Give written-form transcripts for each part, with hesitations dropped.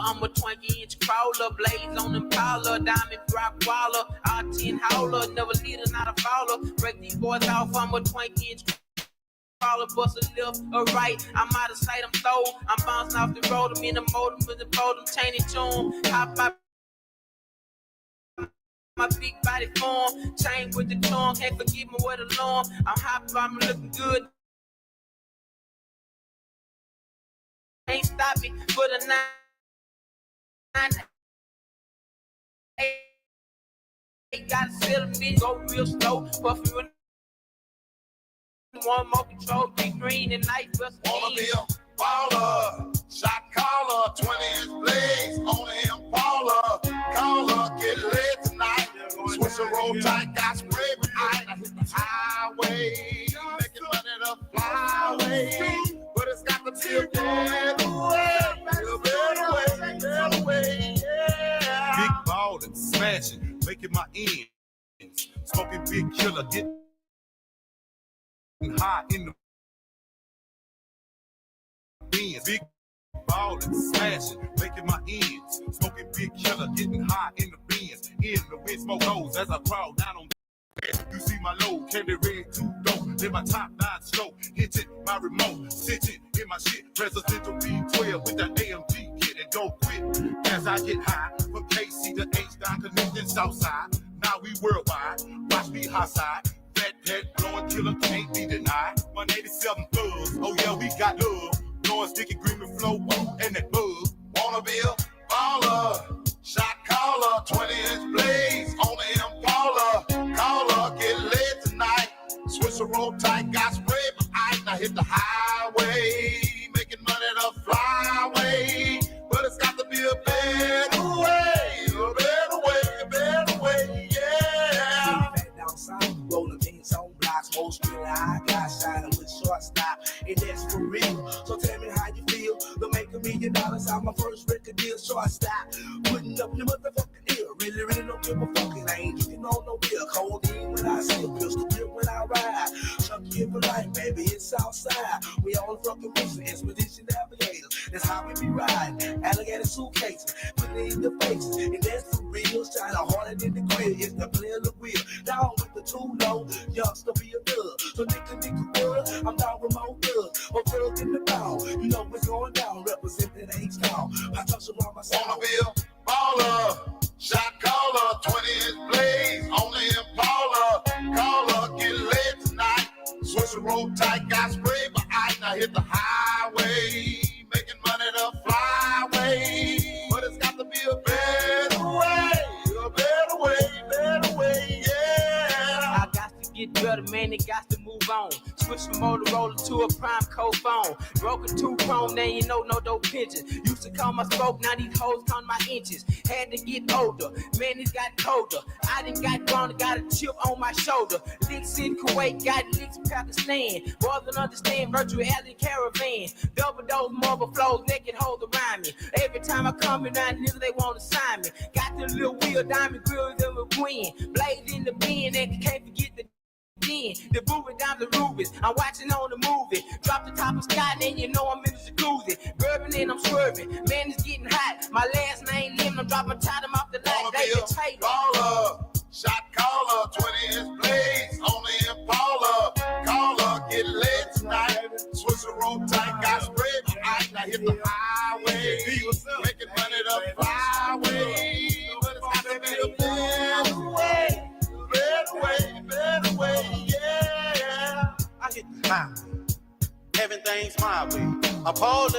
I'm a 20-inch crawler, blaze on Impala, diamond rock waller, R10 howler, never leader, not a follower. Break these boys off, I'm a 20-inch crawler, bust a left or right. I'm out of sight, I'm sold. I'm bouncing off the road, I'm in the modem with the modem, chain it to him. Hop out my big body form, chain with the charm, can't forgive me with alarm. I'm hopping, I'm looking good. Ain't stopping for the 9. They gotta settle me, go real slow. Buffy with one more control, big green and night. Wanna be a baller, shot caller, 20-inch blades on the Impala. Caller, get lit tonight. Switch a roll tight, got spray behind. I hit the highway, making money the flyway. But it's got to be a better way, yeah. Big ballin', smashing, making my ends. Smoking big killer, getting high in the Benz. Big ballin', smashing, making my ends. Smoking big killer, getting high in the Benz. In the wind, smoke goes as I crawl down on. You see my low, candy red, too dope. Then my top 9 slow, hit it, my remote, sit it in my shit. Presidential B12 with the AMG kit and don't quit. As I get high, from KC to H-Down, connecting Southside. Now we worldwide, watch me high side. Fat head, blowing killer, can't be denied. 187 thugs, oh yeah, we got love. Blowing sticky green and flow, and that bug. Wanna be a baller, shot caller, 20-inch blades on the Impala. Caller, get lit tonight. Switch a roll tight, got spray behind. I hit the highway, making money the flyway. But it's got to be a better way, yeah. Down south, rolling beans on blocks, most real high guys shining with short stop, and that's for real. So tell me how you feel. To make $1 million out my first record deal, short stop, putting up your motherfucking ear. Really don't give a fuck. It ain't drinking on no beer. Codeine when I see a pistol grip when I ride. Chunky for life, baby, it's outside. We on the fucking mission, expedition navigators. That's how we be riding. Alligator suitcases, put it in the faces, and that's for real. Shine harder than the grill. It's the player the wheel. Down with the too low, youngster be a thug. So nigga good, I'm down with my thug. Or thug in the bound. You know what's going down, representing H-Town. I touch around my sound. Wanna be a baller, shot caller, 20-inch blades on the Impala. Caller, get lit tonight. Switch the roll tight, got spray behind. I hit the highway, making money the flyway. But it's got to be a better way, yeah. I got to get better, man, it got to move on. Switch from Motorola to a prime code phone. Broken 2 chrome, now you know no dope pigeons. Used to call my smoke, now these hoes count my inches. Had to get older, man, it got colder. I done got grown, got a chip on my shoulder. Licks in Kuwait, got licks in Pakistan. Boys don't understand virtual alien caravan. Double dose, mother flows, naked hoes around me. Every time I come around, niggas they want to sign me. Got the little wheel, diamond grills, and we win. Blaze in the bin, and can't forget the the movie down the rubies. I'm watching on the movie. Drop the top of sky, then you know I'm in the jacuzzi. Bourbon and I'm swerving. Man, it's getting hot. My last name Lim. I'm dropping time off the light. David Taylor. Baller, shot caller, 20-inch blades on the Impala. Caller, get lit tonight. Switch the roll tight, got spray behind. I hit the highway, making money the flyway. But it's got to be a better way, yeah. I hit the highway, everything's my way. I party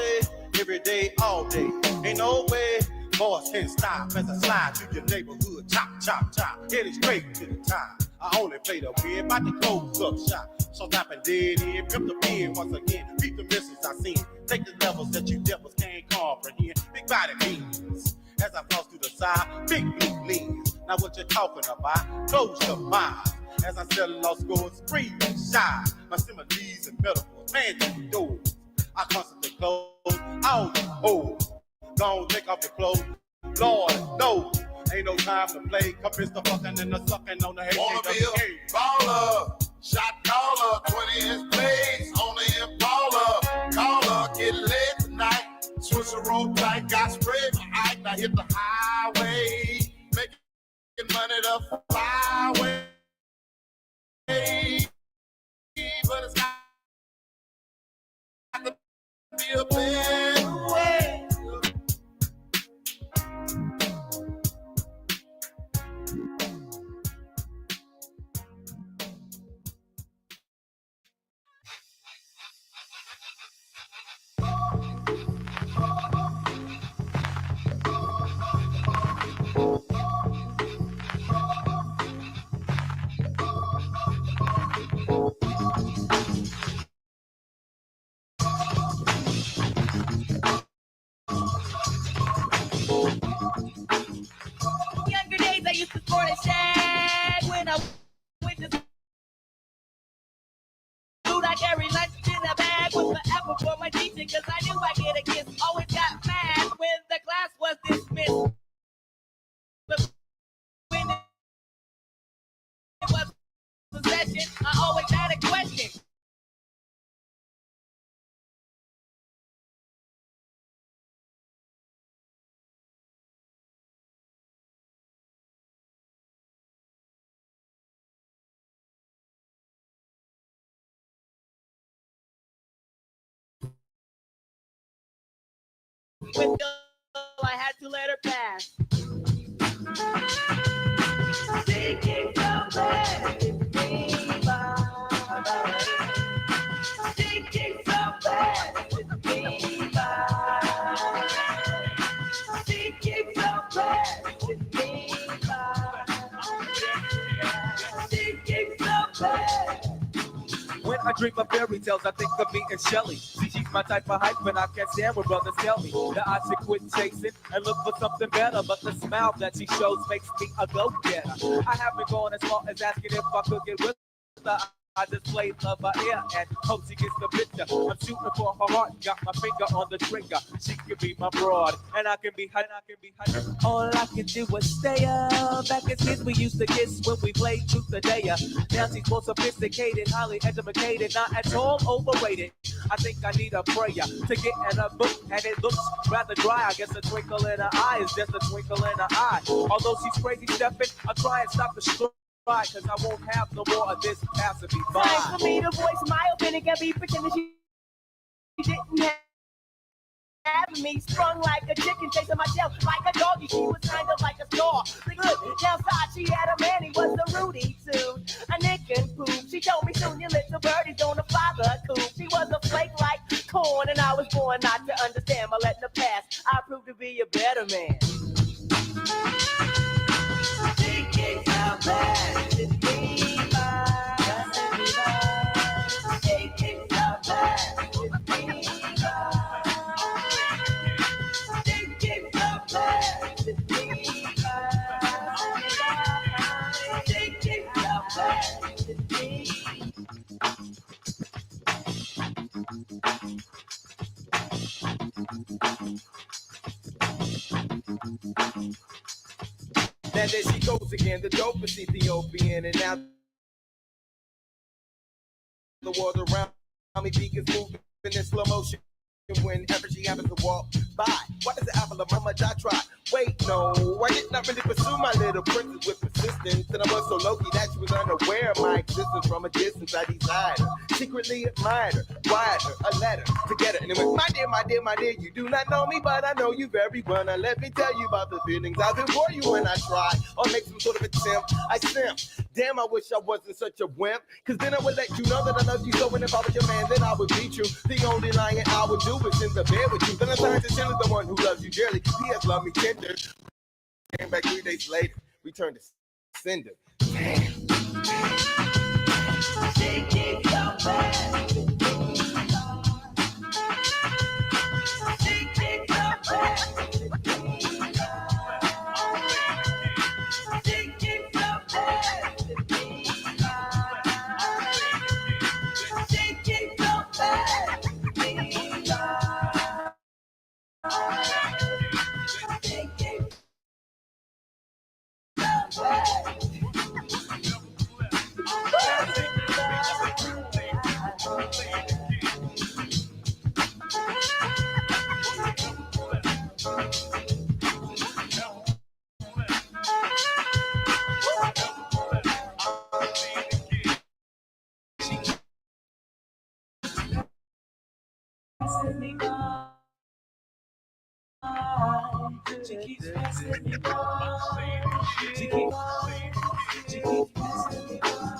every day, all day. Ain't no way boys can stop as I slide through your neighborhood. Chop, chop, chop, headed straight to the top. I only play the win, about to close up shop. So tapping dead end, pimp the pen once again. Beat the misses I seen. Take the levels that you devils can't comprehend. Big body means as I floss through the side, big blue lens. Now what you talking about? Close your mind. As I sell lost scores, free and shy. My similes and metaphors, man to the doors. I constantly close all you hoes. Don't take off your clothes. Lord knows, ain't no time to play. Commence the fucking and the sucking on the head. Wanna be a baller, shot caller, 20-inch blades on the Impala. Caller, get lit tonight. Switch the roll tight, got spray behind. hit the highway, making money the flyway. But it's got to be a better way. Younger days I used to sport a shag when I went to school. I carry lunch in a bag with forever for my teacher, cause I knew I'd get a kiss. Always got mad when the class was dismissed. But when it was a session, I always had a question. With I had to let her pass. Thinking so bad, thinking so bad, thinking so bad, thinking so bad. When I dream of fairy tales, I think of me and Shelly. See, she's my type of hype, and I can't stand when brothers tell me that I should quit chasing and look for something better. But the smile that she shows makes me a go-getter. I haven't gone as far as asking if I could get with her. I just play love by ear and hope she gets the picture. I'm shooting for her heart, got my finger on the trigger. She can be my broad, and I can be her. All I can do is stay up. Back as kids, we used to kiss when we played truth or dare. Now she's more sophisticated, highly educated, not at all overrated. I think I need a prayer to get in a book, and it looks rather dry. I guess a twinkle in her eye is just a twinkle in her eye. Although she's crazy stepping, I'll try and stop the stroke. Cause I won't have no more of this passing me by. Time for me to voice my opinion and be pretending she didn't have me. Sprung like a chicken, chasing my tail like a doggy. She was kind of like a star. Good. Downside, she had a man, he was a Rudy too. A nick and poop. She told me soon your little birdies gonna fly the coop. She was a flake like corn, and I was born not to understand. But letting the past, I proved to be a better man. Thinking so bad, thinking so bad, thinking so bad, thinking so bad, Now there she goes again, the dopest Ethiopian, and now the world around me begins moving in slow motion. Whenever she happens to walk by, what is the apple of my much I try? Wait, no, I did not really pursue my little princess with persistence, and I was so low-key that she was unaware of my existence. From a distance, I desired her, secretly admired her, wired her a letter to get her. And it went, my dear, my dear, my dear, you do not know me, but I know you very well. Now let me tell you about the feelings I've been for you when I try or make some sort of attempt. I simp. Damn, I wish I wasn't such a wimp, cause then I would let you know that I love you so, and if I was your man, then I would beat you. The only lying I would do is in the bed with you. Then I turned to Shirley, the one who loves you dearly. P.S. love me tender. Came back 3 days later, returned to sender. Damn. thinking so bad, thinking so bad. passing me by. She keeps passing me by. She keeps passing me by.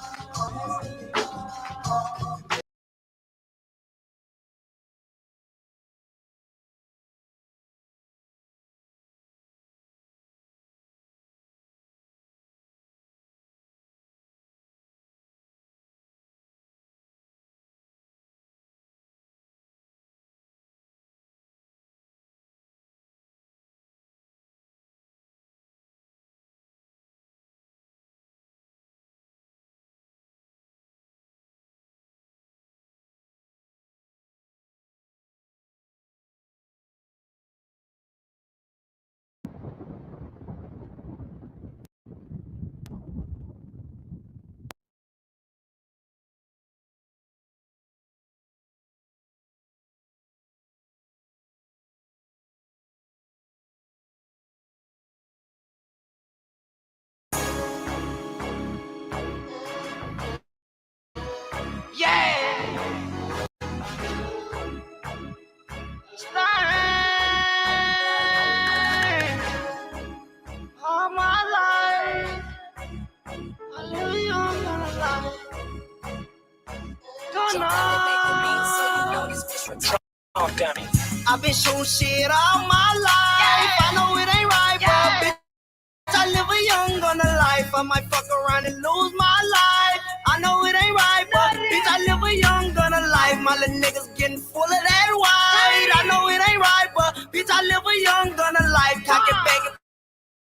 All my life, I live young and alive. I've been shooting shit all my life. I know it ain't right, but bitch, I live a young gun life. I might fuck around and lose my life. I know it ain't right, but bitch, I live a young gun life. My little niggas getting full of that white. I know it ain't right, but bitch, I live a young gun life. Cock it back and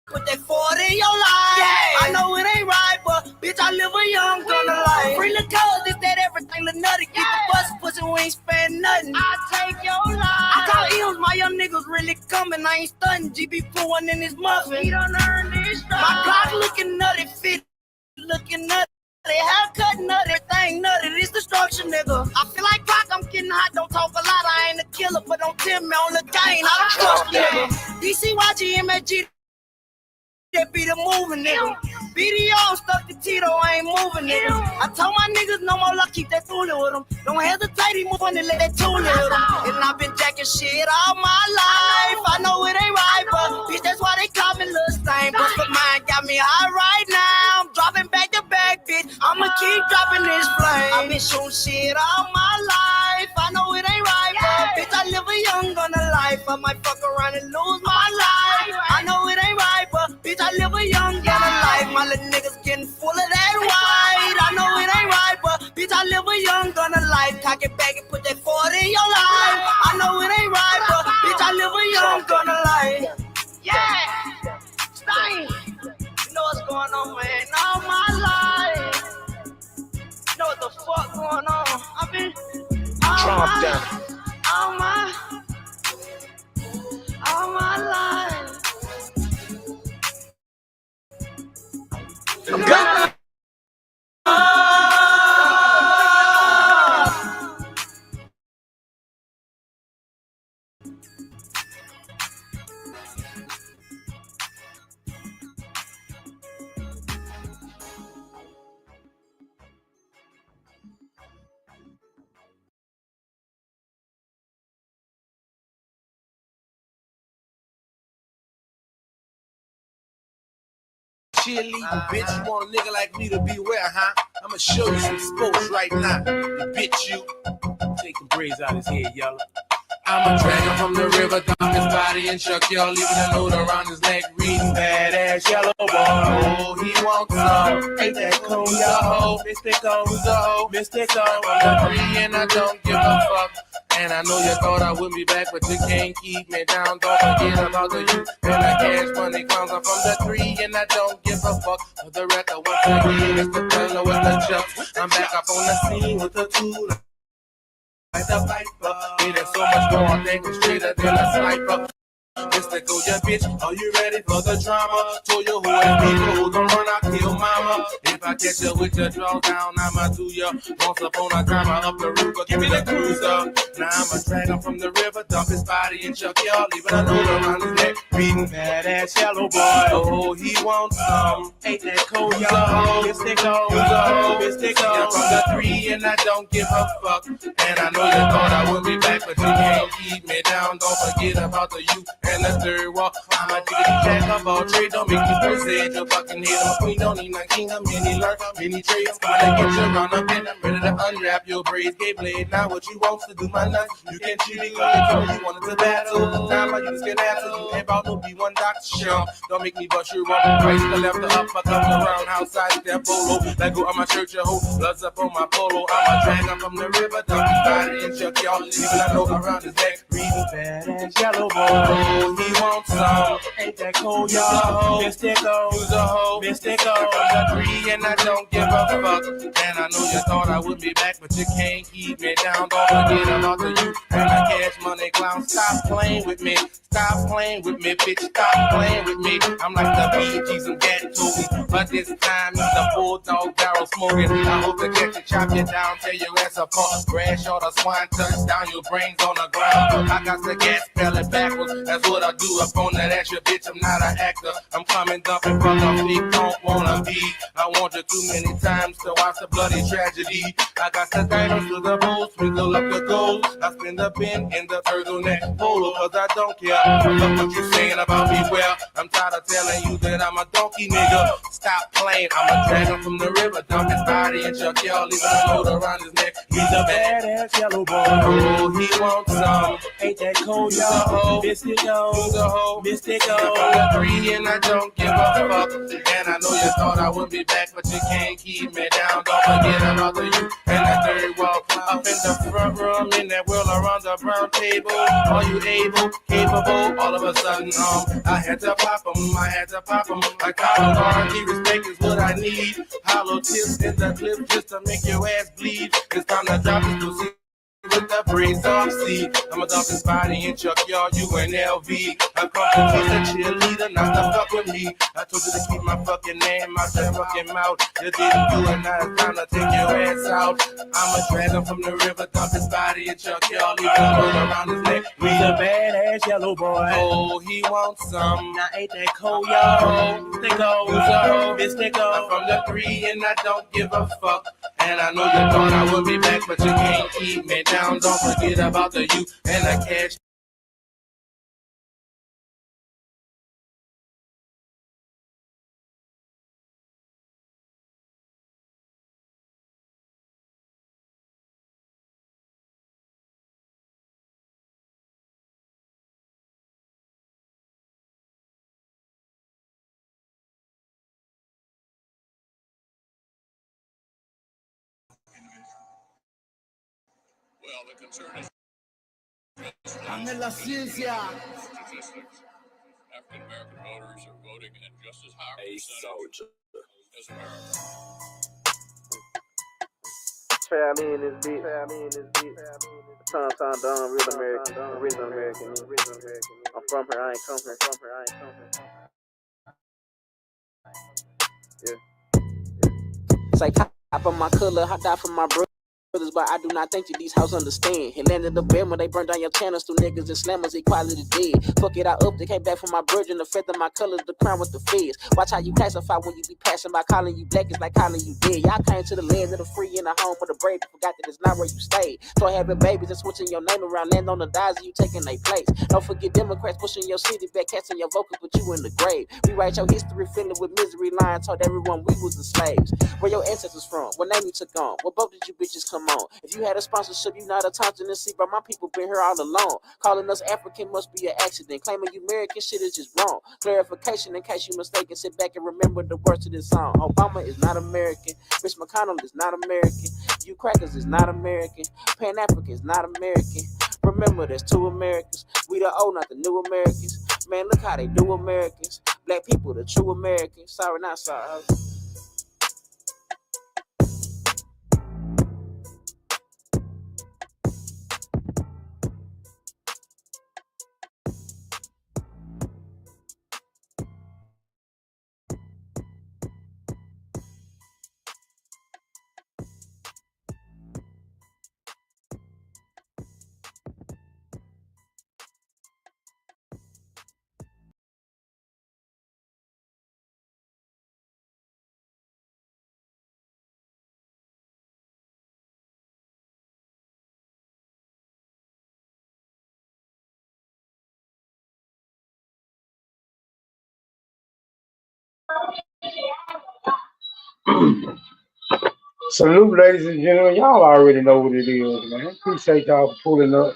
put that 40 in your life. I know it ain't right, but bitch, I live a young gun life. Free the cause, is that everything look nutty? Get the bus, pussy, we ain't spend nothing. I take your life. I call Eels, my young niggas really coming. I ain't stunting. GB pulling in his muffin. He done earned this stuff. My Glock looking nutty, fit looking nutty. Haircut nutty, everything nutty. This destruction, nigga. I feel like Glock, I'm getting hot. Don't talk a lot. I ain't a killer, but don't tell me on the game. I don't trust nigga. DCYG, MSG. That be the moving nigga. BDO stuck to Tito, I ain't moving nigga. I told my niggas no more luck, keep that toolie with them. Don't hesitate, he move on and let that toolie hit them. And I've been jacking shit all my life. I know it ain't right, but bitch, that's why they call me Lil Stain. Bust the mind got me high right now. I'm dropping back to back, bitch. I'ma keep dropping this flame. I've been shooting shit all my life. I know it ain't right, but bitch, I live a young gun life. I might fuck around and lose my life. I know it ain't right, but bitch, I live a young gun life. My little niggas getting full of that white. I know it ain't right, but bitch, I live a young gun life. Cock it back and put that 40 in your life. I know it ain't right, but bitch, I live a young gun life. Yeah, Stein. You know what's going on, man? All my life. You know what the fuck going on? I've been all my life. I'm gonna cheerleading, bitch. You want a nigga like me to beware, huh? I'ma show you some sports right now. You bitch, you. Take the braids out his head, yellow. I'ma drag him from the river, dump his body and chuck y'all, leaving a note around his neck, reading badass yellow boy. Oh, he wants some. Ain't that cool, yo? Mystical, so mystical. I'm the 3 and I don't give a fuck. And I know you thought I wouldn't be back, but you can't keep me down. Don't forget about the youth and the cash money comes. I'm from the 3 and I don't give a fuck. For the record, once again, it's the fella with the chucks. I'm back up on the scene with the tool. Like the viper, it is so much more, I think it's straighter than a sniper. Mystical, yeah, bitch, are you ready for the drama? Told you who and people who gon' run, I kill mama. If I catch you with your draw down, I'ma do ya. Once upon a time, I up the roof, but give me the cruiser. Now I'ma drag him from the river, dump his body in Chuck, y'all, leaving a note around his neck. Reading badass yellow boy. Oh, he wants some. Ain't that cool, y'all? Mystical, mystical. I'm from the 3 and I don't give a fuck. And I know you thought I would be back, but you can't keep me down. Don't forget about the youth and the third wall. I'm a diggity jack of all trade. Don't make me persuade your fucking head. I'm a queen, don't need no kingdom. Many learn, many trades. Come on, get your run up and I'm ready to unwrap your braids. Gay blade, now what you want to do, my nuts. You can't cheat me, you wanted to battle. Time I use get after you. Ain't about no B1 doctor show. Don't make me bust you wrong. Right to the left, the up, I come around, outside, step polo. Let go of my shirt, your hoe. Bloods up on my polo. I'm a drag, I'm from the river. Dump his body and Chuck, y'all. Even I know around his neck. Reading badass yellow boy. Oh, he wants some. Ain't that cool, y'all? Mystical. Use a hoe. Mystical. I'm from the 3 and I don't give a fuck. And I know you thought I would be back, but you can't keep me down. Don't forget about the youth and the cash money clown. Stop playing with me. Stop playing with me, bitch. Stop playing with me. I'm like the BG's and Daddy Toby. But this time he's the bulldog barrel smoking. I hope to catch you, chop you down, tear your ass apart. Grass or the swine, touch down your brains on the ground. I got the gas belly backwards. That's what I do up on that ass, your bitch. I'm not an actor. I'm coming dumping from the feet. Don't wanna be. I want you too many times to watch the bloody tragedy. I got the diamonds to the bowl, sprinkle up the gold. I spin the pin in the turtleneck polo, cause I don't care. Look what you saying about me, well, I'm tired of telling you that I'm a donkey nigga. Stop playing, I'm a dragon from the river. Dump his body and Chuck, y'all, leaving a note around his neck. He's a badass yellow boy. Oh, he wants some. Ain't that cool, y'all? Mystical, mystical. I'm from the 3 and I don't give a fuck. And I know you thought I would be back, but you can't keep me down. Don't forget about the youth and the third wall. Up in the front room, in that world around the brown table. Are you able, capable? All of a sudden, I had to pop 'em, I had to pop 'em. Like Colin R.D. respect is what I need. Hollow tips in the clip just to make your ass bleed. It's time to drop it to see. With the braids off, see, I'ma dump his body and Chuck, y'all, you and LV. I come to teach a cheerleader, not to fuck with me. I told you to keep my fucking name out your fucking mouth. You didn't do it, now it's time to take your ass out. I'ma drag him from the river, dump his body and Chuck, y'all, leave him roll around his neck. He's a badass yellow boy. Oh, he wants some. Now ain't that cold, y'all? Mystical. I'm from the 3 and I don't give a fuck. And I know you thought I would be back, but you can't keep me down. Don't forget about the youth and the cash. Well, the concern is Dame la ciencia. African American voters are voting at just as high a percentage as Americans. Family in this bitch. Tom Don, real American. Original American. I'm from here, I ain't come here. Yeah. Say, cop on my color, I die for my brothers, but I do not think that these hoes understand. He landed the bed when they burned down your channels through niggas and slammers, equality dead. Fuck it, I up, they came back from my virgin, the fifth of my colors, the crown with the feds. Watch how you classify when you be passing by, calling you black, it's like calling you dead. Y'all came to the land of the free and the home of the brave, forgot that it's not where you stayed. So having babies and switching your name around, land on the dies and you taking their place. Don't forget Democrats pushing your city back, casting your vocals, put you in the grave. Rewrite your history, filling with misery, lying, told everyone we was the slaves. Where your ancestors from? What name you took on? What boat did you bitches come on? If you had a sponsorship, you not a Thompson and see, but my people been here all along. Calling us African must be an accident. Claiming you American shit is just wrong. Clarification in case you mistaken. Sit back and remember the words of this song. Obama is not American. Mitch McConnell is not American. You crackers is not American. Pan African is not American. Remember, there's two Americans. We the old, not the new Americans. Man, look how they do Americans. Black people, the true Americans. Sorry, not sorry. Salute, ladies and gentlemen. Y'all already know what it is, man. Appreciate y'all for pulling up.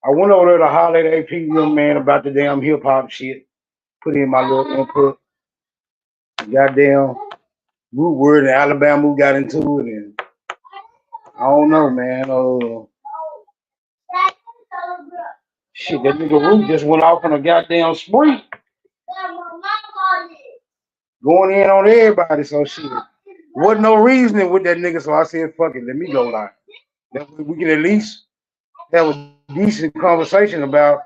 I went over there to holler at AP young man about the damn hip hop shit. Put in my little input. Goddamn root word in Alabama got into it, and I don't know, man. Shit, that nigga Root just went off on a goddamn spree. Going in on everybody, so shit. Wasn't no reasoning with that nigga, so I said, fuck it, let me go live. That way we can at least have a decent conversation about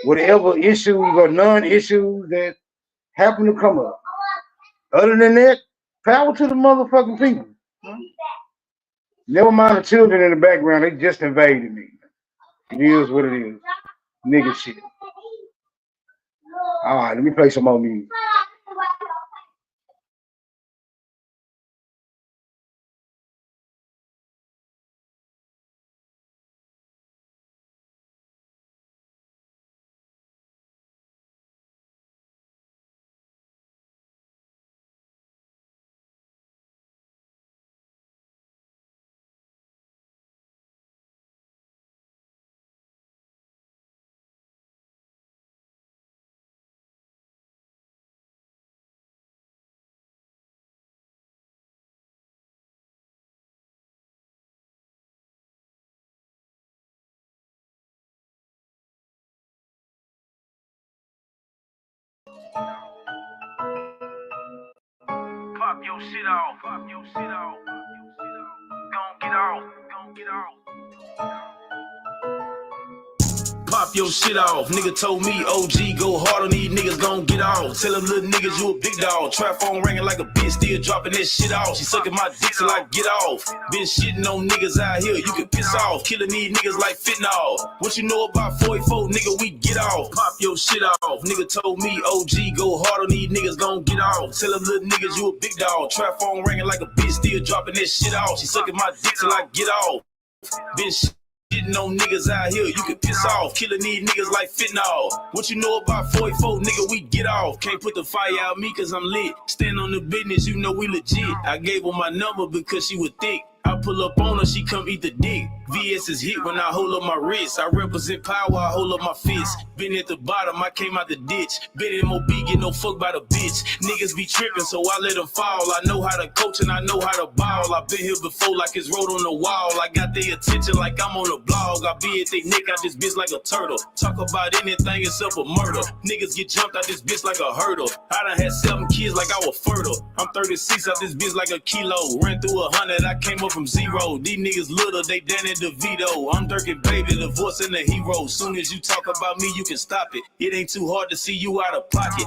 whatever issues or non-issues that happen to come up. Other than that, power to the motherfucking people. Never mind the children in the background, they just invaded me. It is what it is. Nigga shit. All right, let me play some more music. Pop your shit off. Pop your shit off. Gon' get off. Gon' get off. Pop your shit off. Nigga told me OG go hard on these niggas gon' get off. Tell them little niggas you a big dog. Trap phone ringing like a bitch, still dropping that shit off. She sucking my dick till I get off. Been shitting on niggas out here, you can piss off. Killing these niggas like fentanyl. What you know about 44, nigga, we get off. Pop your shit off. Nigga told me OG go hard on these niggas gon' get off. Tell them little niggas you a big dog. Trap phone ringing like a bitch, still dropping that shit off. She sucking my dick till I get off. Been shitting on niggas out here, you can piss off. Killing these niggas like fentanyl. What you know about 44, nigga, we get off. Can't put the fire out me cause I'm lit. Stand on the business, you know we legit. I gave her my number because she was thick. I pull up on her, she come eat the dick. VS is hit when I hold up my wrist. I represent power, I hold up my fist. Been at the bottom, I came out the ditch. Been in MOB, get no fuck by the bitch. Niggas be tripping, so I let them fall. I know how to coach and I know how to ball. I been here before like it's wrote on the wall. I got their attention like I'm on a blog. I be at they neck out this bitch like a turtle. Talk about anything except for murder. Niggas get jumped out this bitch like a hurdle. I done had 7 kids like I was fertile. I'm 36 out this bitch like a kilo. Ran through 100, I came up from 0. These niggas little, they Danny DeVito. I'm Dirk and Baby, the voice and the hero. Soon as you talk about me, you can stop it. It ain't too hard to see you out of pocket.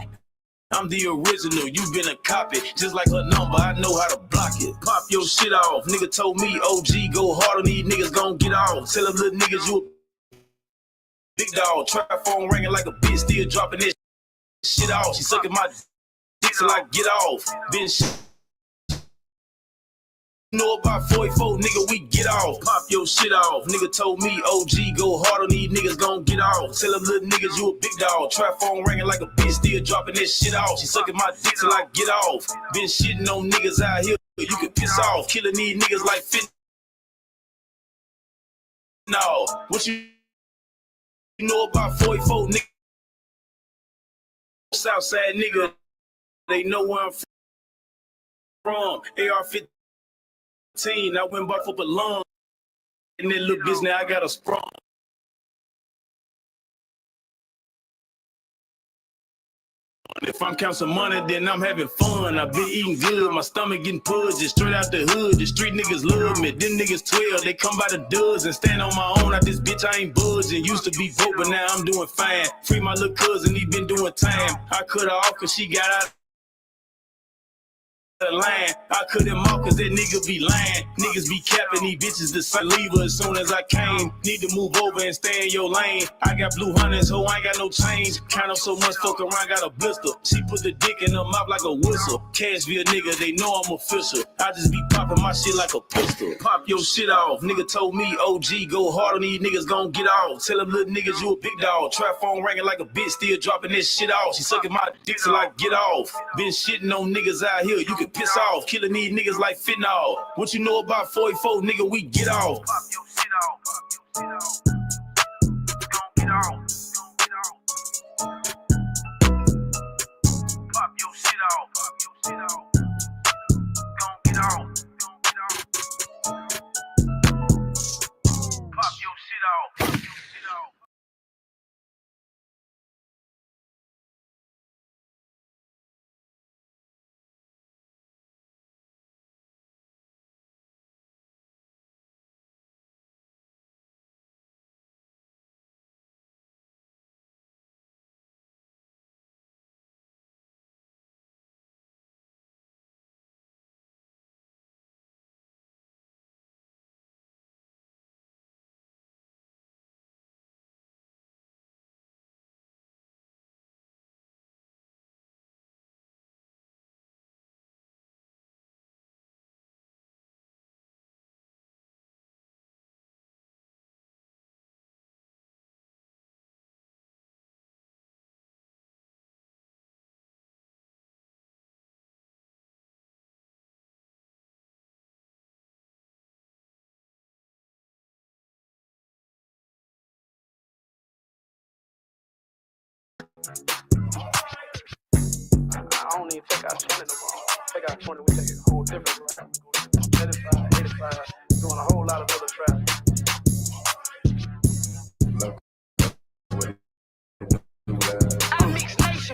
I'm the original, you been a copy. Just like her number, I know how to block it. Pop your shit off. Nigga told me OG go hard on these niggas gon' get off. Tell them little niggas you a big dog. Trap phone ringing like a bitch, still dropping this shit off. She sucking my dick till I get off. Been shit. Know about 44, nigga, we get off. Pop your shit off. Nigga told me OG go hard on these niggas gon' get off. Tell them little niggas you a big dog. Trap phone ringing like a bitch, still dropping that shit off. She sucking my dick till I get off. Been shitting on niggas out here, you can piss off. Killing these niggas like fentanyl. What you know about 44, nigga? Southside nigga, they know where I'm from. AR-15. I went back for belong. And that little bitch now I got a sprung. If I'm counting money, then I'm having fun. I've been eating good, my stomach getting pudgy. Straight out the hood, the street niggas love me. Them niggas 12, they come by the dozen. Stand on my own, out this bitch I ain't budging. Used to be broke, but now I'm doing fine. Free my little cousin, he been doing time. I cut her off cause she got out the line. I couldn't mock cause that nigga be lying. Niggas be capping these bitches to sign leave as soon as I came. Need to move over and stay in your lane. I got blue hunters, ho, I ain't got no change. Count up so much, fuck around, got a blister. She put the dick in her mouth like a whistle. Cash via nigga, they know I'm official. I just be popping my shit like a pistol. Pop your shit off. Nigga told me, OG, go hard on these niggas, gon' get off. Tell them little niggas you a big dog. Trap phone ringing like a bitch, still dropping this shit off. She sucking my dick till I get off. Been shitting on niggas out here, you can piss off. Killing these niggas like fentanyl. What you know about 44, nigga, we get off. Pop your shit off. Gon' get off. Pop your shit off. Gon' get off. Pop your shit off. I don't even take out 20 no more. Take out 20, we take a whole different route. 85, 85, doing a whole lot of other traffic.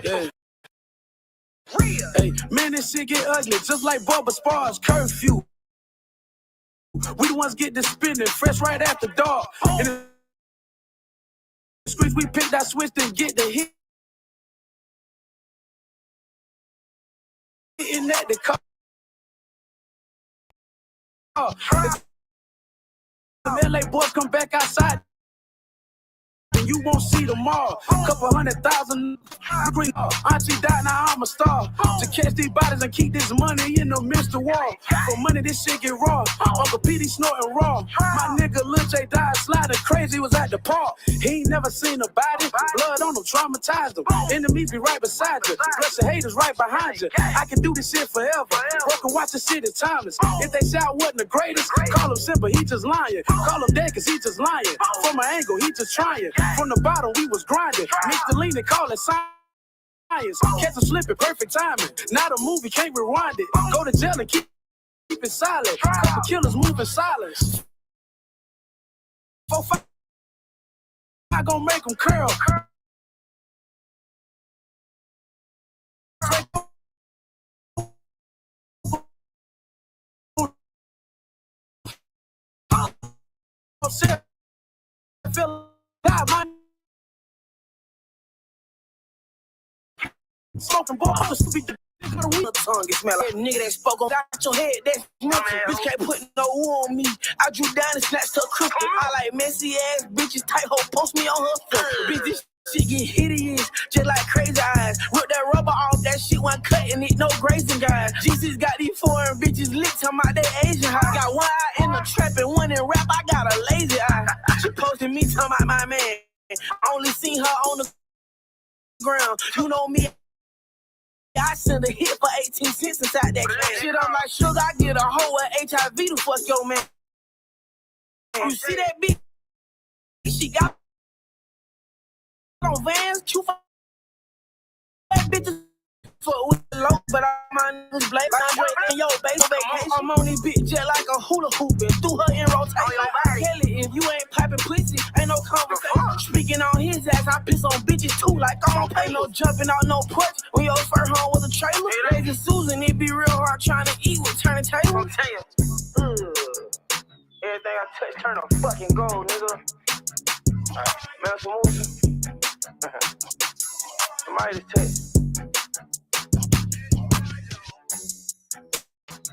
Yeah. Hey, man, this shit get ugly, just like Bubba Spar's curfew. We the ones get this spinning, fresh right after dark. In the streets, we pick that switch and get the hit. In that, the car. The LA boys come back outside. And you won't see them all. Couple 100,000. Auntie died, now I'm a star. To catch these bodies and keep this money in the midst of war. For money, this shit get raw. Uncle Petey snorting raw. My nigga Lil J died sliding crazy, was at the park. He ain't never seen a body. Blood on him, traumatized him. Enemies be right beside you. Blessed haters right behind you. I can do this shit forever. Broken watch the shit is timeless. If they shout wasn't the greatest, call him simple, he just lying. Call him dead cause he just lying. From an angle, he just trying. From the bottom, we was grinding. Mr. Lean, they call it science. Catch him slipping, perfect timing. Now the movie can't rewind it. Go to jail and keep it silent. Couple killers move in silence. 4, 5, I gon' make them curl. Smoking ball, I'm stupid. Tongue, it smell like a nigga that spoke on got your head, that's nothing. Bitch can't put no wool on me. I drew down and snatched her crystal. I like messy ass bitches, tight hoe, post me on her foot. Bitch, this shit get hideous, just like crazy eyes. Rip that rubber off, that shit wasn't cutting it, no grazing guys. Jesus got these foreign bitches licked, talking about they Asian high. Got one eye in the trap and one in rap, I got a lazy eye. She posted me, talking about my man. I only seen her on the ground. You know me. I send a hit for 18 cents inside that can. Shit, I'm like sugar, I get a hoe with HIV to fuck your man. You see that bitch? She got on Vans, 2 bitches for with the low, but all my niggas black. I'm in your base vacation. I'm on this bitch jet like a hula hooping. Threw her in rotation like Kelly. If you ain't piping pussy, ain't no conversation. Speaking on his ass, I piss on bitches too. Like I don't pay no jumping out, no punch. When your first home was a trailer, Lazy Susan, it be real hard trying to eat with turning tables. I'm telling you, everything I touch turn to fucking gold, nigga. Man, some moves. Somebody just touch. We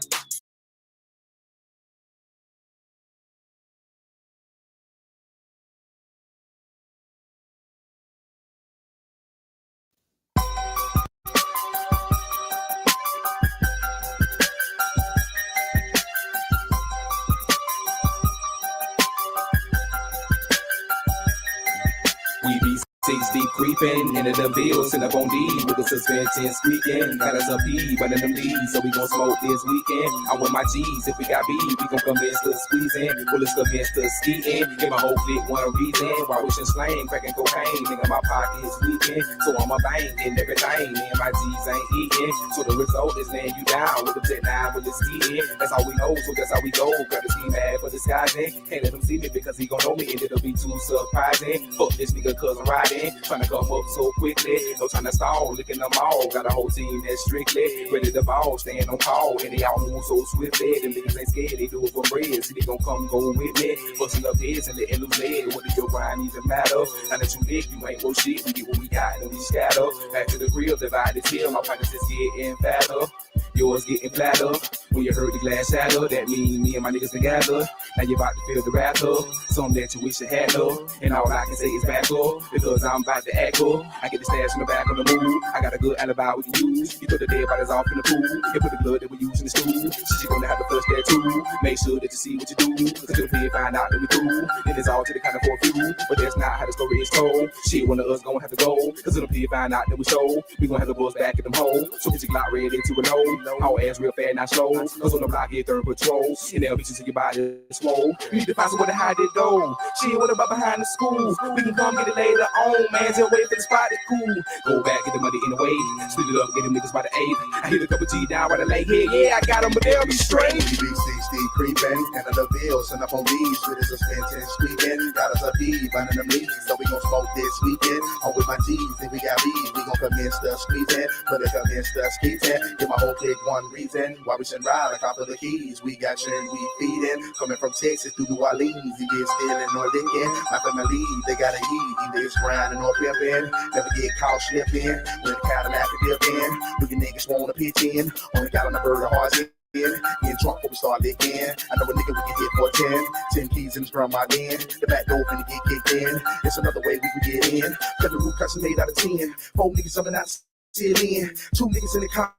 be 6 deep creeping into them bills, sitting up on D with the suspension squeaking. Got us a P, running them D's, so we gon' smoke this weekend. I'm with my G's, if we got B, we gon' commence to squeezing. Bullets commence to skiing. Get my whole clique one reason. Why we should slang, cracking cocaine, nigga, my pockets weaken. So I'm a bang and everything, me and my G's ain't eating. So the result is laying you down with the jet 9 with the skiing. That's all we know, so that's how we go. Got the ski mad for disguising. Can't let him see me because he gon' know me and it'll be too surprising. Fuck this nigga cause I'm riding, trying to come up so quickly. No time to stall, licking them all. Got a whole team that's strictly ready to ball, staying on call. And they all move so swiftly. Them niggas ain't scared, they do it for bread. See, they gon' come go with me. Busting up heads and letting loose legs. What does your grind even matter? Now that you lick, you ain't no shit. We get what we got and we scatter. Back to the grill, divide this hill. My partners is getting fatter. Yours getting flatter. When you heard the glass shatter, that mean me and my niggas together. Now you about to feel the wrath up. Something that you wish you had up. And all I can say is back up. Because I'm about to act up. I get the stash from the back on the move. I got a good alibi we can use. You put the dead bodies off in the pool. You put the blood that we use in the stool. She gonna have to flush that too. Make sure that you see what you do. Until the pig find out that we through. Then it's all to the kind of for a few. But that's not how the story is told. Shit, one of us gonna have to go. Cause when the pig find out that we show, we gonna have the boys back at them hoes. So get your Glock ready to a no. Our ass real fast, not slow. Cause on the block here, third patrol. And they'll be to your body swole. We need to find somewhere to hide it though. Shit, what about behind the school? We can come get it later on, man. Just wait for the spot, it's cool. Go back, get the money in the way. Split it up, get them niggas by the 8. I hit a couple G down right the lake here. Yeah, I got them, but they'll be straight. We be 60 creeping, and the bills, and up on these, with a suspension squeaking. Got us a B, finding them leads, so we gon' smoke this weekend. I'm with my G's, if we got B's, we gon' commence the squeezing. But it commence the skeeting. Give my whole clique one reason why we should ride on top of the keys. We got churn, we feeding. Coming from Texas through New Orleans, he get stealing or licking. My family, they got a heat, either it's grinding or pimping. Never get caught slipping. When the Cadillac dip in, we can niggas wanna pitch in. Only got on the bird of hearts in. Getting drunk before we start licking. I know a nigga we can hit for 10. 10 keys in his grandma den. The back door finna get kicked in. It's another way we can get in. Cut the roof custom 8 out of 10. 4 niggas jumping out sit in. 2 niggas in the car.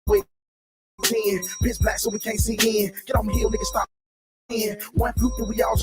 Wait 10. Pitch black so we can't see in. Get on the hill, nigga, stop in. One fluke and we all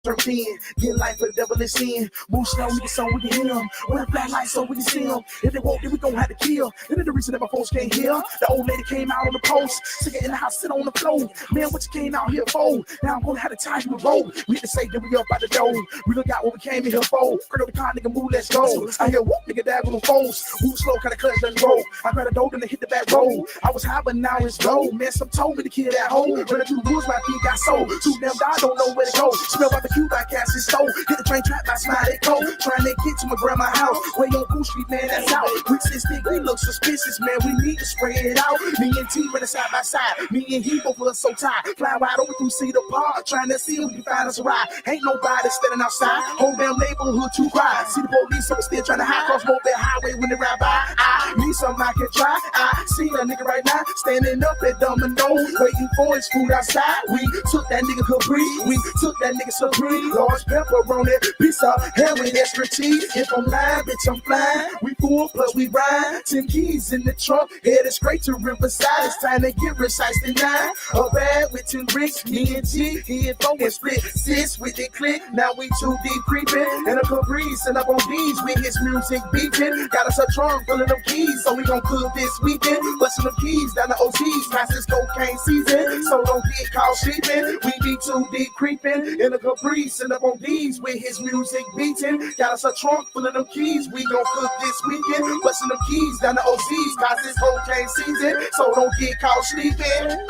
turned in. Get life for the devil is sin. Move slow, nigga, so we can hear him. Wear a flashlight so we can see him. If they won't, then we gon' have to kill. And the reason that my folks can't hear. The old lady came out on the post. Sick in the house, sit on the floor. Man, what you came out here for? Now I'm gonna have to tie you a rope. We had to say that we up by the door. We look out what we came in here for. Crack up the car, nigga, move, let's go. I hear whoop, nigga, dag on the phones. Move slow, kinda clutch, let's roll. I grab a dope and hit the back roll. I was high, but now it's low. Man, some told me to kill that hole. Running through the woods, my feet got sold. 2 damn dogs don't know where to go. Smell barbecue by Cassie's stove. Hit the train trap by Smiley Cove. Trying to get to my grandma's house. Way on Cool Street, man, that's out. We stick, we look suspicious, man. We need to spray it out. Me and T running side by side. Me and he both of us so tired. Fly wide over through Cedar Park. Trying to see if we can find us a ride. Ain't nobody standing outside. Whole damn neighborhood to cry. See the police, so we still trying to hide. Cross Mobile Highway when they ride by. I need something I can try. I see a nigga right now standing up at Domino's, waiting for his food outside. We took that nigga Capri. We took that nigga Supreme. Large pepperoni, pizza, ham with extra cheese. If I'm lying, bitch, I'm flying. We fool, plus we ride. 10 keys in the trunk, headed straight to Riverside. It's time to get rich, 69. A bag with 10 bricks, me and G, he and 4 and split 6 with the click. Now we 2 deep creeping, and a Caprice, and up on these with his music beeping. Got us a trunk full of them keys, so we gon' cook this weekend. Bustin' them keys down the OGs, past this cocaine season, so don't get caught sleeping. We be 2 deep creeping, in a Caprice, and up on these with his music beating. Got us a trunk full of them keys, we gon' cook this weekend. Bustin' them keys down the OGs, past this cocaine season, so don't get caught sleeping.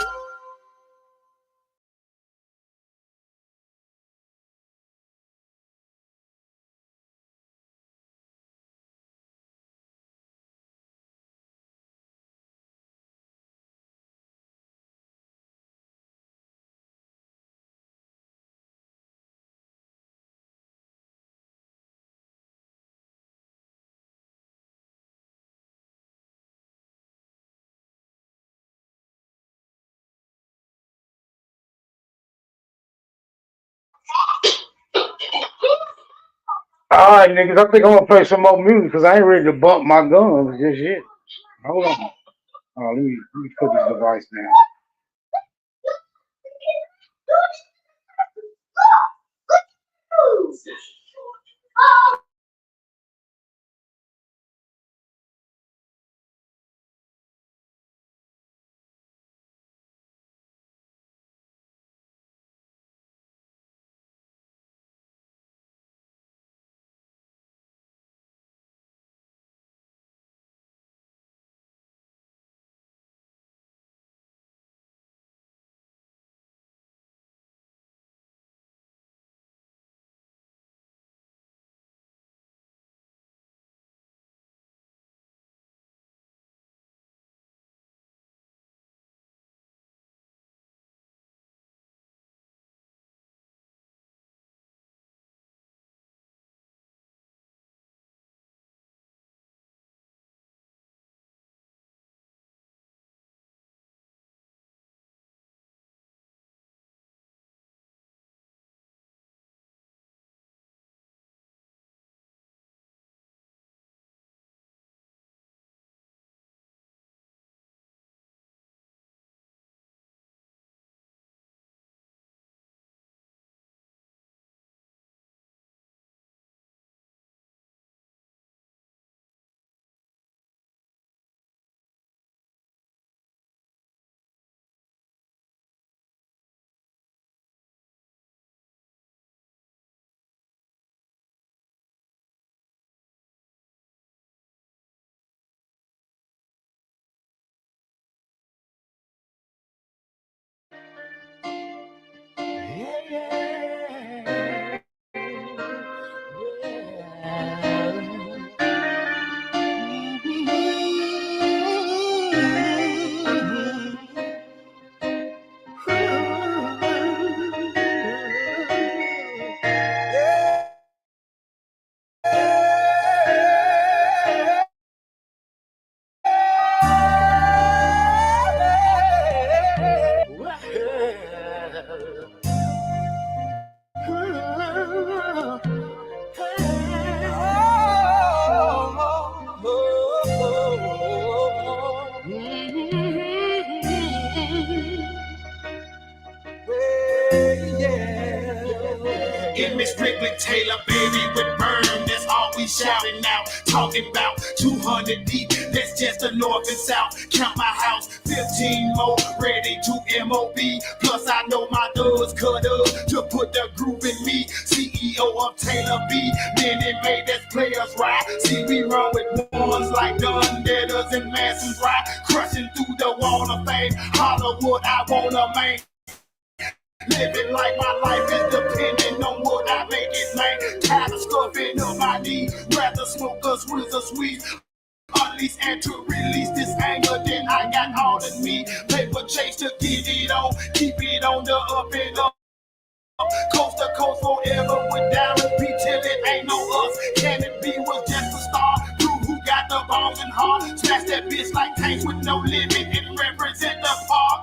All right, niggas. I think I'm gonna play some more music because I ain't ready to bump my guns just yet. Hold on. Oh, let me put this device down. In Miss Strictly Taylor, baby, with burn. That's all we shouting out. Talking about 200 deep. That's just the north and south. Count my house, 15 more, ready to MOB. Plus I know my doors cut up to put the groove in me. CEO of Taylor B. Many made that's players right. See we run with ones like Dunn, Deaders, and Mansons right. Crushing through the wall of fame. Hollywood, I wanna make. Living like my life is depending on what I make it, man. Tired of scuffing up my knee. Rather smoke a swizz or sweet. Unleash and to release this anger, then I got all in me. Paper chase to get it on. Keep it on the up and up. Coast to coast forever with Diamond P till it ain't no us. Can it be was just a star? Prove who got the balls and heart. Smash that bitch like tanks with no limit and represent the park.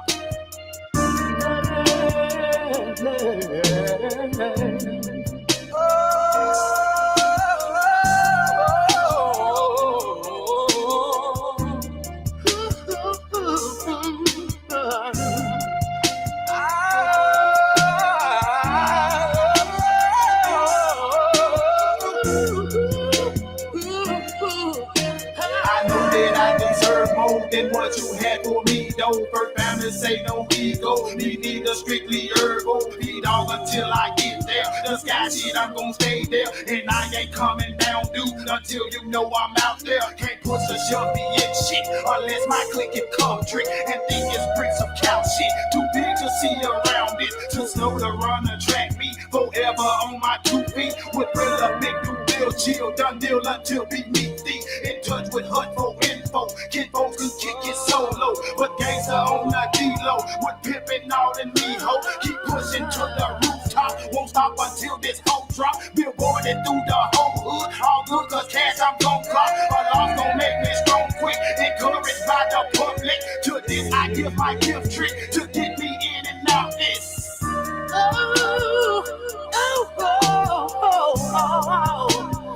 I know that I deserve more than what you had for me. Don't first family say no ego. Me neither strictly herbal. Feed all until I get there. The sky shit, I'm gonna stay there. And I ain't coming down due until you know I'm out there. Can't push a shove me in shit unless my clique can come trick and think it's bricks of cow shit. Too big to see around it. Too slow to run a track meet. Forever on my 2 feet. With Rilla, big new bill, chill, done deal until we meet thee. In touch with HUD for info. Kid folks can kick it solo. But gangsta on the D-low. With pimpin' all in me, ho. Keep pushing to the rooftop. Won't stop until this whole drop. Billboarded through the whole hood. All good cause cash I'm gon' clock. A loss gon' make me strong quick. Encouraged by the public. To this I give my gift trick. To get me in and out this. Oh, oh, oh, oh, oh.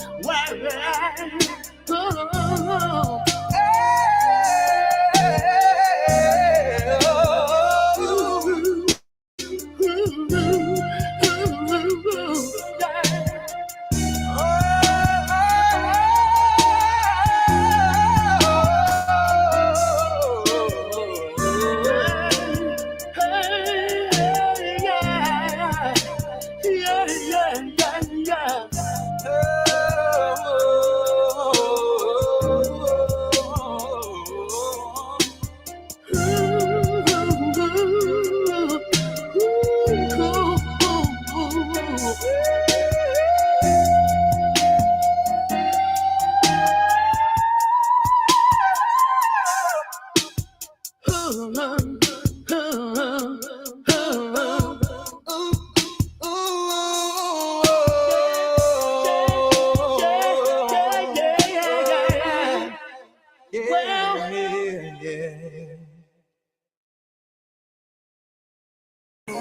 Yeah,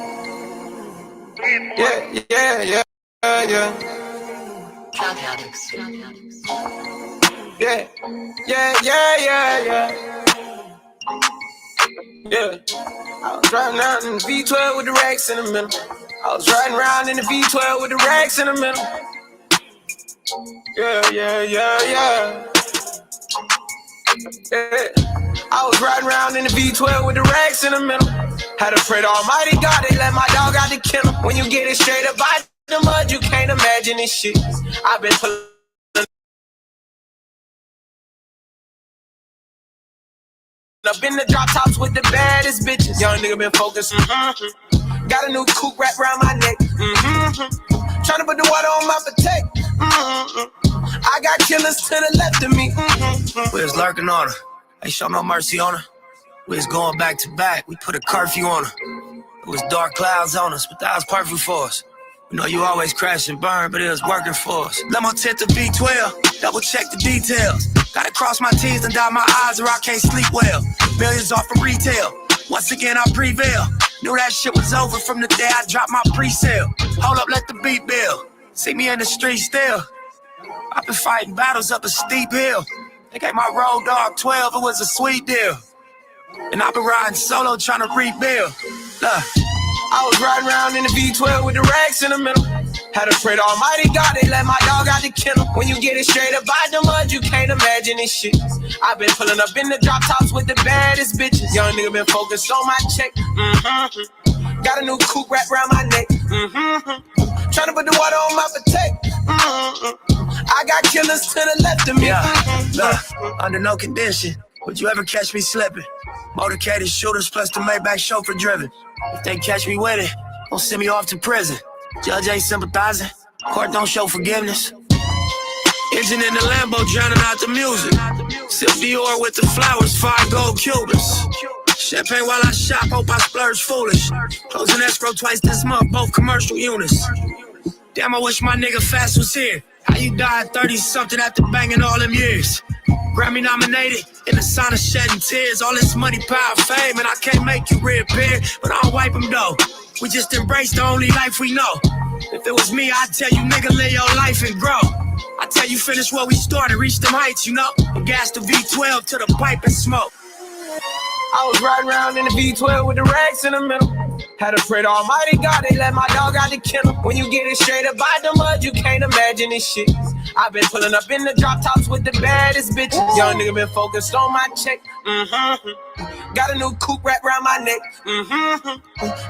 yeah, yeah, yeah. Yeah, yeah, yeah, yeah, yeah. Yeah. I was riding around in the V12 with the racks in the middle. I was riding around in the V12 with the racks in the middle. Yeah, yeah, yeah, yeah. Yeah. I was riding around in the V12 with the racks in the middle. Had to pray to Almighty God, they let my dog out the kennel. When you get it straight up out the mud, you can't imagine this shit. I've been pulling up in the drop tops with the baddest bitches. Young nigga been focused. Got a new coupe wrapped around my neck. Tryna put the water on my potato. I got killers to the left of me. We was lurking on her. Ain't show no mercy on her. We was going back to back. We put a curfew on her. It was dark clouds on us, but that was perfect for us. You know you always crash and burn, but it was working for us. Let my tent to V12, double check the details. Gotta cross my T's and dot my I's or I can't sleep well. Millions off of retail, once again I prevail. Knew that shit was over from the day I dropped my pre-sale. Hold up, let the beat build. See me in the street still. I've been fighting battles up a steep hill. They gave my road dog 12, it was a sweet deal. And I've been riding solo trying to rebuild. Look, I was riding around in the V12 with the racks in the middle. Had to pray to Almighty God, they let my dog out the kennel. When you get it straight up out the mud, you can't imagine this shit. I've been pulling up in the drop tops with the baddest bitches. Young nigga been focused on my check. Got a new coupe wrapped around my neck. Tryna put the water on my potato. I got killers to the left of me. Yeah, look, under no condition would you ever catch me slipping. Motorcaded shooters plus the Maybach chauffeur driven. If they catch me with it, don't send me off to prison. Judge ain't sympathizing, court don't show forgiveness. Engine in the Lambo drowning out the music. Sip Dior with the flowers, 5 gold Cubans. Champagne while I shop, hope I splurge foolish. Closing escrow twice this month, both commercial units. Damn, I wish my nigga Fast was here. How you died 30-something after banging all them years? Grammy nominated, in the sauna shedding tears. All this money, power, fame, and I can't make you reappear. But I'll wipe them though. We just embrace the only life we know. If it was me, I'd tell you, nigga, live your life and grow. I tell you, finish where we started, reach them heights, you know. And gas the V12 to the pipe and smoke. I was riding around in the V12 with the racks in the middle. Had to pray to Almighty God, they let my dog out the kennel. When you get it straight up out the mud, you can't imagine this shit. I've been pulling up in the drop tops with the baddest bitches. Young nigga been focused on my check. Got a new coupe wrapped around my neck.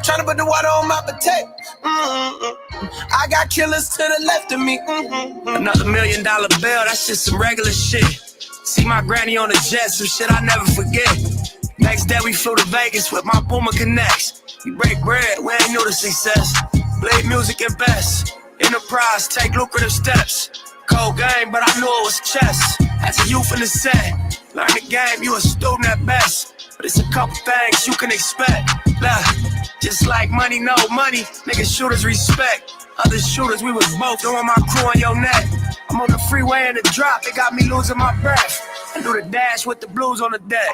Tryna put the water on my potato. I got killers to the left of me. Another $1 million bill, that's just some regular shit. See my granny on the jet, some shit I never forget. Next day we flew to Vegas with my Puma Connects. We break bread, we ain't new to success. Blade music and best. Enterprise, take lucrative steps. Cold game, but I knew it was chess. As a youth in the set, learn the game, you a student at best. But it's a couple things you can expect. Look, just like money, no money, niggas shooters respect. Other shooters, we was both throwing my crew on your neck. I'm on the freeway in the drop, it got me losing my breath. I do the dash with the blues on the deck.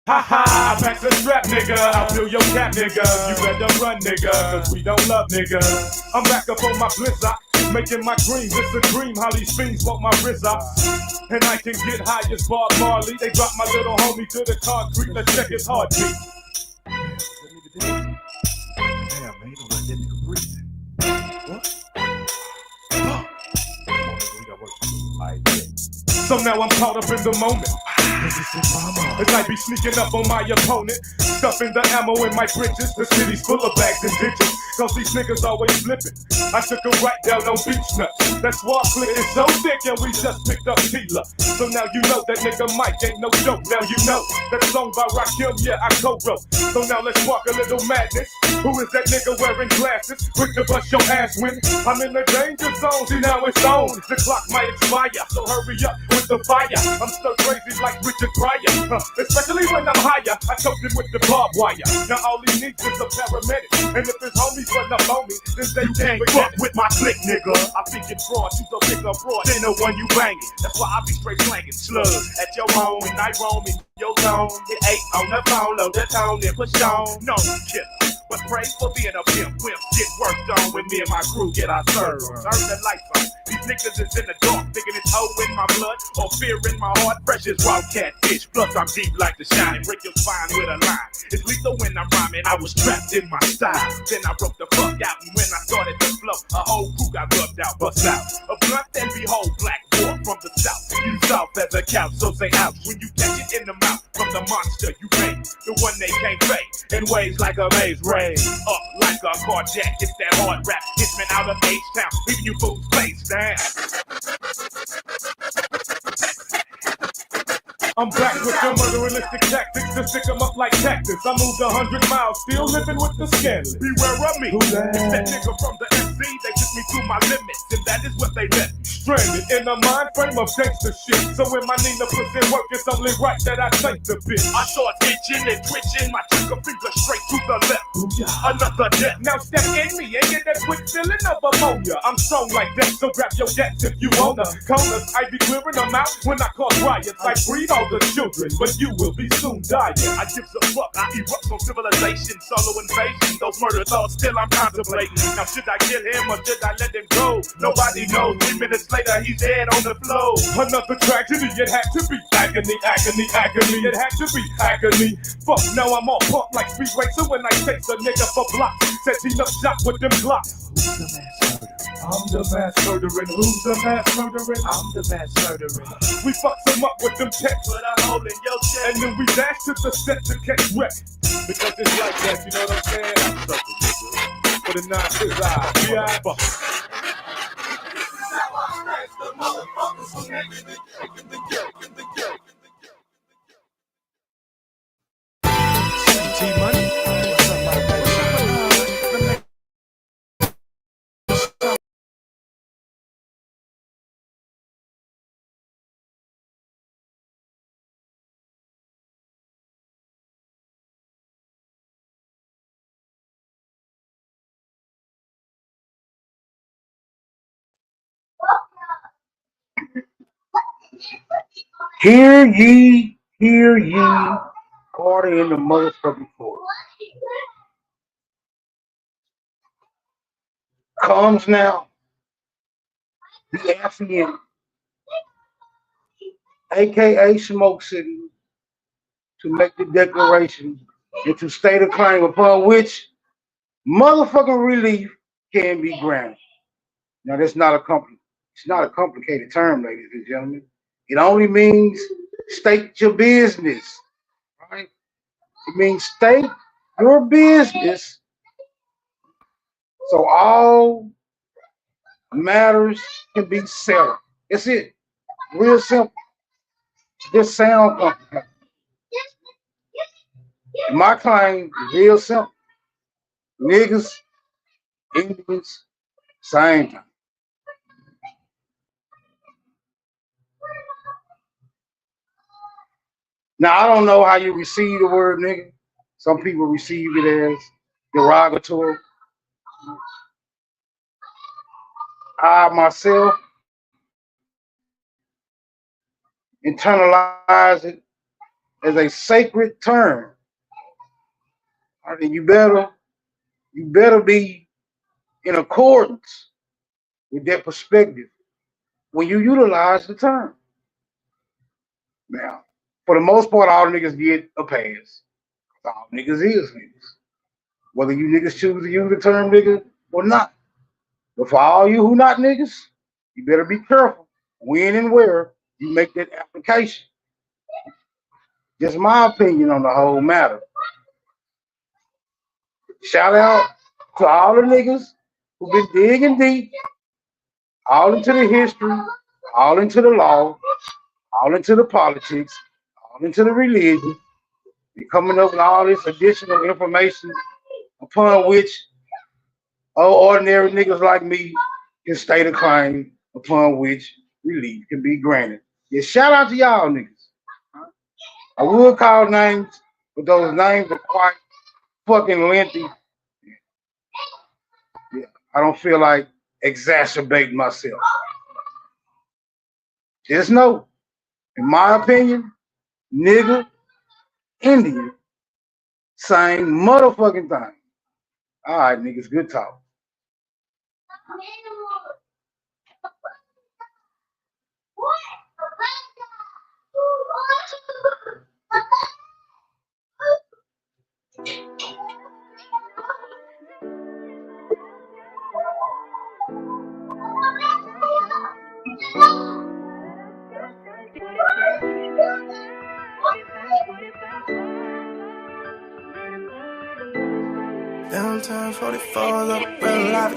Ha ha, I back the strap, nigga. I'll fill your cap, nigga. You better run, nigga, cause we don't love niggas. I'm back up on my blizzard, making my dreams. It's a dream how these fiends want my rizza. And I can get high as Bob Marley. They drop my little homie to the concrete. Let's check his heartbeat. Damn, man, don't let that nigga breathe. What? We got work to do. All right, yeah. So now I'm caught up in the moment. As I be sneaking up on my opponent, stuffing the ammo in my britches. The city's full of bags and ditches, cause these niggas always slipping. I took a right down on beach nuts. That swamp flick is so thick and we just picked up Tila. So now you know that nigga Mike ain't no joke. Now you know that song by Rakim, yeah, I co-wrote. So now let's walk a little madness. Who is that nigga wearing glasses? Quick to bust your ass when I'm in the danger zone. See now it's on. The clock might expire, so hurry up with the fire. I'm so crazy like Richard Pryor, especially when I'm higher. I choked him with the barbed wire. Now all he needs is a paramedic, and if his homies run up on me, then they can't fuck with my clique, nigga. I think it's fraud, you so pick up fraud, then the one you banging. That's why I be straight slanging slugs at your home, and I roam in your zone. It ain't on the phone, load the tone, then push on. No killer. But pray for being a pimp, get worked on when me and my crew get our serve. Turn the lights on. These niggas is in the dark, thinking it's hoe in my blood or fear in my heart. Fresh as wild catfish, plus I'm deep like the shining. Break your spine with a line. It's lethal when I'm rhyming. I was trapped in my style. Then I broke the fuck out, and when I started to flow, a whole crew got rubbed out, bust out. A blunt, then behold, black war from the south. You soft as a couch, so say ouch when you catch it in the mouth from the monster you made. The one they can't fake, in waves like a maze raid. Up like a carjack, it's that hard rap. Hitman out of H-Town, leaving you fools face down. I'm back with the murderistic tactics to stick 'em up like cactus. I moved 100 miles, still living with the scandal. Beware of me. It's that nigga from the MC. They took me to my limits, and that is what they left me. Stranded in a mind frame of gangster shit. So when my Nina puts in work, it's only right that I take the bitch. I start itching and twitching, my trigger finger straight to the left. Another death. Now step in me and get that quick feeling of ammonia. I'm strong like that, so grab your gats if you wanna. Corners, I be clearing them out when I cause riots. I breed all the children, but you will be soon dying. I give a fuck, I erupt on civilization, solo invasion. Those murder thoughts still I'm contemplating. Now should I kill him or should I let him go? Nobody knows. 3 minutes later, he's dead on the floor. Another tragedy, it had to be agony, agony, agony. It had to be agony. Fuck, now I'm all pumped like Speed Racer when I chase a nigga for blocks. Setting up shop with them glocks. I'm the mass murdering. Who's the mass murdering? I'm the mass murdering. We fuck them up with them texts, but I'm holding your chest. And then we dash to the set to catch wreck. Because it's like that, you know what I'm saying? I'm circle, nigga. For the 9 to 5, yeah, fuck. T-Money. Hear ye, party in the motherfucking court. Comes now the Affian, aka Smoke City, to make the declaration and to state a claim upon which motherfucking relief can be granted. Now it's not a complicated term, ladies and gentlemen. It only means state your business, right? It means state your business so all matters can be settled. That's it. Real simple. This sound complicated. My claim is real simple. Niggas, Indians, same thing. Now, I don't know how you receive the word nigga. Some people receive it as derogatory. I myself internalize it as a sacred term. I mean, you better be in accordance with that perspective when you utilize the term. Now, for the most part, all niggas get a pass. All niggas is niggas. Whether you niggas choose to use the term nigga or not. But for all you who not niggas, you better be careful when and where you make that application. Just my opinion on the whole matter. Shout out to all the niggas who've been digging deep, all into the history, all into the law, all into the politics, all into the religion, and coming up with all this additional information upon which ordinary niggas like me can state a claim upon which relief can be granted. Yeah, shout out to y'all niggas. I would call names, but those names are quite fucking lengthy. Yeah, I don't feel like exacerbating myself. Just know, in my opinion, nigga, Indian, same motherfucking thing. All right, niggas, good talk. Downtown 44, up real live,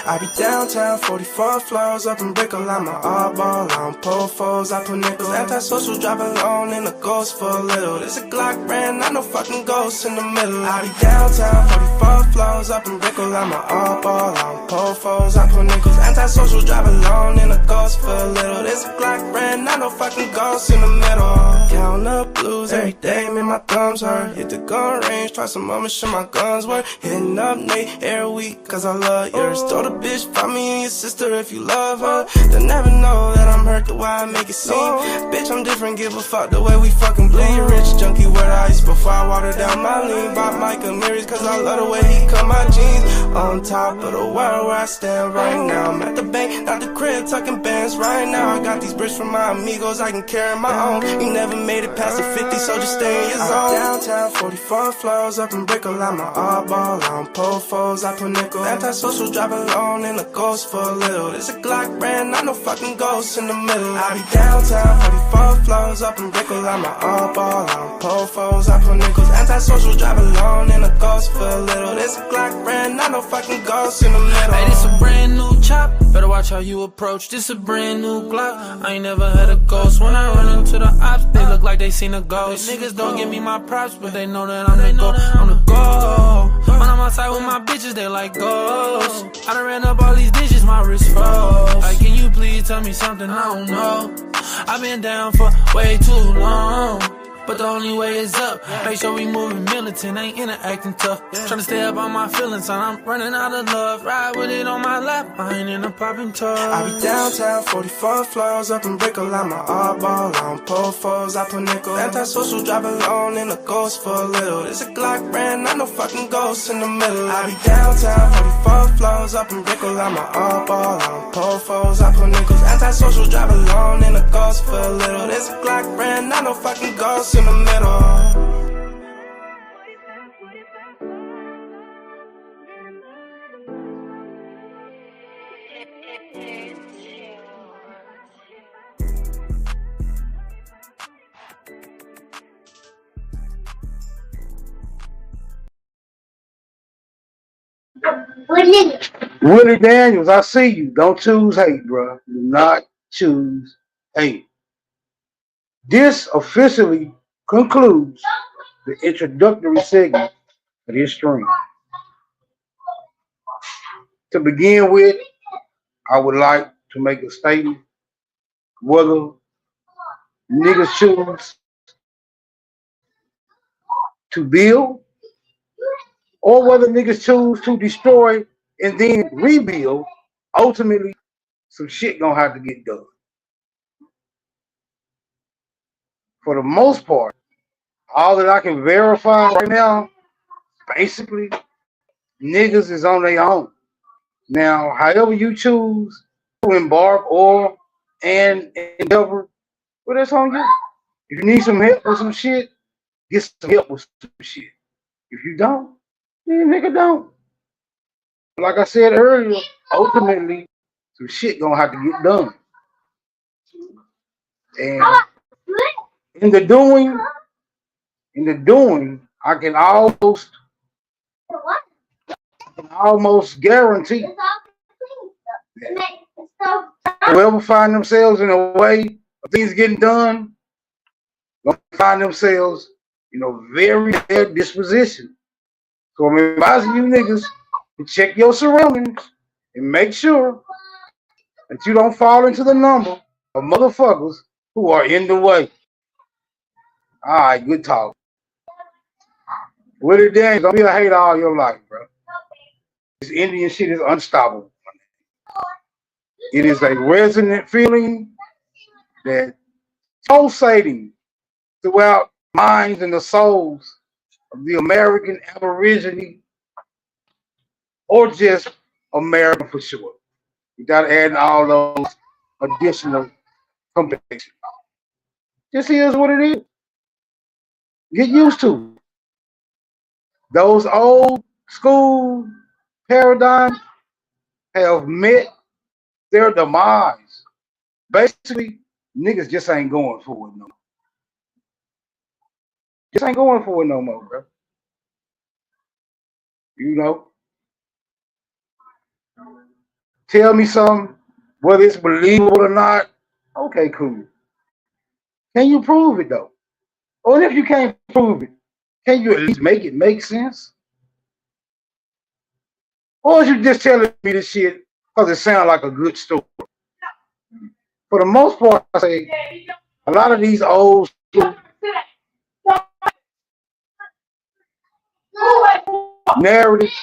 I be downtown 44 floors up in Brickell. I'm an oddball, I don't pull foes, I put nickels. Antisocial, drive alone in a ghost for a little. This a Glock brand, not no fucking ghost in the middle. I be downtown 44 floors up in Brickell. I'm an oddball, I don't pull foes, I put nickels. Antisocial, drive alone in a ghost for a little. This a Glock brand, not no fucking ghost in the middle. Count up blues every day, make my thumbs hurt. Hit the gun range, try some moments, show my guns work. Hitting up Nate every week, cause I love yours. Told the bitch, find me and your sister if you love her. They'll never know that I'm hurt the way I make it seem. Bitch, I'm different, give a fuck the way we fucking bleed. Rich junkie with ice before I water down my lean. Bought Micah Mirrors, cause I love the way he cut my jeans. On top of the world where I stand right now. I'm at the bank, not the crib, tucking bands right now. I got these bricks from my amigos, I can carry my own. You never made it past the 50, so just stay in your zone. Downtown 44 floors up in Brickell. I'm an oddball, I don't pull foes, I put nickels. Antisocial, drive alone in a ghost for a little. This a Glock brand, not no fucking ghost in the middle. I be downtown 44 floors up in Brickell. I'm an oddball, I don't pull foes, I put nickels. Antisocial, drive alone in a ghost for a little. This a Glock brand, not no fucking ghost in the middle. Hey, this a brand new chop, better watch how you approach. This a brand new Glock, I ain't never had a ghost. When I run into the ops, they look like they seen a ghost. Niggas don't give me my props, but they know that I'm the go. I'm the go. When I'm outside with my bitches, they like ghosts. I done ran up all these digits, my wrist froze. Like, can you please tell me something I don't know? I've been down for way too long, but the only way is up. Make sure we moving militant, ain't interacting tough. Tryna stay up on my feelings, son, I'm running out of love. Ride with it on my lap, I ain't in a popping tub. I be downtown 44 floors up in Brickell. I'm an oddball, I don't pull foes, I put nickels. Antisocial, drive alone in a ghost for a little. This a Glock brand, not no fucking ghost in the middle. I be downtown 44 floors up in Brickell. I'm an oddball, I don't pull foes, I put nickels. Antisocial, drive alone in a ghost for a little. This a Glock brand, not no fucking ghost in the middle. Willie Daniels, I see you. Don't choose hate, bro. Do not choose hate. This officially concludes the introductory segment of this stream. To begin with, I would like to make a statement. Whether niggas choose to build or whether niggas choose to destroy and then rebuild, ultimately some shit gonna have to get done. for the most part, all that I can verify right now, basically, niggas is on their own. Now, however you choose to embark or and endeavor, well, that's on you. If you need some help with some shit, get some help with some shit. If you don't, then nigga don't. Like I said earlier, ultimately, some shit gonna have to get done. And in the doing, I can almost guarantee whoever find themselves in a way of things getting done, gonna find themselves in a very bad disposition. So I'm advising you niggas to check your surroundings and make sure that you don't fall into the number of motherfuckers who are in the way. All right, good talk. Willie Daniels, don't be a hater all your life, bro. This Indian shit is unstoppable. It is a resonant feeling that pulsating throughout minds and the souls of the American Aborigine or just American for sure. Without adding all those additional complexity. This is what it is. Get used to it. Those old school paradigms have met their demise. Basically, niggas just ain't going for it no more. Just ain't going for it no more, bro. You know? Tell me something, whether it's believable or not. Okay, cool. Can you prove it though? Or if you can't prove it, can you at least make it make sense? Or is you just telling me this shit because it sounds like a good story? For the most part, I say a lot of these old school narratives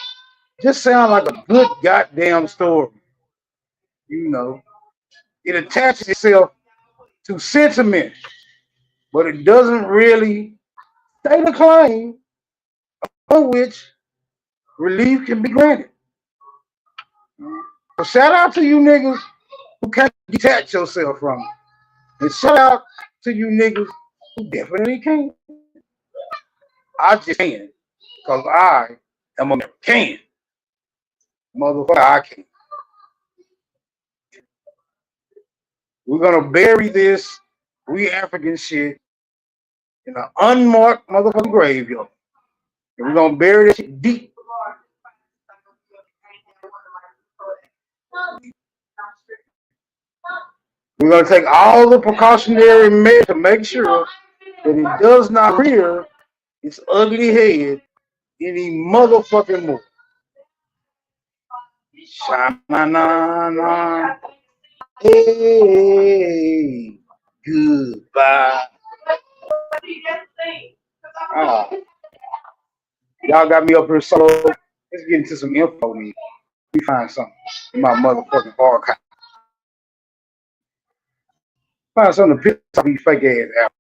just sound like a good goddamn story. You know, it attaches itself to sentiment, but it doesn't really state a claim on which relief can be granted. So shout out to you niggas who can't detach yourself from it. And shout out to you niggas who definitely can. I just can, because I am American. Motherfucker, I can. We're gonna bury this we African shit in an unmarked motherfucking graveyard. And we're gonna bury this shit deep. We're gonna take all the precautionary measures to make sure that it does not rear its ugly head any motherfucking more. Sha-na-na-na. Hey, goodbye. Y'all got me up here solo. Let's get into some info. Let me find something in my motherfucking archive. Find something to piss off these fake ass out.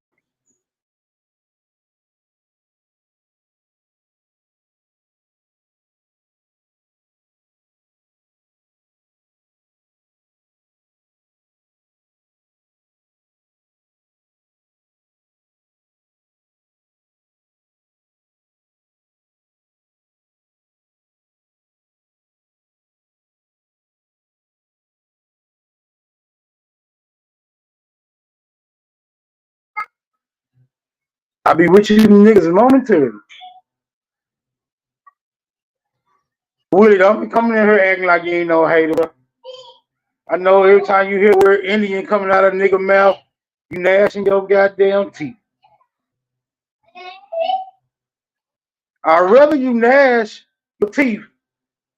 I'll be with you niggas momentarily. Willie, don't be coming in here acting like you ain't no hater. I know every time you hear word Indian coming out of nigga mouth, you gnashing your goddamn teeth. I'd rather you gnash your teeth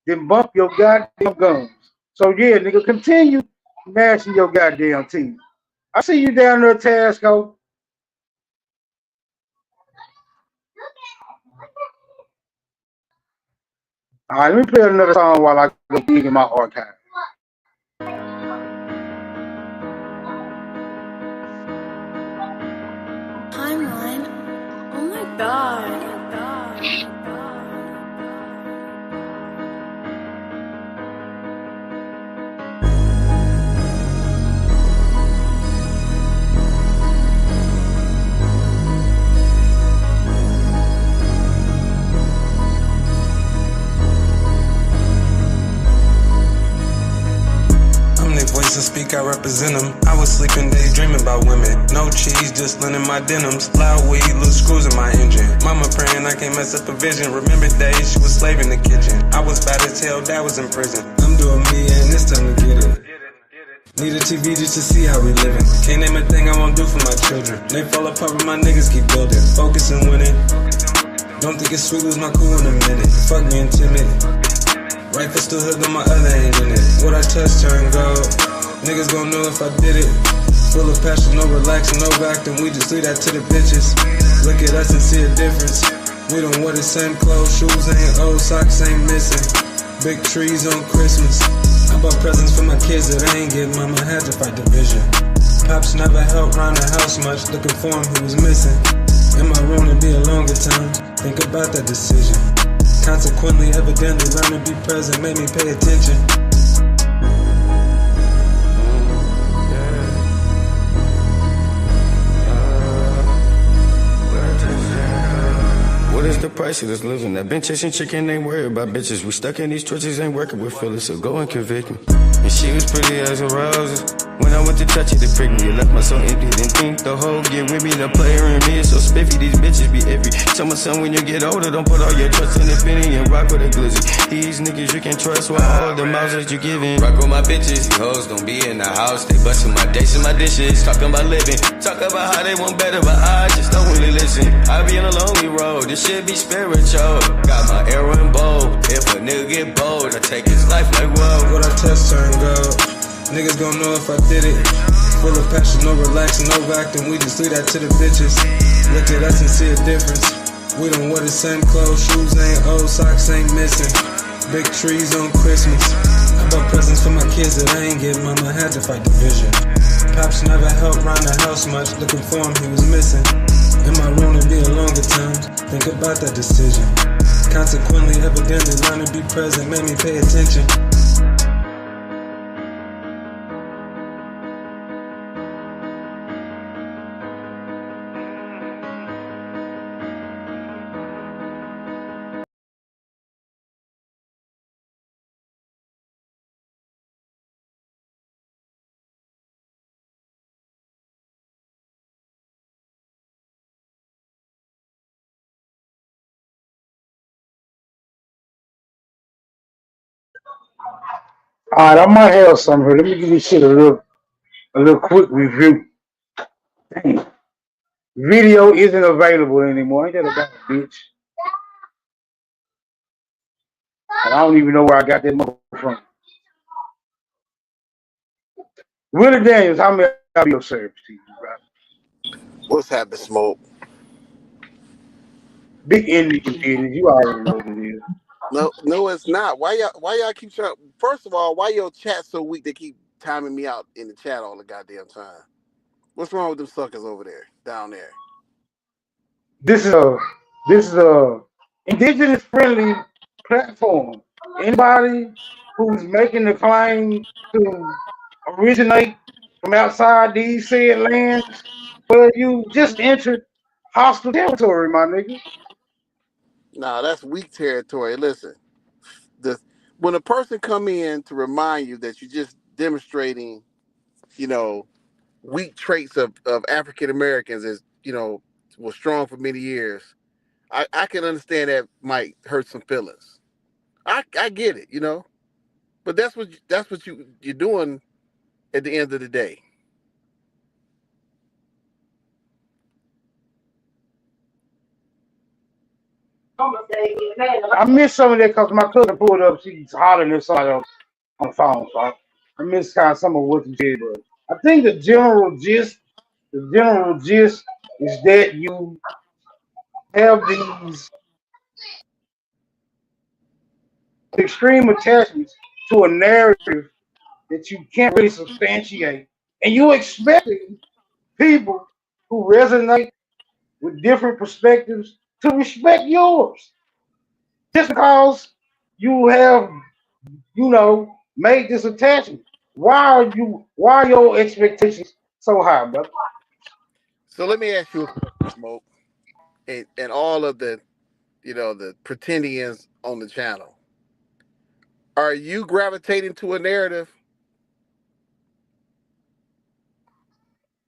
than bump your goddamn gums. So yeah, nigga, continue gnashing your goddamn teeth. I see you down there, Tasco. All right, let me play another song while I go dig in my archive. Voice and speak, I represent them. I was sleeping, daydreaming about women. No cheese, just linen my denims. Loud weed, little screws in my engine. Mama praying I can't mess up a vision. Remember days she was slave in the kitchen. I was bad as hell, dad was in prison. I'm doing me and it's time to get it. Need a TV just to see how we living. Can't name a thing I won't do for my children. They fall apart but my niggas keep building. Focus and winning. Don't think it's sweet, lose my cool in a minute. Fuck me timid. Right fist still hood on my other ain't in it. What I touch turn gold. Niggas gon' know if I did it. Full of passion, no relaxing, no acting. We just leave that to the bitches. Look at us and see a difference. We don't wear the same clothes. Shoes ain't old, socks ain't missing. Big trees on Christmas. I bought presents for my kids that I ain't get. Mama had to fight division. Pops never helped round the house much. Looking for him, he was missing. In my room to be a longer time. Think about that decision. Consequently, evidently, learn to be present made me pay attention. What is the price of this living? That been chasing chicken, ain't worried about bitches. We stuck in these trenches, ain't working with feelings, so go and convict me. And she was pretty as a roses. When I went to touch it, they pricked me. It left my soul empty, didn't think the whole get with me. The player in me is so spiffy, these bitches be iffy. Tell my son when you get older, don't put all your trust in the penny and rock with a glizzy. These niggas you can trust with all the mouths that you giving. Rock with my bitches, these hoes don't be in the house. They busting my dates and my dishes, talking about living. Talk about how they want better, but I just don't really listen. I be on a lonely road, this shit be spiritual. Got my arrow and bow. If a nigga get bold, I take his life like whoa. What I touch turn gold. Niggas gon' know if I did it. Full of passion, no relaxing, no acting. We just leave that to the bitches. Look at us and see a difference. We don't wear the same clothes. Shoes ain't old, socks ain't missing. Big trees on Christmas. I bought presents for my kids that I ain't get. Mama had to fight division. Pops never helped round the house much. Looking for him, he was missing. In my room to be a longer time. Think about that decision. Consequently, evidently, learn to be present made me pay attention. All right, I might have some here. Let me give this shit a little quick review. Dang. Video isn't available anymore. Ain't that about a bitch? And I don't even know where I got that motherfucker from. Willie Daniels, how may I be of service to you, bro? What's happening, Smoke? Big Indian business. You already know what it is. No, it's not. Why y'all keep trying? First of all, why your chat so weak? They keep timing me out in the chat all the goddamn time. What's wrong with them suckers over there, down there? This is a indigenous friendly platform. Anybody who's making the claim to originate from outside these said lands, well, you just entered hostile territory, my nigga. Nah, that's weak territory. Listen, when a person come in to remind you that you're just demonstrating, weak traits of African Americans as, was strong for many years, I can understand that might hurt some feelings. I get it, but that's what you're doing at the end of the day. I missed some of that because my cousin pulled up. She's hollering at somebody else on the phone. So I missed kind of some of what you said, but I think the general gist is that you have these extreme attachments to a narrative that you can't really substantiate, and you expecting people who resonate with different perspectives to respect yours. Just because you have, made this attachment. Why are your expectations so high, brother? So let me ask you a question, Smoke, and all of the, the pretendians on the channel. Are you gravitating to a narrative?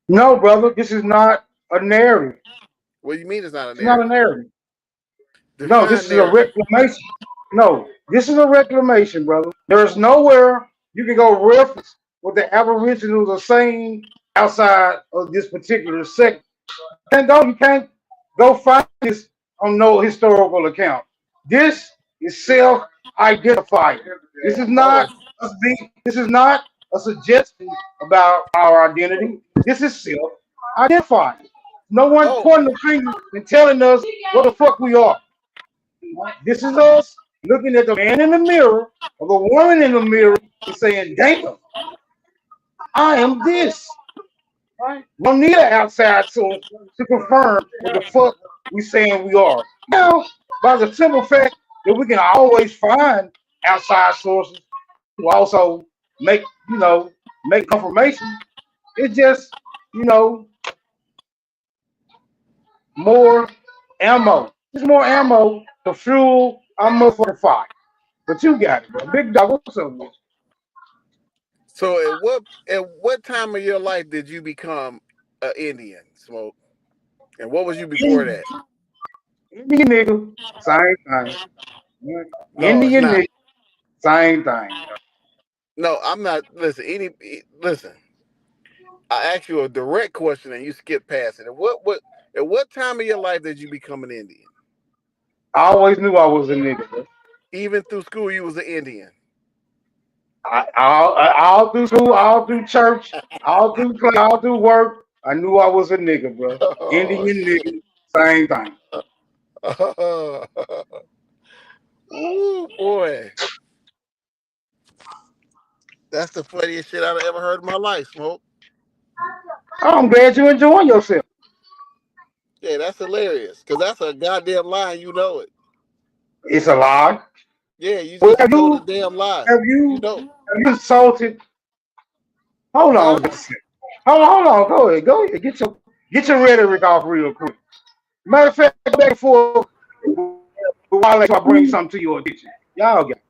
No, brother, this is not a narrative. What do you mean it's not a It's not narrative? a narrative. No, Define this is a narrative. reclamation. No, this is a reclamation, brother. There's nowhere you can go reference what the Aboriginals are saying outside of this particular segment. You can't go find this on no historical account. This is self-identifying. This is not this is not a suggestion about our identity. This is self-identifying. No one pointing the finger and telling us what the fuck we are. This is us looking at the man in the mirror or the woman in the mirror and saying, damn, I am this. Right? We don't need an outside source to confirm what the fuck we saying we are. Now, by the simple fact that we can always find outside sources to also make confirmation, it's just, more ammo. Just more ammo to fuel our motherfucking fire. But you got it, bro. Big dog, what's up with you? So at what time of your life did you become an Indian, Smoke? And what was you before that? Indian nigga, same thing. No, Indian it's not. nigga, same thing. No, I'm not. Listen, listen. I asked you a direct question and you skipped past it. At what time of your life did you become an Indian? I always knew I was a nigga, bro. Even through school, you was an Indian. All through school, all through church, all through play, all through work, I knew I was a nigga, bro. Indian nigga, same thing. Ooh, boy. That's the funniest shit I've ever heard in my life, Smoke. I'm glad you're enjoying yourself. Yeah, that's hilarious. Because that's a goddamn lie, you know it. It's a lie. Yeah, you just told a damn lie. Have you insulted? Hold on. Hold on. Go ahead. Get your rhetoric off real quick. Matter of fact, back and forth while I bring something to your attention. Y'all got it.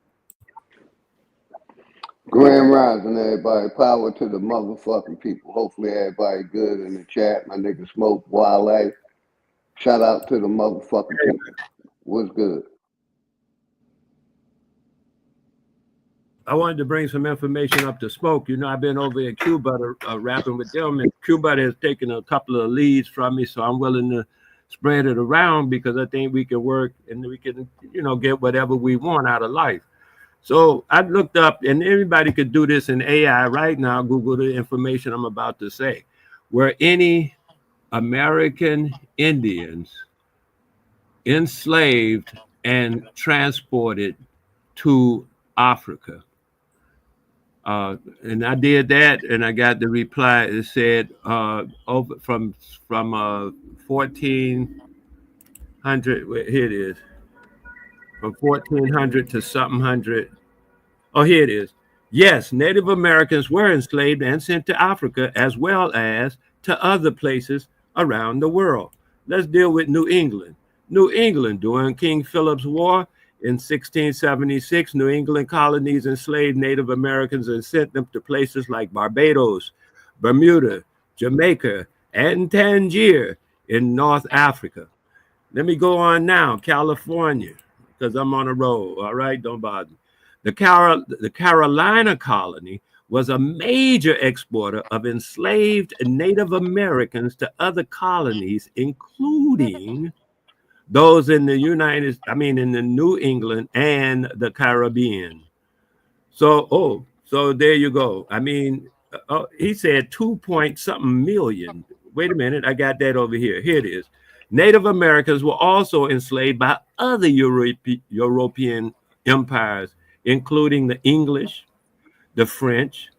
Grand Rising, everybody. Power to the motherfucking people. Hopefully everybody good in the chat. My nigga Smoke, Wale. Shout out to the motherfucking people. What's good? I wanted to bring some information up to Smoke. I've been over at Cuba rapping with them, and Cuba has taken a couple of leads from me, so I'm willing to spread it around because I think we can work and we can, get whatever we want out of life. So I looked up, and everybody could do this in AI right now, Google the information I'm about to say. Were any American Indians enslaved and transported to Africa? And I did that, and I got the reply. It said over from 1400. Here it is. From 1400 to something hundred. Oh, here it is. Yes, Native Americans were enslaved and sent to Africa as well as to other places around the world. Let's deal with New England. New England, during King Philip's War in 1676, New England colonies enslaved Native Americans and sent them to places like Barbados, Bermuda, Jamaica, and Tangier in North Africa. Let me go on now, California, because I'm on a roll. All right, don't bother me. The Carolina colony was a major exporter of enslaved Native Americans to other colonies, including those in the in the New England and the Caribbean. So there you go. He said 2-point-something million. Wait a minute, I got that over here. Here it is. Native Americans were also enslaved by other European empires, including the English, the French,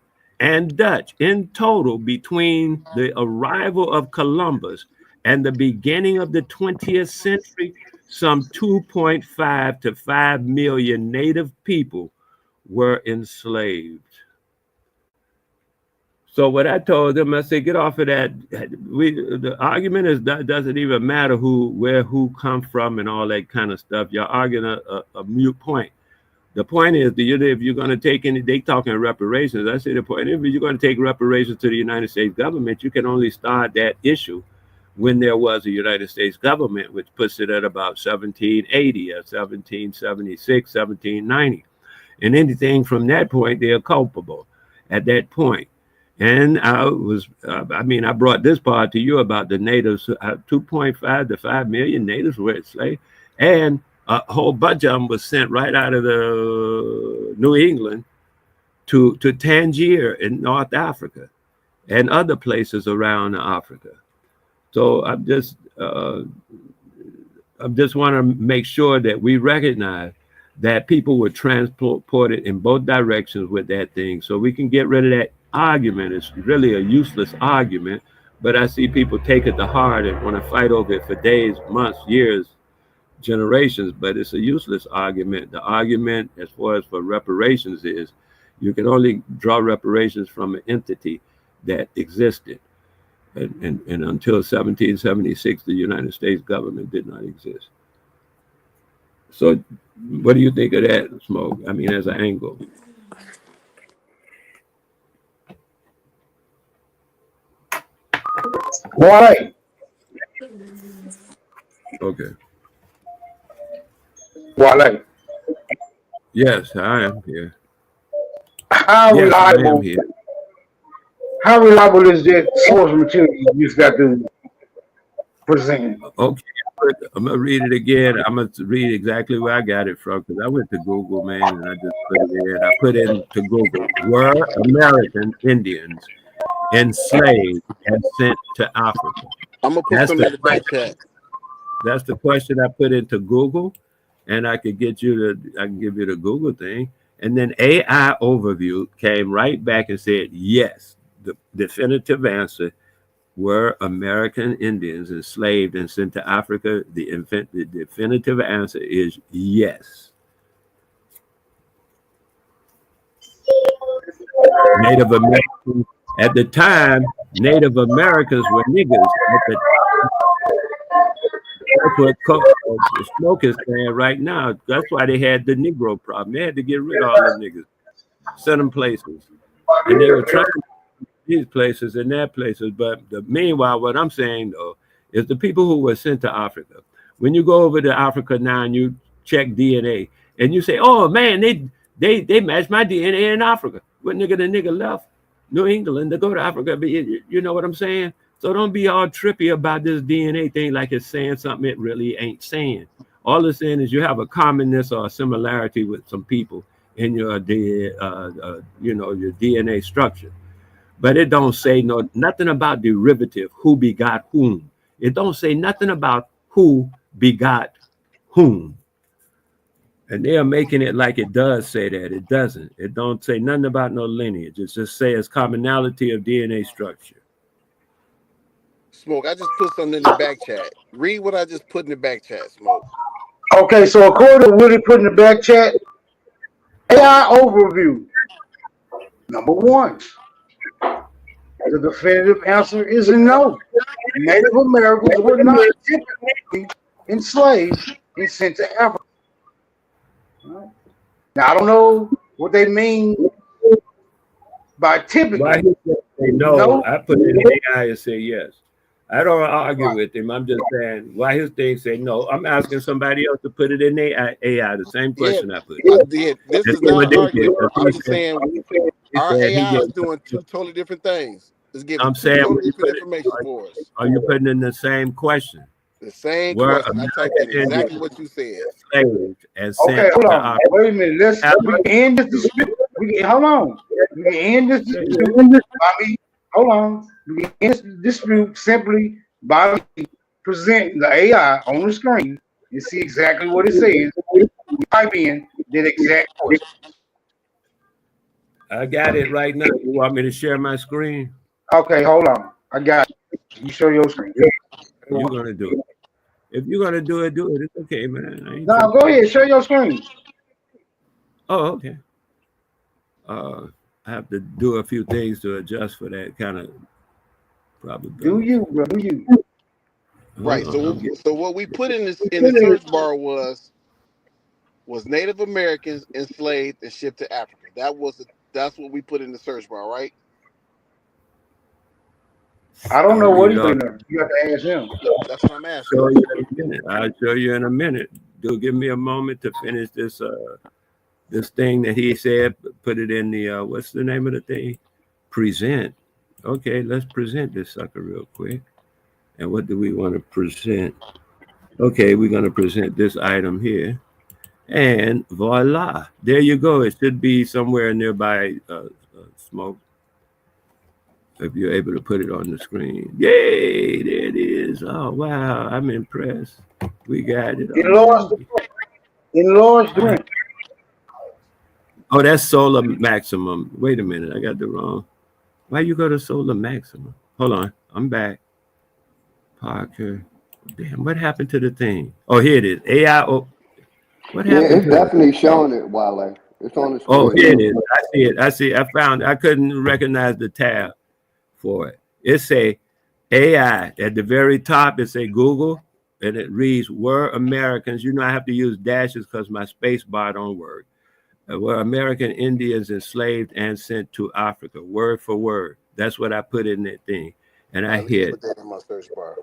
and Dutch. In total, between the arrival of Columbus and the beginning of the 20th century, some 2.5 to 5 million native people were enslaved. So what I told them, I said, get off of that. The argument is that doesn't even matter who come from and all that kind of stuff. You're arguing a mute point. The point is, if you're going to take any, they talking reparations. I say the point, if you're going to take reparations to the United States government, you can only start that issue when there was a United States government, which puts it at about 1780 or 1776, 1790. And anything from that point, they're culpable at that point. And I brought this part to you about the natives, 2.5 to 5 million natives were enslaved. And a whole bunch of them was sent right out of the New England to Tangier in North Africa and other places around Africa. So I just want to make sure that we recognize that people were transported in both directions with that thing, so we can get rid of that argument. It's really a useless argument, but I see people take it to heart and want to fight over it for days, months, years, generations, but it's a useless argument. The argument as far as for reparations is you can only draw reparations from an entity that existed. And until 1776, the United States government did not exist. So what do you think of that, Smoke? I mean, as an angle. Why? Okay. Wale. Yes, I am here. How Yes, I am reliable? here. How reliable is that source material you just got to present? Okay, I'm gonna read it again. I'm gonna read exactly where I got it from because I went to Google, man, and I just put it in. I put into Google, were American Indians enslaved and sent to Africa? I'm gonna put some in the back chat. That's the question I put into Google, and I can give you the Google thing. And then AI Overview came right back and said, yes, the definitive answer were American Indians enslaved and sent to Africa. The definitive answer is yes. Native Americans, at the time, Native Americans were niggers. That's what Smoke is saying right now. That's why they had the Negro problem. They had to get rid of all the niggas, send them places. And they were trying these places and that places. But meanwhile, what I'm saying, though, is the people who were sent to Africa. When you go over to Africa now and you check DNA, and you say, oh, man, they matched my DNA in Africa. What nigga the nigga left New England to go to Africa? But you know what I'm saying? So don't be all trippy about this DNA thing like it's saying something it really ain't saying. All it's saying is you have a commonness or a similarity with some people in your your DNA structure. But it don't say nothing about derivative, who begot whom. It don't say nothing about who begot whom. And they are making it like it does say that. It doesn't. It don't say nothing about no lineage. It just says commonality of DNA structure. Smoke, I just put something in the back chat. Read what I just put in the back chat, Smoke. Okay, so according to what he put in the back chat, AI Overview, number one, the definitive answer is no. Native Americans were not typically enslaved and sent to Africa. Now, I don't know what they mean by typically. Why he say no, I put it in AI and say yes. I don't argue with him. I'm just saying why his thing say no. I'm asking somebody else to put it in their AI. The same question I put. I did. This is not an argument. I'm just saying our AI is doing two totally different things. It's giving totally different information for us. Are you putting in the same question? The same question. I typed in exactly what you said. Okay, hold on. Wait a minute. We can end this dispute. Hold on. We can end this dispute. Hold on. We can end this dispute simply by presenting the AI on the screen and see exactly what it says. We type in that exact question. I got it right now. You want me to share my screen? Okay, hold on. I got it. You show your screen. You're gonna do it. If you're gonna do it, do it. It's okay, man. I ain't No, tripping. go ahead. Share your screen. Oh, okay. I have to do a few things to adjust for that kind of probability. Do you, bro? Do you? Right. Hold on, So I'm getting- so what we put in the search bar was Native Americans enslaved and shipped to Africa. That's what we put in the search bar, right? I don't know I'll what read he it put off. in there. You have to ask him. That's what I'm asking. Show you in a minute. I'll show you in a minute. Do give me a moment to finish this this thing that he said. Put it in the what's the name of the thing? Present. Okay, let's present this sucker real quick. And what do we want to present? Okay, we're going to present this item here. And voila, there you go. It should be somewhere nearby Smoke. If you're able to put it on the screen. Yay, there it is. Oh, wow, I'm impressed. We got it. Enlarge the Oh, that's Solar Maximum. Wait a minute, I got the wrong. Why you go to Solar Maximum? Hold on, I'm back. Parker. Damn, what happened to the thing? Oh, here it is. AI. Oh, what Yeah, happened it's to definitely showing it, Wale. It's on the screen. Oh, here it is. I see it. I see. I found. I couldn't recognize the tab for it. It say AI at the very top. It say Google, and it reads "Were Americans." You know, I have to use dashes because my space bar don't work. Were American Indians enslaved and sent to Africa? Word for word. That's what I put in that thing, and I hit. Put that in my search bar.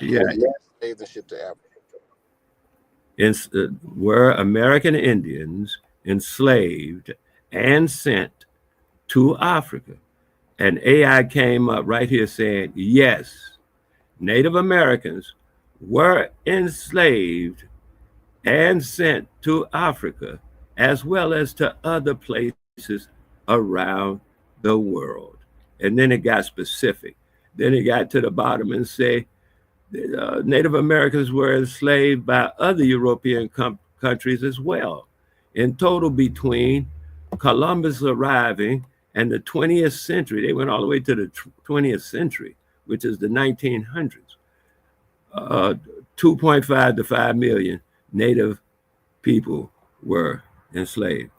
Yeah. Enslaved and shipped to Africa. Were American Indians enslaved and sent to Africa? And AI came up right here saying, yes, Native Americans were enslaved and sent to Africa, as well as to other places around the world. And then it got specific. Then it got to the bottom and say, Native Americans were enslaved by other European countries as well. In total, between Columbus arriving and the 20th century, they went all the way to the 20th century, which is the 1900s, 2.5 to 5 million Native people were enslaved.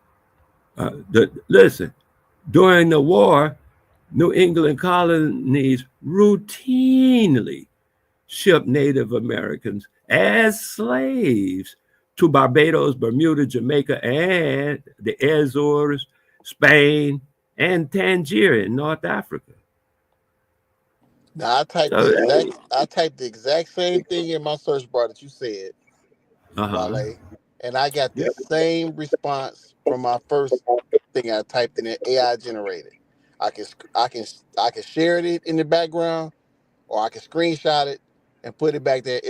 Listen, during the war, New England colonies routinely shipped Native Americans as slaves to Barbados, Bermuda, Jamaica, and the Azores, Spain, and Tangier in North Africa. Now I typed the exact same thing in my search bar that you said, Wale, and I got the same response from my first thing I typed in it, AI generated. I can share it in the background, or I can screenshot it and put it back there.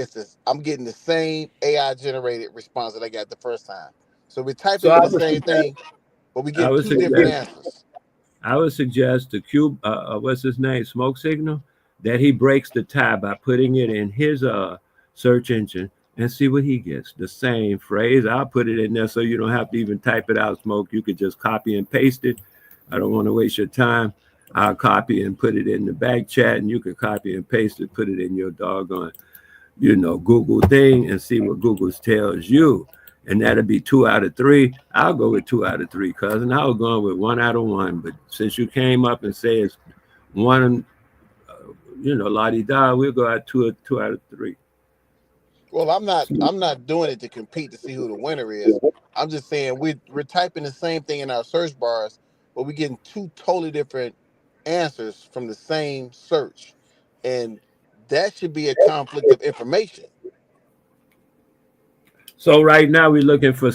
I'm getting the same AI generated response that I got the first time. So we're typing in the same thing, but we get two different answers. I would suggest to Cube, what's his name, Smoke Signal, that he breaks the tie by putting it in his search engine and see what he gets. The same phrase. I'll put it in there so you don't have to even type it out, Smoke. You could just copy and paste it. I don't want to waste your time. I'll copy and put it in the back chat, and you can copy and paste it, put it in your doggone, Google thing and see what Google tells you. And that'll be 2 out of 3. I'll go with 2 out of 3, cousin. I was going with 1 out of 1. But since you came up and say it's 1, la-di-da, we'll go at 2 out of 3. Well, I'm not doing it to compete to see who the winner is. I'm just saying we're typing the same thing in our search bars, but we're getting 2 totally different answers from the same search. And that should be a conflict of information. So right now we're looking for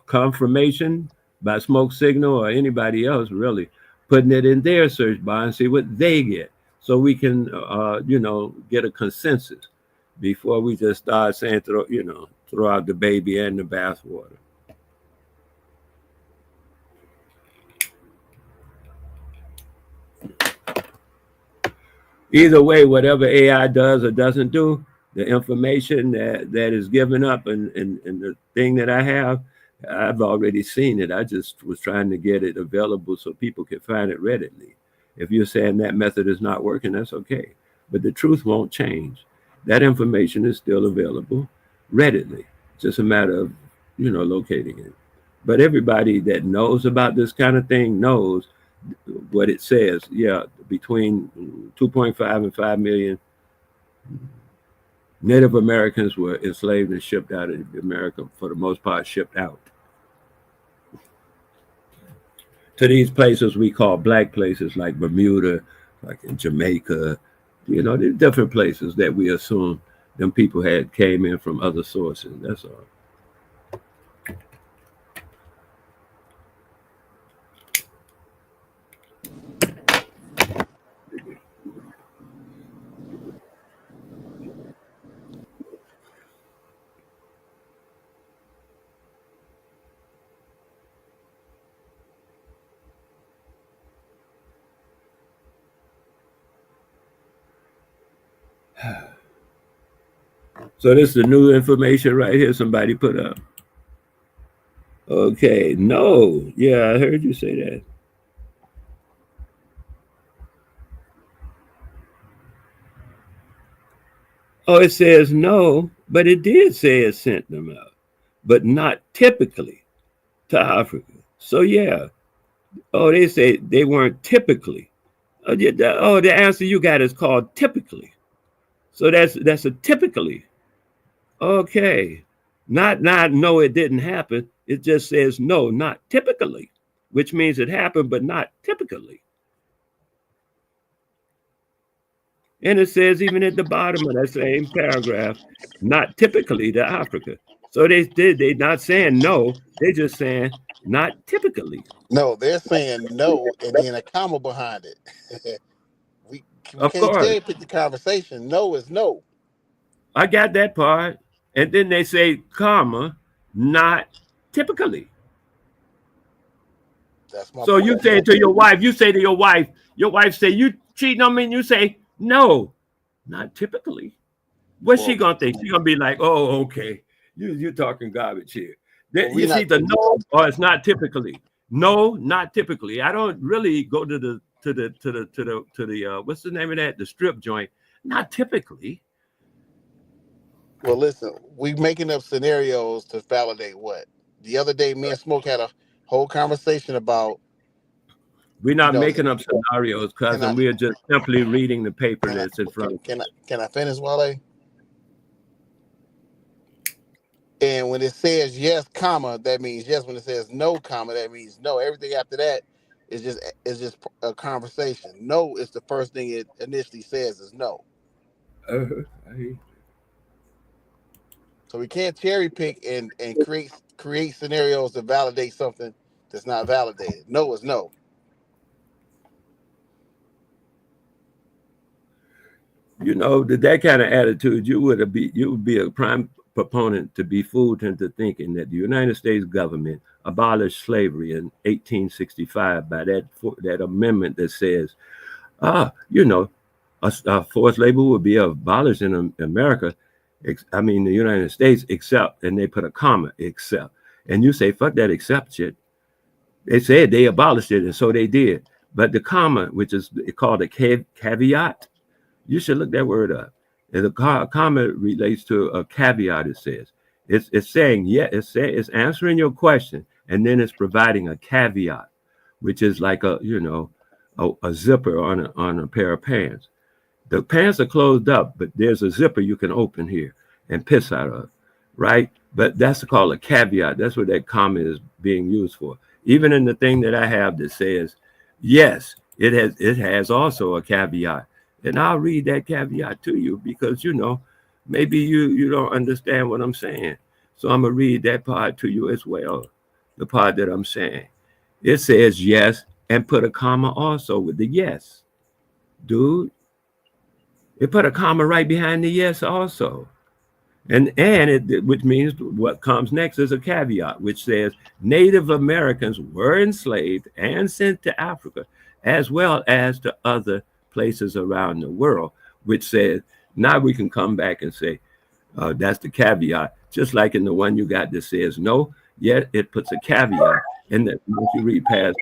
confirmation by Smoke Signal or anybody else, really, putting it in their search bar and see what they get. So we can, get a consensus before we just start saying, throw out the baby and the bathwater. Either way, whatever AI does or doesn't do, the information that is given up and the thing that I have, I've already seen it. I just was trying to get it available so people can find it readily. If you're saying that method is not working, that's okay. But the truth won't change. That information is still available readily. It's just a matter of, locating it. But everybody that knows about this kind of thing knows what it says. Yeah, between 2.5 and 5 million Native Americans were enslaved and shipped out of America, for the most part, shipped out to these places we call black places, like Bermuda, like in Jamaica. There's different places that we assume them people came in from other sources. That's all. So this is the new information right here somebody put up. Okay, no. Yeah, I heard you say that. Oh, it says no, but it did say it sent them out, but not typically to Africa. So yeah. Oh, they say they weren't typically. Oh, the answer you got is called typically. So that's a typically. Okay. Not no, it didn't happen. It just says no, not typically, which means it happened, but not typically. And it says even at the bottom of that same paragraph, not typically to Africa. So they're not saying no, they're just saying not typically. No, they're saying no, and then a comma behind it. we can't cherry pick the conversation. No is no. I got that part. And then they say, comma, not typically. That's my so point. You say to your wife, your wife say, you cheating on me, and you say, no, not typically. What's she gonna think? She's gonna be like, oh, okay, you're talking garbage here. It's either no or it's not typically. No, not typically. I don't really go to the what's the name of that? The strip joint. Not typically. Well, listen, we making up scenarios to validate what? The other day, me and Smoke had a whole conversation about. We're not making up scenarios, cousin. We are just simply reading the paper that's in front of us. Can I finish, Wale? And when it says yes, comma, that means yes. When it says no, comma, that means no. Everything after that is just a conversation. No is the first thing it initially says is no. So we can't cherry pick and create scenarios to validate something that's not validated. No is no. That kind of attitude, you would be a prime proponent to be fooled into thinking that the United States government abolished slavery in 1865 by that amendment that says, forced labor would be abolished in America. The United States, except, and they put a comma, except. And you say, fuck that except shit. They said they abolished it, and so they did. But the comma, which is called a caveat, you should look that word up. And the comma relates to a caveat, it says. It's saying, it's answering your question, and then it's providing a caveat, which is like a zipper on a pair of pants. The pants are closed up, but there's a zipper you can open here and piss out of, right? But that's called a caveat. That's what that comma is being used for. Even in the thing that I have that says, yes, it has also a caveat. And I'll read that caveat to you because, maybe you don't understand what I'm saying. So I'm going to read that part to you as well, the part that I'm saying. It says yes, and put a comma also with the yes. Dude. It put a comma right behind the yes also. And which means what comes next is a caveat, which says Native Americans were enslaved and sent to Africa, as well as to other places around the world, which says, now we can come back and say, that's the caveat. Just like in the one you got that says no, yet it puts a caveat. And that once you read past,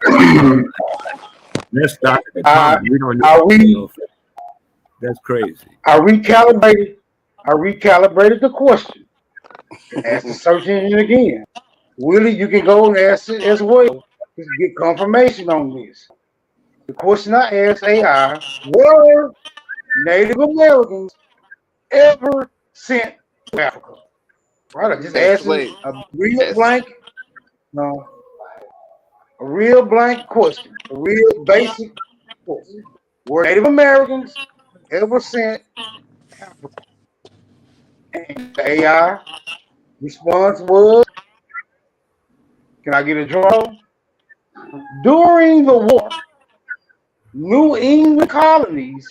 let's stop at the comma. We don't know. That's crazy. I recalibrated. I recalibrated the question. Ask the search engine again. Willie, you can go and ask it as well to get confirmation on this. The question I asked AI, were Native Americans ever sent to Africa? Right, I just asked a real blank, no, a real blank question, a real basic question. Were Native Americans ever sent to Africa? And the AI response was, can I get a drum? During the war, New England colonies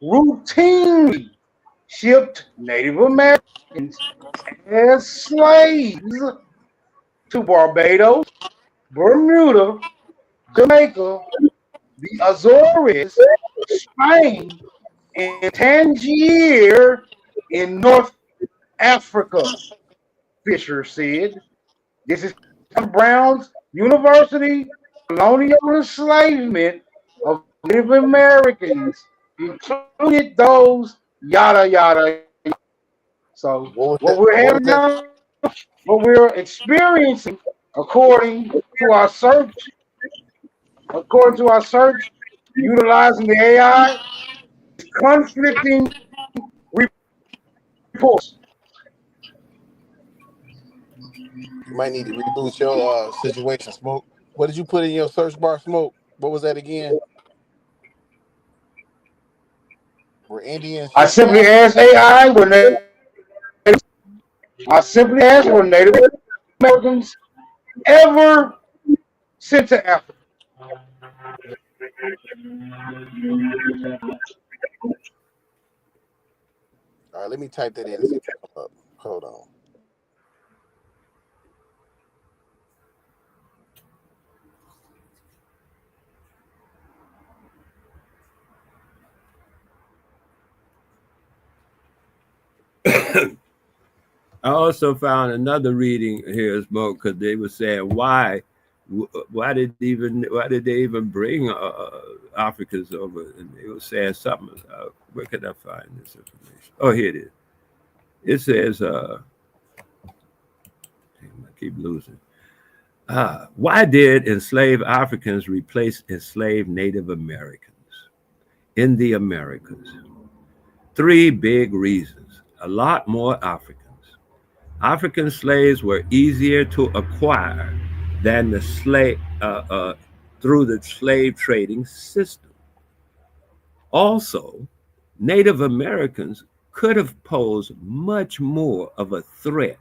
routinely shipped Native Americans as slaves to Barbados, Bermuda, Jamaica, the Azores, Spain, and Tangier in North Africa, Fisher said. This is Brown's University colonial enslavement of Native Americans included those yada yada. So what we're having now, what we're experiencing, according to our search, utilizing the AI, is conflicting reports. You might need to reboot your situation, Smoke. What did you put in your search bar, Smoke? What was that again? Were Indians? I simply asked AI were Native Americans ever sent to Africa? All right, let me type that in and see if it comes up. Hold on. I also found another reading here, Smoke, because they were saying why did they even bring Africans over? And they were saying something. Where can I find this information? Oh, here it is. It says, I keep losing. Why did enslaved Africans replace enslaved Native Americans in the Americas? 3 big reasons. A lot more Africans. African slaves were easier to acquire than the slave through the slave trading system. Also, Native Americans could have posed much more of a threat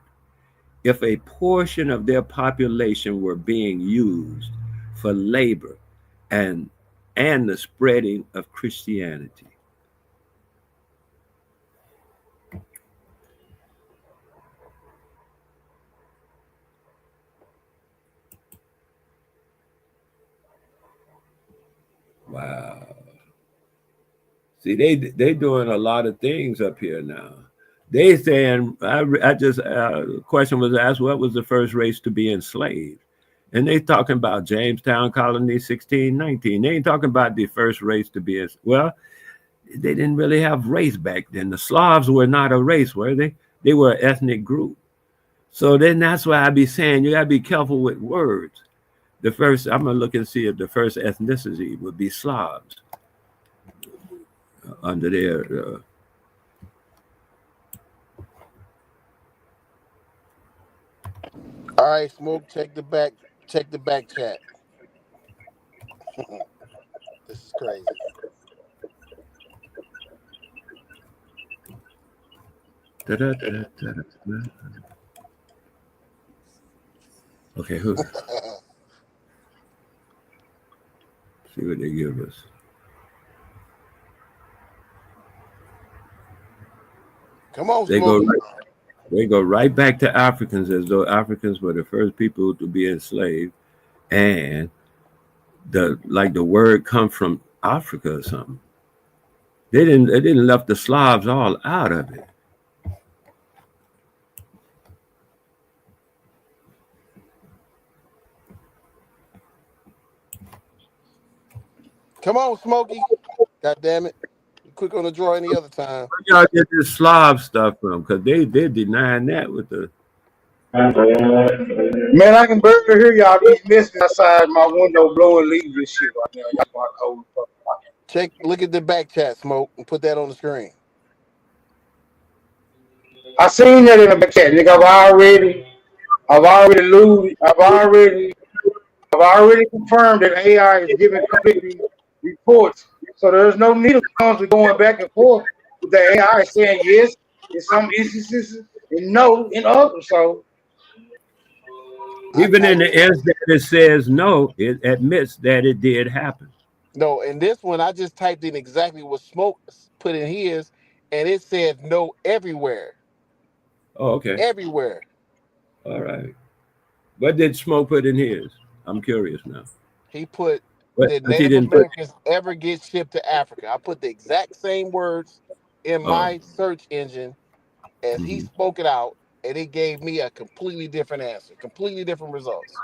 if a portion of their population were being used for labor and the spreading of Christianity. Wow. See, they doing a lot of things up here now. They saying, I just, question was asked, what was the first race to be enslaved? And they talking about Jamestown Colony, 1619. They ain't talking about the first race to be, well, they didn't really have race back then. The Slavs were not a race, were they? They were an ethnic group. So then that's why I be saying, you gotta be careful with words. The first, I'm gonna look and see if the first ethnicity would be Slavs under their, All right, Smoke, check the back chat. This is crazy. Okay, who? See what they give us. Come on, They go right back to Africans, as though Africans were the first people to be enslaved, and the word come from Africa or something. They didn't left the Slavs all out of it. Come on, Smokey. God damn it. quick on the draw any other time. Where y'all get this Slav stuff from? Because they're denying that with the. Man, I can barely hear y'all. These missing outside my window blowing leaves and shit right now. Y'all about cold. Look at the back chat, Smoke, and put that on the screen. I seen that in the back chat, nigga. I've already confirmed that AI is giving conflicting reports. So there's no need of constantly going back and forth with the AI saying yes in some instances and no in others. So even in the instance that it says no, it admits that it did happen. No, and this one I just typed in exactly what Smoke put in his, and it said no everywhere. Oh, okay. Everywhere. All right. What did Smoke put in his? I'm curious now. He put, But did he Native didn't Americans ever get shipped to Africa? I put the exact same words in Oh. my search engine as he spoke it out, and it gave me a completely different answer, completely different results.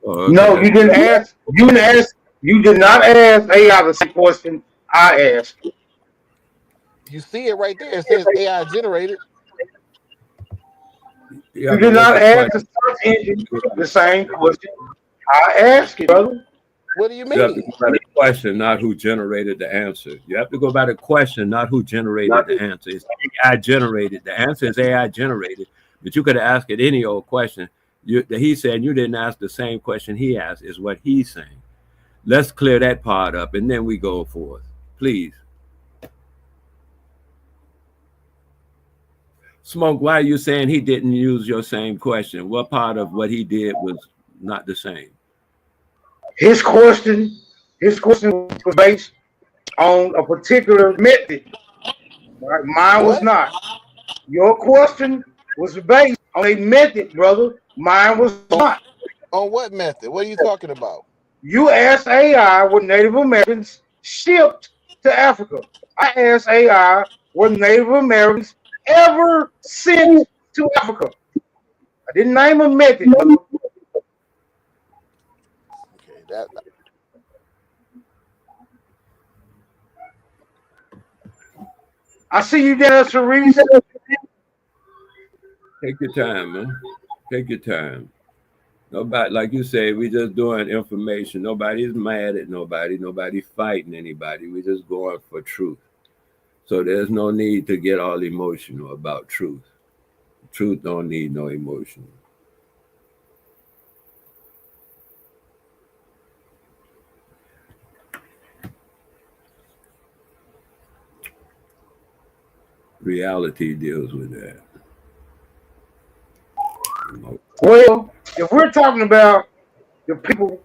Oh, no, you didn't ask. You did not ask AI the same question I asked. You see it right there. It says AI generated. Yeah, You did not ask the search engine the same question I asked you, brother. What do you You have to mean? go by the question, not who generated the answer. You have to go by the question, not who generated the answer. It's AI generated. The answer is AI generated, but you could ask it any old question. He said you didn't ask the same question he asked, is what he's saying. Let's clear that part up, and then we go forth. Please. Smoke, why are you saying he didn't use your same question? What part of what he did was not the same? His question was based on a particular method. Right? Mine was not. Your question was based on a method, brother. Mine was not. On what method? What are you talking about? You asked AI were Native Americans shipped to Africa. I asked AI were Native Americans ever sent to Africa. I didn't name a method. Brother. Okay, that. I see you there, Cerise. Take your time, man. Take your time. Nobody, like you say, we just doing information. Nobody's mad at nobody. Nobody's fighting anybody. We just going for truth. So there's no need to get all emotional about truth. Truth don't need no emotion. Reality deals with that. Well, if we're talking about the people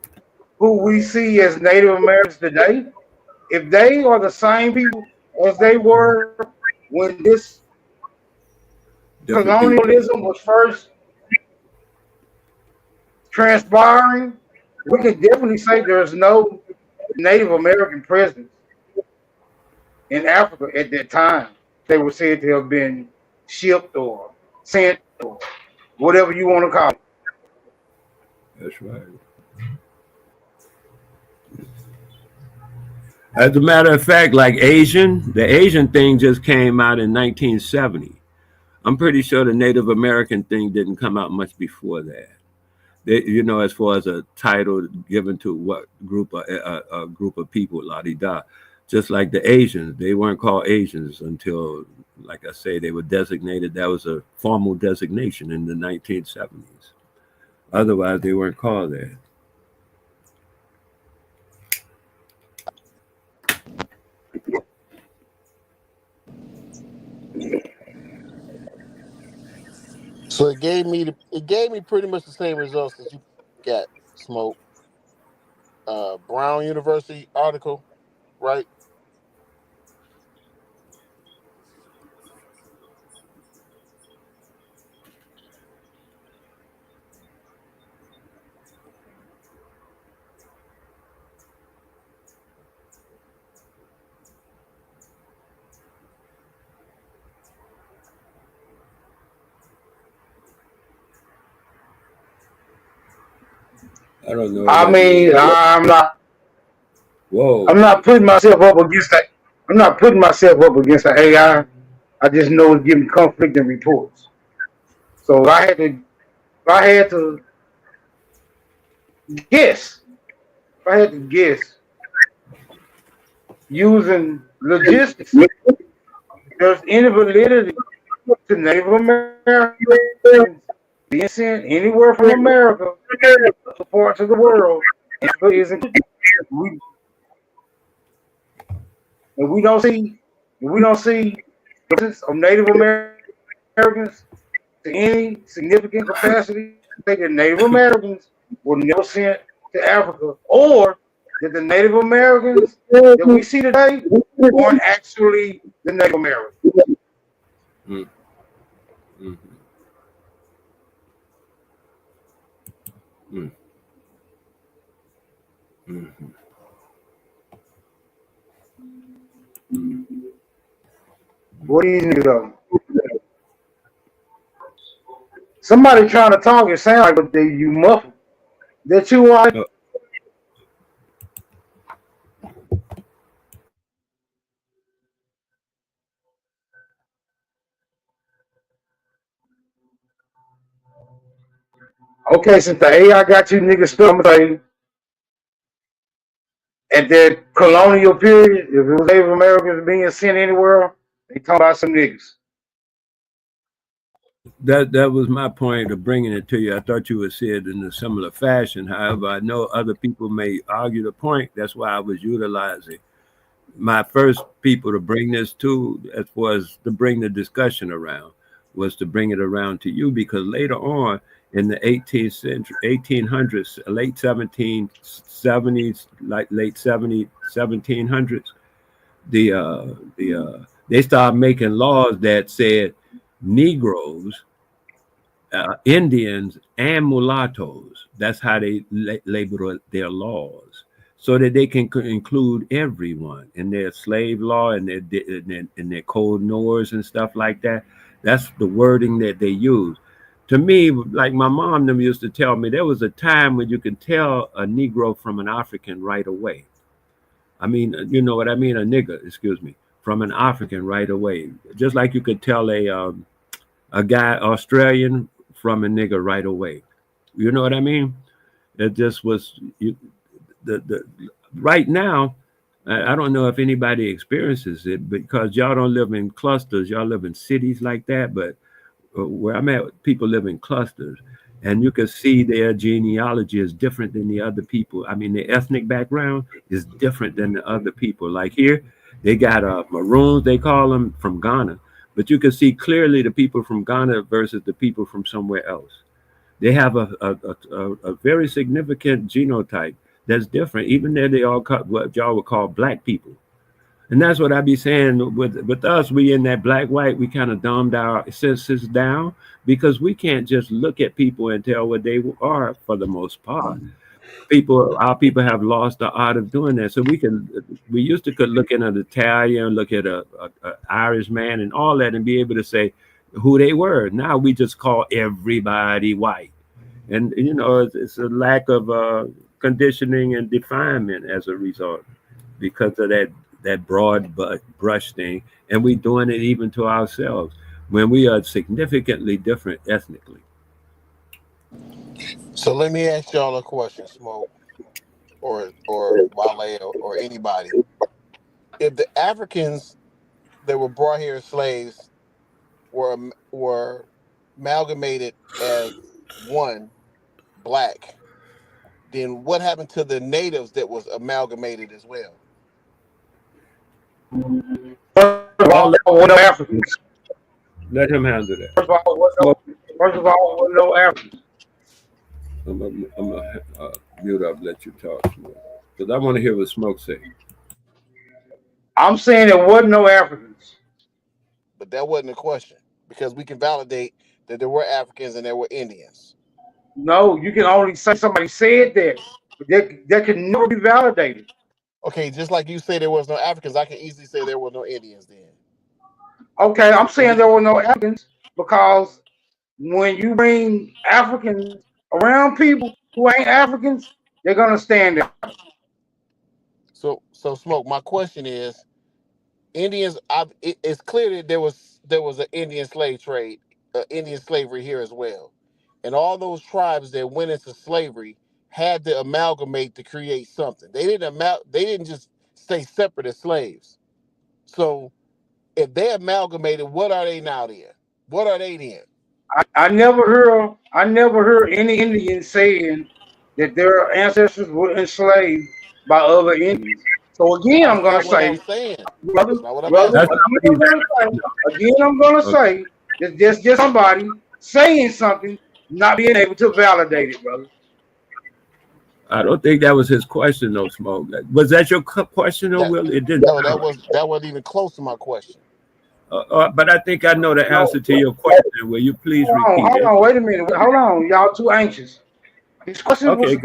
who we see as Native Americans today, if they are the same people as they were when this colonialism was first transpiring, we can definitely say there's no Native American presence in Africa at that time. They were said to have been shipped or sent or whatever you want to call it. That's right. As a matter of fact, like the Asian thing just came out in 1970. I'm pretty sure the Native American thing didn't come out much before that. They, as far as a title given to what group, a group of people, la-di-da. Just like the Asians, they weren't called Asians until, like I say, they were designated. That was a formal designation in the 1970s. Otherwise, they weren't called that. So it gave me pretty much the same results that you got, Smoke. Brown University article, right? I don't know. I mean, I'm not. Whoa. I'm not putting myself up against that. I'm not putting myself up against an AI. I just know it's giving conflicting reports. So I had to guess. I had to guess using logistics. There's any validity to Native Americans being sent anywhere from America to parts of the world, and we don't see the presence of Native Americans to any significant capacity. That the Native Americans were never sent to Africa, or that the Native Americans that we see today weren't actually the Native Americans. Mm. Mm. Mm. Mm-hmm. What do you do? Somebody trying to talk, it sounds like but you muffled. That you are. Okay, since the AI got you niggas stuck, I'm gonna tell you, at that colonial period, if it was Native Americans being sent anywhere, they talk about some niggas. That was my point of bringing it to you. I thought you would see it in a similar fashion. However, I know other people may argue the point. That's why I was utilizing my first people to bring this to, as was to bring the discussion around, was to bring it around to you, because later on in the 18th century, 1800s, late 1770s, like late 1700s, they started making laws that said Negroes, Indians, and mulattoes. That's how they label their laws, so that they can include everyone in their slave law and their code Noahs and stuff like that. That's the wording that they use. To me, like my mom them used to tell me, there was a time when you can tell a Negro from an African right away. I mean, you know what I mean? A nigger, excuse me, from an African right away. Just like you could tell a guy Australian from a nigger right away. You know what I mean? It just was the right now. I don't know if anybody experiences it because y'all don't live in clusters. Y'all live in cities like that. But where I'm at, people live in clusters, and you can see their genealogy is different than the other people. I mean, their ethnic background is different than the other people. Like here, they got Maroons, they call them, from Ghana. But you can see clearly the people from Ghana versus the people from somewhere else. They have a very significant genotype that's different, even though they all what y'all would call black people. And that's what I be saying with us. We in that black white, we kind of dumbed our senses down because we can't just look at people and tell what they are for the most part. Our people have lost the art of doing that. So we used to could look at an Italian, look at a Irish man and all that and be able to say who they were. Now we just call everybody white. And, you know, it's a lack of conditioning and definement as a result because of that broad brush thing. And we doing it even to ourselves when we are significantly different ethnically. So let me ask y'all a question, Smoke, or Wale, or anybody. If the Africans that were brought here as slaves were amalgamated as one black, then what happened to the natives that was amalgamated as well? First of all, there were no Africans. Let him handle that. First of all, no Africans. I'm gonna mute up, let you talk, because I want to hear what Smoke say. I'm saying there wasn't no Africans. But that wasn't a question, because we can validate that there were Africans and there were Indians. No, you can only say somebody said that. That can never be validated. Okay, just like you say there was no Africans, I can easily say there were no Indians then. Okay, I'm saying there were no Africans because when you bring Africans around people who ain't Africans, they're gonna stand there. So Smoke, my question is, Indians. It's clear that there was an Indian slave trade, Indian slavery here as well, and all those tribes that went into slavery had to amalgamate to create something. They didn't just stay separate as slaves. So if they amalgamated, what are they now then? What are they then? I never heard any Indian saying that their ancestors were enslaved by other Indians. So again, I'm gonna say, brother, again, I'm gonna say that there's just somebody saying something, not being able to validate it, brother. I don't think that was his question, though, Smoke. Was that your question, or Will? It didn't. No, that wasn't even close to my question. But I think I know the answer to your question. Will you please repeat it? Hold on, wait a minute. Hold on, y'all too anxious. This question was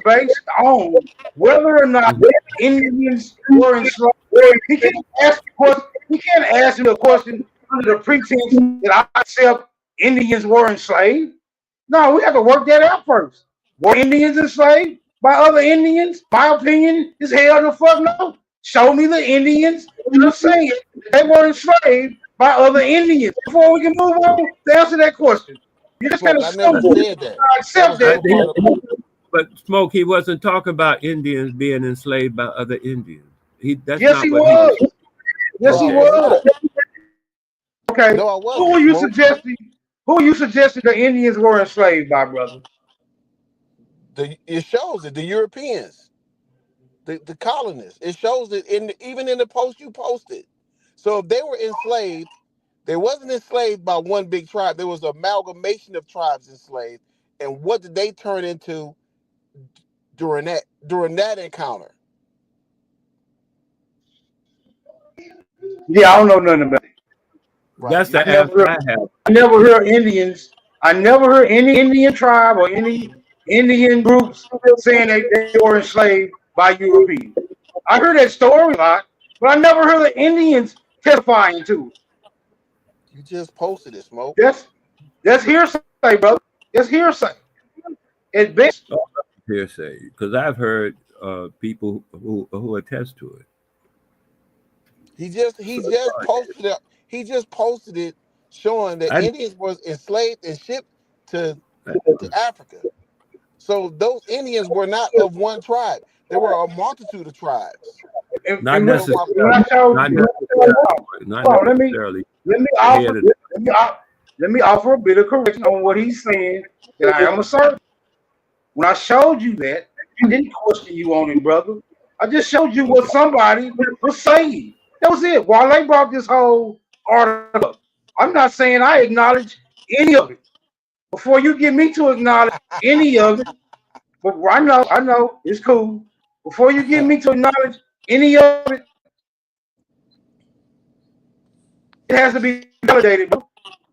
based on whether or not Indians were enslaved. He can't ask the question under the pretense that I accept Indians were enslaved. No, we have to work that out first. Were Indians enslaved by other Indians? My opinion is hell the fuck no. Show me the Indians that are saying they were enslaved by other Indians before we can move on to answer that question. You just gotta accept that. But Smoke, he wasn't talking about Indians being enslaved by other Indians. Yes, he was. Yes, he was. Okay. No, I wasn't. Who are you suggesting the Indians were enslaved by, brother? It shows it. The Europeans, the colonists. It shows it even in the post you posted. So if they were enslaved, they wasn't enslaved by one big tribe. There was an amalgamation of tribes enslaved. And what did they turn into during that encounter? Yeah, I don't know nothing about it. Right. That's the answer I have. I never heard Indians. I never heard any Indian tribe or any Indian groups saying they were enslaved by Europeans. I heard that story a lot, but I never heard the Indians testifying to it. You just posted it, Smoke. That's hearsay, brother. That's hearsay. It's best hearsay because I've heard people who attest to it. He just posted it. He just posted it showing that Indians was enslaved and shipped to Africa. So those Indians were not of one tribe. There were a multitude of tribes. Not necessarily. Let me offer a bit of correction on what he's saying that I am asserting. When I showed you that, I didn't question you on it, brother. I just showed you what somebody was saying. That was it. While they brought this whole article up, I'm not saying I acknowledge any of it. Before you get me to acknowledge any of it, but I know it's cool. Before you get me to acknowledge any of it, it has to be validated.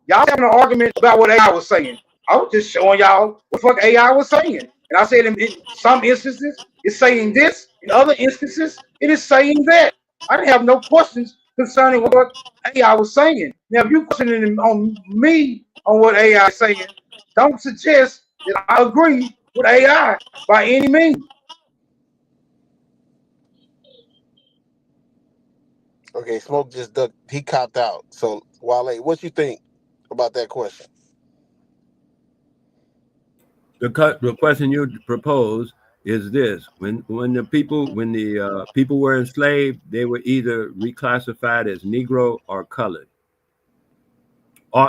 Y'all having an argument about what AI was saying. I was just showing y'all what the fuck AI was saying. And I said in some instances, it's saying this. In other instances, it is saying that. I didn't have no questions concerning what AI was saying. Now, if you're questioning on me on what AI is saying, don't suggest that I agree with AI by any means. Okay, Smoke just ducked. He copped out. So, Wale, what you think about that question? The question you propose is this: when the people were enslaved, they were either reclassified as Negro or colored,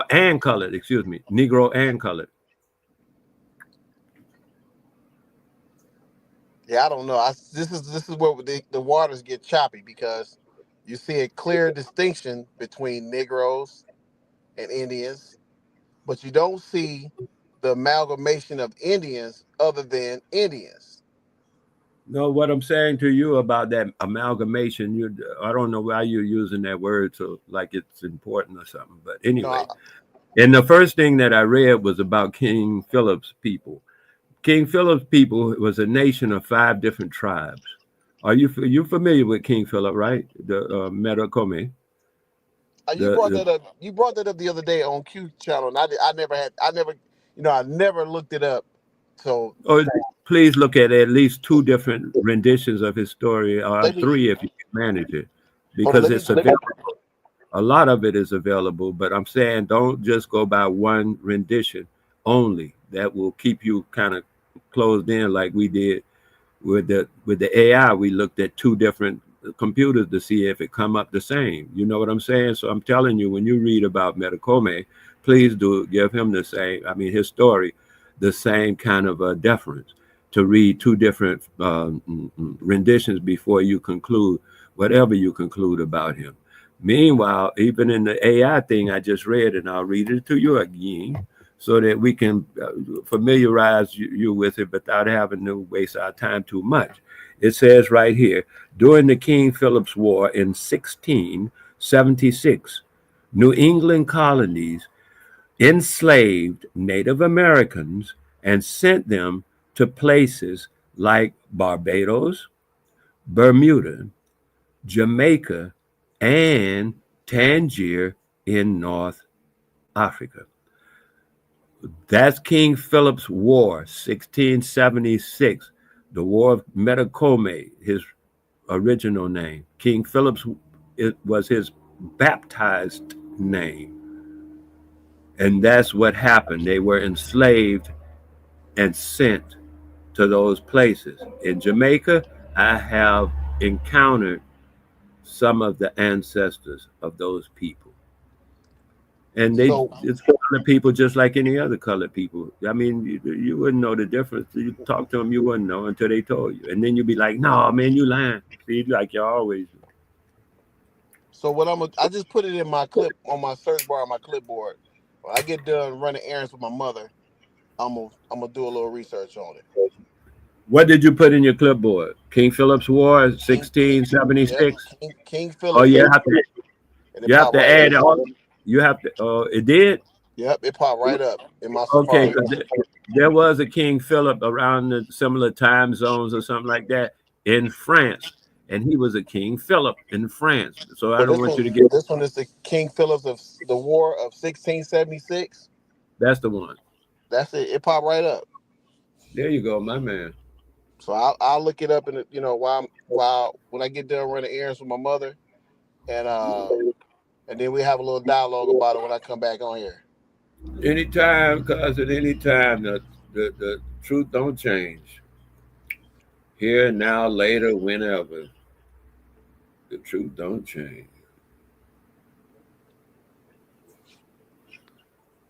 and colored. Excuse me, Negro and colored. Yeah, I don't know. This is where the waters get choppy because you see a clear distinction between Negroes and Indians, but you don't see the amalgamation of Indians other than Indians. No, what I'm saying to you about that amalgamation, I don't know why you're using that word so like it's important or something. But anyway, and the first thing that I read was about King Philip's people. King Philip's people was a nation of 5 different tribes. Are you familiar with King Philip, right? The Metacome. You brought that up the other day on Q channel, and I never looked it up. So please look at least 2 different renditions of his story, or Let me 3 if you can manage it, hold on. because it's available. A lot of it is available, but I'm saying don't just go by one rendition only. That will keep you kind of closed in, like we did with the AI. We looked at 2 different computers to see if it come up the same. You know what I'm saying? So I'm telling you, when you read about Metacome, please do give him the same, I mean, his story, the same kind of deference, to read 2 different renditions before you conclude whatever you conclude about him. Meanwhile, even in the AI thing I just read, and I'll read it to you again so that we can familiarize you with it without having to waste our time too much. It says right here, during the King Philip's War in 1676, New England colonies enslaved Native Americans and sent them to places like Barbados, Bermuda, Jamaica, and Tangier in North Africa. That's King Philip's War, 1676, the War of Metacome, his original name. King Philip's, it was his baptized name. And that's what happened. They were enslaved and sent to those places. In Jamaica, I have encountered some of the ancestors of those people. And it's colored people just like any other colored people. I mean, you wouldn't know the difference. You talk to them, you wouldn't know until they told you. And then you'd be like, no, man, you lying. See, like you always do. So what I just put it in my clip on my search bar on my clipboard. When I get done running errands with my mother, I'm gonna do a little research on it. What did you put in your clipboard? King Philip's War, 1676. King Philip. Oh, you have to add it on. You have to. It did. Yep, it popped right up in my Okay, Safari. there was a King Philip around the similar time zones or something like that in France, and he was a King Philip in France. So I don't want you to get. This one is the King Philip of the War of 1676. That's the one. That's it. It popped right up. There you go, my man. So I'll look it up in while when I get done running errands with my mother, and then we have a little dialogue about it when I come back on here. Anytime, cause at any time the truth don't change. Here, now, later, whenever, the truth don't change.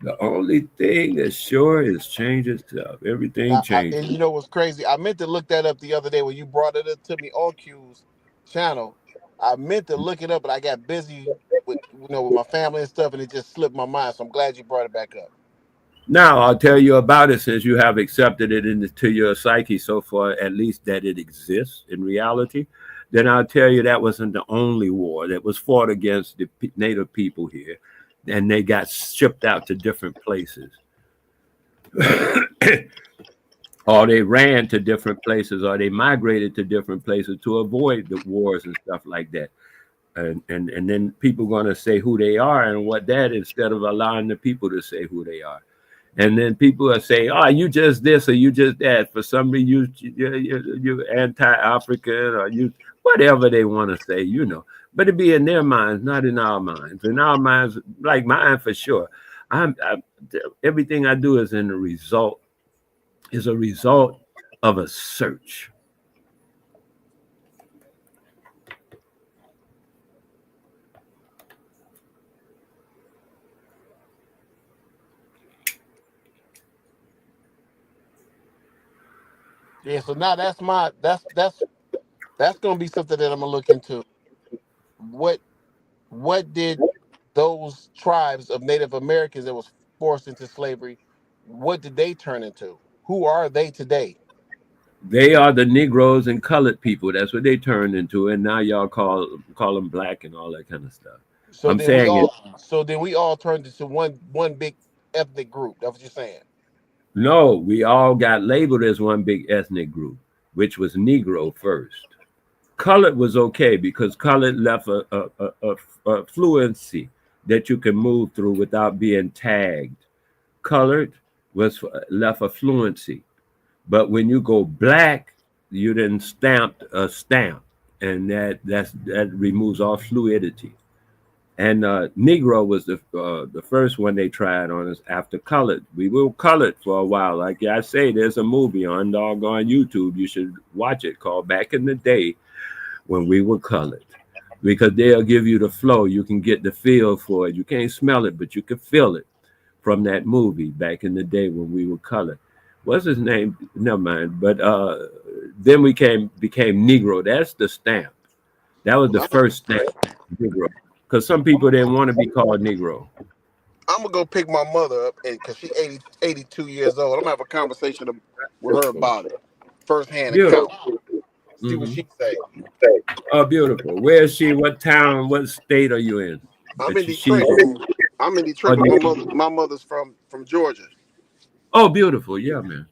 The only thing that's sure is change itself. Everything changes. And you know what's crazy? I meant to look that up the other day when you brought it up to me on Q's channel. I meant to look it up, but I got busy with my family and stuff, and it just slipped my mind. So I'm glad you brought it back up. Now I'll tell you about it, since you have accepted it into your psyche so far, at least that it exists in reality. Then I'll tell you that wasn't the only war that was fought against the native people here, and they got shipped out to different places. Or they ran to different places, or they migrated to different places to avoid the wars and stuff like that. And then people going to say who they are and what that, instead of allowing the people to say who they are. And then people are saying, oh, you just this or you just that. For some reason, you anti-African, or you whatever they want to say, But it be in their minds, not in our minds. In our minds, like mine for sure. Everything I do is a result of a search. Yeah, so now that's gonna be something that I'm gonna look into. What did those tribes of Native Americans that was forced into slavery, what did they turn into? Who are they today? They are the Negroes and colored people. That's what they turned into, and now y'all call them black and all that kind of stuff. So then we all turned into one big ethnic group. That's what you're saying? No, we all got labeled as one big ethnic group, which was Negro first. Colored was okay because colored left a fluency that you can move through without being tagged. Colored left a fluency. But when you go black, you then stamped a stamp, and that removes all fluidity. And Negro was the first one they tried on us after colored. We were colored for a while. Like I say, there's a movie on doggone YouTube. You should watch it, called Back in the Day When We Were Colored. Because they'll give you the flow. You can get the feel for it. You can't smell it, but you can feel it from that movie, Back in the Day When We Were Colored. What's his name? Never mind. But then we became Negro. That's the stamp. That was the first stamp, Negro. Because some people didn't want to be called Negro. I'm gonna go pick my mother up, and because she's 82 years old, I'm gonna have a conversation with her about it, firsthand account. See what she say. Oh, beautiful. Where is she? What town? What state are you in? I'm in Detroit. I'm in Detroit. But my mother's from Georgia. Oh, beautiful. Yeah, man.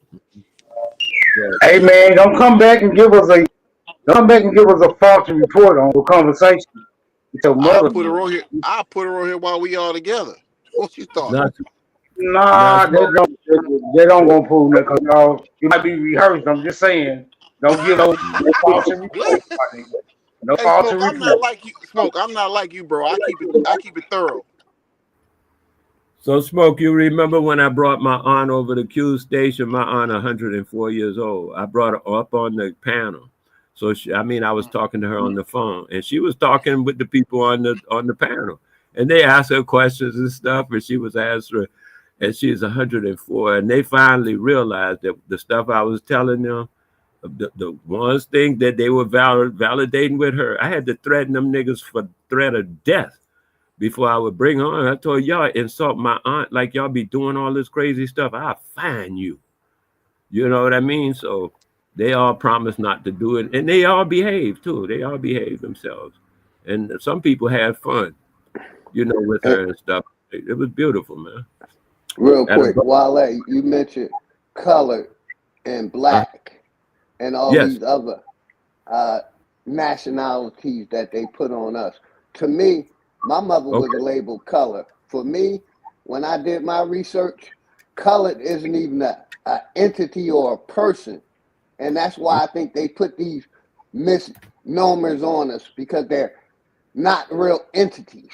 Hey, man, don't come back and give us a faulty report on the conversation. I'll put her on here while we all together. What you thought? Nah, they don't gonna prove that because you might be rehearsed. I'm just saying, don't give no false report. No false report. I'm not like you, Smoke. I'm not like you, bro. I keep it thorough. So, Smoke, you remember when I brought my aunt over to Q Station? My aunt, 104 years old. I brought her up on the panel. So I was talking to her on the phone, and she was talking with the people on the panel, and they asked her questions and stuff, and she was answering. And she's 104, and they finally realized that the stuff I was telling them, the one thing that they were validating with her, I had to threaten them niggas for threat of death before I would bring her on. I told y'all insult my aunt like y'all be doing all this crazy stuff, I'll fine you. You know what I mean? So they all promised not to do it, and they all behaved too. They all behaved themselves, and some people had fun, with her and stuff. It was beautiful, man. Real quick, Wale, you mentioned colored and black and all these other nationalities that they put on us. To me, my mother was labeled color. For me, when I did my research, colored isn't even an entity or a person. And that's why I think they put these misnomers on us, because they're not real entities.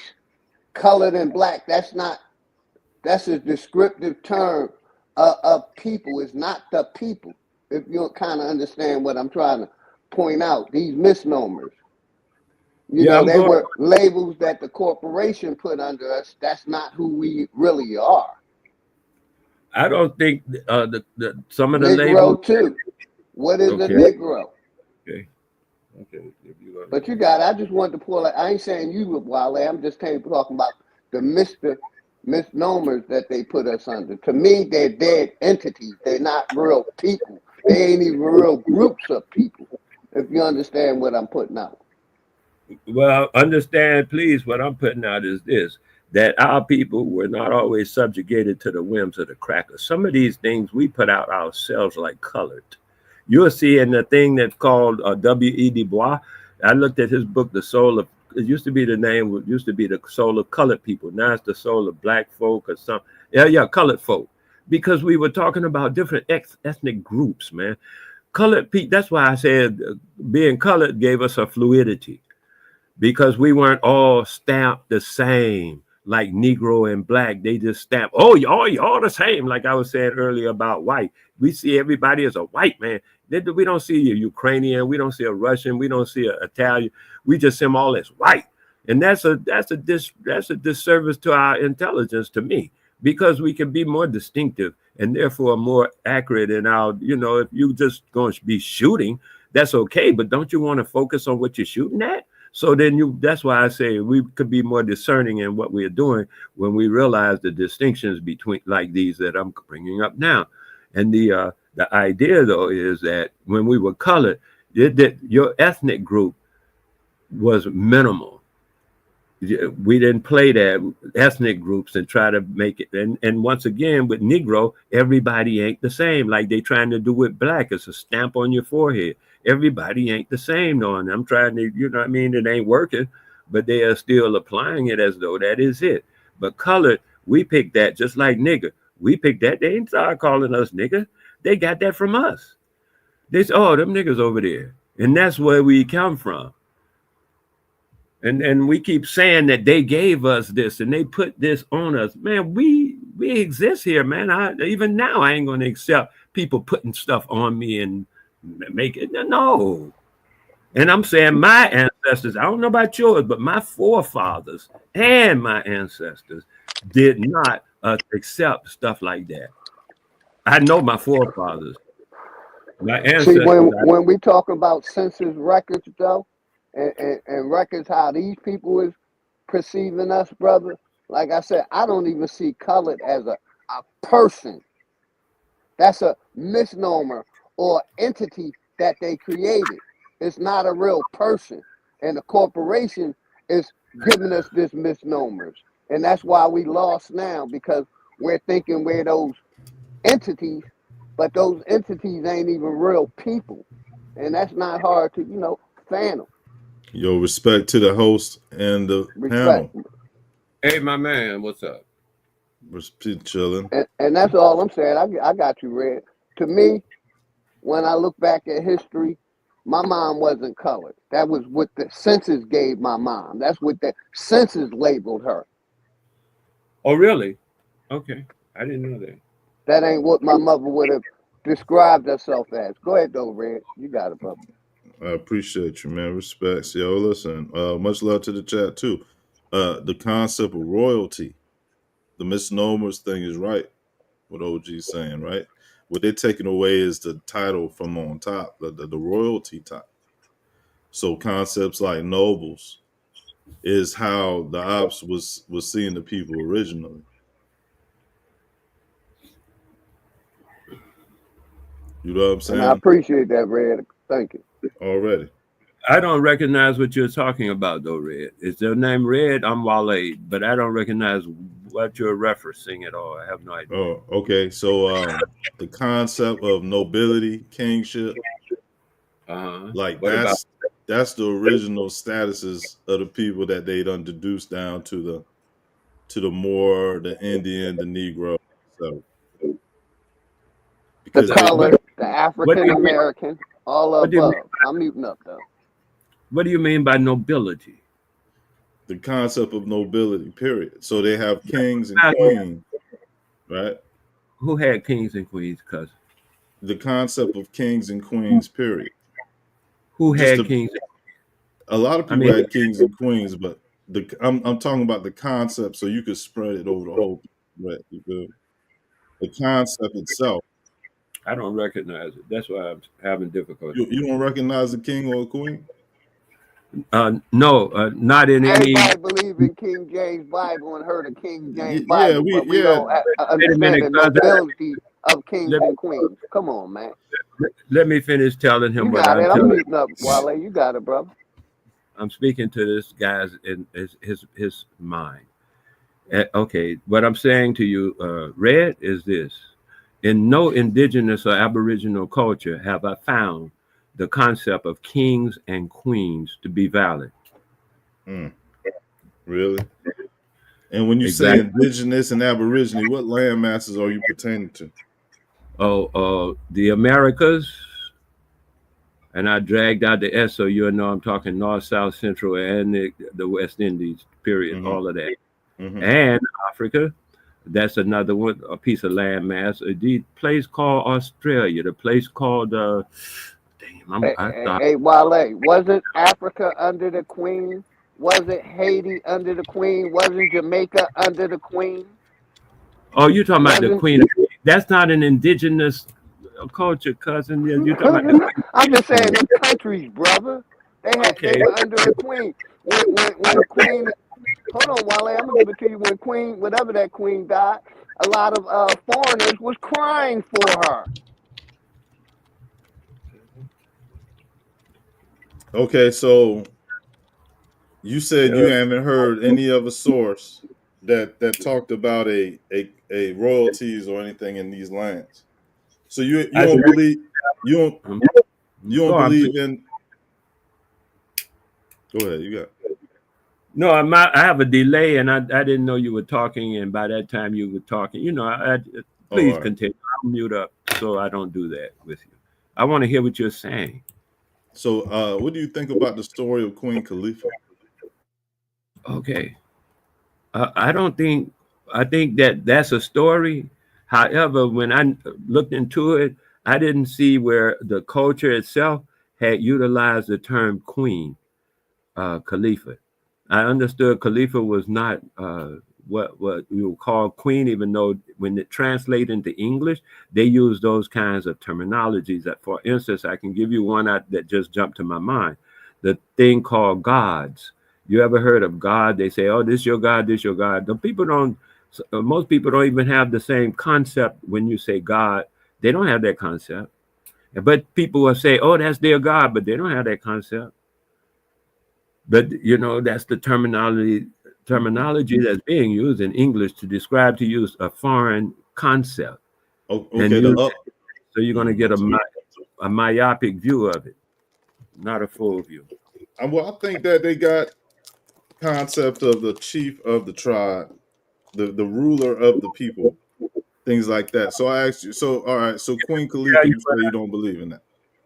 Colored and black, that's a descriptive term of people. It's not the people. If you kind of understand what I'm trying to point out, these misnomers. They were labels that the corporation put under us. That's not who we really are. I don't think some of the Negro labels too. What is a Negro? Okay. But you got it. I just wanted to pull it. I ain't saying you, Wale. I'm just talking about the misnomers that they put us under. To me, they're dead entities. They're not real people. They ain't even real groups of people, if you understand what I'm putting out. Well, understand, please, what I'm putting out is this, that our people were not always subjugated to the whims of the crackers. Some of these things we put out ourselves, like colored. You'll see in the thing that's called W.E. Du Bois. I looked at his book, The Soul of, it used to be the soul of colored people. Now it's the soul of black folk or something. Yeah, colored folk. Because we were talking about different ethnic groups, man. Colored people, that's why I said being colored gave us a fluidity. Because we weren't all stamped the same, like Negro and black. They just stamped, y'all the same, like I was saying earlier about white. We see everybody as a white man. We don't see a Ukrainian, we don't see a Russian, we don't see an Italian. We just see them all as white. And that's a disservice to our intelligence, to me, because we can be more distinctive and therefore more accurate in our, if you just going to be shooting, that's okay. But don't you want to focus on what you're shooting at? So then that's why I say we could be more discerning in what we're doing when we realize the distinctions between like these that I'm bringing up now. And the idea, though, is that when we were colored, that your ethnic group was minimal. We didn't play that ethnic groups and try to make it. And once again, with Negro, everybody ain't the same. Like they trying to do with black. It's a stamp on your forehead. Everybody ain't the same, though. And I'm trying to, it ain't working, but they are still applying it as though that is it. But colored, we picked that just like nigger. We picked that. They ain't start calling us nigger. They got that from us. They say, oh, them niggas over there. And that's where we come from. And we keep saying that they gave us this and they put this on us. Man, we exist here, man. Even now, I ain't going to accept people putting stuff on me and make it. No. And I'm saying my ancestors, I don't know about yours, but my forefathers and my ancestors did not accept stuff like that. I know my forefathers. My ancestors. See, when we talk about census records, though, and records how these people is perceiving us, brother, like I said, I don't even see colored as a person. That's a misnomer or entity that they created. It's not a real person. And the corporation is giving us this misnomers. And that's why we lost now, because we're thinking we're those entities, but those entities ain't even real people. And that's not hard to, fathom. Yo, respect to the host and the panel. Hey, my man, what's up? Respect, chilling. And that's all I'm saying. I got you, Red. To me, when I look back at history, my mom wasn't colored. That was what the census gave my mom. That's what the census labeled her. Oh, really? Okay. I didn't know that. That ain't what my mother would have described herself as. Go ahead, though, Red. You got it, brother. I appreciate you, man. Respects. Yo, listen, much love to the chat, too. The concept of royalty, the misnomers thing is right, what OG's saying, right? What they're taking away is the title from on top, the royalty top. So concepts like nobles is how the ops was seeing the people originally. You know what I'm saying? And I appreciate that, Red. Thank you. Already. I don't recognize what you're talking about, though, Red. Is their name Red? I'm Wale, but I don't recognize what you're referencing at all. I have no idea. Oh, okay. So the concept of nobility, kingship, like that's the original statuses of the people that they done deduced down to the Moor, the Indian, the Negro. So the color, the African American, all above. I'm muting up though. What do you mean by nobility? The concept of nobility, period. So they have kings and queens, right? Who had kings and queens, cousin? The concept of kings and queens, period. Who had kings? A lot of people had kings and queens, but I'm talking about the concept, so you could spread it over the whole. Right? The concept itself. I don't recognize it. That's why I'm having difficulty. You don't recognize a king or a queen? No, not in any. Everybody believe in King James Bible and heard of King James Bible, but we don't understand the nobility of kings and queens. Come on, man. Let me finish telling him what I'm telling. muting up, Wale. You got it, brother. I'm speaking to this guy's in his mind. Okay, what I'm saying to you, Red, is this: in no indigenous or aboriginal culture have I found the concept of kings and queens to be valid. Really? And when you say indigenous and aborigine, what land masses are you pertaining to? The Americas, and I dragged out the S so you know I'm talking North, South, Central, and the West Indies, period, all of that. And Africa, that's another one, a piece of land mass. The place called Australia, the place called Hey, Wale, wasn't Africa under the Queen? Wasn't Haiti under the Queen? Wasn't Jamaica under the Queen? Oh, you're talking about the Queen. That's not an indigenous culture, cousin. You're talking about I'm just saying the countries, brother. They were under the Queen. When the Queen, hold on, Wale, I'm gonna give it to you. When Queen, whatever that Queen died, a lot of foreigners was crying for her. Okay, so you said you haven't heard any other source that talked about a royalties or anything in these lands. So you don't believe in. Go ahead, you got. No, I have a delay, and I didn't know you were talking, and by that time you were talking. Please continue. I'll mute up. so I don't do that with you. I want to hear what you're saying. So, what do you think about the story of Queen Khalifa? Okay. I don't think, I think that that's a story. However, when I looked into it, I didn't see where the culture itself had utilized the term queen, Khalifa. I understood Khalifa was not what you would call queen, even though when it translates into English, they use those kinds of terminologies. That, for instance, I can give you one that just jumped to my mind. The thing called gods. You ever heard of God? They say, "Oh, this your God, this your God." The people don't. Most people don't even have the same concept when you say God. They don't have that concept. But people will say, "Oh, that's their God," but they don't have that concept. But you know, that's the terminology that's being used in English to describe to use a foreign concept. Okay, So you're going to get a myopic view of it, not a full view. Well, I think that they got concept of the chief of the tribe, the ruler of the people, things like that. So I asked you, so all right, so Queen Khalifa, you say you don't believe in that?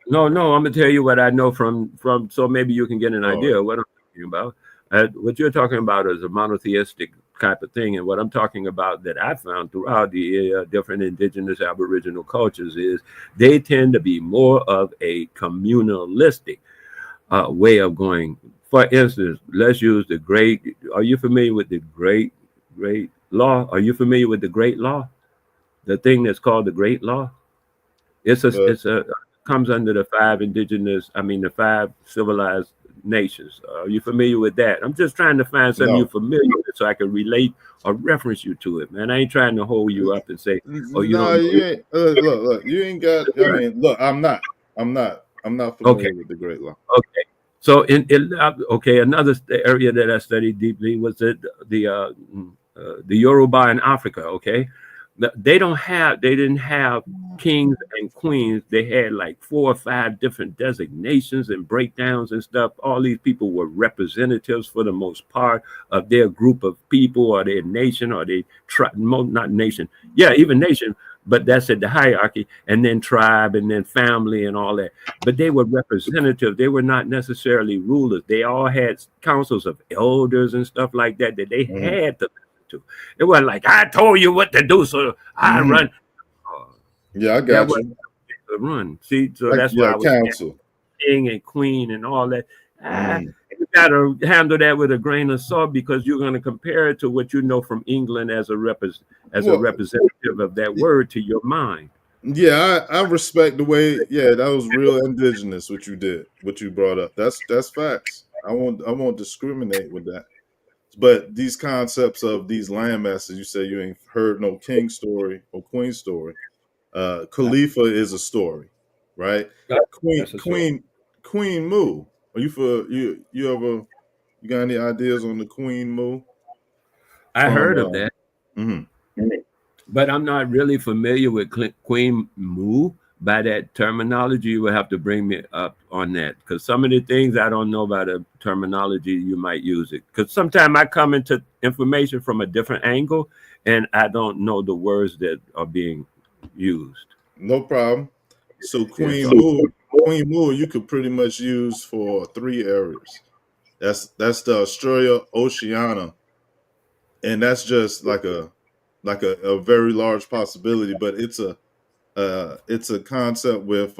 No, I'm gonna tell you what I know from so maybe you can get an idea of what I'm talking about. What you're talking about is a monotheistic type of thing, and what I'm talking about that I found throughout the different indigenous Aboriginal cultures is they tend to be more of a communalistic way of going. For instance, let's use the great. Are you familiar with the great law? Are you familiar with the great law? The thing that's called the great law. It's a comes under the the 5 civilized nations. Are you familiar with that? I'm just trying to find something you're familiar with so I can relate or reference you to it, man. I ain't trying to hold you up and say, "Oh, you don't." You ain't. Look, you ain't got. I mean, look, I'm not familiar with the great law. Okay. So another area that I studied deeply was the Yoruba in Africa. Okay. They didn't have kings and queens. They had like 4 or 5 different designations and breakdowns and stuff. All these people were representatives for the most part of their group of people or their nation or their tribe, not nation. Yeah, even nation, but that's at the hierarchy, and then tribe and then family and all that. But they were representatives. They were not necessarily rulers. They all had councils of elders and stuff like that they had to. It wasn't like I told you what to do, so I run. Yeah, I got you. Run. See, so like, that's why I was council, king and queen and all that. You got to handle that with a grain of salt because you're going to compare it to what you know from England as a representative of that word to your mind. Yeah, I respect the way. Yeah, that was real indigenous. What you did, what you brought up. That's facts. I won't discriminate with that. But these concepts of these landmasses, you say you ain't heard no king story or queen story. Khalifa is a story, right? Queen Mu. Are you you got any ideas on the Queen Mu? I heard of that, but I'm not really familiar with Queen Mu. By that terminology, you will have to bring me up on that because some of the things I don't know about the terminology you might use it. Because sometimes I come into information from a different angle and I don't know the words that are being used. No problem. So Queen Mu, you could pretty much use for 3 areas. That's the Australia Oceania, and that's just like a very large possibility, but it's a concept with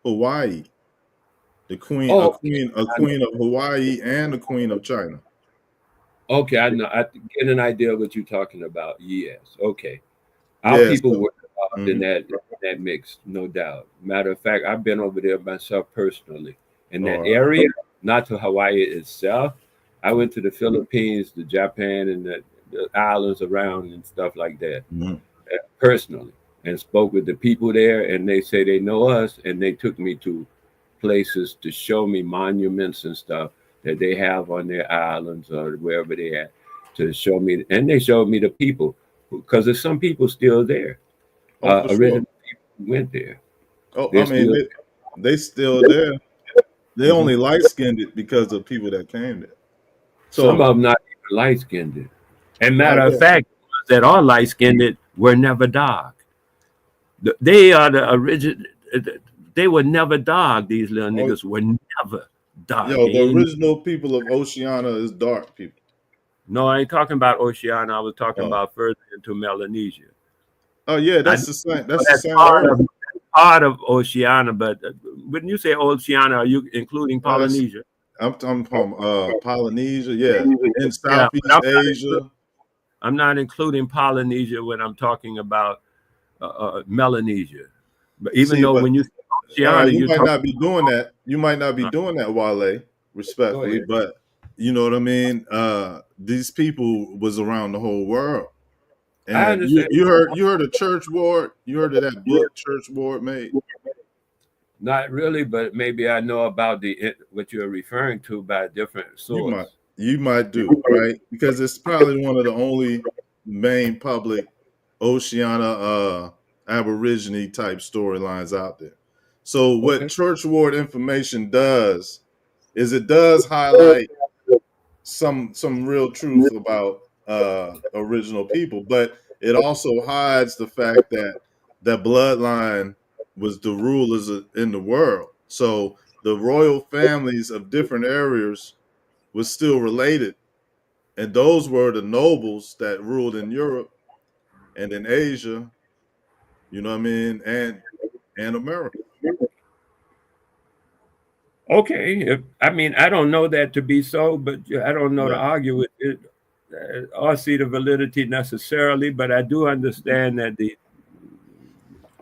Hawaii, the queen, a queen of Hawaii and the queen of China. Okay, I know. I get an idea of what you're talking about. Yes. Okay. Our people were involved in that mix, no doubt. Matter of fact, I've been over there myself personally in that area, not to Hawaii itself. I went to the Philippines, the Japan, and the islands around and stuff like that personally. And spoke with the people there, and they say they know us, and they took me to places to show me monuments and stuff that they have on their islands or wherever they at to show me, and they showed me the people because there's some people still there. Original people who went there. They still there. They only light-skinned it because of people that came there. So, some of them not even light-skinned. And matter of fact, that are light-skinned were never dark. They are the original. They were never dog. These little niggas were never dog. Yo, the original people of Oceania is dark people. No, I ain't talking about Oceania. I was talking about further into Melanesia. Oh yeah, that's the same. That's the same. Part of Oceania, but when you say Oceania, are you including Polynesia? I'm talking from Polynesia, yeah, in Southeast Asia. I'm not including Polynesia when I'm talking about Melanesia. But even though when you say Oceania, you might not be doing that. You might not be doing that, Wale, respectfully, but you know what I mean. These people was around the whole world. And you heard of Church Ward? You heard of that book Church Ward made? Not really, but maybe I know about what you're referring to by a different source. You might do, right? Because it's probably one of the only main public Oceania Aborigine type storylines out there. So what Church Ward information does is it does highlight some real truth about original people, but it also hides the fact that that bloodline was the rulers in the world. So the royal families of different areas was still related, and those were the nobles that ruled in Europe and in Asia, you know what I mean, and America. Okay, I mean, I don't know that to be so, but I don't know to argue with it or see the validity necessarily, but I do understand that the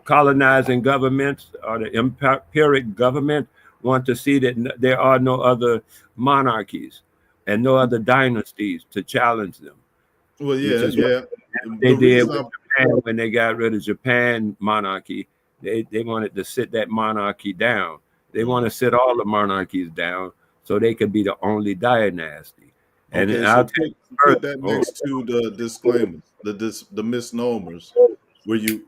colonizing governments or the empiric government want to see that there are no other monarchies and no other dynasties to challenge them. Well, yeah. They did with Japan when they got rid of Japan monarchy. They wanted to sit that monarchy down. They want to sit all the monarchies down so they could be the only dynasty. And I'll put that next to the disclaimers, the misnomers, where you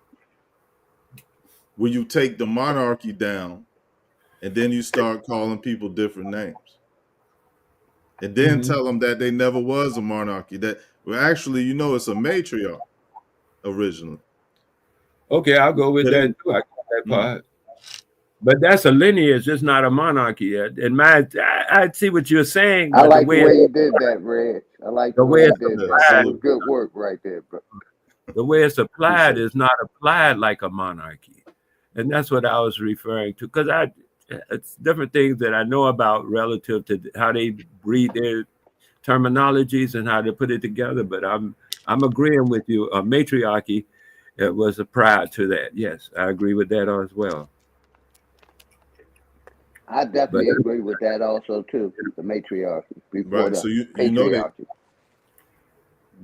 take the monarchy down and then you start calling people different names. And then tell them that they never was a monarchy. That actually, it's a matriarch originally. Okay, I'll go with that too. I got that part. But that's a lineage, it's not a monarchy. And I see what you're saying. I like the way you did that, Red. I like the way you did that. That was good work right there, bro. The way it's applied is not applied like a monarchy. And that's what I was referring to. Because it's different things that I know about relative to how they breed their terminologies and how to put it together. But I'm agreeing with you. A matriarchy was a prior to that. Yes, I agree with that as well. I definitely agree with that also too. The matriarchy before right. the So you patriarchy. know that,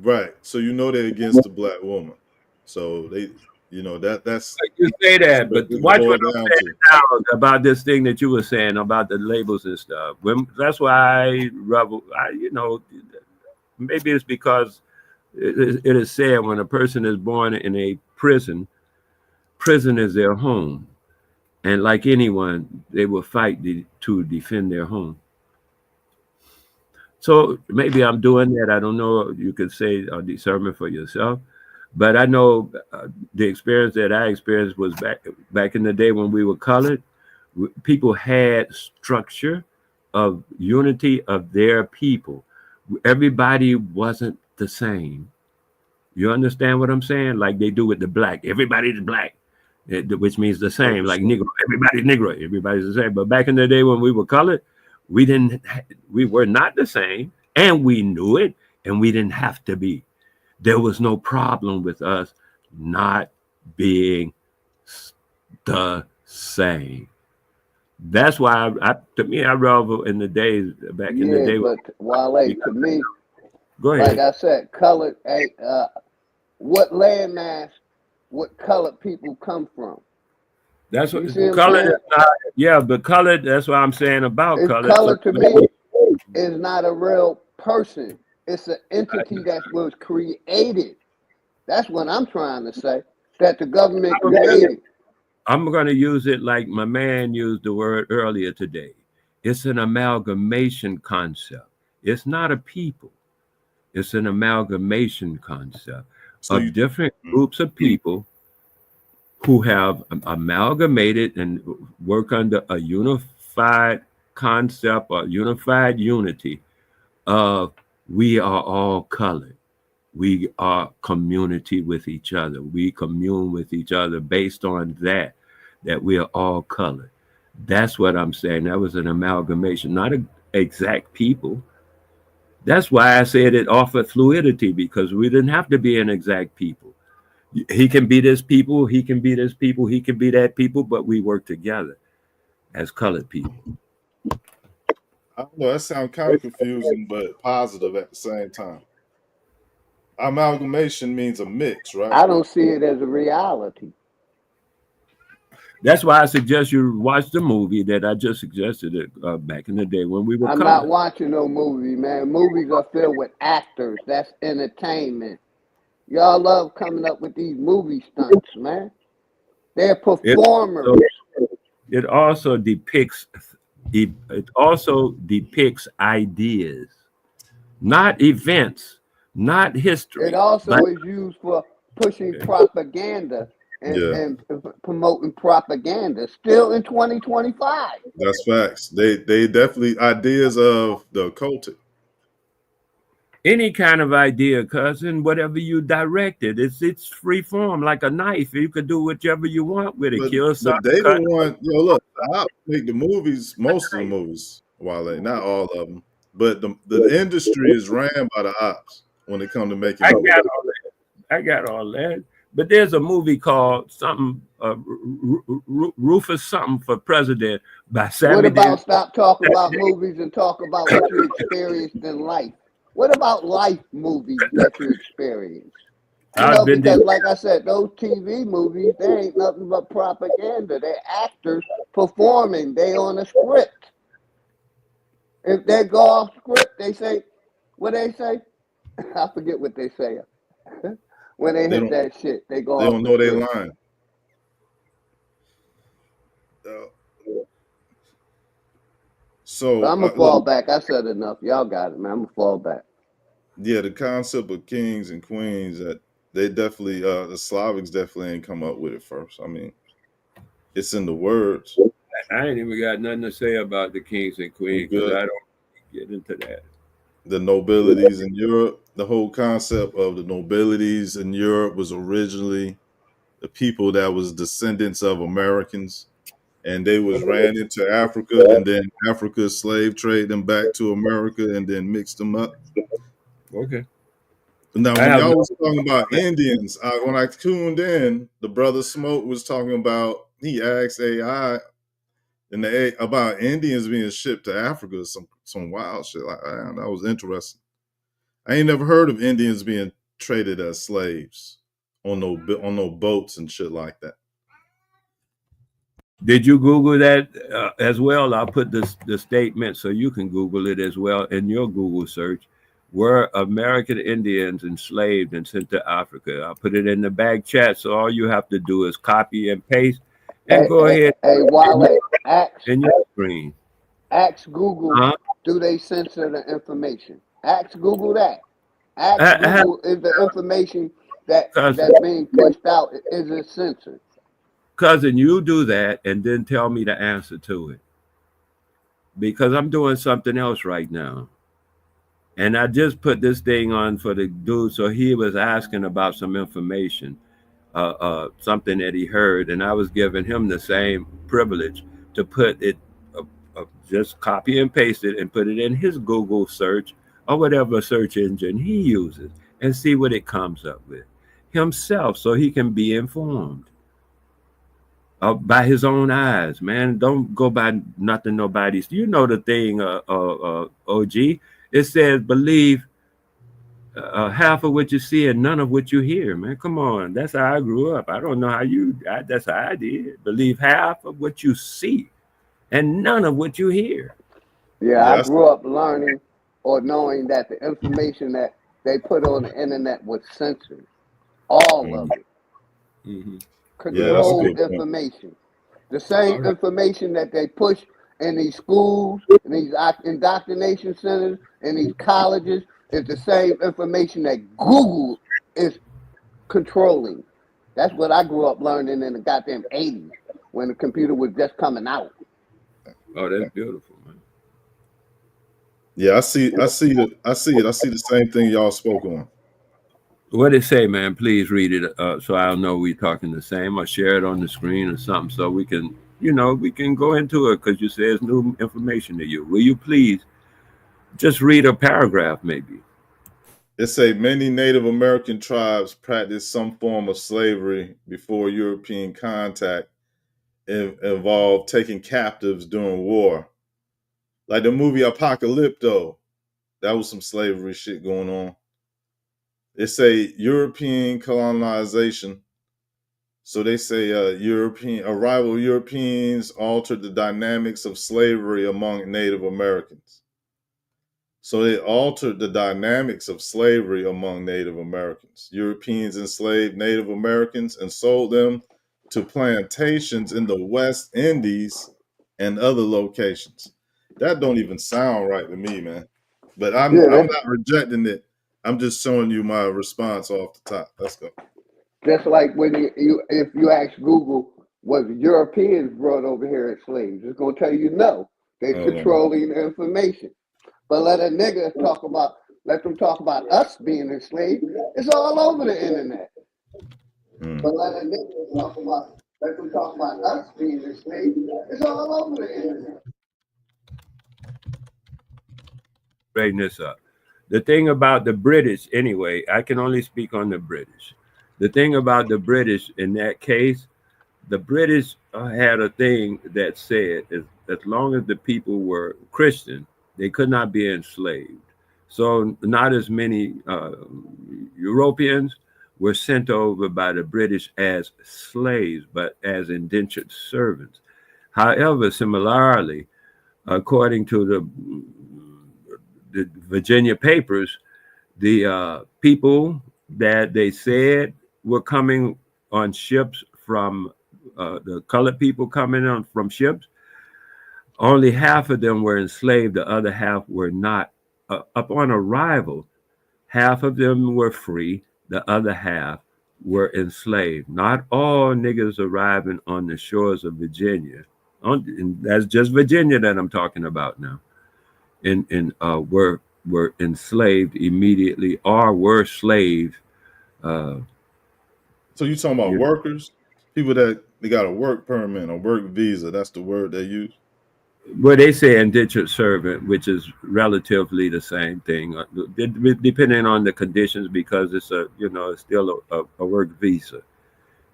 right. So they're against the black woman. So they, that's you say that, but watch what I'm saying now about this thing that you were saying about the labels and stuff. That's why I rebel. Maybe it's because it is said when a person is born in a prison is their home. And like anyone, they will fight to defend their home. So maybe I'm doing that. I don't know. You could say or discern for yourself. But I know the experience that I experienced was back in the day when we were colored. People had structure of unity of their people. Everybody wasn't the same. You understand what I'm saying? Like they do with the black. Everybody's black. Which means the same, like Negro. Everybody's Negro. Everybody's the same. But back in the day when we were colored, we were not the same, and we knew it, and we didn't have to be. There was no problem with us not being the same. That's why to me, I revel in the days back in the day. But Wale, to me, go ahead. Like I said, colored. What landmass? What colored people come from? That's what colored is not. Yeah, but colored. That's what I'm saying about colored. Colored to me is not a real person. It's an entity that was created. That's what I'm trying to say. That the government created. I'm going to use it like my man used the word earlier today. It's an amalgamation concept. It's not a people. It's an amalgamation concept of different groups of people who have amalgamated and work under a unified concept or unified unity of we are all colored. We are community with each other. We commune with each other based on that we are all colored. That's what I'm saying. That was an amalgamation, not an exact people. That's why I said it offered fluidity, because we didn't have to be an exact people. He can be this people, he can be this people, he can be that people, but we work together as colored people. I don't know, that sounds kind of confusing, but positive at the same time. Amalgamation means a mix, right? I don't see it as a reality. That's why I suggest you watch the movie that I just suggested back in the day when we were I'm colored. not watching no movie, man. Movies are filled with actors. That's entertainment. Y'all love coming up with these movie stunts, man. They're performers. It also depicts ideas, not events, not history. It also is used for pushing propaganda and promoting propaganda still in 2025. That's facts. They definitely ideas of the occultic. Any kind of idea, cousin, whatever you direct it, it's free form, like a knife. You could do whatever you want with it. But Kill something. they the one, look, I make the movies, most of the movies, Wale, not all of them, but the industry is ran by the ops when it comes to making movies. I got all that. But there's a movie called something, Rufus something for President by Sammy. What about stop talking about movies and talk about what you experienced in life? What about life movies that you experience? Because like I said, those TV movies, they ain't nothing but propaganda. They're actors performing. They on a script. If they go off script, they say, what they say? I forget what they say. When they hit that shit, they go off. They don't know their line. So I'm gonna fall back. I said enough. Y'all got it, man. I'm gonna fall back. Yeah, the concept of kings and queens, that they definitely, the Slavics definitely ain't come up with it first. I mean, it's in the words. I ain't even got nothing to say about the kings and queens because I don't get into that. The nobilities in Europe, the whole concept of the nobilities in Europe was originally the people that was descendants of Americans, and they was ran into Africa, and then Africa slave trade them back to America and then mixed them up. Okay. Now, when y'all was talking about Indians, when I tuned in, the brother Smoke was talking about, he asked AI about Indians being shipped to Africa, some wild shit like that. That was interesting. I ain't never heard of Indians being traded as slaves on no boats and shit like that. Did you Google that as well? I'll put the statement so you can Google it as well in your Google search. Were American Indians enslaved and sent to Africa? I'll put it in the back chat, so all you have to do is copy and paste and go ahead. Hey, Wale, in your screen. Ask Google, do they censor the information? Ask Google that. Ask Google, is the information that's being pushed out, is it censored? Cousin, you do that and then tell me the answer to it. Because I'm doing something else right now. And I just put this thing on for the dude, so he was asking about some information, something that he heard, and I was giving him the same privilege to put it, just copy and paste it and put it in his Google search or whatever search engine he uses and see what it comes up with himself, so he can be informed by his own eyes, man. Don't go by nothing nobody's. You know the thing, OG. It says, believe half of what you see and none of what you hear, man. Come on. That's how I grew up. I don't know how that's how I did. Believe half of what you see and none of what you hear. Yeah, I grew up learning or knowing that the information that they put on the internet was censored. All of it. Controlled information. The same information that they push in these schools, in these indoctrination centers, in these colleges, is the same information that Google is controlling. That's what I grew up learning in the goddamn 80s when the computer was just coming out. Oh, that's beautiful, man. Yeah, I see it. I see the same thing y'all spoke on. What did it say, man? Please read it so I'll know we're talking the same, or share it on the screen or something so we can, we can go into it, because you say it's new information to you. Will you please just read a paragraph maybe? It say many Native American tribes practiced some form of slavery before European contact involved taking captives during war. Like the movie Apocalypto, that was some slavery shit going on. It say European colonization. So they say arrival Europeans altered the dynamics of slavery among Native Americans. So they altered the dynamics of slavery among Native Americans. Europeans enslaved Native Americans and sold them to plantations in the West Indies and other locations. That don't even sound right to me, man. But I'm not rejecting it. I'm just showing you my response off the top. Let's go. Just like when if you ask Google, was Europeans brought over here as slaves? It's gonna tell you no. They're controlling the information. But let a nigga let them talk about us being enslaved. It's all over the internet. But let a nigga let them talk about us being enslaved. It's all over the internet. Straighten this up. The thing about the British, anyway, I can only speak on the British. The thing about the British in that case, the British had a thing that said as long as the people were Christian, they could not be enslaved. So not as many Europeans were sent over by the British as slaves, but as indentured servants. However, similarly, according to the Virginia papers, the people that they said were coming on ships from the colored people coming on from ships, only half of them were enslaved, the other half were not. Upon arrival, half of them were free, the other half were enslaved. Not all niggas arriving on the shores of Virginia, and that's just Virginia that I'm talking about now, were enslaved immediately or were slaves. So you talking about workers? People that they got a work permit, a work visa, that's the word they use? Well, they say indentured servant, which is relatively the same thing, depending on the conditions, because it's it's still a work visa,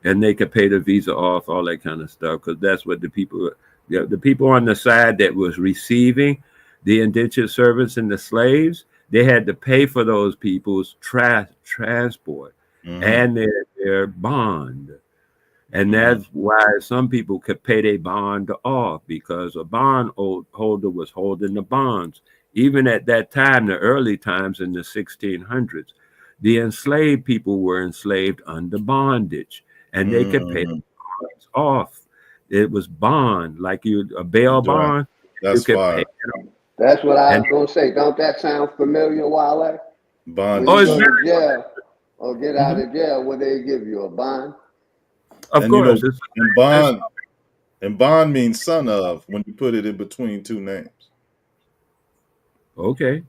and they could pay the visa off, all that kind of stuff, because that's what the people on the side that was receiving the indentured servants and the slaves, they had to pay for those people's transport and their bond. And that's why some people could pay their bond off, because a bond holder was holding the bonds. Even at that time, the early times in the 1600s, the enslaved people were enslaved under bondage, and they could pay the bonds off. It was bond, like a bail bond. That's fine. That's what I was going to say. Don't that sound familiar, Wale? Bond. When you go to jail or get out of jail, will they give you a bond? Of course. And bond means son of when you put it in between two names. Okay.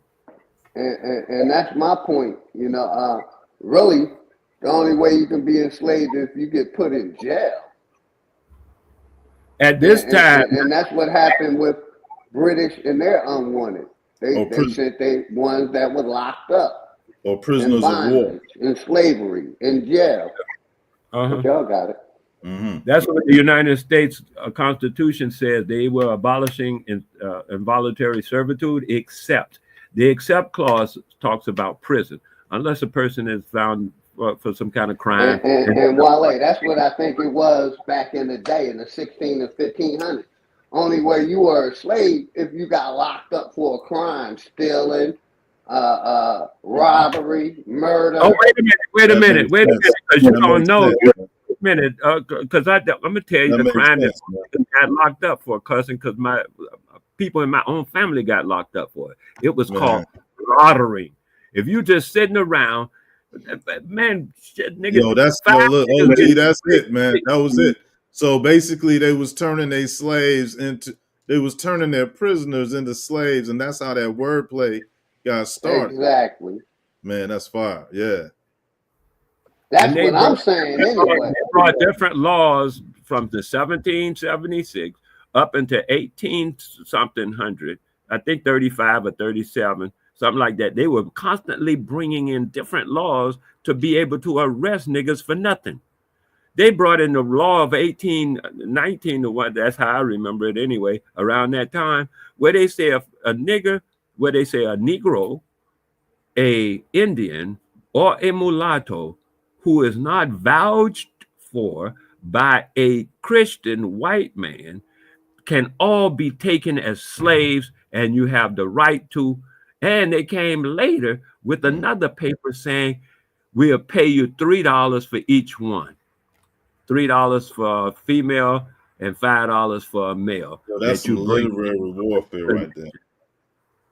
And that's my point. Really, the only way you can be enslaved is if you get put in jail. At this time. And that's what happened with British and their unwanted. They sent they ones that were locked up. Or prisoners of war. In slavery, in jail. But y'all got it. That's what the United States Constitution says. They were abolishing involuntary servitude, except the except clause talks about prison, unless a person is found for some kind of crime. And Wale, that's what I think it was back in the day, in the 16 and 1500s. Only where you were a slave if you got locked up for a crime, stealing, robbery, murder. Oh, wait a minute, because you don't know. Because I'm gonna tell you the crime that got locked up for, cousin, because my people in my own family got locked up for it. It was called loitering. If you just sitting around Man, shit, nigga. Yo, that's look, OG, that's it, man. That was it. So basically, they was turning their prisoners into slaves, and that's how that wordplay got started. Exactly. Man, that's fire. Yeah. That's what I'm saying anyway. They brought different laws from the 1776 up into 18-something hundred, I think 35 or 37, something like that. They were constantly bringing in different laws to be able to arrest niggas for nothing. They brought in the law of 1819, that's how I remember it anyway, around that time, where they say a nigger, where they say a Negro, a Indian, or a mulatto who is not vouched for by a Christian white man can all be taken as slaves, and you have the right to. And they came later with another paper saying, we'll pay you $3 for each one. $3 for a female and $5 for a male. Yo, that's some literary warfare right there.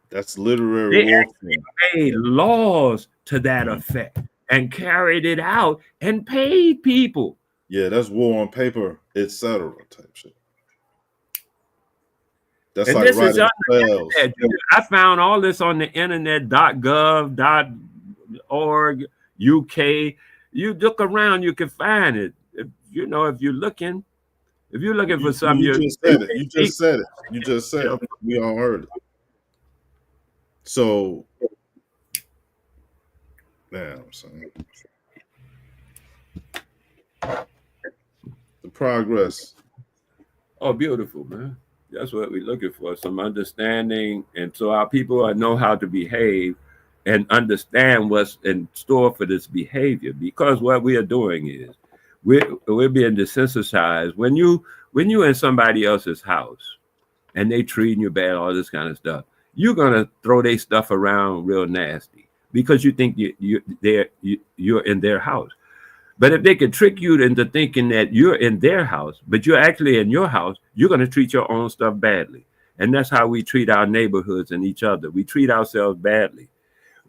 That's literary warfare. They made laws to that effect and carried it out and paid people. Yeah, that's war on paper, etc. type shit. That's and like this is writing on the spells. internet. I found all this on the internet, .gov.org, UK. You look around, you can find it. If you're looking for something, you just said it. You just said it. We all heard it. So, man, I'm saying the progress. Oh, beautiful, man. That's what we're looking for, some understanding, and so our people know how to behave and understand what's in store for this behavior. Because what we are doing is we're being desensitized. When you in somebody else's house and they treating you bad, all this kind of stuff, you're gonna throw their stuff around real nasty because you think you're in their house. But if they can trick you into thinking that you're in their house, but you're actually in your house, you're going to treat your own stuff badly. And that's how we treat our neighborhoods and each other. We treat ourselves badly.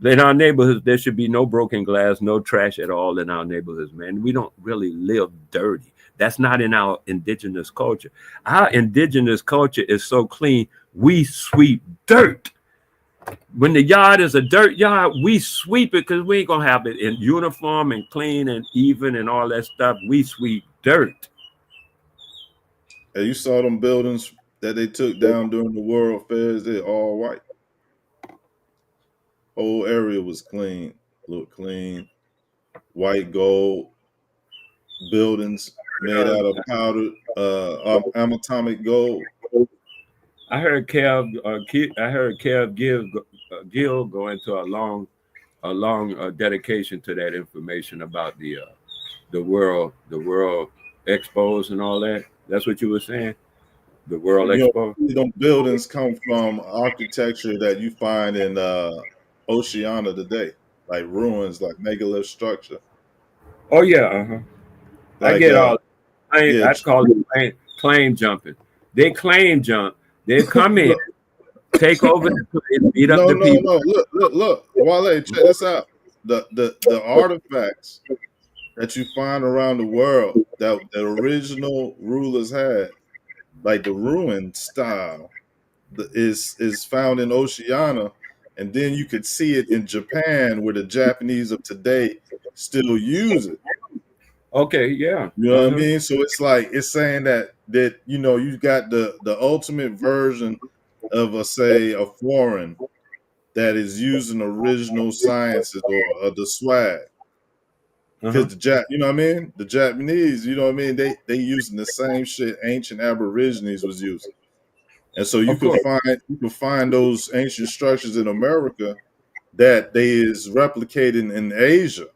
In our neighborhoods, there should be no broken glass, no trash at all in our neighborhoods, man. We don't really live dirty. That's not in our indigenous culture. Our indigenous culture is so clean, we sweep dirt. When the yard is a dirt yard, we sweep it because we ain't gonna have it in uniform and clean and even and all that stuff. We sweep dirt. And you saw them buildings that they took down during the World Fairs, they're all white. Whole area was clean, looked clean, white gold buildings made out of powdered atomic gold. I heard Kev Gill go into a long dedication to that information about the world expos and all that. That's what you were saying. The World Expo. Them buildings come from architecture that you find in Oceania today, like ruins, like megalith structure. Oh yeah, I get all. I call it claim jumping. They claim jump. They come in, take over the place, beat up the people. No. Look. Wale, check this out. The artifacts that you find around the world that the original rulers had, like the ruin style, is found in Oceania, and then you could see it in Japan, where the Japanese of today still use it. Okay, yeah. You know what I mean? So it's like it's saying that you got the ultimate version of a foreign that is using original sciences or the swag. Because the Japanese, they using the same shit ancient Aborigines was using. And so you can find those ancient structures in America that they is replicating in Asia.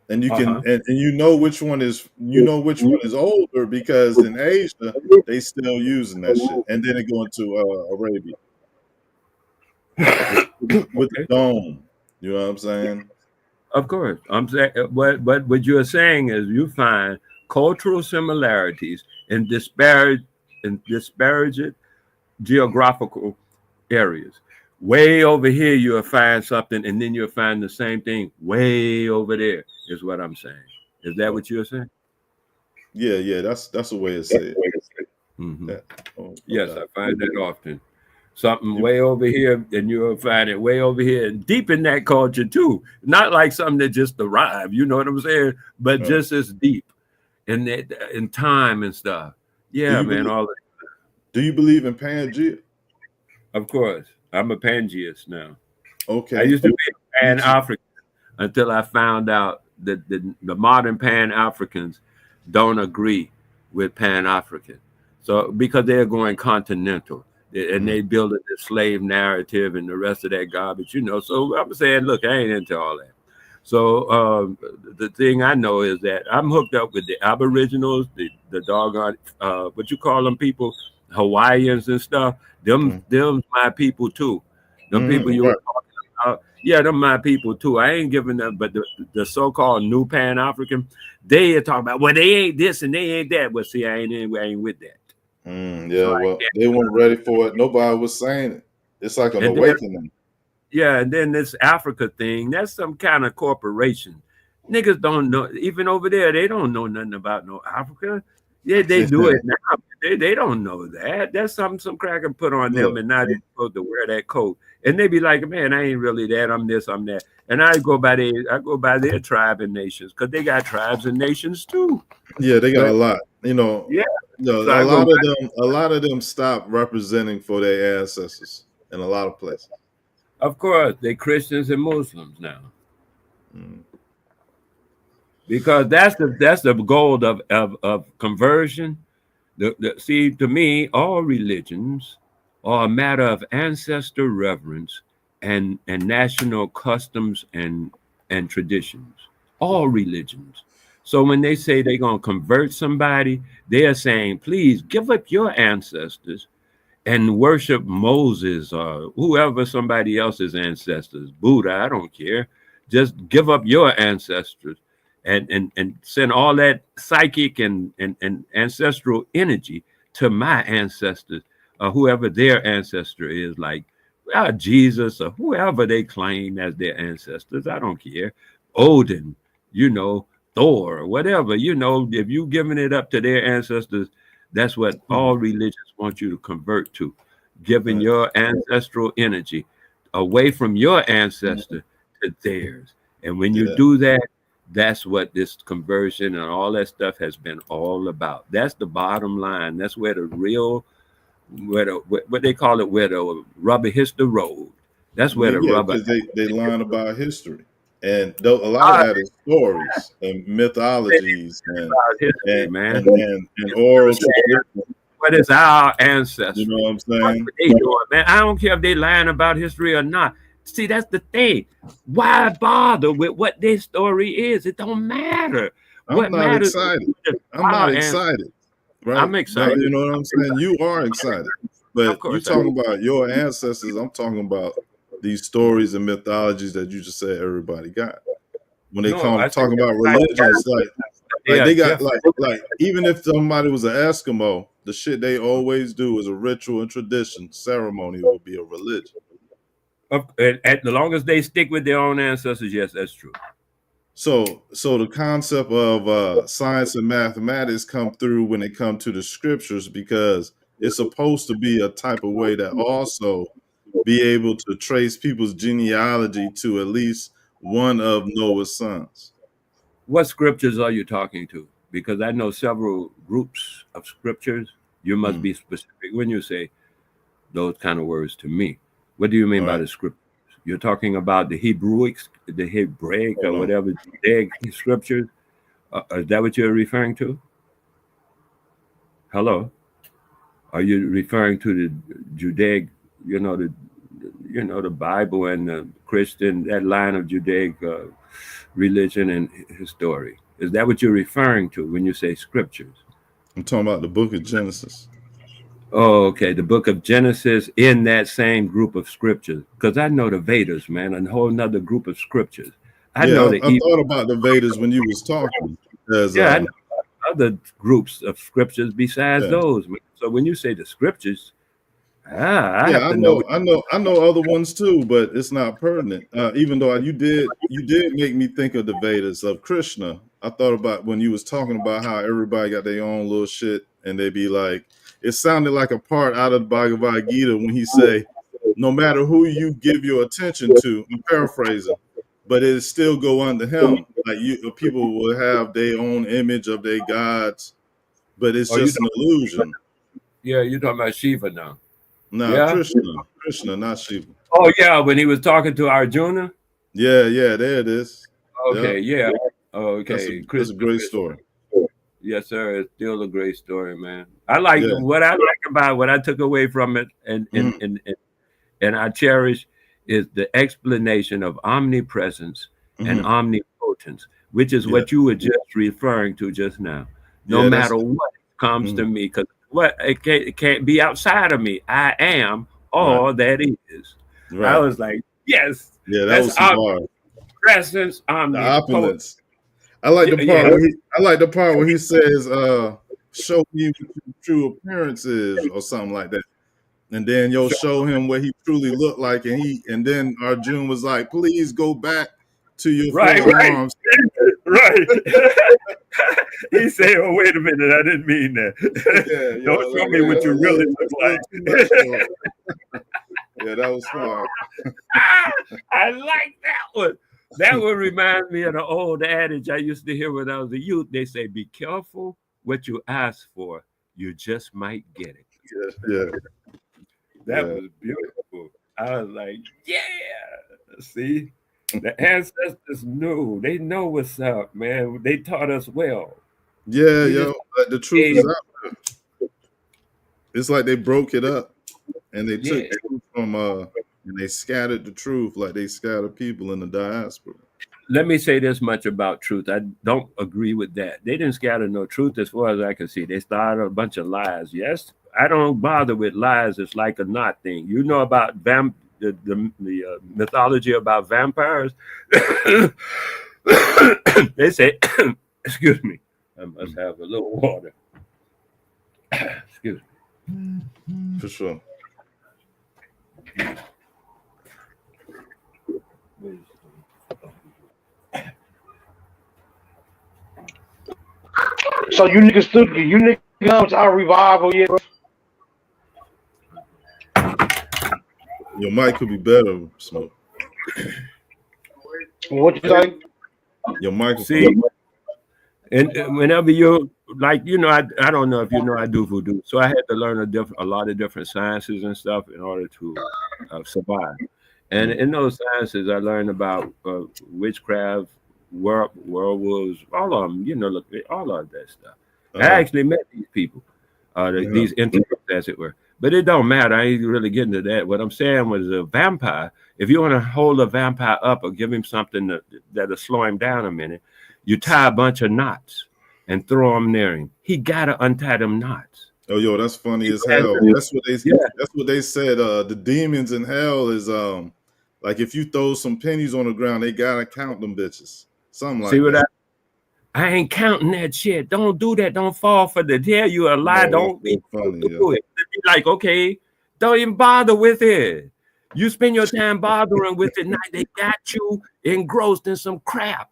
And you can and you know which one is older because in Asia they still using that shit, and then it go into Arabia with the dome. You know what I'm saying? Of course, I'm saying what you're saying is you find cultural similarities in disparate geographical areas. way over here you'll find something, and then you'll find the same thing way over there, is what I'm saying. Is that what you're saying? Yeah, that's a way to say it. Mm-hmm. Yeah. Oh, Yes, okay. I find that often. Something way over here, and you'll find it way over here, and deep in that culture too. Not like something that just arrived, you know what I'm saying? But Right. just as deep in that, in time and stuff. Yeah, you man. believe- All that. Do you believe in Pangea? Of course, I'm a Pangeist now. Okay. I used to be a Me too. Pan-African until I found out that the modern Pan-Africans don't agree with Pan-African. So because they're going continental and they building the slave narrative and the rest of that garbage, you know. So I'm saying, look, I ain't into all that. So the thing I know is that I'm hooked up with the Aboriginals, the doggone what you call them people, Hawaiians and stuff. Them my people too. Them people you were talking about, yeah, them my people too. I ain't giving them, but the so-called new Pan-African, they are talking about, well, they ain't this and they ain't that. Well, see, I ain't with that. Yeah, well, they weren't ready for it. Nobody was saying it. It's like an And then- awakening. Yeah, and then this Africa thing, that's some kind of corporation. Niggas don't know, even over there, they don't know nothing about no Africa. Yeah, they do it now. They don't know that. That's something some cracker put on them, Look. and now they're supposed to wear that coat. And they be like, man, I ain't really that. I'm this, I'm that. And I go by their tribe and nations, because they got tribes and nations too. Yeah, they got But- a lot. You know, Yeah. no, So I go a lot of them stopped representing for their ancestors in a lot of places. Of course, they Christians and Muslims now. Because that's the goal of conversion. See, to me, all religions are a matter of ancestor reverence and national customs and traditions. All religions. So when they say they're gonna convert somebody, they are saying, please give up your ancestors and worship Moses or whoever somebody else's ancestors, Buddha, I don't care. Just give up your ancestors and send all that psychic and ancestral energy to my ancestors, or whoever their ancestor is, like Jesus or whoever they claim as their ancestors. I don't care. Odin, you know, Thor, whatever, you know, if you giving it up to their ancestors, that's what all religions want you to convert to, giving your ancestral energy away from your ancestor to theirs. And when you do that, that's what this conversion and all that stuff has been all about. That's the bottom line. That's where the real, what they call it, where the rubber hits the road. That's where the rubber. Because they learn about history. And a lot of that is stories and mythologies and history, man. and oral tradition. What is our ancestry? You know what I'm saying? They doing, man. I don't care if they lying about history or not. See, that's the thing. Why bother with what their story is? It don't matter. I'm not excited. I'm not excited. Right? I'm excited. You know what I'm saying? You are excited. But you're talking about your ancestors. I'm talking about these stories and mythologies that you just said everybody got. When they talking about religions, like they got like even if somebody was an Eskimo, the shit they always do is a ritual and tradition. Ceremony will be a religion. As long as they stick with their own ancestors, yes, that's true. So the concept of science and mathematics come through when it comes to the scriptures, because it's supposed to be a type of way that also be able to trace people's genealogy to at least one of Noah's sons. What scriptures are you talking to? Because I know several groups of scriptures. You must be specific when you say those kind of words to me. What do you mean by the scriptures? You're talking about the Hebraic or whatever Judaic scriptures. Is that what you're referring to? Hello? Are you referring to the Judaic, the Bible and the Christian, that line of Judaic religion and history? Is that what you're referring to when you say scriptures? I'm talking about the book of Genesis. Oh, okay. The book of Genesis in that same group of scriptures. Because I know the Vedas, man, a whole nother group of scriptures. I thought about the Vedas when you was talking. I know other groups of scriptures besides those. Man. So when you say the scriptures, I Yeah, have to know. I know other ones too, but it's not pertinent. Even though you did make me think of the Vedas of Krishna. I thought about when you was talking about how everybody got their own little shit, and they be like, it sounded like a part out of the Bhagavad Gita when he say, no matter who you give your attention to, I'm paraphrasing, but it still go under him. Like people will have their own image of their gods, but it's just an illusion. Yeah, you're talking about Shiva now. No, Yeah? Krishna, not Shiva. Oh yeah, when he was talking to Arjuna. Yeah, there it is. Okay, yeah. Okay, that's a great story. Yes, sir. It's still a great story, man. What I like about what I took away from it, and I cherish, is the explanation of omnipresence and omnipotence, which is what you were just referring to just now. No matter what comes to me, because it can't be outside of me. I am all that is. Right. I was like, yes. Yeah, that was some hard. Presence, omnipotence. I like the part where he says, show me what your true appearance is, or something like that. And then you'll show him what he truly looked like, and then Arjuna was like, please go back to your forearms. Right. He said, oh, wait a minute, I didn't mean that. Don't show me what you really look like. Yeah, that was hard. I like that one. That would remind me of the old adage I used to hear when I was a youth. They say, be careful what you ask for. You just might get it. Yeah. That was beautiful. I was like, yeah. See, the ancestors knew. They know what's up, man. They taught us well. Yeah, like the truth is out there. It's like they broke it up and they took truth from and they scattered the truth like they scatter people in the diaspora. Let me say this much about truth. I don't agree with that. They didn't scatter no truth as far as I can see. They started a bunch of lies. Yes, I don't bother with lies. It's like a knot thing. You know about the mythology about vampires? They say, excuse me, I must have a little water. Excuse me. For sure. So you niggas know our revival yet? Your mic could be better, Smoke. What you say? Your mic. See, and whenever you like, I don't know if you know I do voodoo, so I had to learn a lot of different sciences and stuff in order to survive. And in those sciences, I learned about witchcraft, werewolves, all of them, all of that stuff. I actually met these people, these entities, as it were. But it don't matter. I ain't really getting to that. What I'm saying was a vampire, if you want to hold a vampire up or give him something that'll slow him down a minute, you tie a bunch of knots and throw him near him. He got to untie them knots. Oh, yo, that's funny as hell. That's what they said. The demons in hell is like if you throw some pennies on the ground, they got to count them bitches. Something like that. I ain't counting that shit. Don't do that. Don't fall for the tell you a lie. No, don't do it. Be like, okay, don't even bother with it. You spend your time bothering with it. Now they got you engrossed in some crap.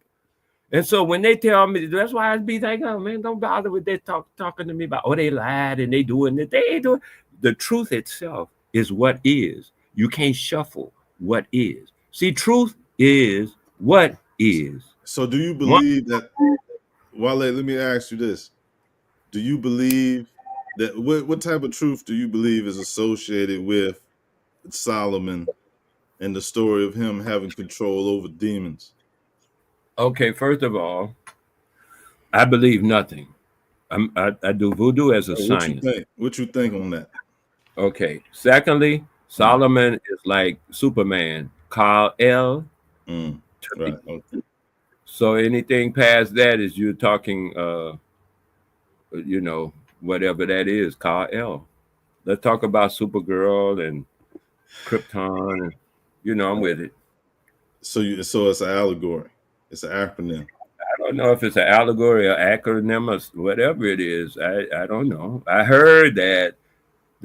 And so when they tell me, that's why I be like, oh man, don't bother with that talking to me about, oh, they lied and they doing it. They ain't doing. The truth itself is what is. You can't shuffle what is. See, truth is what is. So do you believe that? Wale, let me ask you this. Do you believe that what type of truth do you believe is associated with Solomon and the story of him having control over demons? Okay, first of all, I believe nothing. I do voodoo as a science. What you think on that? Okay. Secondly, Solomon is like Superman, Kal-El. Right. Okay. So anything past that is you're talking, whatever that is, Kal-El. Let's talk about Supergirl and Krypton, and I'm with it. So it's an allegory. It's an acronym. I don't know if it's an allegory or acronym or whatever it is. I don't know. I heard that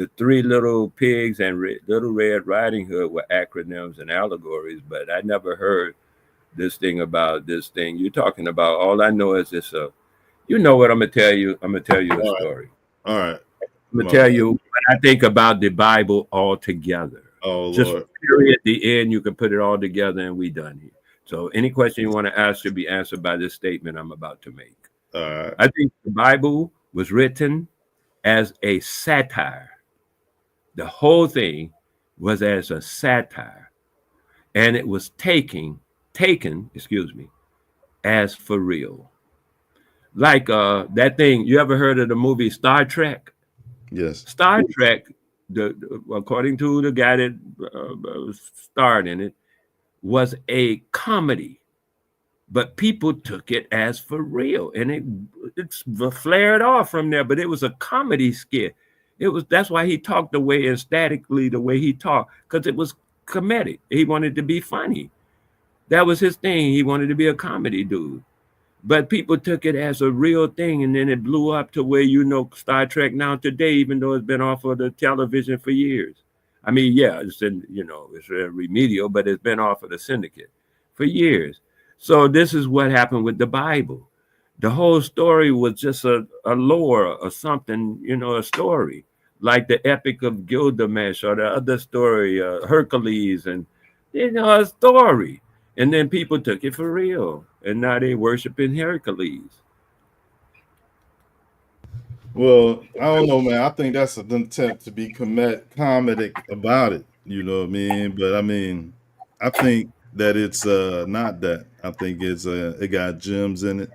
the Three Little Pigs and Little Red Riding Hood were acronyms and allegories, but I never heard this thing about this thing you're talking about. All I know is it's a, you know what I'm gonna tell you? I'm gonna tell you a story. All right. I'm gonna tell you what I think about the Bible altogether. Oh, just Lord. period, the end, you can put it all together and we done here. So any question you want to ask should be answered by this statement I'm about to make. All right. I think the Bible was written as a satire. The whole thing was as a satire. And it was taken, as for real. Like that thing, you ever heard of the movie Star Trek? Yes. Star Trek, according to the guy that starred in it, was a comedy, but people took it as for real, and it's flared off from there. But it was a comedy skit. That's why he talked the way ecstatically the way he talked, because it was comedic. He wanted to be funny. That was his thing. He wanted to be a comedy dude. But people took it as a real thing, and then it blew up to where Star Trek now today, even though it's been off of the television for years. I mean, yeah, it's remedial, but it's been off of the syndicate for years. So this is what happened with the Bible. The whole story was just a lore or something, a story, like the Epic of Gilgamesh or the other story, Hercules, and a story. And then people took it for real, and now they worshiping Hercules. Well, I don't know, man. I think that's an attempt to be comedic about it. You know what I mean? But I mean, I think that it's not that. I think it's it got gems in it,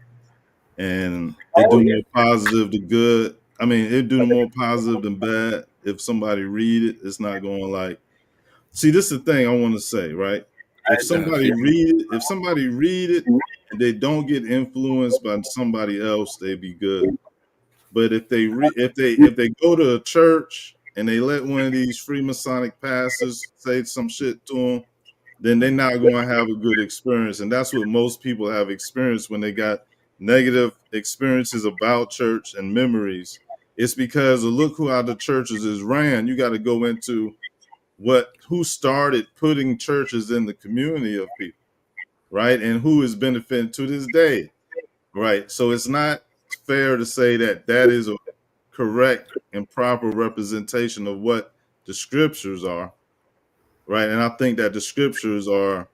and it do more positive than good. I mean, it do more positive than bad. If somebody read it, it's not going like. See, this is the thing I want to say, right? If somebody read it, and they don't get influenced by somebody else, they be good. But if they go to a church and they let one of these Freemasonic pastors say some shit to them, then they're not going to have a good experience. And that's what most people have experienced when they got negative experiences about church and memories. It's because of look who out the churches is ran. You got to go into who started putting churches in the community of people, right? And who is benefiting to this day, right? So it's not fair to say that is a correct and proper representation of what the scriptures are, right? And I think that the scriptures are,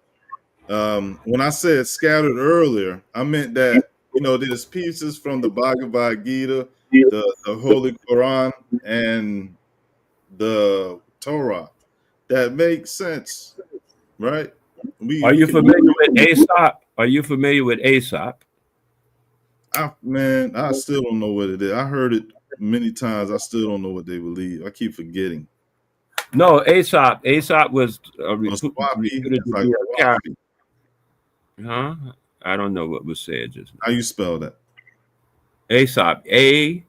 when I said scattered earlier, I meant that, there's pieces from the Bhagavad Gita, the Holy Quran, and the Torah that makes sense, right? Are you familiar with Aesop? Are you familiar with Aesop? Man, I still don't know what it is. I heard it many times. I still don't know what they believe. I keep forgetting. No, Aesop was Huh? I don't know what was said just now. How you spell that? Aesop, AESOP.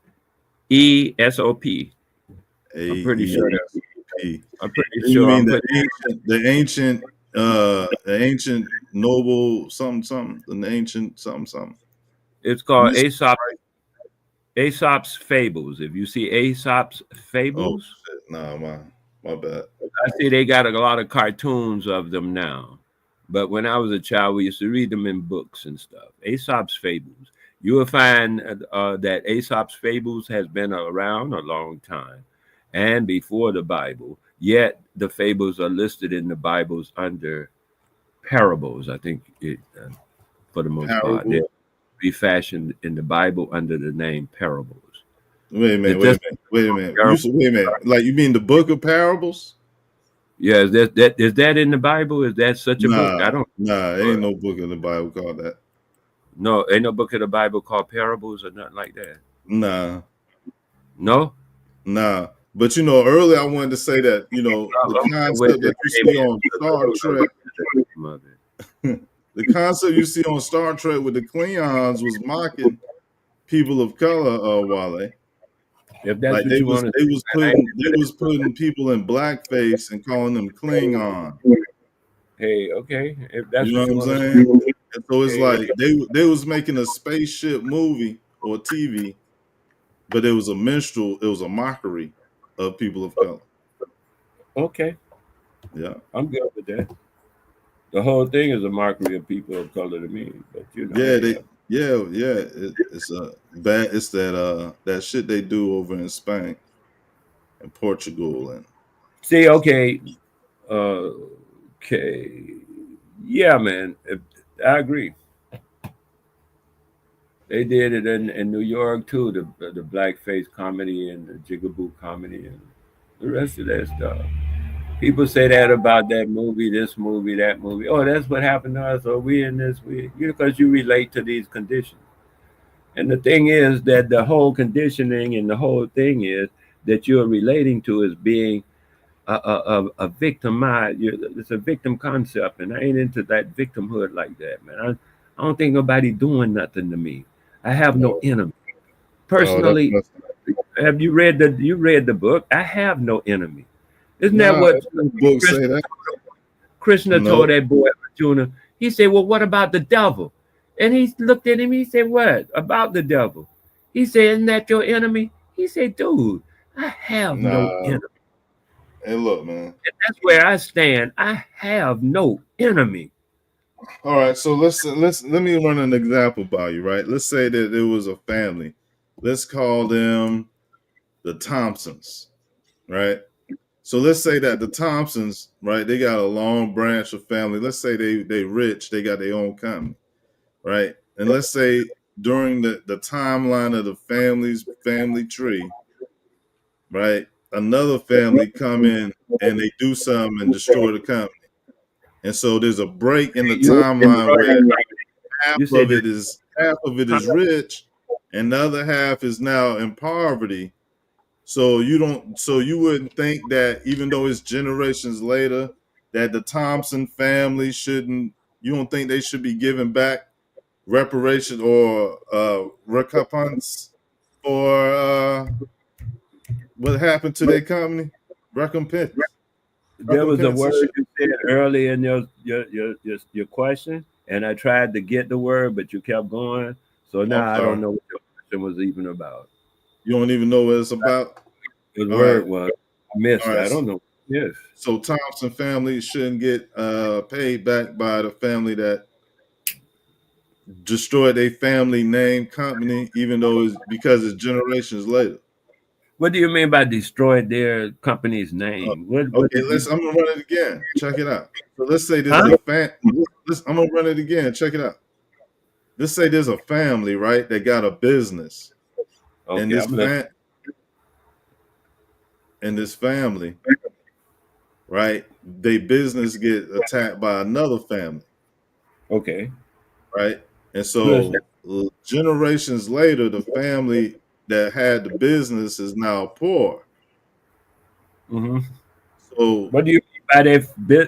I'm pretty sure. I'm pretty sure. You mean the ancient noble something, the ancient something. It's called Aesop. Aesop's Fables. If you see Aesop's Fables, nah, my bad. I see they got a lot of cartoons of them now, but when I was a child, we used to read them in books and stuff. Aesop's Fables. You will find that Aesop's Fables has been around a long time, and before the Bible. Yet the fables are listed in the Bibles under parables. I think for the most part, they'll be fashioned in the Bible under the name parables. Wait a minute. Like you mean the book of parables? Yeah, is that in the Bible? Is that such a book? I don't. Nah, ain't no book in the Bible called that. No, ain't no book in the Bible called parables or nothing like that. Nah. No? Nah. But earlier I wanted to say that, the concept that you see on Star Trek, the concept you see on Star Trek with the Klingons was mocking people of color, Wale. If that's like what they you was, want they was putting people in blackface and calling them Klingon. Hey, okay. If that's you know what I'm saying? And so it's like they was making a spaceship movie or TV, but it was a minstrel, it was a mockery. of people of color. Okay, Yeah. I'm good with that. The whole thing is a mockery of people of color to me, but you know. It's a bad. It's that shit they do over in Spain and Portugal and See, okay, yeah, man, I agree. They did it in New York too, the blackface comedy and the jigaboo comedy and the rest of that stuff. People say that about that movie, this movie, that movie. Oh, that's what happened to us. Or we in this, because you relate to these conditions. And the thing is that the whole conditioning and the whole thing is that you're relating to is being a victimized. It's a victim concept, and I ain't into that victimhood like that, man. I don't think nobody doing nothing to me. I have no enemy. Personally, have you read the book? I have no enemy. Isn't that what books say that? Krishna told that boy Arjuna? He said, "Well, what about the devil?" And he looked at him. He said, "What about the devil?" He said, "Isn't that your enemy?" He said, "Dude, I have no enemy." Hey, look, man. And that's where I stand. I have no enemy. All right, so let me run an example by you, right? Let's say that it was a family. Let's call them the Thompsons, right? So let's say that the Thompsons, right? They got a long branch of family. Let's say they rich, they got their own company, right? And let's say during the timeline of the family tree, right? Another family come in and they do something and destroy the company. And so there's a break in the timeline where half of it is rich and the other half is now in poverty. So you wouldn't think that even though it's generations later that the Thompson family you don't think they should be giving back reparations or recompense for what happened to their company? Recompense. There was a word you said early in your question, and I tried to get the word, but you kept going. So now I don't know what your question was even about. You don't even know what it's about? The word was I missed. I don't know. Yes. So Thompson family shouldn't get paid back by the family that destroyed their family name company, even though it's because it's generations later. What do you mean by destroyed their company's name? I'm gonna run it again. Check it out. So let's say there's I'm gonna run it again. Check it out. Let's say there's a family, right? That got a business, and this family, right? Their business get attacked by another family. Okay. Right, and so generations later, the family that had the business is now poor. Mm-hmm. So what do you mean by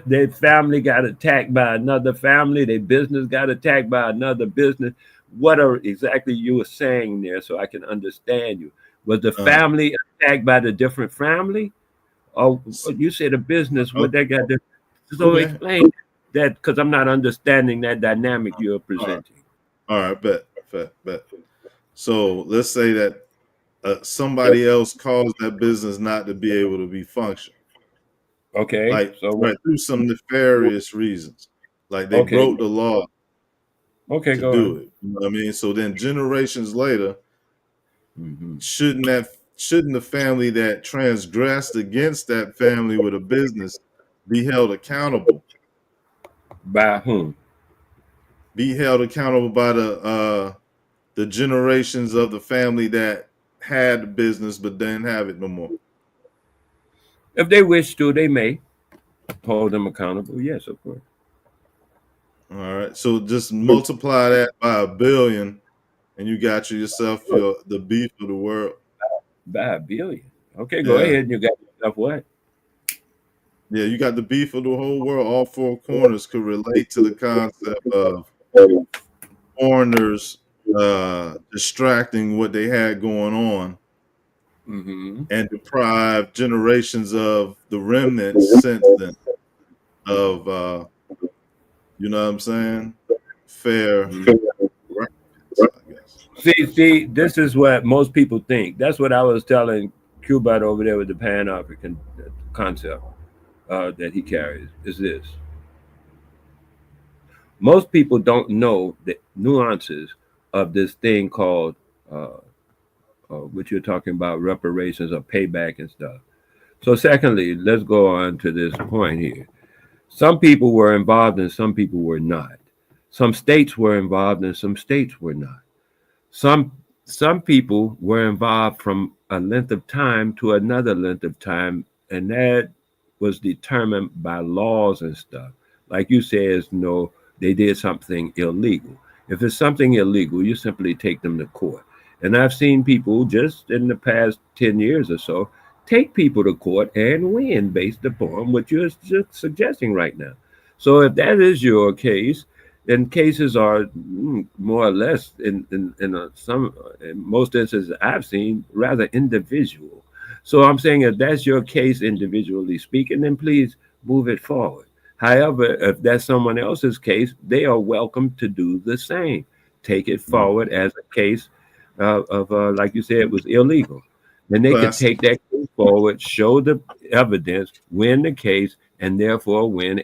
their family got attacked by another family? Their business got attacked by another business. What are exactly you were saying there, so I can understand you? Was the family attacked by the different family, or you said a business? What they got to? So explain that, because I'm not understanding that dynamic you're presenting. All right, bet. So let's say that somebody else caused that business not to be able to be functional. Okay. Like through some nefarious reasons. Like they broke the law to do it. You know what I mean? So then generations later, shouldn't the family that transgressed against that family with a business be held accountable? By whom? Be held accountable by the generations of the family that had the business but didn't have it no more. If they wish to, they may hold them accountable. Yes, of course. All right. So just multiply that by 1 billion and you got yourself the beef of the world. By 1 billion. Okay, go ahead. You got yourself what? Yeah, you got the beef of the whole world. All four corners could relate to the concept of foreigners distracting what they had going on and deprive generations of the remnants since then of you know what I'm saying? Fair. See, this is what most people think. That's what I was telling Cubat over there with the Pan-African concept that he carries is this. Most people don't know the nuances of this thing called what you're talking about, reparations or payback and stuff. So secondly, let's go on to this point here. Some people were involved and some people were not. Some states were involved and some states were not. Some people were involved from a length of time to another length of time, and that was determined by laws and stuff. Like you said, no, they did something illegal. If it's something illegal, you simply take them to court. And I've seen people just in the past 10 years or so take people to court and win based upon what you're just suggesting right now. So if that is your case, then cases are more or less in most instances I've seen rather individual. So I'm saying if that's your case individually speaking, then please move it forward. However, if that's someone else's case, they are welcome to do the same. Take it forward as a case of like you said, it was illegal. Then they can take that case forward, show the evidence, win the case, and therefore win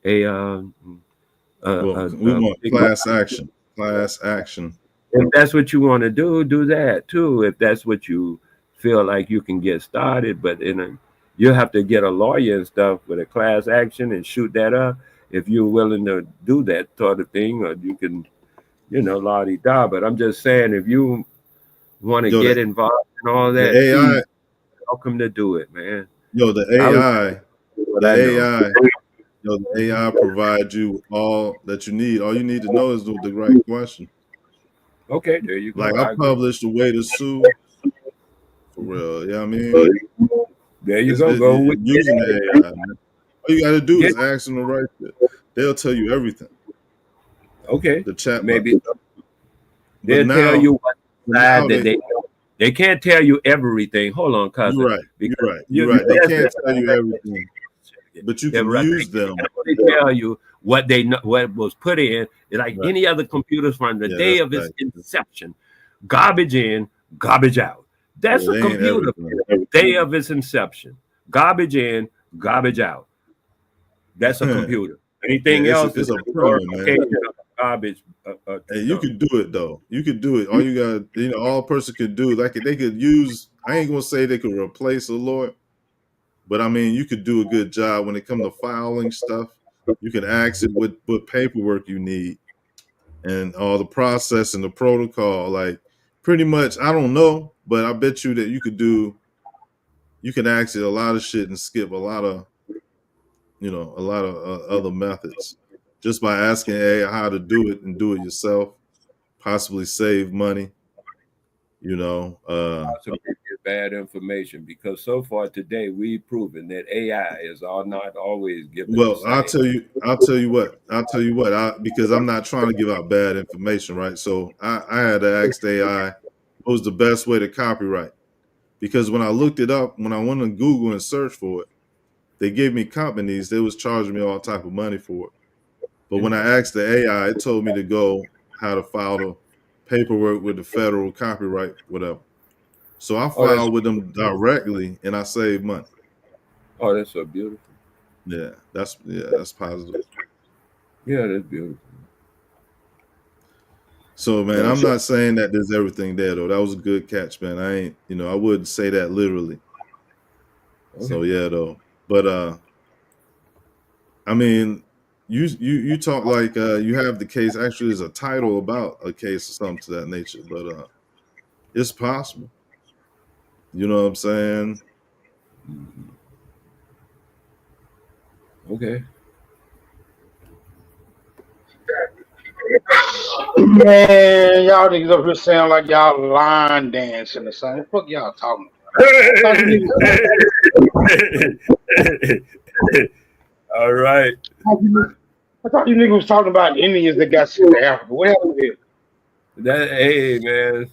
we want class action. Class action. If that's what you want to do that too. If that's what you feel like you can get started, but you have to get a lawyer and stuff with a class action and shoot that up. If you're willing to do that sort of thing, or you can, la-di-da. But I'm just saying, if you want to get involved in all that, the AI, please, welcome to do it, man. The AI provides you all that you need. All you need to know is the right question. Okay, there you go. Like I published a way to sue. For real, yeah, I mean, there you go. Using the AI, man. All you got to do is ask them the right shit. They'll tell you everything. Okay, the chat maybe they'll tell you what side that they can't tell you everything. Hold on, cousin. You're right. They can't tell you everything, but you can use them. They tell you what they know, what was put in. Like any other computers from the day of its inception, garbage in, garbage out. That's a computer. Day of its inception, garbage in, garbage out. That's a computer. Anything else is a pro, man. Garbage. Hey, you can do it though. You can do it. All you got, all a person could do, like they could use. I ain't gonna say they could replace a lawyer, but I mean, you could do a good job when it comes to filing stuff. You can ask it what paperwork you need and all the process and the protocol. Like pretty much, I don't know, but I bet you that you could do. You can ask it a lot of shit and skip a lot of other methods just by asking AI how to do it and do it yourself, possibly save money, possibly get bad information, because so far today we've proven that AI is not always giving. Well, I'll tell you what, because I'm not trying to give out bad information, right? So I had to ask the AI what was the best way to copyright, because when I looked it up, when I went on Google and searched for it, they gave me companies, they was charging me all type of money for it. But when I asked the AI, it told me to go how to file the paperwork with the federal copyright, whatever. So I filed with them directly and I saved money. Oh, that's so beautiful. Yeah, that's positive. Yeah, that's beautiful. So man, I'm not saying that there's everything there though. That was a good catch, man. I wouldn't say that literally. Okay. So yeah, though. But I mean, you talk like you have the case. Actually, there's a title about a case or something to that nature. But it's possible. You know what I'm saying? Okay. Man, y'all niggas up here sound like y'all line dancing or something. What the fuck y'all talking about? All right. I thought you niggas was talking about Indians that got sent to Africa. What happened here? Hey, man.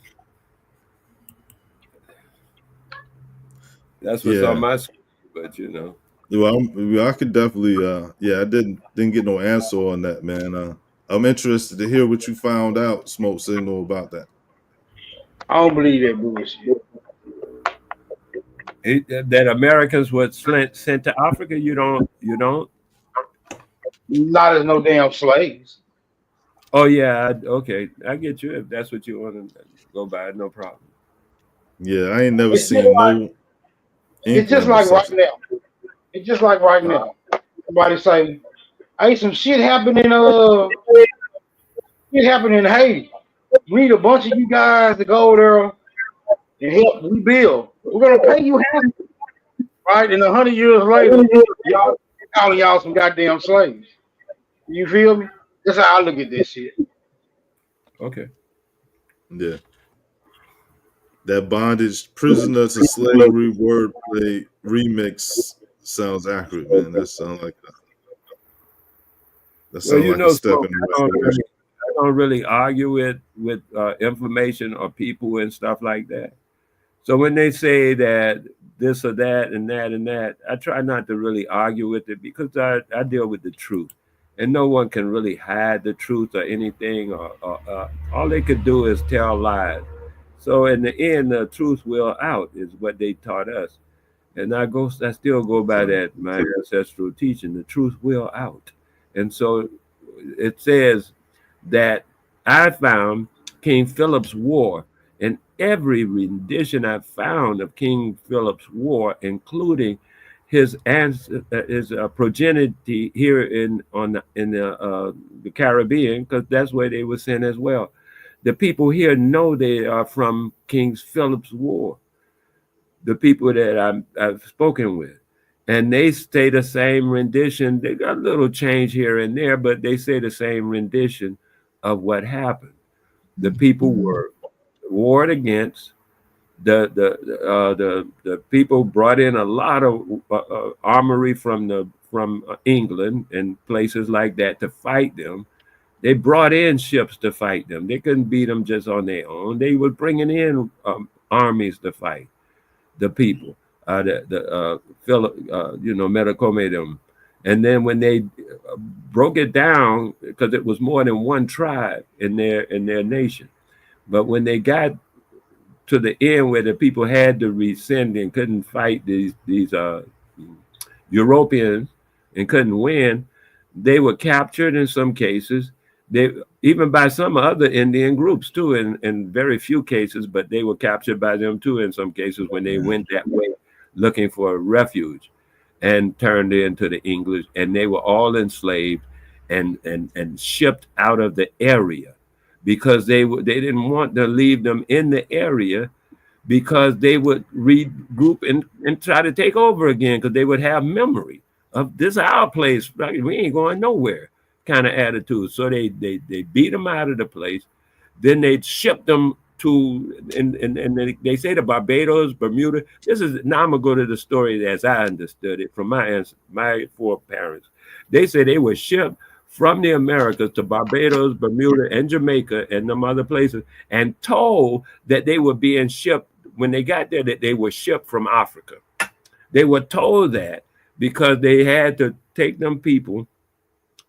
That's what's on my screen, but Well, I could definitely I didn't get no answer on that, man. I'm interested to hear what you found out, Smoke Signal, about that. I don't believe that bullshit. That Americans were sent to Africa. You don't. Not as no damn slaves. Oh yeah. Okay, I get you. If that's what you want to go by, no problem. Yeah, I ain't never It's seen just no. like it's just like right now. It's just like right now. Somebody say, "Hey, some shit happened in Haiti. We need a bunch of you guys to go there and help rebuild. We're gonna pay you handsome, right? And 100 years later, y'all calling y'all some goddamn slaves. You feel me? That's how I look at this shit. Okay. Yeah. That bondage, prisoner to slavery wordplay remix sounds accurate, man. That sounds like that sounds like a step in the right direction. I don't really argue with information or people and stuff like that. So when they say that this or that and that and that, I try not to really argue with it because I deal with the truth. And no one can really hide the truth or anything. Or all they could do is tell lies. So in the end, the truth will out is what they taught us. And I still go by that, my ancestral teaching, the truth will out. And so it says that I found King Philip's War, and every rendition I found of King Philip's War, including his progeny here in the Caribbean, because that's where they were sent as well. The people here know they are from King Philip's War. The people that I've spoken with, and they say the same rendition. They got a little change here and there, but they say the same rendition of what happened. The people were warred against. The people brought in a lot of armory from England and places like that to fight them. They brought in ships to fight them. They couldn't beat them just on their own. They were bringing in armies to fight the people. Metacome them. And then when they broke it down, because it was more than one tribe in their nation, but when they got to the end where the people had to rescind and couldn't fight these Europeans and couldn't win, they were captured in some cases. They even by some other Indian groups too, in very few cases, but they were captured by them too in some cases when they went that way looking for refuge and turned into the English, and they were all enslaved and shipped out of the area because they didn't want to leave them in the area because they would regroup and try to take over again because they would have memory of this is our place. We ain't going nowhere kind of attitude. So they beat them out of the place. Then they shipped them to, and they say to Barbados, Bermuda. Now I'm gonna go to the story as I understood it from my foreparents. They say they were shipped from the Americas to Barbados, Bermuda, and Jamaica, and them other places, and told that they were being shipped when they got there, that they were shipped from Africa. They were told that because they had to take them people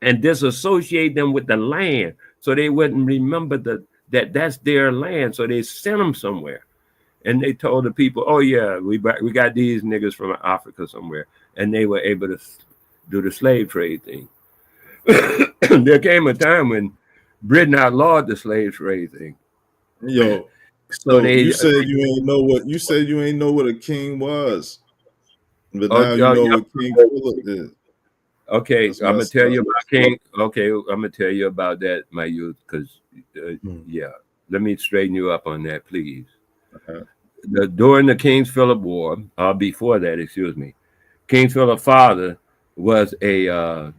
and disassociate them with the land so they wouldn't remember that that's their land. So they sent them somewhere. And they told the people, oh yeah, we got these niggas from Africa somewhere. And they were able to do the slave trade thing. There came a time when Britain outlawed the slave trade thing. Yo, so you said you ain't know what a king was. But now you know what King Philip is. Okay, I'm gonna tell you about King. Okay, I'm gonna tell you about that, my youth, because yeah, let me straighten you up on that, please. During the King Philip War, before that, excuse me, King Philip's father was a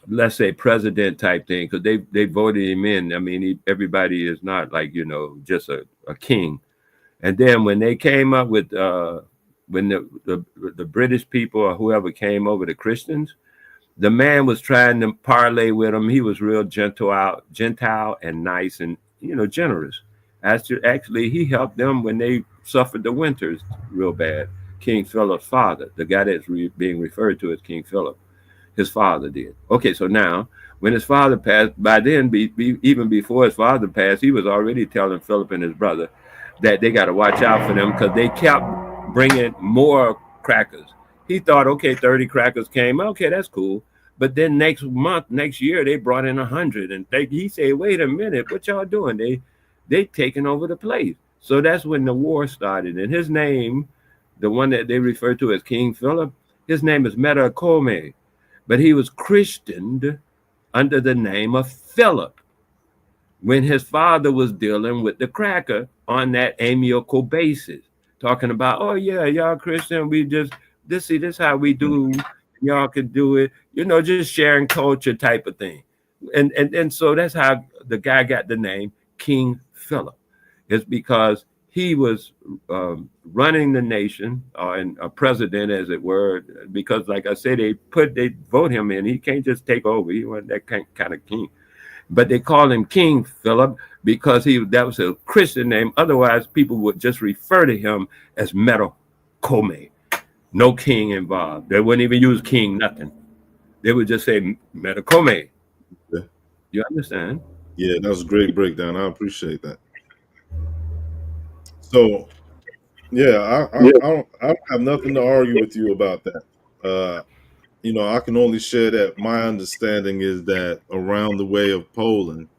let's say president type thing, because they voted him in. I mean, everybody is not like just a king. And then when they came up with when the British people or whoever came over, the Christians, the man was trying to parlay with them. He was real gentile and nice and generous. Actually, he helped them when they suffered the winters real bad. King Philip's father, the guy that's being referred to as King Philip, his father did. Okay, so now when his father passed, by then, even before his father passed, he was already telling Philip and his brother that they got to watch out for them because they kept bringing more crackers. He thought, okay, 30 crackers came. Okay, that's cool. But then next year, they brought in 100, and he said, "Wait a minute, what y'all doing? They taking over the place." So that's when the war started. And his name, the one that they refer to as King Philip, his name is Metacome, but he was christened under the name of Philip when his father was dealing with the cracker on that amiable basis, talking about, "Oh yeah, y'all Christian, we just this how we do. Y'all can do it, just sharing culture type of thing." And so that's how the guy got the name King Philip. It's because he was running the nation, and a president, as it were, because, like I said, they vote him in. He can't just take over. He wasn't that kind of king. But they call him King Philip because that was a Christian name. Otherwise, people would just refer to him as Metacome. No king involved. They wouldn't even use king, nothing. They would just say Metacome. Yeah. You understand? Yeah, that was a great breakdown. I appreciate that. So, yeah, I don't have nothing to argue with you about that. I can only share that my understanding is that around the way of Poland,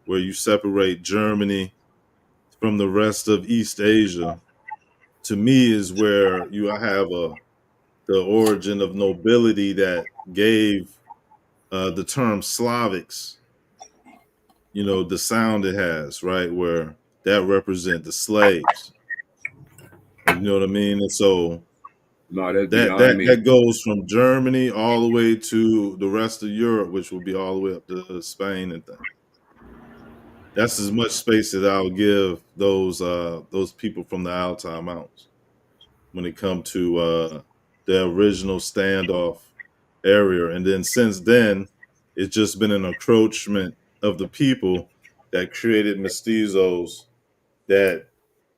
where you separate Germany from the rest of East Asia, to me is where you have the origin of nobility that gave the term Slavics, the sound it has, right? Where that represent the slaves. You know what I mean? And so that goes from Germany all the way to the rest of Europe, which will be all the way up to Spain and things. That's as much space that I'll give those people from the Altai Mountains when it comes to the original standoff area. And then since then, it's just been an encroachment of the people that created mestizos that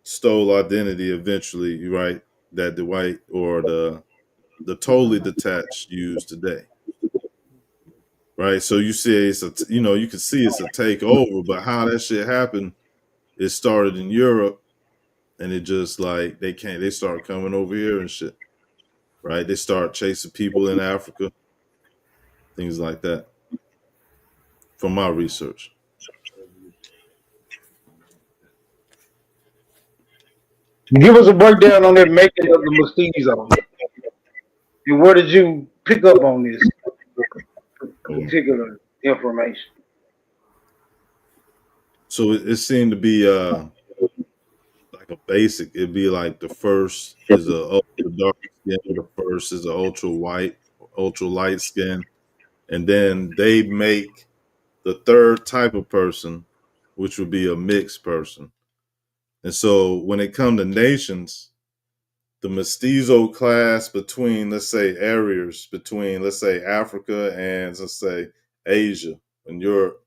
stole identity eventually, right? That the white or the totally detached use today, right? So you see, you can see it's a takeover, but how that shit happened, it started in Europe, and it just like they start coming over here and shit, right? They start chasing people in Africa, things like that. From my research. Give us a breakdown on that making of the mestizo. And where did you pick up on this particular information? So it seemed to be like a basic. It'd be like the first is a ultra dark skin, the first is a ultra white, ultra light skin, and then they make the third type of person, which would be a mixed person. And so when it comes to nations, the mestizo class between, let's say, areas between, let's say, Africa and, let's say, Asia and Europe,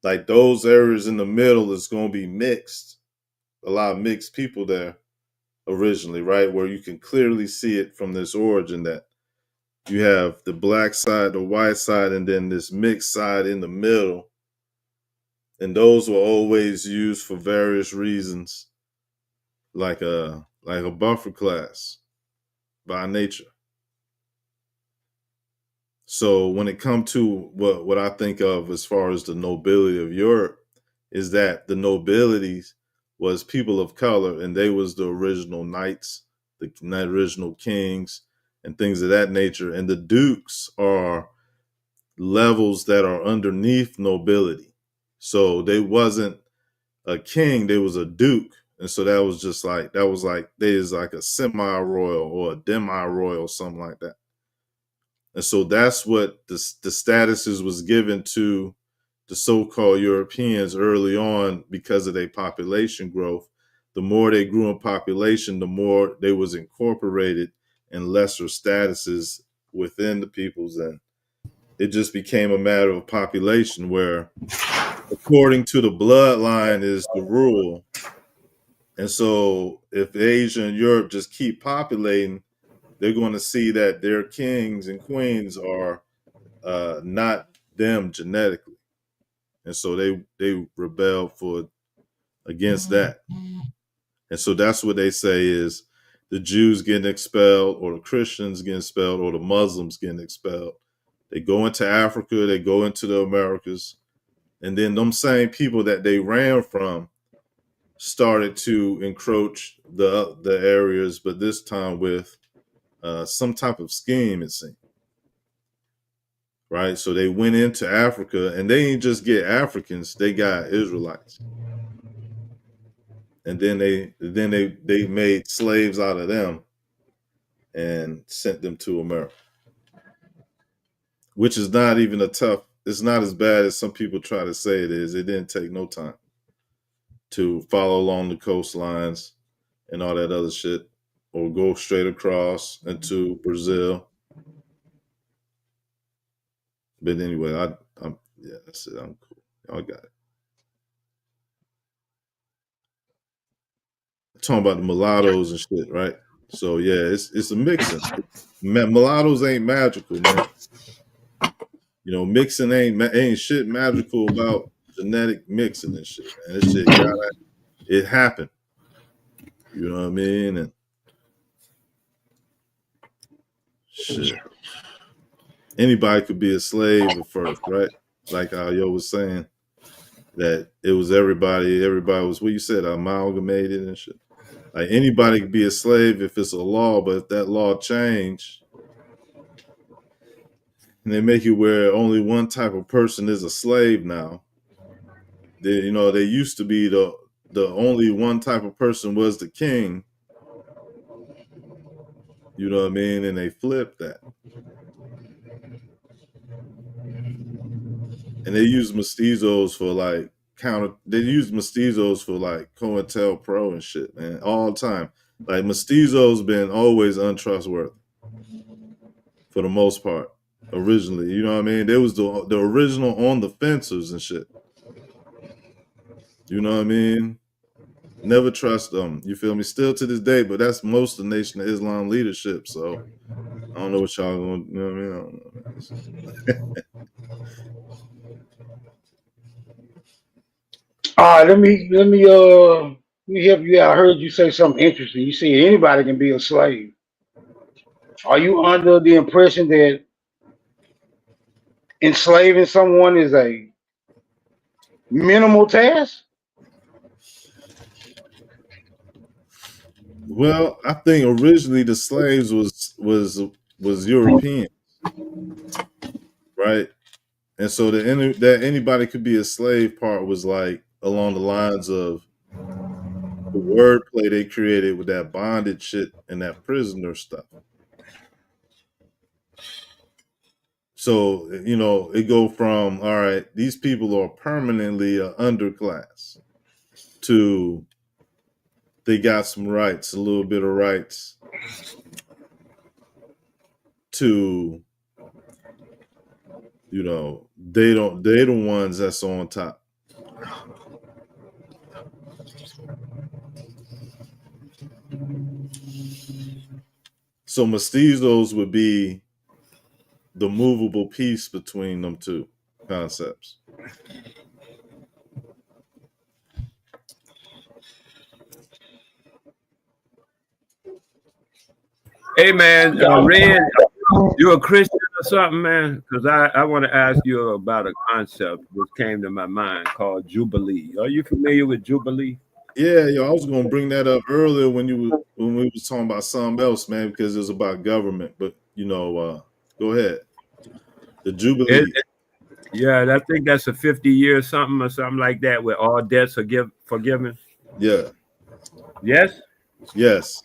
like those areas in the middle is going to be mixed, a lot of mixed people there originally, right? Where you can clearly see it from this origin that you have the black side, the white side, and then this mixed side in the middle. And those were always used for various reasons, like a buffer class by nature. So when it comes to what I think of as far as the nobility of Europe, is that the nobilities was people of color, and they was the original knights, the original kings, and things of that nature. And the dukes are levels that are underneath nobility. So they wasn't a king, they was a duke. And so that was like a semi-royal or a demi-royal, something like that. And so that's what the statuses was given to the so-called Europeans early on because of their population growth. The more they grew in population, the more they was incorporated in lesser statuses within the peoples. And it just became a matter of population where, according to the bloodline, is the rule. And so if Asia and Europe just keep populating, they're going to see that their kings and queens are not them genetically. And so they rebel against that. And so that's what they say is the Jews getting expelled or the Christians getting expelled or the Muslims getting expelled. They go into Africa, they go into the Americas, and then them same people that they ran from started to encroach the areas, but this time with some type of scheme, it seemed. Right? So they went into Africa, and they didn't just get Africans, they got Israelites. And then they made slaves out of them and sent them to America. Which is not even it's not as bad as some people try to say it is. It didn't take no time to follow along the coastlines and all that other shit, or go straight across into Brazil. But anyway, I'm yeah, that's it. I'm cool. Y'all got it. Talking about the mulattoes and shit, right? So yeah, it's a mixing. Mulattoes ain't magical, man. You know, mixing ain't shit magical about genetic mixing and shit. Man, this shit it happened. You know what I mean? And shit. Anybody could be a slave at first, right? Like how Yo was saying, that it was everybody was what you said, amalgamated and shit. Like anybody could be a slave if it's a law, but if that law changed and they make it where only one type of person is a slave now, they used to be the only one type of person was the king. You know what I mean? And they flipped that. And they use mestizos for like COINTELPRO and shit, man, all the time. Like mestizos been always untrustworthy for the most part. Originally, you know what I mean? There was the original on the fences and shit. You know what I mean? Never trust them. You feel me? Still to this day, but that's most of the Nation of Islam leadership. So I don't know what y'all gonna, you know what I mean? I don't know. All right, let me help you out. I heard you say something interesting. You said anybody can be a slave. Are you under the impression that enslaving someone is a minimal task? Well, I think originally the slaves was European, right? And so that anybody could be a slave part was like along the lines of the wordplay they created with that bondage shit and that prisoner stuff. So, you know, it go from, all right, these people are permanently an underclass to they got some rights, a little bit of rights, to, you know, they're the ones that's on top. So mestizos would be the movable piece between them two concepts. Hey man, Red, you a Christian or something, man? Because I want to ask you about a concept that came to my mind called Jubilee. Are you familiar with Jubilee? Yeah, I was gonna bring that up earlier when we was talking about something else, man, because it was about government. But you know, go ahead. The Jubilee. Yeah, I think that's a 50-year something or something like that, where all debts are forgiven. Yeah. Yes. Yes.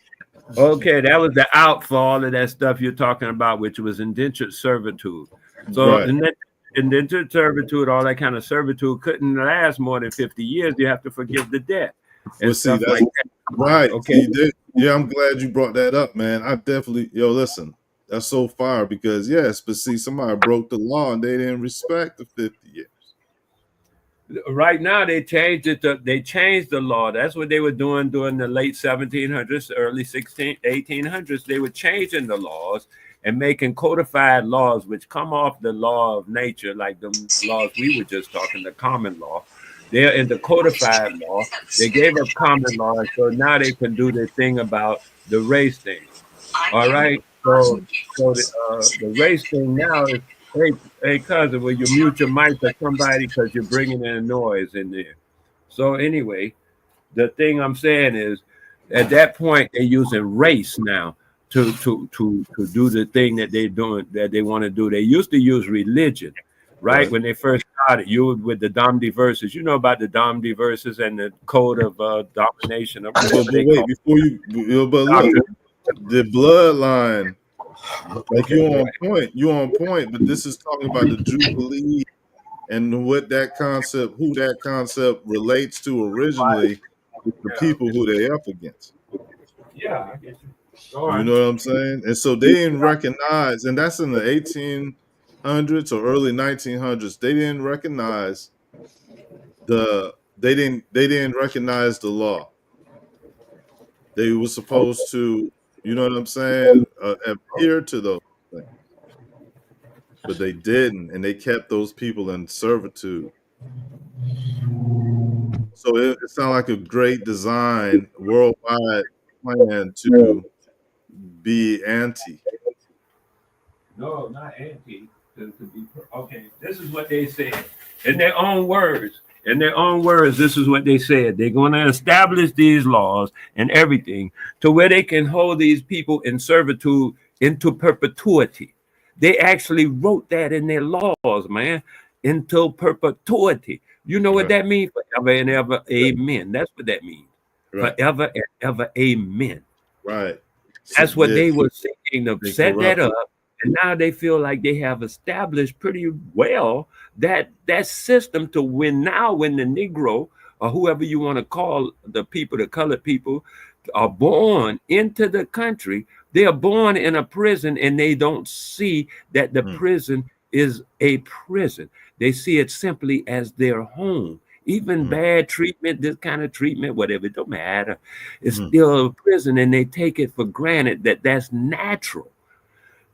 Okay, that was the out for all of that stuff you're talking about, which was indentured servitude. So right. Indentured servitude, all that kind of servitude couldn't last more than 50 years. You have to forgive the debt. Well, see, that's like that. Right. Okay. Yeah, I'm glad you brought that up, man. I definitely, listen, that's so fire because yes, but see, somebody broke the law and they didn't respect the 50 years. Right now, they changed it. They changed the law. That's what they were doing during the late 1700s, early 1800s. They were changing the laws and making codified laws, which come off the law of nature, like the laws we were just talking, the common law. They're in the codified law. They gave up common law, and so now they can do the thing about the race thing. All right. So the race thing now is, hey cousin, will you mute your mic for somebody because you're bringing in noise in there. So anyway, the thing I'm saying is, at that point they're using race now to do the thing that they're doing, that they want to do. They used to use religion, right? When they first started, with the Domdi verses. You know about the Domdi verses and the code of domination. Of but wait, before but look, the bloodline, like you're on point, but this is talking about the Jubilee and who that concept relates to originally, the people who they're up against. Yeah, I get you. You know what I'm saying? And so they didn't recognize, and that's in the 1800s or early 1900s. They didn't recognize they didn't recognize the law. They were supposed to, you know what I'm saying, adhere to those things, but they didn't, and they kept those people in servitude. So it sounds like a great design, worldwide plan to be anti. No, not anti. Okay, this is what they said in their own words. In their own words, this is what they said. They're going to establish these laws and everything to where they can hold these people in servitude into perpetuity. They actually wrote that in their laws, man, into perpetuity. You know what that means? Forever and ever, amen. That's what that means. Right. Forever and ever, amen. Right. That's what they were seeking to set that up. And now they feel like they have established pretty well that system to when the Negro or whoever you want to call the people, the colored people, are born into the country, they are born in a prison and they don't see that the prison is a prison. They see it simply as their home. Even bad treatment, this kind of treatment, whatever, it don't matter. It's still a prison, and they take it for granted that that's natural.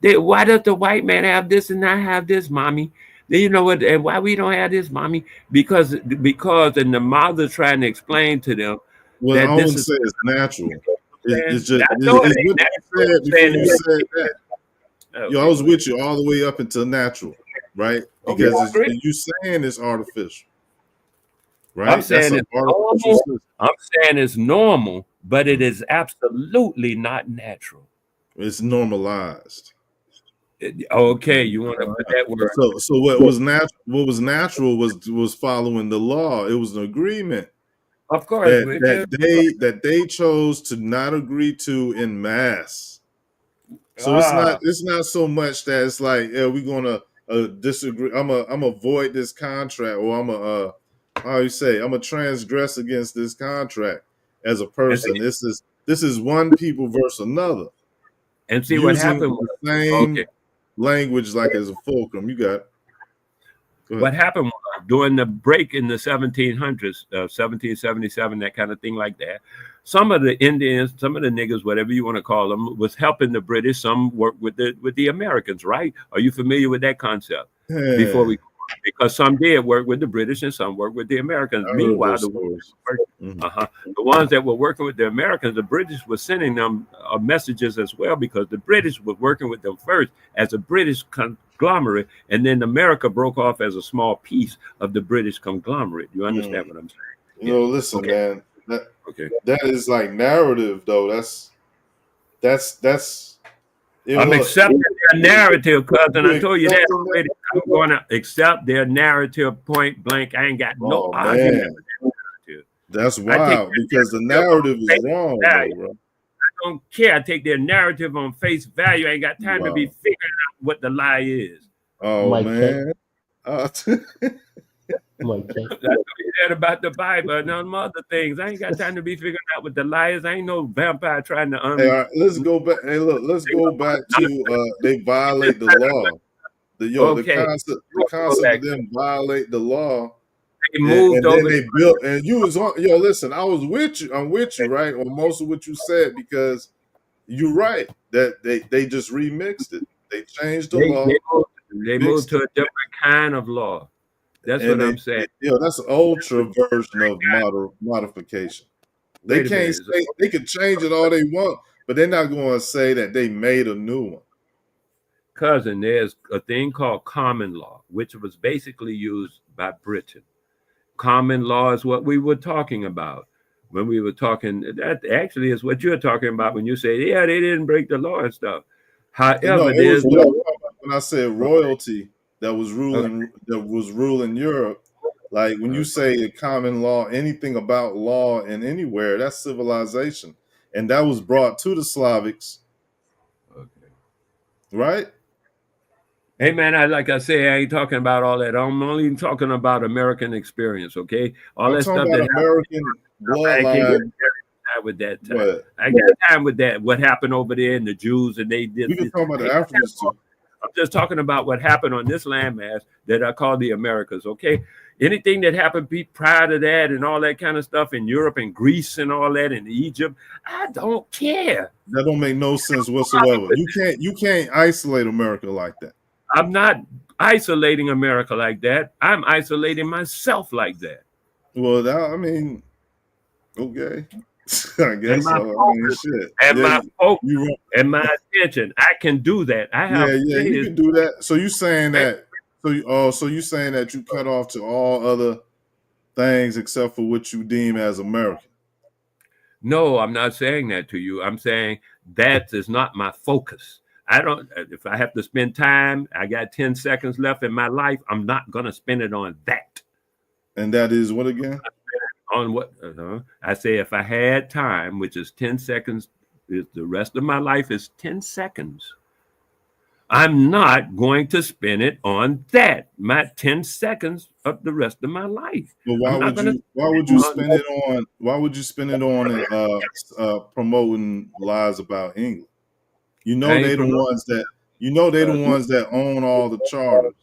Why does the white man have this and not have this, mommy? You know what? And why we don't have this, mommy? Because and the mother's trying to explain to them. Well, that I wouldn't say it's natural. It's just what you said before you said that. Yo, I was with you all the way up until natural, right? Because you saying it's artificial, right? I'm saying it's normal, but it is absolutely not natural. It's normalized. Okay, you want to put that word. So what was natural was following the law. It was an agreement. Of course, that they chose to not agree to in mass. So it's not so much that it's like, yeah, we're gonna disagree. I'm a void this contract, or I'm a transgress against this contract as a person. This is one people versus another. And see what happened was the same language like as a fulcrum. You got it. What happened was, during the break in the 1700s, 1777, that kind of thing like that, some of the Indians, some of the niggas, whatever you want to call them, was helping the British. Some worked with the Americans, right? Are you familiar with that concept? Because some did work with the British and some worked with the Americans. Meanwhile, the ones that were working with the Americans, the British were sending them messages as well, because the British were working with them first as a British conglomerate, and then America broke off as a small piece of the British conglomerate. You understand what I'm saying? You know, listen, man. That is like narrative, though. I'm accepting their narrative, cousin. I told you that already. I'm going to accept their narrative point blank. I ain't got no argument with that narrative. That's wild, because the narrative is wrong, though, bro. I don't care. I take their narrative on face value. I ain't got time to be figuring out what the lie is. Oh, man. That's what he said about the Bible and some other things. I ain't got time to be figuring out what the lie is. I ain't no vampire trying to let's go back. Hey, look, let's go back to they violate the law. The concept of them violate the law. They moved over. Then they built, and you was on. Yo, listen, I was with you. I'm with you, right, on most of what you said, because you're right that they just remixed it. They changed the law. They moved to a different kind of law. That's And what I'm saying. that's an ultra version of modification. They Wait a can't minute. say they can change it all they want, but they're not going to say that they made a new one. Cousin, there's a thing called common law, which was basically used by Britain. Common law is what we were talking about when we were talking. That actually is what you're talking about when you say, yeah, they didn't break the law and stuff. However, there's when I said royalty that was ruling Europe, like when you say a common law, anything about law and anywhere, that's civilization, and that was brought to the Slavics. Okay. Right? Hey man, like I say, I ain't talking about all that. I'm only talking about American experience, okay? All that stuff that American bloodline. With that time. I got time with that. What happened over there in the Jews and they did. We can talk about the Africans too. I'm just talking about what happened on this landmass that I call the Americas, okay? Anything that happened prior to that and all that kind of stuff in Europe and Greece and all that in Egypt, I don't care. That don't make no sense whatsoever. You can't isolate America like that. I'm not isolating America like that. I'm isolating myself like that. Well, I mean, okay. I guess so. I mean, shit. My focus and my attention, I can do that. I have you can do that. So you saying that? So you saying that you cut off to all other things except for what you deem as American? No, I'm not saying that to you. I'm saying that is not my focus. I don't. If I have to spend time, I got 10 seconds left in my life. I'm not gonna spend it on that. And that is what again? On what? I say if I had time, which is 10 seconds, the rest of my life is 10 seconds. I'm not going to spend it on that. My 10 seconds of the rest of my life. But why would you spend it on promoting lies about England? You know they the ones that own all the charters.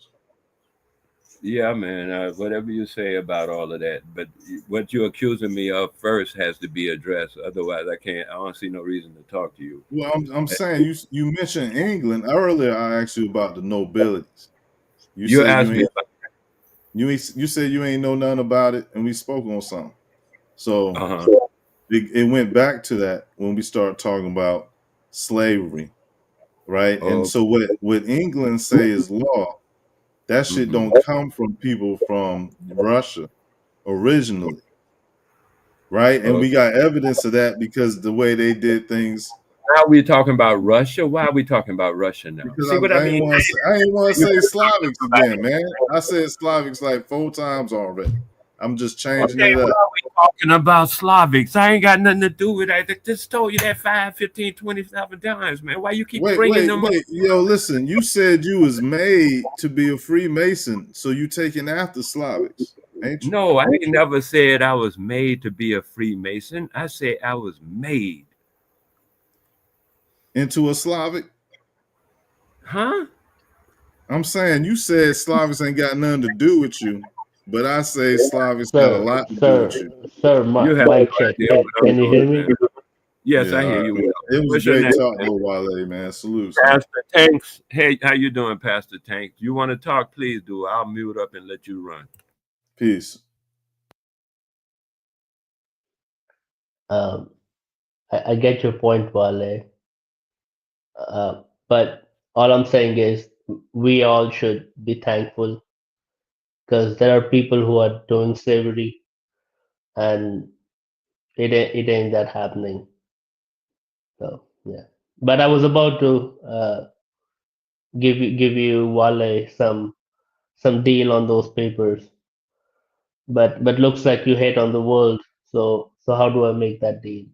Yeah, man. Whatever you say about all of that, but what you're accusing me of first has to be addressed. Otherwise, I don't see no reason to talk to you. Well, I'm saying you mentioned England earlier. I asked you about the nobilities. You said you ain't know nothing about it, and we spoke on something. So it went back to that when we started talking about slavery, right? And so what England say is law. That shit don't come from people from Russia originally, right? And we got evidence of that because the way they did things. Now we're talking about Russia. Why are we talking about Russia now? Because I ain't want to say Slavics again, man. I said Slavics like 4 times already. I'm just changing it up. Why are we talking about Slavics? I ain't got nothing to do with that. I just told you that 5, 15, 27 times, man. Why you keep bringing them up? Yo, listen, you said you was made to be a Freemason, so you taking after Slavics, ain't you? No, I ain't never said I was made to be a Freemason. I said I was made. Into a Slavic? Huh? I'm saying you said Slavics ain't got nothing to do with you. But I say Slavics got a lot to do with you. Sir, mic check. Can you hear me? Yes, I hear you. It was great talking to Wale, man. Salute. Pastor Tanks. Hey, how you doing, Pastor Tanks? You want to talk? Please do. I'll mute up and let you run. Peace. I get your point, Wale. But all I'm saying is we all should be thankful because there are people who are doing slavery and it ain't that happening. So yeah. But I was about to give you Wale some deal on those papers. But looks like you hate on the world. So how do I make that deal?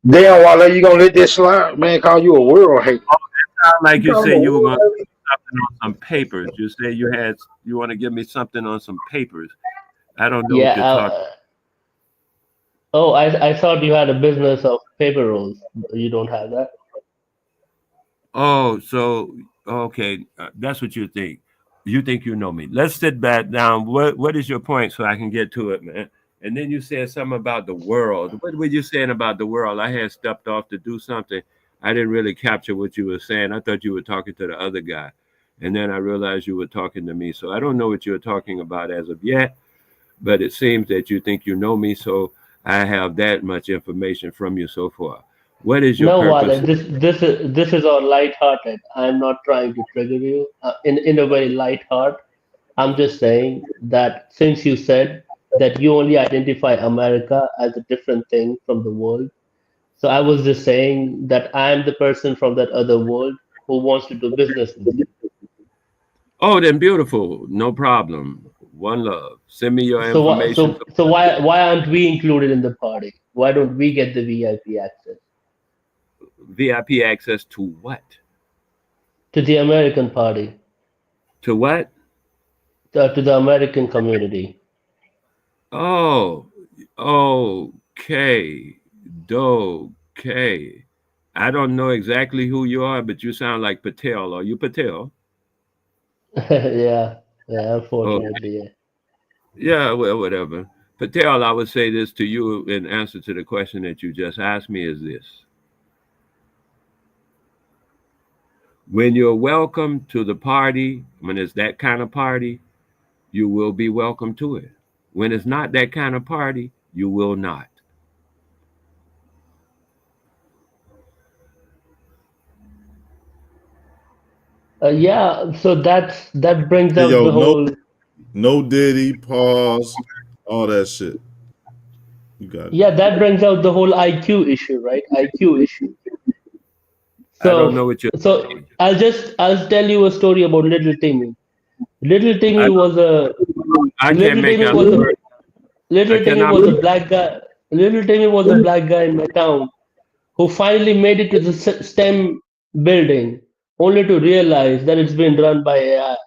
Damn, Wale, you gonna let this slide? Man, call you a world hater. Like you said, you were going to give me something on some papers. You said you want to give me something on some papers. I don't know what you're talking. Oh, I thought you had a business of paper rolls. You don't have that? Oh, so okay, that's what you think. You think you know me. Let's sit back down. What is your point so I can get to it, man? and then you said something about the world. What were you saying about the world? I had stepped off to do something. I didn't really capture what you were saying. I thought you were talking to the other guy, and then I realized you were talking to me. So I don't know what you're talking about as of yet, but it seems that you think you know me, so I have that much information from you so far. What is your No, purpose? Wale, this is all light-hearted. I'm not trying to trigger you in a very light heart. I'm just saying that since you said that you only identify America as a different thing from the world, so I was just saying that I'm the person from that other world who wants to do business with you. Oh, then beautiful. No problem. One love. Send me your So why information. so why aren't we included in the party? Why don't we get the VIP access VIP access to what? to the American party, To what? to the American community? Oh, okay. Okay. I don't know exactly who you are, but you sound like Patel. Are you Patel? Yeah, yeah, Oh, unfortunately, yeah. yeah, well, whatever. Patel, I would say this to you in answer to the question that you just asked me is this. When you're welcome to the party, when it's that kind of party, you will be welcome to it. When it's not that kind of party, you will not. Yeah, so that brings Hey, out yo, the whole. no Diddy, pause, all that shit. You got it. Yeah, that brings out the whole IQ issue, right? IQ issue. I don't know So, what you're so saying. I'll tell you a story about Little Timmy. Little Timmy was a I can't Little make Timmy out was the a word. I Little Timmy cannot. was a black guy. Little Timmy was a black guy in my town who finally made it to the STEM building, only to realize that it's been run by AI.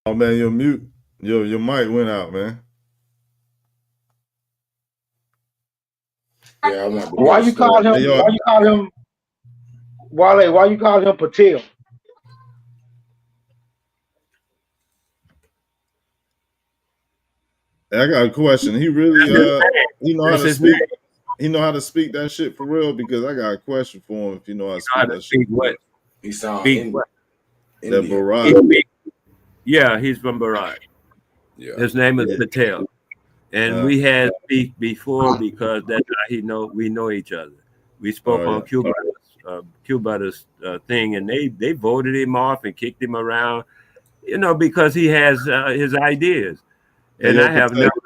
Oh man, your mute, your mic went out, man. Yeah, I want to Why you call him? Hey, yo, Why you call him? Wale? Why you call him Patel? I got a question. He really he know how That's to his name. speak. He know how to speak that shit for real, because I got a question for him if you know how to How speak to that shit. speak what? He sound Speak what? That He Barack. speak- Yeah, he's from Bharat. Yeah. His name is Yeah. Patel. And we had speak before because that's how we know each other. We spoke Oh, on Cuba's thing, and they voted him off and kicked him around, because he has his ideas. Hey, And yo, I have Patel. never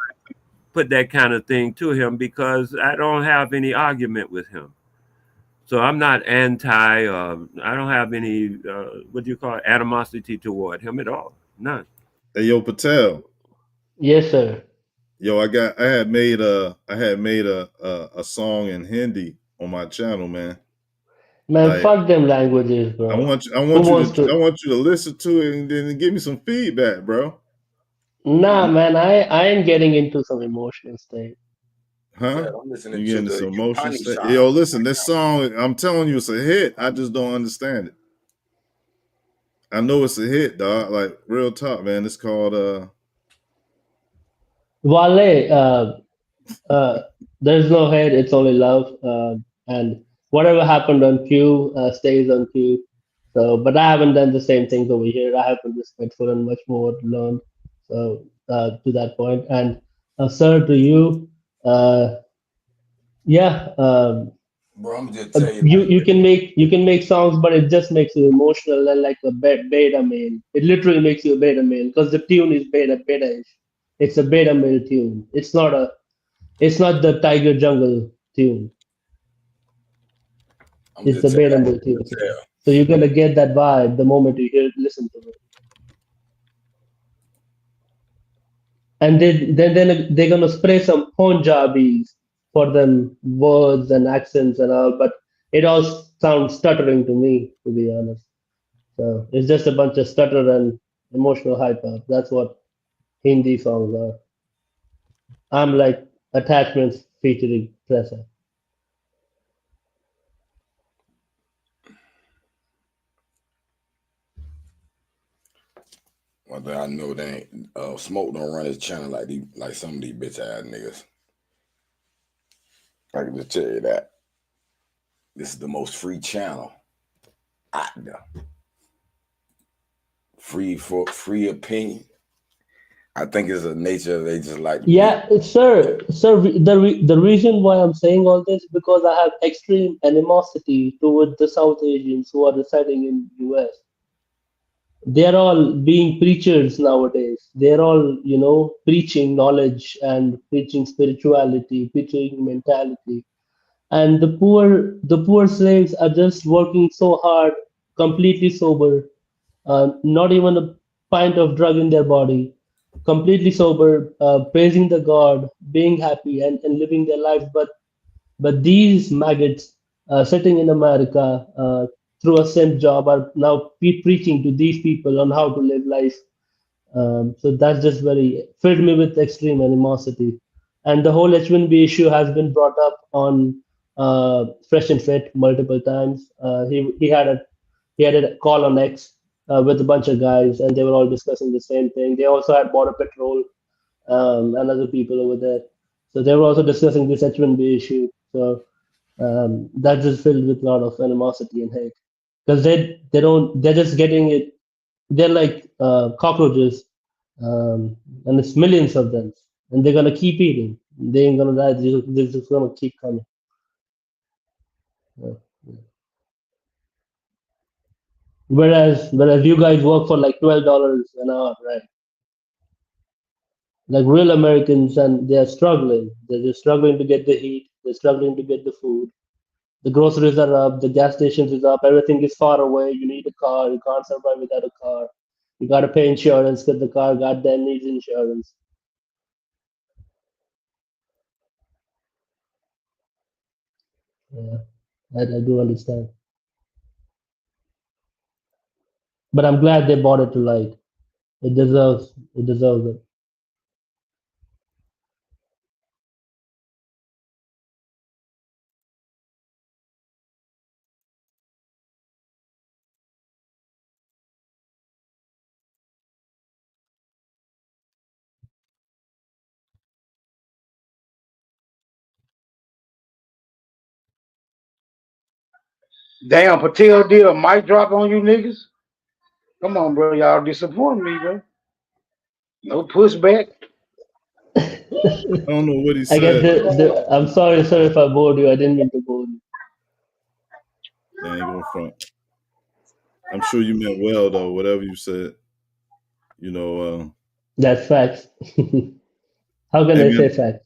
put that kind of thing to him because I don't have any argument with him. So I'm not anti. I don't have any what do you call it, animosity toward him at all. None. Hey, yo, Patel. Yes, sir. Yo, I had made a song in Hindi on my channel, man. Man, Like, fuck them languages, bro. I want Who wants you to? to listen to it and then give me some feedback, bro. Nah, man, I ain't getting into some emotional state. Huh? I'm listening You to getting the some emotion? Upanishad. Yo, listen, this song, I'm telling you, it's a hit. I just don't understand it. I know it's a hit, dog. Like, real talk, man. It's called Wale, there's no hate, it's only love. And whatever happened on Q stays on Q. So, but I haven't done the same things over here. I have been respectful and much more learned. So, to that point. And, sir, to you, yeah, Bro, I'm just tell you you like you can make songs, but it just makes you emotional and like a beta male. It literally makes you a beta male because the tune is beta-ish. It's a beta male tune. It's not the Tiger Jungle tune. I'm It's just the beta telling male tune. you. So you're gonna get that vibe the moment you listen to it. And then they're gonna spray some Punjabis for them words and accents and all, but it all sounds stuttering to me, to be honest. So it's just a bunch of stutter and emotional hyper. That's what Hindi songs are. I'm like attachments featuring pressure. One thing I know, they ain't Smoke don't run his channel like some of these bitch ass niggas. I can just tell you that. This is the most free channel out there. Free for free opinion. I think it's a nature they just like. Yeah, sir. The reason why I'm saying all this because I have extreme animosity toward the South Asians who are residing in US. They're all being preachers nowadays. They're all, preaching knowledge and preaching spirituality, preaching mentality. And the poor slaves are just working so hard, completely sober, not even a pint of drug in their body, completely sober, praising the God, being happy and living their lives. But these maggots sitting in America through a SIM job are now preaching to these people on how to live life. So that's just very filled me with extreme animosity. And the whole H1B issue has been brought up on Fresh and Fit multiple times. He had a call on X with a bunch of guys, and they were all discussing the same thing. They also had Border Patrol and other people over there. So they were also discussing this H1B issue. So that's just filled with a lot of animosity and hate because they're just getting it. They're like cockroaches, and it's millions of them, and they're gonna keep eating. They ain't gonna die. They're just gonna keep coming. Yeah. Whereas you guys work for like $12 an hour, right? Like real Americans, and they're struggling. They're just struggling to get the heat. They're struggling to get the food. The groceries are up. The gas stations is up. Everything is far away. You need a car. You can't survive without a car. You gotta pay insurance because the car goddamn needs insurance. Yeah, I do understand. But I'm glad they brought it to light. It deserves it. Damn, Patel did a mic drop on you niggas. Come on, bro. Y'all disappoint me, bro. No pushback. I don't know what he I said. guess I'm sorry, sir, if I bored you. I didn't mean to bore you. I ain't gonna front. I'm sure you meant well though, whatever you said. That's facts. How can I say facts?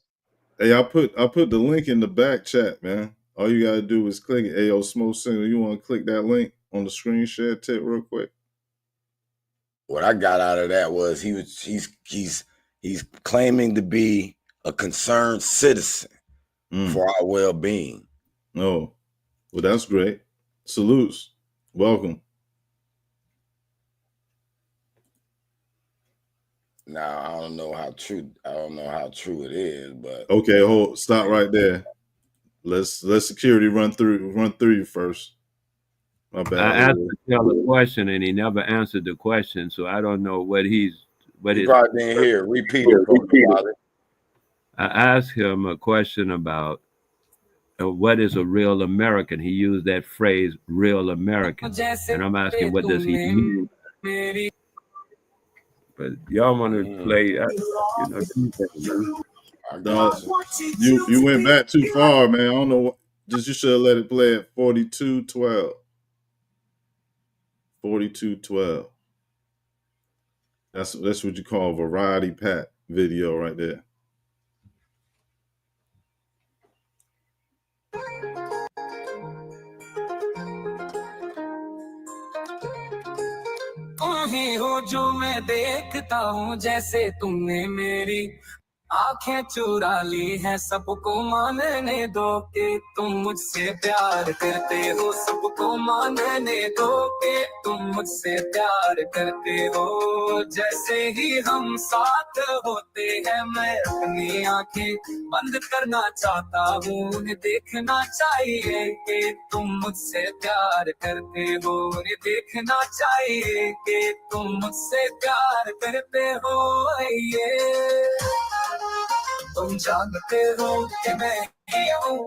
Hey, I put the link in the back chat, man. All you gotta do is click it. Ayo, Smoke Signal, you wanna click that link on the screen share tip real quick? What I got out of that was he's claiming to be a concerned citizen for our well-being. Oh, well, that's great. Salutes. Welcome. Now I don't know how true it is, but okay, stop right there. Let's security run through you first. My bad. I asked Patel a question and he never answered the question, so I don't know what he probably didn't hear. Repeat it. I asked him a question about what is a real American. He used that phrase, real American, and I'm asking, what does he mean? But y'all want to play, you went back too far, man. I don't know what. You should have let it play at 4212. 4212. That's what you call a variety pack video right there. हो जो मैं देखता हूँ जैसे तुमने मेरी आंखें चुरा ली हैं सबको मानने दो कि तुम मुझसे प्यार करते हो सबको मानने दो कि तुम मुझसे प्यार करते हो जैसे ही हम साथ होते हैं मैं अपनी आंखें बंद करना चाहता हूँ उन्हें देखना चाहिए कि तुम मुझसे प्यार करते हो उन्हें देखना चाहिए कि तुम मुझसे प्यार करते हो ये तुम जानते हो कि मैं ही हूँ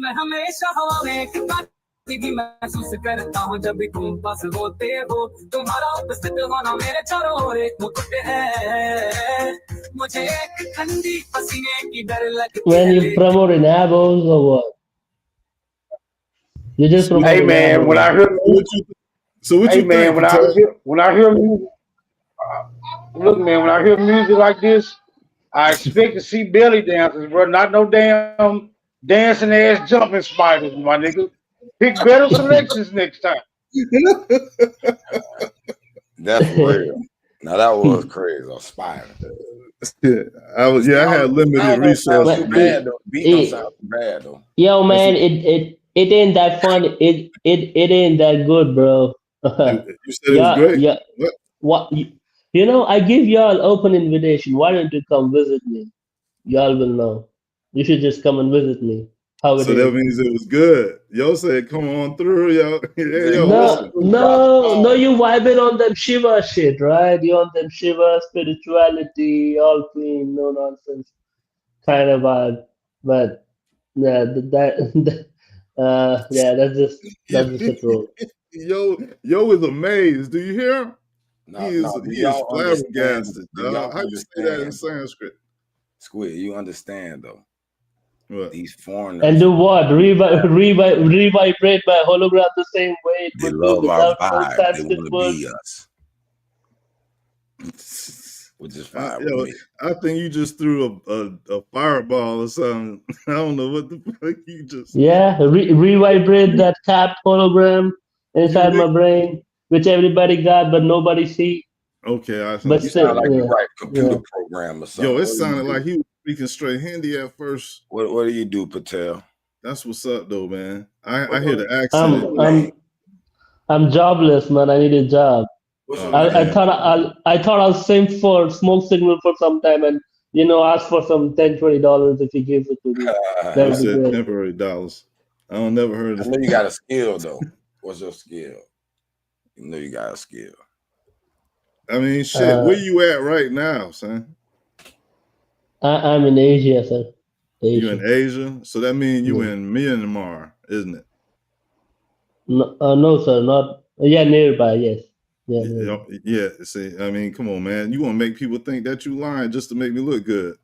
मैं हमेशा हवा में एक ताजगी महसूस करता हूँ जब भी तुम पास होते हो तुम्हारा उपस्थित होना मेरे चारों ओर एक मुकुट है मुझे एक ठंडी पसीने की डर लगती When है you promoting abos or what? You just Hey promoting man, when I abos. hear music, So what hey you man, think, when I Patel? hear music, look man, when I hear music like this, I expect to see belly dancers, bro. Not no damn dancing ass jumping spiders, my nigga. Pick better selections next time. That's real. Now that was crazy. A spider. I had limited Sound don't sound resources. too But bad though. Beat don't sound too bad though. yo, man, it ain't that fun. It ain't that good, bro. You said it was great. Yeah. What? You know, I give y'all open invitation. Why don't you come visit me? Y'all will know. You should just come and visit me. How it So that is. means it was good. Yo said, "Come on through, yo." Hey, yo, No, listen. no, you vibing on them Shiva shit, right? You on them Shiva spirituality, all clean, no nonsense kind of vibe. But yeah, yeah, that's just a troll. Yo is amazed. Do you hear him? No, He do is y'all understand? flabbergasted, Do y'all dog. How you say that in understand? Sanskrit? Squid, you understand though. What? These foreigners, And do what? Revibrate my hologram the same way it they would do love our without no vibe. They Sanskrit want to words. be us, which is I, fine with yo, me. I think you just threw a fireball or something. I don't know what the fuck you just. Yeah, revibrate that capped hologram inside my brain, which everybody got but nobody see. Okay, I But You still, sound like you yeah, write computer yeah. program or something. Yo, it What do you sounded do? like he was speaking straight Hindi at first. What do you do, Patel? That's what's up, though, man. I hear the accent. I'm jobless, man. I need a job. I thought I'll sing for Smoke Signal for some time and ask for some $10-$20 if he gives it to me. That You would be said great. temporary dollars. I don't never heard I of know you got a skill though. What's your skill? You know you got a skill. I mean, shit. Where you at right now, son? I'm in Asia, sir. You Asia. in Asia? So that means you Yeah. in Myanmar, isn't it? No, sir, not. Yeah, nearby. Yes. Yeah. Nearby. Yeah. See, I mean, come on, man. You want to make people think that you lying just to make me look good.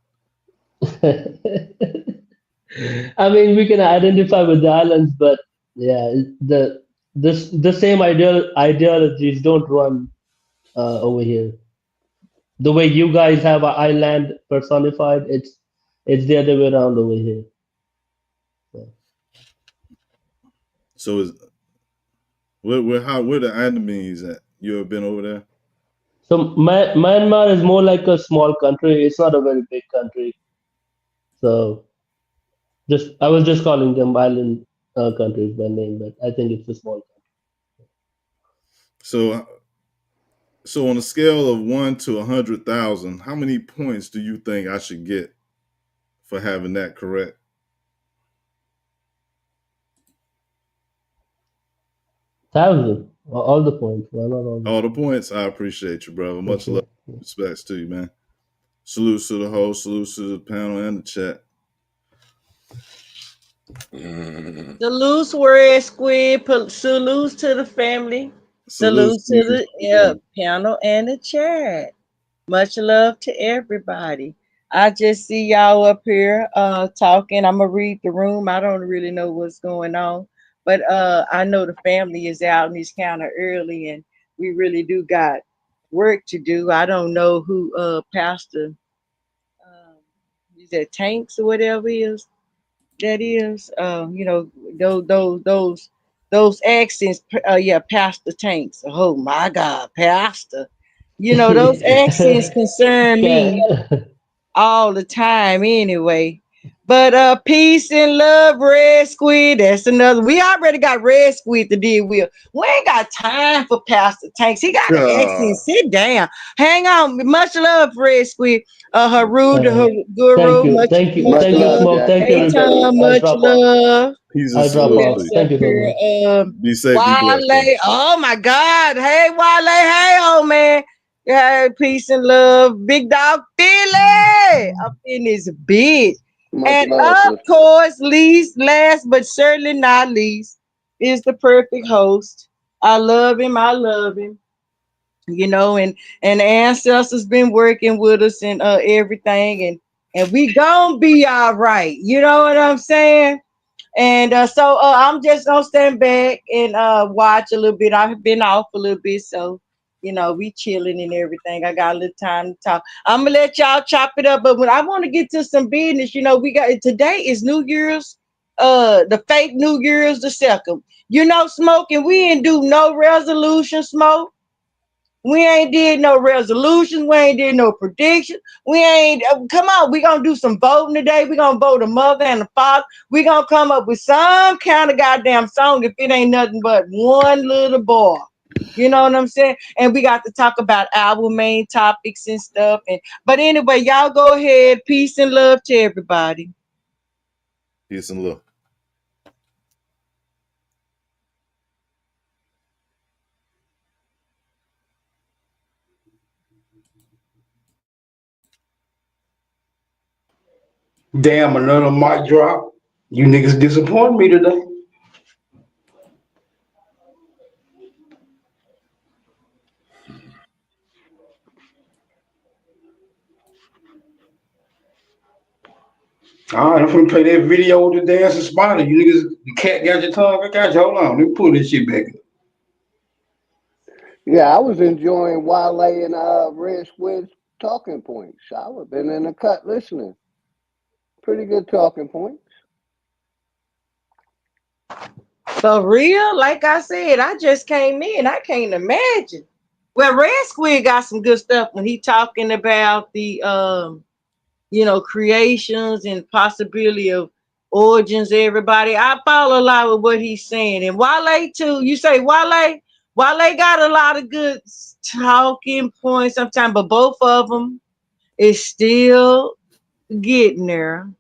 I mean, we can identify with the islands, but yeah, the same ideologies don't run over here. The way you guys have an island personified, it's the other way around over here. So is where the enemies at? You ever been over there? So Myanmar is more like a small country. It's not a very big country. So I was just calling them island countries by name, but I think it's a small country. So on a scale of 1 to 100,000, how many points do you think I should get for having that correct? Thousand. All the points. Why not all the All the points? I appreciate you, brother. Much love, respects to you, man. Salutes to the host, salutes to the panel and the chat. Salutes, word squid. Salutes to the family. Salutes to the panel and the chat. Much love to everybody. I just see y'all up here talking. I'm gonna read the room. I don't really know what's going on, but I know the family is out and it's kind of early, and we really do got work to do. I don't know who Pastor is that Tanks or whatever is. That is, those accents. Yeah, Pastor Tanks. Oh my God, Pastor. You know, those accents concern me all the time anyway. But peace and love, Red Squid. That's another. We already got Red Squid to deal with. We ain't got time for Pastor Tanks. He got an accent. Sit down. Hang on. Much love, Red Squid. Haru, the guru. Thank you, Smoke. Thank you, Hey, everybody. Tom, much love. Peace I'll and drop salute off. to you. Thank you so much. Be safe, be blessed. Wale. Oh my God. Hey, Wale. Hey, old man. Yeah, peace and love. Big dog Philly. Up in this bitch. And of course, last but certainly not least, is the perfect host. I love him. I love him. You know, and the ancestors been working with us and everything, and we gonna be all right. You know what I'm saying? And so I'm just gonna stand back and watch a little bit. I've been off a little bit, so you know we chilling and everything. I got a little time to talk. I'm gonna let y'all chop it up, but when I want to get to some business, you know, we got today is New Year's, the fake New Year's the 2nd. You know, smoking. We ain't do no resolution, Smoke. We ain't did no resolutions. We ain't did no predictions. We ain't, come on, we gonna do some voting today. We gonna vote a mother and a father. We gonna come up with some kind of goddamn song if it ain't nothing but one little boy. You know what I'm saying? And we got to talk about our main topics and stuff. But anyway, y'all go ahead. Peace and love to everybody. Peace and love. Damn, another mic drop. You niggas disappoint me today. All right, I'm finna play that video with the dancing spider. You niggas, the cat got your tongue. I got you. Hold on. Let me pull this shit back. Yeah, I was enjoying Wale and Red Squid's talking points. I would have been in the cut listening. Pretty good talking points. For real, like I said, I just came in. I can't imagine. Well, Red Squid got some good stuff when he talking about the you know, creations and possibility of origins. Everybody, I follow a lot with what he's saying, and Wale too. You say Wale got a lot of good talking points sometimes, but both of them is still getting there.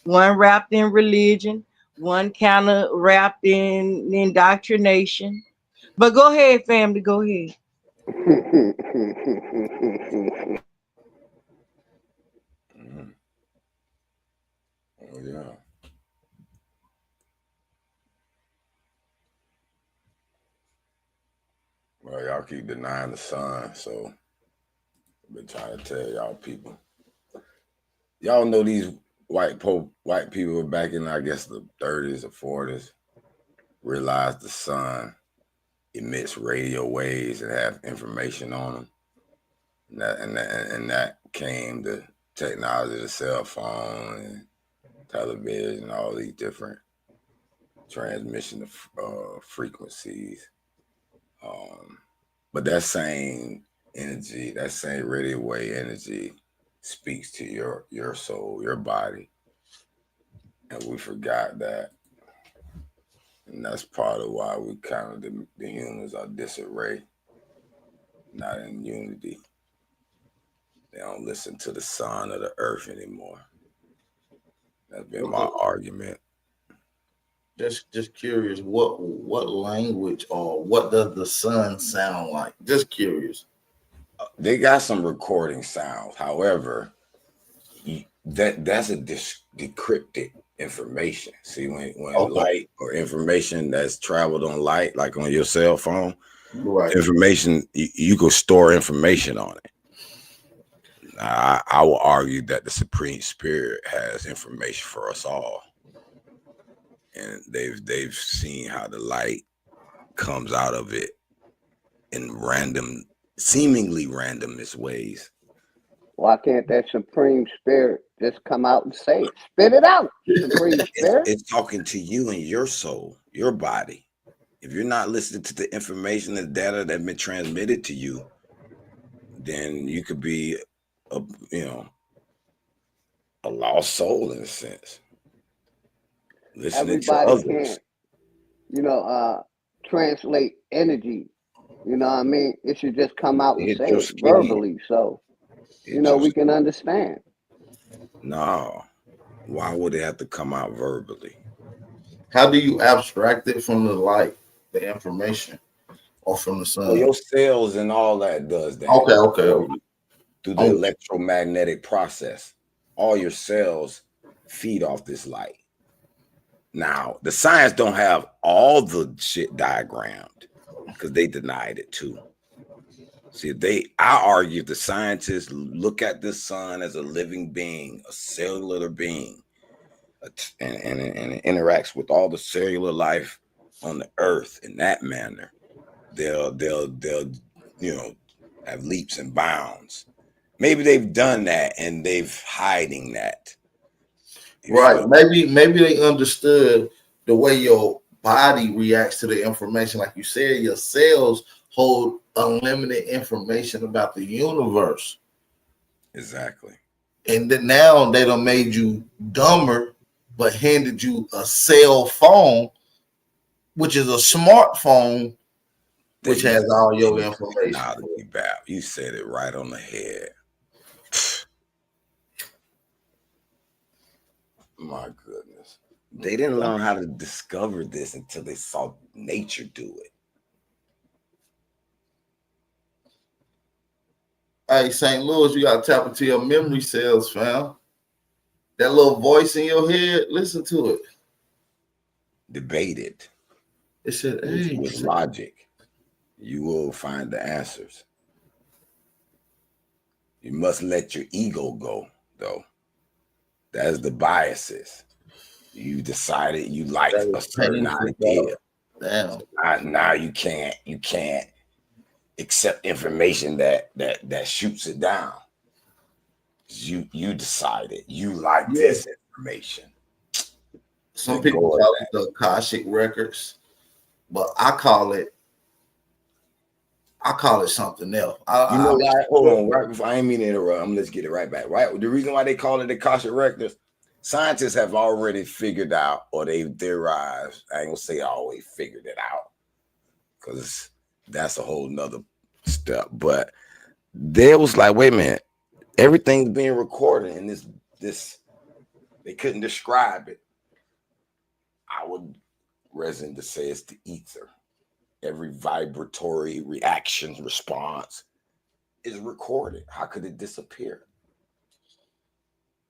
One wrapped in religion, one kind of wrapped in indoctrination. But go ahead, family, go ahead. Oh, yeah. Well, y'all keep denying the sun, so I've been trying to tell y'all people. Y'all know these white people back in, I guess, the 30s or 40s realized the sun emits radio waves and have information on them. And that came the technology, the cell phone and television, all these different transmission of frequencies. But that same energy, that same radio wave energy speaks to your soul, your body. And we forgot that. And that's part of why we kind of, the humans are disarray, not in unity. They don't listen to the sun or the earth anymore. That's been my argument. Just curious, what language or what does the sun sound like? Just curious. They got some recording sounds. However, that's a decrypted information. See, when light or information that's traveled on light, like on your cell phone, right? Information, you can store information on it. I will argue that the Supreme Spirit has information for us all. And they've seen how the light comes out of it in random, seemingly randomest ways. Why can't that Supreme Spirit just come out and say it? Spit it out, Supreme Spirit. It's talking to you and your soul, your body. If you're not listening to the information and data that's been transmitted to you, then you could be a lost soul in a sense. Listening to Everybody others. can't, translate energy. You know what I mean? It should just come out and Hit say your it skin. verbally, so we can understand. No. Why would it have to come out verbally? How do you abstract it from the light, the information, or from the sun? Well, your cells and all that does that. Okay. Through the electromagnetic process, all your cells feed off this light. Now, the science don't have all the shit diagrammed because they denied it too. See, I argue the scientists look at the sun as a living being, a cellular being, and it interacts with all the cellular life on the earth in that manner. They'll have leaps and bounds. Maybe they've done that and they've hiding that. Right. Maybe they understood the way your body reacts to the information. Like you said, your cells hold unlimited information about the universe. Exactly. And then now they done made you dumber, but handed you a cell phone, which is a smartphone, which has all your information. You said it right on the head. My goodness. They didn't learn how to discover this until they saw nature do it. Hey, St. Louis, you got to tap into your memory cells, fam. That little voice in your head, listen to it. Debate it. It said, hey, with logic, you will find the answers. You must let your ego go, though. That's the biases. You decided you like a certain idea. Damn. Now you can't accept information that shoots it down. You decided you like this information. Some people call it the Akashic records, but I call it something else. Hold on, right before I ain't mean to interrupt. Let's get it right back. Right, the reason why they call it the Akashic records, scientists have already figured out, or they theorized. I ain't gonna say always figured it out, because that's a whole nother step. But there was like, wait a minute, everything's being recorded, and this they couldn't describe it. I would resin to say it's the ether. Every vibratory reaction, response is recorded. How could it disappear?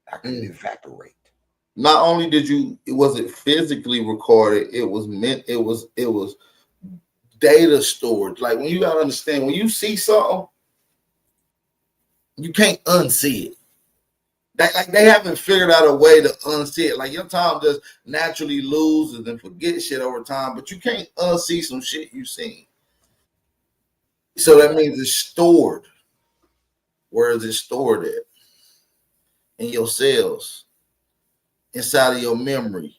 How could it evaporate? Not only was it physically recorded, it was data storage. Like, when you gotta understand, when you see something, you can't unsee it. They haven't figured out a way to unsee it. Like, your time just naturally loses and forget shit over time, but you can't unsee some shit you've seen. So that means it's stored. Where is it stored at? In your cells, inside of your memory.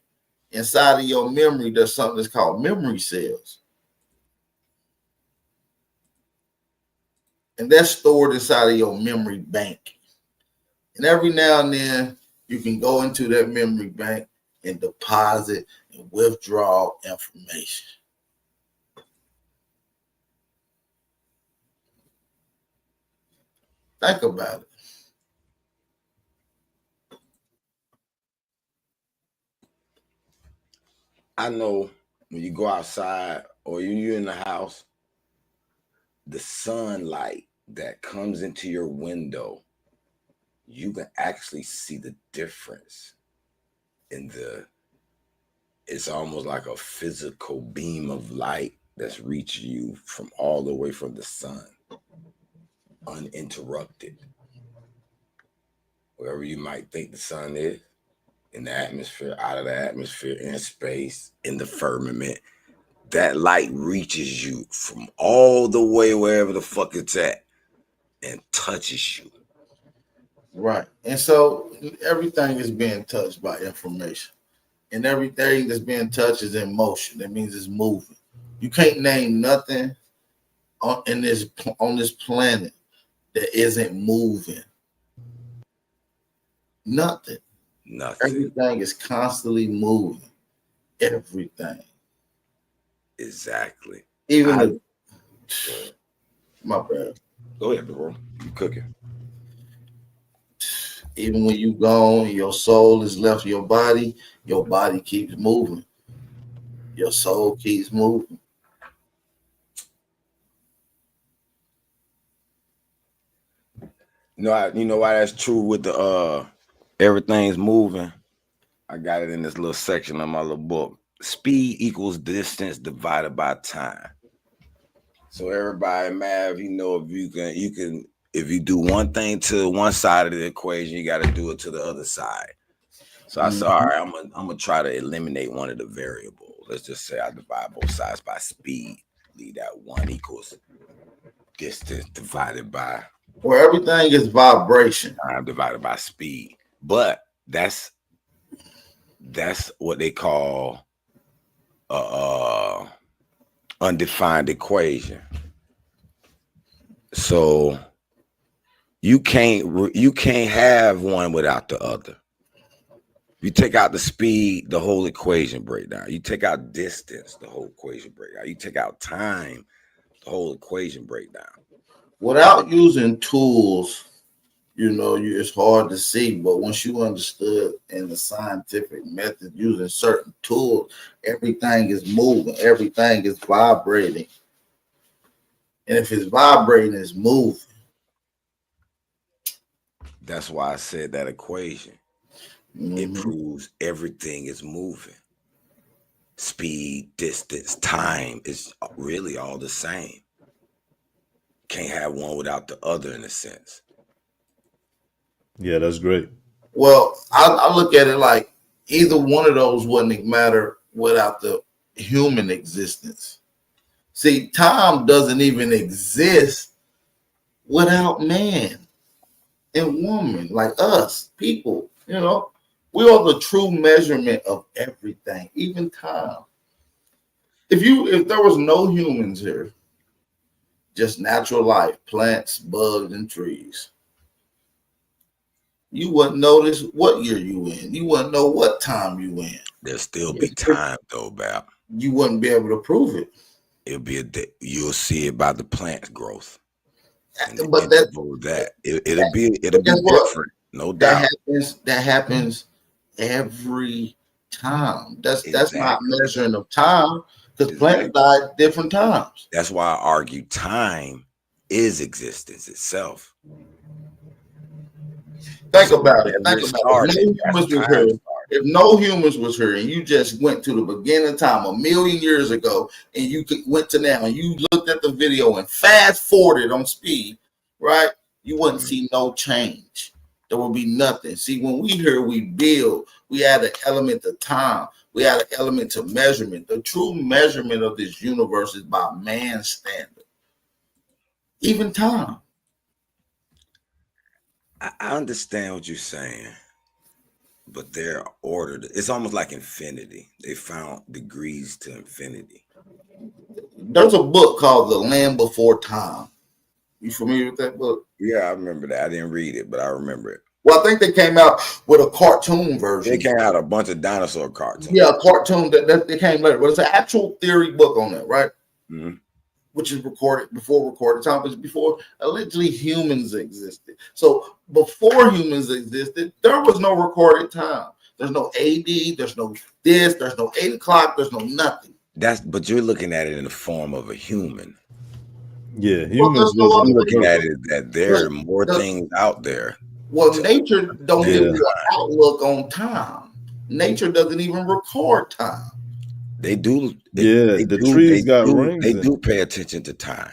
Inside of your memory, there's something that's called memory cells. And that's stored inside of your memory bank. And every now and then, you can go into that memory bank and deposit and withdraw information. Think about it. I know when you go outside or you're in the house, the sunlight that comes into your window, you can actually see the difference in it's almost like a physical beam of light that's reaching you from all the way from the sun, uninterrupted. Wherever you might think the sun is, in the atmosphere, out of the atmosphere, in space, in the firmament, that light reaches you from all the way wherever the fuck it's at and touches you. Right. And so everything is being touched by information. And everything that's being touched is in motion. That means it's moving. You can't name nothing on this planet that isn't moving? Nothing. Everything is constantly moving. Everything. Exactly. Even my bad. Go ahead, bro. You cooking. Even when you gone, your soul is left your body keeps moving. Your soul keeps moving. You know why that's true with the everything's moving? I got it in this little section of my little book. Speed equals distance divided by time. So everybody in math, you know, if you do one thing to one side of the equation, you got to do it to the other side. So I said, all right, I'm gonna try to eliminate one of the variables. Let's just say I divide both sides by speed. Leave that 1 equals distance divided by where everything is vibration. Time divided by speed. But that's what they call undefined equation. So you can't have one without the other. You take out the speed, the whole equation break down. You take out distance, the whole equation break down. You take out time, the whole equation break down. Without using tools, you know, it's hard to see. But once you understood in the scientific method using certain tools, everything is moving, everything is vibrating. And if it's vibrating, it's moving. That's why I said that equation. It proves everything is moving. Speed, distance, time is really all the same. Can't have one without the other in a sense. Yeah, that's great. Well, I look at it like either one of those wouldn't matter without the human existence. See, time doesn't even exist without man and woman, like us, people, you know. We are the true measurement of everything, even time. If there was no humans here, just natural life, plants, bugs, and trees, you wouldn't notice what year you in. You wouldn't know what time you in. There'll still be time though, Bap. You wouldn't be able to prove it. It'll be you'll see it by the plant growth. But it'll be different, no doubt. That happens every time. That's not measuring of time, because plants die at different times. That's why I argue time is existence itself. Think about it. If no humans was here and you just went to the beginning of time 1,000,000 years ago and you went to now and you looked at the video and fast forwarded on speed, right? You wouldn't see no change. There will be nothing. See, when we hear we build, we add an element of time. We add an element to measurement. The true measurement of this universe is by man's standard. Even time. I understand what you're saying, but they're ordered. It's almost like infinity. They found degrees to infinity. There's a book called The Land Before Time. You familiar with that book? Yeah, I remember that. I didn't read it, but I remember it. Well, I think they came out with a cartoon version. They came out a bunch of dinosaur cartoons. Yeah, a cartoon that they came later. But it's an actual theory book on that, right? Mm-hmm. Which is before recorded time, but before allegedly humans existed. So before humans existed, there was no recorded time. There's no AD, there's no this, there's no 8 o'clock, there's no nothing. But you're looking at it in the form of a human. Yeah, humans. I'm looking at it that there are more things out there. Well, nature don't give you an outlook on time. Nature doesn't even record time. They do. The trees got rings. They do pay attention to time.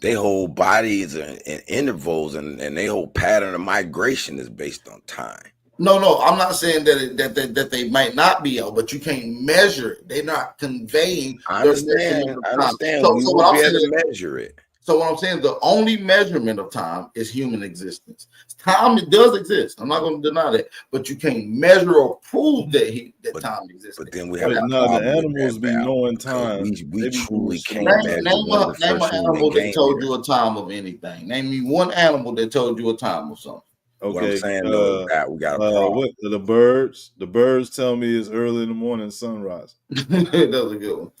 They whole bodies and intervals and their whole pattern of migration is based on time. No, I'm not saying that they might not be able, but you can't measure it. They're not conveying. I understand. So we won't be able to measure it. So what I'm saying, the only measurement of time is human existence. Time does exist. I'm not going to deny that, but you can't measure or prove that time exists. But then we have But a no, the problem with animals that, be Val, knowing because time. we They be truly doing can't slow. measure when the Name first an human animal that came told here. you a time of anything. Name me one animal that told you a time of something. What I'm Okay. saying though is that we got a problem. What the birds? The birds tell me it's early in the morning, sunrise. That's a good one.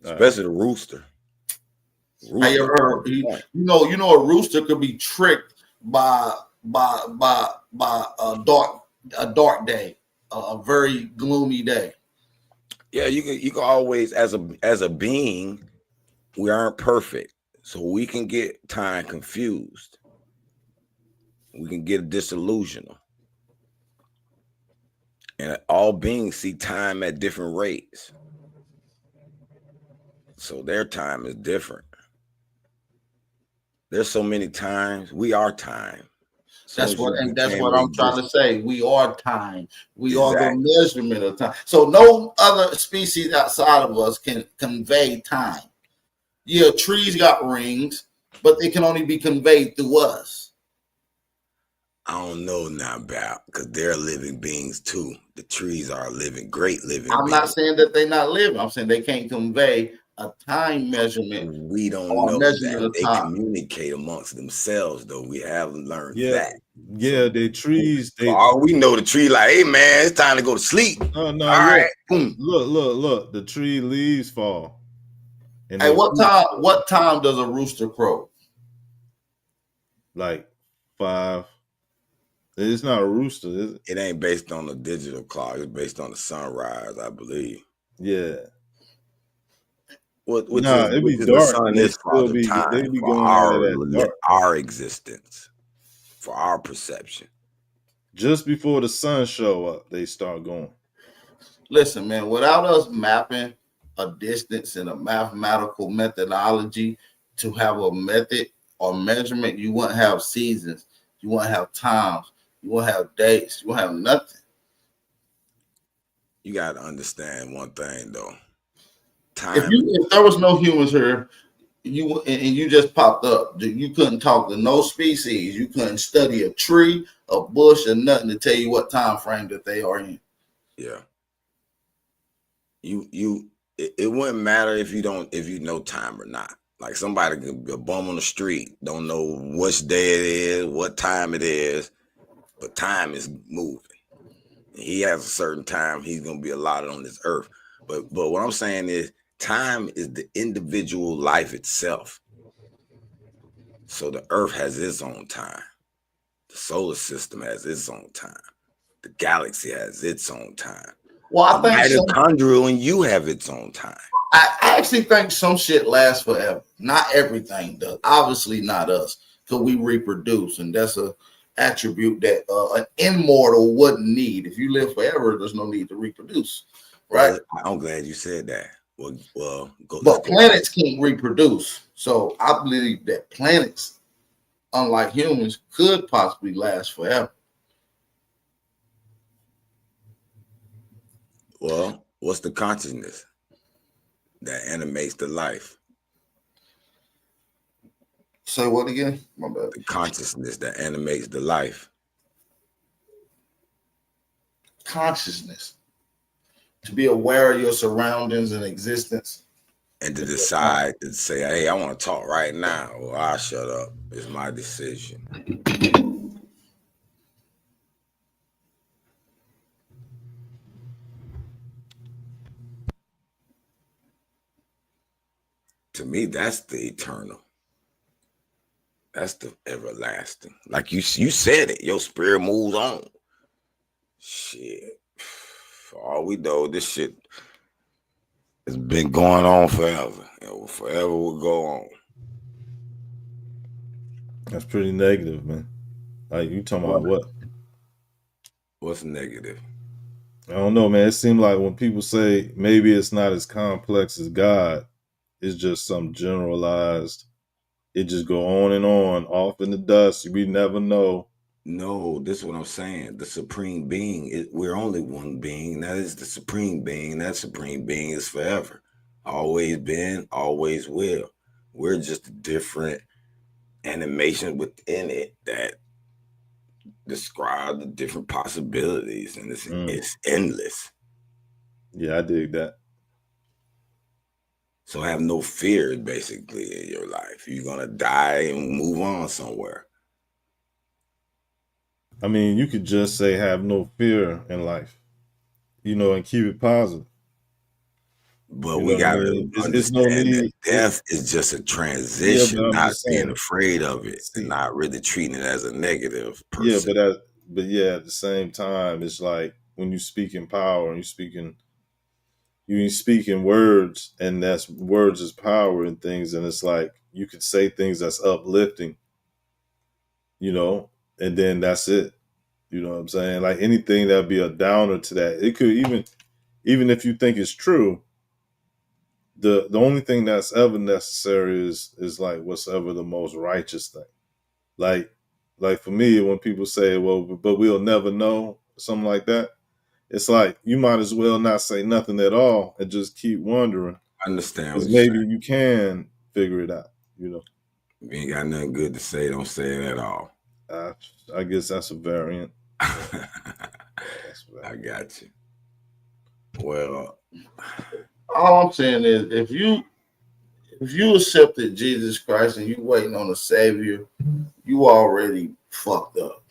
Especially the rooster. Have you ever heard? You know, a rooster could be tricked by a dark day, a very gloomy day. Yeah, you can always, as a being, we aren't perfect, so we can get time confused. We can get disillusional, and all beings see time at different rates, so their time is different. There's so many times. We are time. That's what I'm trying to say. We are time. We are the Exactly. measurement of time. So no other species outside of us can convey time. Yeah, trees got rings, but they can only be conveyed through us. I don't know now about, because they're living beings too. The trees are great living I'm beings. not saying that they're not living. I'm saying they can't convey a time measurement. We don't or know measurement that. of They time. communicate amongst themselves, though. We haven't learned Yeah, that. yeah. They trees. They For all we know, the tree like, hey man, it's time to go to sleep. no. All Look, right, boom. look. The tree leaves fall. And Hey, they what time does a rooster crow? Like 5. It's not a rooster, is it? It ain't based on the digital clock. It's based on the sunrise, I believe. Yeah. Which It be is dark. the sun And they is still Father be time they be for going out of that dark. our existence, for our perception. Just before the sun show up, they start going. Listen, man, without us mapping a distance and a mathematical methodology to have a method or measurement, you won't have seasons, you won't have times, you won't have dates, you won't have nothing. You got to understand one thing, though. If there was no humans here, you just popped up, you couldn't talk to no species, you couldn't study a tree, a bush, or nothing to tell you what time frame that they are in. Yeah. It wouldn't matter if you know time or not. Like somebody could be a bum on the street, don't know which day it is, what time it is, but time is moving. He has a certain time he's gonna be allotted on this earth. But what I'm saying is time is the individual life itself. So the earth has its own time. The solar system has its own time. The galaxy has its own time. Well, I think mitochondrial and you have its own time. I actually think some shit lasts forever. Not everything does. Obviously not us, because we reproduce, and that's a attribute that an immortal wouldn't need. If you live forever, there's no need to reproduce, right? I'm glad you said that. But planets can't reproduce, so I believe that planets, unlike humans, could possibly last forever. Well, what's the consciousness that animates the life? Say what again? My bad. The consciousness that animates the life. Consciousness. To be aware of your surroundings and existence. And to decide to say, hey, I want to talk right now, or I'll shut up. It's my decision. To me, that's the eternal. That's the everlasting. Like you said it. Your spirit moves on. Shit. For all we know, this shit has been going on forever. It forever will go on. That's pretty negative, man. Like you talking about what? What's negative? I don't know, man. It seems like when people say maybe it's not as complex as God, it's just some generalized. It just go on and on, off in the dust. We never know. No, this is what I'm saying. The supreme being, we're only one being. That is the supreme being. That supreme being is forever. Always been, always will. We're just a different animation within it that describe the different possibilities, and it's endless. Yeah, I dig that. So have no fears basically in your life. You're gonna die and move on somewhere. I mean, you could just say have no fear in life, you know, and keep it positive. But You we know what I gotta mean? It's no understand that need. death is just a Yeah, transition, but I'm not just being saying. afraid of it and not really treating it as a negative per Yeah, se. but yeah, at the same time, it's like when you speak in power and you speak in words, and that's words is power and things, and it's like you could say things that's uplifting, you know, and then that's it. You know what I'm saying? Like anything that'd be a downer to that. It could even if you think it's true, the only thing that's ever necessary is like what's ever the most righteous thing. Like for me, when people say, well, but we'll never know, something like that, it's like you might as well not say nothing at all and just keep wondering. I understand Because what you're maybe saying. you can figure it out, you know. If you ain't got nothing good to say, don't say it at all. I guess that's a variant. I got you. Well, all I'm saying is if you accepted Jesus Christ and you waiting on a savior, you already fucked up.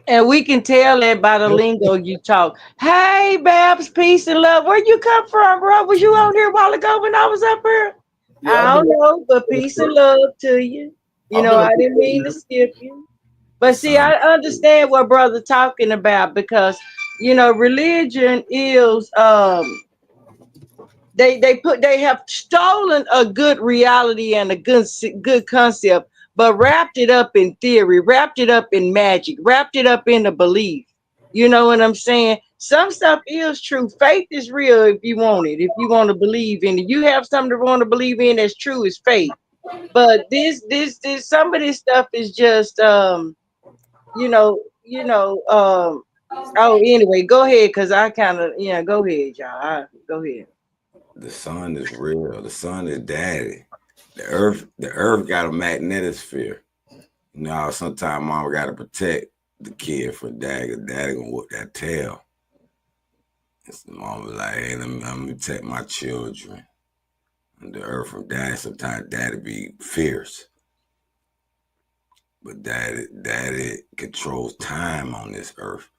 And we can tell that by the lingo you talk. Hey, Babs, peace and love. Where you come from, bro? Was you on here a while ago when I was up here? Yeah, I don't know, but peace and love to you. You know, I didn't mean to skip you. But see, I understand what brother talking about, because you know, religion is they have stolen a good reality and a good concept, but wrapped it up in theory, wrapped it up in magic, wrapped it up in a belief. You know what I'm saying? Some stuff is true. Faith is real if you want it, if you want to believe in it. You have something to want to believe in that's true is faith. But this some of this stuff is just oh, anyway, go ahead, because I kind of go ahead, y'all. Go ahead. the sun is real. The sun is daddy. The earth got a magnetosphere. You know how sometimes mama got to protect the kid from daddy. Daddy gonna whoop that tail. And so mama was like, hey, let me protect my children. And the earth from daddy, sometimes daddy be fierce. But daddy controls time on this earth.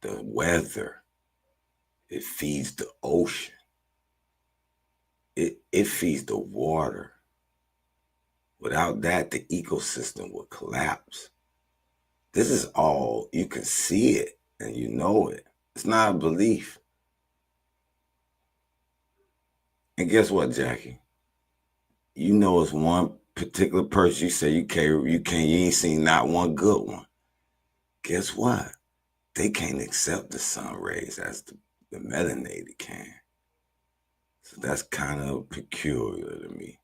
The weather. It feeds the ocean. It feeds the water. Without that, the ecosystem would collapse. This is all, you can see it and you know it. It's not a belief. And guess what, Jackie? You know it's one particular person you say you ain't seen not one good one. Guess what? They can't accept the sun rays as the melanated can. So that's kind of peculiar to me.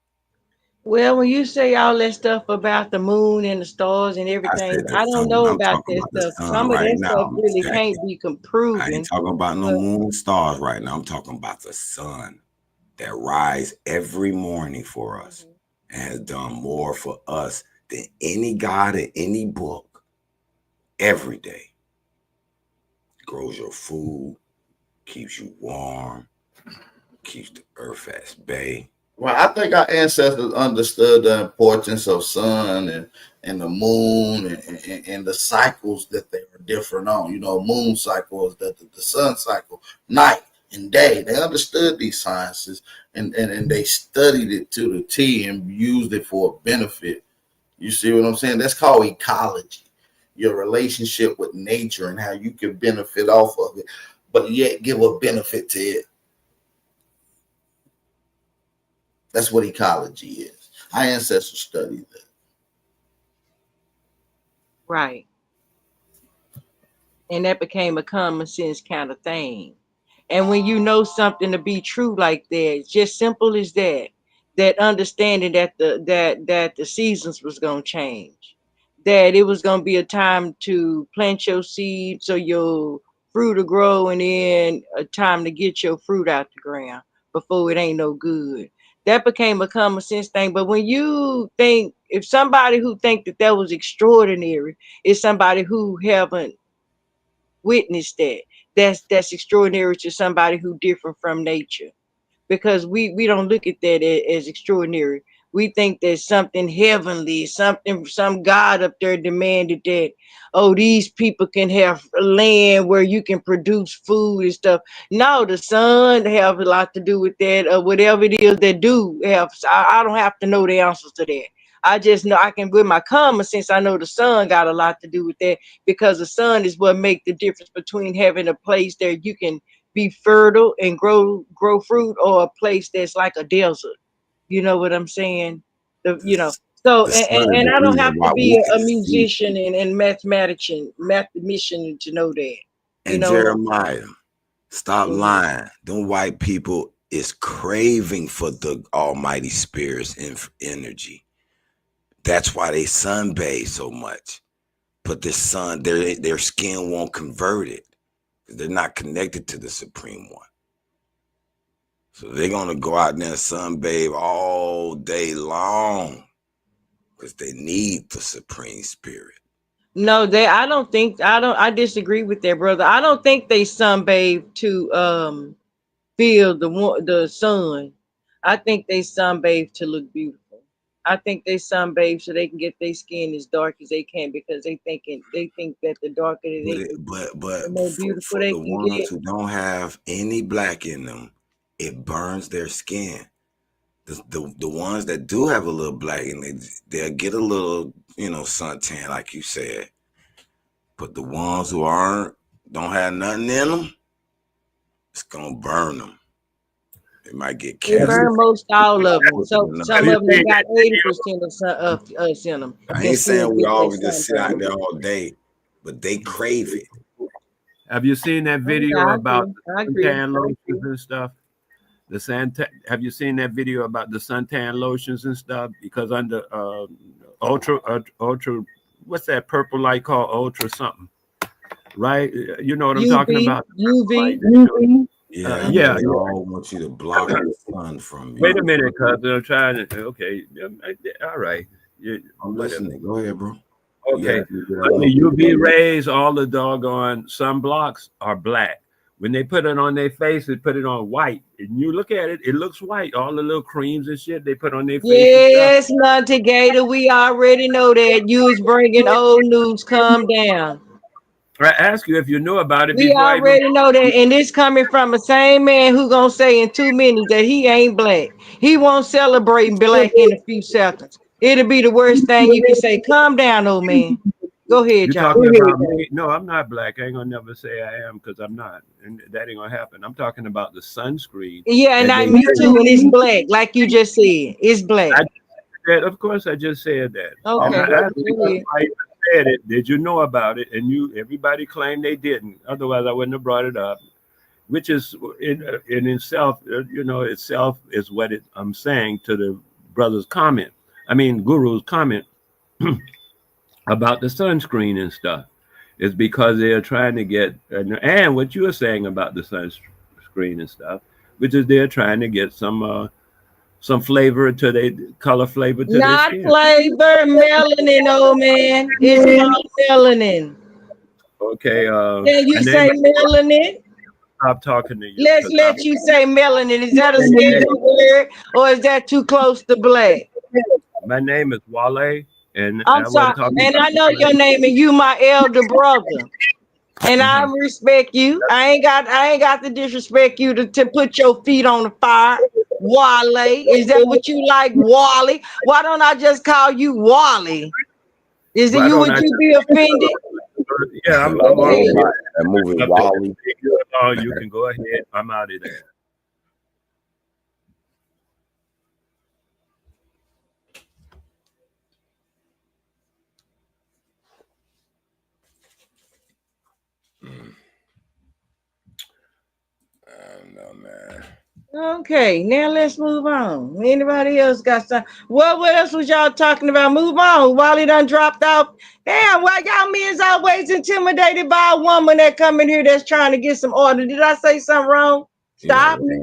Well, when you say all that stuff about the moon and the stars and everything, I don't know about that stuff. Some of that stuff really can't be proven. I ain't talking about no moon and stars right now. I'm talking about the sun that rise every morning for us and has done more for us than any God in any book every day. Grows your food, keeps you warm, keeps the earth at bay. Well, I think our ancestors understood the importance of sun and the moon and the cycles that they were different on. You know, moon cycle is the sun cycle, night and day. They understood these sciences and they studied it to the T and used it for a benefit. You see what I'm saying? That's called ecology. Your relationship with nature and how you can benefit off of it, but yet give a benefit to it. That's what ecology is. Our ancestors studied that. Right. And that became a common sense kind of thing. And when you know something to be true like that, just simple as that understanding that the seasons was gonna change, that it was gonna be a time to plant your seed so your fruit will grow, and then a time to get your fruit out the ground before it ain't no good. that became a common sense thing. But when you think, if somebody who think that was extraordinary is somebody who haven't witnessed that's extraordinary to somebody who different from nature, because we don't look at that as extraordinary. We think there's something heavenly, some God up there demanded that, oh, these people can have land where you can produce food and stuff. No, the sun have a lot to do with that, or whatever it is that do have. I don't have to know the answers to that. I just know I can, with my common sense, I know the sun got a lot to do with that, because the sun is what make the difference between having a place that you can be fertile and grow fruit, or a place that's like a desert. You know what I'm saying? So The sun is and the I don't reason have why to we be can a see. musician and mathematician to know that. And What I'm Jeremiah, stop lying. Them white people is craving for the Almighty Spirit's energy. That's why they sunbathe so much. But the sun, their skin won't convert it. They're not connected to the Supreme One. So they're gonna go out there and sunbathe all day long because they need the Supreme Spirit. No, I disagree with that, brother. I don't think they sunbathe to feel the sun. I think they sunbathe to look beautiful. I think they sunbathe so they can get their skin as dark as they can, because they think that the darker they But the more beautiful for they the can ones get. who don't have any black in them, it burns their skin. The ones that do have a little black in they'll get a little, suntan, like you said. But the ones who don't have nothing in them, it's gonna burn them. They might get It cancer. burn most all of them. So some of them got 80% of us in them. I ain't saying we all can just sit out there all day, but they crave it. Have you seen that video I about agree. the suntan lotions and stuff? Have you seen that video about the suntan lotions and stuff? Because under ultra, what's that purple light called? Ultra something, right? You know what I'm talking about? UV. Yeah, they all want you to block the sun from you. Wait a minute, cuz I'm trying to. Okay, all right. I'm listening. Go ahead, bro. Okay, the UV rays, all the doggone sunblocks are black. When they put it on their face, they put it on white. And you look at it, it looks white. All the little creams and shit they put on their face. Yes, Monty Gator, we already know that. You was bringing old news. Calm down. I ask you if you knew about it We before. already know that, and this coming from the same man who gonna say in 2 minutes that he ain't black. He won't celebrate black in a few seconds. It'll be the worst thing you can say. Calm down, old man. Go ahead, You're John. talking about me? No, I'm not black. I ain't gonna never say I am, because I'm not, and that ain't gonna happen. I'm talking about the sunscreen. Yeah, and me too, and it's black, like you just said. It's black. Of course, I just said that. Okay. I said it. Did you know about it? And everybody claimed they didn't. Otherwise, I wouldn't have brought it up. Which is in itself, itself is what I'm saying to the brother's comment. I mean, Guru's comment about the sunscreen and stuff. Is because they're trying to get, and what you were saying about the sunscreen and stuff, which is they're trying to get some flavor to their color flavor to not their skin. flavor, melanin, old man. It's called melanin. Okay. Can you say melanin? Stop talking to you. Let's let you say melanin. Is that a scary word, or is that too close to black? My name is Wale, and I'm sorry, and I know your name, and you my elder brother, and I respect you. I ain't got to disrespect you to put your feet on the fire. Wale, is that what you like, Wally? Why don't I just call you Wally? Would you be offended? Yeah, I'm all right. That movie Wally. You can go ahead. I'm out of there. No, man. Okay, now let's move on. Anybody else got something? What else was y'all talking about? Move on. Wally done dropped out. Damn, why y'all men's always intimidated by a woman that come in here that's trying to get some order? Did I say something wrong? Stop me.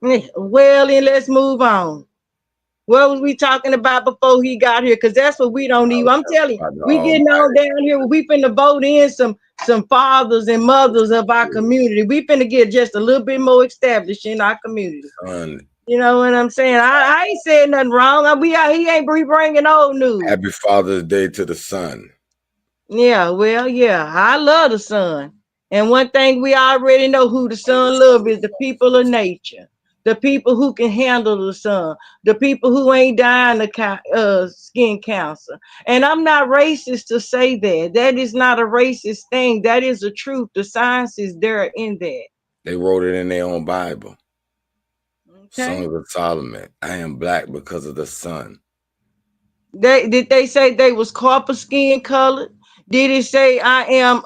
Well, then let's move on. What was we talking about before he got here? Because that's what we don't need. I'm telling you, we getting on down here. We finna vote in some fathers and mothers of our community. We finna get just a little bit more established in our community. You know what I'm saying? I ain't saying nothing wrong. He ain't bringing old news. Happy Father's Day to the son. Yeah, well, yeah, I love the sun. And one thing we already know who the sun loves is the people of nature. The people who can handle the sun. The people who ain't dying of skin cancer. And I'm not racist to say that. That is not a racist thing. That is the truth. The science is there in that. They wrote it in their own Bible. Okay. Song of Solomon. I am black because of the sun. Did they say they was copper skin colored? Did it say I am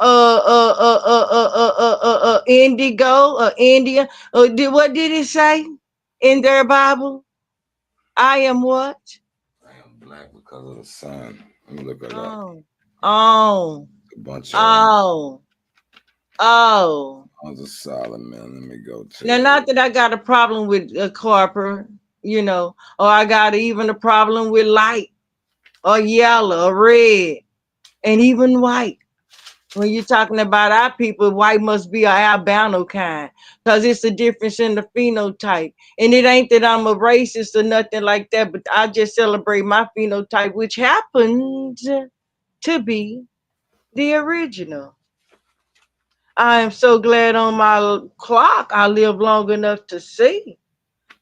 indigo, Indian? What did it say in their Bible? I am what? I am black because of the sun. Let me look it up. Oh. A bunch of Songs of Solomon. Let me go to Now, not that I got a problem with copper, you know, or I got even a problem with light or yellow or red and even white. When you're talking about our people, white must be an albino kind because it's a difference in the phenotype. And it ain't that I'm a racist or nothing like that, but I just celebrate my phenotype, which happens to be the original. I am so glad on my clock I lived long enough to see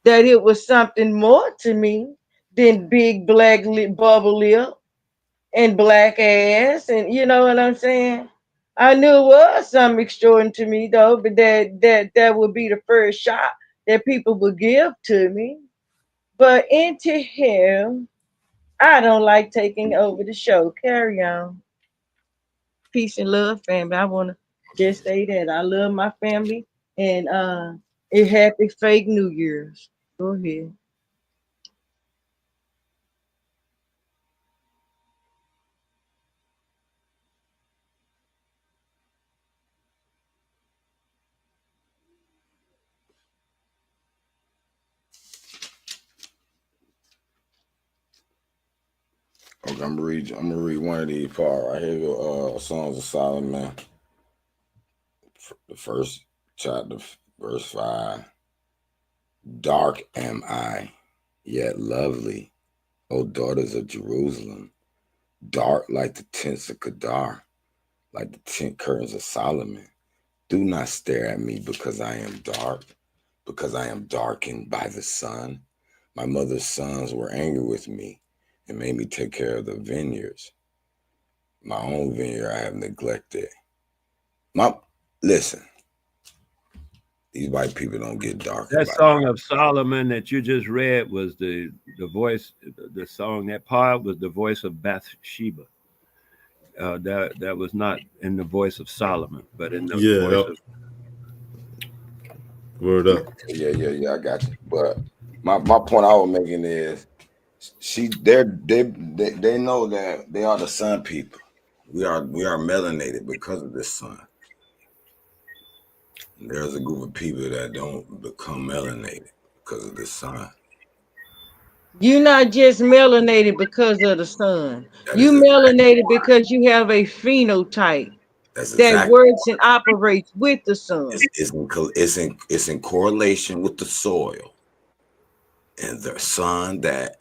that it was something more to me than big black bubble lip and black ass, and you know what I'm saying? I knew it was something extraordinary to me though, but that would be the first shot that people would give to me. But into him, I don't like taking over the show. Carry on. Peace and love, family. I want to just say that I love my family and a happy fake New Year's. Go ahead. Okay, I'm gonna read one of these parts right here. Songs of Solomon, the first chapter, verse 5. Dark am I, yet lovely, O daughters of Jerusalem. Dark like the tents of Kedar, like the tent curtains of Solomon. Do not stare at me because I am dark, because I am darkened by the sun. My mother's sons were angry with me and made me take care of the vineyards. My own vineyard I have neglected. Listen, these white people don't get dark. That Song of Solomon that you just read was the voice, the song, that part was the voice of Bathsheba. That was not in the voice of Solomon, but in the voice of... Word up. Yeah, I got you. But my point I was making is they know that they are the sun people. We are melanated because of this sun. There's a group of people that don't become melanated because of the sun. You're not just melanated because of the sun. You melanated because you have a phenotype that works and operates with the sun. It's in correlation with the soil and the sun that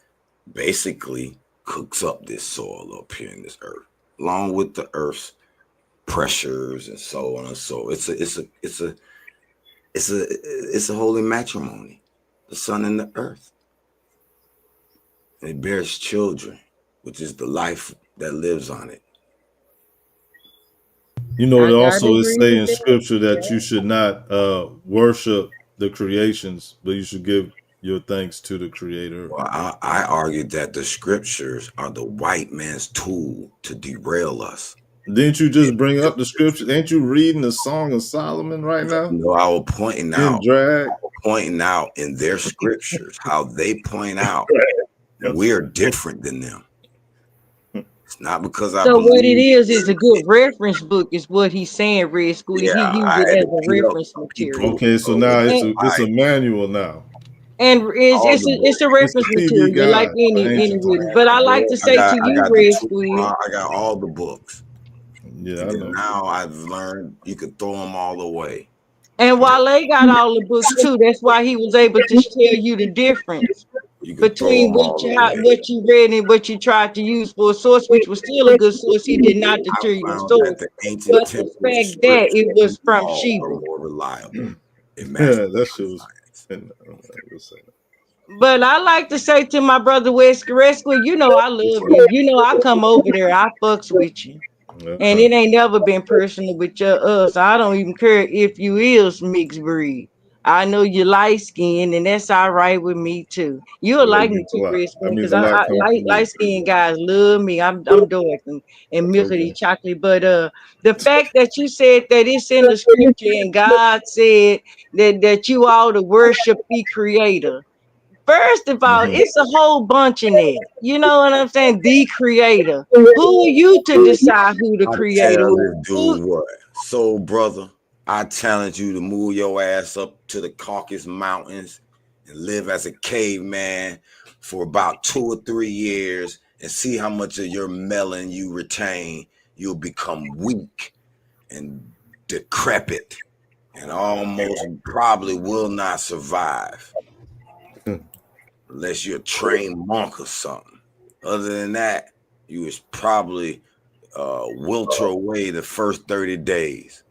basically cooks up this soil up here in this earth, along with the earth's pressures and so on and so. It's a holy matrimony, the sun and the earth. And it bears children, which is the life that lives on it. You know, it also is saying in scripture that you should not worship the creations, but you should give your thanks to the creator. Well, I argue that the scriptures are the white man's tool to derail us. Didn't you just bring up the scripture? Ain't you reading the Song of Solomon right now? No, I was pointing out in their scriptures how they point out we are different than them. It's not because I believe. What it is a good reference book, is what he's saying, Red School. He used it as a reference material. Okay, so now it's a manual now. And All the it's a books. It's a reference TV material, like guide for any ancient reading. times. But I like to say to I you, got the Red two. Squid, I got all the books. Yeah, And I then know. now I've learned you can throw them all away. and Wale got all the books too. That's why he was able to tell you the difference You can throw between them all away. what you read and what you tried to use for a source, which was still a good source. He did not deter I your found source, that the ancient but the templates fact that it scriptures was from all Sheba. are more reliable. It Yeah, matches. that shit was. I'm not gonna say that. But I like to say to my brother Wes Rescue, you know I love you. You know I come over there, I fucks with you. And it ain't never been personal with us. I don't even care if you is mixed breed. I know you light skinned, and that's all right with me too. You'll Yeah, like that me means a too, lot. Chris, That means because a lot I coming from you. light skinned guys love me. I'm dark and milky Okay. chocolate. But the fact that you said that it's in the scripture and God said that you all to worship the creator. First of all, it's a whole bunch in there. You know what I'm saying? The creator. Who are you to decide who the I creator tell is? this dude what? So, brother, I challenge you to move your ass up to the Caucasus Mountains and live as a caveman for about 2 or 3 years and see how much of your melon you retain. You'll become weak and decrepit and almost probably will not survive unless you're a trained monk or something. Other than that, you was probably wilter away the first 30 days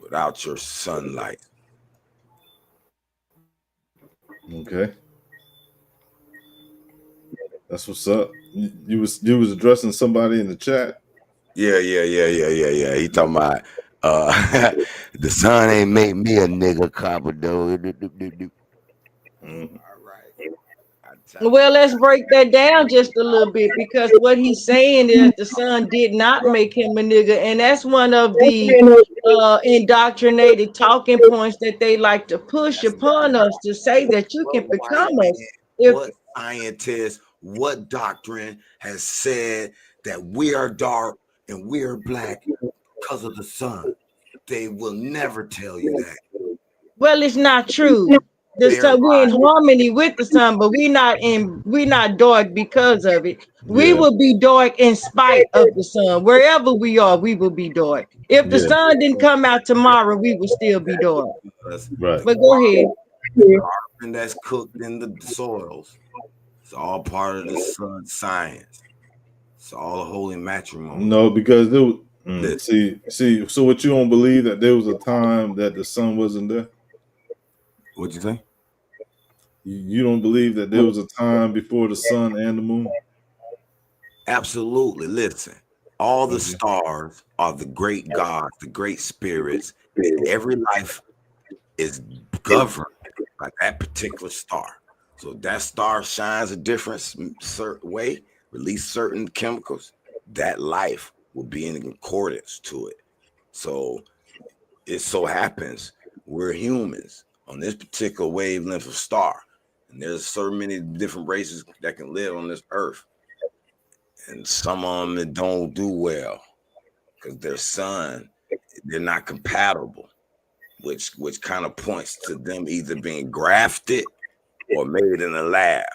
without your sunlight. Okay. That's what's up. You was addressing somebody in the chat. Yeah. He talking about the sun ain't make me a nigga copper though. Well, let's break that down just a little bit, because what he's saying is that the son did not make him a nigga, and that's one of the indoctrinated talking points that they like to push upon us, to say that you can become us. What scientist, what doctrine has said that we are dark and we are black because of the sun? They will never tell you that. Well, it's not true. The sun, we're in harmony with the sun, but we're not dark because of it. We Yeah. will be dark in spite of the sun. Wherever we are, we will be dark. If the Yeah. sun didn't come out tomorrow, we will still be dark. Right. But go ahead. And that's cooked in the soils. It's all part of the sun science. It's all a holy matrimony. No, because there was, see. So what, you don't believe that there was a time that the sun wasn't there? What'd you say? You don't believe that there was a time before the sun and the moon? Absolutely. Listen, all the stars are the great gods, the great spirits, and every life is governed by that particular star. So if that star shines a different certain way, release certain chemicals, that life will be in accordance to it. So it so happens we're humans on this particular wavelength of star, and there's so many different races that can live on this earth, and some of them that don't do well because their sun, they're not compatible, which kind of points to them either being grafted or made in a lab.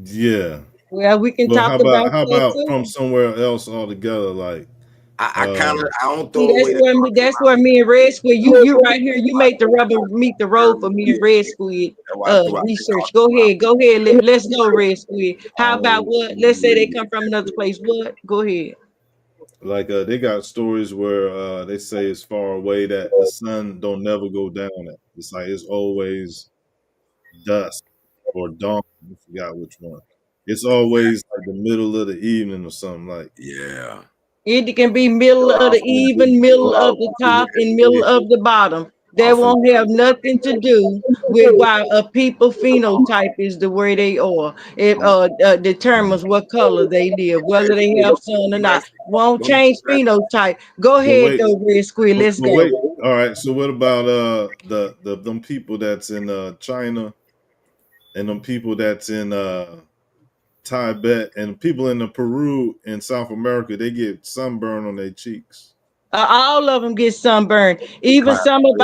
Yeah. Well, we can talk about how that about too. from somewhere else altogether? Like I don't See, throw away. that's where me and Red Squid, you right here, you make the rubber meet the road for me and Red Squid research. Go ahead. Let's go, Red Squid. How about what? Let's say they come from another place. What? Go ahead. Like they got stories where they say it's far away that the sun don't never go down at. It's like it's always dusk or dawn. I forgot which one. It's always like the middle of the evening or something like. Yeah. It can be middle of the even, middle of the top, and middle of the bottom. That won't have nothing to do with why a people phenotype is the way they are. It determines what color they live, whether they have sun or not. Won't change phenotype. Go ahead though, Red Squid. Let's go. Wait. All right. So what about them people that's in China and them people that's in Tibet and people in the Peru in South America? They get sunburn on their cheeks. All of them get sunburned. Even some of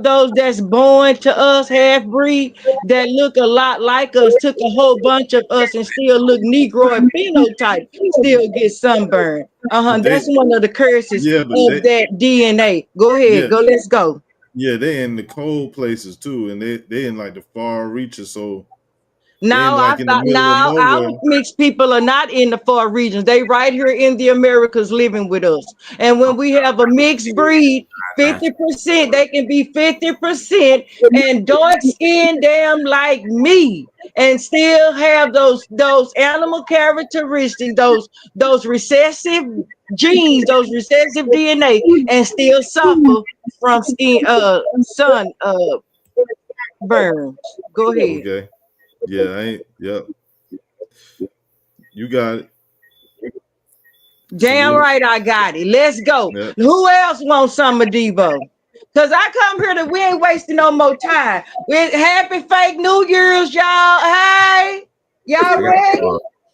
those that's born to us half breed that look a lot like us, took a whole bunch of us and still look Negroid phenotype, still get sunburned. That's one of the curses of that DNA. Go ahead, let's go. Yeah, they in the cold places too, and they in like the far reaches. So no, like our mixed people are not in the far regions. They right here in the Americas living with us. And when we have a mixed breed, 50%, they can be 50% and dark skinned damn like me, and still have those animal characteristics, those recessive genes, those recessive DNA, and still suffer from sun burns. Go ahead. Okay. Yeah, you got it. Damn right I got it. Let's go. Yep. Who else wants some of Devo? Because I come here we ain't wasting no more time. Happy fake New Year's, y'all. Hey, y'all ready?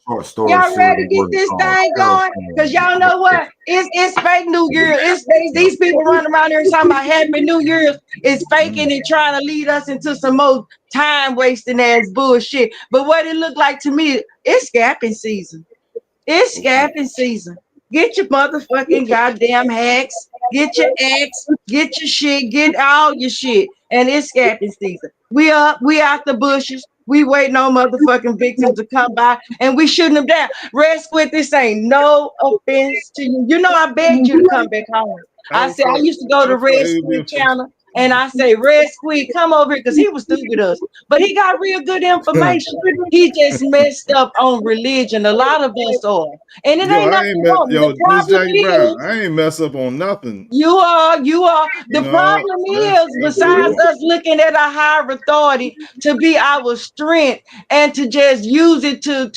Y'all ready to get this thing going? Because y'all know what? It's fake New Year. These people running around here and talking about Happy New Year's. It's faking and trying to lead us into some more time wasting ass bullshit. But what it looked like to me, it's scapping season. It's scapping season. Get your motherfucking goddamn hacks. Get your axe. Get your shit. Get all your shit. And it's scapping season. We out the bushes. We waiting on motherfucking victims to come by, and we shooting them down. Red Squid, this ain't no offense to you. You know I begged you to come back home. I said I used to go to Red Squid channel, and I say, Red Squid, come over here, because he was stupid with us. But he got real good information. He just messed up on religion. A lot of us are. And it ain't nothing wrong. The problem is, I ain't mess up on nothing. You are. The problem is, besides us looking at a higher authority to be our strength and to just use it to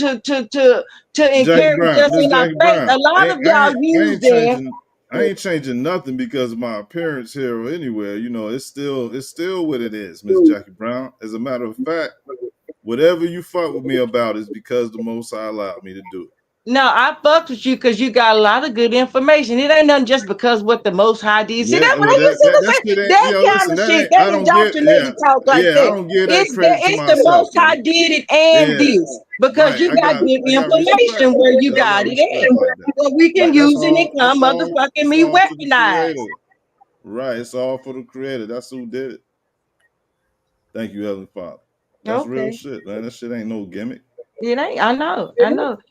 encourage us in our faith, a lot of y'all use that. I ain't changing nothing because of my appearance here or anywhere. You know, it's still what it is, Miss Jackie Brown. As a matter of fact, whatever you fuck with me about is because the Most High allowed me to do it. No, I fucked with you because you got a lot of good information. It ain't nothing just because what the Most High did. See, that's what I used to say. That kind of shit, that indoctrinated talk like that. I don't give that credit to myself. It's the Most High did it and this. Because you got good information where you got it at. So we can use it and come motherfucking me weaponized. Right, it's all for the Creator. That's who did it. Thank you, Heavenly Father. That's real shit, man. That shit ain't no gimmick. It ain't. I know.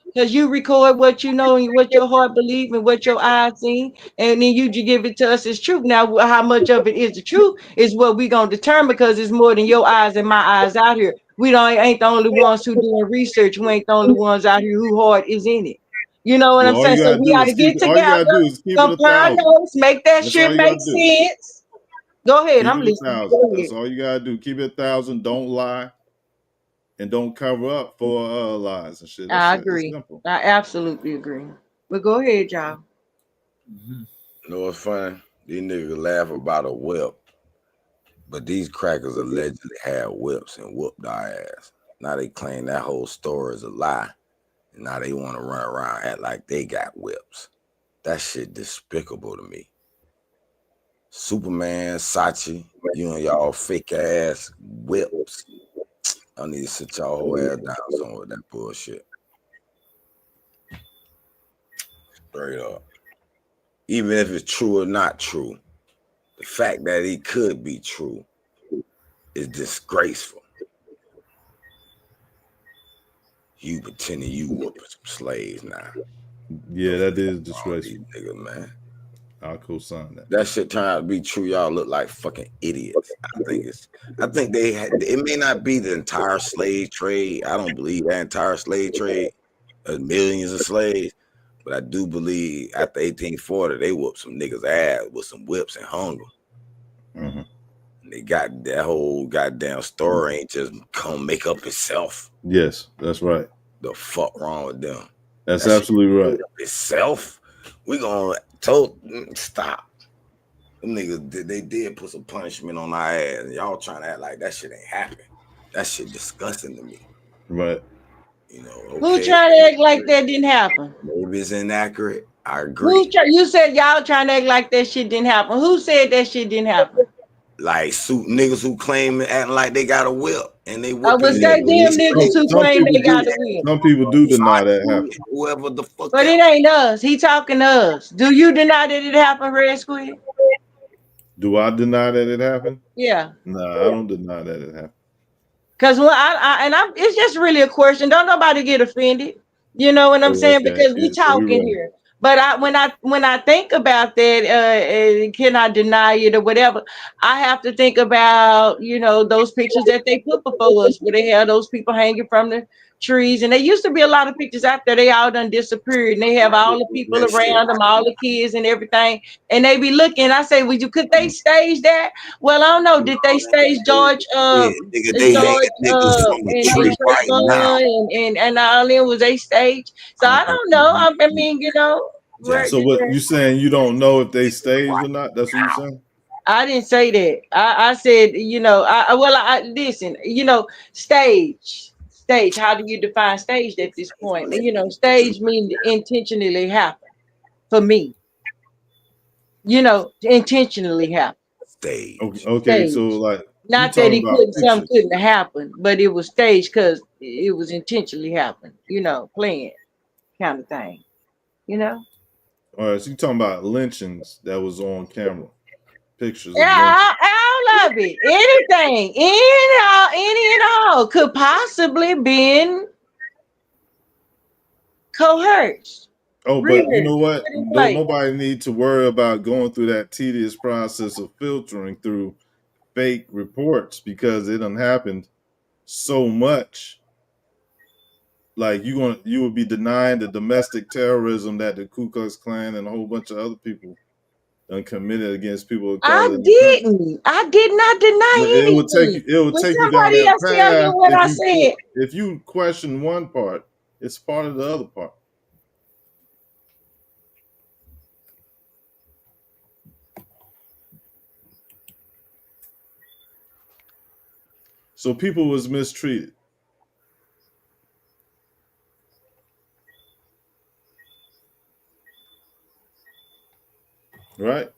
Because you record what you know and what your heart believes and what your eyes see, and then you give it to us as truth. Now, how much of it is the truth is what we gonna determine, because it's more than your eyes and my eyes out here. We ain't the only ones who doing research. We ain't the only ones out here who heart is in it. You know what I'm saying? So we gotta get together, compare notes, make that shit make sense. Go ahead, I'm listening. That's all you gotta do. Keep it 1,000. Don't lie. And don't cover up for lies and shit. I agree. I absolutely agree. But go ahead, y'all. You know what's funny? These niggas laugh about a whip, but these crackers allegedly had whips and whooped our ass. Now they claim that whole story is a lie, and now they want to run around act like they got whips. That shit despicable to me. Superman, Sachi, you and y'all fake ass whips. I need to sit y'all whole ass down somewhere with that bullshit. Straight up. Even if it's true or not true, the fact that it could be true is disgraceful. You pretending you whooping some slaves now. Yeah, that is disgraceful. Nigga, man. I'll co-sign that. That shit turned out to be true. Y'all look like fucking idiots. I think it may not be the entire slave trade. I don't believe that entire slave trade, millions of slaves, but I do believe after 1840 they whooped some niggas' ass with some whips and hung them. Mm-hmm. And they got that whole goddamn story ain't just come make up itself. Yes, that's right. The fuck wrong with them? That's absolutely right. Itself, we gonna stop. Them niggas, they did put some punishment on our ass, and y'all trying to act like that shit ain't happen. That shit disgusting to me. Right. You know, who tried to act like that didn't happen? Maybe it's inaccurate. I agree. You said y'all trying to act like that shit didn't happen. Who said that shit didn't happen? Like suit niggas who claim and acting like they got a whip and they I whipping would say them niggas who claim they got a win. Some people do deny that happened. Whoever the fuck. But it ain't us. He talking to us. Do you deny that it happened, Red Squid? Do I deny that it happened? Yeah. Nah, I don't deny that it happened. Because when it's just really a question. Don't nobody get offended. You know what I'm saying? Okay. Because we talking here. But when I think about that, can I deny it or whatever? I have to think about, you know, those pictures that they put before us where they have those people hanging from the trees. And there used to be a lot of pictures out there. They all done disappeared. And they have all the people around them, all the kids and everything. And they be looking. I say, could they stage that? Well, I don't know. Did they stage George and all in was they staged? So I don't know. I mean, you know. So what you saying? You don't know if they staged or not? That's what you saying? I didn't say that. I said, you know, I listen, you know, stage. How do you define staged at this point? You know, stage means intentionally happen for me. You know, intentionally happen. Stage. Okay, so like not that he something couldn't happen, but it was staged because it was intentionally happen. You know, planned kind of thing. You know. All right, so you talking about lynchings that was on camera, pictures. Yeah, all of it, anything, any and all could possibly been coerced. Oh, but you know what? Don't nobody need to worry about going through that tedious process of filtering through fake reports because it done happened so much. Like you would be denying the domestic terrorism that the Ku Klux Klan and a whole bunch of other people done committed against people. I did not deny anything. It would take you down that path. Tell you what I said. If you question one part, it's part of the other part. So people was mistreated. Right?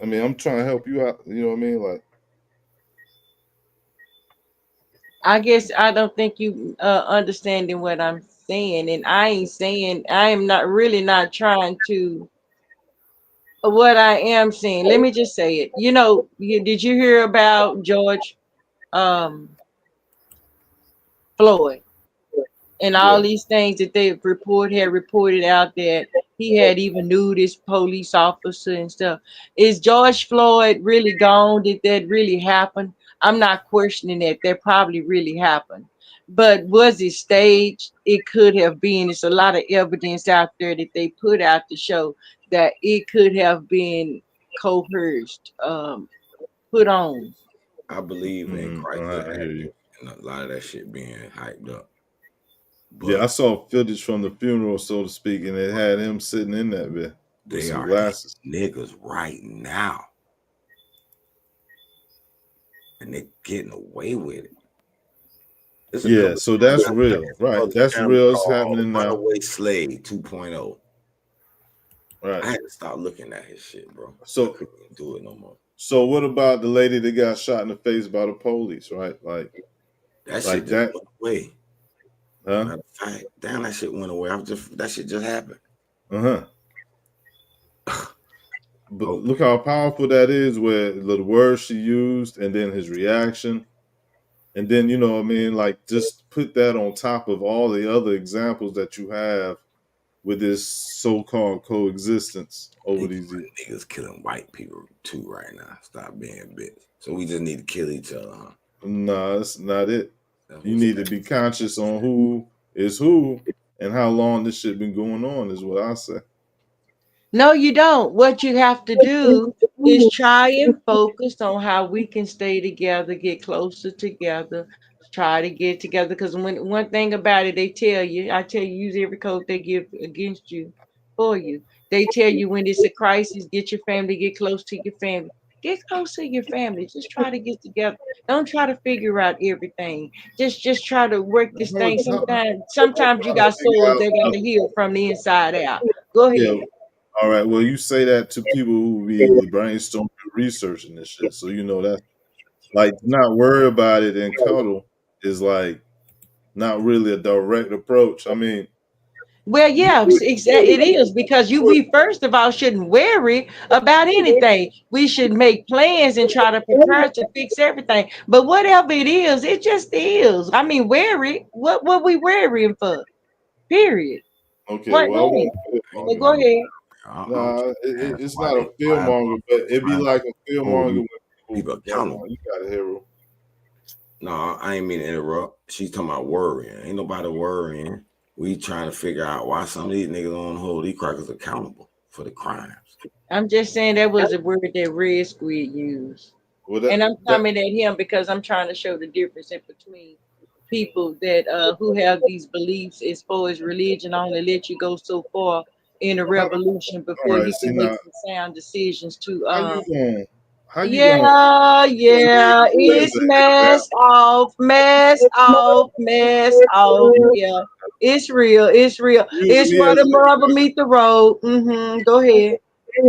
I mean, I'm trying to help you out. You know what I mean? Like, I guess I don't think you understanding what I'm saying, and I am not really not trying to. What I am saying, let me just say it. You know, did you hear about George Floyd and all these things that they had reported out that he had even nudist police officer and stuff? Is George Floyd really gone? Did that really happen? I'm not questioning that. That probably really happened. But was it staged? It could have been. It's a lot of evidence out there that they put out to show that it could have been coerced, put on. I believe in Christ and a lot of that shit being hyped up. But I saw footage from the funeral, so to speak, and it had him sitting in that bed with some glasses. Niggas right now, and they getting away with it. Yeah, so that's real, right? That's real. It's happening now. Runaway Slave 2.0. Right. I had to stop looking at his shit, bro. So I couldn't do it no more. So what about the lady that got shot in the face by the police? Right, like that shit just went away. Huh? Damn, that shit went away. That shit just happened. But look how powerful that is. Where the words she used, and then his reaction, and then you know what I mean. Like just put that on top of all the other examples that you have with this so-called coexistence over these years. Niggas killing white people too right now. Stop being a bitch. So we just need to kill each other, huh? No, that's not it. You need to be conscious on who is who and how long this shit been going on is what I say. No, you don't. What you have to do is try and focus on how we can stay together, get closer together, try to get together. Because one thing about it, I tell you, use every code they give against you for you. They tell you when it's a crisis, get your family, get close to your family. Get close to your family. Just try to get together. Don't try to figure out everything. Just try to work this thing. Sometimes you got sores that gotta heal from the inside out. Go ahead. Yeah. All right. Well, you say that to people who be brainstorming, researching this shit. So you know that, like, not worry about it and cuddle is like not really a direct approach. I mean, well, yeah, it is, because we first of all shouldn't worry about anything. We should make plans and try to prepare to fix everything. But whatever it is, it just is. I mean, worry. What we worrying for? Period. okay. What? Well, Go ahead. Nah, it's not a fearmonger, but it'd be like a fearmonger when people accountable. You got a hero. No, I ain't mean to interrupt. She's talking about worrying. Ain't nobody worrying. We trying to figure out why some of these niggas don't hold these crackers accountable for the crimes. I'm just saying that was a word that Red Squid used. And I'm coming at him because I'm trying to show the difference in between people that who have these beliefs as far as religion only let you go so far in a revolution before you can make some sound decisions to it's mask off. Yeah, it's real. It's where the rubber meet the road. Go ahead.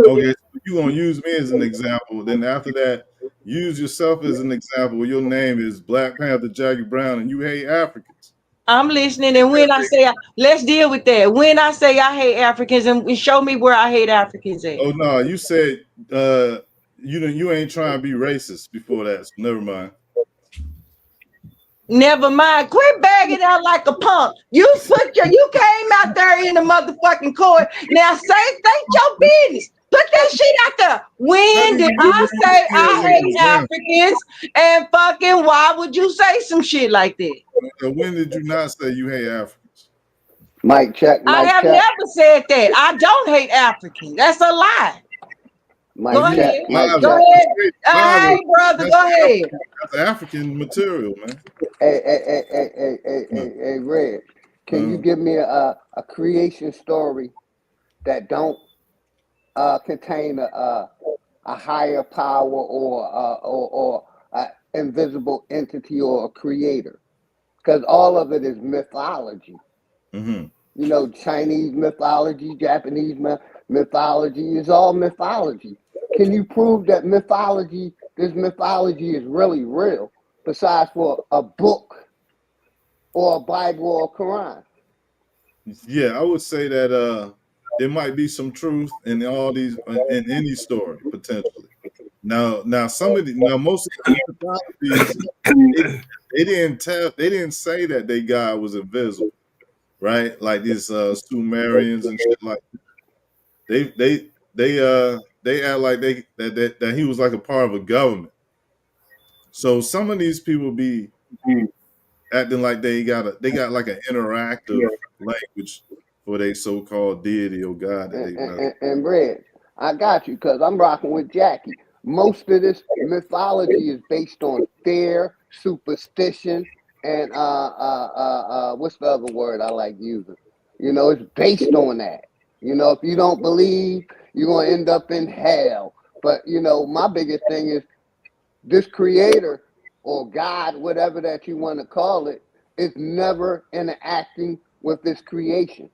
Okay, so you gonna use me as an example. Then after that, use yourself as an example. Your name is Black Panther Jackie Brown, and you hate Africans. I'm listening, and when I say let's deal with that. When I say I hate Africans, and show me where I hate Africans at. Oh no, you said you ain't trying to be racist before that. So never mind. Never mind. Quit bagging out like a punk. You came out there in the motherfucking court. Now state your business. Put that shit out there. When did I say I hate Africans? And fucking why would you say some shit like that? When did you not say you hate Africans? Mic check. I have never said that. I don't hate Africans. That's a lie. Go ahead. Go ahead. Hey, brother, go ahead. That's African material, man. Hey, Red. Can you give me a creation story that don't contain a higher power or an invisible entity or a creator? Because all of it is mythology. Mm-hmm. You know, Chinese mythology, Japanese mythology is all mythology. Can you prove that this mythology is really real, besides for a book or a Bible or a Quran? Yeah, I would say that there might be some truth in all these in any story potentially. Now most of the mythologies they didn't say that their God was invisible, right? Like these Sumerians and shit like that. They act like that he was like a part of a government. So some of these people be acting like they got like an interactive language for their so-called deity or God. And Red, I got you because I'm rocking with Jackie. Most of this mythology is based on fear, superstition, and what's the other word I like using? You know, it's based on that. You know, if you don't believe, you're going to end up in hell. But, you know, my biggest thing is this creator or God, whatever that you want to call it, is never interacting with this creation.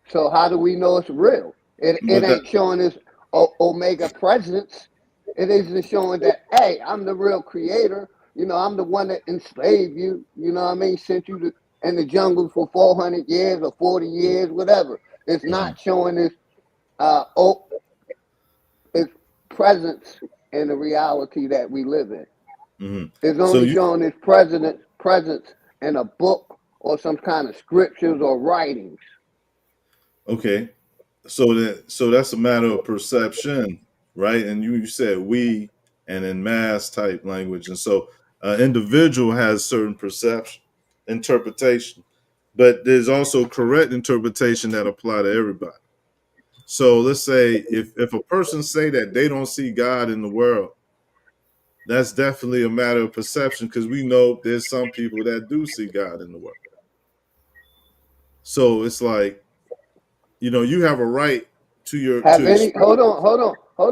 So how do we know it's real? It ain't showing us Omega presence. It isn't showing that, hey, I'm the real creator. You know, I'm the one that enslaved you. You know what I mean? Sent you in the jungle for 400 years or 40 years, whatever. It's not showing its presence in the reality that we live in. Mm-hmm. It's only showing its presence in a book or some kind of scriptures or writings. Okay, so that's a matter of perception, right? And you said we and in mass type language, and so an individual has certain perception, interpretation. But there's also correct interpretation that apply to everybody. So let's say if a person say that they don't see God in the world, that's definitely a matter of perception because we know there's some people that do see God in the world. So it's like, you know, you have a right to your hold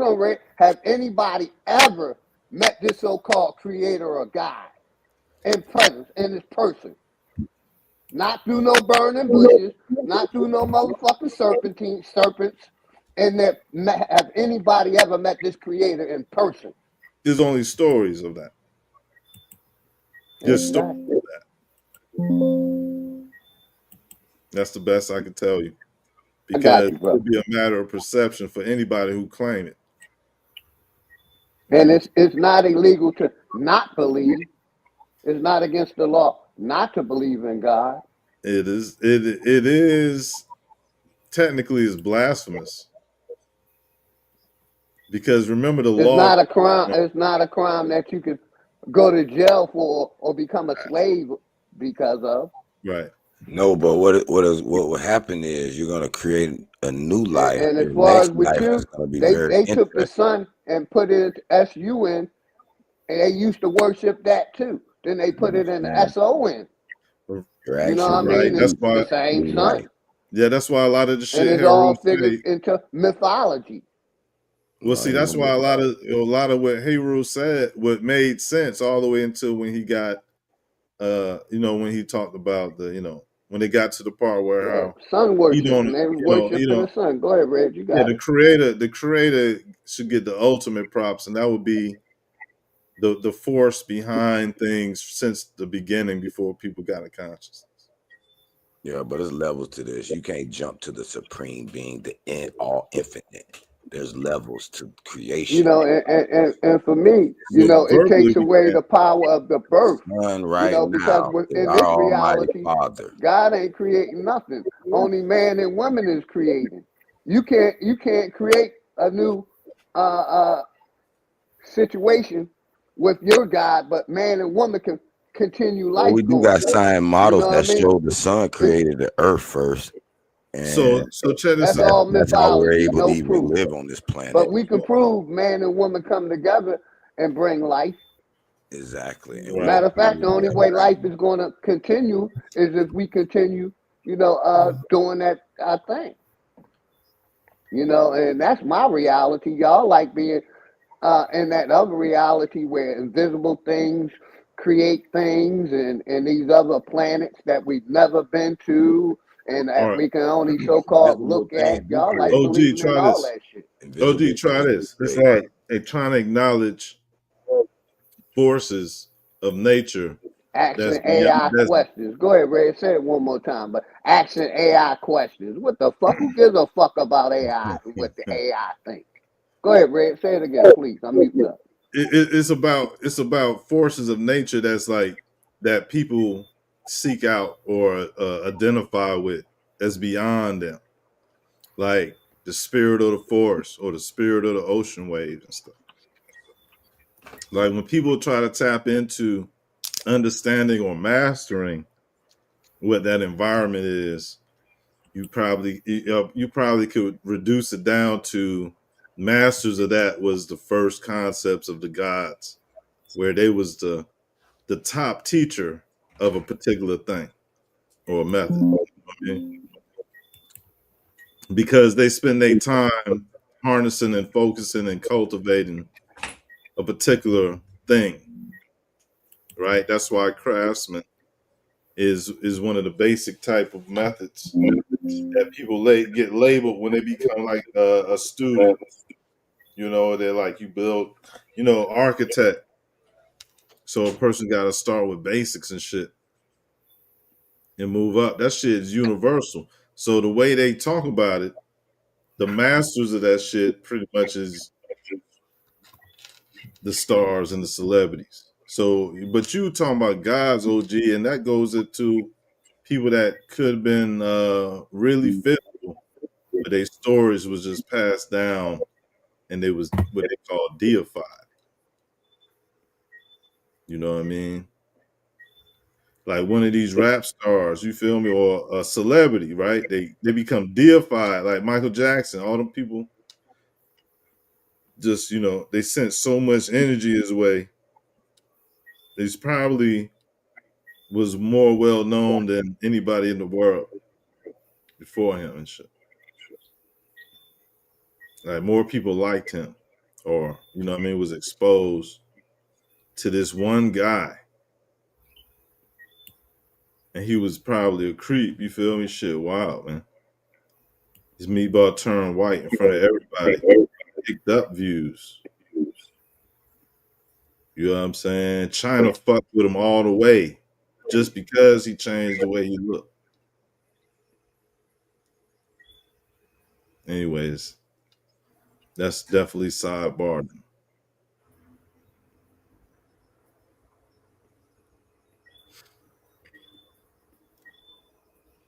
on, Ray. Have anybody ever met this so-called creator or God in presence, in his person? Not through no burning bushes, not through no motherfucking serpents. And that have anybody ever met this creator in person? There's only stories of that. Just stories of that. That's the best I can tell you. Because it would be a matter of perception for anybody who claim it. And it's not illegal to not believe. It's not against the law not to believe in God. It is technically is blasphemous. Because remember the law. It's not a crime. It's not a crime that you could go to jail for or become a slave because of. Right. No, but what will happen is you're gonna create a new life. And as Your far next as with life you, is gonna be they very took the interesting. sun and put it SUN, and they used to worship that too. Then they put it in SON. You're You know what I right. mean? That's It's why the same sun. Yeah, that's why a lot of the shit And it's Heru all say. figured into mythology. Well, see, that's why a lot of what Heru said, what made sense all the way until when he got, when he talked about when they got to the part where how sun worship, and they you worship know, the sun. Go ahead, Red. You got the creator should get the ultimate props, and that would be the force behind things since the beginning before people got a consciousness. Yeah, but there's levels to this. You can't jump to the supreme being, the all infinite. There's levels to creation. And for me, it takes away the power of the birth. Son right because now is in our this Almighty reality, Father. God ain't creating nothing. Only man and woman is creating. You can't create a new situation with your God, but man and woman can continue life. Well, we do got sign models that show the sun created the earth first. And so check this That's out. all That's how we're mythology, able no to even proof. live on this planet. But we can prove man and woman come together and bring life. Exactly. And Matter of fact, the only way life is going to continue is if we continue, doing that thing. And that's my reality. Y'all like being in that other reality where invisible things create things and these other planets that we've never been to and that we can only so-called look at. Y'all like OG, believing in try all this. that shit. OG, try this. It's like they trying to acknowledge forces of nature. Asking AI questions. Go ahead, Ray. Say it one more time. But asking AI questions. What the fuck? Who gives a fuck about AI? What the AI think? Go ahead, Ray. Say it again, please. I'm muting up. It's about forces of nature that's like that people seek out or identify with as beyond them, like the spirit of the forest or the spirit of the ocean waves and stuff. Like when people try to tap into understanding or mastering what that environment is, you probably could reduce it down to masters of that was the first concepts of the gods, where they was the top teacher of a particular thing or a method. Because they spend their time harnessing and focusing and cultivating a particular thing. Right? That's why craftsman is one of the basic type of methods that people get labeled when they become like a student. They're like, you build, architect. So a person got to start with basics and shit and move up. That shit is universal. So the way they talk about it, the masters of that shit pretty much is the stars and the celebrities. So, but you talking about gods, OG, and that goes into people that could have been really physical, but their stories was just passed down and they was what they call deified. You know what I mean? Like one of these rap stars, you feel me, or a celebrity, right? They become deified, like Michael Jackson. All them people just, they sent so much energy his way. He's probably was more well known than anybody in the world before him and shit. Like more people liked him, or you know what I mean, was exposed to this one guy, and he was probably a creep. You feel me? Shit, wild, man. His meatball turned white in front of everybody. Picked up views. You know what I'm saying? China fucked with him all the way just because he changed the way he looked. Anyways, that's definitely sidebar.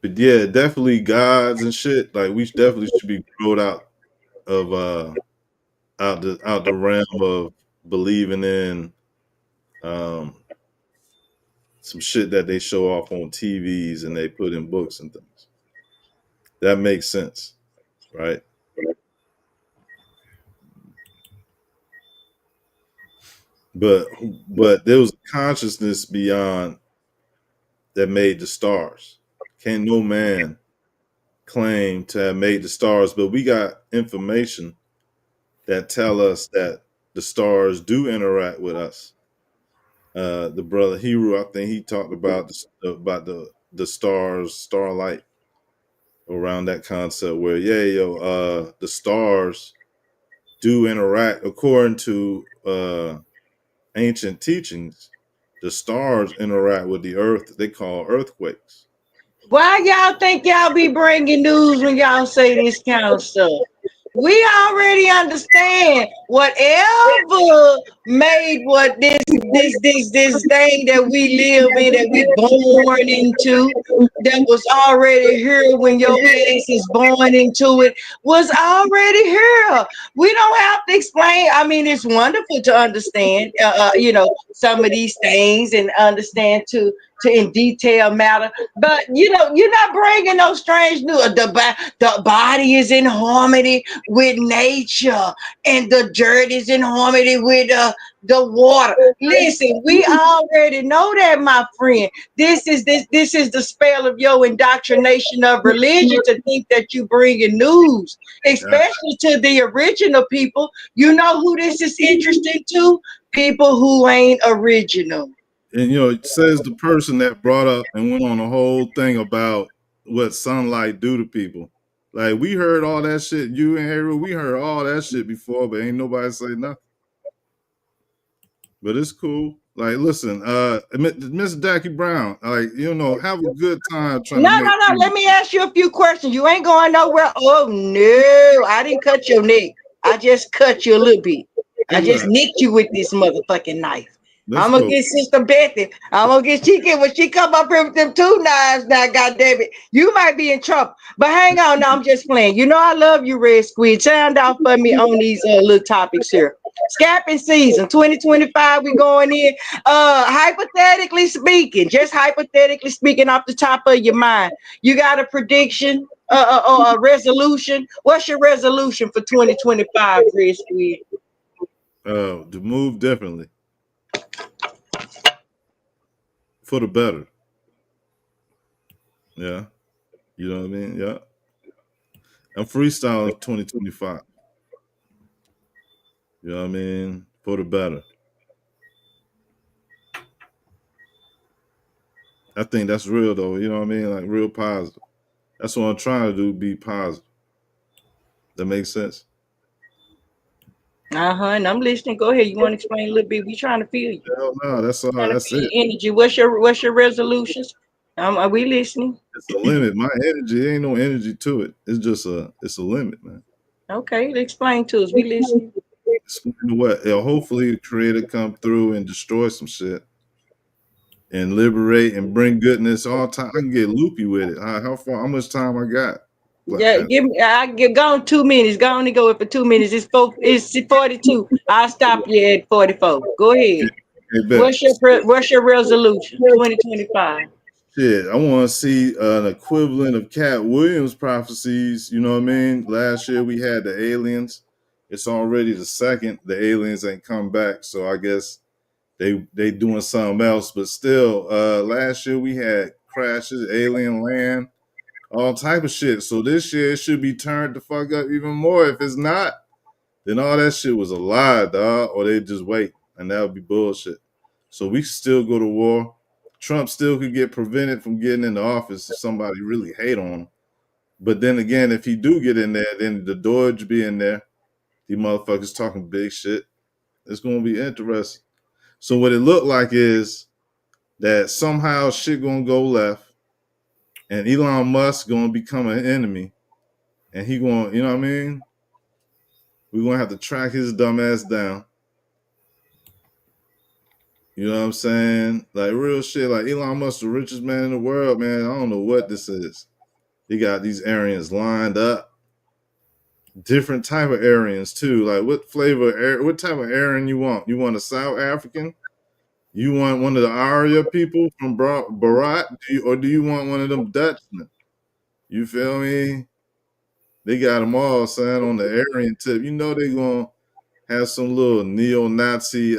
But yeah, definitely gods and shit. Like we definitely should be growed out of out the realm of believing in some shit that they show off on TVs and they put in books and things. That makes sense, right? But there was a consciousness beyond that made the stars. Can't no man claim to have made the stars, but we got information that tell us that the stars do interact with us. The brother Hero, I think he talked about the stars, starlight, around that concept where the stars do interact according to ancient teachings. The stars interact with the earth. They call earthquakes. Why y'all think y'all be bringing news when y'all say this kind of stuff? We already understand whatever made what this thing that we live in, that we born into, that was already here when your ass is born into it, was already here. We don't have to explain. I mean, it's wonderful to understand, some of these things and understand to in detail matter, but you're not bringing no strange news. The body is in harmony with nature, and the dirt is in harmony with the water. Listen, we already know that, my friend. This is the spell of your indoctrination of religion to think that you bringing news, especially to the original people. You know who this is interesting to? People who ain't original. And it says the person that brought up and went on a whole thing about what sunlight do to people. Like we heard all that shit. You and Harry, we heard all that shit before, but ain't nobody say nothing. But it's cool. Like, listen, Miss Jackie Brown, like, have a good time trying to No. Let me ask you a few questions. You ain't going nowhere. Oh no, I didn't cut your neck. I just cut you a little bit. I just nicked you with this motherfucking knife. I'm gonna get Sister Bethy. When she come up here with them 2 knives now, goddamn it, you might be in trouble. But hang on, now I'm just playing. I love you, Red Squid. Sound off for me on these little topics here. Scapping season 2025, we going in. Hypothetically speaking, off the top of your mind, you got a prediction or a resolution? What's your resolution for 2025, Red Squid? To move differently. For the better. Yeah. You know what I mean? Yeah. I'm freestyling 2025. You know what I mean? For the better. I think that's real though. You know what I mean? Like real positive. That's what I'm trying to do, be positive. That makes sense? And I'm listening. Go ahead. You want to explain a little bit? We trying to feel you. Hell no, that's all. That's it. Energy. What's your resolutions? Are we listening? It's a limit. My energy, ain't no energy to it. It's just it's a limit, man. Okay, explain to us. We listening. Explain to what? Hopefully the creator come through and destroy some shit and liberate and bring goodness all time. I can get loopy with it. How much time I got? Yeah, give me. I get gone 2 minutes. Go on and go for 2 minutes. It's 42. I'll stop you at 44. Go ahead. Okay, what's your resolution? 2025. Shit, I want to see an equivalent of Cat Williams' prophecies. You know what I mean? Last year we had the aliens. It's already the second. The aliens ain't come back, so I guess they doing something else. But still, last year we had crashes, alien land, all type of shit. So this year it should be turned the fuck up even more. If it's not, then all that shit was a lie, dog, or they just wait, and that would be bullshit. So we still go to war. Trump still could get prevented from getting into office if somebody really hate on him. But then again, if he do get in there, then the Doge be in there. These motherfuckers talking big shit. It's going to be interesting. So what it looked like is that somehow shit going to go left, and Elon Musk going to become an enemy, and he going to, you know what I mean? We're going to have to track his dumb ass down. You know what I'm saying? Like real shit. Like Elon Musk, the richest man in the world, man. I don't know what this is. He got these Aryans lined up. Different type of Aryans too. Like what flavor, what type of Aryan you want? You want a South African? You want one of the Arya people from Bharat? Or do you want one of them Dutchmen? You feel me? They got them all, son, on the Aryan tip. You know they gonna have some little neo-Nazi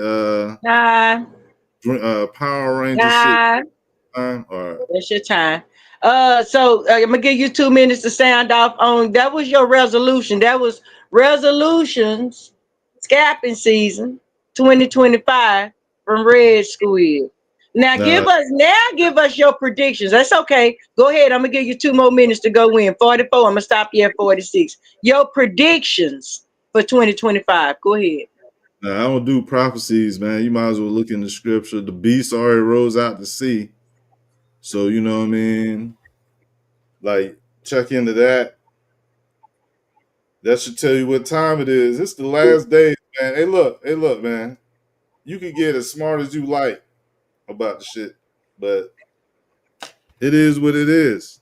Power Ranger shit. All right. That's your time. So I'm gonna give you 2 minutes to sound off on that was your resolution. That was resolutions scalping season 2025 from Red Squid. Now give us your predictions. That's okay. Go ahead. I'm gonna give you 2 more minutes to go in. 44. I'm gonna stop you at 46. Your predictions for 2025. Go ahead. Now, I don't do prophecies, man. You might as well look in the scripture. The beast already rose out to sea. So, you know what I mean? Like, check into that. That should tell you what time it is. It's the last days, man. Hey, look, man. You can get as smart as you like about the shit, but it is what it is.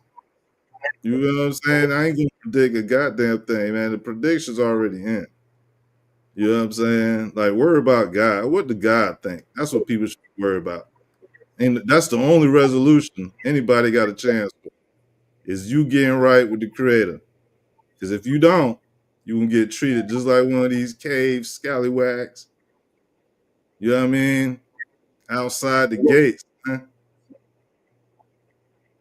You know what I'm saying? I ain't gonna predict a goddamn thing, man. The prediction's already in. You know what I'm saying? Like, worry about God. What the God think? That's what people should worry about. And that's the only resolution anybody got a chance for, is you getting right with the Creator. Because if you don't, you can get treated just like one of these cave scallywags. You know what I mean? Outside the gates. Man.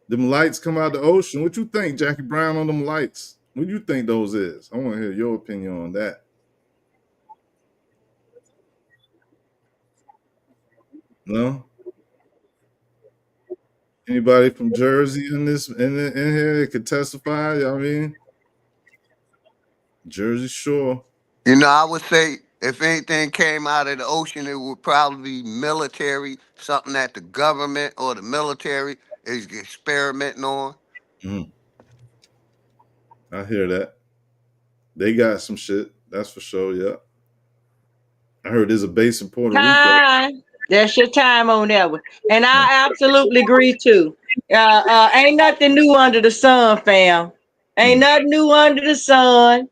Them lights come out the ocean. What you think, Jackie Brown, on them lights? What do you think those is? I want to hear your opinion on that. No? Anybody from Jersey in here that could testify? You know what I mean? Jersey Shore. You know, I would say if anything came out of the ocean, it would probably be military, something that the government or the military is experimenting on. I hear that. They got some shit. That's for sure, yeah. I heard there's a base in Puerto Rico. That's your time on that one. And I absolutely agree too. Ain't nothing new under the sun, fam. Ain't nothing new under the sun.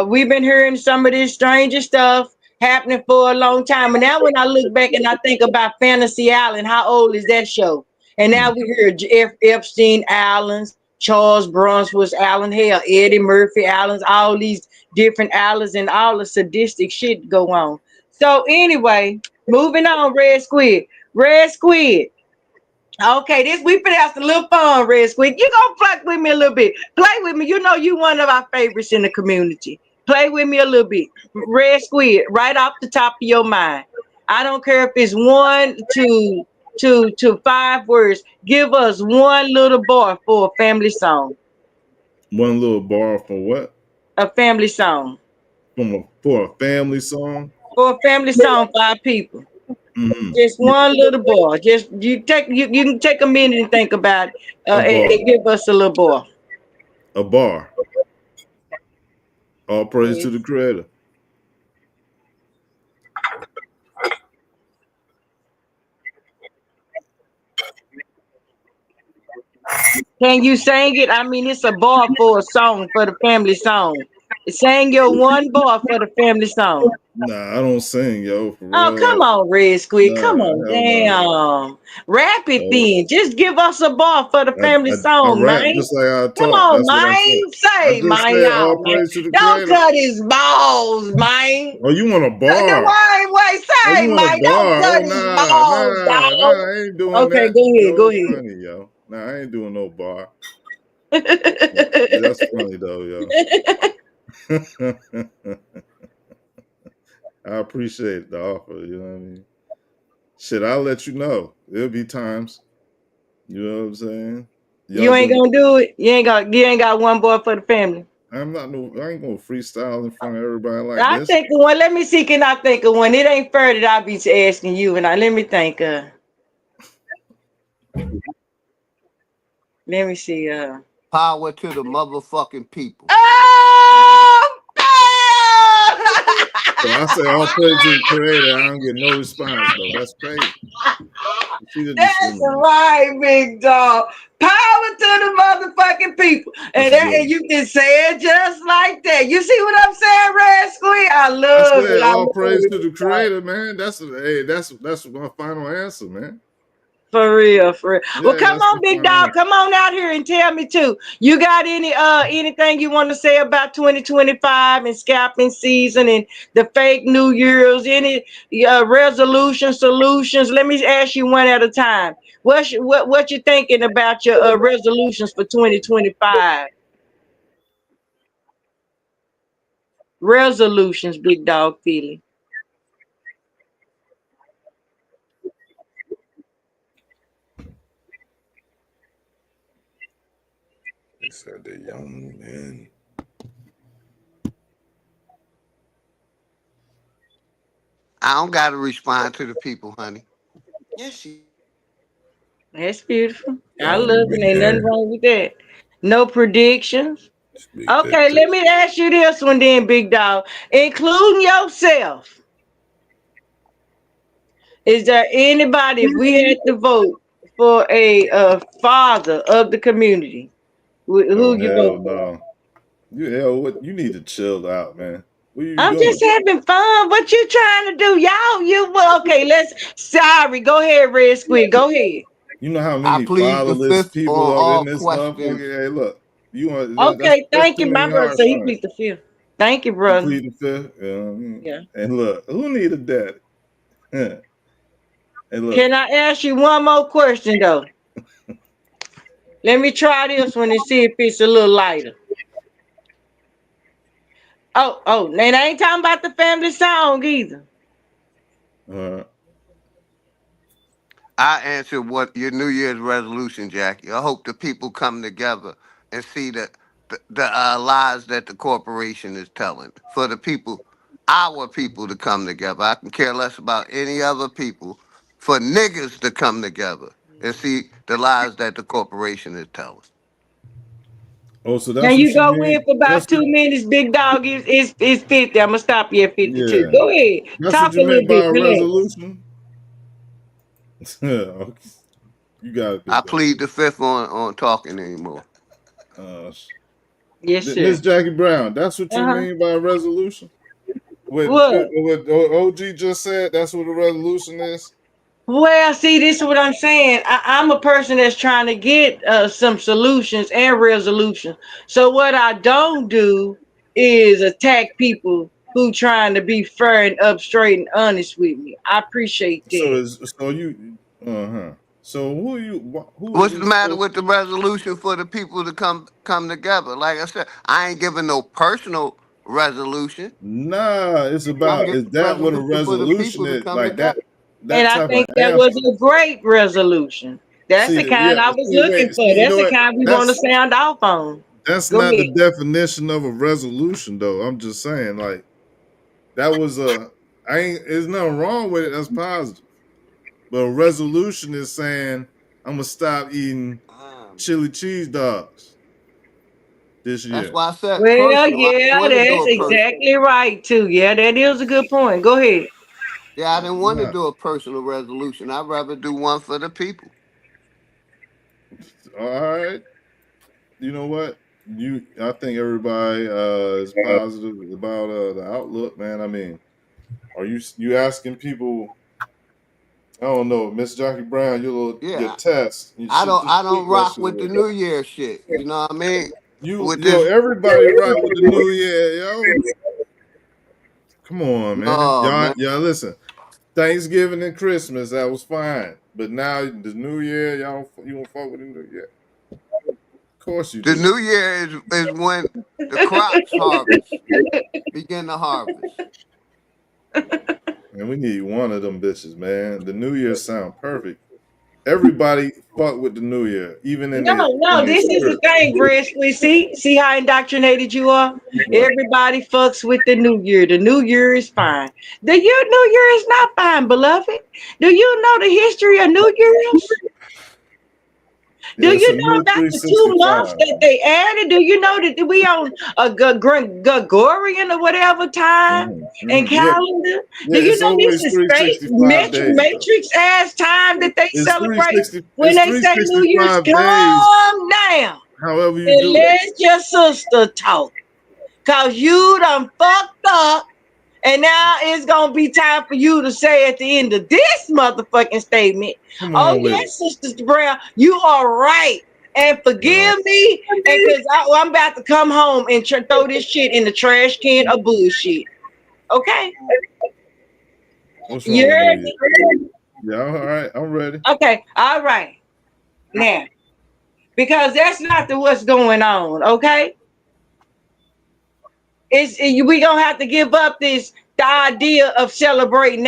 We've been hearing some of this stranger stuff happening for a long time. And now when I look back and I think about Fantasy Island, how old is that show? And now we hear Epstein Islands, Charles Bronson Island, hell, Eddie Murphy Islands, all these different islands and all the sadistic shit go on. So anyway, moving on, Red Squid. Red Squid. Okay, we finna have some little fun, Red Squid. You gonna fuck with me a little bit. Play with me. You know you one of our favorites in the community. Play with me a little bit. Red Squid, right off the top of your mind. I don't care if it's 1 to 5 words. Give us one little bar for a family song. One little bar for what? A family song. For a family song? For a family song for our people. Mm-hmm. Just one little bar. Just you can take a minute and think about it. And give us a little bar. A bar. All praise to the Creator. Can you sing it? I mean, it's a bar for a song, for the family song. Sing your one bar for the family song. Nah, I don't sing, yo. For oh, real. Come on, Red Squid. Nah, come on, damn. Rap it then. Just give us a bar for the family song, man. Just like I come on, man. Say, man. Don't cut his balls, man. Oh, you want a bar? Wait, say, man. Don't cut his balls, dog. I ain't doing that. Okay, go ahead. Funny, yo. Nah, I ain't doing no bar. That's funny, though, yo. I appreciate the offer. You know what I mean? Shit, I'll let you know. There'll be times. You know what I'm saying? You ain't gonna do it. You ain't got one boy for the family. I ain't gonna freestyle in front of everybody like I this. think of one. Let me see. Can I think of one? It ain't fair that I be asking you, and let me think. Let me see. Power to the motherfucking people. So I say all praise to the creator. I don't get no response though. That's crazy. That's right, big dog. Power to the motherfucking people. And you can say it just like that. You see what I'm saying, Red Squid? I love it. All praise to the creator, man. That's my final answer, man. For real, for real. Yeah, Well, come on, big dog. Come on out here and tell me too. You got anything you want to say about 2025 and scalping season and the fake New Year's? Any resolutions, solutions? Let me ask you one at a time. What you thinking about your resolutions for 2025? Resolutions, big dog feeling. They said the young man. I don't gotta respond to the people, honey. Yes, That's beautiful. I love it. Ain't nothing wrong with that. No predictions. Okay, let me ask you this one then, big dog. Including yourself. Is there anybody, if we had to vote for a father of the community, who you vote for? You need to chill out, man. What are you I'm doing? just having fun. What you trying to do? Okay, sorry. Go ahead, Red Squid. Go ahead. You know how many fatherless people are in this motherfucker? Hey, look. Okay, thank you, my brother. So he plead the fifth. Thank you, brother. Plead the fifth. You know what I mean? Yeah. And look, who need a daddy? Yeah. Hey, look. Can I ask you one more question though? Let me try this one and see if it's a little lighter. Oh, and I ain't talking about the family song either. I answered what your New Year's resolution, Jackie. I hope the people come together and see the lies that the corporation is telling. For the people, our people to come together. I can care less about any other people. For niggas to come together and see the lies that the corporation is telling. Oh, so that's now what you go mean? in for about 2 minutes, big dog. Is 50. I'm gonna stop you at 52. Yeah. Go ahead. That's Talk what you a little meant by bit. a Relax. resolution? Okay. You got it. I plead the fifth on talking anymore. Yes, sir. Miss Jackie Brown, that's what you mean by a resolution? What OG just said, that's what a resolution is? Well, see, this is what I'm saying. I'm a person that's trying to get some solutions and resolutions. So what I don't do is attack people who trying to be fair and up, straight and honest with me. I appreciate that. So who What's the matter with the resolution for the people to come together? Like I said, I ain't giving no personal resolution. Nah, it's about is that what a resolution is? Like that and I think that was a great resolution. That's the kind I was looking for. That's the kind we want to sound off on. That's not the definition of a resolution, though. I'm just saying, like, that was there's nothing wrong with it. That's positive. But a resolution is saying, I'm going to stop eating chili cheese dogs this year. That's why I said well, yeah, that's exactly right, too. Yeah, that is a good point. Go ahead. Yeah, I didn't want to do a personal resolution. I'd rather do one for the people. All right. You know what? I think everybody is positive about the outlook, man. I mean, are you asking people? I don't know, Miss Jackie Brown, your test. I don't rock with the New Year shit. You know what I mean? Everybody rock with the New Year, yo. Come on, man. Y'all listen. Thanksgiving and Christmas, that was fine. But now the New Year, you don't fuck with the New Year. Of course you do. The New Year is when the crops harvest. Begin to harvest. And we need one of them bitches, man. The New Year sound perfect. Everybody fuck with the New Year, even in No, this is the thing, Red Squid. See how indoctrinated you are? Everybody fucks with the New Year. The New Year is fine. The New Year is not fine, beloved. Do you know the history of New Year's? Do you know about the 2 months that they added? Do you know that we on a Gregorian or whatever time and calendar? Do you know this is fake matrix ass time that they celebrate when they say New Year's? Calm down. However you and do let your sister talk. Cause you done fucked up. And now it's gonna be time for you to say at the end of this motherfucking statement, oh yes, Sister Brown, you are right. And forgive me, because I'm about to come home and throw this shit in the trash can of bullshit. Okay? What's wrong You heard with me? Yeah, all right, I'm ready. Okay, all right. Now, because that's not what's going on, okay? We gonna have to give up the idea of celebrating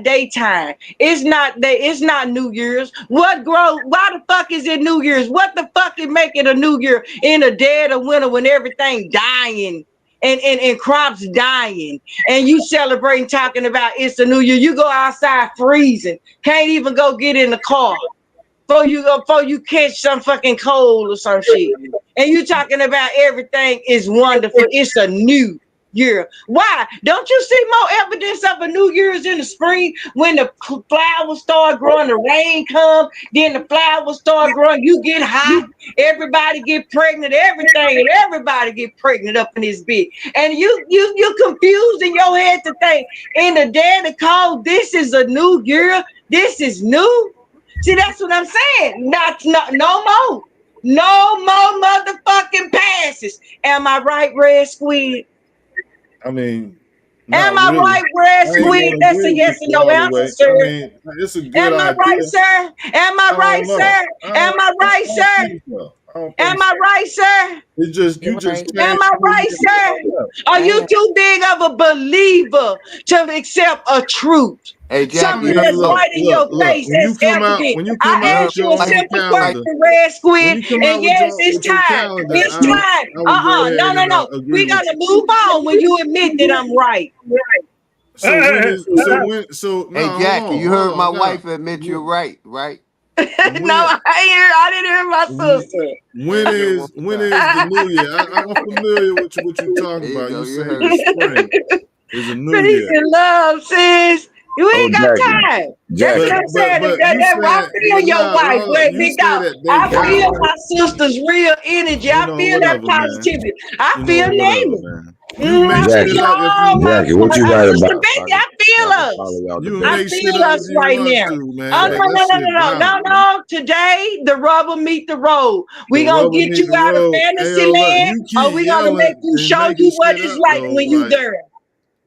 daytime. It's not New Year's. Why the fuck is it New Year's? What the fuck is making a New Year in the dead of winter when everything dying and crops dying and you celebrating talking about it's the New Year? You go outside freezing, can't even go get in the car before you catch some fucking cold or some shit. And you talking about everything is wonderful. It's a new year. Why? Don't you see more evidence of a New Year's in the spring when the flowers start growing, the rain come, then the flowers start growing, you get hot, everybody get pregnant, everything, and everybody get pregnant up in this bitch. And you confused in your head to think in the dead of cold, this is a new year, this is new. See, that's what I'm saying. No more. No more motherfucking passes. Am I right, Red Squid? I mean, am I right, Red Squid? That's a yes or no answer, sir. I mean, it's a good idea. Right, sir? Am I right, sir? Am I right, sir? Am I right, sir? It's just you just. Am I right, sir? Are you too big of a believer to accept a truth? Hey, Jack, something that's right in your face. That's evident. I asked you a simple question, Red Squid, and yes, it's time. It's time. No. We're gonna move on when you admit that I'm right. Hey, Jack, you heard my wife admit you're right, right? No, I didn't hear my sister. When is the New Year? I'm familiar with what you're talking about. You say the spring is a New Year. Peace and love, sis. You ain't got time. That's what I'm saying. I feel your wife, big dog. I feel my sister's real energy. I feel that positivity. I feel Naaman. Jackie, what you right about? I feel us. I feel us right now. No. Today, the rubber meet the road. We gonna get you out of fantasy land, or we gonna make you show you what it's like when you there.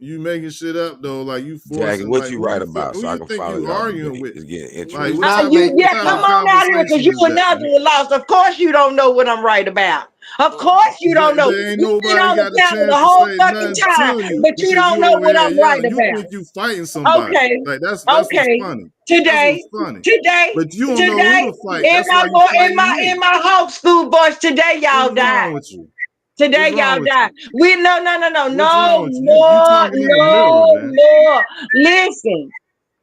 You making shit up though, like you forcing. Jackie, what like, you right about? So I can follow you arguing with. It's getting interesting. Come on out here, because you another one lost. Of course you don't know what I'm right about. Of course you don't know. You sit on the camera the whole fucking time, but you don't know what I'm right about. You think you fighting somebody? Okay, like that's what's funny. Today, but you don't know who to fight. In my Hawk School voice, today y'all died. Today y'all die. We no more. Listen,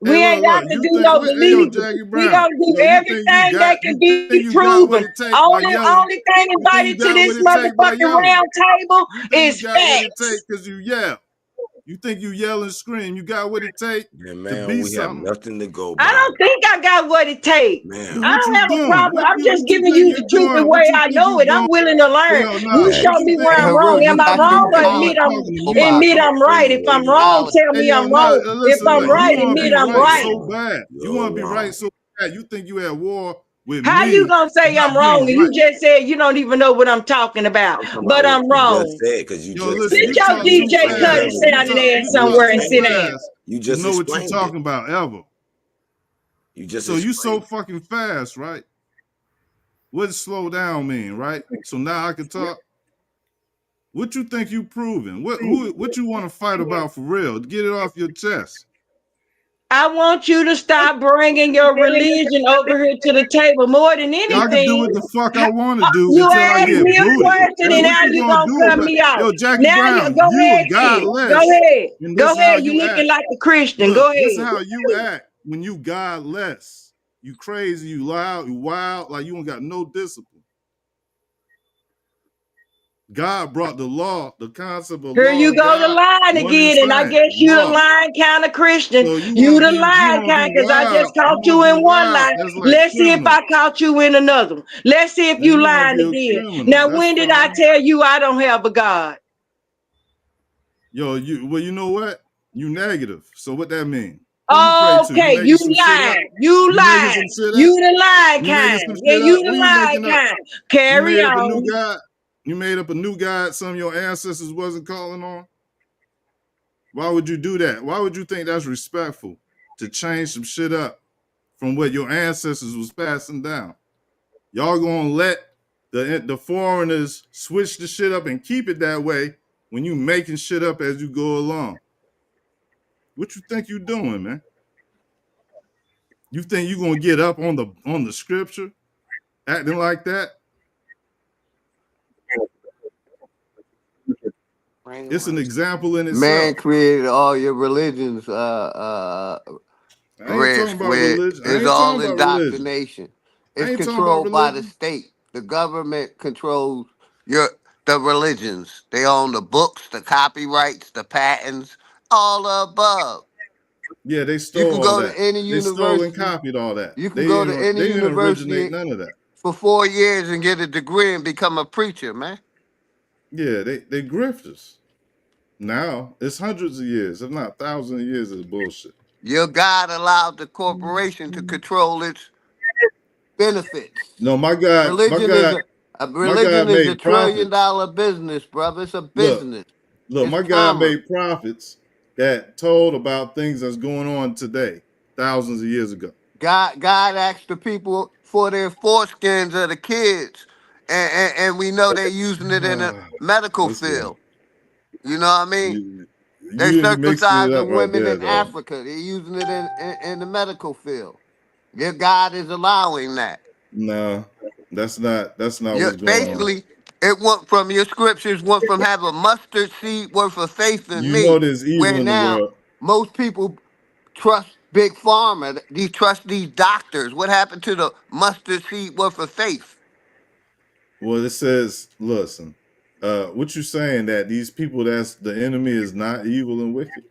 we ain't got to do no believing. We gonna do everything that can be proven. Only thing invited to this motherfucking round table is facts. Because you yell. You think you yell and scream? You got what it takes to be we something. Have nothing to go by. I don't think I got what it takes. I don't have a problem. I'm just giving you the truth the way I know it. I'm willing to learn. You show me where I'm wrong. Am I wrong? Admit I'm right. If I'm wrong, tell me I'm wrong. If I'm right, admit I'm right. So bad. You want to be right so bad. You think you at war. How you gonna say I'm wrong? And you just said you don't even know what I'm talking about, but I'm wrong. Sit your DJ Cuddy sounding ass somewhere and sit down. You just know what you're talking about ever. You so fucking fast, right? What does slow down mean, right? So now I can talk. What you think you proving? What you want to fight about for real? Get it off your chest. I want you to stop bringing your religion over here to the table more than anything. I can do what the fuck I want to do You until I asked get me a booted. question That's and what now you you gonna gonna do cut about me off. Yo, Jackie Now Brown, go you ahead, are kid. godless. Go ahead. And Go this is how ahead. You you looking act. like a Christian. Look, Go this is ahead. how you act when you godless. You crazy, you loud, you wild, like you don't got no discipline. God brought the law, the concept of Here law you of go to God, lying one and again, and I same, guess you the law. lying kind of Christian. So You the lying you kind, be because I wild. just caught You you wanna in be one wild. lie. That's like Let's see if criminal. I caught you in another one. Let's see if Now you you want lying to be a again. criminal. Now, That's when did I fine. tell you I don't have a God? Yo, you know what? You negative. So what that mean? Who you pray to? You Okay, making you some shit up? lying. You You making lying. some shit You up? the lying You making kind. some Yeah, shit you up? the What you lying making up? kind. You Carry made up a new on. God? You made up a new God some of your ancestors wasn't calling on? Why would you do that? Why would you think that's respectful to change some shit up from what your ancestors was passing down? Y'all gonna let the foreigners switch the shit up and keep it that way when you making shit up as you go along? What you think you doing, man? You think you gonna get up on the scripture acting like that? It's an example in Man itself. created all your religions, I ain't Red talking about Squid. religion. I It's ain't all talking about religion. indoctrination. I It's ain't talking about controlled by the religion. state. The government controls the religions. They own the books, the copyrights, the patents, all the above. Yeah, they You stole can all go to that. any They stole and university. copied all that. You can go to any They didn't originate university none of that. for 4 years and get a degree and become a preacher, man. Yeah, they grifters. Now it's hundreds of years, if not thousands of years of bullshit. Your God allowed the corporation to control its benefits. No, my God Religion is a made $1 trillion prophets. business, brother. It's a Look, business. Look, It's my God commerce. made prophets that told about things that's going on today, thousands of years ago. God asked the people for their foreskins of the kids, and we know they're using it in the medical Listen, field. You know what I mean? you They be mixing it up circumcising right women there, in though. Africa. They're using it in the medical field. Your God is allowing that. No, that's not what's going on. Basically, it went from your scriptures went from having mustard seed worth of faith in You know me, there's evil where in the now world. most people trust big pharma. They trust these doctors. What happened to the mustard seed worth of faith? Well, it says, listen, what you saying that these people that's the enemy is not evil and wicked?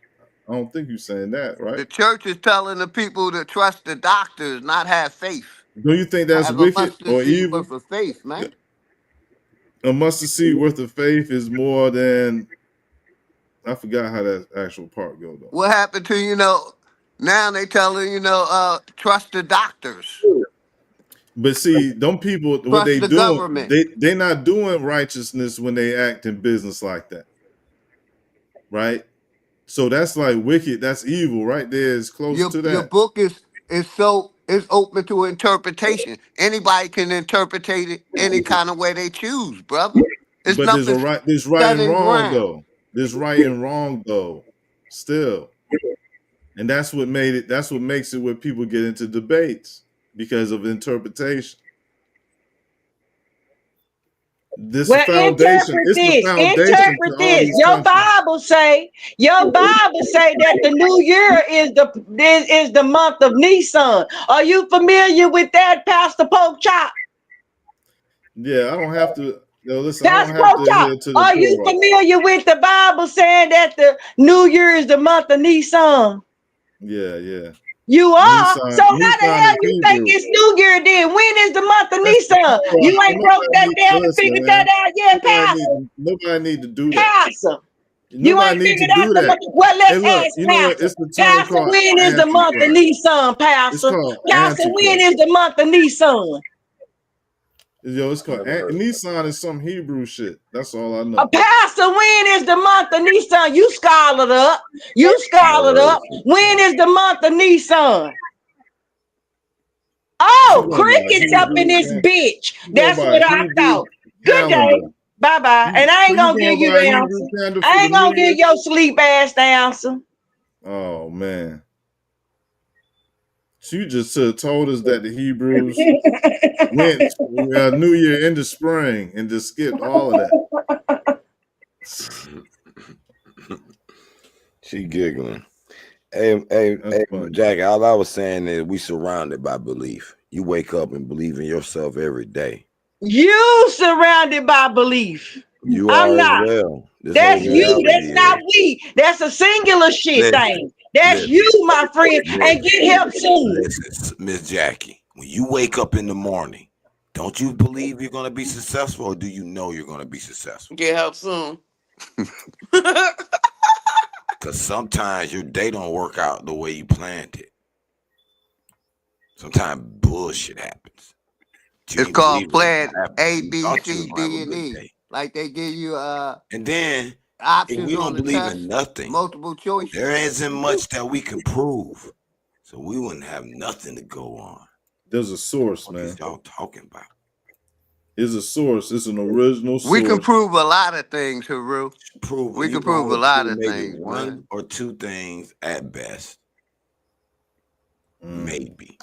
I don't think you're saying that, right? The church is telling the people to trust the doctors, not have faith. Don't you think that's Have a wicked mustard or seed evil? worth of faith, man. A mustard seed worth of faith is more than, I forgot how that actual part goes though. What happened to, now they telling, trust the doctors. But see, them people, what Trust they the doing, government. they not doing righteousness when they act in business like that, right? So that's like wicked. That's evil, right there. Is close to Your that. book is open to interpretation. Anybody can interpret it any kind of way they choose, brother. It's But there's nothing there's right set and in wrong ground. though. There's right and wrong though, still, and that's what made it. That's what makes it where people get into debates because of interpretation. This Well, foundation. interpret It's the this. foundation Interpret to all this. these Your countries. Bible say that the new year is the month of Nisan. Are you familiar with that, Pastor Pope Chop? Yeah, I don't have to. Listen, I Pastor don't have Pope to Chop, adhere to the are you Torah. familiar with the Bible saying that the new year is the month of Nisan? Yeah. You are. So Nisan how the hell is you think Hebrew. it's New Year then? When is the month of That's the Nisan? Torah. You ain't broke that down and Listen, figured man. that out yet, Pastor. Nobody need to do that. Pastor. You Nobody ain't need to figured out do the that. month. Well, Hey, let's look, ask you know what? Pastor. It's the term Pastor, called when is the month of Antichrist. Nisan, It's Pastor? called Pastor, when Antichrist. is the month of Nisan? It's called Nisan is some Hebrew shit. That's all I A know. pastor, when is the month of Nisan? You scholared up. When is the month of Nisan? Oh, crickets up in this bitch. That's what I thought. Good day. Bye bye. And I ain't So gonna give you by the Hebrew answer. calendar for I the ain't gonna New give Year? your sleep ass the answer. Oh man. She just told us that the Hebrews went New Year into spring and just skipped all of that. She giggling. Hey, Jack, all I was saying is we surrounded by belief. You wake up and believe in yourself every day. You surrounded by belief. You I'm are as not. well. This That's whole you. That's reality not is. we. That's a singular shit thing. That's Listen, you, my friend. And get help soon. Listen, Miss Jackie, when you wake up in the morning, don't you believe you're going to be successful, or do you know you're going to be successful? Get help soon. Because sometimes your day don't work out the way you planned it. Sometimes bullshit happens. It's called Plan A, B, C, D, and E. Like they give you And then if options we don't on the believe test, in nothing, multiple choice. there isn't much that we can prove. So we wouldn't have nothing to go on. There's a source, What man. is y'all talking about? It's a source. It's an original source. We can prove a lot of things, Haru. Prove We you can prove a only lot prove of maybe things, one man. or two things at best. Maybe.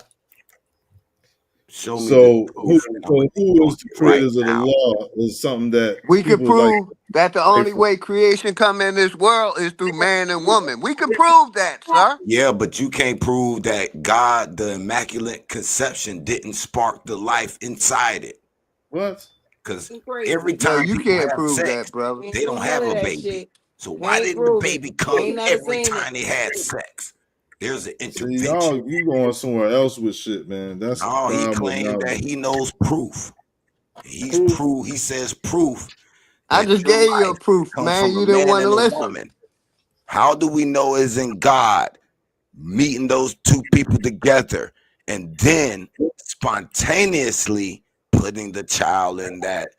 Show me So the who proof. and I'm gonna who is the do it right creators of the now. law is something that We can people like. prove that the only way creation come in this world is through man and woman. We can prove that, sir. Yeah, but you can't prove that God, the Immaculate Conception, didn't spark the life inside it. What? Because Crazy. every No, time you people can't have prove sex, that, brother. Ain't they don't prove have none of a that baby. shit. So why Ain't didn't the prove it. baby come Ain't never every seen it. time they had sex? There's an See, intervention. y'all, you going somewhere else with shit, man. That's the No, he problem with claims that knowledge. he knows proof. He's proof. He says proof. I That just your gave you a life proof, comes man. from You a didn't man want to and a listen. woman. How do we know it's in God meeting those two people together and then spontaneously putting the child in that?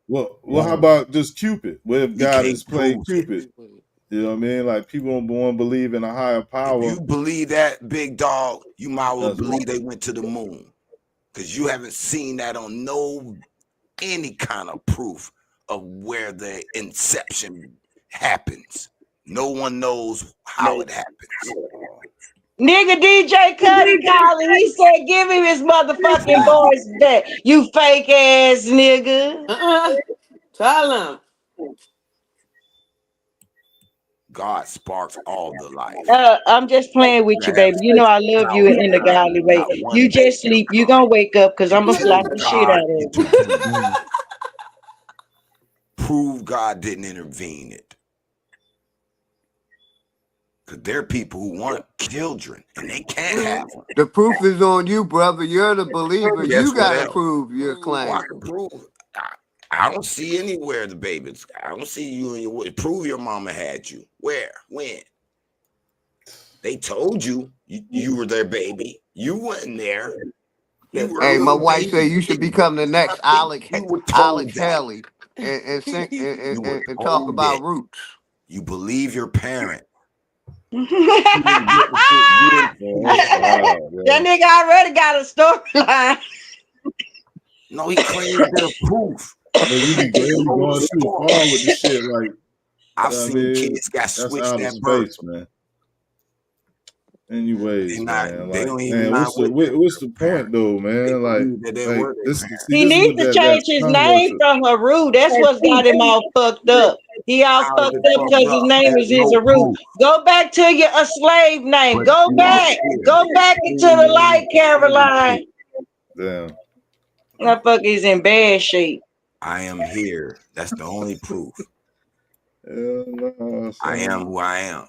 Well, how about just Cupid? What if God can't is playing prove it. Cupid? You know what I mean? Like people don't want to believe in a higher power. You believe that, big dog, you might well That's believe they went to the moon. Because you haven't seen that on any kind of proof of where the inception happens. No one knows how it happens. Nigga DJ Cuddy calling. He said, give him his motherfucking voice back. You fake ass nigga. Tell him. God sparks all the life. I'm just playing with you, baby. You know I love you in the godly way. You just sleep. You gonna wake up because I'm gonna slap the shit out of you. Prove God didn't intervene it. Because there are people who want children and they can't have them. The proof is on you, brother. You're the believer. Guess You what gotta else? prove your claim. I can prove. I don't see anywhere the babies. I don't see you and your prove your mama had you. Where? When? They told you you were their baby. You wasn't there. You were Hey, a my little wife baby. said you should become the next Alex told Haley and talk told about it. roots. You believe your parent. That nigga already got a storyline. No, he claims there's proof. But you be going too far with the shit. Like I've seen kids got that's switched out of at birth. space, man. Anyways, man, they like, don't even man, not what's the point though, man? Like this He is needs what to change his sun name worship. from Haru. That's what's got him all fucked up. He all How is fucked it up because his fucked up? name There's is no Haru. proof. Go back to your a slave name. But Go you back. are here. Go back into the light, Caroline. Damn. That fuck is in bad shape. I am here. That's the only proof. No, I am who I am.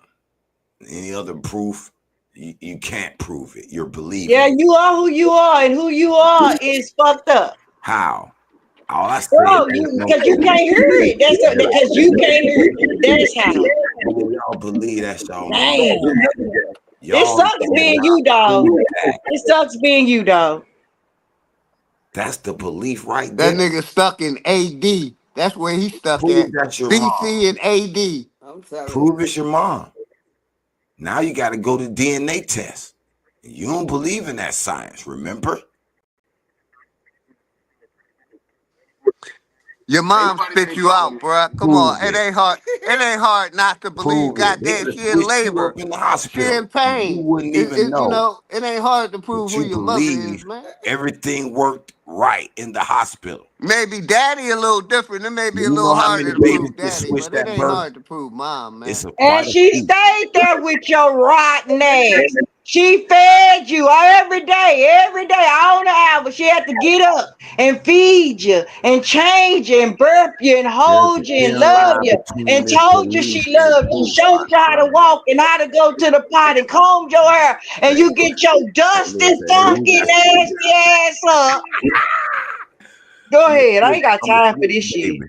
Any other proof, you can't prove it. You're believing. Yeah, you are who you are, and who you are is fucked up. How? All I said Bro, is because you can't hear it. That's because you can't hear it. That's how. y'all believe that's y'all. Damn. Y'all It sucks being you, dog. It sucks being you, dog. That's the belief right That there. nigga stuck in AD. That's where he stuck Prove at. that's your BC and AD. I'm telling Prove it's your mom. Now you got to go to DNA test. You don't believe in that science, remember? Your mom spit you out, bruh. Come on. Prove It it. ain't hard. It ain't hard not to believe. Prove it. They Goddamn, would have she in switched you labor. up in the She hospital. in You pain. wouldn't even You know. know, it ain't hard to prove But who you your mother is, believe man. everything worked right in the hospital. Maybe daddy a little different. It may be a You little know how many harder to babies prove get daddy, switched but it at ain't birth? hard to prove mom, It's man. And quite a she few. stayed there with your rotten ass. She fed you every day, all the hours. She had to get up and feed you and change you and burp you and There's hold a you and thin love line you between and this told you belief she and loved you, proof, showed my you how to friend. walk and how to go to the pot and combed your hair, and Hey, you get your dusty, listen, hey, you funky, got to nasty ass up. Go ahead. I ain't got I'm a time for switch this shit. baby.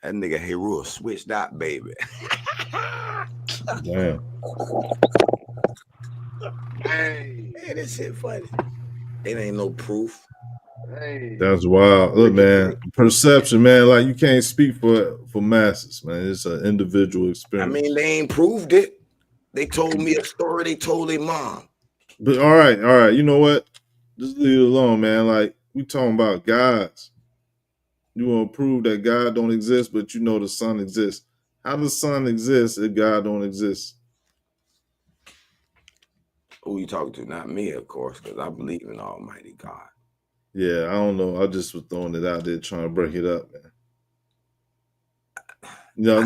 That nigga Heru switched out, baby. Damn. Hey, this shit funny. It ain't no proof. That's wild. Look, man, perception, man. Like you can't speak for masses, man. It's an individual I experience. mean, they ain't proved it. They told me a story. They told their mom. But all right. You know what? Just leave it alone, man. Like we talking about gods. You want to prove that God don't exist, but you know the sun exists. How does the sun exist if God don't exist? Who you talking to? Not me, of course, because I believe in Almighty God. Yeah, I don't know. I just was throwing it out there trying to break it up, man. No.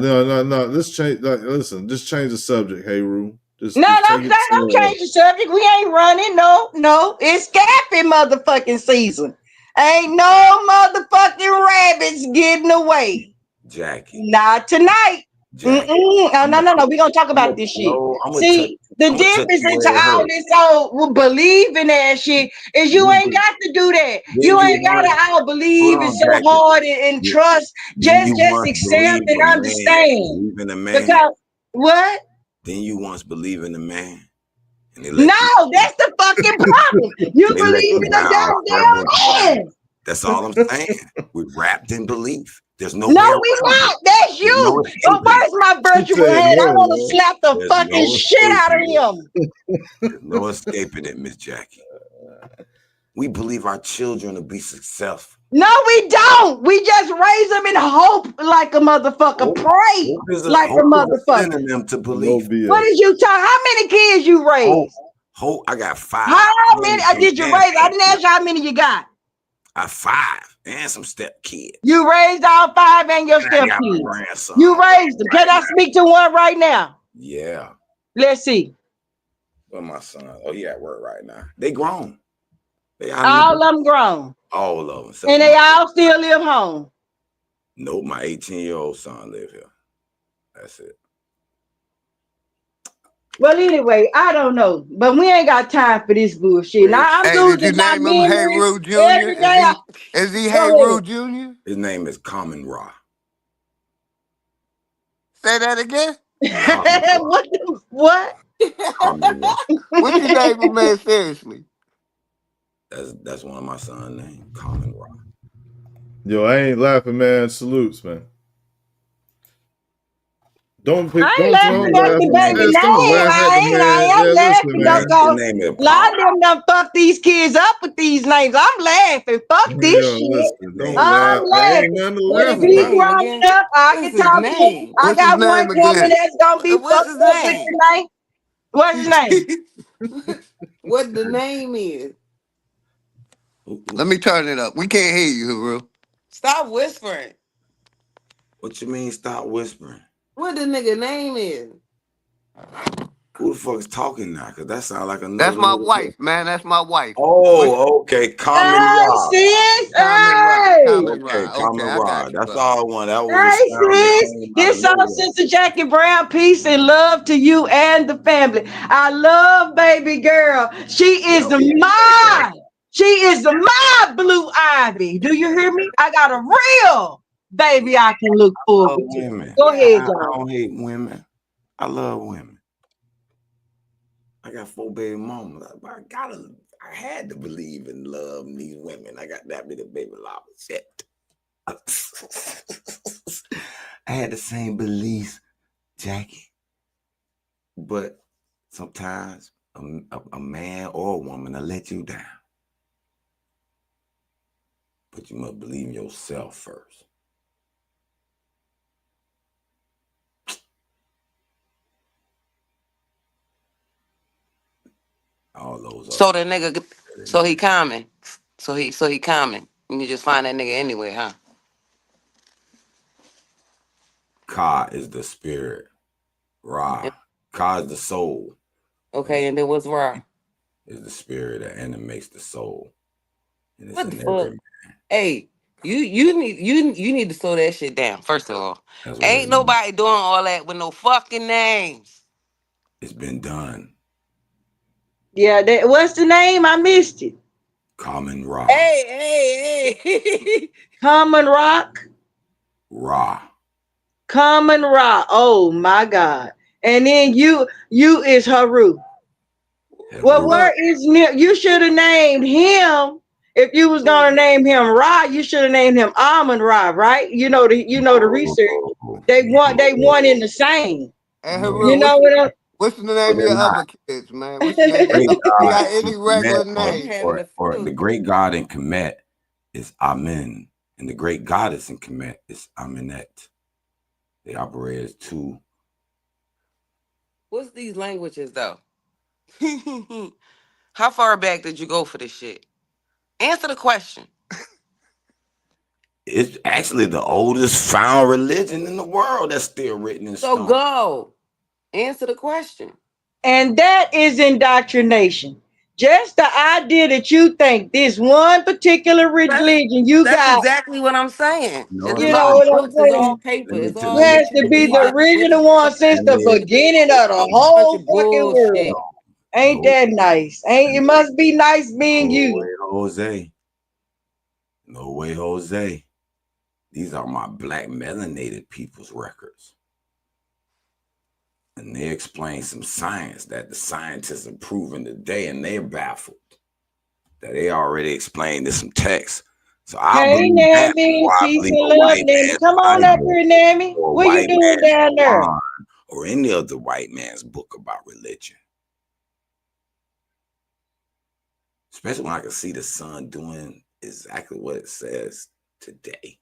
Let's change. Like, listen, just change the subject. Hey, Rue. Just No, take it don't change the subject. We ain't running. No. It's Scappy motherfucking season. Ain't no motherfucking rabbits getting away. Jackie. Not tonight. Jackie. No. We gonna talk about this shit. See, the difference into all this old believing that shit is you ain't got to do that. You ain't gotta all believe it so hard and trust. Just accept and understand. Believe in a man. Because what? Then you once believe in a man. No, that's the fucking problem. You believe in a goddamn man. That's all I'm saying. We're wrapped in belief. There's no No, way we around not. it. That's you. No But where's my virtual hand? I want to slap the There's fucking no shit out of escaping him. There's no escaping it, Miss Jackie. We believe our children will be successful. No, we don't. We just raise them in hope like a motherfucker. Pray like a motherfucker. Sending them to believe. What did you talk? How many kids you raised? Hope. I got 5. How many did you raise? I didn't ask you how many you got. I 5 and some step kids. You raised all 5 and your step kids. You raised them. Can I speak to one right now? Yeah. Let's see. Well, my son. Oh, he at work right now. They grown. All of them grown. All of them. And they all still live home. Nope, my 18-year-old son live here. That's it. Well, anyway, I don't know, but we ain't got time for this bullshit. Now I'm losing my memory every day. Is he Hey Rue Jr.? His name is Common Ra. Say that again. What? Common Ra. What you name him, man? Seriously. That's one of my son's names, Common Ra. Yo, I ain't laughing, man. Salutes, man. Don't pick. I ain't laughing at the baby name. I ain't laughing. A lot of them done fuck these kids up with these names. I'm laughing. Fuck this shit. I'm laughing. But if he growing up, I can talk to him. I got one woman that's gonna be fucked up with the name. What's his name? What the name is? Let me turn it up. We can't hear you, Huru. Stop whispering. What you mean stop whispering? What the nigga name is? Who the fuck is talking now? Because that sounds like another. That's my wife, man. That's my wife. Oh, okay. Common Ra. Sis, Common Ra. That's all I want. That was sis, this song, Sister Jackie Brown, peace and love to you and the family. I love baby girl. She is my blue ivy. Do you hear me? I got a real baby I can look forward to. Go ahead, John. I don't hate women. I love women. I got 4 baby mamas. I had to believe in love in these women. I got that bit of baby lava shit. I had the same beliefs, Jackie. But sometimes a man or a woman will let you down. But you must believe in yourself first. All those are. So the nigga, so he coming. So he coming. And you just find that nigga anywhere, huh? Ka is the spirit. Ra. Ka is the soul. Okay, and then what's Ra? Is the spirit that animates the soul. And it's What in the fuck? every. Hey, you need to slow that shit down. First of all, That's what ain't nobody doing all that with no fucking names. it's been done. Yeah, what's the name? I missed it. Common Ra. Hey. Common Rock. Ra. Common Ra. Oh my God. And then you is Haru. Well, where is you should have named him. If you was gonna name him Ra, you should have named him Amon Ra, right? You know the research. They want in the same. Hey, You know what? what's the name of your other kids, man? What's the name of Great your God you got any in regular Kemet, name? or the great God in Kemet is Amen, and the great goddess in Kemet is Amenet. They operate as two. What's these languages though? How far back did you go for this shit? Answer the question. It's actually the oldest found religion in the world that's still written in So stone. go. Answer the question. And that is indoctrination. Just the idea that you think this one particular religion That's exactly what I'm saying. No, It's it's you know all not. what I'm books, it's all saying? paper, Let me it's tell all Has to be the original one since the beginning of the whole bunch of fucking bullshit. world. Ain't that nice? It must be nice being No you. way, Jose. No way, Jose. These are my black melanated people's records. And they explain some science that the scientists are proving today, and they're baffled that they already explained in some text. So I Hey, believe that Nami, before I peace believe and a love, white Nami. man's Come on up Bible here, Nami. or a What you white doing man's down there? Quran or any other white man's book about religion. Especially when I can see the sun doing exactly what it says today.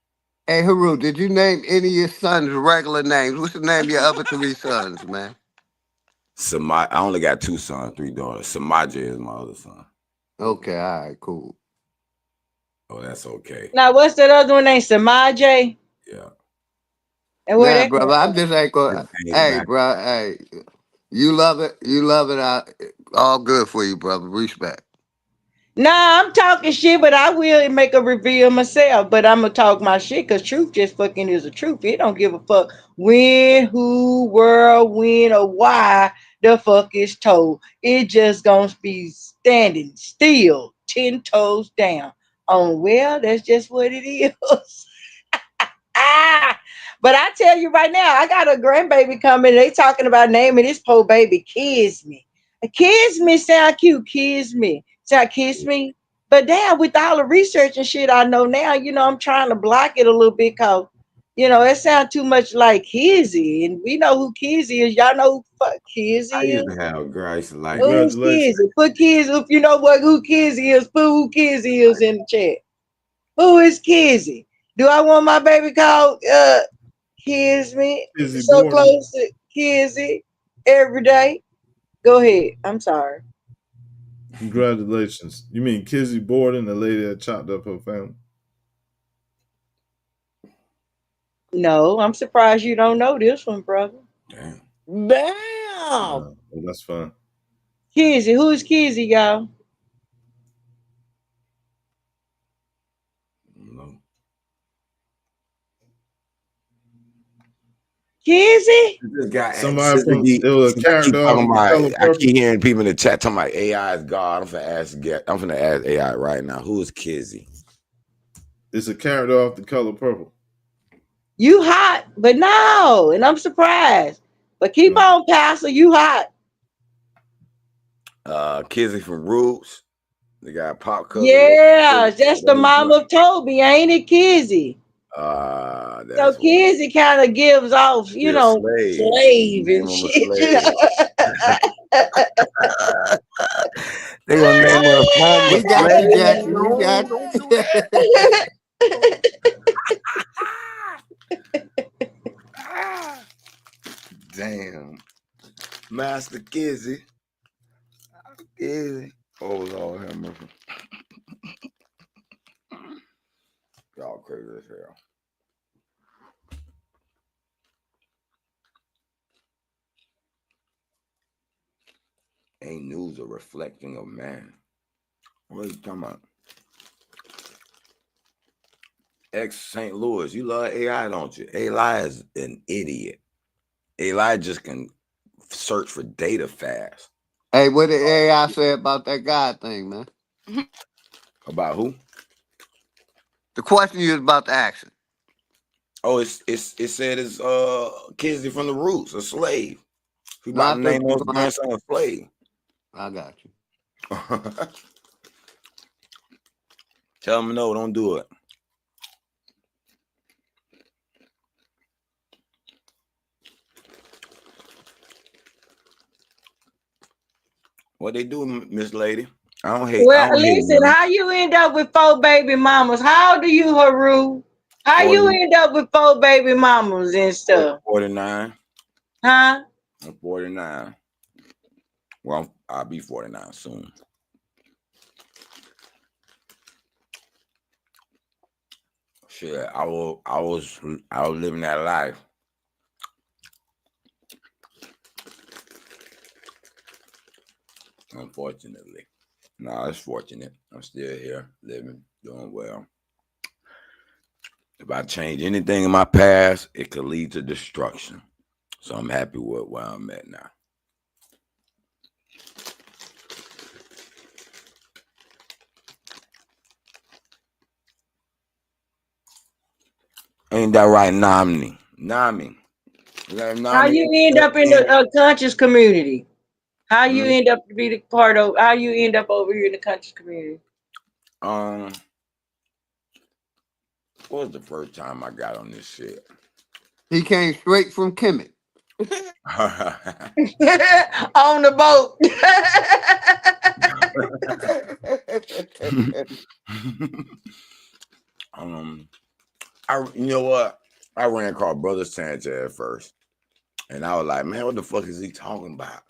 Hey, Haru, did you name any of your sons regular names? What's the name of your other three sons, man? I only got 2 sons, 3 daughters. Samaje is my other son. Okay, all right, cool. Oh, that's okay. Now, what's that other one named? Samaje? Yeah. And where Nah, that brother, I just ain't going. Hey, back. bro, hey, you love it. All good for you, brother. Respect. Nah, I'm talking shit, but I will make a reveal myself. But I'm gonna talk my shit because truth just fucking is a truth. It don't give a fuck when, who, where, when, or why the fuck is told. It just gonna be standing still, 10 toes down. Well, that's just what it is. But I tell you right now, I got a grandbaby coming. They talking about naming this poor baby Kisme. Kisme sound cute. Kisme sound Kiss Me. But damn, with all the research and shit I know now, I'm trying to block it a little bit because, it sounds too much like Kizzy. And we know who Kizzy is. Y'all know who fuck Kizzy I is? used to have a girl I used to like. Who's Kizzy? Put Kizzy, if you know who Kizzy is, put who Kizzy is in the chat. Who is Kizzy? Do I want my baby called Kisme? Kizzy So Borden. close to Kizzy every day? Go ahead. I'm sorry. Congratulations. You mean Kizzy Borden, the lady that chopped up her family? No, I'm surprised you don't know this one, brother. Damn. Well, that's fine. Kizzy, who is Kizzy, y'all? Kizzy? This guy, Somebody Sister from D, it was a since I keep character talking off The about, Color I Purple. keep hearing people in the chat talking about AI is God. I'm finna ask AI right now. Who is Kizzy? It's a character off The Color Purple. You hot, but no, and I'm surprised. But keep on, Pastor, you hot. Kizzy from Roots. They got Pop Cousin. Yeah, that's the mom of Toby, ain't it, Kizzy? That's So Kizzy kind of gives off, He a slave. slave and Name him a shit. slave. They gonna name her a former We got slave. you, Jackie. We got Damn. Master Kizzy. Easy. Oh Lord, have mercy. Y'all crazy as hell. Ain't news a reflecting of man. What are you talking about? Ex St. Louis, you love AI, don't you? AI is an idiot. AI just can search for data fast. Hey, what did AI say about that God thing, man? About who? The question you was about to ask it. Oh, it said it's Kizzy from the Roots, a slave. He No, I about to thought name you his were gonna ask. grandson a slave. I got you. Tell him no, don't do it. What they do, Miss Lady? I don't hate. Well, I don't hate listen, women. how you end up with 4 baby mamas? How old are you, Haru? How you 40, end up with 4 baby mamas and stuff? 49. Huh? I'm 49. Well, I'll be 49 soon. Shit, I was living that life. Unfortunately. No, it's fortunate. I'm still here, living, doing well. If I change anything in my past, it could lead to destruction. So I'm happy with where I'm at now. Ain't that right, Nami? Nami. How you end up in the conscious community? How you end up to be the part of? How you end up over here in the conscious community? What was the first time I got on this shit? He came straight from Kemet. On the boat. You know what? I ran across Brother Sanchez at first, and I was like, man, what the fuck is he talking about?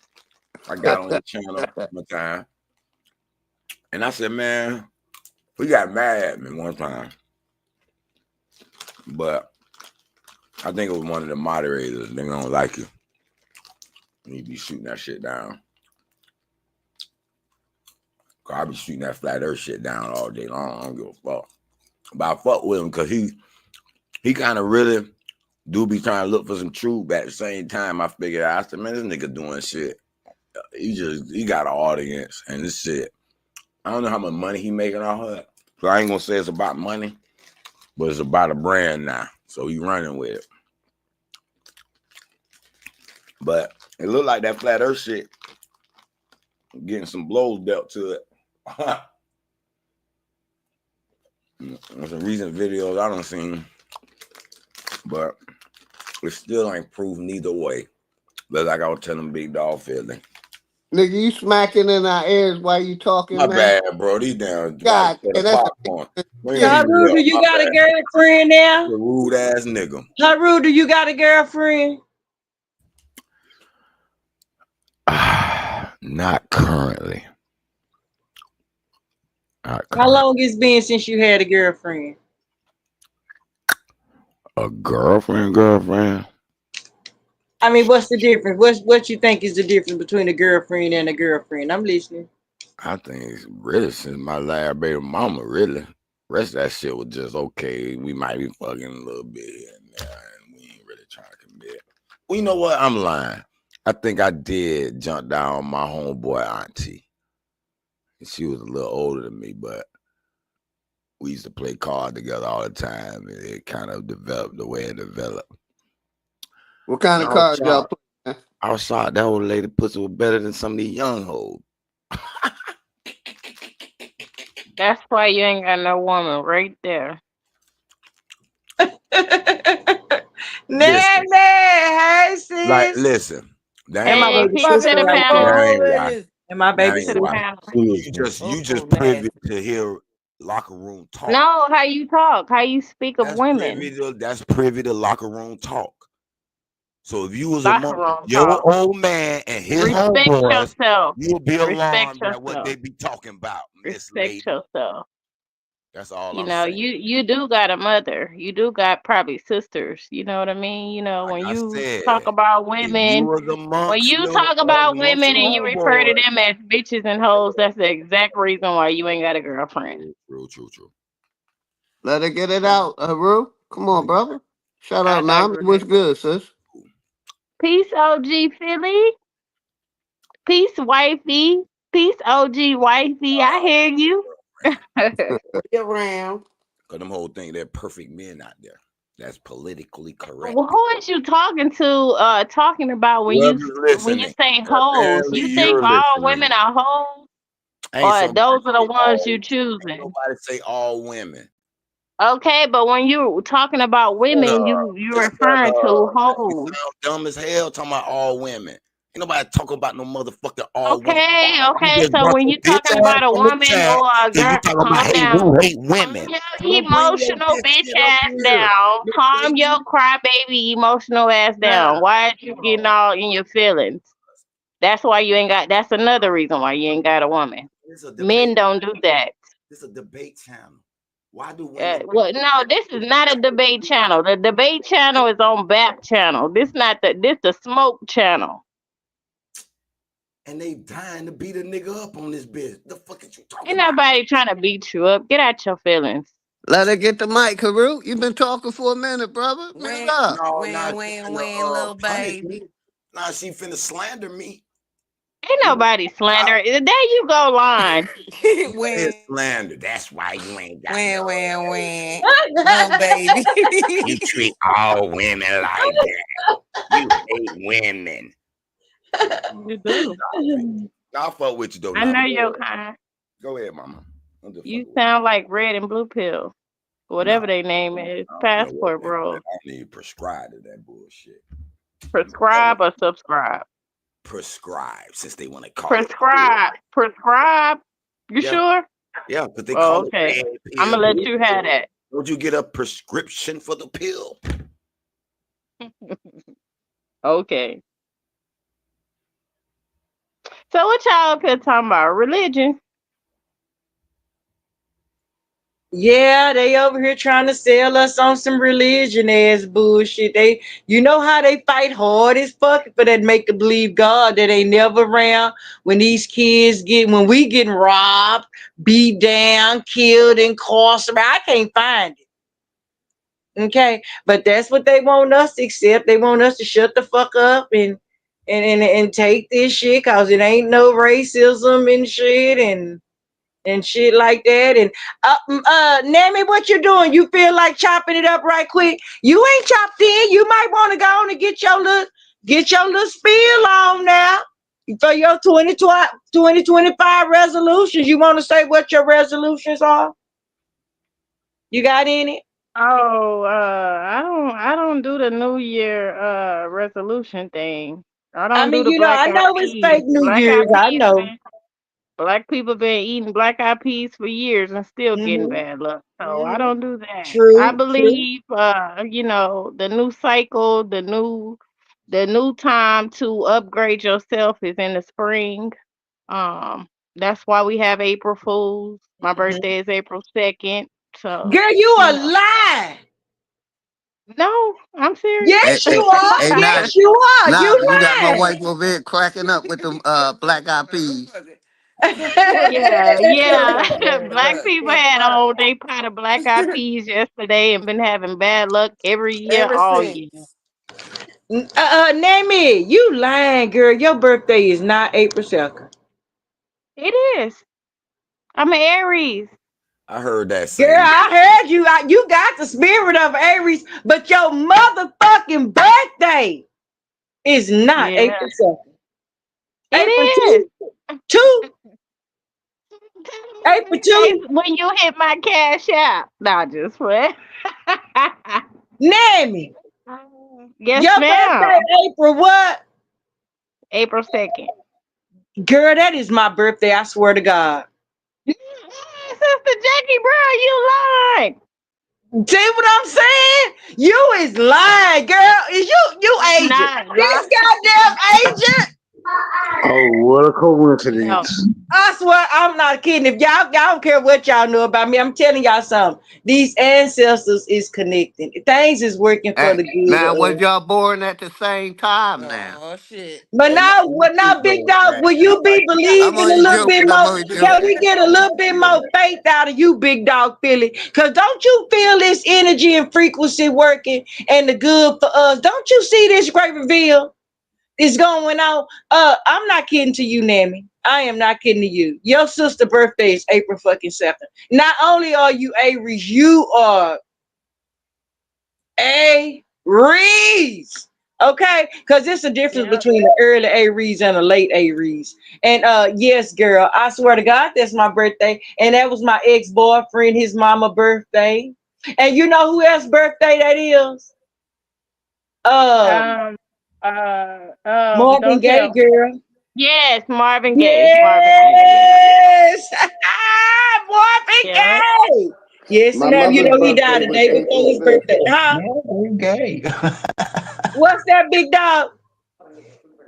I got on the channel one time, and I said, man, he got mad at me one time, but I think it was one of the moderators. They don't like you. You be shooting that shit down. Cause I be shooting that flat earth shit down all day long. I don't give a fuck. But I fuck with him because he kind of really do be trying to look for some truth. But at the same time, I figured out, I said, man, this nigga doing shit. He got an audience and this shit. I don't know how much money he making off of it. So I ain't gonna say it's about money, but it's about a brand now. So he running with it. But it looked like that flat earth shit getting some blows dealt to it. Some recent videos I done seen, but it still ain't proof neither way. But like I was telling Big Dog Philly. Nigga, you smacking in our ears while you talking, My man. bad, bro. These damn God, that's popcorn. Haru, do you got a girlfriend now? Rude ass nigga. Haru, do you got a girlfriend? Not currently. How long it's been since you had a girlfriend? A girlfriend? I mean, what's the difference? What you think is the difference between a girlfriend and a girlfriend? I'm listening. I think it's really since my last baby mama, really. Rest of that shit was just okay. We might be fucking a little bit here and there, and we ain't really trying to commit. Well, you know what? I'm lying. I think I did jump down on my homeboy auntie. She was a little older than me, but we used to play cards together all the time, and it kind of developed the way it developed. What kind of cards y'all play? I was shocked that old lady pussy was better than some of these young hoes. That's why you ain't got no woman right there. Nah, hey sis. Like, listen. That and my ain't baby peace sister to the right panel. there. That ain't why. And my baby That ain't sister. why. You just privy to hear locker room talk. No, how you talk, how you speak of women. That's privy to locker room talk. So if you was Locker among room your talk. old man and his Respect homeboys, yourself. you'll be Respect alarmed at what yourself. they be talking about, Miss Respect Lady. yourself. That's all You I'm know, saying. you do got a mother. You do got probably sisters. You know what I mean? You know, Like when I you said, talk about if you women, was when amongst you your talk about amongst women your and you refer to homeboys. them as bitches and hoes, that's the exact reason why you ain't got a girlfriend. True. Let her get it out, Rue. Come on, brother. Shout out, Nam. What's good, sis? Peace, OG Philly. Peace, wifey. Peace, OG wifey. I hear you. Around. Cause them whole thing, they're perfect men out there. That's politically correct. Well, who is you talking to? Talking about when you Whoever's listening. say hoes? Apparently You think you're all listening. women are hoes, Ain't or somebody those are the say ones all- you ain't choosing? nobody say all women. Okay, but when you talking about women, you referring to hoes. You sound dumb as hell talking about all women. Ain't nobody talking about no motherfucking all women. Okay. just So brought when your you bitch talking ass about a from the woman chat, or a then you girl, talking about calm hey, down. we hate women. Calm So your don't bring your emotional bitch bitch shit up ass here. down. Calm your crybaby emotional ass down. Why are you getting all in your feelings? That's why you ain't got. That's another reason why you ain't got a woman. It's a Men debate. don't do that. This is a debate channel. Why do women? Well, no, this is not a debate channel. The debate channel is on BAP channel. This the smoke channel. And they dying to beat a nigga up on this bitch. The fuck is you talking Ain't about? nobody trying to beat you up. Get out your feelings. Let her get the mic, Haru. You've been talking for a minute, brother. Man up. No, When, now she finna little punish baby. me. Now she finna slander me. Ain't nobody slander. There you go, line. It's slander. That's why you ain't got when. Little baby. You treat all women like that. You hate women. You do. I'll fuck with you though. I Now. know your kind. Go ahead, mama. You sound like Red and Blue Pill. Whatever they name is. Passport bro. I don't need prescribe to that bullshit. Prescribe or subscribe? Prescribe, since they want to call Prescribe. Prescribe. You Yeah. sure? it. Yeah, because they call it Okay. red pill. I'm gonna let you have that. Don't you get a prescription for the pill? Okay. So what y'all could talk about? Religion. Yeah, they over here trying to sell us on some religion ass bullshit. They, you know how they fight hard as fuck for that make to believe God that ain't never around when these kids when we getting robbed, beat down, killed, incarcerated. I can't find it. Okay, but that's what they want us to accept. They want us to shut the fuck up and take this shit because it ain't no racism and shit and shit like that. And Nammy, what you doing? You feel like chopping it up right quick? You ain't chopped in. You might want to go on and get your little spiel on now for your 2025 resolutions. You want to say what your resolutions are? You got any? Oh, I don't do the New Year resolution thing. I don't do the Black I Eyed know it's Peas. fake New Black Year's. Eyed I Peas know. Black people been eating Black Eyed Peas for years and still getting bad luck. So I don't do that. I True. believe the new cycle, the new time to upgrade yourself is in the spring. That's why we have April Fools. My birthday is April 2nd. So Girl, you a lie. No, I'm serious. Yes, you are. Hey, Yes, you are. now You you got my lying. wife over here cracking up with them Black Eyed Peas. Yeah. Black people had on they pot of Black Eyed Peas yesterday and been having bad luck every year, all year. Name it. You lying, girl. Your birthday is not April 2nd. It is. I'm an Aries. I heard that Girl, same. I heard you. You got the spirit of Aries, but your motherfucking birthday is not Yeah. April 2nd. It is. 2. April 2. When you hit my cash out. Nah, just what? Name it. Yes, Your ma'am. birthday April what? April 2nd. Girl, that is my birthday. I swear to God. Sister Jackie, bro, you lied. See what I'm saying? You is lying, girl. Is you agent? Not This goddamn agent. Oh, what a coincidence. I swear I'm not kidding. If y'all don't care what y'all know about me, I'm telling y'all something. These ancestors is connecting. Things is working for the good. Now, was y'all born at the same time now? Oh shit. But now, big dog, will you be I'm believing a only little bit joking. I'm more? only Can we joking. get a little bit more faith out of you, big dog Philly? Because don't you feel this energy and frequency working and the good for us? Don't you see this great reveal is going on? I'm not kidding to you, Nammy. I am not kidding to you. Your sister's birthday is April fucking 2nd. Not only are you Aries, you are Aries. Okay, because there's a difference between the early Aries and a late Aries. And yes, girl, I swear to God, that's my birthday. And that was my ex-boyfriend, his mama birthday. And you know who else's birthday that is? Marvin Don't Gaye, tell. girl. Yes, Marvin Gaye. Marvin Yes. Marvin Gaye. Gaye. Yes, My ma'am. You mother's know he died birthday the was day before April his 5th. birthday. Huh? Gay. What's that, big dog?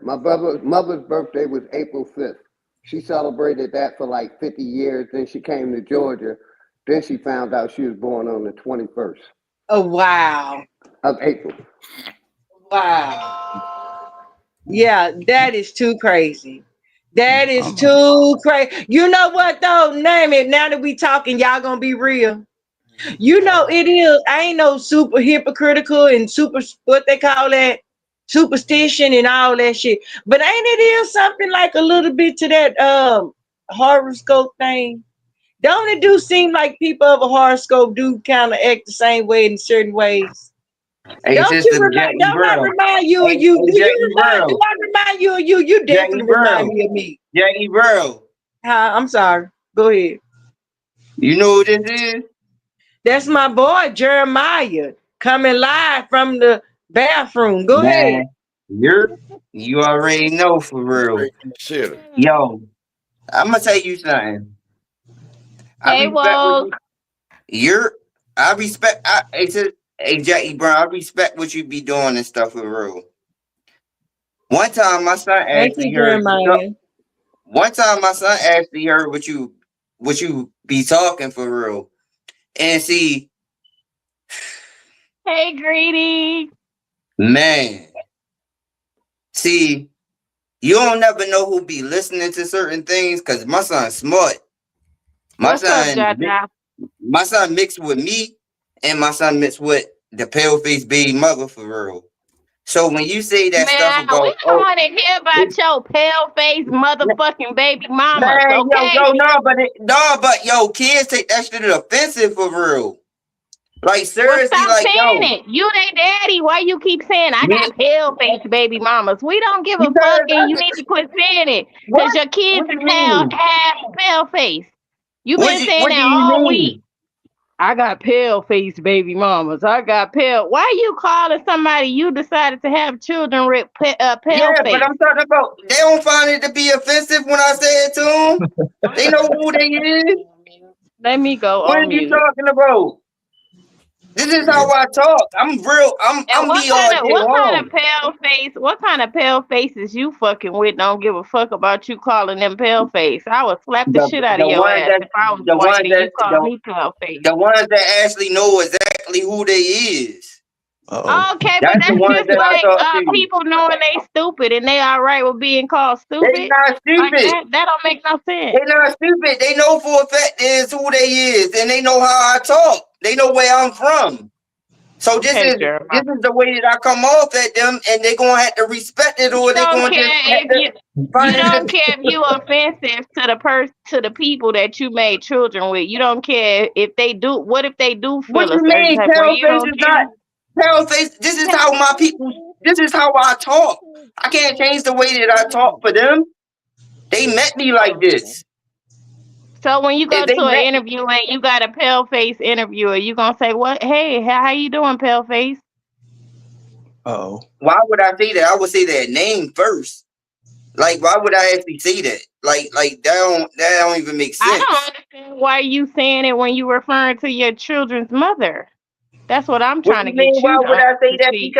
My mother's birthday was April 5th. She celebrated that for like 50 years. Then she came to Georgia. Then she found out she was born on the 21st Oh, wow. of April. Wow. Yeah, that is too crazy. That is too crazy. You know what though? Name it. Now that we talking, y'all gonna be real. You know it is. I ain't no super hypocritical and super what they call that superstition and all that shit. But ain't it is something like a little bit to that horoscope thing? Don't it do seem like people of a horoscope do kind of act the same way in certain ways? Hey, Don't sister you Jackie don't I Burrow. remind you of Hey, you? hey, Do Jackie you remind? Do Burrow. I remind you of you? You Jackie definitely remind Burrow. me of me. Jackie Burrow. I'm sorry. Go ahead. You know who this is? That's my boy Jeremiah coming live from the bathroom. Go ahead. Man, you already know for real. Shit. Yo, I'm gonna tell you something. I Hey, respect what Woke. hey Jackie Brown, I respect what you be doing and stuff for real. One time my son Thank actually you, heard Jeremiah. what you be talking for real. And see, Hey, Greedy. man, see, you don't never know who be listening to certain things because my son's smart. What's up, Jaja? My son mixed with me, and my son mixed with the pale face baby mother for real. So when you say that stuff Man, about we don't want to hear about your pale face motherfucking baby mamas, man, okay? but yo, kids take that shit offensive for real. Like Well, seriously, stop like saying yo, it. You they daddy. Why you keep saying I me, got pale face baby mamas? We don't give a because fuck, and you need to quit saying it because your kids What is you mean? half pale face. You What been do saying that you all mean? week. I got pale face baby mamas. I got pale. Why you calling somebody you decided to have children with pale Yeah, face? but I'm talking about they don't find it to be offensive when I say it to them. They know who they is. Let me go What on are you mute. talking about? This is how I talk. I'm real. I'm What be all day kind long. of pale face? What kind of pale faces you fucking with? Don't give a fuck about you calling them pale face. I would slap the shit out of your ass if I was white and you called me pale face. The ones that actually know exactly who they is. Okay, but That's the that's ones just that I like talk to. people knowing they stupid and they all right with being called stupid. They not Like stupid. that don't make no sense. They not stupid. They know for a fact is who they is, and they know how I talk. They know where I'm from. So this is the way that I come off at them, and they're gonna have to respect it, or they're gonna just have to find You it. don't care if you offensive to the people that you made children with. You don't care if they do. What if they do feel What a you certain mean? type of way? Pale You face don't is care. not pale face. This is how my people. This is how I talk. I can't change the way that I talk for them. They met me like this. So when you go If they to an met- interview and you got a pale face interviewer, you gonna say, "What? Hey, how you doing, pale face?" Why would I say that? I would say their name first. Like, why would I actually say that? Like that don't even make sense. I don't understand why you saying it when you referring to your children's mother. That's what I'm What trying to you mean? get Why you would I say to that? see.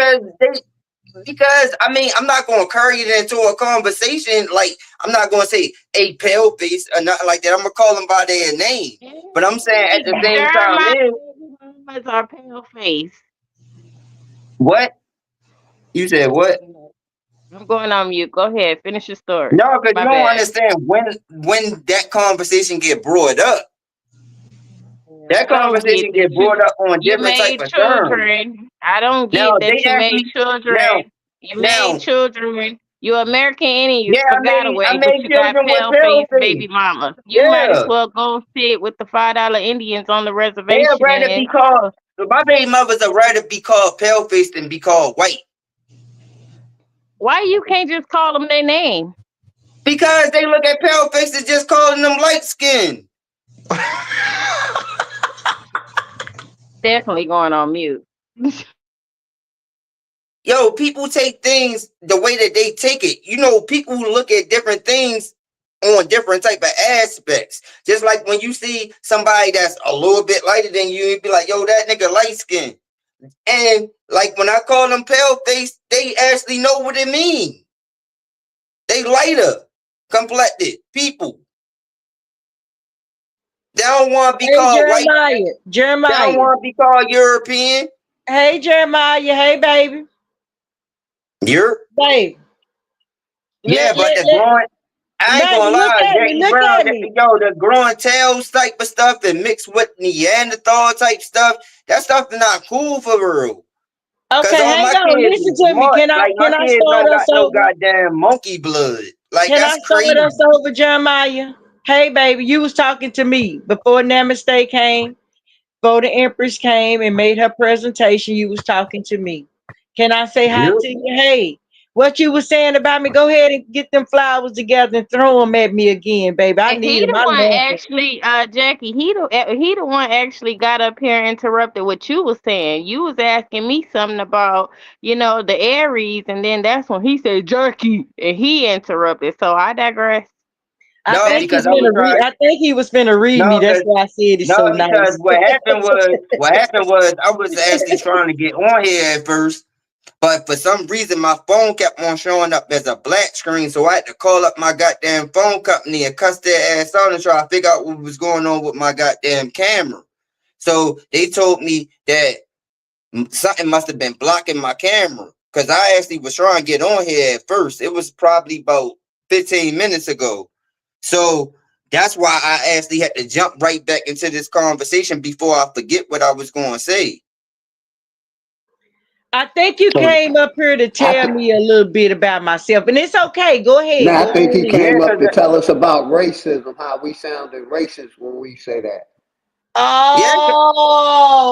Because I mean, I'm not gonna carry it into a conversation. Like, I'm not gonna say a pale face or nothing like that. I'm gonna call them by their name. But I'm saying at the same time, Jeremiah's our pale face. what? You said what? I'm going on mute. Go ahead. Finish your story. No, because My you don't bad. understand when that conversation get brought up. That I don't conversation get that get brought up on you different type made of terms. children. I don't Now get that they you made actually children. You made children. You're American and you yeah, forgot I away, but made you got children with pale pale face baby face. mama. You might as Yeah, well go sit with the $5 Indians on the they'd reservation rather and be called. My baby mothers would rather be called pale face than be called white. why you can't just call them their name? Because they look at pale face as just calling them light skin. Definitely going on mute. Yo, people take things the way that they take it. You know, people look at different things on different type of aspects. Just like when you see somebody that's a little bit lighter than you, you'd be like, yo, that nigga light skin. And like when I call them pale face, they actually know what it means. They lighter complected people. They don't want to be called white. Jeremiah. They don't want to be called European. Hey, Jeremiah. Hey, baby. Babe. Yeah, but the growing, I ain't gonna lie, Jackie Brown, yo, the growing tails type of stuff and mixed with Neanderthal type stuff, that stuff is not cool for real. Okay, hang on. Listen to me. Can I kids start don't us got no over? goddamn monkey blood. Like, Can I that's start crazy. us over, Jeremiah? Hey, baby, you was talking to me before Namaste came, before the Empress came and made her presentation. You was talking to me. Can I say hi to you? Hey, what you was saying about me? Go ahead and get them flowers together and throw them at me again, baby. I And need he them. the I one love them. actually, Jackie. He the one actually got up here and interrupted what you was saying. You was asking me something about, the Aries, and then that's when he said Jackie, and he interrupted. So I digress. I think he was finna read me. That's why I said it's so nice. Because what happened was I was actually trying to get on here at first, but for some reason my phone kept on showing up as a black screen, so I had to call up my goddamn phone company and cuss their ass out and try to figure out what was going on with my goddamn camera. So they told me that something must have been blocking my camera, because I actually was trying to get on here at first. It was probably about 15 minutes ago. So that's why I actually had to jump right back into this conversation before I forget what I was going to say. I think you came up here to tell me a little bit about myself, and it's okay. Go ahead. Now, I think he came up to tell us about racism, how we sounded racist when we say that. Oh,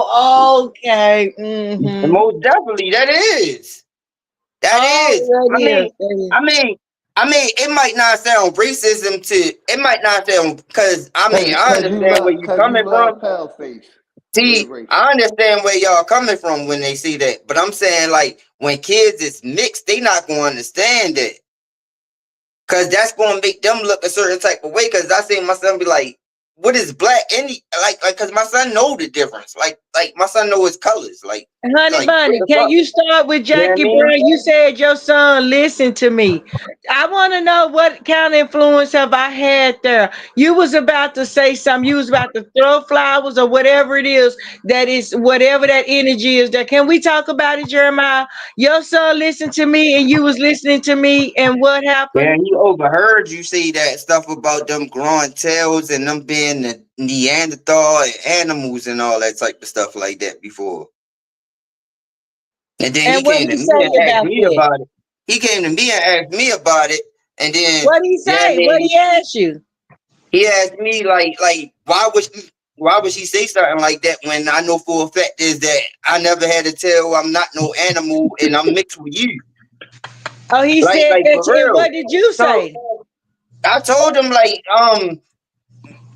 okay. Mm-hmm. Most definitely, that is. That is. I mean, it might not sound racism it might not sound, because I understand where you're coming from. See, I understand where y'all coming from when they see that, but I'm saying, like, when kids is mixed, they not gonna understand that, because that's gonna make them look a certain type of way. Because I see my son be like, what is black? Because my son know the difference. Like my son know his colors. Like, Honey Bunny, can you start with Jackie Brown? You said your son listened to me. I want to know what kind of influence have I had there. You was about to say something. You was about to throw flowers or whatever it is that is, whatever that energy is there. Can we talk about it, Jeremiah? Your son listened to me and you was listening to me, and what happened? Yeah, he overheard you say that stuff about them growing tails and them being the Neanderthal animals and all that type of stuff like that before. And then he came to me and asked me about it. He came to me and asked me about it. And then what did he say? What did he ask you? He asked me like why would she say something like that when I know for a fact is that I never had a tail, I'm not no animal, and I'm mixed with you. Oh, he said that to you. What did you say? I told him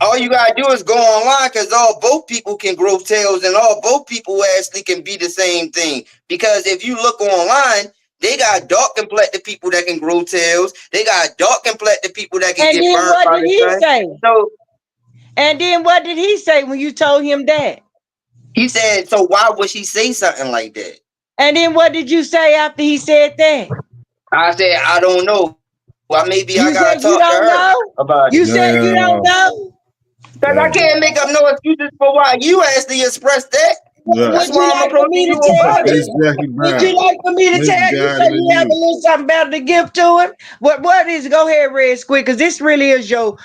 all you gotta do is go online, because both people can grow tails, and both people actually can be the same thing. Because if you look online, they got dark complected people that can grow tails. They got dark complected people that can get burned by the sun. And then what did he say when you told him that? He said, so why would she say something like that? And then what did you say after he said that? I said, I don't know. Well, maybe I You gotta said you talk to don't her know? about You it. said you don't know? Because I can't make up no excuses for why you actually expressed that. That's Would why you I'm like for approaching me you to tell about it. It's you? Jackie Would you Brown. like for me to It's tell you so guiding you have a you. little something better to give to him? What is? Go ahead, Red Squid, because this really is your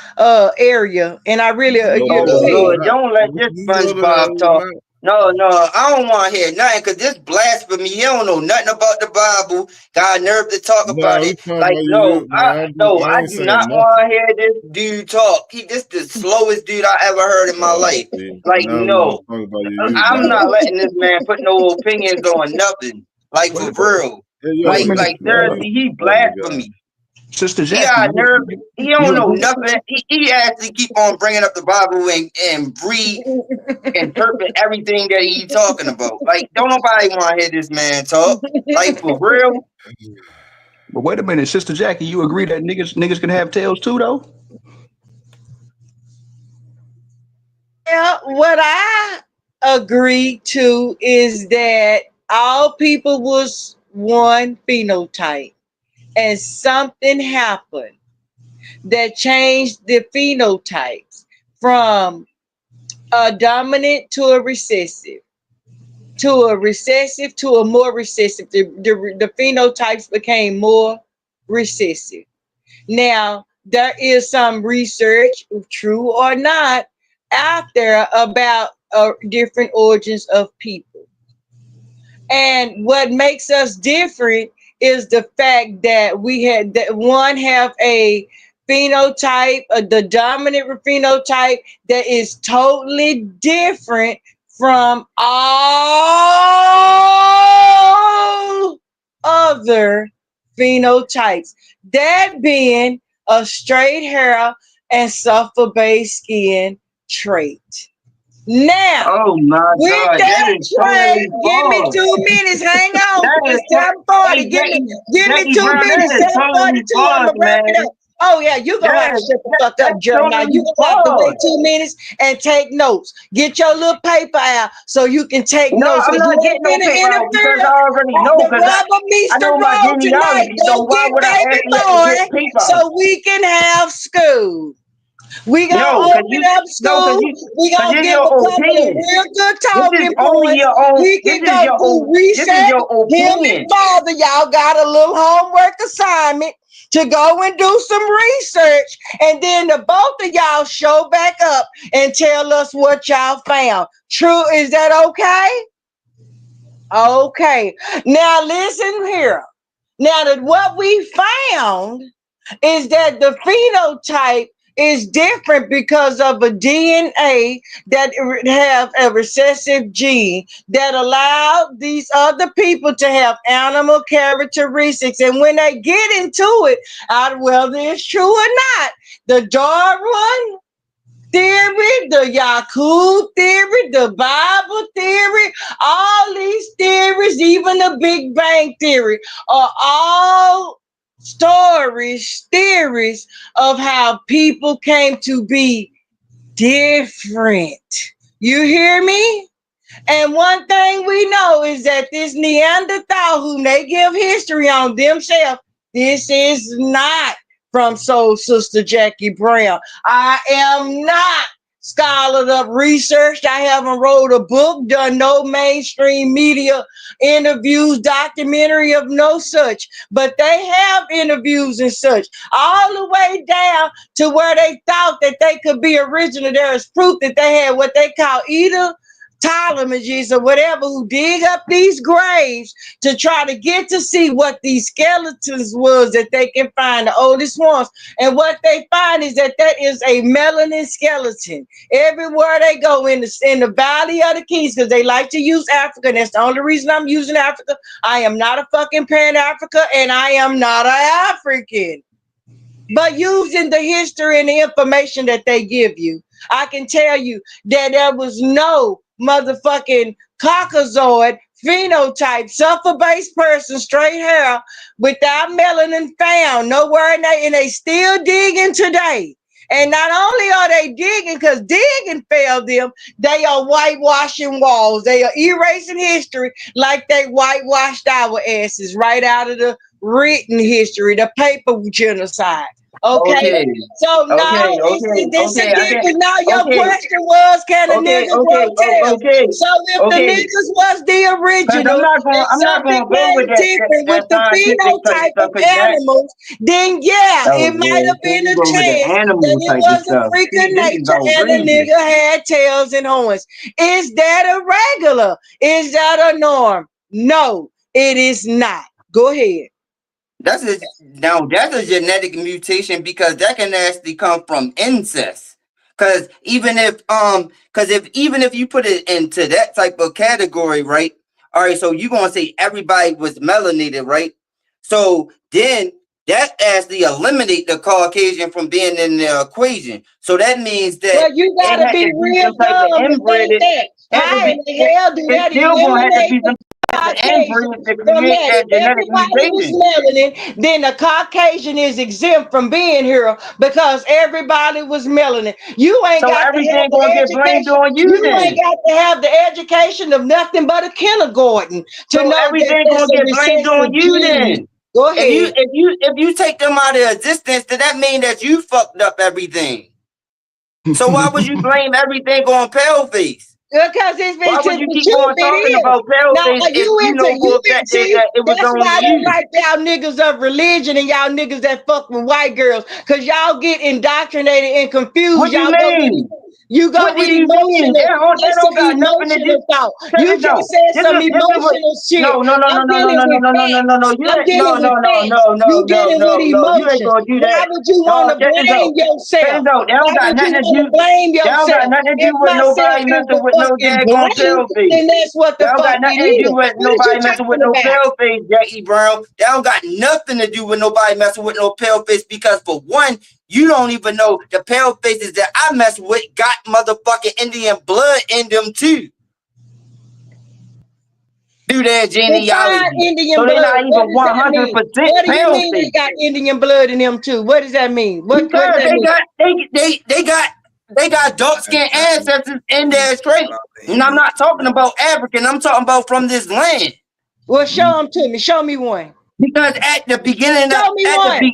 area, and I really Go you Oh to go hell ahead. Lord, not. don't let this You go to SpongeBob hell talk. not. No, I don't want to hear nothing because this blasphemy. He don't know nothing about the Bible. Got nerve to talk Nah, about we it. talking Like, about no, you. Nah, I I ain't do saying not want to nothing. hear this dude talk. This the slowest dude I ever heard in my life. See, Like, now we want no, to talk about you. I'm Now, not letting this man put no opinions on nothing. Like, for real. yeah, yo, Like, it's you, seriously, he brother guy. blasphemy. Sister He Jackie, got nerve. He don't you know agree? nothing. He actually keep on bringing up the Bible and interpret everything that he talking about. Like, don't nobody want to hear this man talk. Like, for real. But wait a minute, Sister Jackie, you agree that niggas can have tails too, though? Yeah, what I agree to is that all people was one phenotype, and something happened that changed the phenotypes from a dominant to a recessive, to a recessive to a more recessive. The phenotypes became more recessive. Now, there is some research, true or not, out there about different origins of people. And what makes us different is the fact that we had that one have a phenotype, the dominant phenotype that is totally different from all other phenotypes. That being a straight hair and sulfur-based skin trait. Now, Oh my with God, that that is trait, totally give me false. 2 minutes. Hang on, That is it's 7:40. hey, Give me Jackie 2 Brown. minutes. That is totally 7:42. false, I'ma wrap it man. up. Oh yeah, you gonna have to shut the fuck up, That's Jeremiah. You totally gonna have to false. wait 2 minutes and take notes. Get your little paper out so you can take No, notes. I'm Cause you not getting ain't no finna paper out because interfere. I already know The because rubber meets I the know my road tonight. genealogy. Go So why get would I baby actually have to boy get paper? so we can have school. We gonna No, open up school. We cause gonna it's give a your couple of opinion. real good This is talking only points. your own. We This can is go your do this is research. your Him and opinion. father, y'all got a little homework assignment to go and do some research, and then the both of y'all show back up and tell us what y'all found. True, is that okay? Okay. Now listen here. Now that what we found is that the phenotype is different because of a DNA that have a recessive gene that allowed these other people to have animal characteristics. And when they get into it, whether it's true or not, the Darwin theory, the Yakub theory, the Bible theory, all these theories, even the Big Bang theory, are all theories of how people came to be different. You hear me? And one thing we know is that this Neanderthal, whom they give history on themselves, this is not from Soul Sister Jackie Brown. I am not scholared up, researched. I haven't wrote a book, done no mainstream media interviews, documentary of no such. But they have interviews and such, all the way down to where they thought that they could be original. There is proof that they had what they call either Ptolemies or whatever, who dig up these graves to try to get to see what these skeletons was that they can find, the oldest ones. And what they find is that is a melanin skeleton. Everywhere they go in the Valley of the Kings, because they like to use Africa, and that's the only reason I'm using Africa. I am not a fucking Pan-Africa, and I am not an African. But using the history and the information that they give you, I can tell you that there was no motherfucking Caucasoid phenotype, sulfur-based person, straight hair, without melanin found nowhere, and they still digging today. And not only are they digging, because digging failed them, they are whitewashing walls. They are erasing history like they whitewashed our asses right out of the written history, the paper genocide. Okay, so now this a different. Now your question was, can the niggas won't tell? So if the niggas was the original, and something came different with the phenotype of animals, then yeah, it might have been a chance that it was a freak of nature and a nigga had tails and horns. Is that irregular? Is that a norm? No, it is not. Go ahead. That's a genetic mutation because that can actually come from incest. Because even if you put it into that type of category, right? All right, so you're gonna say everybody was melanated, right? So then that actually eliminate the Caucasian from being in the equation. So that means that well, you gotta be real dumb to think that. How in the hell do that eliminate the Caucasian from that? If everybody was melanin, then the Caucasian is exempt from being here because everybody was melanin. You ain't got to have the education. You ain't got to have the education of nothing but a kindergarten to know everything that gonna get blamed on you then. Go ahead. If you take them out of existence, then that means that you fucked up everything. So why would you blame everything on Paleface? Because it's been why would you keep on talking about Paleface if you know for a fact that it was that's on why I you? don't like y'all niggas of religion and y'all niggas that fuck with white girls. Because y'all get indoctrinated and confused. What do you mean? You go with emotional. That don't got nothing to do. Thought. You just said some emotional shit. No. You dealing with emotions. Why would you want to blame yourself? Why would you want to blame yourself? That don't got nothing to do with nobody messing with no daggone Paleface. And that's what the fuck got nothing to do with nobody messing with no Paleface, Jackie Brown. That don't got nothing to do with nobody messing with no Paleface because for one, you don't even know the Palefaces that I mess with got motherfucking Indian blood in them too. Do that genealogy. Indian so they're blood. not even 100% What do you mean Paleface. they got Indian blood in them too? What does that mean? What Because does that they got dark skinned ancestors in there straight. And I'm not talking about African, I'm talking about from this land. Well, show them to me. Show me one. Because at the beginning show me one.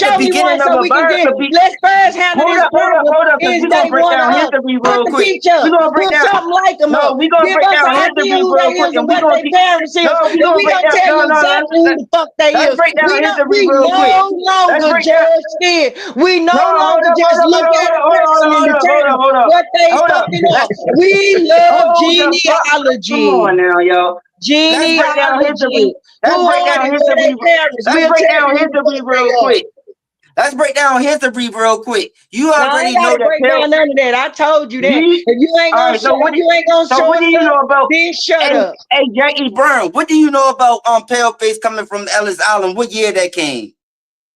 Show me one so we can get. Let's first handle this problem. Hold up, because we're gonna break down history real quick. We're gonna break down something like them. No, we're gonna break down history real quick, and we're gonna parents is. We gonna tell you exactly who the fuck they is. Let's break down history real quick. We no longer judge it. We no longer just look at a person and determine what they fucking up. We love genealogy. Come on now, yo. Genealogy. Let's break down history. Let's break down history real quick. Let's break down history real quick. You already know that. Break down none of that. I told you that. If you ain't gonna show, what do you know about? Then shut up. Hey, Jackie Brown, what do you know about Paleface coming from Ellis Island? What year that came?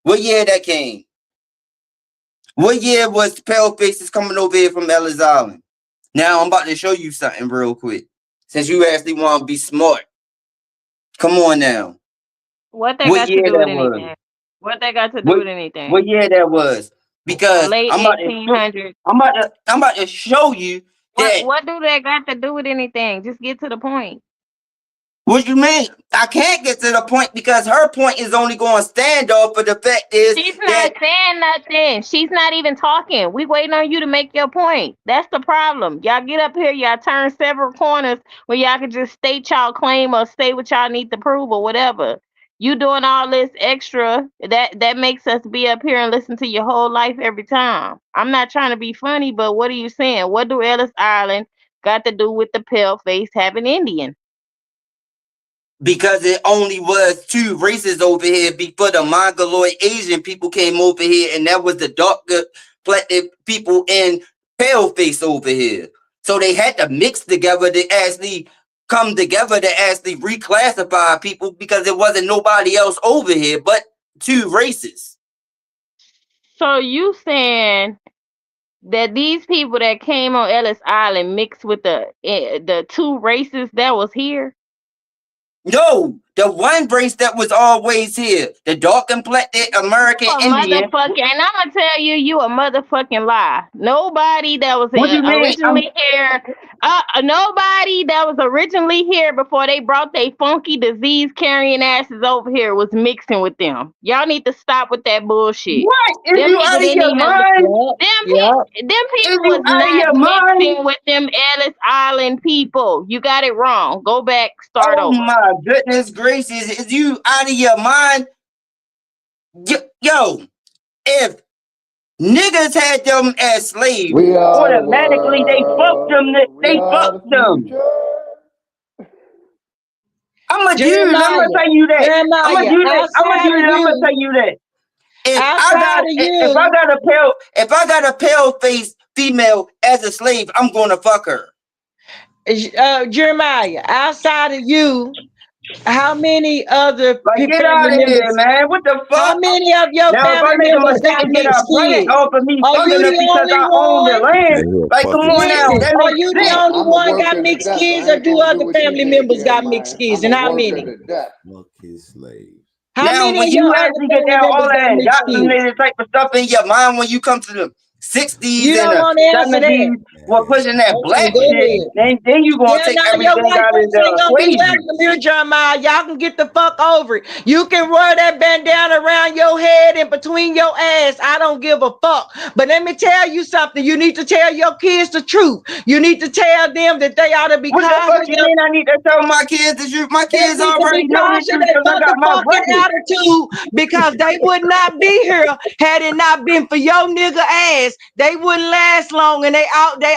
What year was Palefaces coming over here from Ellis Island? Now I'm about to show you something real quick. Since you actually want to be smart. Come on now. What they got to do with anything? What they got to do with anything? What year that was? Because late 1800s. I'm about to show you that. What do they got to do with anything? Just get to the point. What you mean? I can't get to the point because her point is only going to stand off for the fact is she's not saying nothing. She's not even talking. We waiting on you to make your point. That's the problem. Y'all get up here, y'all turn several corners where y'all can just state y'all claim or say what y'all need to prove or whatever. You doing all this extra that makes us be up here and listen to your whole life every time. I'm not trying to be funny, but what are you saying? What do Ellis Island got to do with the Paleface having Indian? Because it only was two races over here before the Mongoloid Asian people came over here, and that was the darker complected people in Paleface over here. So they had to mix together to actually come together to actually reclassify people because there wasn't nobody else over here but two races. So you saying that these people that came on Ellis Island mixed with the two races that was here? No, The one race that was always here, the dark complected American Indian. Motherfucker, and I'm gonna tell you, you a motherfucking lie. Nobody that was originally here, nobody that was originally here before they brought they funky disease carrying asses over here was mixing with them. Y'all need to stop with that bullshit. What? Is you out of your mind? Them people was not mixing with them Ellis Island people. You got it wrong. Go back, start over. Oh my goodness gracious, is you out of your mind? Yo, if niggas had them as slaves, automatically they fucked them. They fucked them. I'm a dude. I'm gonna tell you that. I'm gonna do that. I'm gonna tell you that. If I got a pale face female as a slave, I'm gonna fuck her. Jeremiah, outside of you, how many other get out of here, man? What the fuck? How many of your family members got mixed kids? Off of me Are you the because I own the land? Like, come on now. Are you the only one got mixed kids, or do other family members got mixed kids? And how many? Now, when you actually get down all that indoctrinated type of stuff in your mind when you come to the 60s and the 70s, we're pushing that black shit, then you gonna take everything out of the equation. Jeremiah, y'all can get the fuck over it. You can wear that bandana around your head and between your ass. I don't give a fuck. But let me tell you something. You need to tell your kids the truth. You need to tell them that they ought to be What the fuck you mean I need to tell my kids the truth? My kids already know the truth because I got my attitude, because they would not be here had it not been for your nigga ass. They wouldn't last long, and they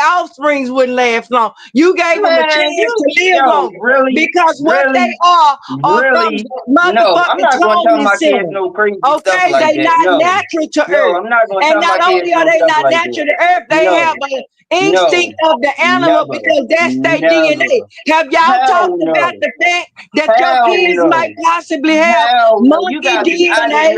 offsprings wouldn't last long. You gave them a chance to live on, because what they are really, no, I'm not gonna tell my kids no crazy stuff like that. They not natural to earth. I'm not gonna and tell not my only kids are no they stuff not like natural that. to earth, they have an instinct of the animal, because that's their DNA. Have y'all talked about the fact that your kids might possibly have monkey DNA?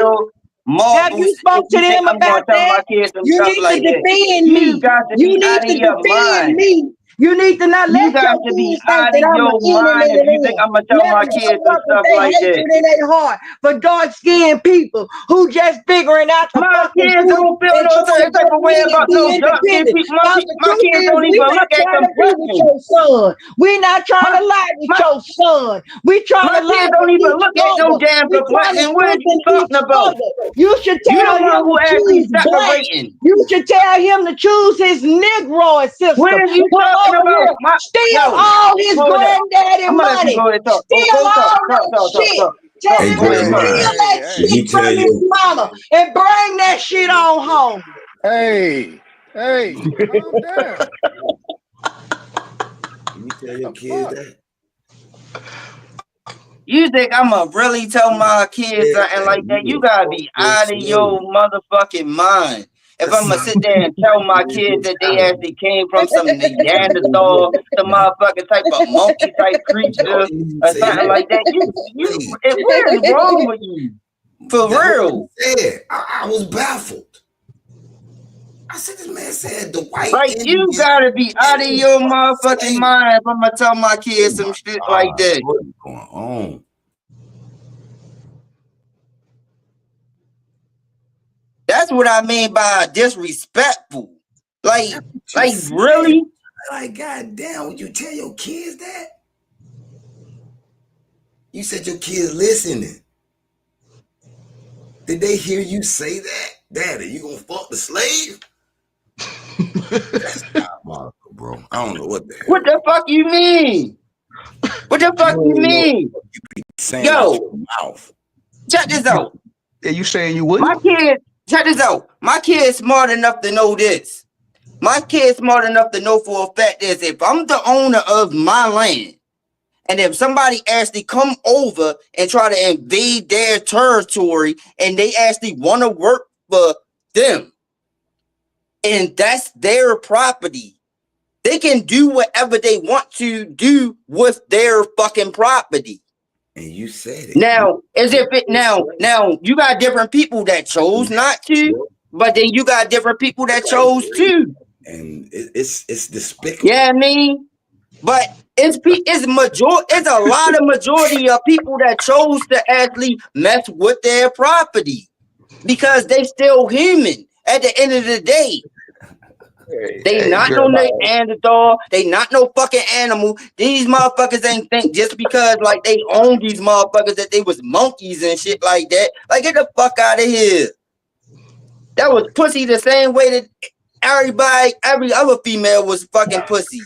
Have you spoke to them about that? You need to defend me. You need to defend me. You need to not let your kids think that I'm an enemy. If you think I'm gonna tell my kids and stuff like that. In their heart for dark-skinned people who just figuring out the my kids don't feel no certain type of way about no dark-skinned people. My kids don't even look at them son. We're not trying to lie with your son. We trying to lie. My kids don't even look at no damn complexion. What are you talking about? You should tell him who actually separating. You should tell him to choose his Negroid sister. What are you talking about? Steal all his granddaddy money. Steal all that shit. Tell him to steal that shit from his mama and bring that shit on home. Hey, calm down. You tell your kids that? You think I'ma really tell my kids something like that? You gotta be out of your motherfucking mind. If I'm gonna sit there and tell my kids that they actually came from some Neanderthal, some motherfucking type of monkey type creature or something like that, what is wrong with you? For real. I was baffled. I said, this man said the white. Like, you gotta be out of your motherfucking mind if I'm gonna tell my kids some shit like that. What is going on? That's what I mean by disrespectful. Like really? Like, goddamn, would you tell your kids that? You said your kids listening. Did they hear you say that? Daddy, you gonna fuck the slave? That's diabolical, bro. I don't know what the hell. What the fuck you mean? What the fuck you mean? Yo, check this out. Yeah, you saying you wouldn't? My kid, check this out. My kid's smart enough to know this. My kid's smart enough to know for a fact this. If I'm the owner of my land, and if somebody actually come over and try to invade their territory and they actually want to work for them, and that's their property, they can do whatever they want to do with their fucking property. And you said it. Now, as if it now you got different people that chose not to, but then you got different people that chose to. And it's despicable. Yeah, I mean, but It's a lot of majority of people that chose to actually mess with their property because they still human at the end of the day. They not no Neanderthal. They not no fucking animal. These motherfuckers ain't think just because like they own these motherfuckers that they was monkeys and shit like that. Like get the fuck out of here. That was pussy the same way that every other female was fucking pussy.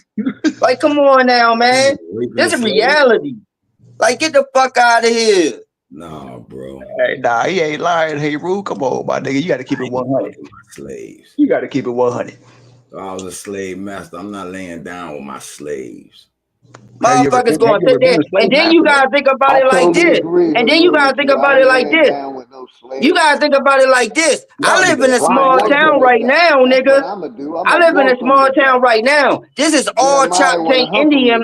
Like come on now, man. This is reality. Like get the fuck out of here. Nah, bro. Hey, nah, he ain't lying. Hey, Rue, come on, my nigga. You got to keep it 100. Slaves. You got to keep it 100. I was a slave master. I'm not laying down with my slaves. Motherfuckers going to sit there, and then you gotta think about it like this. And then you gotta think about it like this. You gotta think about it like this. I live in a small town right now, nigga. I live in a small town right now. This is all Chop Tank Indian.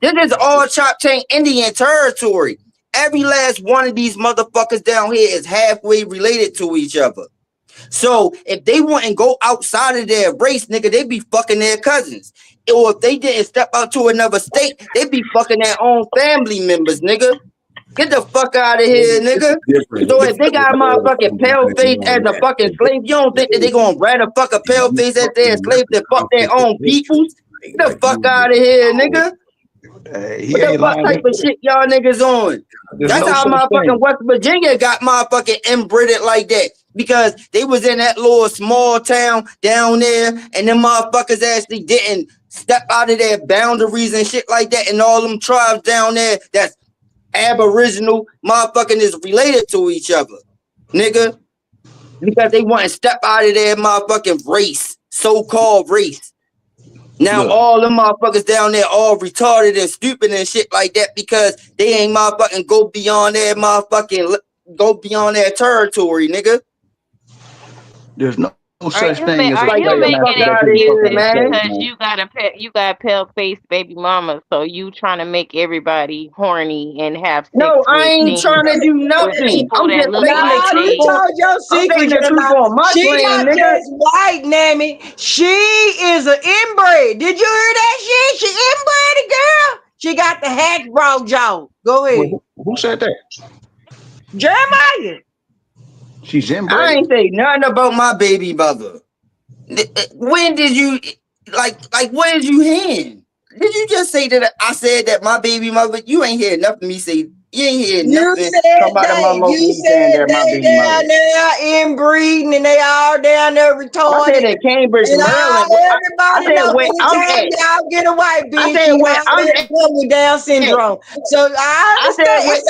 This is all Chop Tank Indian territory. Every last one of these motherfuckers down here is halfway related to each other. So if they wouldn't go outside of their race, nigga, they be fucking their cousins. Or if they didn't step out to another state, they be fucking their own family members, nigga. Get the fuck out of here, nigga. So if they got a motherfucking pale face as a fucking slave, you don't think that they gonna rather fuck a pale face as their slave than fuck their own peoples? Get the fuck out of here, nigga. What the fuck type of shit y'all niggas on? That's how motherfucking West Virginia got motherfucking inbred like that. Because they was in that little small town down there, and them motherfuckers actually didn't step out of their boundaries and shit like that. And all them tribes down there that's aboriginal motherfucking is related to each other, nigga. Because they want to step out of their motherfucking race, so-called race. Now all them motherfuckers down there all retarded and stupid and shit like that because they ain't motherfucking go beyond their territory, nigga. There's no such thing as Are you making excuses man? because you got pale faced baby mama, so you trying to make everybody horny and have sex? No, I ain't trying to do nothing. I'm just No, you told your secret. She not just white, Nammy. She is an inbred. Did you hear that shit? She inbred, girl. She got the hatch broad jaw. Go ahead. Who said that? Jeremiah. She's inbred. I ain't say nothing about my baby mother. When did you what did you hear? Did you just say that I said that my baby mother? You ain't hear nothing me say. You ain't hear nothing come out of my mouth. You said they down there inbreeding and they all down there retarded. I said in Cambridge, Maryland. Everybody know anytime y'all get a white bitch, I said I'm coming down syndrome. So I understand.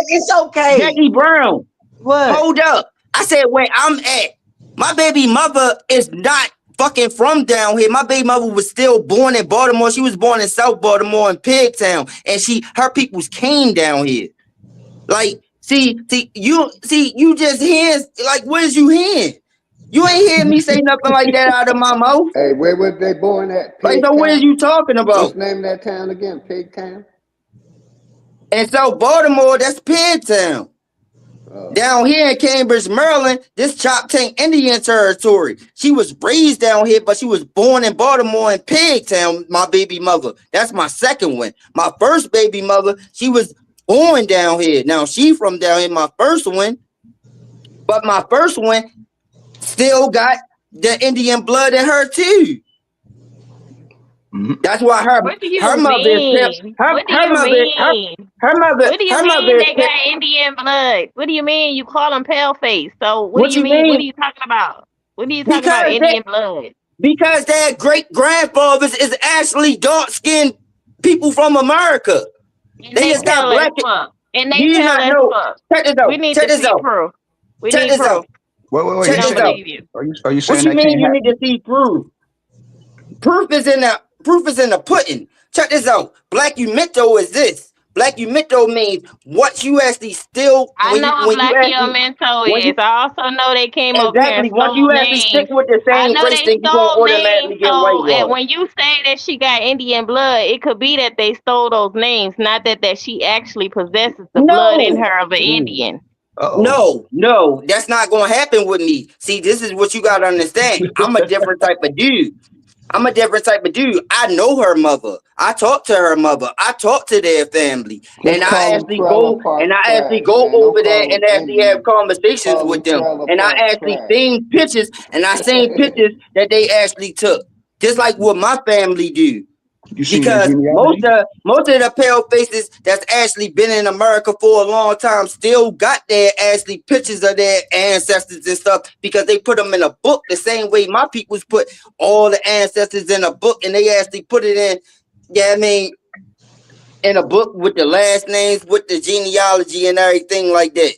It's okay. Jackie Brown. What? Hold up. I said where I'm at. My baby mother is not fucking from down here. My baby mother was still born in Baltimore. She was born in South Baltimore in Pigtown. And her peoples came down here. Like, you just hear, like, what is you hearing? You ain't hear me say nothing like that out of my mouth. Hey, where was they born at? Like, so what are you talking about? What's the name of that town again? Pigtown? In South Baltimore, that's Pigtown. Down here in Cambridge, Maryland, this Chop Tank Indian territory. She was raised down here, but she was born in Baltimore in Pigtown, my baby mother. That's my second one. My first baby mother, she was born down here. Now, she from down here, my first one. But my first one still got the Indian blood in her, too. That's why her mother is her mother. What do you mean they got Indian blood? What do you mean you call them pale face? So what do you mean? What are you talking about? What are you talking about? Indian blood? Because their great grandfathers is actually dark skinned people from America. And they just got black. And they tell us fuck. Check this out. We need to see proof. We need proof. Wait. Check this out. Are you saying what you mean you need to see proof? Proof is in the pudding. Check this out. Black Umento is this. Black Umento means what you actually still. I know what Black Umento is. I also know they came up here and once you actually stick with the same race, then you gonna automatically get white. And when you say that she got Indian blood, it could be that they stole those names, not that she actually possesses the blood in her of an Indian. No, that's not gonna happen with me. See, this is what you gotta understand. I'm a different type of dude. I'm a different type of dude. I know her mother. I talk to her mother. I talk to their family, and I actually go over there and actually have conversations with them. And I actually seen pictures, and I seen pictures that they actually took, just like what my family do. Because most of the pale faces that's actually been in America for a long time still got their actually pictures of their ancestors and stuff, because they put them in a book the same way my peoples put all the ancestors in a book, and they actually put it in, in a book with the last names, with the genealogy and everything like that.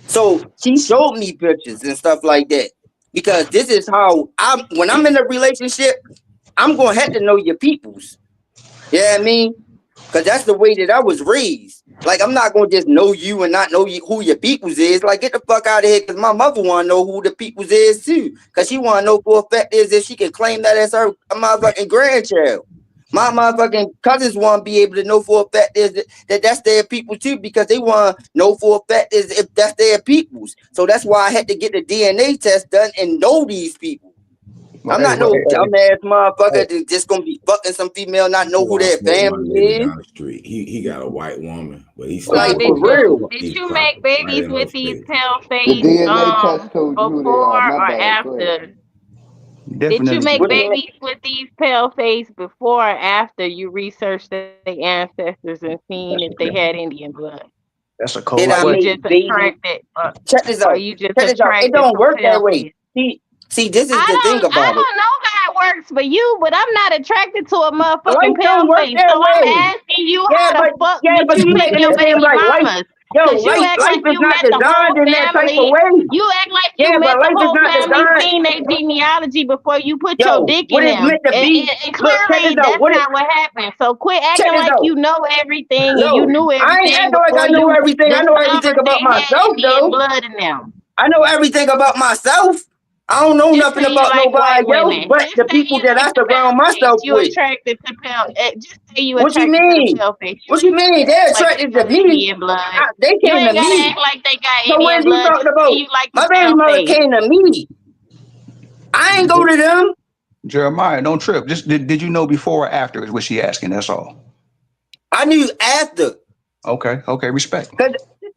So she showed me pictures and stuff like that, because this is how when I'm in a relationship, I'm going to have to know your peoples. Yeah, I mean, because that's the way that I was raised. Like, I'm not going to just know you and not know who your peoples is. Like, get the fuck out of here, because my mother want to know who the peoples is, too. Because she want to know for a fact is if she can claim that as her motherfucking grandchild. My motherfucking cousins want to be able to know for a fact is that that's their people, too, because they want to know for a fact is if that's their peoples. So that's why I had to get the DNA test done and know these people. I'm not no dumbass motherfucker that's just gonna be fucking some female, not know who their family is. Down the street. He got a white woman, but he's like, did you make babies with these pale face before or after? Did you make babies with these pale face before or after you researched their ancestors and seen if they had Indian blood? That's a cold. Check this out. It don't work that way. See, this is the thing about it. I don't know how it works for you, but I'm not attracted to a motherfucking pale face. So I'm asking you how the fuck did you make your baby mamas? Yo, life is not designed in that type of way. You act like you met the whole family, seen their genealogy before you put your dick in them. And clearly that's not what happened. So quit acting like you know everything and you knew everything. I ain't acting like I know everything. I know everything about myself, though. Blood in them. I know everything about myself. I don't know nothing about nobody else, but the people that I surround myself you with. Attracted to pale. Just say you What you attracted mean? to the pale face. What you mean? They're attracted to me. They came to me. Act like they got so what are you talking about? My baby mother came to me. I ain't go to them. Jeremiah, don't trip. Just did you know before or after is what she asking? That's all. I knew after. Okay, respect.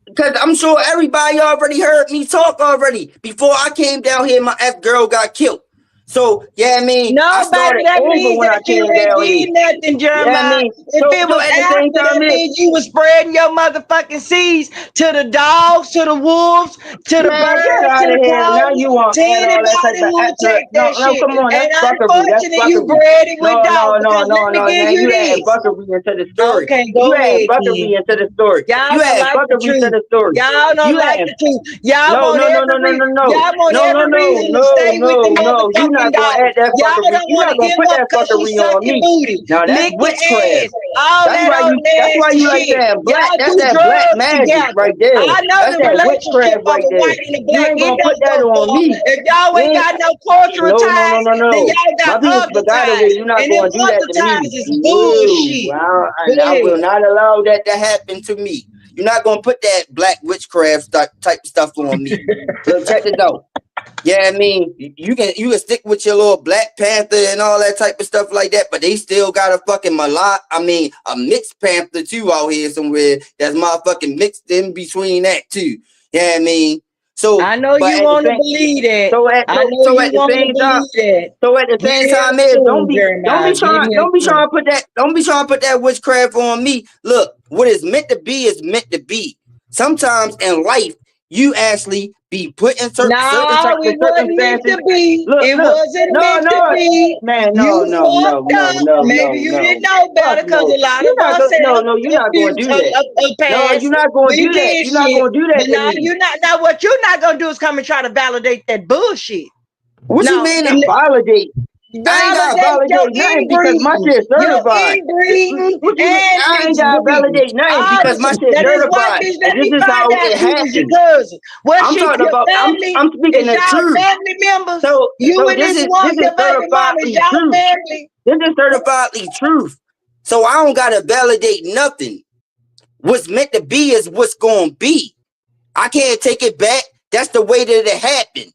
Because I'm sure everybody already heard me talk already. Before I came down here, my ex-girl got killed. So, yeah, I mean, nobody that means that you ain't did nothing, Jeremiah. If it was after, that means you was spreading your motherfucking seeds to the dogs, to the wolves, to the birds, to the cows, to anybody who would take that shit. Come on, and unfortunately, you bred it with dogs. No, you had buckery into the story. Okay, go ahead. You had buckery into the story. Y'all don't like the truth. Y'all don't like the truth. Y'all want every reason to stay with the motherfucking not gonna add that fuckery. You're not gonna put that fuckery on me. Now that's witchcraft. That's why you like that black. That's that black magic right there. That's that witchcraft right there. You ain't gonna put that on me. If y'all ain't got no cultural ties, then y'all got other ties. You're not gonna do that to me. I will not allow that to happen to me. You're not gonna put that black witchcraft type stuff on me. So check this out. Yeah, I mean, you can stick with your little Black Panther and all that type of stuff like that, but they still got a fucking a mixed Panther too out here somewhere that's motherfucking mixed in between that too. Yeah, I mean, so I know you want to believe that. So at the same time, don't be trying to put that witchcraft on me. Look, what is meant to be is meant to be. Sometimes in life, you actually be put in certain circumstances. It wasn't meant to be. It wasn't meant to be. Man, no. Maybe you didn't know better because a lot of us said, no, you're not going to do that. No, you're not going to do that. You're not going to do that. No, you're not. Now, what you're not going to do is come and try to validate that bullshit. What you mean to validate? I ain't got to validate nothing because my shit's certified. I ain't got to validate nothing because my shit's certified. And this is how it happens. I'm talking about, I'm speaking the truth. Family members. So this is certifiedly truth. This is certifiedly truth. So I don't got to validate nothing. What's meant to be is what's going to be. I can't take it back. That's the way that it happened.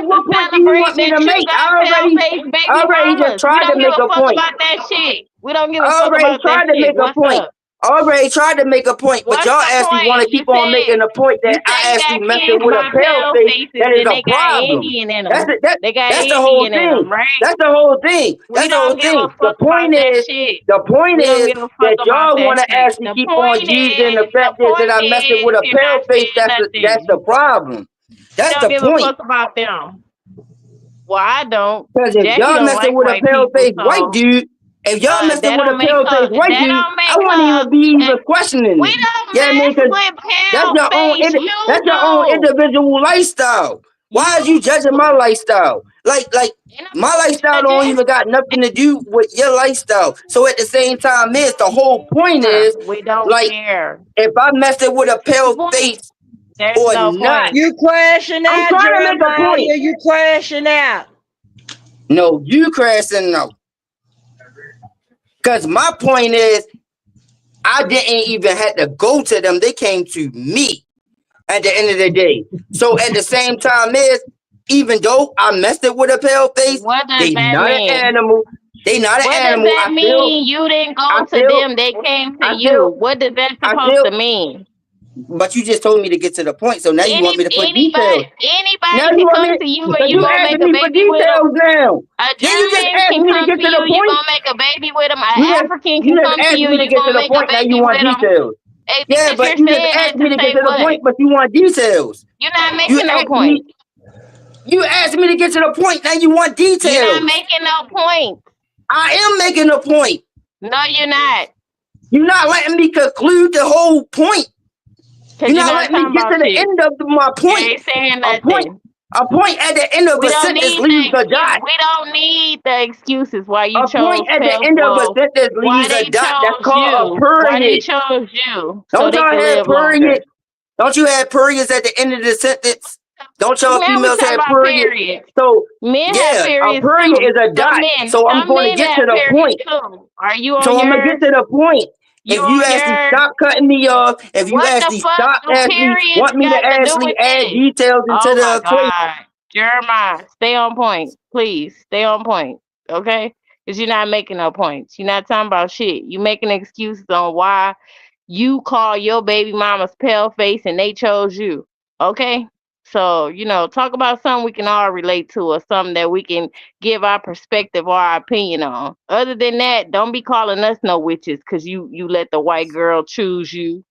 what point do you want me to make? I already just tried to make a point. About that shit. We don't give a I fuck already about tried that to make shit. a point. Already tried to make a point, but What's y'all the actually point? want to You keep on said- making a point that you I say actually got messing kids with a by pale face. faces That is and a they got problem. Indian in That's them. They got that's the whole Indian in thing. them, right? That's the whole thing. We That's the whole don't give a thing. The fuck about point that is, shit. the point We don't is give a fuck that about y'all that want to shit. actually The keep on point using the is- fact the that I'm point messing with a is pale you're not face. saying That's the problem. That's We don't the give a point. fuck about them. Well, I don't. Because if Jackie y'all don't messing like with a white pale people, face so white dude, if y'all messing that with a don't make pale her. face white That dude, don't make I wouldn't her. even be even questioning We it. don't Yeah, I mean, mess 'cause with that's pale your own. face. That's your own individual lifestyle. Why is you judging my lifestyle? Like my lifestyle don't even got nothing to do with your lifestyle. So at the same time, the whole point is we don't like care. if I mess it with a pale face There's or no not. point. You crashing I'm out, trying to make a Jeremiah. point. You crashing out. No, you crashing out. Cause my point is I didn't even have to go to them. They came to me at the end of the day. So at the same time even though I messed it with a pale face, What does they that not mean? an animal. They not an What animal. does that mean? You didn't go to them. They came to you. What does that supposed to mean? But you just told me to get to the point, so now you want me to put details. Anybody Now can you want come me to you so and you you gonna make asking a me for baby with details them. now. A Then you just German asked can me to come get to to the you, you point. gonna make a baby with them. An You just African you can just come to asked you, me to you get to gonna the make a point. Now you baby want with them. details. Yeah, Because but you're you just saying asked that me to to get say to the what? point, but you want details. You're not You making no asked point. me. You asked me to get to the point. Now you want You're not details. making no point. I am making a point. No, you're not. You're not letting me conclude the whole point. Because You're you're not not letting me talking get to about the shit. end of my You point. ain't saying A point. nothing. A point at the end of We a don't sentence need leaves the a dot. we don't need the excuses why you A point chose at the pale. end of a Well, sentence why leaves a they dot. That's chose called a you? Why they period. chose you so Don't they y'all can have live longer? periods? Don't you have periods at the end of the sentence? Don't y'all Man, we females talking have about periods? periods. So Men have yeah, a periods period too. is a dot. So I'm Some going to men get to have the periods point. too. Are you on So I'm gonna get yours? to the point. You If you on actually yours? stop cutting me off, if you What the actually fuck stop do actually periods want me to got to do actually with add this? details into Oh the my equation. God. Jeremiah, stay on point. Please, stay on point. Okay? Because you're not making no points. You're not talking about shit. You making excuses on why you call your baby mama's pale face and they chose you. Okay? So, talk about something we can all relate to or something that we can give our perspective or our opinion on. Other than that, don't be calling us no witches because you let the white girl choose you.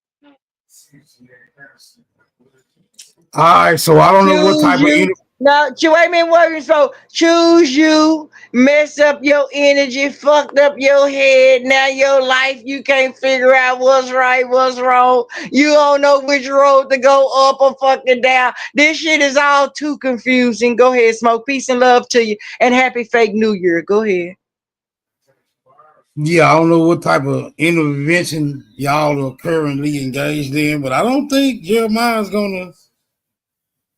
All right, so I don't know what Choose type of you. No, wait a minute, so choose you, mess up your energy, fucked up your head. Now your life, you can't figure out what's right, what's wrong. You don't know which road to go up or fucking down. This shit is all too confusing. Go ahead, Smoke. Peace and love to you, and happy fake New Year. Go ahead. Yeah, I don't know what type of intervention y'all are currently engaged in, but I don't think Jeremiah's gonna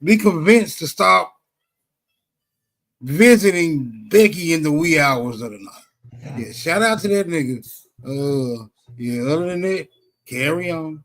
be convinced to stop visiting Becky in the wee hours of the night. Yeah, shout out to that nigga. Yeah, other than that, carry on.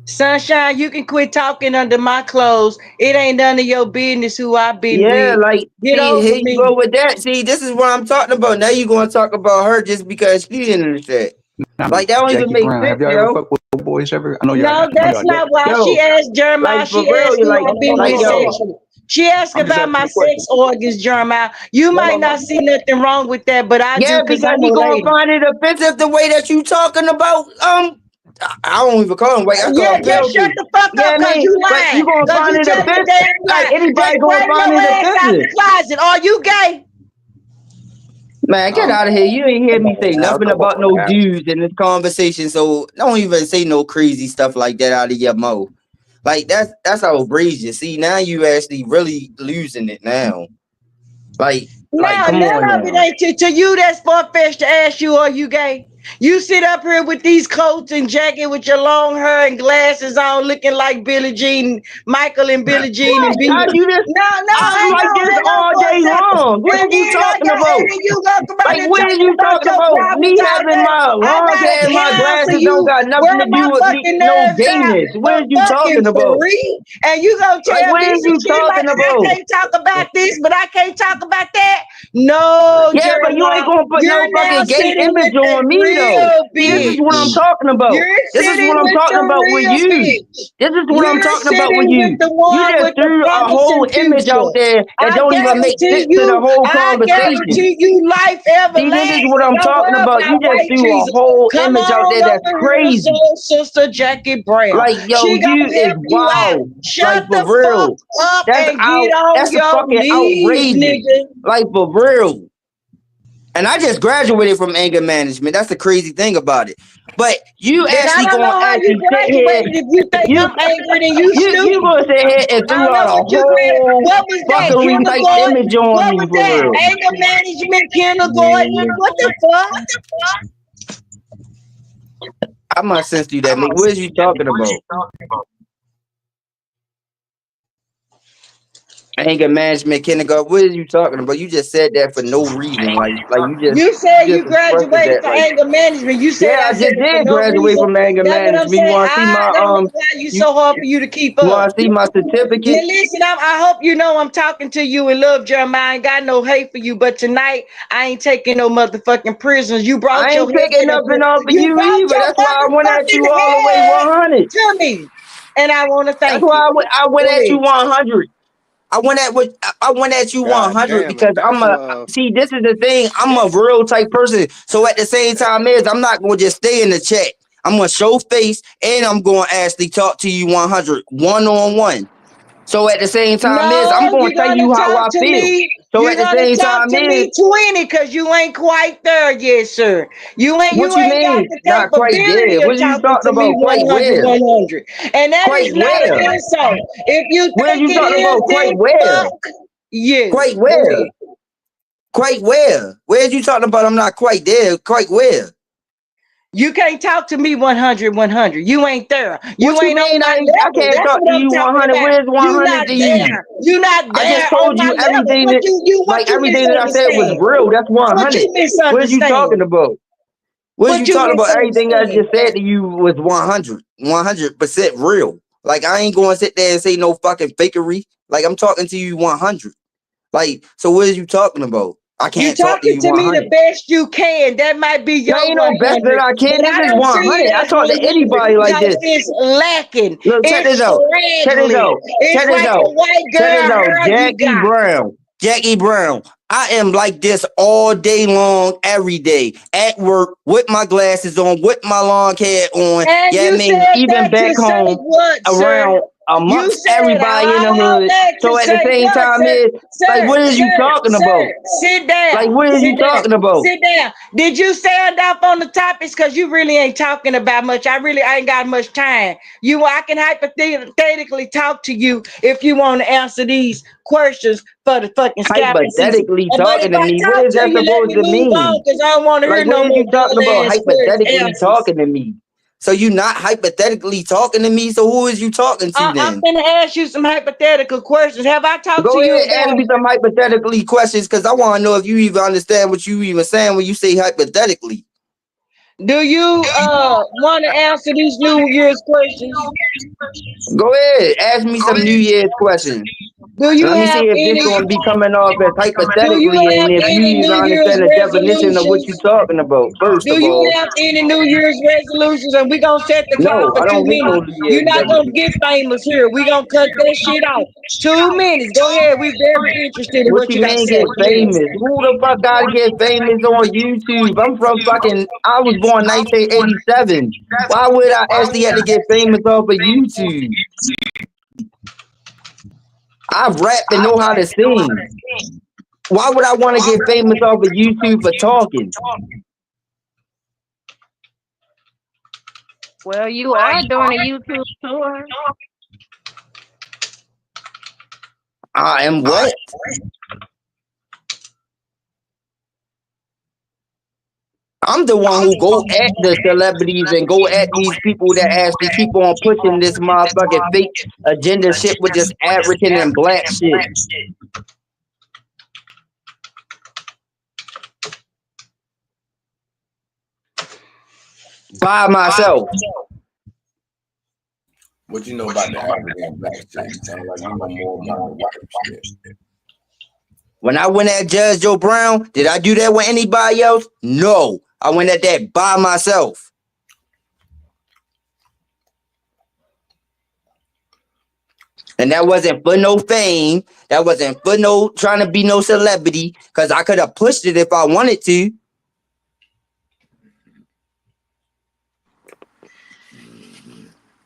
Sunshine, you can quit talking under my clothes. It ain't none of your business who I've been Yeah, with. like Get see, over here you me. go with that. See, this is what I'm talking about. Now you gonna talk about her just because she didn't understand. Like that don't even Jackie make Brown. sense, Have y'all ever yo. fucked with boys ever? I know No, y'all. that's not why she Yo, asked Jeremiah. like for She real, asked you who like I've been like with yo. sexually. She asked I'm just about asking my a question. sex organs, Jeremiah. You might not see nothing wrong with that, but I Yeah, do because because I'm he a gonna lady. find it offensive the way that you talking about. I don't even call him white. I call Yeah, him just shut filthy. the fuck Yeah, up I because mean, you but lying. you gonna Because find you it telling the offensive. damn Like lie. anybody Just gonna bring find your it ass out the offensive. closet. Are you gay? Man, get out of here. You ain't hear me say nothing about no dudes in this conversation, so don't even say no crazy stuff like that out of your mouth. Like that's outrageous. See, now you actually really losing it now. Like Now, come none on of it now. ain't to you. That's far-fetched to ask you, are you gay? You sit up here with these coats and jacket with your long hair and glasses on, looking like Billie Jean, Michael and Billie Jean and I Bieber. do this. No, I'm hang like on this all for a day second. long. What And are you then talking about? you go come out Like, and what are talking you about talking your about? Me problems all having day. my I long hair gotta and my counsel glasses don't you, got nothing wear to my do with me, fucking no nerves out gayness. What for are you fucking talking about? free. And you gonna Like, tell what me are some you shit like talking I about? can't talk about this, but I can't talk about that? No, Yeah, but you ain't Jeremiah. gonna put no You're now fucking gay sitting with image the on me though. real See, this is what I'm bitch. talking about. You're This is sitting what I'm with talking the about with real you. bitch. This is what I'm You're talking about with sitting with you. the You one just with the threw a whole promising image future. out there that I don't even make sense to the whole conversation. guarantee you life See, this is everlasting. what I'm Don't talking worry about. You about just white threw a Jesus. whole Come image out on there that's over here to crazy. Soul Sister Jackie Brown. Like, yo, She you gonna is help you out. wow. Like, Shut for the fuck real. up That's and get on that's a your fucking knees, outrageous. nigga. Like, for real. And I just graduated from anger management. That's the crazy thing about it. But you Then I actually don't gonna know how you actually sit here. graduated if you think I'm angry and you You stupid. gonna sit here and I threw don't know out a what you graduated. whole What was that? fuckery type Kindergarten? image on What me was for that? real. Anger management, kindergarten? What the fuck? I must sense you that. What is you talking about? Anger management, kindergarten. What are you talking about? You just said that for no reason. Like You said you expressed graduated that. from Like, anger management. You said yeah, I I said just it for did no graduate reason. from anger That's what I'm management. You saying. want to see I my don't know why you so hard for you to keep up. You want to see my Now certificate? listen, I hope you know I'm talking to you and love Jeremiah. I ain't got no hate for you, but tonight I ain't taking no motherfucking prisoners. You brought I your ain't taking nothing off of you you brought either. your That's why I went at you motherfucking all the way head 100. to me, and I want to That's thank why you. I went Go at you ahead. 100. I went at you God 100 damn it. because That's see, this is the thing. I'm a real type person. So at the same time I'm not going to just stay in the chat. I'm going to show face and I'm going to actually talk to you 100 one-on-one. So at the same time I'm No, going you're to tell gonna you how talk I to feel. me. So You're at the gonna same talk time to me 20 because you ain't quite there yet, sir. You ain't what you got mean? the Not quite capability there. of What are you talking talking to me about? Quite 100, where? 100. And that Quite is not where? an insult. If you Where think you it talking is, about? Quite then where? fuck you. Quite Go where? ahead. Quite where? Where you talking about? I'm not quite there. Quite where? You can't talk to me 100, 100. You ain't there. You What you ain't on mean my I level. can't That's talk what to I'm you talking 100? about. Where's You 100 not to you? there. You not I there just on told my you level. everything What that, what you everything that I said was misunderstand? real. That's What 100. you What are you talking misunderstand? about? What are What you you talking about? Everything I misunderstand? just said to you was 100% real. Like I ain't going to sit there and say no fucking fakery. Like I'm talking to you 100. Like, so what are you talking about? I You can't talk to talking you to me the 100. best you can. That might be There your ain't no best 100, that I can. but This I is don't see 100. it I as talk to 100 anybody like because this. it's lacking. Look, check this It's out. Check this straggly. out. It's Check this like out. a white Check this girl out. hair you Jackie got. Brown. Jackie Brown. I am like this all day long, every day. At work, with my glasses on, with my long hair on. And Yeah, I you mean, said even that back to say home, what, sir? around You amongst said everybody in the all hood. that to So at the say same what, time, sir? like, what are you talking about? Sit Like, down. what are you Sit down. talking about? Sit down. Did you stand up on the topics? Because you really ain't talking about much. I ain't got much time. I can hypothetically talk to you if you want to answer these questions for the fucking scalping season. Hypothetically But if talking to I me, what talk is to that you, let supposed me to move on mean? because I don't want to hear Like, no what is more you talking dull about ass hypothetically answers. talking to me? So you not hypothetically talking to me? So who is you talking to I'm then? gonna ask you some hypothetical questions. Have I talked Go to you ahead, ask about? me some hypothetically questions because I want to know if you even understand what you even saying when you say hypothetically. Do you want to answer these New Year's questions? Go ahead, ask me some New Year's questions. Do you Let me have see if this any? gonna be coming off as Do you hypothetically and have if you any even New Year's understand the definition of what resolutions? you're talking about, first Do of you all. have any New Year's resolutions? And we're gonna set the clock No, for I 2 don't make no minutes. New You're Year's not gonna resolution. get famous here. We're gonna cut that shit off. 2 minutes. Go ahead. We're very interested in What what you you got to mean say. get famous? Who the fuck gotta get famous on YouTube? I was born 1987. Why would I actually have to get famous off of YouTube? I rap and know how to sing. Why would I want to get famous off of YouTube for talking? Well, you are doing a YouTube tour. I am what? I'm the one who go at the celebrities and go at these people that actually keep on pushing this motherfucking fake agenda shit with this African and black shit. By myself. What you know about the African black shit? You sound like you know more about the white shit. When I went at Judge Joe Brown, did I do that with anybody else? No. I went at that by myself. And that wasn't for no fame. That wasn't for no trying to be no celebrity. Because I could have pushed it if I wanted to.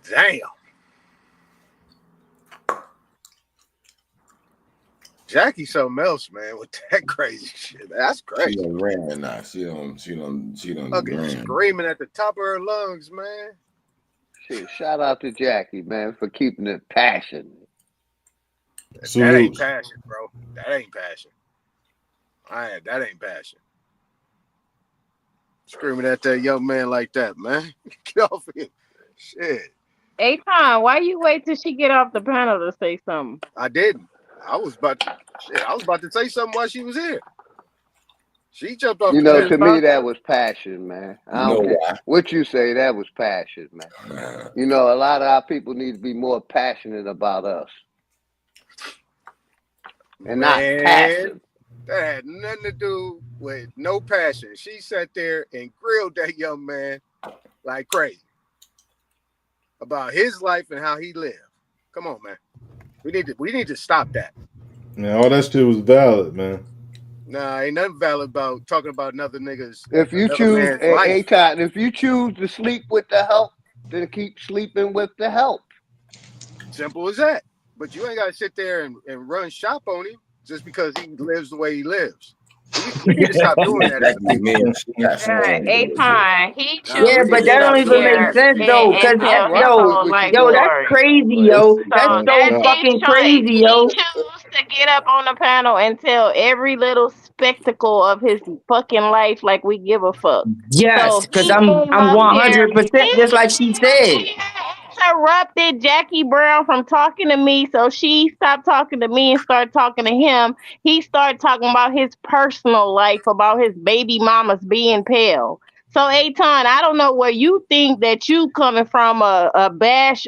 Damn. Jackie something else, man, with that crazy shit. That's She crazy. done ran now. She done Fucking ran. screaming at the top of her lungs, man. Shit, shout out to Jackie, man, for keeping it passionate. That ain't passion, bro. That ain't passion. That ain't passion. Screaming at that young man like that, man. Get off him. Shit. Aton, why you wait till she get off the panel to say something? I didn't. I was about to say something while she was here. She jumped off You the know, panel. to me, that was passion, man. I You know don't care why? what you say. That was passion, man. You know, a lot of our people need to be more passionate about us, and not passive. That had nothing to do with no passion. She sat there and grilled that young man like crazy about his life and how he lived. Come on, man. We need to stop that. Man, all that shit was valid, man. Nah, ain't nothing valid about talking about another nigga's If you another choose, man's life. Aton, if you choose to sleep with the help, then keep sleeping with the help. Simple as that. But you ain't got to sit there and run shop on him just because he lives the way he lives. We need to stop doing that. Aton, he chooses Yeah, but that don't even make sense though, cause tell yo, his life that's story. crazy, yo. That's So so fucking crazy, yo. He chooses to get up on the panel and tell every little spectacle of his fucking life like we give a fuck. Yes, So cause he I'm came up here, 100% just like she said. interrupted Jackie Brown from talking to me, so she stopped talking to me and started talking to him. He started talking about his personal life, about his baby mamas being pale. So Aton, I don't know where you think that you coming from a bash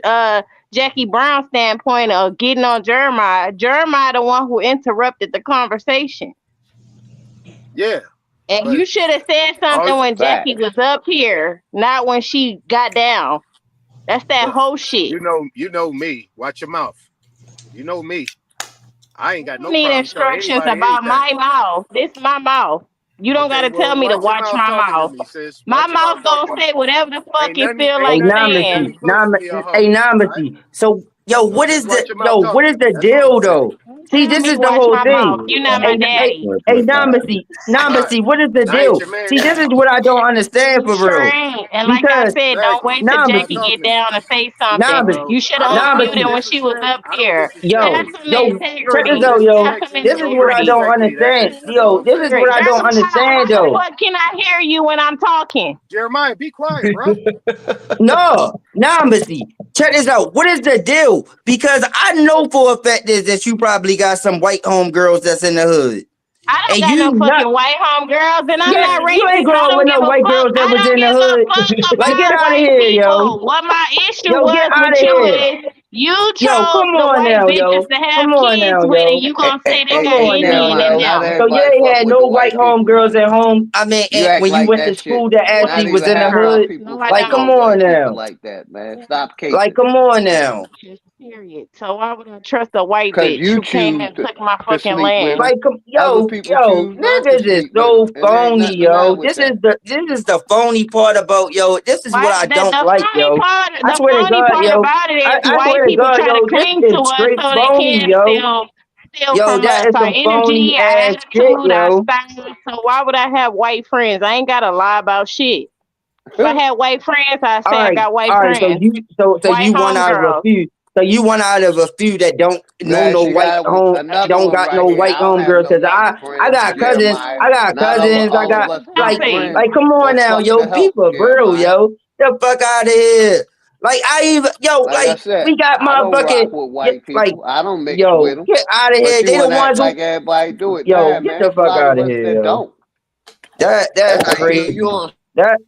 Jackie Brown standpoint of getting on Jeremiah. Jeremiah the one who interrupted the conversation. Yeah. And you should have said something when Jackie was up here, not when she got down. That's that whole shit. You know me. Watch your mouth. You know me. I ain't got no need problem telling instructions anybody about anything. my mouth. This is my mouth. You don't Okay, gotta tell me to watch your watch my talking mouth. to me, sis. My Watch your mouth gonna say whatever the fuck it feel like saying. Namasi. So, yo, what is watch your the mouth what is the That's all deal I'm saying. though? See, Tell this me is the watch whole my thing. mouth. You not my daddy. Hey, Namasi, what is the I ain't deal? your man See, this now. is what I don't understand for Sure real. ain't. And like I Because said, don't wait till Jackie get down and say something. You should have unmuted when she was up here. Have some check this integrity. out, yo. Have some This is what I integrity. don't understand. Yo, this is what I don't understand, How the though. fuck can I hear you when I'm talking? Jeremiah, be quiet, bro. No, Namasi, check this out. What is the deal? Because I know for a fact is that you probably got some white homegirls that's in the hood. I don't got no fucking white homegirls, and I'm Yeah, not you ain't racist. grow I up don't with give no a white fuck. girls that I was don't in the give a hood. fuck Like, get about out of white here, yo. people. What my issue Yo, get was out with of you here. is you Yo, chose come the on white now, bitches yo. to have Come on kids now, with, yo. and you gonna say they Come got on now, Indian in yo. Not them. So you everybody ain't fuck had with no the white white people. homegirls at home. I mean, You act when you like went to that shit. school that Not actually even was in the half our hood. people No, I Like, fuck come with don't. on white people now. like that, man. Stop caping. Like, come on now. Period. So why would I trust a white Cause bitch you who came choose and took my to fucking sleep with land? them. Like, Other yo, people choose not to niggas is sleep with so them, and there ain't phony, nothing yo. wrong with This is that. the phony part about, yo. This is what I don't like, yo. I swear to God, yo. About it is I white swear to people God, try to yo. This cling to is us straight so they phony, can yo. steal Yo, from that us is our some phony energy, our ass shit, attitude, our yo. style. So why would I have white friends? I ain't gotta lie about shit. If I had white friends, I'd say I got white All right. So friends. so White you one out of a homegirls. few. So you one out of a few that don't know Now no she white got another don't one got right no here. white I don't have homegirls. no Cause white I friends, got cousins. Jeremiah. I got Not cousins. I all of got us got friends like come on or now, fuck yo. the help, People, bro, Jeremiah. yo. The fuck out of here. Like I even Like I said, we got I don't rock motherfucking with white like people. I don't mix yo, with them. get out of But here. you They the want to act ones who like everybody do it. yo, Nah, get man. the It's a fuck lot out of of us here, that yo. don't. That's Like, crazy. you on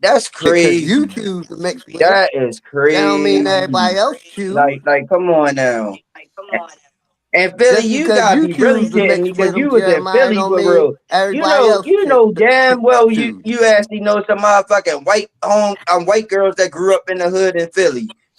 That's shit because you crazy. choose to mix with them. That is That don't mean crazy. everybody else choose. Like, come on now. And Philly, Just you because gotta you be really choose to kidding me mix with because them, you was in Jeremiah, Philly don't for mean real. everybody else You know damn well choose. you actually know some motherfucking white girls that grew up in the hood in Philly.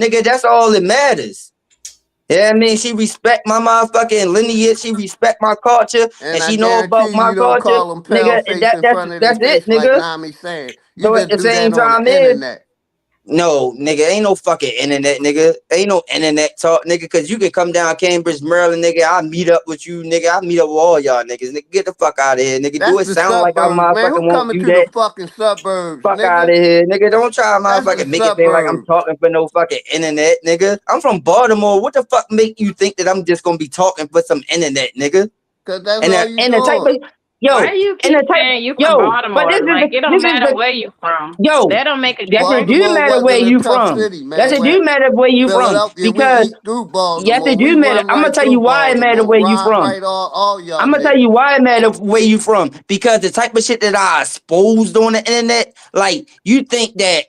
nigga, that's all that matters. Yeah, I mean, she respect my motherfucking lineage. She respect my culture, and I she know about guarantee my you don't culture, call them pale nigga. face And in front of their that's it, face like nigga. Nami saying. You So at just the do that same on time, the internet. No, nigga, ain't no fucking internet, nigga. Ain't no internet talk, nigga, because you can come down Cambridge, Maryland, nigga. I'll meet up with you, nigga. I'll meet up with all y'all niggas. Nigga, get the fuck out of here, nigga. Do That's it the sound like I suburbs, man. motherfucking Who won't coming do to the that? fucking suburbs, Fuck out nigga? of here, nigga. Don't try to That's the motherfucking make it seem like I'm suburbs. talking for no fucking internet, nigga. I'm from Baltimore. What the fuck make you think that I'm just gonna be talking for some internet, nigga? Cause that's And all the, you and the type doing. of yo, Why you and keep the type saying you from yo, but Baltimore? Like it don't matter where you from. yo, That don't make a yes, it difference. do Baltimore matter where wasn't a you tough from. city, Yes, man. it do When matter where you from Philadelphia, we because eat through yes, Baltimore. it We do matter. run I'm gonna right tell through you why it matter Baltimore. where you Ride from. right all y'all I'm gonna tell niggas. you why it matter where you from because the type of shit that I exposed on the internet, like you think that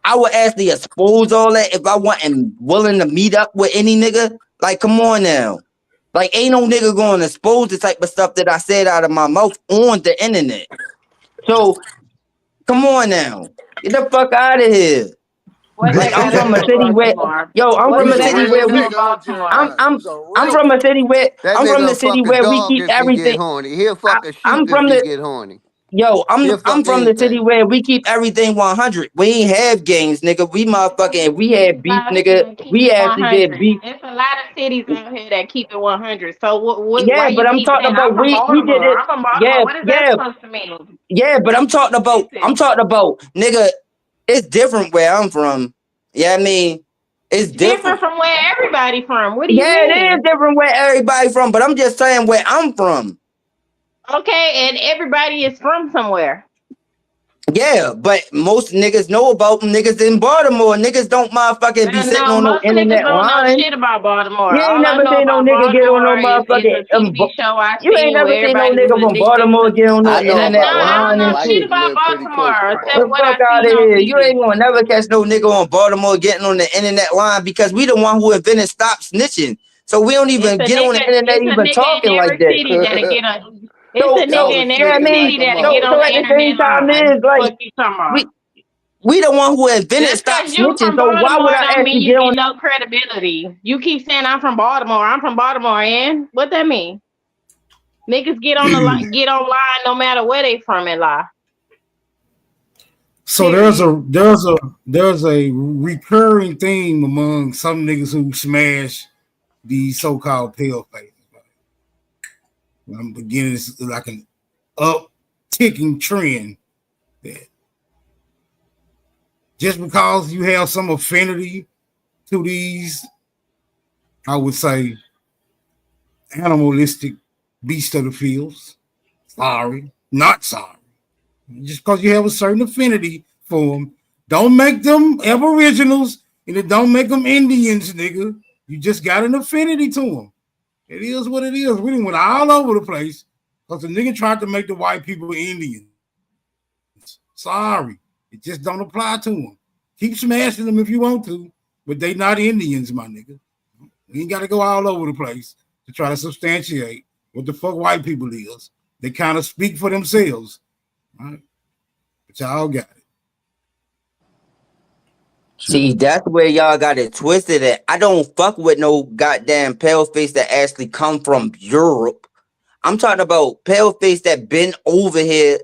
I would actually expose all that if I wasn't willing to meet up with any nigga? Like, come on now. Like, ain't no nigga gonna expose the type of stuff that I said out of my mouth on the internet. So, come on now. Get the fuck out of here. What Like, that I'm got to from do a with city where, Baltimore? yo, I'm What from does a that city got to where do we, with Baltimore? I'm from a city where, That I'm from nigga the a city fucking where we dog keep if he get everything. horny. He'll fuck a I'm sheep if from he the, get horny. yo, He'll I'm fuck from the city anything. where we keep everything 100. We ain't have games, nigga. We motherfucking, we had beef, nigga. Keep We it actually did 100. beef. There's a lot of cities out here that keep it 100. So why Yeah, but you I'm keep talking saying I'm about from we did Baltimore? it. I'm from Yeah, Baltimore. What is that yeah, supposed to mean? yeah. But I'm talking about nigga. It's different where I'm from. Yeah, I mean, it's Different different. from where everybody from. What do you Yeah, it is mean? different where everybody from. But I'm just saying where I'm from. Okay, and everybody is from somewhere. Yeah, but most niggas know about them niggas in Baltimore. Niggas don't motherfucking be sitting No, on no most niggas internet don't know line. shit about Baltimore. You ain't All I never know seen no about nigga get on no Baltimore is motherfucking. a TV show I You ain't seen never where seen no everybody nigga was from addicted Baltimore to. get on no I know internet about I don't line know and Baltimore. I shit. shit used to about live pretty close to Baltimore The except what Baltimore. fuck I out seen of on here. You TV. ain't gonna never catch no nigga on Baltimore getting on the internet line because we the one who invented stop snitching. So we don't even get on the internet even talking In like every that. city that'll get on. It's So a nigga in you know what I every mean? city that'll So get on so the at the same internet time line. is like Fuck you talking about? we the one who invented Just stop because you snitching. from So why would Baltimore I don't mean actually you get get on? no credibility. You keep saying I'm from Baltimore. I'm from Baltimore, and what that mean? Niggas get on the line, get online no matter where they from and lie. So there's a recurring theme among some niggas who smash these so-called pale faces. I'm beginning to like an up-ticking trend that just because you have some affinity to these, I would say, animalistic beasts of the fields, sorry, not sorry. Just because you have a certain affinity for them, don't make them aboriginals and it don't make them Indians, nigga. You just got an affinity to them. It is what it is. We went all over the place because the nigga tried to make the white people Indians. Sorry, it just don't apply to them. Keep smashing them if you want to, but they not Indians, my nigga. You ain't got to go all over the place to try to substantiate what the fuck white people is. They kind of speak for themselves, right? But y'all got it. See, that's where y'all got it twisted at. I don't fuck with no goddamn pale face that actually come from Europe. I'm talking about pale face that been over here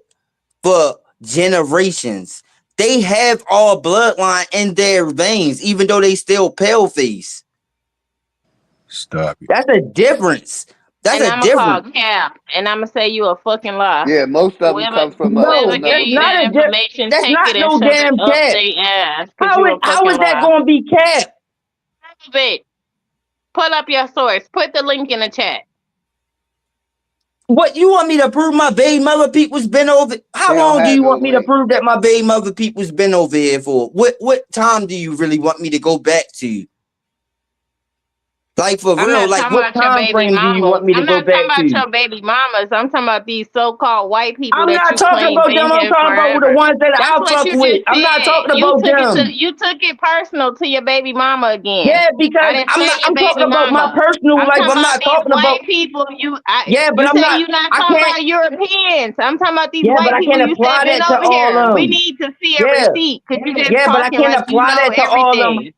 for generations. They have all bloodline in their veins, even though they still pale face. Stop it. That's a difference. That's And a I'm gonna call difference. cap, and I'm gonna say you a fucking lie. Yeah, most of them come from Whoever another gave you not that a information, that's take not it and no shove it damn up cap. their ass, cause you a How fucking is that lie. gonna be cap? Prove it. Pull up your source. Put the link in the chat. What you want me to prove my baby mother people's been over? How They don't long do have you no want me to link. prove that my baby mother people's been over here for? What time do you really want me to go back to? Like for I'm real, not like talking what about your time baby frame do you mamas. want me to I'm go not talking back about to? your baby mamas. I'm talking about these so-called white people I'm that not you talking claim about been them. I'm here talking about the forever. ones that That's I what fuck you with. just I'm not said. talking about them. You took it personal to your baby mama again. Yeah, I because didn't say your I'm baby talking about my mama. personal I'm life. talking I'm about not these talking about. white people. Yeah, but You I'm say not. you're not I talking can't. about Europeans. I'm talking about these Yeah, but white I people can't you said apply been that to over all here. of We them. need to see a Yeah, receipt because you just yeah, but I talking can't like you apply know that to all of them. everything.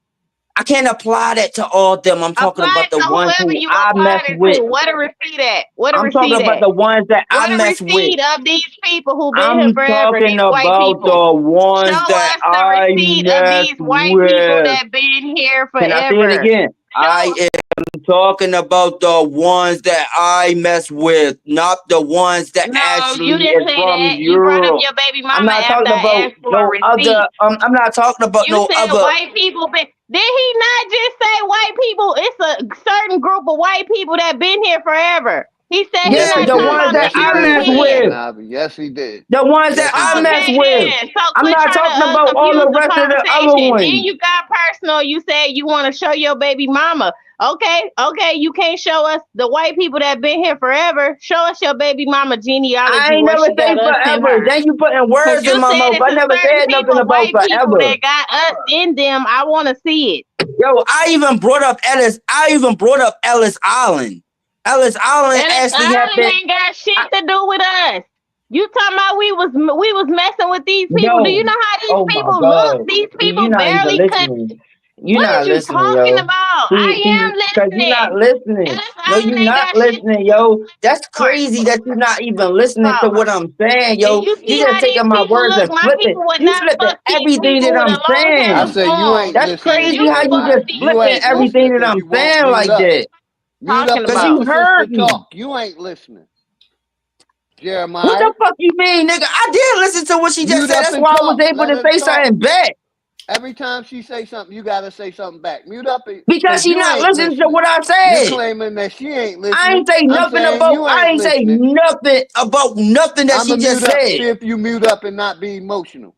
I can't apply that to all of them. I'm talking Apply about it the to ones whoever who you I mess applied it with. to. What a receipt at? What a I'm talking receipt about at? the ones that What I a mess with. receipt of these people who been here I'm forever, talking these white about people. the Show ones that us the I receipt of mess these white people with. that been here Can I say it forever. again? I am talking about the ones that I mess with, not the ones that No, you actually didn't is say from that. You brought up Europe. your baby I'm mama not after talking I about asked for a no other. receipt. I'm not talking about You no said other. white people been. Did he not just say white people? It's a certain group of white people that been here forever. He said he Yes, Yeah, he not the talking did. ones about that Yes, the he I did, mess Mr. Europeans. with. Nava. Yes, he did. The ones that Yes, he I did. mess Okay with. then. So I'm quit not trying talking to about all confuse the the rest of the other conversation. Then ones. you got personal. You said you want to show your baby mama. Okay, you can't show us the white people that been here forever. Show us your baby mama I genealogy ain't where never she say got us in forever. her. Then you putting Cause words you in my said mouth. it's I a never certain said nothing people, about white people forever. that got us in them. I want to see it. Yo, I even brought up Ellis. I even brought up Ellis Island. Ellis Island Ellis actually Island happened. ain't got shit to do with us. You talking about we was messing with these people? Do you Yo, know how these oh my people look? God. These See, you're people not even barely cut. listening. You're What is not you listening, talking yo. about? See, I am because you're not listening. listening. Ellis No, Island you're ain't not got shit listening, yo. That's for it. crazy that you're not even listening to what I'm saying, And yo. you You see just how these taking my people words look? and My flipping. people would You not flipping fuck these everything people that with I'm a long I saying. handle said you ain't phone. That's listening. crazy You how you fuck just these You flipping ain't people. everything listening that because I'm you won't saying mute like up. that. Mute Talking up and Because let you the about. sister heard me. talk. You ain't listening. What Jeremiah, the fuck you mean, nigga? I did listen to what she just mute said. up That's and why I was talk. able Let to her say talk. something back. Every time she say something, you gotta say something back. Mute up Because because she you not ain't listening to listening. what I You said. claiming that she ain't I listening. ain't say I'm nothing saying about you I ain't ain't say listening. nothing about nothing that she I'ma just mute up. said. See if you mute up and not be emotional.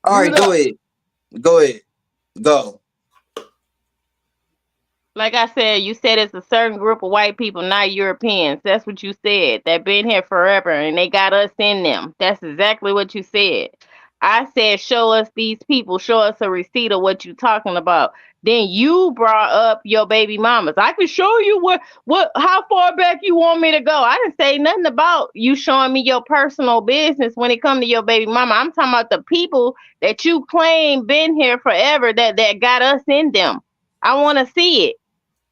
All right, Mute go up. ahead. Go ahead. Go. Like I said, you said it's a certain group of white people, not Europeans. That's what you said. That been here forever and they got us in them. That's exactly what you said. I said, show us these people, show us a receipt of what you talking about. Then you brought up your baby mamas. I can show you how far back you want me to go. I didn't say nothing about you showing me your personal business when it come to your baby mama. I'm talking about the people that you claim been here forever that got us in them. I want to see it.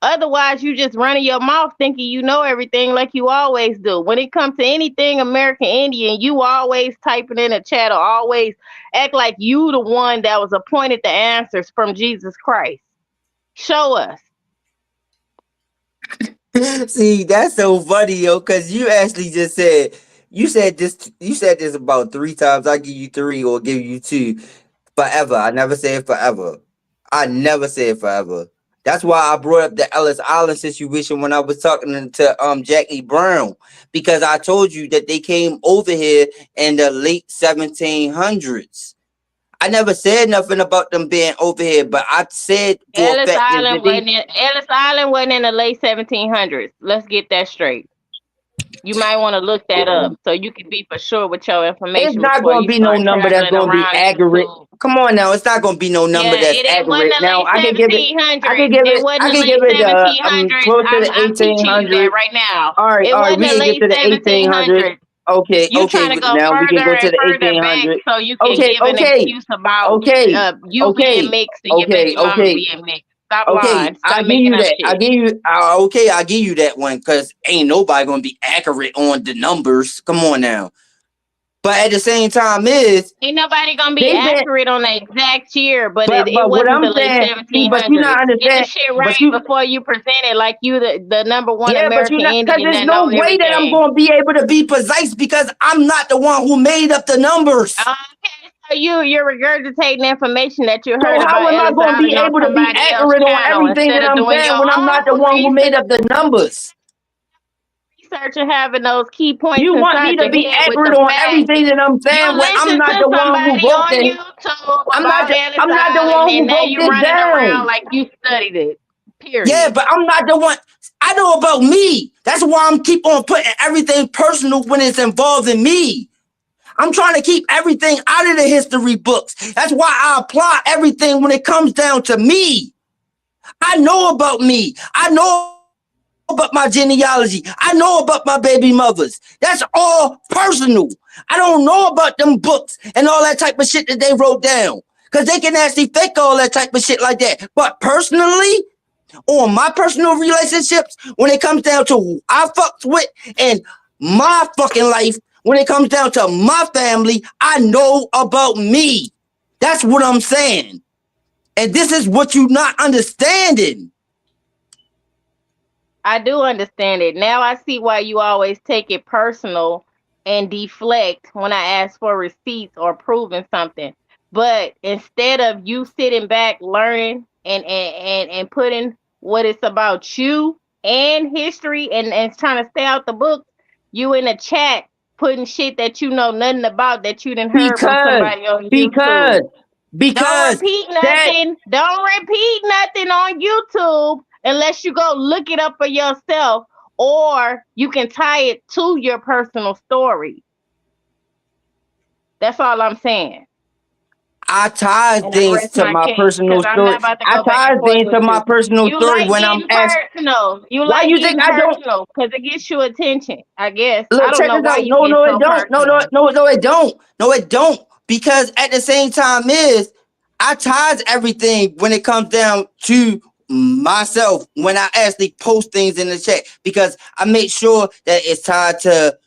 Otherwise, you just running your mouth thinking you know everything like you always do. When it comes to anything American Indian, you always typing in a chat or always act like you the one that was appointed the answers from Jesus Christ. Show us. See, that's so funny, yo, because you actually just said you said this about 3 times. I give you 3 or give you 2. Forever. I never said forever. I never said forever. That's why I brought up the Ellis Island situation when I was talking to Jackie Brown, because I told you that they came over here in the late 1700s. I never said nothing about them being over here, but I said for a Ellis fact that Island wasn't in the late 1700s. Let's get that straight. You might want to look that up so you can be for sure with your it's information not before going to you be no start number that's traveling going to be around accurate. YouTube. Come on now, it's not going to be no number Yeah, that's it wasn't accurate. the Now late I can give it, 1700s. It wasn't I the can give late it 1700s. close to the I'm teaching you 1800s. that right now. All right, It wasn't we the can get late to the 1800s. 1700s. Okay, You trying to go now we can further go to and the further back 1800s. so you can give an excuse about you being mixed and your baby mama being mixed. Stop lying. I Stop give making you up that. I shit. give you I give you that one, because ain't nobody gonna be accurate on the numbers. Come on now. But at the same time Ain't nobody gonna be they been accurate on the exact year, but but it what wasn't I'm the late saying, see, but you 1700s. not Get the understand, shit but right you before you present it like you the number one yeah, but you American not, because Indian there's that no know way that I'm everything. gonna be able to be precise, because I'm not the one who made up the numbers. Okay, so you're regurgitating information that you So heard how about am I Ellis going to be Island on able to be somebody else's accurate on channel everything instead that of I'm doing saying your when I'm not the own one who made up the numbers? research and having those key points You want me inside to your be head with accurate the on facts. everything that I'm You saying when I'm listened not to the one who somebody wrote on this? YouTube I'm about Ellis not the Island, one and who now wrote you this running around down. like you studied it. Period. Yeah, but I'm not the one. I know about me. That's why I'm keep on putting everything personal when it's involving me. I'm trying to keep everything out of the history books. That's why I apply everything when it comes down to me. I know about me. I know about my genealogy. I know about my baby mothers. That's all personal. I don't know about them books and all that type of shit that they wrote down. Because they can actually fake all that type of shit like that. But personally, on my personal relationships, when it comes down to who I fucked with and my fucking life, when it comes down to my family, I know about me. That's what I'm saying. And this is what you're not understanding. I do understand it. Now I see why you always take it personal and deflect when I ask for receipts or proving something. But instead of you sitting back, learning and putting what it's about you and history and trying to stay out the book, you in the chat putting shit that you know nothing about that you didn't heard from somebody on YouTube. Because don't repeat nothing. Don't repeat nothing on YouTube unless you go look it up for yourself, or you can tie it to your personal story. That's all I'm saying. I tie things to my personal story. I tie things to my personal story when I'm asked. Personal. You Why like you think I don't? personal because it gets you attention, I guess. Look, I don't check know this why out. you No, get no, so it don't. No, it don't. No, it don't. Because at the same time I ties everything when it comes down to myself when I actually post things in the chat, because I make sure that it's tied to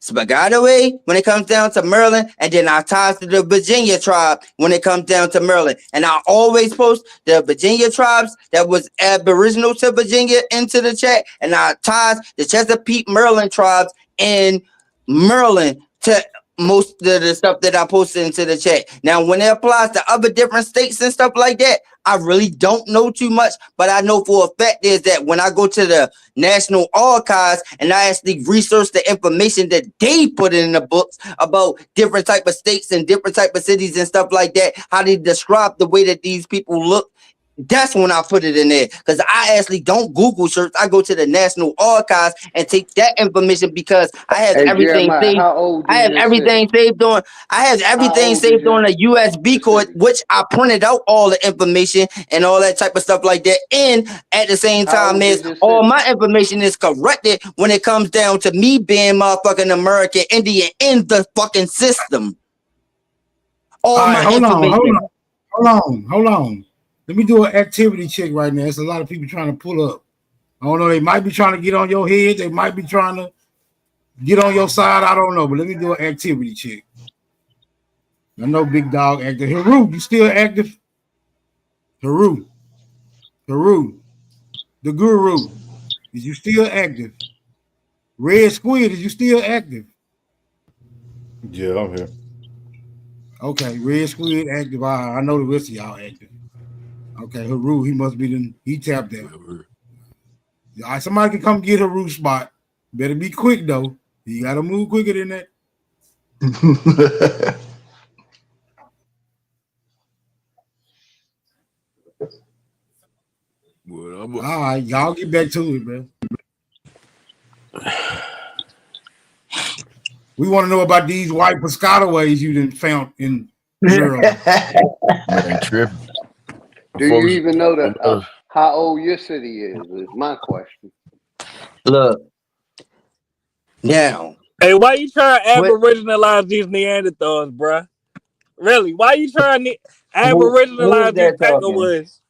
Spaghetti when it comes down to Maryland, and then I ties to the Virginia tribe when it comes down to Maryland. And I always post the Virginia tribes that was aboriginal to Virginia into the chat, and I ties the Chesapeake Maryland tribes in Maryland to most of the stuff that I posted into the chat. Now, when it applies to other different states and stuff like that, I really don't know too much, but I know for a fact is that when I go to the National Archives and I actually research the information that they put in the books about different type of states and different type of cities and stuff like that, how they describe the way that these people look, that's when I put it in there. Because I actually don't Google search. I go to the National Archives and take that information because I have everything Jeremiah, saved. how old I have is everything saved on. I have everything saved on a USB cord, which I printed out all the information and all that type of stuff like that. And at the same time, is all my information is corrected when it comes down to me being motherfucking American Indian in the fucking system. All right, my information. Hold on. Let me do an activity check right now. There's a lot of people trying to pull up. I don't know. They might be trying to get on your head. They might be trying to get on your side. I don't know. But let me do an activity check. I know Big Dog active. Haru, you still active? Haru. The Guru. Is you still active? Red Squid, is you still active? Yeah, I'm here. Okay, Red Squid active. I know the rest of y'all active. Okay, Haru, he must be he tapped out. All right, somebody can come get Haru's spot. Better be quick though. You gotta move quicker than that. All right, y'all get back to it, man. We want to know about these white Piscataways you done found in Europe. Do you even know that how old your city is my question. Look. Now. Hey, why you trying to aboriginalize these Neanderthals, bruh? Really? Why you trying to aboriginalize these Peckerwoods?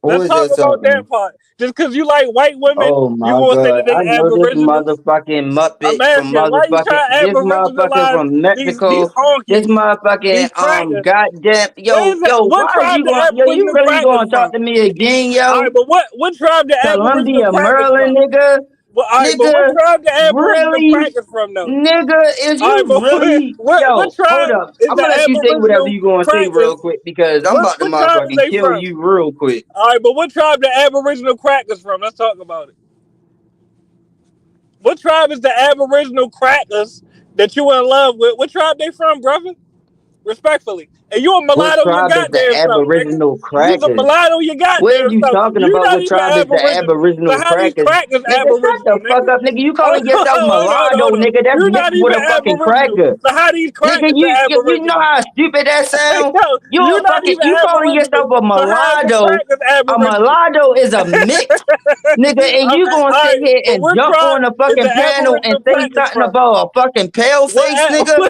Let's talk about that part. Just because you like white women, oh my you won't say God. that they I know this aboriginal. motherfucking Muppet I'm asking, why you trying to this motherfucker from Mexico. This motherfucking goddamn yo, what why are you going you really gonna talk to me again, yo? All right, but what tribe the Columbia, aboriginal Maryland, from? nigga? Well, all right, but what tribe the aboriginal really? crackers from though? Nigga, is you really what tribe hold up. is I'm the gonna let you say whatever aboriginal you gonna say crackers? real quick because I'm about to What tribe is they motherfucking kill from? you real quick. All right, but what tribe the aboriginal crackers from? Let's talk about it. What tribe is the aboriginal crackers that you in love with? What tribe they from, brother? Respectfully. And you a mulatto, you What tribe is the goddamn something, Aboriginal nigga. crackers? You's a mulatto, you goddamn What are you something. talking You about? not What even tribe is the aboriginal. Aboriginal So how these crackers? crackers Nigga, shut aboriginal, the fuck nigga? up, nigga. You calling yourself mulatto, Hold on. nigga. That's You're not mixed even with a fucking aboriginal. cracker. So how these crackers Nigga, you aboriginal? know how stupid that sounds? You're not even You calling yourself a aboriginal. So how the mulatto. crackers A aboriginal? mulatto is a mix, nigga, and you gonna All sit right, here but and what jump tribe on the is fucking the panel and aboriginal say crackers something from? about a fucking pale face, nigga.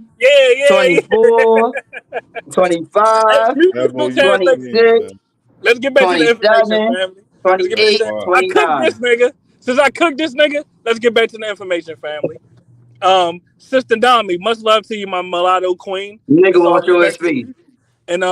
Yeah. 24, 25, Musical chairs, 26, let's get back to the information, 27, family. Let's get back to 28, the, I cooked 29. this nigga. Since I cooked this nigga, let's get back to the information, family. Sister Dami, much love to you, my mulatto queen. Nigga It's all won't show his respect to face. you. And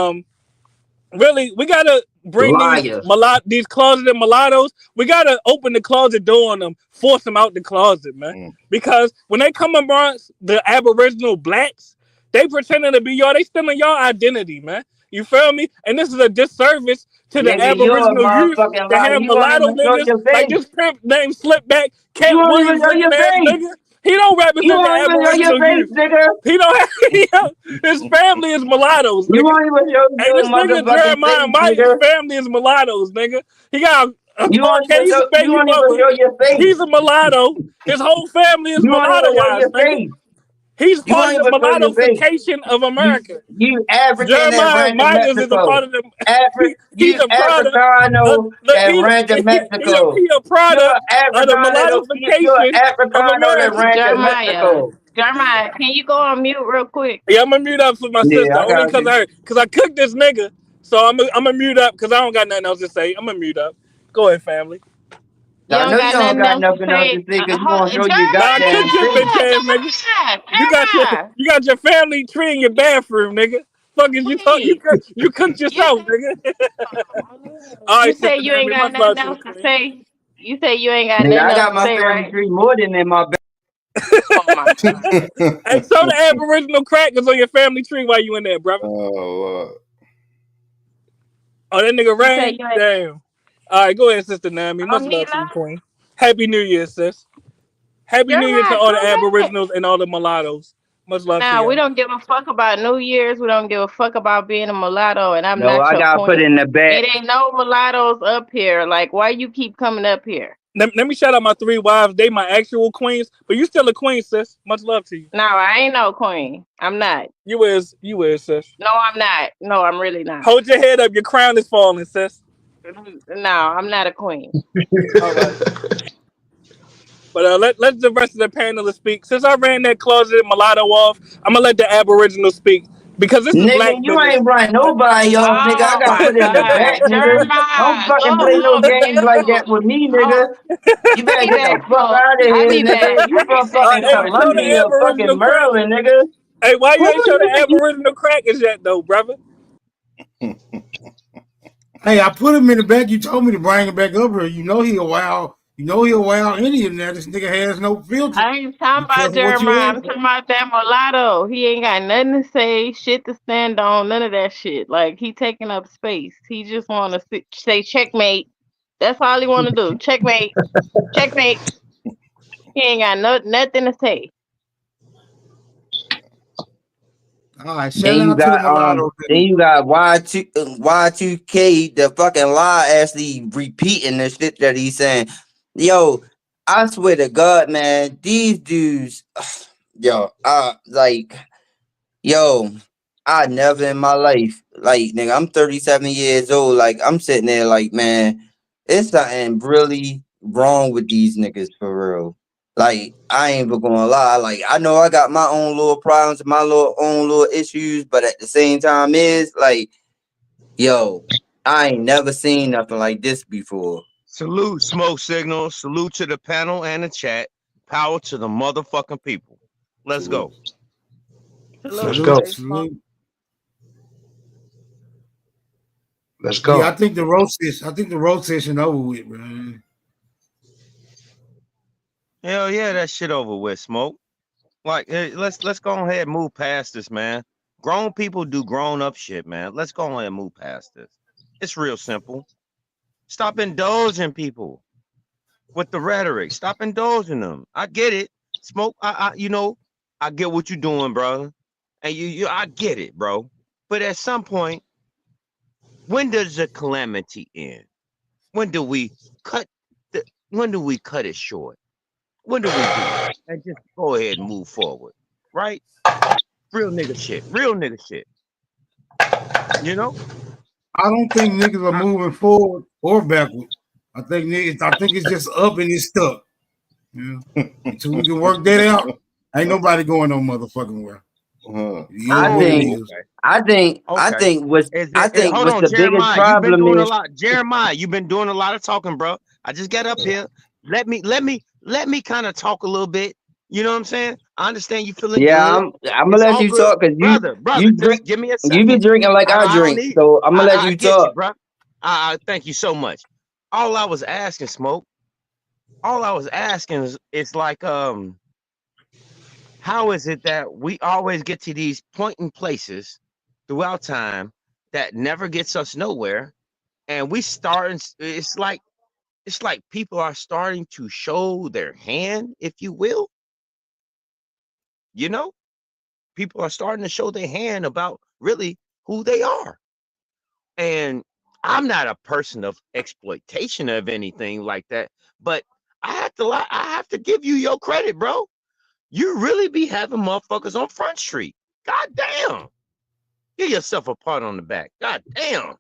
really, we gotta bring Liar. these closeted mulattoes. We gotta open the closet door on them, force them out the closet, man. Because when they come amongst the Aboriginal blacks, they pretending to be y'all. They stealing y'all identity, man. You feel me? And this is a disservice to the Nigga, you a Aboriginal youth motherfucking to liar. have You won't mulatto even show niggas your like face. this pimp named Slipback, You Cat won't even Williams show looking your ass face. nigga. He don't You represent the won't even show your Aboriginal face, youth. nigga. He don't. His family is mulattoes, You nigga. won't even show Hey, your this nigga motherfucking Jeremiah face, Martin's nigga. family is mulattoes, nigga. He got a You won't even Caucasian show. You baby won't even mother. show your face. He's a mulatto. His whole family is You won't even show mulattoized, your nigga. face. He's You part of ain't the even from the base. mulattofication of America. You African that Jeremiah ran to Myers is a part Mexico. of the. He's You a product. Africano Look, that ran to Mexico. he a You're product of the You're mulattofication of Africano that America. ran to Jeremiah, Mexico. Jeremiah, can you go on mute real quick? Yeah, I'm gonna mute up for my Yeah, sister I only got because you. I cooked this nigga. So I'm gonna mute up because I don't got nothing else to say. I'm gonna mute up. Go ahead, family. You I don't know you got don't nothing got else to nothing else to say. say because you want to show your Nah, I goddamn cooked your face. bitch ass, nigga. You got your family tree in your bathroom, nigga. Fuck is you talk? You cooked yourself, nigga. All You right, say sister, you ain't Nami, got much love nothing to you, else to queen. say. You say you ain't got Nigga, nothing I else got to my say, family right? tree more than in my back. Oh my god. Hey, show the Aboriginal crackers on your family tree while you in there, brother. Oh Lord. Oh, that nigga You say ran? you ain't. Damn. All right, go ahead, sister Nami. Much love to you, queen. Happy New Year, sis. Happy New Year to Jeremiah, all the come back. Aboriginals and all the mulattoes. Much love to Nah, we y'all. don't give a fuck about New Year's. We don't give a fuck about being a mulatto, and I'm No, not I your gotta put queen. it in the back. It ain't no mulattoes up here. Like, why you keep coming up here? Let me shout out my 3 wives. They my actual queens, but you still a queen, sis. Much love to you. No, I ain't no queen. I'm not. You is, sis. No, I'm not. No, I'm really not. Hold your head up. Your crown is falling, sis. No, I'm not a queen. All right. But let the rest of the panelists speak. Since I ran that closet mulatto off, I'm gonna let the Aboriginal speak because this is black Nigga, you business. ain't run nobody off, nigga. I Oh gotta my put it in the back, god. nigga. Don't Jeremiah, fucking go play no on games like that mute. with me, Oh, nigga. You better be get the back, fuck folks. out of I'll here, be nigga. back. You from fucking Hey, show the Columbia, fucking Aboriginal crack. Maryland, nigga. Hey, why you Who ain't show the you think you? Aboriginal crackers yet, though, brother? Hey, I put him in the back. You told me to bring him back up here. You know he a wild. You know he a wild Indian now. This nigga has no filter. I ain't talking Be about careful what you Jeremiah. ask I'm for. talking about that mulatto. He ain't got nothing to say, shit to stand on, none of that shit. Like, he taking up space. He just want to say checkmate. That's all he want to do. Checkmate. Checkmate. He ain't got nothing to say. All right, shout out to the mulatto. Then you got Y2K, the fucking lie actually repeating the shit that he's saying. Yo, I swear to God, man, these dudes, yo, I never in my life, like, nigga, I'm 37 years old, like, I'm sitting there like, man, it's something really wrong with these niggas for real. Like, I ain't even gonna lie. Like, I know I got my own little problems, my own little issues, but at the same time is like, yo, I ain't never seen nothing like this before. Salute, Smoke Signal. Salute to the panel and the chat. Power to the motherfucking people. Let's go. Let's go. Salute. Let's go. Yeah, I think the roast session over with, man. Hell yeah, that shit over with, Smoke. Like, hey, let's go ahead and move past this, man. Grown people do grown up shit, man. Let's go ahead and move past this. It's real simple. Stop indulging people with the rhetoric. Stop indulging them. I get it. Smoke, I get what you're doing, brother. And I get it, bro. But at some point, when does the calamity end? When do we cut it short? When do we do it? And just go ahead and move forward, right? Real nigga shit. Real nigga shit. You know? I don't think niggas are moving forward or backward. I think it's just up and it's stuck. Yeah. Until we can work that out, ain't nobody going no motherfucking where. I think what's the biggest problem is. Jeremiah, you've been doing a lot of talking, bro. I just got up here. Let me kind of talk a little bit. You know what I'm saying? I understand you feeling good. I'm gonna let you talk because brother, you just drink. give me a second. You be drinking like I drink, so I'm gonna let you get talk. you, bro. I thank you so much. All I was asking, Smoke. All I was asking is like, how is it that we always get to these pointing places throughout time that never gets us nowhere, and we starting? It's like people are starting to show their hand, if you will. You know, people are starting to show their hand about really who they are. And I'm not a person of exploitation of anything like that, but I have to give you your credit, bro. You really be having motherfuckers on Front Street. God damn. Give yourself a pat on the back. God damn.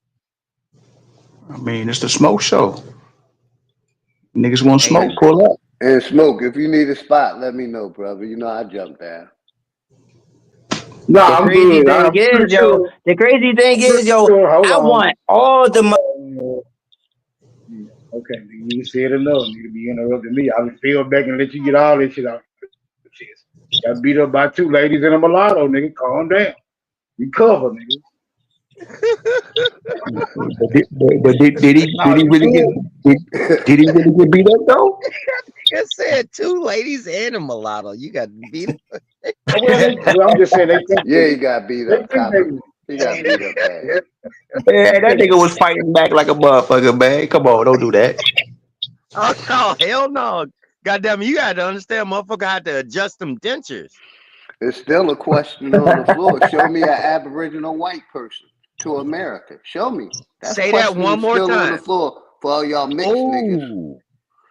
I mean, it's the smoke show. Niggas want smoke, pull up. And Smoke, if you need a spot, let me know, brother. You know I jump down. No, The I'm crazy good. I'm thing is, pretty yo. sure. The crazy thing is, yo. Hold I on. want all the. Okay, you said enough. You need to be interrupting me. I will feel back and let you get all this shit out. Got beat up by 2 ladies and a mulatto, nigga. Calm down. Recover, nigga. But did he really get beat up though? You said 2 ladies and a mulatto. You got beat up. Well, I'm just saying they think. Yeah, he got beat up. He got beat up bad. Yeah, that nigga was fighting back like a motherfucker, man. Come on, don't do that. Oh, no, hell no. Goddamn, you got to understand, motherfucker had to adjust them dentures. There's still a question on the floor. Show me an Aboriginal white person to America. Show me. Say that one more still time. on the floor for all y'all mixed niggas.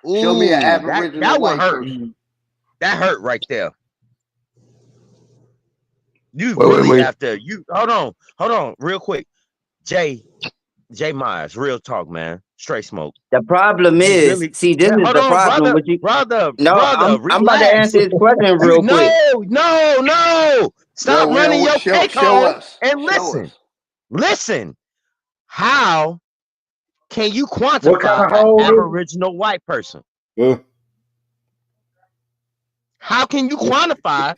Show me an Aboriginal that white hurt. person. That hurt right there. You Wait, really wait. have to. You hold on, real quick. Jay Myers, real talk, man. Straight smoke. The problem is, Really, see, this is hold the on, problem. With you. brother. No, I'm about to Relax. answer his question real quick. No. Stop Well, running your show cake home us. and Show listen. us. Listen. How can you What kind quantify of an hole is it? Aboriginal white person? How can you quantify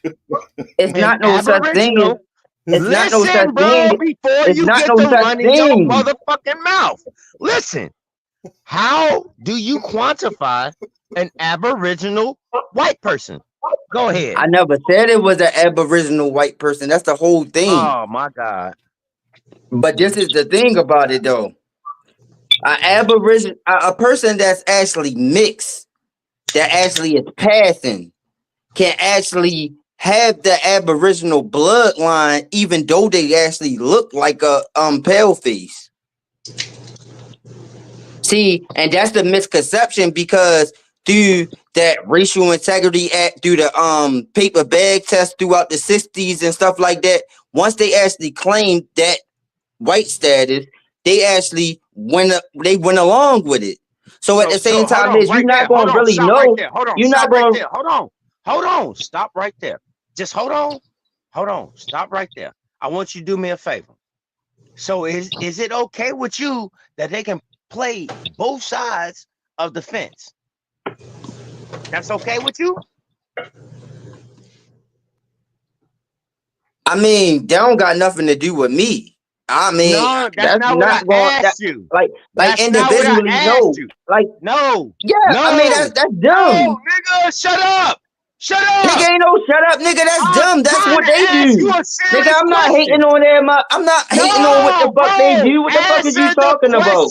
It's an not no such thing as. Aboriginal? It's not no Listen, such bro, thing. before It's you not get no to such running your thing. motherfucking mouth. Listen, how do you quantify an Aboriginal white person? Go ahead. I never said it was an Aboriginal white person. That's the whole thing. Oh my God. But this is the thing about it, though. A person that's actually mixed, that actually is passing, can actually have the Aboriginal bloodline, even though they actually look like a pale face. See, and that's the misconception, because through that Racial Integrity Act, through the paper bag test throughout the 60s and stuff like that, once they actually claimed that white status, they actually went along with it. So at the same time, you're not going to really know. You're not going to. Hold on. Stop right there. Just hold on. Stop right there. I want you to do me a favor. So is it okay with you that they can play both sides of the fence? That's okay with you? I mean, that don't got nothing to do with me. I mean, no, that's not what I asked you. Like That's individually, not what I no. asked you. Like, no. Yeah, no. I mean, that's dumb. No, nigga, shut up. Shut up. Nigga, ain't no shut up, nigga. That's dumb. That's what they do. Nigga, I'm not hating on them. I'm not hating on what the fuck they do. What the fuck is you talking about?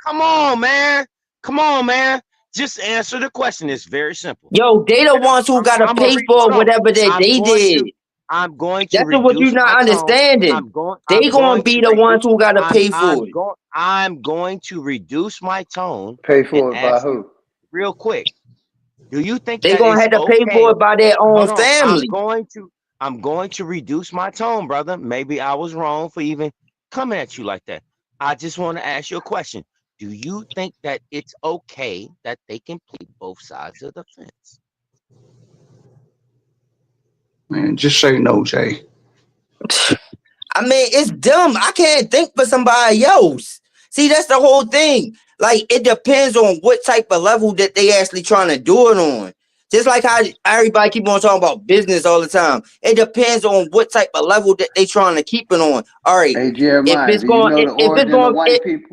Come on, man. Just answer the question. It's very simple. Yo, they the ones who gotta pay for whatever that they did. I'm going to. That's what you're not understanding. They gonna be the ones who gotta pay for it. I'm going to reduce my tone. Pay for it by who? Real quick. Do you think they gonna have to pay for it by their own family? I'm going to reduce my tone, brother. Maybe I was wrong for even coming at you like that. I just want to ask you a question. Do you think that it's okay that they can play both sides of the fence? Man, just say no, Jay. I mean, it's dumb. I can't think for somebody else. See, that's the whole thing. Like, it depends on what type of level that they actually trying to do it on. Just like how everybody keep on talking about business all the time. It depends on what type of level that they trying to keep it on. All right. Hey, Jeremiah,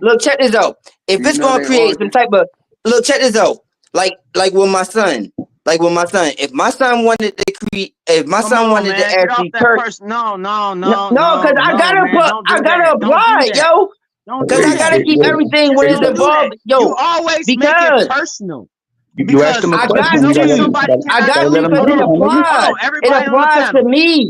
look, check this out. If it's going to create some type of, look, check this out. Like with my son. If my son wanted to create, to actually curse. No, because I gotta apply, yo. Because I gotta keep everything when it's involved, yo. You always make it personal. You asked him a question. I got to, because it applies. It applies to me.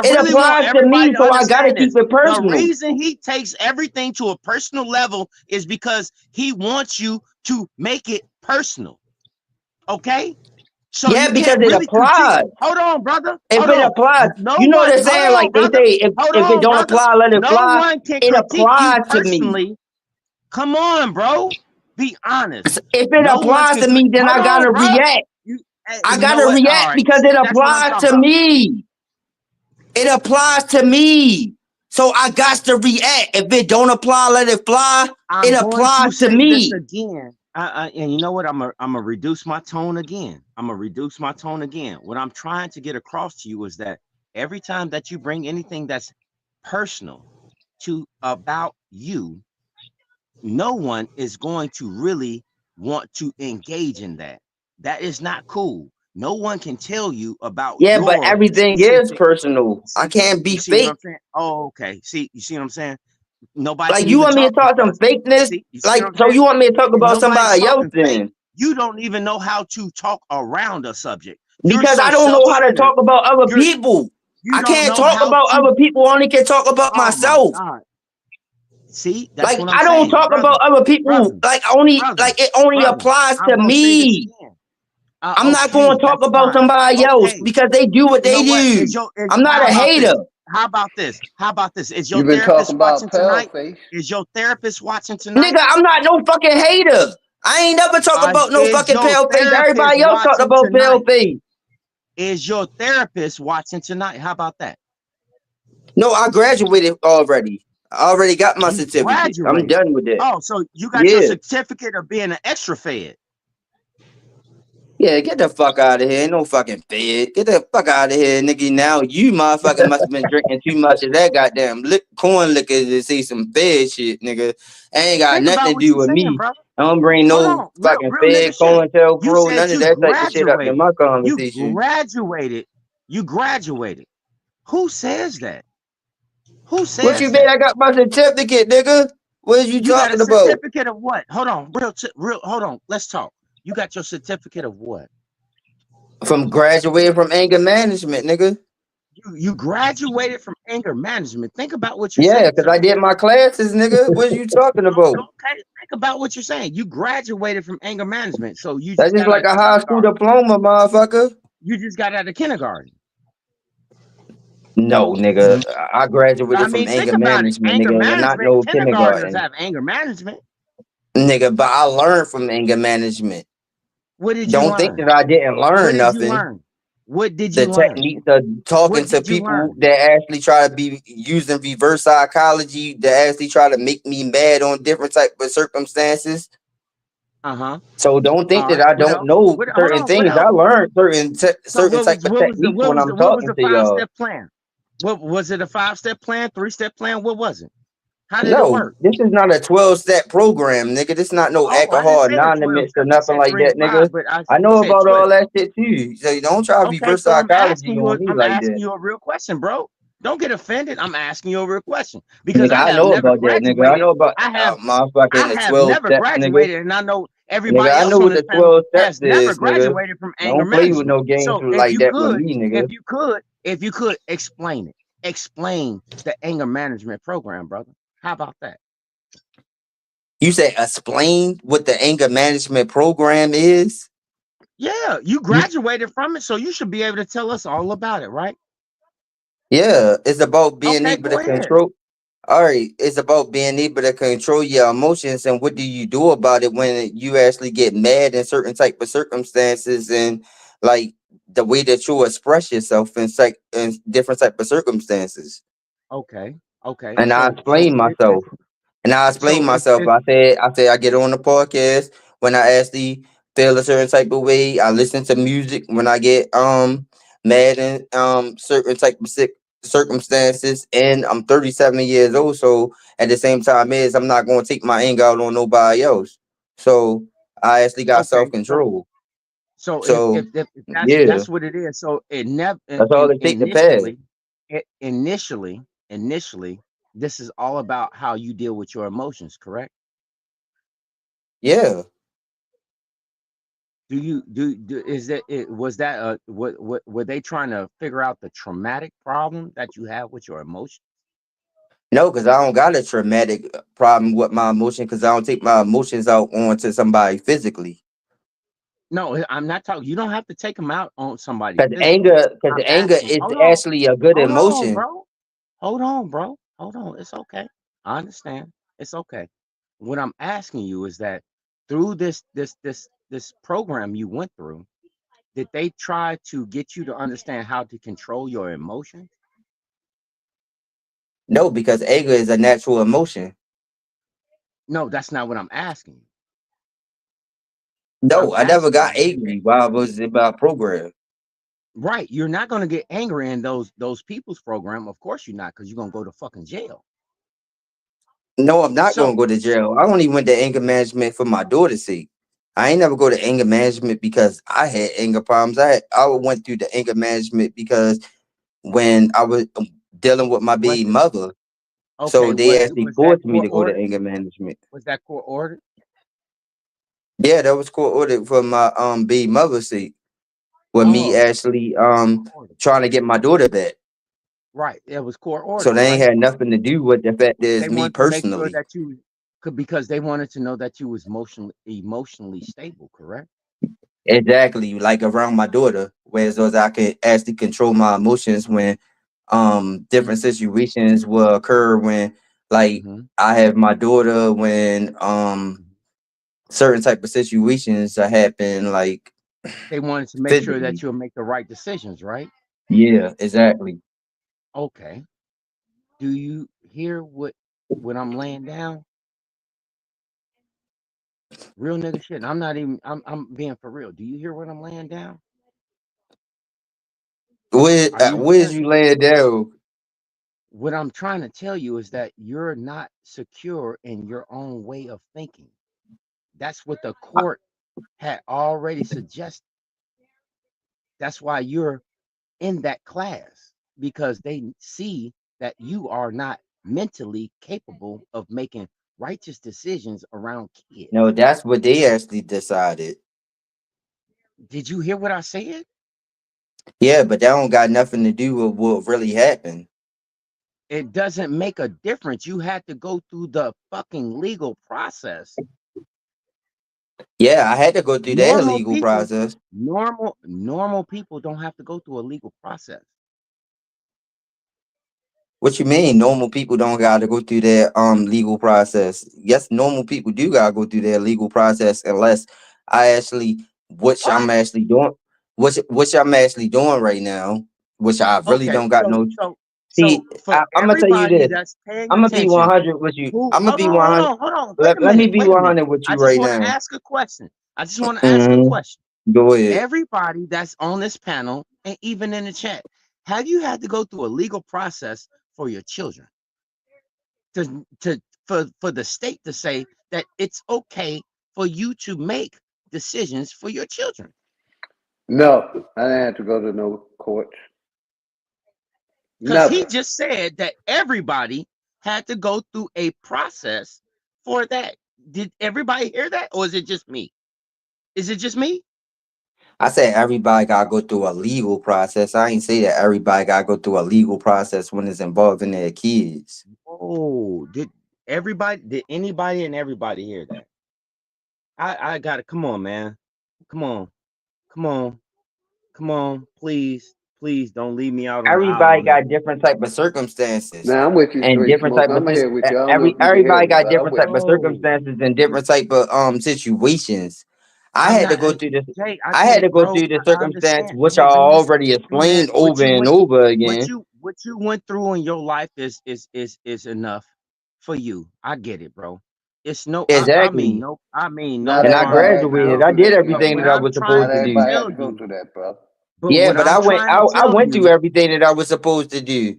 It applies to me, so I gotta keep it personal. The reason he takes everything to a personal level is because he wants you to make it personal. Okay? So yeah, because it really applies. Hold on, brother. If it applies, No you know one, they're saying like they say if it don't apply, let it no fly. one can It critique applies you to me. personally. Come on, bro. Be honest. If it applies to me, then I gotta react. I gotta react because it applies to me. It applies to me. So I got to react. If it don't apply, let it fly. It applies to me. Again. And you know what? I'm gonna reduce my tone again. What I'm trying to get across to you is that every time that you bring anything that's personal to about you, no one is going to really want to engage in that. That is not cool. No one can tell you about but everything is personal. I can't be fake. What I'm saying? Oh, okay. You see what I'm saying? Nobody like you want me to talk some fakeness? You want me to talk about somebody else then? You don't even know how to talk around a subject. Because I don't know how to talk about other people. I can't talk about other people, only can talk about myself. See, that's like I don't talk about other people. Like it only applies to me. I'm not going to talk about somebody else because they do what they do. I'm not a hater. How about this? Is your therapist watching tonight? Is your therapist watching tonight? Nigga, I'm not no fucking hater. I ain't never talk about no fucking pale face. Everybody else talked about pale face. Is your therapist watching tonight? How about that? No, I graduated already. I already got my certificate. I'm done with it. Oh, so you got your certificate of being an extra fed. Yeah, get the fuck out of here. Ain't no fucking fed. Get the fuck out of here, nigga. Now you motherfucker must have been drinking too much of that goddamn corn liquor to see some fed shit, nigga. Ain't got nothing to do with me. Brother. I don't bring no fucking fed corn tail bro, none of that type of shit up in my conversation. You graduated. Who says that? Who says what you mean? I got my certificate, nigga. What are you talking about? Certificate of what? Hold on, hold on. Let's talk. You got your certificate of what? From graduating from anger management, nigga. You graduated from anger management. Think about what you're saying. Yeah, because I did my classes, nigga. What are you talking about? Okay, think about what you're saying. You graduated from anger management. So you that's just like a high school diploma, motherfucker. You just got out of kindergarten. No, nigga. I graduated from anger management, nigga. Not no kindergarten. Have anger management. Nigga, but I learned from anger management. What did you Don't think that I didn't learn nothing. What did you learn? The techniques of talking to people that actually try to be using reverse psychology that actually try to make me mad on different type of circumstances. So don't think that I don't know certain things. I learned certain type of techniques when I'm talking to y'all. What was it? A 5-step plan? 3-step plan? What was it? How did it work? This is not a 12-step program, nigga. This not no alcohol anonymous or nothing like that, nigga. I know about all that shit too. So don't try to reverse psychology on me like that. I'm asking you a real question, bro. Don't get offended. I'm asking you a real question because nigga, I know about that, nigga. I know about motherfucking the 12 steps, nigga. And I know everybody else I know what the 12 steps never graduated from anger management. Don't play with no games like that with me, nigga. If you could explain it, explain the anger management program, brother. How about that? You say explain what the anger management program is? Yeah, you graduated from it, so you should be able to tell us all about it, right? Yeah, it's about being able to control. All right, it's about being able to control your emotions and what do you do about it when you actually get mad in certain type of circumstances and like the way that you express yourself in different type of circumstances. Okay. And I explain myself. I said I get on the podcast when I actually feel a certain type of way. I listen to music when I get mad in certain type of circumstances. And I'm 37 years old, so at the same time I'm not going to take my anger out on nobody else. So I actually got self-control. So if that's what it is. So it never. That's all it takes to pass. Initially, this is all about how you deal with your emotions, correct? Yeah. Were they trying to figure out the traumatic problem that you have with your emotions? No, because I don't got a traumatic problem with my emotion because I don't take my emotions out onto somebody physically. No, I'm not talking. You don't have to take them out on somebody Because physical. I'm anger asking. is Hold on. actually a good Hold on, emotion. bro. Hold on, bro. Hold on. It's okay. I understand. It's okay. What I'm asking you is that through this program you went through, did they try to get you to understand how to control your emotions? No, because anger is a natural emotion. No, that's not what I'm asking. No, I never got you, angry while I was in my program. Right. You're not going to get angry in those people's program. Of course you're not, because you're going to go to fucking jail. No, I'm not So- gonna go to jail. I only went to anger management for my daughter's sake. I ain't never go to anger management because I had anger problems. I went through the anger management because when I was dealing with my baby mother, so Okay, they actually was that forced me court to go to ordered? anger management. Was that court ordered? Yeah, that was court ordered for my baby mother's sake. With me Oh, actually trying to get my daughter back. Right. It was court ordered. So they ain't right? had nothing to do with the fact that They it's me wanted to make sure personally. that you could, because they wanted to know that you was emotionally stable, correct? Exactly, like around my daughter, whereas I could actually control my emotions when different situations will occur when like I have my daughter when certain type of situations that happen, like They wanted to make sure physically. that you'll make the right decisions, right? Yeah, exactly. Okay. Do you hear what I'm laying down? Real nigga shit. I'm not even I'm being for real. Do you hear what I'm laying down? Where's you laying down? What I'm trying to tell you is that you're not secure in your own way of thinking. That's what the court had already suggested. That's why you're in that class, because they see that you are not mentally capable of making righteous decisions around kids. No, that's what they actually decided. Did you hear what I said? Yeah, but that don't got nothing to do with what really happened. It doesn't make a difference. You had to go through the fucking legal process. Yeah, I had to go through that legal process. Normal people don't have to go through a legal process. What you mean? Normal people don't gotta go through their legal process. Yes, normal people do gotta go through their legal process unless I actually I'm actually doing which I'm actually doing right now, which I really don't got no. See, for I'm gonna tell you everybody this. that's paying I'm gonna be attention, 100 with you. I'm gonna be 100. hold on. Let me be 100 with I you just right want to now. ask a question. Go ahead. Everybody that's on this panel and even in the chat, have you had to go through a legal process for your children? For the state to say that it's okay for you to make decisions for your children? No, I didn't have to go to no courts. Because he just said that everybody had to go through a process for that. Did everybody hear that, or is it just me? Is it just me? I said everybody gotta go through a legal process. I ain't say that everybody gotta go through a legal process when it's involving their kids. Oh, did anybody and everybody hear that? I gotta, come on, man. Come on, please don't leave me out on the Everybody island. got different type of circumstances. Now I'm with you, and Straight different Smoke. type of I'm here with you. I don't know if you can hear everybody me, got but I'm different with type of circumstances and different type of situations. I had to go through this. Jay, I had to go through the I circumstance understand. which I already explained over and over again. What you went through in your life is enough for you. I get it, bro. It's no, Exactly. I mean Not no. And I everybody had to go graduated. I through did that, everything King. that I was supposed Not to do. everybody had to go through that, bro. Yeah, but I went through everything that I was supposed to do.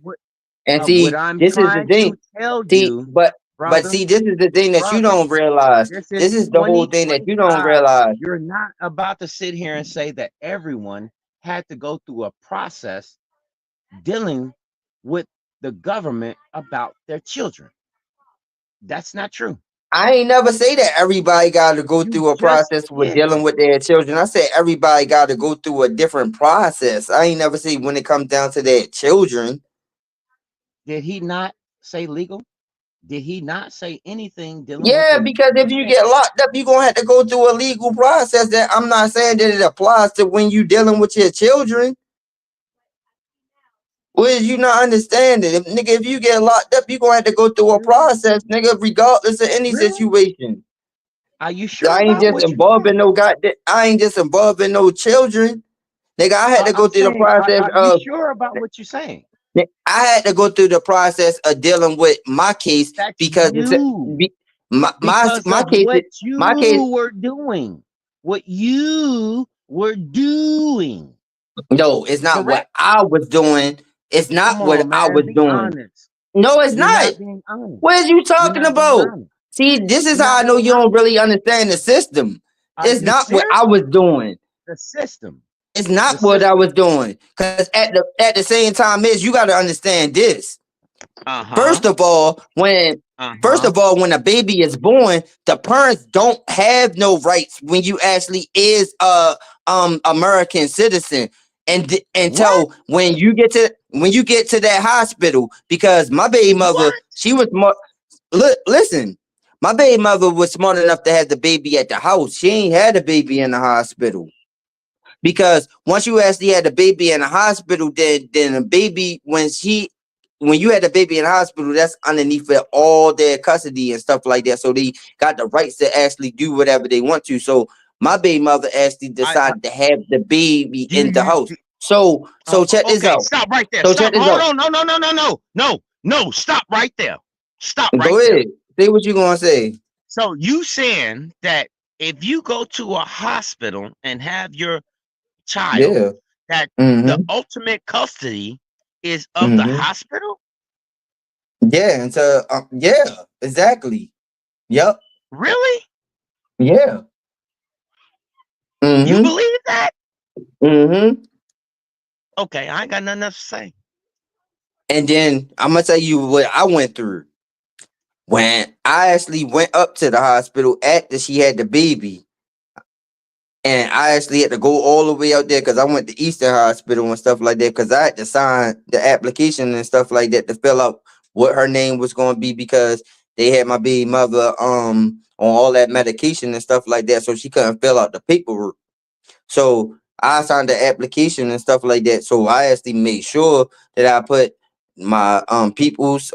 And see, what I'm this is the trying thing. to tell See, you, but brother, see, this is the thing that you brother, don't realize. this This is is the whole thing that you don't 2025. realize. You're not about to sit here and say that everyone had to go through a process dealing with the government about their children. That's not true. I ain't never say that everybody got to go through a process with dealing with their children. I said everybody got to go through a different process. I ain't never say when it comes down to their children. Did he not say legal? Did he not say anything dealing with Yeah, the? because if you get locked up, you're gonna have to go through a legal process. That I'm not saying that it applies to when you dealing with your children. What is you not understanding? If you get locked up, you're gonna have to go through a process, nigga, regardless of any situation. Are you sure I ain't about just what you involved in no goddamn. I ain't just involved in no children. Nigga, I had to go I'm through the saying, process are you of. sure about what you're saying? I had to go through the process of dealing with my case That's because you. my Because my of case what my case. you were doing. What you were doing. No, it's not what Correct? I was doing. It's not Come what on, I man. was Be doing. honest. No, it's You're not. not being honest. What is you You're talking not being about? honest. See, this is You're how not I know being you don't honest. really understand the system. Are It's you not what serious? I was doing. The system. It's not The what I system. was doing. Because at the same time is you got to understand this. First of all, when a baby is born, the parents don't have no rights when you actually is a American citizen. And until when you get to that hospital, because my baby mother, she was more listen, my baby mother was smart enough to have the baby at the house. She ain't had a baby in the hospital. Because once you actually had the baby in the hospital, then the baby when you had the baby in the hospital, that's underneath it all their custody and stuff like that. So they got the rights to actually do whatever they want to. So my baby mother actually decided to have the baby in the house. So check this Okay, out. stop right there. So Stop. check this Hold out. on. No. Stop right there. Stop right Go there. ahead. Say what you gonna say. So you saying that if you go to a hospital and have your child, Yeah. that Mm-hmm. the ultimate custody is of the hospital? Yeah, and so yeah, exactly. Yep. Really? Yeah. You believe that? Okay, I ain't got nothing else to say. And then I'm gonna tell you what I went through when I actually went up to the hospital after she had the baby. And I actually had to go all the way out there because I went to Eastern Hospital and stuff like that because I had to sign the application and stuff like that to fill out what her name was going to be because they had my baby mother on all that medication and stuff like that, so she couldn't fill out the paperwork. So I signed the application and stuff like that. So I actually made sure that I put my people's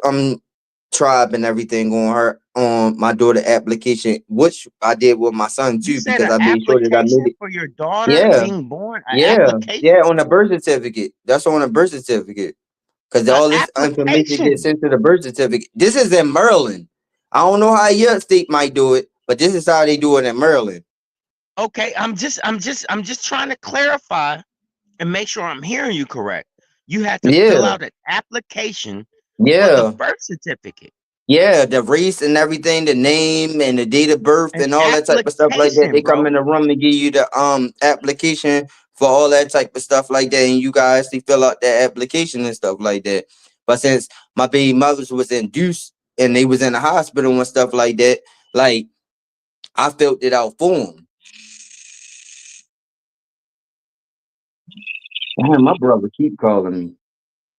tribe and everything on my daughter application, which I did with my son You too, said because an I made sure that I made application it. for your daughter Yeah, being born? An yeah, application? on the birth certificate. That's on the birth certificate. Because An all this information gets application. sent to the birth certificate. This is in Maryland. I don't know how your state might do it, but this is how they do it in Maryland. Okay, I'm just trying to clarify and make sure I'm hearing you correct. You had to fill Yeah, out an application for the yeah, birth certificate. yeah. The race and everything, the name and the date of birth An and all that type of stuff like that. application, They come bro. in the room and give you the application for all that type of stuff like that, and you guys actually fill out that application and stuff like that. But since my baby mothers was induced and they was in the hospital and stuff like that, like I filled it out for them. Damn, my brother keep calling me.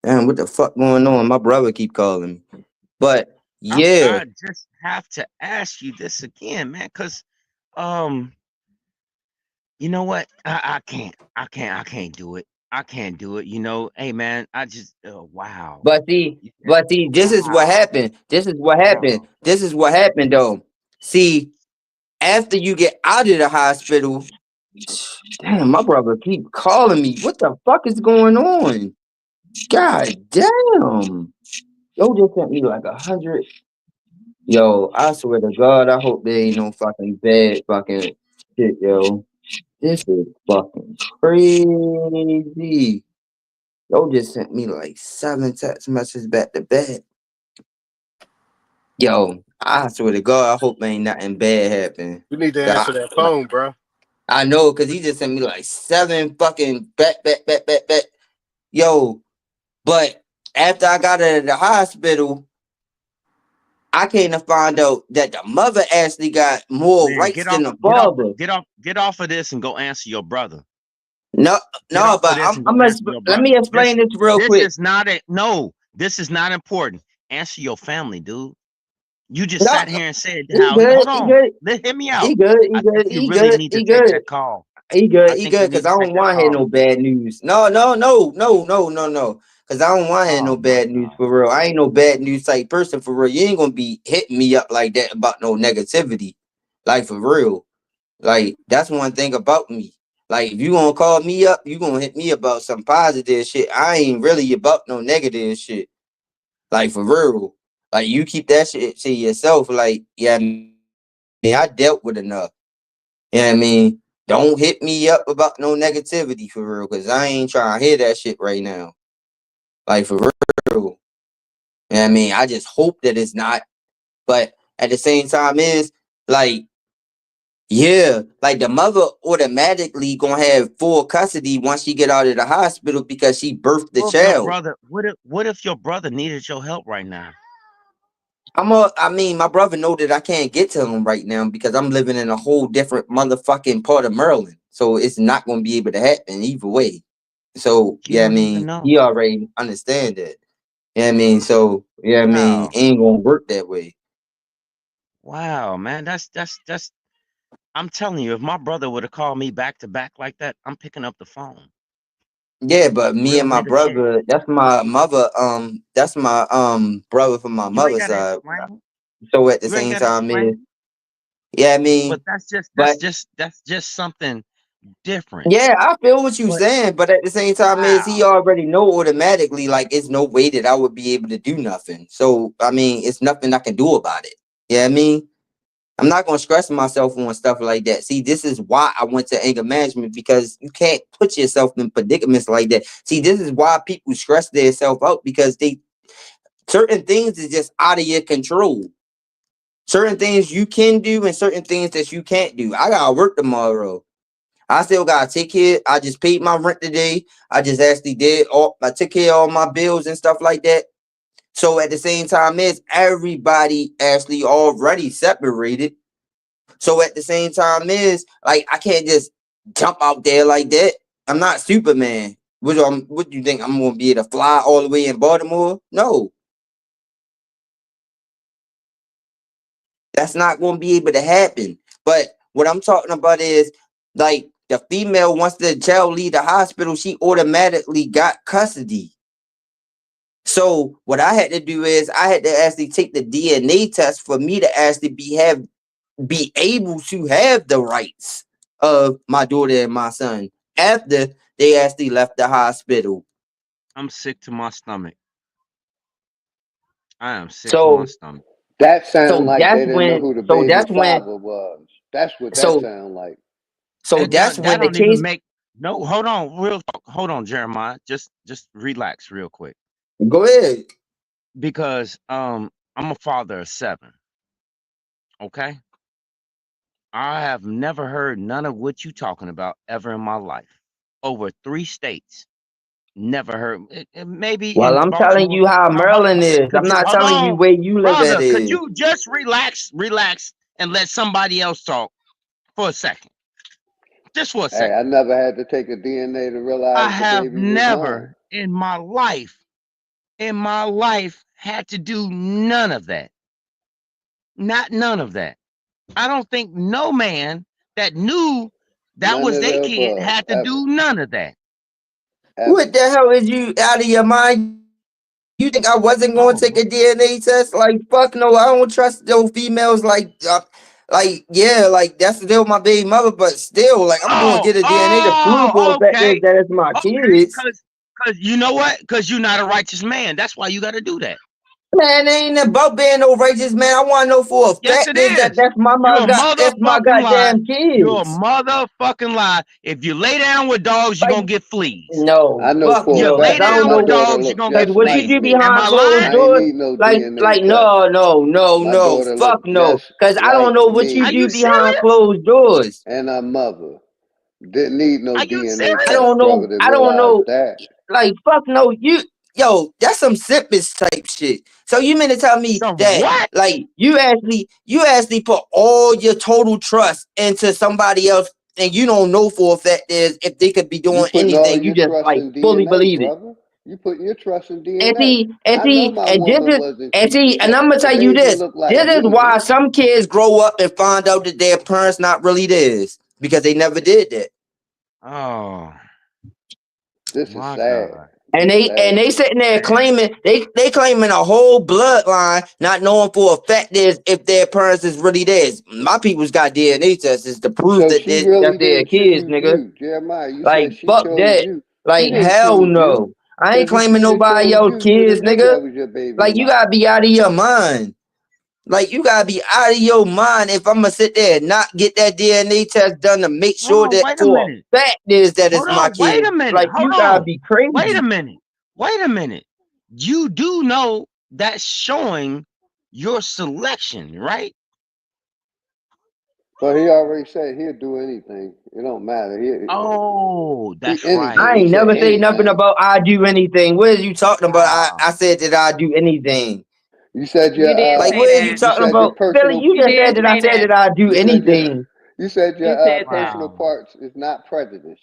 Damn, what the fuck going on? My brother keep calling me. But yeah, I just have to ask you this again, man, because you know what? I can't do it. I can't do it. You know, hey man, I just wow. but see, this is what happened. This is what happened. This is what happened though. See, after you get out of the hospital, damn, my brother keep calling me. What the fuck is going on? God damn. Yo just sent me like 100. Yo, I swear to God, I hope there ain't no fucking bad fucking shit, yo. This is fucking crazy. Yo just sent me like 7 text messages back to back. Yo, I swear to God, I hope ain't nothing bad happen. You need to answer that phone, bro. I know, cause he just sent me like 7 fucking back. Yo, but after I got out of the hospital, I came to find out that the mother actually got more rights than the father. Get off of this and go answer your brother. No, but let me explain this real quick. This is not important. Answer your family, dude. You just No, sat here and said he how. good. Hold He on, good. hear me He out. good. He I good. think you He really good. need He to take good. that call. He I good. He think you good. need Cause I to take don't that want to hear call. no bad news. No. Cause I don't want to hear Oh no my bad news God. for real. I ain't no bad news type person for real. You ain't gonna be hitting me up like that about no negativity, like for real. Like that's one thing about me. Like if you gonna call me up, you gonna hit me about some positive shit. I ain't really about no negative shit. Like for real. Like you keep that shit to yourself. Like yeah, I mean, I dealt with enough. You know what I mean? Don't hit me up about no negativity for real, cause I ain't trying to hear that shit right now. Like for real. You know what I mean? I just hope that it's not. But at the same time is like, yeah, like the mother automatically gonna have full custody once she get out of the hospital because she birthed the What if your child. brother? What if your brother needed your help right now? I mean, my brother know that I can't get to him right now because I'm living in a whole different motherfucking part of Maryland. So it's not gonna be able to happen either way. So You yeah, I don't even mean, know. he already understand that. Yeah, I mean, so yeah, I mean, Wow, it ain't gonna work that way. wow, man, that's. I'm telling you, if my brother would have called me back to back like that, I'm picking up the phone. Yeah, but me Real and my nigga shit. brother, that's my mother, that's my brother from my You ain't mother's gotta side. explain. So at the You ain't same gotta time is explain. yeah, I But mean, but that's just something different. yeah, I feel what you But saying, but at the same time is he wow, already know automatically like it's no way that I would be able to do nothing. So I mean, it's nothing I can do about it. Yeah, I mean, I'm not gonna stress myself on stuff like that. See, this is why I went to anger management because you can't put yourself in predicaments like that. See, this is why people stress themselves out because they certain things is just out of your control. Certain things you can do and certain things that you can't do. I gotta work tomorrow. I still gotta take care. I just paid my rent today. I just actually I took care of all my bills and stuff like that. So at the same time is everybody actually already separated. So at the same time is like I can't just jump out there like that. I'm not Superman. What do you think I'm gonna be able to fly all the way in Baltimore? No, that's not gonna be able to happen. But what I'm talking about is like the female, once the child leave the hospital, she automatically got custody. So what I had to do is I had to actually take the DNA test for me to actually be able to have the rights of my daughter and my son after they actually left the hospital. I'm sick to my stomach. I am sick to my So stomach. That sound so like that's they didn't know when who the so baby that's when father was. That's what that so sound like. so It that's don't, that when the don't even case make no. Hold on, real talk. Hold on, Jeremiah. Just relax real quick go ahead. because I'm a father of 7. Okay, I have never heard none of what you talking about ever in my life. Over 3 states. Never heard. Maybe Well, in I'm telling Baltimore. you how Maryland is. Could I'm you not hold telling you on, where you live at brother? Could is. you just relax, and let somebody else talk for a second? Just for a Hey, I second. never had to take a DNA to I realize the have baby was mine. never in my life had to do none of that. Not none of that. I don't think no man that knew that None was of their the kid above, had to ever, do none of that. What ever. the hell is you out of your mind? You think I wasn't going Oh to take a DNA test? Like, fuck no, I don't trust those females. Like, yeah, like that's still my baby mother, but still, like, I'm going to get a DNA to prove for a fact is Okay. that it's my Okay, kids. cause you know what? Cause you're not a righteous man. That's why you got to do that. Man, it ain't about being no righteous man. I want to know for a Yes, fact it is that is. You're a that's my motherfucking lie. goddamn You're a kids. motherfucking lie. If you lay down with dogs, you're Like, gonna get fleas. no, I know fuck for a You no, cause lay fact I that don't down my with know. daughter dogs, you're look gonna Cause get just what you like fleas. do me. Am behind I closed I lying? ain't doors, need no DNA test. My daughter fuck look no. just Cause I don't like know what you Are me do you behind serious? closed doors. and her mother. Didn't need no Are you DNA I serious? test, don't brother, know. to I don't realize know. that. Like fuck no. Yo, that's some sippage type shit. So you mean to tell me Some that what? like you actually put all your total trust into somebody else and you don't know for a fact is if they could be You doing putting all anything, you your just trust like in fully DNA, believe it. brother. You putting your trust in DNA. And see, I know my woman wasn't cheating. and I'm gonna The tell you baby this. looked like This is Jesus. why some kids grow up and find out that their parents not really theirs because they never did that. Oh, This is my sad. God. And they sitting there claiming they claiming a whole bloodline, not knowing for a fact if their parents is really theirs. My people's got DNA tests to prove So that she really that's their didn't kids, choose nigga. you, Jeremiah. You Like said she fuck chose that. you. She Like didn't hell choose no. you. I ain't Because if claiming she would have nobody chose else's you, you'd kids, have knew nigga. that was your baby Like you mama. gotta be out of your mind. Like you gotta be out of your mind if I'm gonna sit there and not get that DNA test done to make sure Hold on, that wait a for minute. a fact is that it's Hold my on, wait kid. a minute. Like Hold you gotta on. be crazy. Wait a minute. Wait a minute. You do know that's showing your selection, right? But he already said he'll do anything. It don't matter. Oh, that's right. I Anything. He ain't said never say nothing anything. about I do anything. What are you talking about? I said that I do anything. You said your You did Like say what are you that. you talking said your about? Billy, personal you You just did said that I say said that. that I do you said anything. your You said that. personal Wow. parts is not prejudice.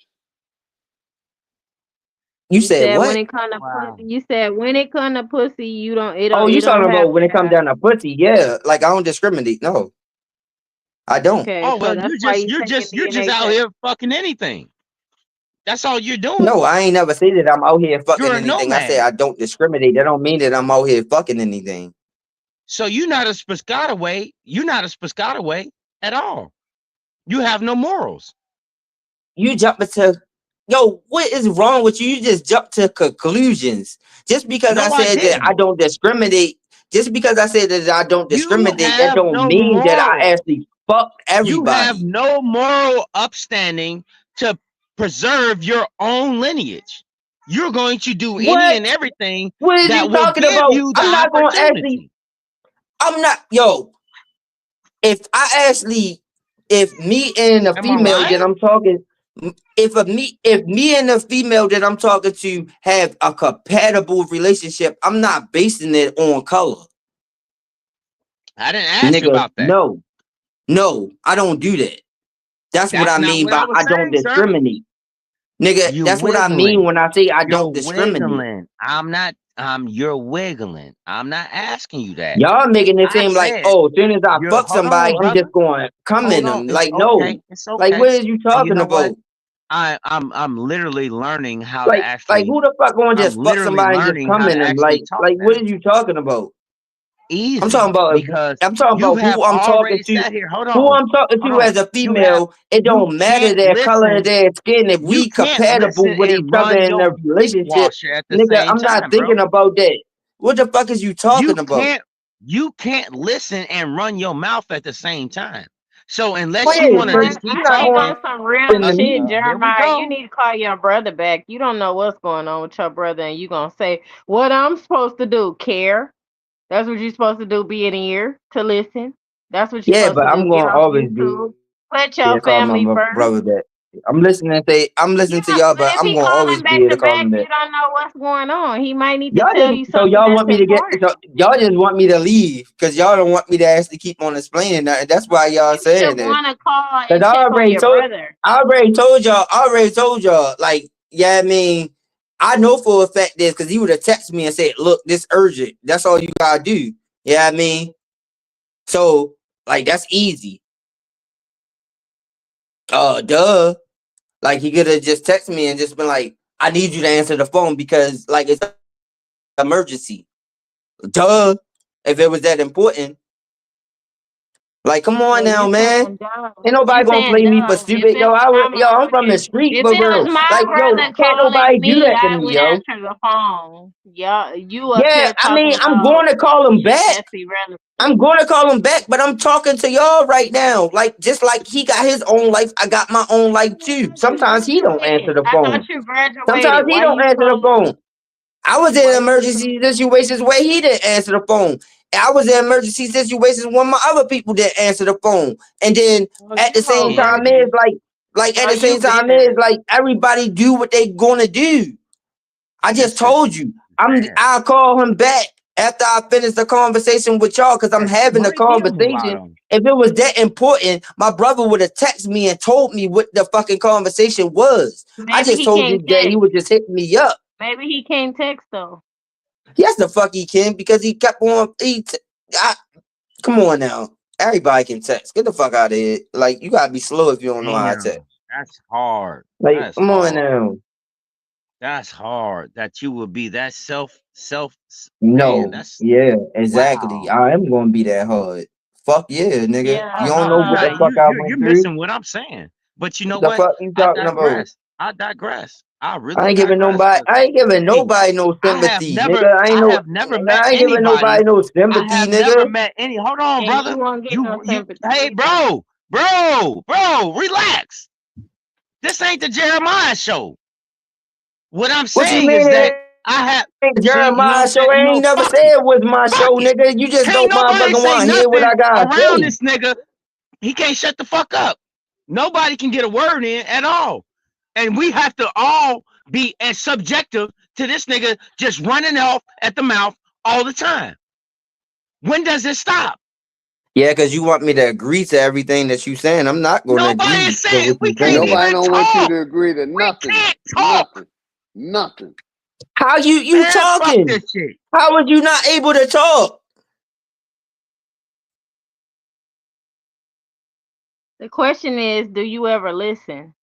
You You said said when what? it come to Wow. pussy, you said when it come to pussy, you don't Oh, you it talking don't have about when it to comes have. down to pussy? Yeah, like I don't discriminate. No, I don't. Okay, Oh, so well, that's why you taking you're just DNA out test. here fucking anything. That's all you're doing. No, I ain't never say that I'm out here fucking You're a anything. I said nomad. I don't discriminate. That don't mean that I'm out here fucking anything. So you're not a Piscataway. You're not a Piscataway at all. You have no morals. You jump into what is wrong with you? You just jump to conclusions. Just because No, I I said that I didn't. don't discriminate, just because I said that I don't You discriminate, that have don't no mean that I moral. actually fuck You have everybody. no moral upstanding to preserve your own lineage. You're going to do any What? and everything What is that you will talking give about? you the I'm not gonna actually. opportunity. I'm not. If me and a Am I female that lying? I'm talking, if me and a female that I'm talking to have a compatible relationship, I'm not basing it on color. I didn't ask you Nigga, about that. no, I don't do that. That's what That's I not mean what I by was I don't saying, sir. discriminate. Nigga, You that's what I mean wiggling. when I say I You're don't discriminate. wiggling. You're wiggling. I'm not asking you that. Y'all making it I seem like, said, as soon as I fuck hold somebody, on, I'm brother. just going to come Hold in on. them. It's Like, okay. no. It's Like, okay. what is you And you talking know what? about? I'm literally learning how to Like actually. who the fuck gonna I'm just fuck literally somebody and just learning come how in to them? actually talk Like, what now. are you talking about? I'm talking Easy, about because you have who I'm talking already to. sat here. Hold Who on. I'm talking Hold to on. as a You have. female, it You don't matter can't their color of listen. their skin. If You we can't compatible listen with and each other run in your a relationship, dishwasher at the nigga, same I'm not time, bro. thinking about that. What the fuck is you talking about? You can't listen and run your mouth at the same time. So unless you Wait, want to because just keep you're I not think going talking, on some real to shit, me. here we Jeremiah, you go. need to call your brother back. You don't know what's going on with your brother, and you gonna say what I'm supposed to do. Care? That's what you're supposed to do. Be an ear to listen. That's what you're Yeah, supposed but to do. I'm Get gonna off always be YouTube. Put here your to call my family first. brother that. I'm listening to Yeah, y'all, but but if I'm he gonna always calling be back here to to call back, him you that. don't know what's going on. He might need to Y'all tell just you so something y'all that's want me to get so important. y'all just want me to leave because y'all don't want me to actually keep on explaining that. That's why y'all You saying just that. want to call Cause and check on your brother. I already told y'all, like, yeah, I mean, I know for a fact this because he would have texted me and said, look, this urgent. That's all you gotta do. Yeah, I mean, so like that's easy. Duh. Like he could have just texted me and just been like, I need you to answer the phone because like it's an emergency. Duh. If it was that important. Like, come on So now, you man. saying dumb. Ain't nobody You gonna saying play me for dumb. If stupid. it was I'm from the street if for it was real. my Like, brother can't calling nobody do me, that to I me, would yo. answer the phone. You up Yeah, here I mean, talking I'm about going to call him shit back. that's irrelevant. I'm going to call him back, but I'm talking to y'all right now. Like, just like he got his own life, I got my own life too. Sometimes he don't answer the I phone. thought you graduated. Sometimes he Why don't you answer the calling? phone. I was in emergency situations where he didn't answer the phone. I was in emergency situations when my other people didn't answer the phone. And then at the same time, it's like at the same time, it's like everybody do what they gonna do. I just told you. I'll call him back after I finish the conversation with y'all because I'm having a conversation. If it was that important, my brother would have texted me and told me what the fucking conversation was. I Maybe just he told you can't that he text. was just hitting me up. Maybe he can't text though. Yes, the fuck he can because he kept on. Come on now. Everybody can text. Get the fuck out of here. Like, you gotta be slow if you don't know how to text. That's hard. Like, That's come on hard. now. That's hard. That you would be that self. No. Man, that's Yeah, exactly. wow. I am gonna be that hard. Fuck yeah, nigga. Yeah, You don't know what the fuck I went You're through. missing what I'm saying. But you know The what? fuck you talking about? I digress. I really I ain't giving digress. nobody. I ain't giving nobody no I have sympathy, never. nigga. I have never met ain't giving nobody anybody. no I sympathy, have never nigga. met any. Hold on, Yeah, brother. you won't get no sympathy. Hey, bro, relax. This ain't the Jeremiah show. What I'm What you saying mean is that I have Jeremiah show? I ain't never said it was my show, nigga. You just Can't don't nobody motherfucking say want to hear what nothing I gotta around say. this nigga. He can't shut the fuck up. Nobody can get a word in at all. And we have to all be as subjective to this nigga just running off at the mouth all the time. When does it stop? Yeah, because you want me to agree to everything that you saying. I'm not going to Nobody agree is to saying what we you can't saying. Nobody even don't want you talk. to agree to nothing. Can't talk. Nothing. How you Man, fuck talking? this shit. How was you not able to talk? The question is, do you ever listen?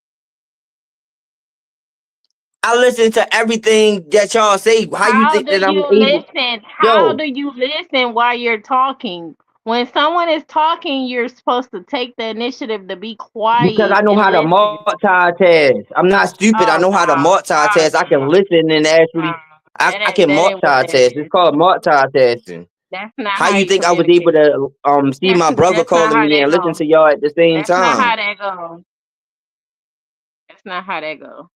I listen to everything that y'all say. How you think that I'm able? Listen? How Yo, do you listen while you're talking? When someone is talking, you're supposed to take the initiative to be quiet because I know and how to listen. multitask. I'm not stupid. I know how to multitask. I can listen and actually, I can that ain't what that multitask. is. It's called multitasking. That's not How how you you think I was communicate. able to see my brother That's not calling how me and that listen goes. to y'all at the same That's not how time? that goes. That's not how that goes.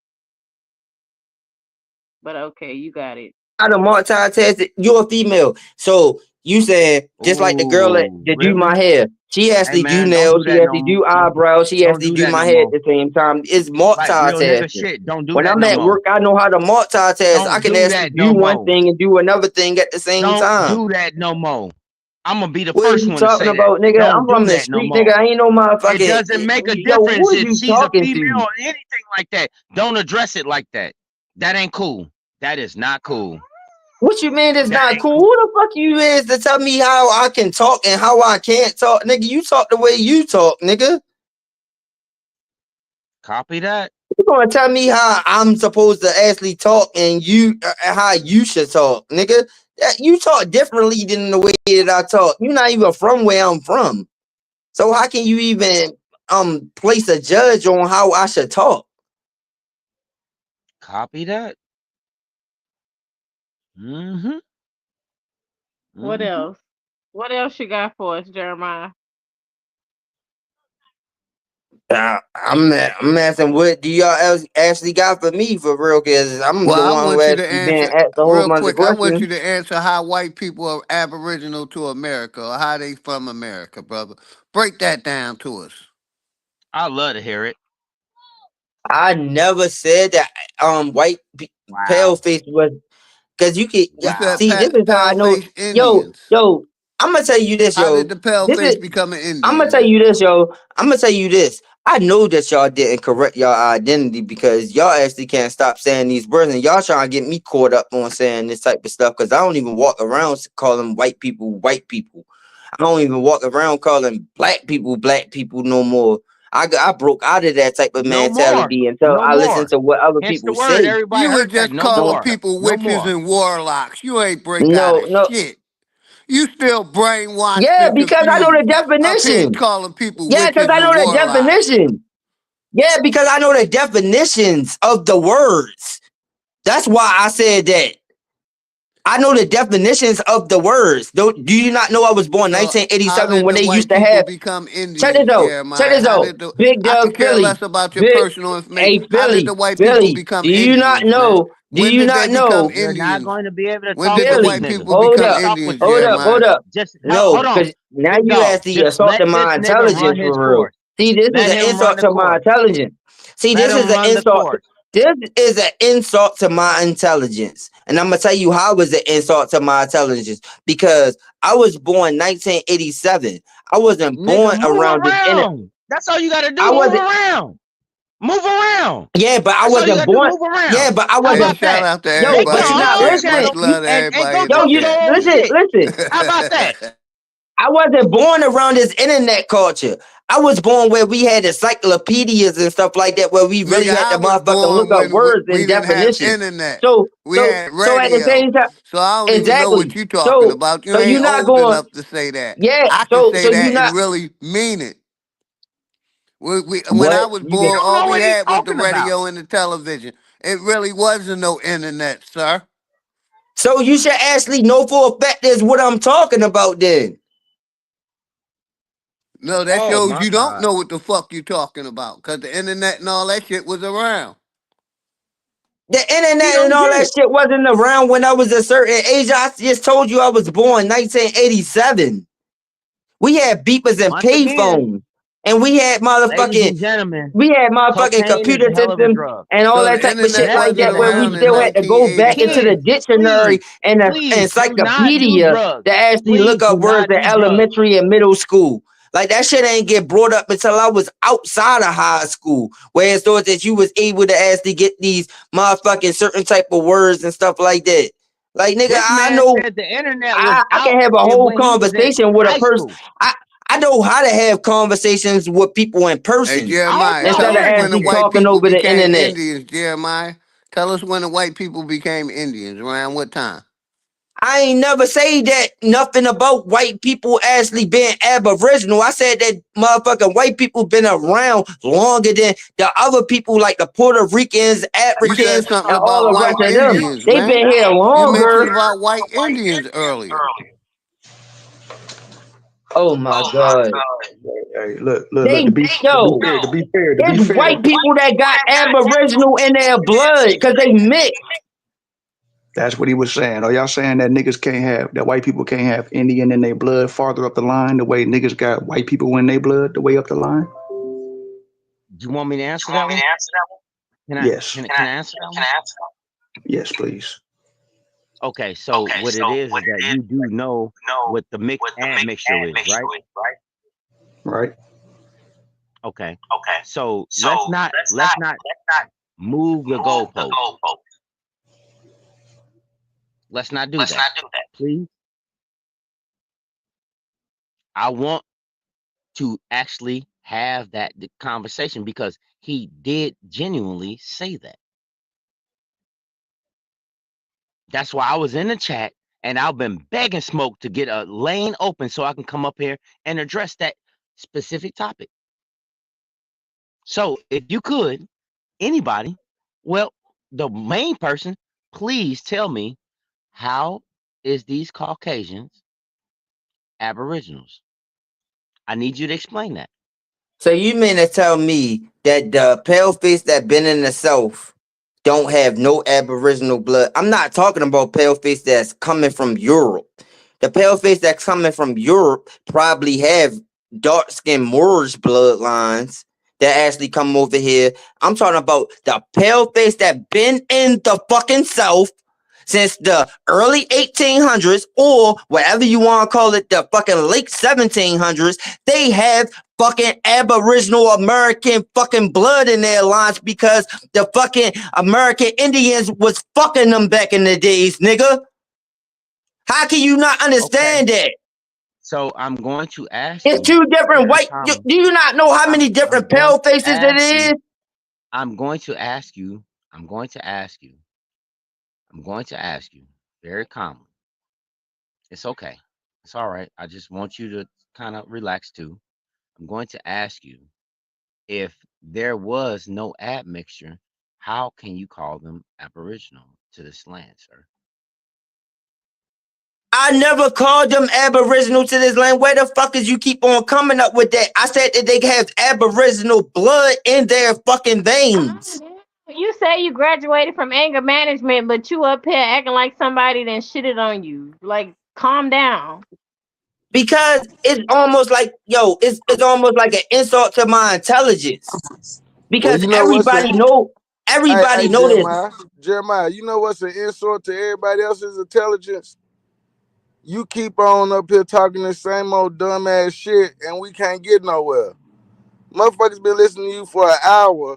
But okay, you got it. How to multitask? You're a female, so you said just like the girl that Ooh, do really? my hair. She Hey actually do man, don't nails. do She that actually do no. eyebrows. She Don't actually do do that my no hair at more. the same time. It's Like real nigga multitasking. shit. Don't do When that I'm no at more. work, I know how to multitask. I Don't can do actually that do no one more. thing and do another thing at the same Don't time. do that no more. I'm gonna be the What are first you one to talking say that. about, nigga? I'm Don't do from the that no street, more. nigga. I ain't no It motherfucking. doesn't make a Yo, difference who are if you she's a talking female to? or anything like that. Don't address it like that. That ain't cool. That is not cool. What you mean it's That not ain't cool? cool. Who the fuck you is to tell me how I can talk and how I can't talk, nigga? You talk the way you talk, nigga. Copy that. You gonna tell me how I'm supposed to actually talk and you how you should talk, nigga? You talk differently than the way that I talk. You're not even from where I'm from, so how can you even place a judge on how I should talk? Copy that. Mm-hmm. What else? What else you got for us, Jeremiah? I'm asking, what do y'all else actually got for me for real? Cause I'm Well, the I one who want you to actually been answer asked a whole real bunch of quick. I want you questions. to answer how white people are aboriginal to America or how they from America, brother. Break that down to us. I love to hear it. I never said that white pale face was, because you can You said see, this is how I know. pale-faced Indians. Yo, I'm gonna tell you this, How yo. did the pale This face is become an I'm gonna Indian tell then? you this, yo. I'm gonna tell you this. I know that y'all didn't correct y'all identity because y'all actually can't stop saying these words, and y'all trying to get me caught up on saying this type of stuff because I don't even walk around calling white people. I don't even walk around calling black people no more. I broke out of that type of No more. mentality until No I listen more. to what other Hence the people word. say. Everybody You were heard that. just No calling more. people No witches more. and warlocks. You ain't break out of shit. You still brainwashed Yeah, and because I know the confused. Up here definition. calling people Yeah, because witches I know and the warlocks. definition. Yeah, because I know the definitions of the words. That's why I said that. I know the definitions of the words. Do you not know I was born So how 1987 did when the they used white to people have? become Check Indians, this out. Check Jeremiah? this How out. did the Big I Doug could care Philly. less about your Big, personal information. hey How did the white people Philly. become Do you not Indians, man? know? Do When you did they not become know? You're not Indians? going to be able to When talk did to the these white Philly, people niggas. hold become up, Stop with Indians, this shit. Jeremiah? hold up. Just No, hold on. because now Big you dog. actually Just let assaulting this my nigga run intelligence his for real. course. See, this is Let an him run insult the to my course. intelligence. See, Let this is him an run the insult. course. This is an insult to my intelligence. And I'm going to tell you how it's an insult to my intelligence. Because I was born 1987. I wasn't Nigga, born move around this. around. That's all you got to do. I Move wasn't. around. Move around. Yeah, but I That's all you wasn't got to born. move around. Yeah, but I How wasn't. about Shout that? out to Yo, Make but your everybody you're in not the own chat. listening. Much channel love to and go everybody in Yo, the talk you your chat. own shit. listen. How about that? I wasn't born around this internet culture. I was born where we had encyclopedias and stuff like that, where we really Nigga, had to I was motherfucking look born up when words we and didn't have definitions. internet. So, We had so at the radio. same time, So I don't even know what exactly. you talking So, about. You so you're ain't not old going. enough to say that. Yeah. I can So say you that and not really mean it. When I what was you He get. born, don't all know we what he's had was the talking about. radio and the television. It really wasn't no internet, sir. So you should actually know for a fact that's what I'm talking about. Then No, that Oh shows my you don't God. know what the fuck you talking about. Because the internet and all that shit was around. the He internet and don't all get that it. shit wasn't around when I was a certain age. I just told you I was born 1987. We had beepers and Once again, payphones, and we had ladies motherfucking and gentlemen, computer cocaine is a hell of a systems drug. and all So that the type of shit internet like Never wasn't that, get where we around high. in still had to go back into the 1987. Kids, dictionary and the please do not do encyclopedia drugs. to actually Please look do up words not in do drugs. elementary and middle school. Like that shit ain't get brought up until I was outside of high school, where it's thought that you was able to actually get these motherfucking certain type of words and stuff like that. Like nigga, This I man know said the internet was I out can have a whole when he was in conversation with a high person. school. I know how to have conversations with people in Hey, person Jeremiah, instead tell of us when the actually white talking people over the became internet. Indians, Jeremiah. Tell us when the white people became Indians. Around what time? I ain't never say that nothing about white people actually being aboriginal. I said that motherfucking white people been around longer than the other people, like the Puerto Ricans, You said Africans, something and all about the white rest of them. Indians, They man. been here You mentioned longer. about white Indians earlier. Oh my God. Hey, look. They To be fair. it's white people that got aboriginal in their blood because they mixed. That's what he was saying. Are y'all saying that white people can't have Indian in their blood farther up the line, the way niggas got white people in their blood, the way up the line? Do you want me to answer that one? Can I answer that one? Yes, please. Okay, so what it is that you do know what the mix and mixture is, right? Right. Okay. So let's not move the goalpost. Let's not do that. Please. I want to actually have that conversation because he did genuinely say that. That's why I was in the chat and I've been begging Smoke to get a lane open so I can come up here and address that specific topic. So if you could, anybody, well, the main person, please tell me, how is these Caucasians Aboriginals? I need you to explain that. So you mean to tell me that the paleface that been in the South don't have no Aboriginal blood? I'm not talking about paleface that's coming from Europe. The paleface that's coming from Europe probably have dark-skinned Moorish bloodlines that actually come over here. I'm talking about the paleface that been in the fucking South since the early 1800s, or whatever you want to call it, the fucking late 1700s. They have fucking Aboriginal American fucking blood in their lines because the fucking American Indians was fucking them back in the days, nigga. How can you not understand that? So I'm going to ask It's two different white. Do you not know how many different pale faces it is? I'm going to ask you very calmly. It's okay. It's all right. I just want you to kind of relax too. I'm going to ask you, if there was no admixture, how can you call them Aboriginal to this land, sir? I never called them Aboriginal to this land. Where the fuck is you keep on coming up with that? I said that they have Aboriginal blood in their fucking veins. You say you graduated from anger management, but you up here acting like somebody then shitted on you. Like, calm down. Because it's almost like, it's almost like an insult to my intelligence. Because you know what's everybody know this. Jeremiah, you know what's an insult to everybody else's intelligence? You keep on up here talking the same old dumbass shit and we can't get nowhere. Motherfuckers been listening to you for an hour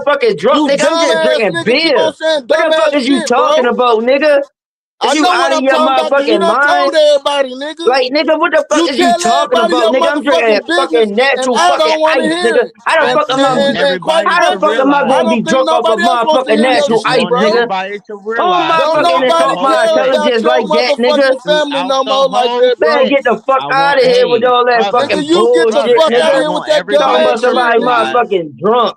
motherfucking drunk, You nigga. I'm just dumbass drinking nigga keep beer. on saying What the fuck dumbass is you shit, talking bro. about, nigga? I Is you know out what of I'm your talking about because you motherfucking done mind? told everybody, nigga. Like, nigga, what the fuck You is you tell talking everybody about, your nigga? I'm drinking motherfucking business, fucking and natural I fucking don't want to ice, hear nigga. it. How the And fuck am I? and, and quite How the fuck frankly, am I I gonna be don't think drunk off of nobody else wants to motherfucking hear your natural shit, ice, bro. nigga? Don't Don't motherfucking nobody insult my care about intelligence your like that, nigga. motherfucking family no more like that, Man, bro. get the fuck out of here with all that Nigga, fucking you get the bullshit, fuck out of nigga. here with that Talking dumbass about shit, somebody nigga. motherfucking drunk.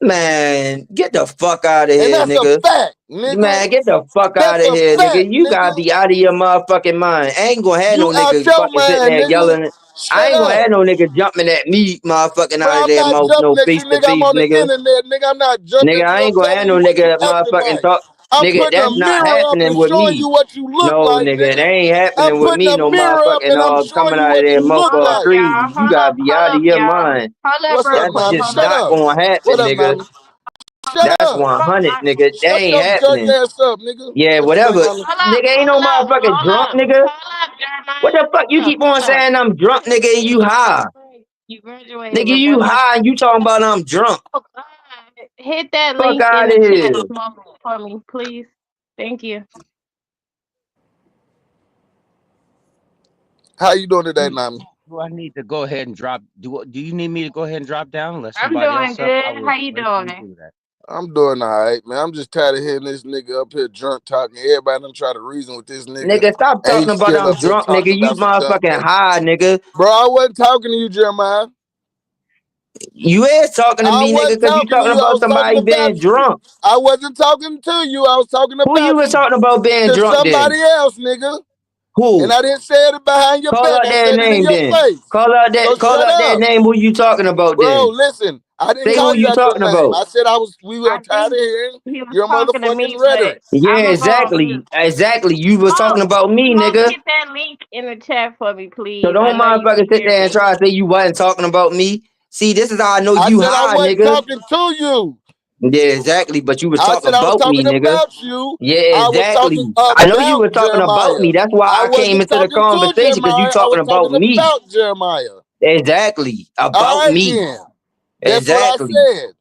Man, get the fuck out of And here, that's a nigga. fact, nigga. Man, get the fuck out That's of a here, fact, nigga. You gotta nigga. be out of your motherfucking mind. I ain't gonna have You no out nigga your fucking sitting mind, there nigga. yelling. I Shut ain't gonna up. have no nigga jumping at me, motherfucking Bro, out of I'm their not mouth, no jumping at face you, to nigga. I'm face, on the nigga. internet, nigga. I'm not jumping Nigga, at I you. I'm ain't gonna telling have you no what you nigga acting motherfucking like. talk. I'm Nigga, putting a that's not mirror up happening and with showing me. you what you look No, like, nigga, it nigga. ain't I'm happening with putting me. a No mirror up motherfucking and I'm showing coming you out of what there, you look mofo Hold up, like. crazy. y'all. You gotta be Hold out of up, your y'all. mind. Hold up What's real up, That quick. mommy? shit's Hold Shut up. not up. gonna What happen, up, nigga. mommy? Shut That's up. 100, nigga. That Shut ain't your jerk happening. ass up, nigga. Yeah, What you say, whatever. mommy? Nigga, ain't no motherfucking drunk, nigga. Hold up, What the fuck you Jeremiah. keep on saying I'm drunk, nigga, and you high? You graduated Nigga, with you that. high and you talking about I'm drunk. Oh, God. Hit that Fuck link in out the of chat here. for me, please. Thank you. How you doing today, mommy? Do I need to go ahead and drop? Do you need me to go ahead and drop down and let I'm somebody doing else up? I good. would How you gratefully doing? do that. I'm doing all right, man. I'm just tired of hearing this nigga up here drunk talking. Everybody done try to reason with this nigga. Nigga, stop And talking he's about still I'm up here drunk, nigga. talking You about some dumb motherfucking shit. high, nigga. Bro, I wasn't talking to you, Jeremiah. You is talking to I me, nigga, wasn't because you talking to talking you. I about was talking somebody about being you. drunk. I wasn't talking to you. I was talking Who you about was you. talking about being To drunk somebody then? else, nigga. Who? And I didn't say it behind your Call back. out I that said it in name your then. face. Call out So shut that up. name. Who you talking about Bro, then? listen. I didn't Say call who you you out your talking name. about. I said we were I tired of think hearing he was your talking to motherfucking me, but rhetoric. Yeah, I'm gonna go. exactly. You was talking about me, Smoke, nigga. get that link in the chat for me, So please. I don't know you motherfucker can sit hear there and me. try to say you wasn't talking about me. See, this is how I know I you said I high, wasn't nigga. talking to you. Yeah, exactly. But you was I talking said I was about me, talking nigga. about you. Yeah, I was exactly. talking I know you about was talking about Jeremiah. me. That's why I I came wasn't into the talking to conversation because you Jeremiah. I talking was about talking me. about Jeremiah. Exactly. All About right me. then. That's what I Exactly. said.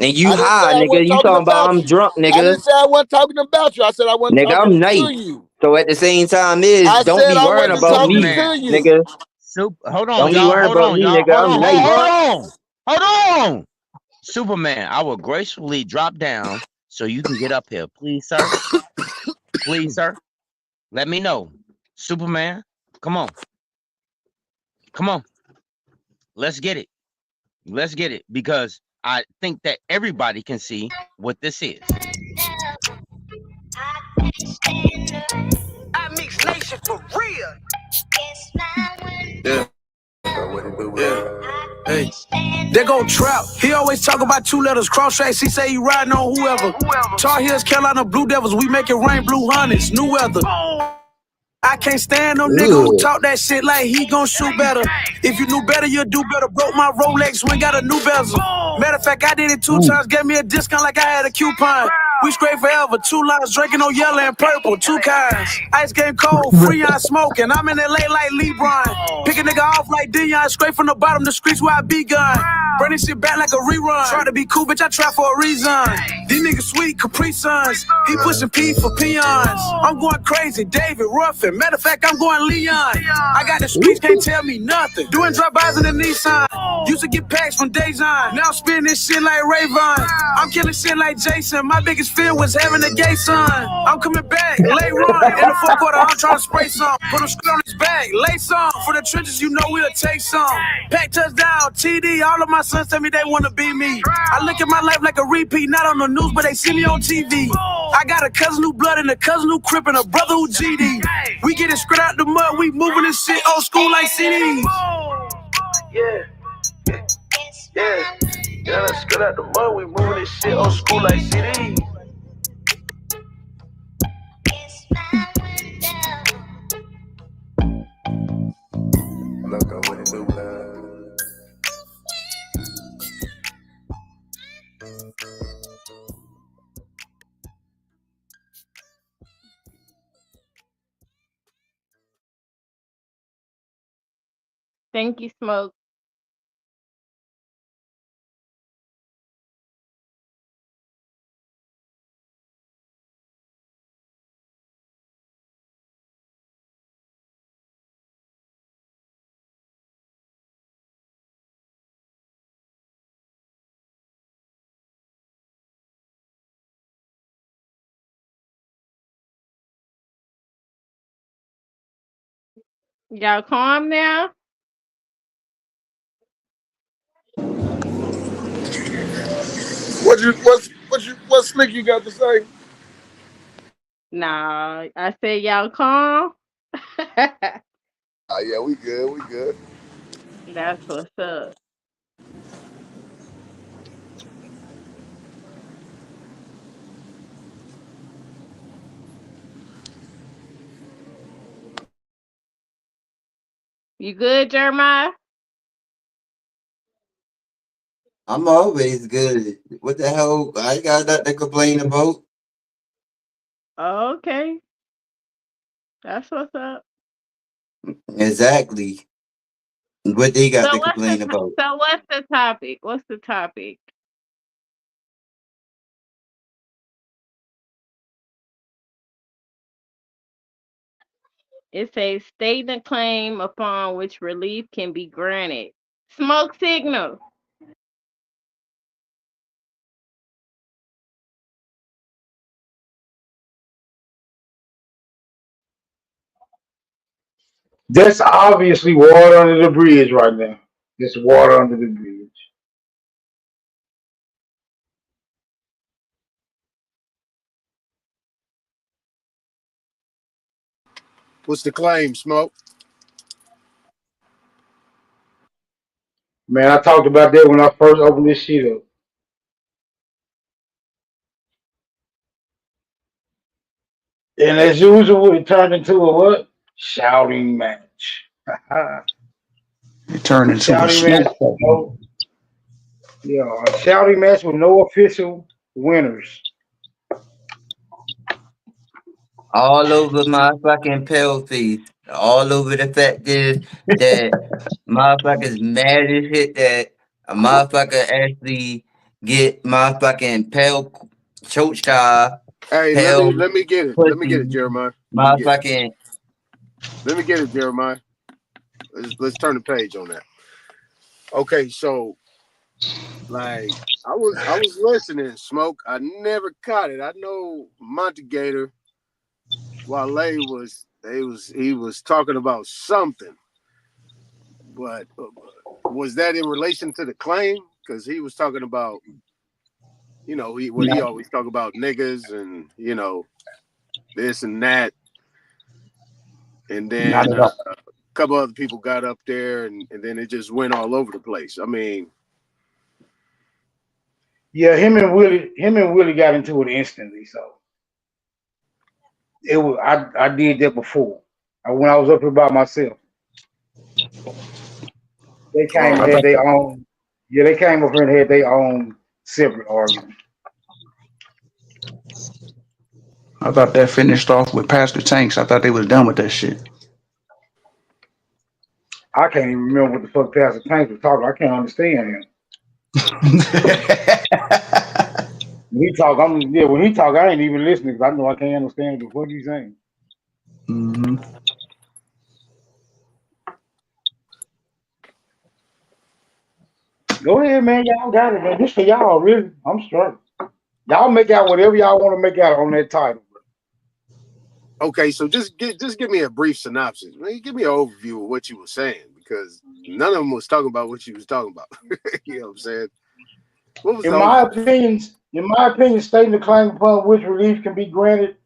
And you I didn't say high, I nigga. wasn't You talking talking about about I'm you. drunk, I nigga. didn't say I wasn't talking about you. I said I wasn't Nigga, I'm talking nice. to you. So at the same time I don't said be I worrying wasn't about me, talking Superman. to you. nigga. Hold on, Don't be y'all. worrying Hold about on, me, y'all. nigga. Hold I'm on. nice. Hold on. Superman, I will gracefully drop down so you can get up here. Please, sir. Please, sir. Let me know. Superman, come on. Come on. Let's get it. Let's get it. Because I think that everybody can see what this is. I mix nation for real. Yeah. Hey, they go Trap. He always talk about 2 letters, cross tracks. He say he riding on whoever. Tar Heels, Carolina Blue Devils. We make it rain, blue hundreds, new weather. I can't stand no nigga who talk that shit like he gon' shoot better. If you knew better, you'd do better. Broke my Rolex, we got a new bezel. Matter of fact, I did it 2 times, gave me a discount like I had a coupon. We straight forever, 2 lines drinking on yellow and purple, 2 kinds. Ice game cold, free on smoking. I'm in LA like LeBron. Pick a nigga off like Dion, straight from the bottom, the streets where I begun. Bring this shit back like a rerun. Try to be cool, bitch, I try for a reason. These niggas sweet, Capri Suns. He pushing P for peons. I'm going crazy, David Ruffin. Matter of fact, I'm going Leon. I got the streets, can't tell me nothing. Doing drive-bys in the Nissan. Used to get packs from Dejan. Now I'm spinning this shit like Rayvon. I'm killing shit like Jason. My biggest fear was having a gay son. I'm coming back, late run. In the 4th quarter, I'm trying to spray some. Put him straight on his back, lay some. For the trenches, you know we'll take some. Pack touchdown, TD. All of my sons tell me they want to be me. I look at my life like a repeat, not on the news, but they see me on TV. I got a cousin who blood and a cousin who crip and a brother who GD. We get it straight out the mud, we moving this shit old school like CDs. Yeah. Yeah, let's get out the mud, we moving this shit old school like CDs. Look up with the new blood. Thank you, Smoke. Y'all calm now? What Slick you got to say? Nah, I said y'all calm. Oh yeah, we good. That's what's up. You good, Jeremiah? I'm always good. What the hell? I ain't got nothing to complain about. Oh, okay. That's what's up. Exactly. What they got So to complain about? what's the topic? What's the topic? It says state a claim upon which relief can be granted. Smoke signal. That's obviously water under the bridge right now. Just water under the bridge. What's the claim, Smoke? Man, I talked about that when I first opened this shit up. And as usual, it turned into a what? Shouting match. It turned into a Shouting match. smoke. A shouting match with no official winners. All over my fucking pale face. All over the fact is that motherfuckers mad as shit that a motherfucker actually get motherfucking pale choke star, Hey, pale let me get it. Let me get it, pussy, Jeremiah. motherfucking. Let me get it, Jeremiah. Let's turn the page on that. Okay, so like I was listening, Smoke. I never caught it. I know Monty Gator, Wale he was talking about something, but was that in relation to the claim? Because he was talking about, he always talk about niggas and this and that, and then a couple other people got up there, and then it just went all over the place. I mean, yeah, him and Willie got into it instantly. So it was I did that before. When I was up here by myself. They came and had their own. Yeah, they came up here and had their own separate argument. I thought that finished off with Pastor Tanks. I thought they was done with that shit. I can't even remember what the fuck Pastor Tanks was talking. I can't understand him. When he talk, I ain't even listening because I know I can't understand what he's saying. Mm-hmm. Go ahead, man. Y'all got it, man. This for y'all, really. I'm straight. Y'all make out whatever y'all want to make out on that title. Okay, so just give me a brief synopsis. Give me an overview of what you were saying, because none of them was talking about what you was talking about. You know what I'm saying? What was in my opinion, stating the claim upon which relief can be granted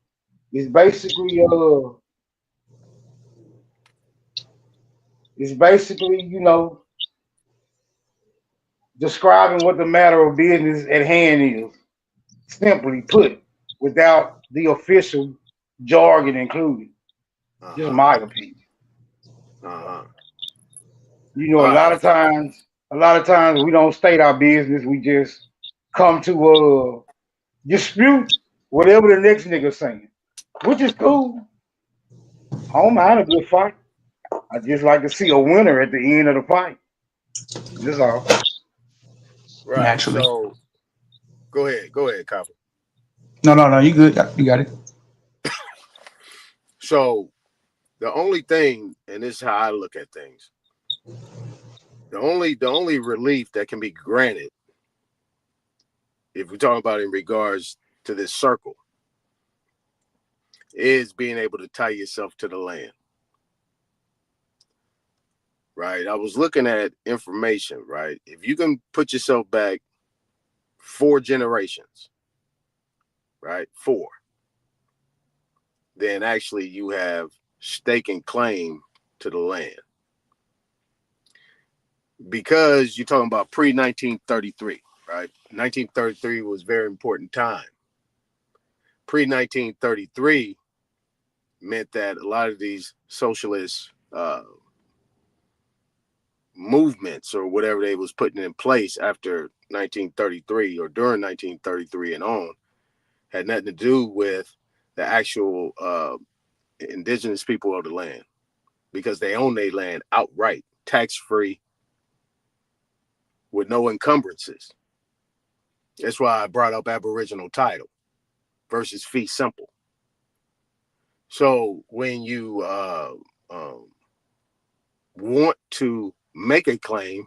is basically describing what the matter of business at hand is. Simply put, without the official jargon included. Just my opinion. A lot of times we don't state our business. We just come to dispute whatever the next nigga's saying, which is cool. I don't mind a good fight. I just like to see a winner at the end of the fight. That's all. Right. Naturally. So go ahead, Copper. No, you good. You got it. So the only thing, and this is how I look at things, the only relief that can be granted, if we're talking about in regards to this circle, is being able to tie yourself to the land. Right. I was looking at information, right? If you can put yourself back 4 generations, right? 4. Then actually you have stake and claim to the land. Because you're talking about pre-1933, right? 1933 was a very important time. Pre-1933 meant that a lot of these socialist movements or whatever they was putting in place after 1933 or during 1933 and on had nothing to do with the actual indigenous people of the land, because they own their land outright, tax-free, with no encumbrances. That's why I brought up Aboriginal title versus fee simple. So when you want to make a claim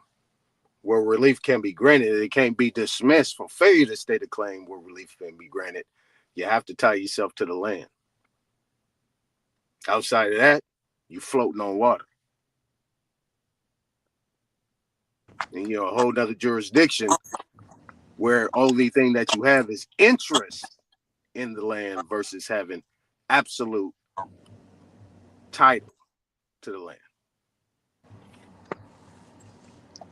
where relief can be granted, it can't be dismissed for failure to state a claim where relief can be granted. You have to tie yourself to the land. Outside of that, you're floating on water. And you're a whole nother jurisdiction where only thing that you have is interest in the land versus having absolute title to the land.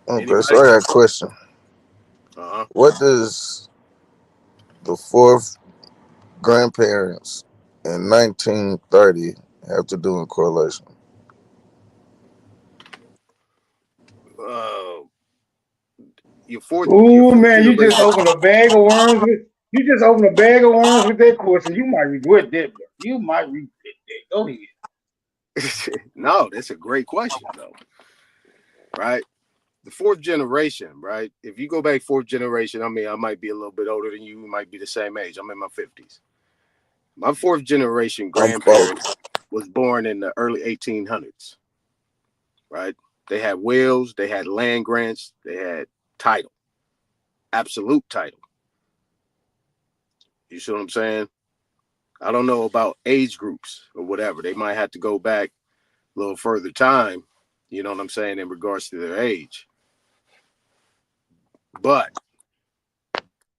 Okay, so I got a question. What does the fourth grandparents in 1930 have to do in correlation? Your fourth man, you just generation. opened a bag of worms with that question. You might regret that, bro. You might regret that. Go ahead. No, that's a great question, though. Right? The fourth generation, right? If you go back fourth generation, I mean, I might be a little bit older than you. We might be the same age. I'm in my 50s. My fourth generation grandparent was born in the early 1800s, right? They had wills, they had land grants, they had title, absolute title. You see what I'm saying? I don't know about age groups or whatever. They might have to go back a little further time, you know what I'm saying, in regards to their age. But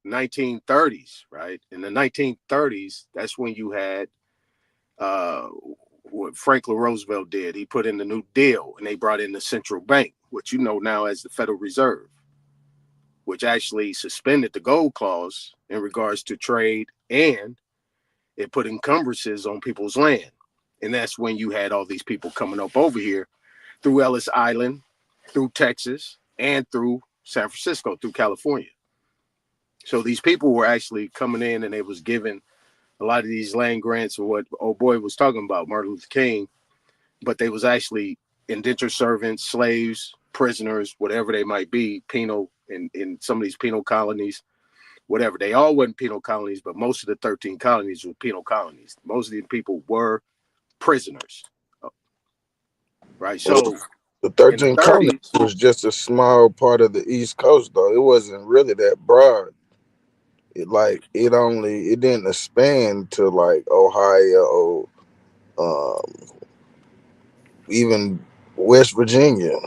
1930s, right? In the 1930s, that's when you had what Franklin Roosevelt did. He put in the New Deal, and they brought in the central bank, which you know now as the Federal Reserve, which actually suspended the gold clause in regards to trade, and it put encumbrances on people's land. And that's when you had all these people coming up over here through Ellis Island, through Texas, and through San Francisco, through California. So these people were actually coming in, and they was given a lot of these land grants, or what old boy was talking about, Martin Luther King, but they was actually indentured servants, slaves, prisoners, whatever they might be, penal, in some of these penal colonies, whatever. They all weren't penal colonies, but most of the 13 colonies were penal colonies. Most of these people were prisoners, right? So the 13 colonies was just a small part of the East Coast, though. It wasn't really that broad. It didn't expand to like Ohio, even West Virginia.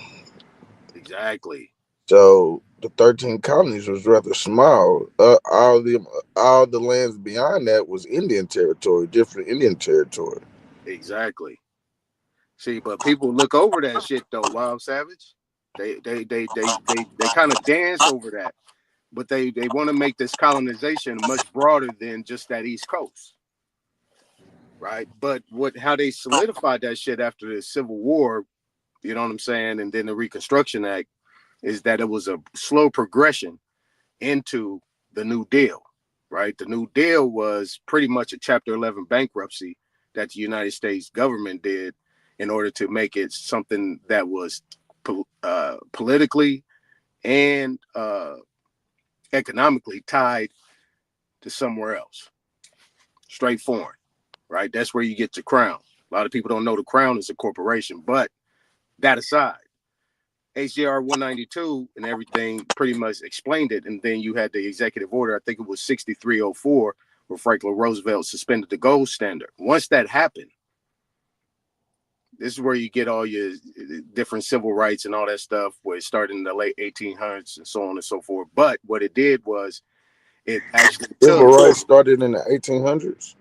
Exactly. So the 13 colonies was rather small. All the lands beyond that was Indian territory, different Indian territory. Exactly. See, but people look over that shit though, Wild Savage. They kind of dance over that. But they want to make this colonization much broader than just that East Coast, right? But how they solidified that shit after the Civil War, you know what I'm saying, and then the Reconstruction Act, is that it was a slow progression into the New Deal, right? The New Deal was pretty much a Chapter 11 bankruptcy that the United States government did in order to make it something that was politically and economically tied to somewhere else, straight foreign, right? That's where you get your crown. A lot of people don't know the crown is a corporation, but that aside, HJR 192 and everything pretty much explained it. And then you had the executive order, I think it was 6304, where Franklin Roosevelt suspended the gold standard. Once that happened, this is where you get all your different civil rights and all that stuff, where it started in the late 1800s and so on and so forth. But what it did was it actually civil rights started in the 1800s?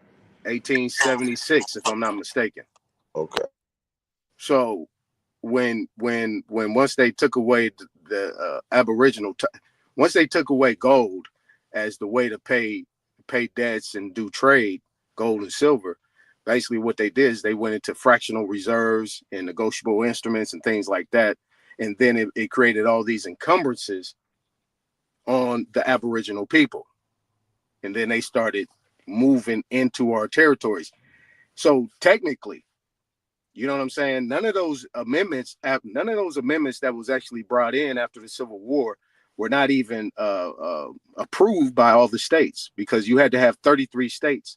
1876, if I'm not mistaken. Okay. So when once they took away the Aboriginal, once they took away gold as the way to pay debts and do trade, gold and silver, basically what they did is they went into fractional reserves and negotiable instruments and things like that. And then it created all these encumbrances on the Aboriginal people. And then they started moving into our territories. So technically, you know what I'm saying? None of those amendments that was actually brought in after the Civil War were not even approved by all the states, because you had to have 33 states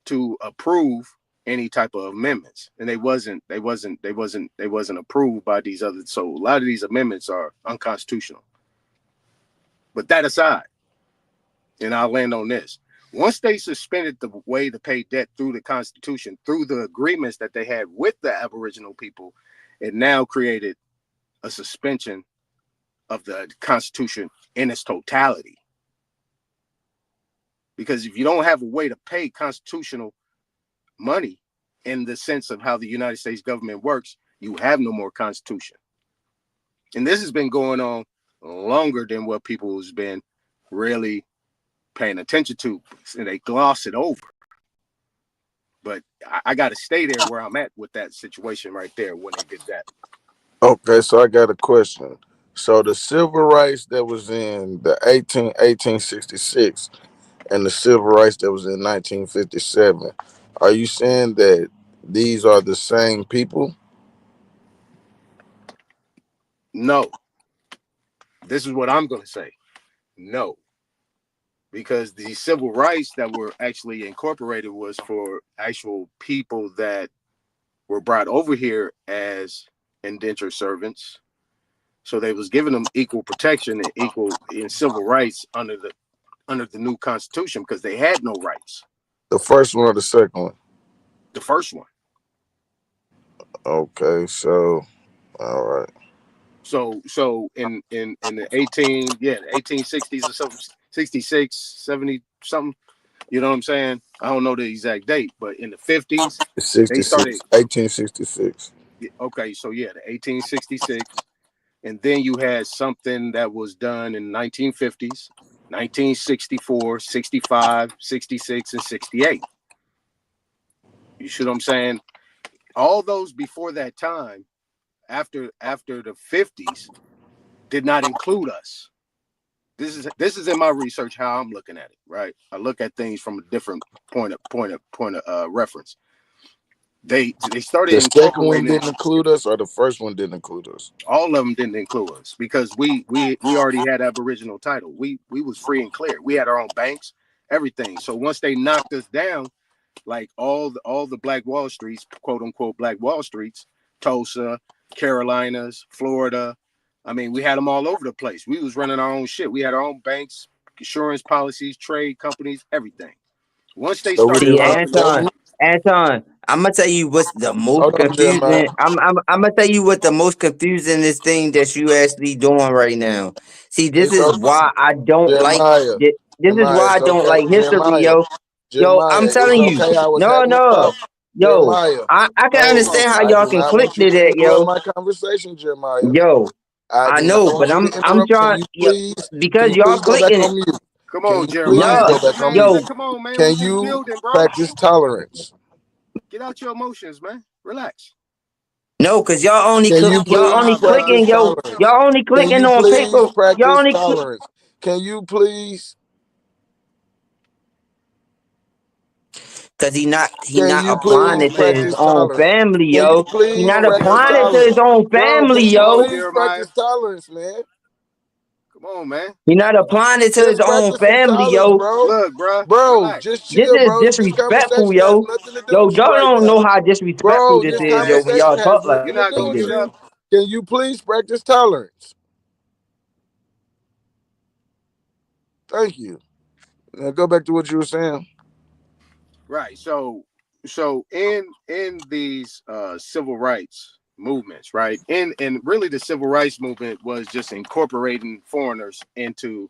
to approve any type of amendments, and they wasn't approved by these others. So a lot of these amendments are unconstitutional. But that aside, and I'll land on this. Once they suspended the way to pay debt through the Constitution, through the agreements that they had with the Aboriginal people, it now created a suspension of the Constitution in its totality. Because if you don't have a way to pay constitutional money in the sense of how the United States government works, you have no more constitution. And this has been going on longer than what people has been really paying attention to, and they gloss it over. But I got to stay there where I'm at with that situation right there when they did that. Okay, so I got a question. So the civil rights that was in the 1866 and the civil rights that was in 1957, are you saying that these are the same people? No. This is what I'm going to say. No. Because the civil rights that were actually incorporated was for actual people that were brought over here as indentured servants. So they was giving them equal protection and equal in civil rights under the new constitution because they had no rights. The first one or the second one? The first one. Okay, so all right. So in the 1860s or something, 66, 70 something, you know what I'm saying? I don't know the exact date, but in the 50s, they started 1866. Okay, so yeah, the 1866. And then you had something that was done in 1950s, 1964, 65, 66, and 68. You see what I'm saying? All those before that time, after the 50s, did not include us. This is in my research how I'm looking at it, right? I look at things from a different point of reference. They started The second one incorporating. didn't include us, or the first one didn't include us? All of them didn't include us because we already had Aboriginal title. We was free and clear. We had our own banks, everything. So once they knocked us down, like all the Black Wall Streets, quote unquote Black Wall Streets, Tulsa, Carolinas, Florida. I mean, we had them all over the place. We was running our own shit. We had our own banks, insurance policies, trade companies, everything. Once they started, See, Anton, I'm gonna tell you what's the most confusing. I'm gonna tell you what the most confusing is thing that you actually doing right now. See, this is why I don't like. This is why I don't like history, yo. Yo, I'm telling you, no. Yo, I can understand how y'all can click to that, yo. My conversation, Jeremiah. Yo, I know, but I'm trying because y'all clicking it. Come on, Jeremiah. Come on, man. Can you practice tolerance? Get out your emotions, man. Relax. No, cause y'all only clicking, yo. Y'all only clicking on paper. Y'all only tolerance. Can you please? Cause he not applying it to his own family, yo. He not applying it to his own family, yo. Practice tolerance, man. Come on, man. He not applying it to his own family, yo. Look, bro. Bro, just chill, this is bro. disrespectful, yo. Yo, y'all don't know how disrespectful this is, yo. When y'all talk like this. Can you please practice tolerance? Thank you. Now go back to what you were saying. Right. So in these civil rights movements, right? And really the civil rights movement was just incorporating foreigners into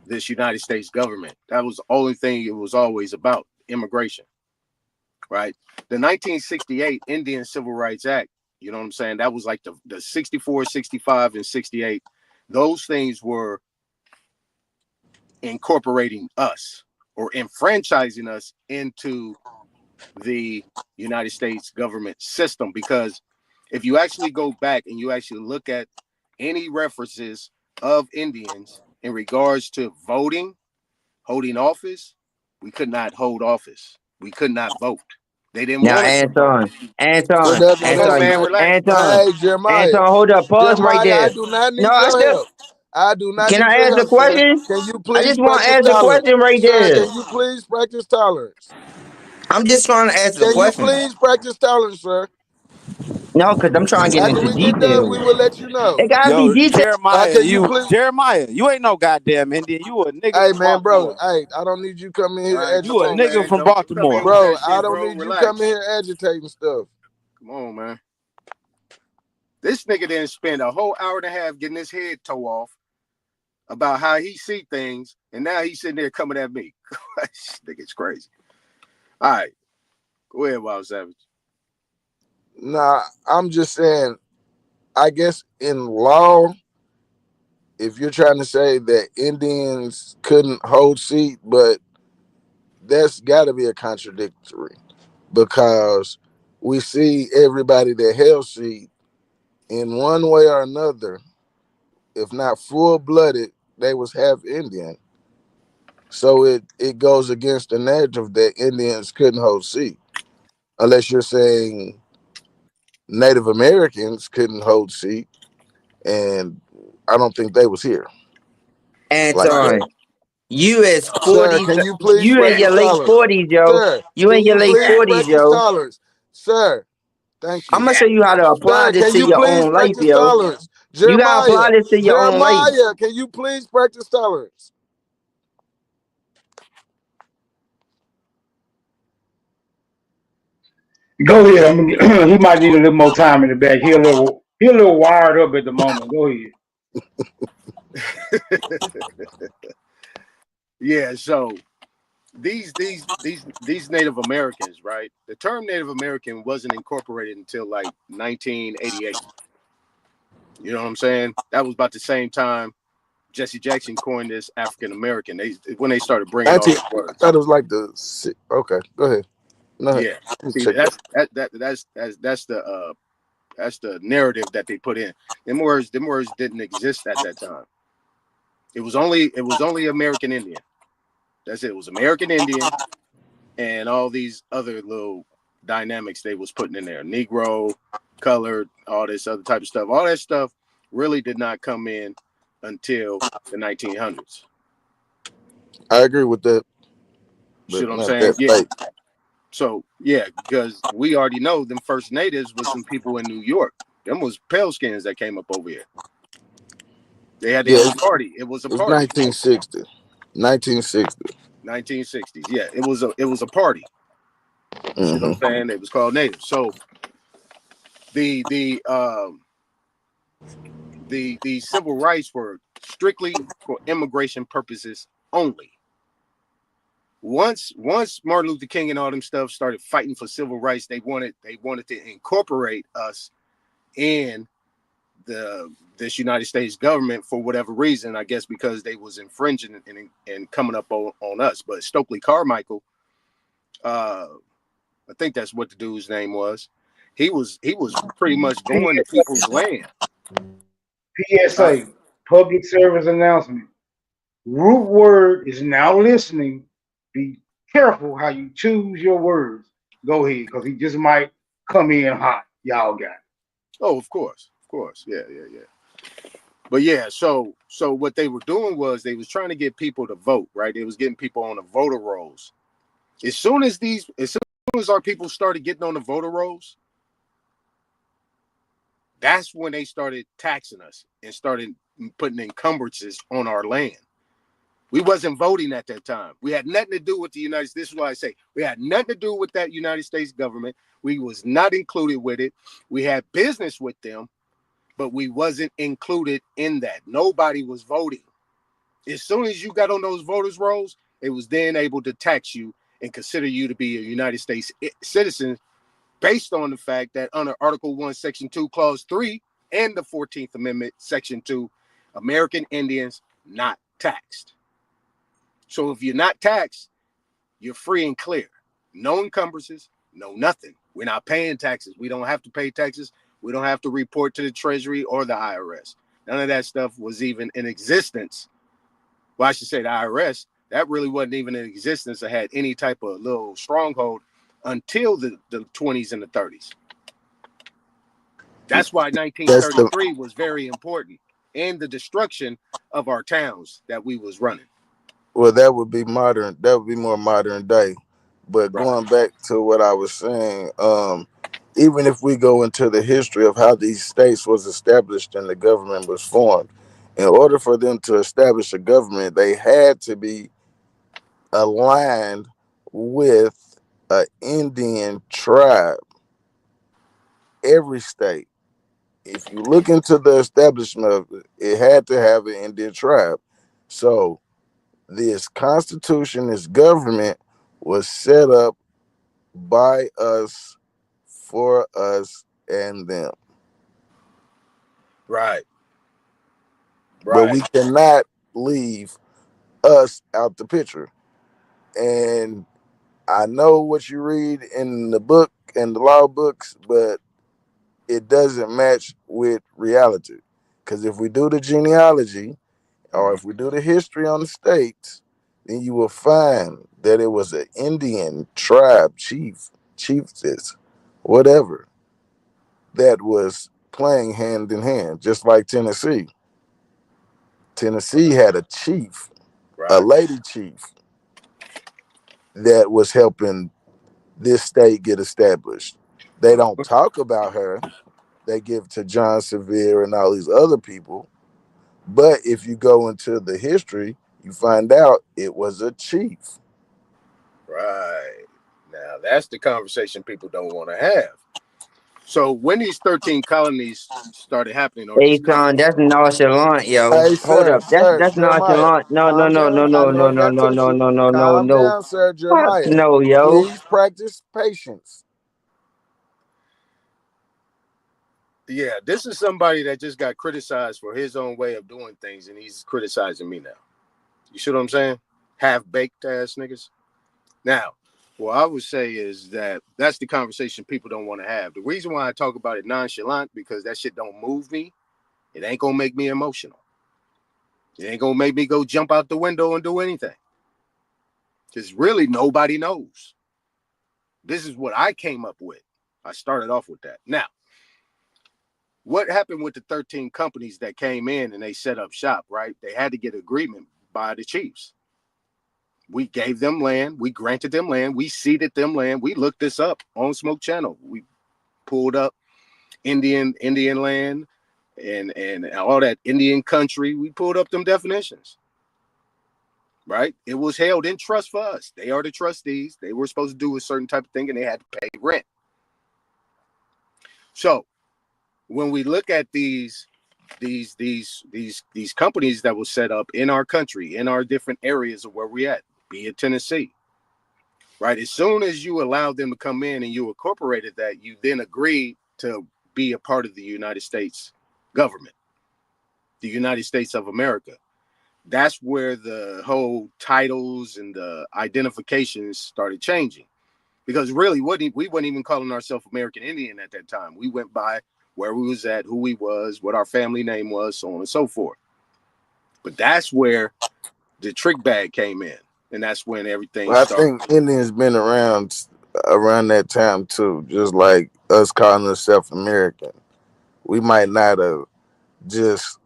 this United States government. That was the only thing it was always about, immigration. Right? The 1968 Indian Civil Rights Act, you know what I'm saying? That was like the 64, 65, and 68. Those things were incorporating us or enfranchising us into the United States government system. Because if you actually go back and you actually look at any references of Indians in regards to voting, holding office, we could not hold office. We could not vote. They didn't now, want us to vote. Anton, Jeremiah. Anton, hold up, pause right there. I do not need your help. I do not. Can I ask a question? Can you please? I just want to ask a question right there. Can you please practice tolerance? I'm just trying to ask a question. Can you please practice tolerance, sir? No, because I'm trying to get into detail. We will let you know. It gotta be detailed. Jeremiah, you ain't no goddamn Indian. You a nigga. Hey, from man, bro. Baltimore. Hey, I don't need you coming here. You a nigga from Baltimore, bro. I don't need you coming here agitating stuff. Come on, man. This nigga didn't spend a whole hour and a half getting his head toe off about how he see things, and now he's sitting there coming at me. This nigga's crazy. All right, go ahead, Wild Savage. Nah, I'm just saying. I guess in law, if you're trying to say that Indians couldn't hold seat, but that's got to be a contradictory because we see everybody that held seat in one way or another, if not full blooded, they was half Indian. So it goes against the narrative that Indians couldn't hold seat, unless you're saying Native Americans couldn't hold seat, and I don't think they was here like Anton, that. you is Sir, 40s. can you please You in practice your late tolerance? 40s, yo. Sir, You in can your you late please 40s, practice yo. tolerance? Sir, thank I'm you. gonna show you how to apply Sir, this can to you your please own life, practice yo. tolerance? You gotta apply this to your own life. Jeremiah, can you please practice tolerance? Go ahead. He might need a little more time in the back. He a little wired up at the moment. Go ahead. Yeah, so these Native Americans, right? The term Native American wasn't incorporated until like 1988. You know what I'm saying? That was about the same time Jesse Jackson coined this African American. When they started bringing all 19, these I words. thought it was like okay, go ahead. No, Yeah, see, that's the narrative that they put in. Them words didn't exist at that time. It was only American Indian. That's it. It was American Indian and all these other little dynamics they was putting in there. Negro, colored, all this other type of stuff. All that stuff really did not come in until the 1900s. I agree with that. See But what I'm not saying? that Yeah. fake. So yeah, because we already know them first natives was some people in New York. Them was pale skins that came up over here. They had their own party. It was a It's party. 1960. 1960. 1960s. Yeah, it was a party. See what I'm saying? It was called Native. So the civil rights were strictly for immigration purposes only. Once Martin Luther King and all them stuff started fighting for civil rights, they wanted to incorporate us in this United States government for whatever reason. I guess because they was infringing and coming up on us. But Stokely Carmichael, I think that's what the dude's name was. He was pretty much going to people's land. PSA, public service announcement. Root word is now listening. Be careful how you choose your words. Go ahead, because he just might come in hot. Y'all got it. Oh, of course. Yeah. But yeah, so what they were doing was they was trying to get people to vote, right? They was getting people on the voter rolls. As soon as our people started getting on the voter rolls, that's when they started taxing us and started putting encumbrances on our land. We wasn't voting at that time. We had nothing to do with the United States. This is why I say we had nothing to do with that United States government. We was not included with it. We had business with them, but we wasn't included in that. Nobody was voting. As soon as you got on those voters' rolls, it was then able to tax you and consider you to be a United States citizen based on the fact that under Article 1, Section 2, Clause 3, and the 14th Amendment, Section 2, American Indians not taxed. So if you're not taxed, you're free and clear. No encumbrances, no nothing. We're not paying taxes. We don't have to pay taxes. We don't have to report to the Treasury or the IRS. None of that stuff was even in existence. Well, I should say the IRS, that really wasn't even in existence or had any type of little stronghold until the 20s and the 30s. That's why 1933 was very important, and the destruction of our towns that we was running. Well, that would be modern. That would be more modern day. But going back to what I was saying, even if we go into the history of how these states was established and the government was formed, in order for them to establish a government, they had to be aligned with an Indian tribe. Every state. If you look into the establishment of it, it had to have an Indian tribe. So this constitution, this government was set up by us, for us, us and them. Right. But we cannot leave us out the picture. And I know what you read in the book and the law books, but it doesn't match with reality. Because if we do the genealogy or if we do the history on the states, then you will find that it was an Indian tribe, chiefess, whatever, that was playing hand in hand, just like Tennessee. Tennessee had a chief, a lady chief, that was helping this state get established. They don't talk about her. They give to John Sevier and all these other people. But if you go into the history, you find out it was a chief. Right. Now, that's the conversation people don't want to have. So when these 13 colonies started happening, or Hey, Sean, that's nonchalant, yo. Hey, Hold sir, up. That's Jeremiah, nonchalant. No, calm no. down. I know it got touchy. Calm No. down, sir, Fuck Jeremiah. no, yo. Please practice patience. Yeah, this is somebody that just got criticized for his own way of doing things, and he's criticizing me now. You see what I'm saying? Half-baked ass niggas. Now, what I would say is that that's the conversation people don't want to have. The reason why I talk about it nonchalant, because that shit don't move me. It ain't gonna make me emotional. It ain't gonna make me go jump out the window and do anything. Because really nobody knows. This is what I came up with. I started off with that. Now, what happened with the 13 companies that came in and they set up shop, right? They had to get agreement by the chiefs. We gave them land. We granted them land. We ceded them land. We looked this up on Smoke Channel. We pulled up Indian land and all that Indian country. We pulled up them definitions, right? It was held in trust for us. They are the trustees. They were supposed to do a certain type of thing and they had to pay rent. So when we look at these companies that were set up in our country, in our different areas of where we at, be it Tennessee, right? As soon as you allowed them to come in and you incorporated that, you then agreed to be a part of the United States government, the United States of America. That's where the whole titles and the identifications started changing. Because really, we weren't even calling ourselves American Indian at that time. We went by where we was at, who we was, what our family name was, so on and so forth. But that's where the trick bag came in. And that's when everything Well, I started. think Indians been around that time too, just like us calling ourselves American. We might not have just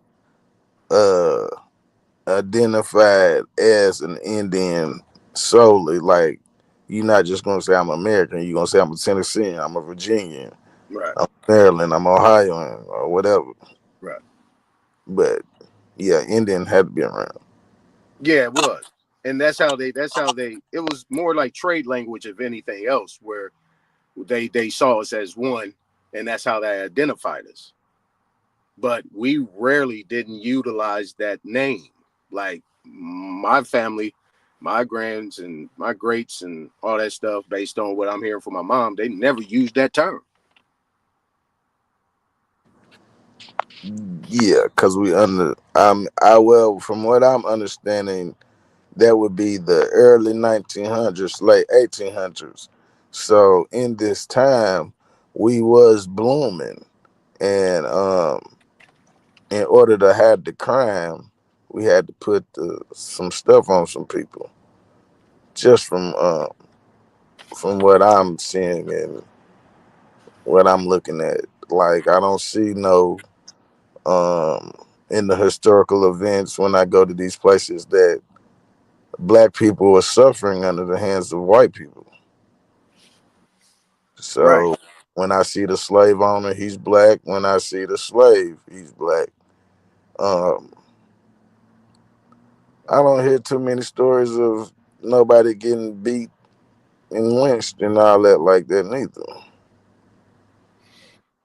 identified as an Indian solely. Like, you're not just gonna say I'm American. You're gonna say I'm a Tennessean, I'm a Virginian, Right. I'm Maryland, I'm Ohioan, or whatever. Right. But yeah, Indian had to be around. Yeah, it was. And that's how it was more like trade language of anything else, where they saw us as one, and that's how they identified us. But we rarely didn't utilize that name. Like my family, my grands and my greats and all that stuff, based on what I'm hearing from my mom, they never used that term. Yeah, because from what I'm understanding, that would be the early 1900s, late 1800s. So in this time, we was blooming, and in order to hide the crime, we had to put some stuff on some people. Just from what I'm seeing and what I'm looking at, like, I don't see no in the historical events when I go to these places that black people are suffering under the hands of white people. So Right. when I see the slave owner, he's black. When I see the slave, he's black. I don't hear too many stories of nobody getting beat and lynched and all that like that neither.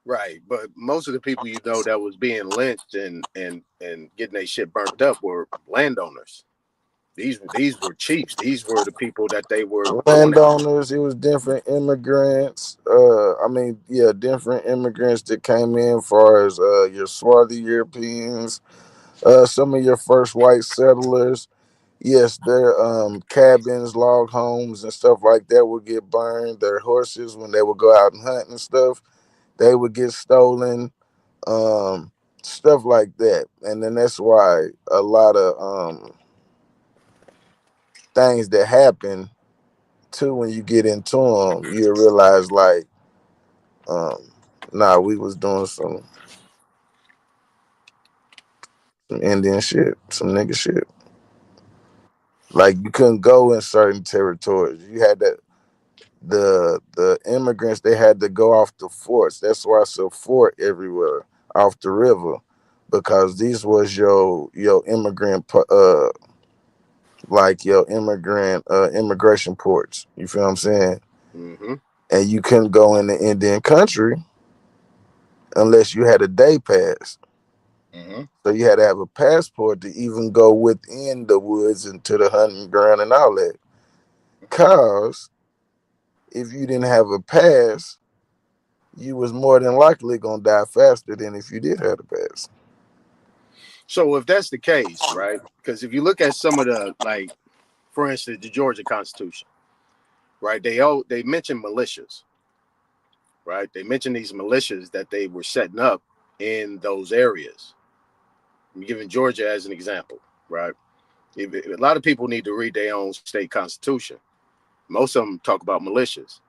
Right. But most of the people that was being lynched and getting their shit burnt up were landowners. These were chiefs. These were the people that they were going after. Landowners. It was different immigrants. Different immigrants that came in, far as your swarthy Europeans, some of your first white settlers. Yes, their cabins, log homes, and stuff like that would get burned. Their horses, when they would go out and hunt and stuff, they would get stolen. Stuff like that. And then that's why a lot of things that happen too, when you get into them, you realize like, we was doing some Indian shit, some nigga shit. Like you couldn't go in certain territories. You had that the immigrants, they had to go off the forts. That's why it's a fort everywhere off the river, because these was your immigrant immigration ports. You feel what I'm saying? Mm-hmm. And you couldn't go in the Indian country unless you had a day pass. Mm-hmm. So you had to have a passport to even go within the woods and to the hunting ground and all that. Because if you didn't have a pass, you was more than likely gonna die faster than if you did have a pass. So if that's the case, right? Because if you look at some of the, like, for instance, the Georgia Constitution, right? They mention militias, right? They mention these militias that they were setting up in those areas. I'm giving Georgia as an example, right? A lot of people need to read their own state constitution. Most of them talk about militias.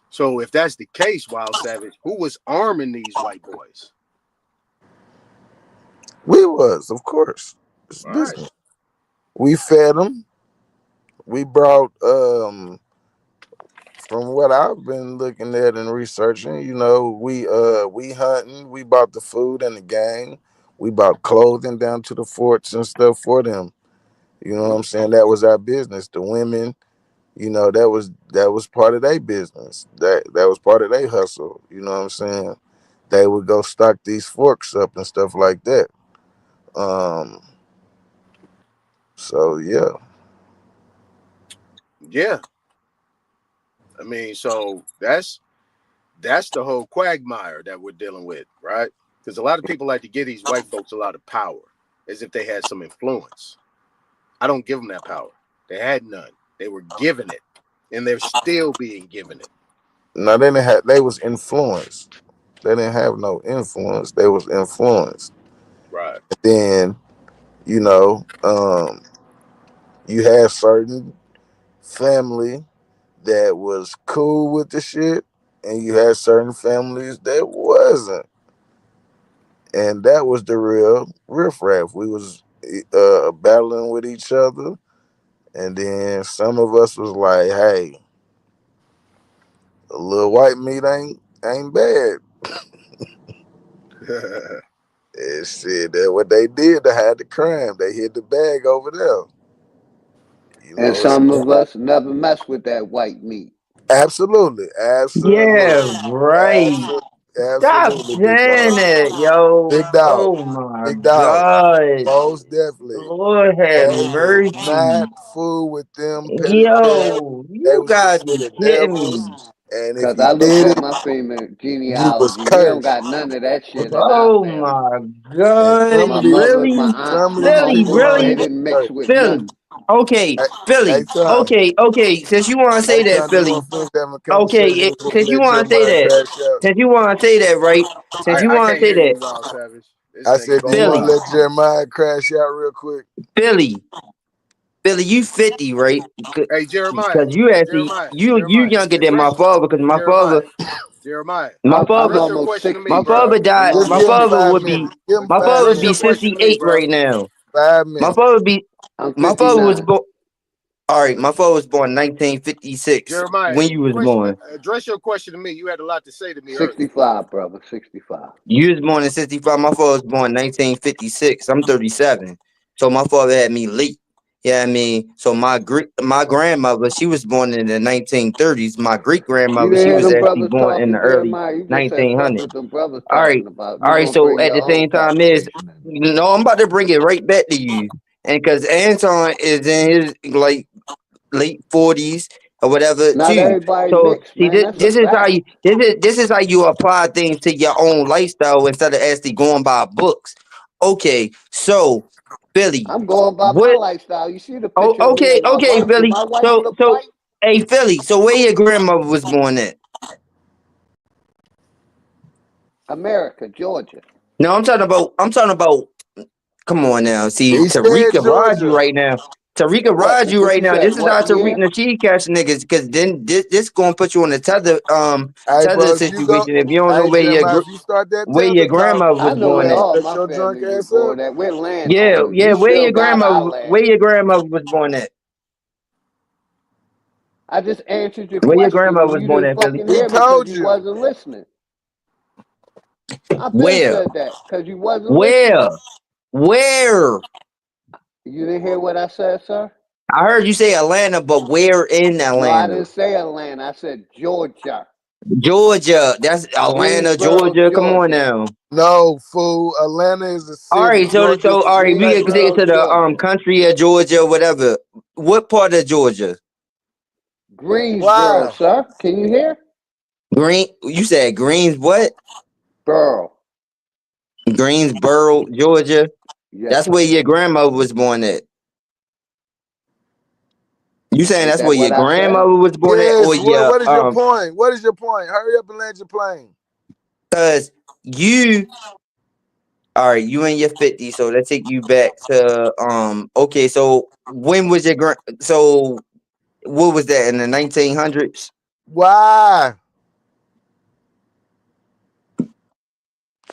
So if that's the case, Wild Savage, who was arming these white boys? We was, of course. It's business. Right. We fed them. We brought, from what I've been looking at and researching, we hunting. We bought the food and the gang. We bought clothing down to the forts and stuff for them. You know what I'm saying? That was our business. The women, that was part of their business. That was part of their hustle. You know what I'm saying? They would go stock these forks up and stuff like that. So yeah. Yeah. I mean, so that's the whole quagmire that we're dealing with, right? Because a lot of people like to give these white folks a lot of power as if they had some influence. I don't give them that power. They had none. They were given it, and they're still being given it. No, they was influenced. They didn't have no influence. They was influenced. Right. Then, you had certain family that was cool with the shit, and you had certain families that wasn't. And that was the real riffraff. We was battling with each other, and then some of us was like, "Hey, a little white meat ain't bad." And shit, that what they did to hide the crime. They hid the bag over there. And some of us never mess with that white meat. Absolutely. Yeah, right. Stop Absolutely, saying that, yo. Big dog. Oh my Big dog. God. Most definitely. Lord have They mercy. was not fool with them. Yo, you gotta be kidding me. And if Because you I looked did at it, my family you was genealogy. We don't got cursed. none of that shit in our Oh family. my And God. My mother, my Really? aunt, my Philly, uncles, they really? didn't mix with Philly. none. Okay, Philly. Hey, Tom. Okay. Since you want to say Hey, that, Tom, you Philly. want to finish that Okay, conversation before we since you let want to say Jeremiah that. crash out? Since you want to say that, right? Since you I want can't to say hear you, that. Wild Savage. This I nigga said, do going you want Philly. to let Jeremiah crash out real quick? Philly, you 50, right? Hey, Jeremiah. Because you actually you younger than my father. Because my father, Jeremiah. my I'm father, Address your almost question to me, my 60, bro. father bro. died. Just My give him father 5 would minutes. be Give him my 5 father would Address be your minutes. question to me, 68 bro. right now. 5 My minutes. father would be I'm my father was 59. born. All right, my father was born 1956. Jeremiah, When you was born, address your question to me. You had a lot to say to me earlier. 65, brother. 65. you was born in 65. My father was born 1956. I'm 37, so my father had me late. Yeah, I mean, so my grandmother, she was born in the 1930s. My great You grandmother, didn't she hear was them actually brothers born in the talking, early Jeremiah. You just said fuck 1900s. what them brothers All right, talking about. You gonna So bring at your the own same time is, conversation in. I'm about to bring it right back to you. and because Anton is in his like late 40s or whatever Not too. everybody So mixed, see, man. That's a this is how fact. you this is how you apply things to your own lifestyle instead of actually going by books. Okay, so Philly, I'm going by my what? lifestyle. You see the Oh, picture of me and my okay, wife. Do Philly. my wife So look so white? hey, Philly. So where your grandmother was born at? America, Georgia. No, I'm talking about. Come on now. See, He said Tariq ride you Georgia. right now. Tariq What? ride you What right you now. said? This is how What Tariq year? Nasheed catch niggas, because then this gonna put you on the tether Hey, bro, if you go, situation if you don't know hey, Jeremiah, if you start that where your tether talk, grandmother I was know born where at. all shut my your drunk family was ass up. born at. We're Yeah, landowners. yeah. We still got our land. Where your grandmother was born at? I just answered your Where your question grandmother and was you born didn't at, Philly? fucking He hear me because told you you. wasn't listening. I've been Where? said that because you wasn't Where? listening. Where? You didn't hear what I said, sir? I heard you say Atlanta, but where in No, I Atlanta? didn't say Atlanta. I said Georgia. Georgia. That's Atlanta, Greensboro, Georgia. Come on Georgia. now. No, fool. Atlanta is a All city. right, so Georgia is a all right, we can take it Greensboro, to the Georgia. country of Georgia, whatever. What part of Georgia? Greensboro, Why? sir. Can you hear? You said Greens what? Borough. Greensboro, Georgia. Yes, That's sir. where your grandmother was born at. You saying Ain't that's that where your what I said? grandmother was born at, or Yes. your What is your point? What is your point? Hurry up and land your plane. Cause you, all right, you in your 50s, so let's take you back to okay, so when was your so what was that in the 1900s? Why?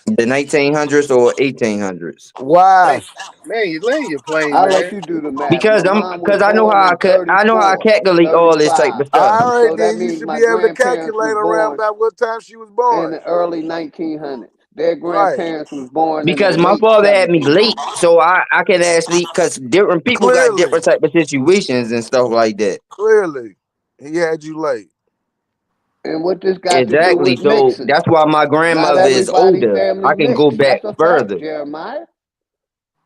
The 1900s or 1800s? Why? Man, you land your plane, I'll let man. you do the math. Because My mom was I know born how in I know how I 34, calculate all this type 35. of stuff. All right, So that then you means should my be able to grandparents was calculate around born about what time she was in born. the early 1900s. Their Right. grandparents was born in the Because my late father had me 70s. late, so I can actually, because different people got Clearly. different type of situations and stuff like that. Clearly. He had you late. And what this got to do Exactly. with So mixing? that's why my Not grandmother is everybody older. family I can go mixed. back That's a fact, further. Jeremiah.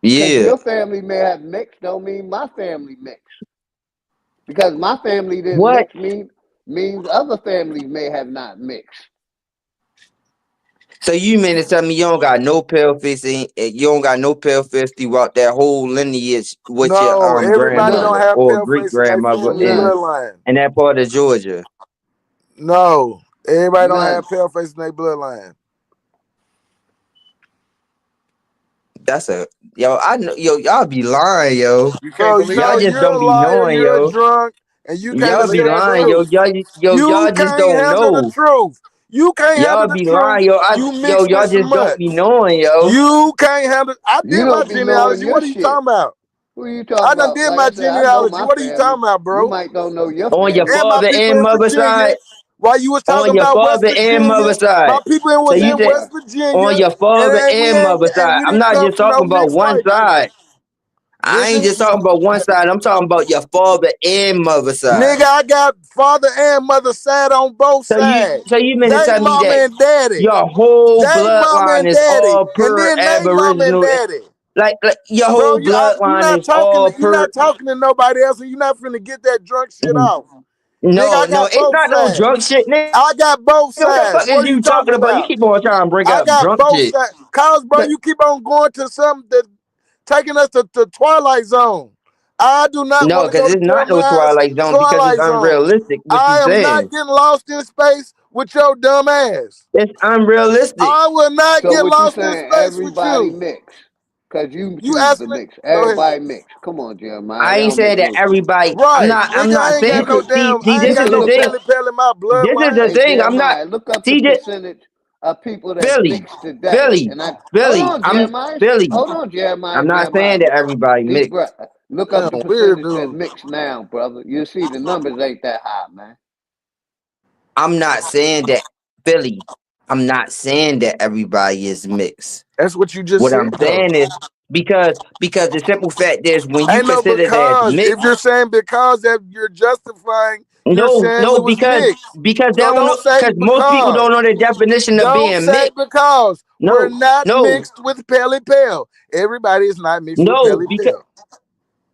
Because Yeah. your family may have mixed, don't mean my family mixed. Because my family didn't What? mix means other families may have not mixed. So you mean to tell me you don't got no pale face, you don't got no pale face throughout that whole lineage with No, your everybody don't grandmother have or pale great face in their grandmother family None. bloodline. in that part of Georgia? No, everybody don't None. have pale face in their bloodline. That's I know y'all be lying, yo. You can't Bro, believe no, Y'all it? just you're don't a be liar, knowing, you're a yo. drunk, and you can't Y'all be accept the lying, truth. y'all You just can't don't handle the know. truth. You can't handle Y'all the be truth. lying, yo. You mixed Y'all with some just don't mutts. be knowing, yo. You can't handle. I You did my don't be knowing genealogy. your What are you shit. talking about? Who are you I talking done about? did Like my I said, I know genealogy. my What are you family. talking about, You bro? might don't know your On your family. And my father people and in mother Virginia, side, while you was talking on your about West father and mother Virginia, my side. people So was you in said West Virginia, on your father and we and mother side. I'm didn't not come just from no talking about mixed one white people. side. I Is ain't it? just talking about one side. I'm talking about your father and mother side. Nigga, I got father and mother side on both sides. So you mean to They tell me mama that and daddy. your whole They mama bloodline and is daddy. all And per then they mama and Aboriginal? daddy. Like your Bro, whole you're bloodline not is all talking. You're per. not talking to nobody else, and you're not finna get that drunk shit off. Nigga, I No, got it's both not no sides. drunk shit, nigga. I got both What the sides. fuck is What are you you talking talking about? You about? keep on trying to bring I up got drunk both shit. sides. Cause, bro, you keep on going to something that taking us to Twilight Zone. I do not No, want to because go to it's not no Jeremiah's Twilight Zone because it's Twilight Zone. unrealistic what you I am not saying. getting lost in space with your dumb ass. It's unrealistic. I will not So get what you lost in saying? space with Everybody you. mixed. Because you You choose ask to me. mix. Go ahead. Everybody mixed. Come on, Jeremiah. I That ain't don't make saying that no sense. everybody. Right, I'm nigga, I not ain't saying. got no See, damn. I You ain't this got is can the no look thing. up. pele in my This is the bloodline. Hey, thing. I'm not. Jeremiah, look up the See, percentage of people that's mixed today. And hold on, Jeremiah. Philly. Hold on, Jeremiah. I'm not saying that everybody Deep mixed. breath. Look Damn, up the weird percentage that's dude. mixed now, brother. You'll see the numbers ain't that high, man. I'm not saying that Philly. I'm not saying that everybody is mixed. That's what you just What said, I'm though. saying is because the simple fact is when you Ain't no consider that as because. If mixed. you're saying because that you're justifying, you're saying we No, was because mixed. they So don't know. don't say Because most people don't because. know the definition of Don't being say mixed. because. We're No, not mixed with Pelly Pell. Everybody is not mixed with Pelly because Pell.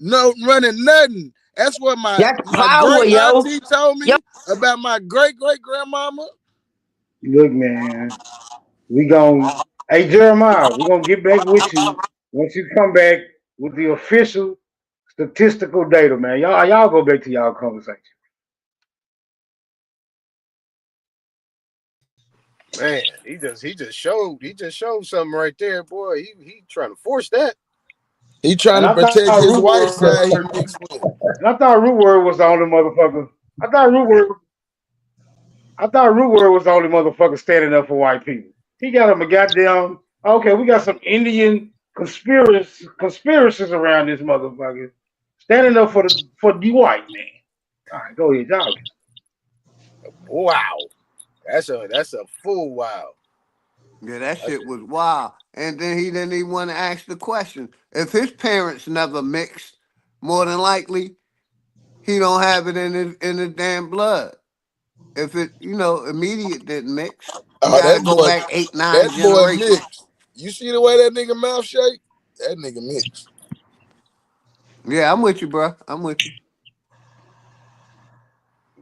No running nothing. That's what That's my power, great yo. auntie told me Yo. about my great grandmama. Look, man. Hey Jeremiah, we're gonna get back with you once you come back with the official statistical data, man. Y'all go back to y'all conversation. Man, he just showed something right there, boy. He trying to force that. He trying to protect his white side he mixed with. And I thought Root Word was the only motherfucker. I thought Root Word was the only motherfucker standing up for white people. He got him a goddamn. Okay, we got some Indian conspiracies around this motherfucker standing up for the white man. All right, go ahead, y'all. Wow, that's a full wow. Yeah, that shit was wild. And then he didn't even want to ask the question. If his parents never mixed, more than likely, he don't have it in his damn blood. If it, immediate didn't mix, you gotta go back 8-9 generations. Mixed. You see the way that nigga mouth shake? That nigga mixed. Yeah, I'm with you, bro. I'm with you.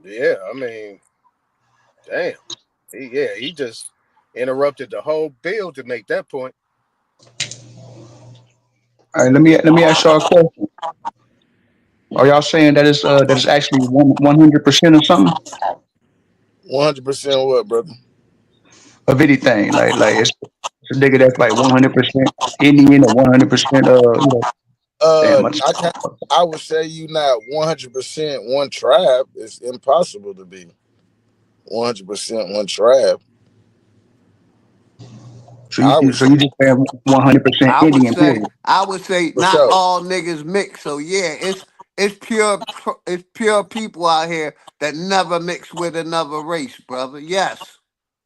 Yeah, I mean, damn. He just interrupted the whole bill to make that point. All right, let me ask y'all a question. Are y'all saying that it's actually 100% or something 100% what, brother? of anything? Like it's a nigga that's like 100% Indian or 100% I would say you not 100% one tribe. It's impossible to be 100% one tribe. So you just saying 100% Indian period. I would say not all niggas mix. So yeah, it's pure people out here that never mix with another race, brother. Yes,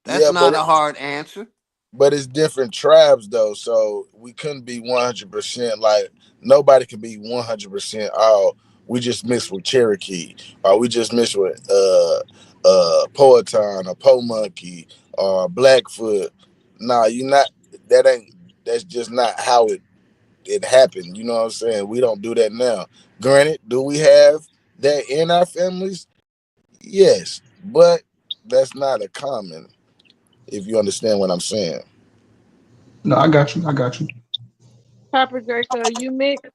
that's not a hard answer. But it's different tribes though, so we couldn't be 100%. Like nobody can be 100%. Oh, we just mixed with Cherokee, or we just mixed with Powhatan or Po Monkey or Blackfoot. Nah, you not. That's just not how it happened. You know what I'm saying? We don't do that now. Granted, do we have that in our families? Yes, but that's not a common. If you understand what I'm saying. No, I got you. Papa Draco, you mix?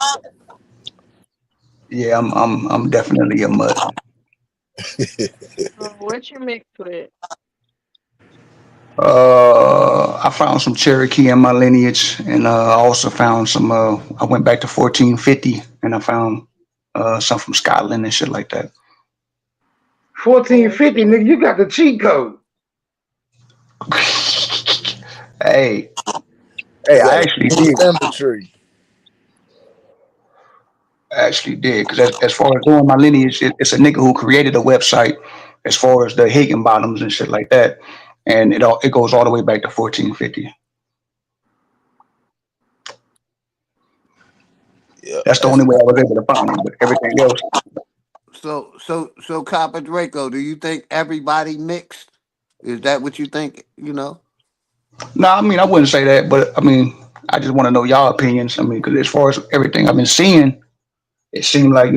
Yeah, I'm definitely a mutt. What you mixed with? I found some Cherokee in my lineage, and I also found some. I went back to 1450, and I found some from Scotland and shit like that. 1450, nigga, you got the cheat code. Hey, I actually did. I actually did, because as far as doing my lineage, it's a nigga who created a website as far as the Higginbottoms and shit like that, and it goes all the way back to 1450. Yeah, that's the only way I was able to find it, but everything else. So Copper Draco, do you think everybody mixed? Is that what you think? No, I mean I wouldn't say that, but I mean I just want to know y'all opinions. I mean, because as far as everything I've been seeing, it seemed like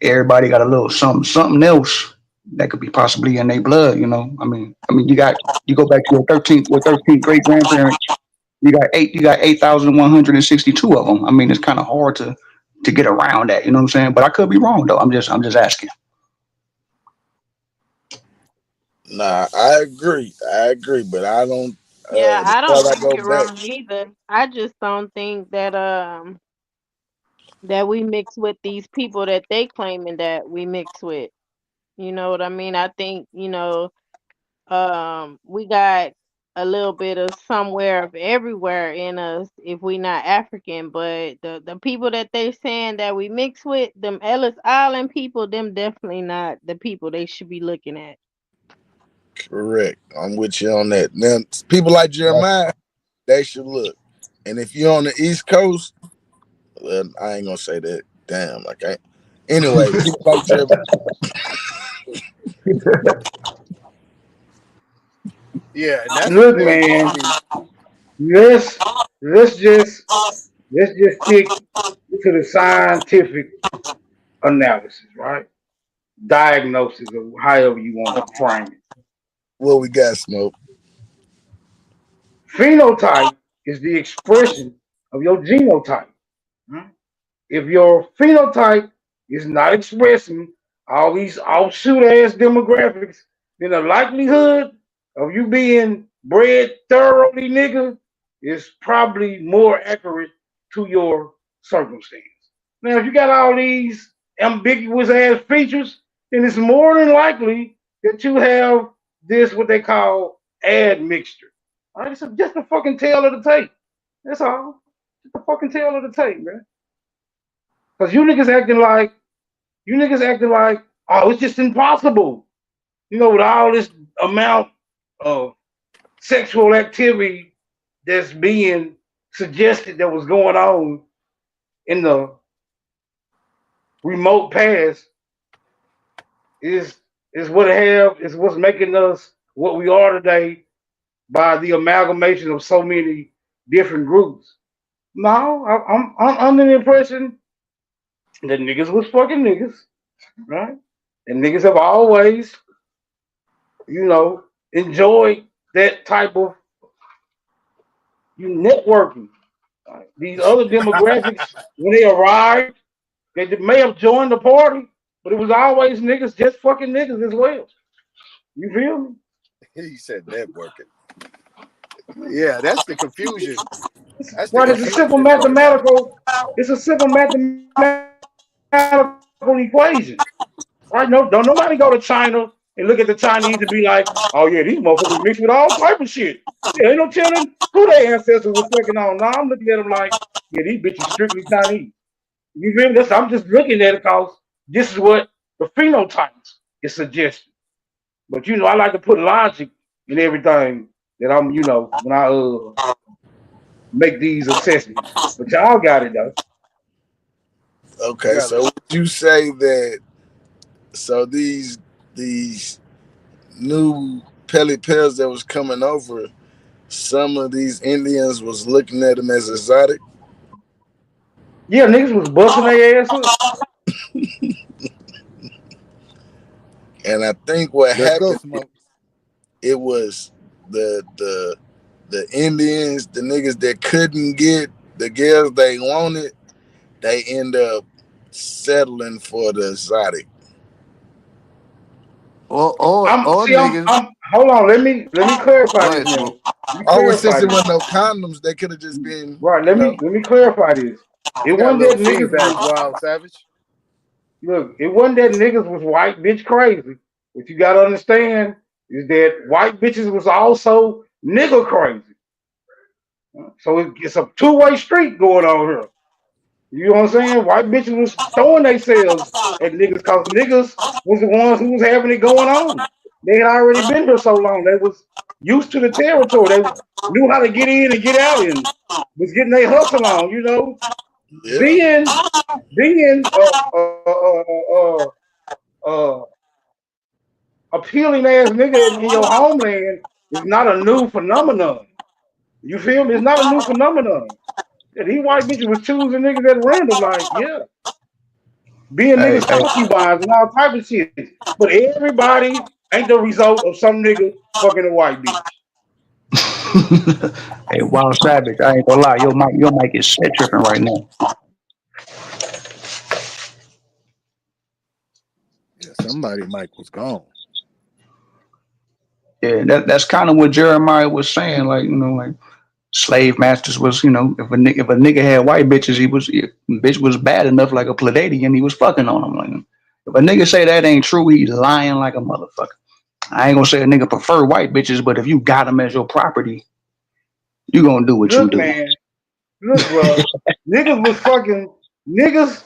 everybody got a little something else that could be possibly in their blood. I mean you go back to your 13th great grandparents. You got 8,162 of them. I mean, it's kind of hard to get around that. You know what I'm saying? But I could be wrong though. I'm just asking. Nah, I agree, but I don't. Yeah, I don't think you're wrong either. I just don't think that that we mix with these people that they claiming that we mix with. You know what I mean? I think we got a little bit of somewhere of everywhere in us if we not African, but the people that they saying that we mix with, them Ellis Island people, them definitely not the people they should be looking at. Correct. I'm with you on that. Now, people like Jeremiah, they should look. And if you're on the East Coast, well, I ain't gonna say that. Damn, okay. Anyway, people like Jeremiah. Yeah, and that's look, man. Let's just stick to the scientific analysis, right? Diagnosis, or however you want to frame it. What we got, Smoke? Phenotype is the expression of your genotype. If your phenotype is not expressing all these offshoot ass demographics, then the likelihood of you being bred thoroughly, nigga, is probably more accurate to your circumstance. Now, if you got all these ambiguous ass features, then it's more than likely that you have this what they call admixture. All right, it's just a fucking tail of the tape. That's all. Just a fucking tail of the tape, man. Cause you niggas acting like, oh, it's just impossible. You know, with all this amount of sexual activity that's being suggested that was going on in the remote past, is what's making us what we are today by the amalgamation of so many different groups. No, I'm under the impression that niggas was fucking niggas, right? And niggas have always, enjoyed that type of networking. These other demographics, when they arrived, they may have joined the party, but it was always niggas just fucking niggas as well. You feel me? He said networking. Yeah, that's the confusion. That's right. It's a simple mathematical equation. Right? No, don't nobody go to China and look at the Chinese and be like, oh yeah, these motherfuckers mixed with all type of shit. Yeah, ain't no telling who their ancestors was fucking on. Now I'm looking at them like, yeah, these bitches strictly Chinese. You feel me? I'm just looking at it because this is what the phenotypes is suggesting. But I like to put logic in everything that I'm, when I make these assessments. But y'all got it though. Okay, so would you say that these new pellet pills that was coming over, some of these Indians was looking at them as exotic? Yeah, niggas was busting their ass up. And I think what happened, it was the Indians, the niggas that couldn't get the girls they wanted, they end up settling for the exotic. Hold on, let me clarify this now. Since there was no condoms, they could have just been right. Let me clarify this. It wasn't that niggas was Wild Savage. Look, it wasn't that niggas was white bitch crazy. What you gotta understand is that white bitches was also nigga crazy. So it's a two-way street going on here. You know what I'm saying? White bitches was throwing themselves at niggas because niggas was the ones who was having it going on. They had already been here so long. They was used to the territory. They knew how to get in and get out and was getting their hustle on, Yeah. Being appealing ass nigga in your homeland is not a new phenomenon. You feel me? It's not a new phenomenon. Yeah, these white bitches was choosing niggas at random, like, yeah. Being niggas concubines and all type of shit. But everybody ain't the result of some nigga fucking a white bitch. Hey, Wild Savage, I ain't gonna lie, your mic is set tripping right now. Yeah, somebody mic was gone. Yeah, that's kind of what Jeremiah was saying. Like, like slave masters was, if a nigga had white bitches, bitch was bad enough like a Pleiadian, he was fucking on them. Like, if a nigga say that ain't true, he's lying like a motherfucker. I ain't gonna say a nigga prefer white bitches, but if you got them as your property, you gonna do what you do. Man, look, bro, niggas was fucking niggas.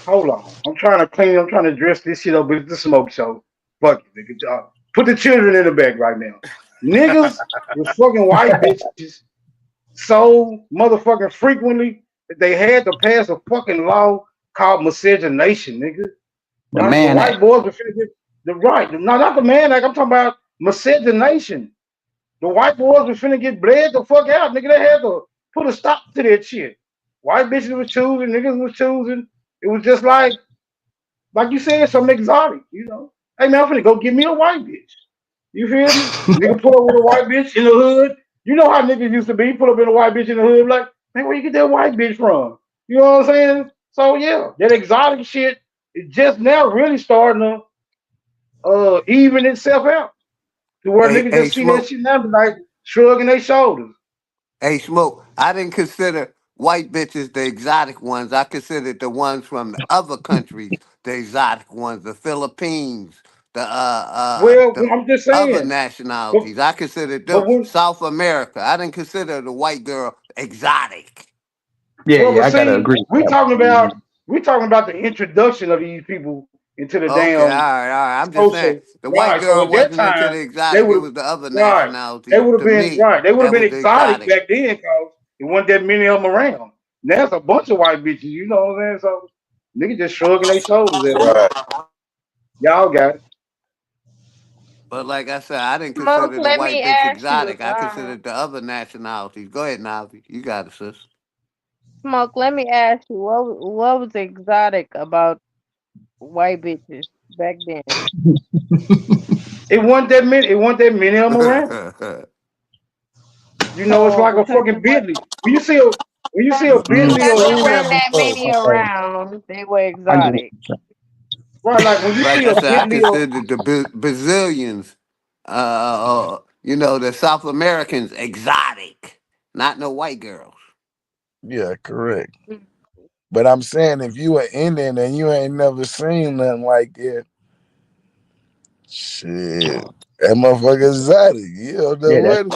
Hold on, I'm trying to dress this shit up, but it's the smoke show. Fuck it, nigga. Put the children in the bag right now. Niggas was fucking white bitches so motherfucking frequently that they had to pass a fucking law called miscegenation, nigga. The man, the white boys were finna get not the man act. I'm talking about miscegenation. The white boys were finna get bled the fuck out, nigga. They had to put a stop to that shit. White bitches was choosing, niggas was choosing. It was just like you said, something exotic, Hey man, I'm finna go get me a white bitch. You feel me? Nigga pull up with a white bitch in the hood, You know how niggas used to be. Put up in a white bitch in the hood, like, man, where you get that white bitch from? You know what I'm saying? So yeah, that exotic shit is just now really starting to even itself out. To where niggas Hey, just see that Smoke. shit now, like shrugging their shoulders. Hey, Smoke. I didn't consider white bitches the exotic ones. I considered the ones from the other countries the exotic ones, the Philippines, Well, the I'm just other saying. nationalities. I considered But them when, South America. I didn't consider the white girl exotic. Yeah, well, yeah, but I gotta see, agree. we talking about the introduction of these people into the Okay, all damn right. I'm just saying social. the white Right. So girl at that wasn't into time, the they exotic. It would was the other right. They nationalities. would have To been me, right. They would have that been was the exotic exotic. back then, cause there wasn't that many of them around. Now there's a bunch of white bitches. You know what I'm saying? So niggas just shrugging their shoulders at them. Right. Y'all got it. But like I said, I didn't Smoke, consider the let white me bitch ask you. exotic. I considered the other nationalities. Go ahead, Navi. You got it, sis. Smoke, let me ask you. What was exotic about white bitches back then? It wasn't that many. It wasn't that many of them around. You know, it's So like a because fucking Bentley. When you see a Bentley because or there any weren't that many around, they were exotic. right, like when you Like see I a said, I Bentley or considered the Brazilians, the South Americans exotic, not no white girls. Yeah, correct. But I'm saying if you an Indian and you ain't never seen nothing like that, shit, that motherfucker exotic. You don't know Yeah, what.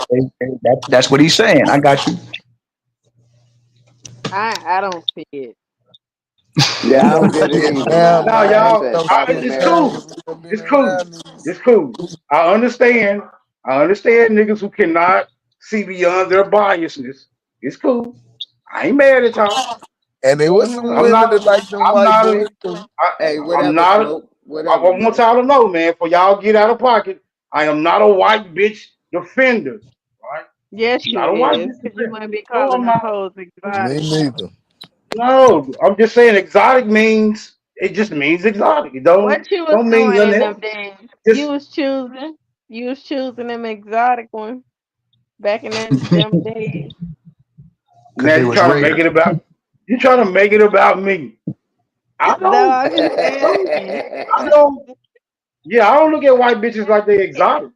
that's what he's saying. I got you. I don't see it. Yeah, I You don't don't get see it it either. now, Now, no, like I man. You y'all, said, don't South see it it's now. American. cool. If you done been It's cool. around these. It's cool. I understand. I understand niggas who cannot see beyond their biasness. It's cool. I ain't mad at y'all. And there was some I'm women not. that like them I'm white not. boys too. Hey, I'm whatever, not. Smoke. I Whatever, want man. y'all to know, man. For y'all get out of pocket, I am not a white bitch defender. Right? Yes, I'm you not a white is, bitch because you defender. wouldn't be No, calling I'm them not. hoes Me exotic. neither. No, I'm just saying exotic means it just means exotic. It What you was don't mean doing in nothing else. them days? Just You was choosing them exotic ones back in them days. Because now they you was trying to rare. make it about me. I No, don't. I'm just asking. I don't. Yeah, I don't look at white bitches like they exotic.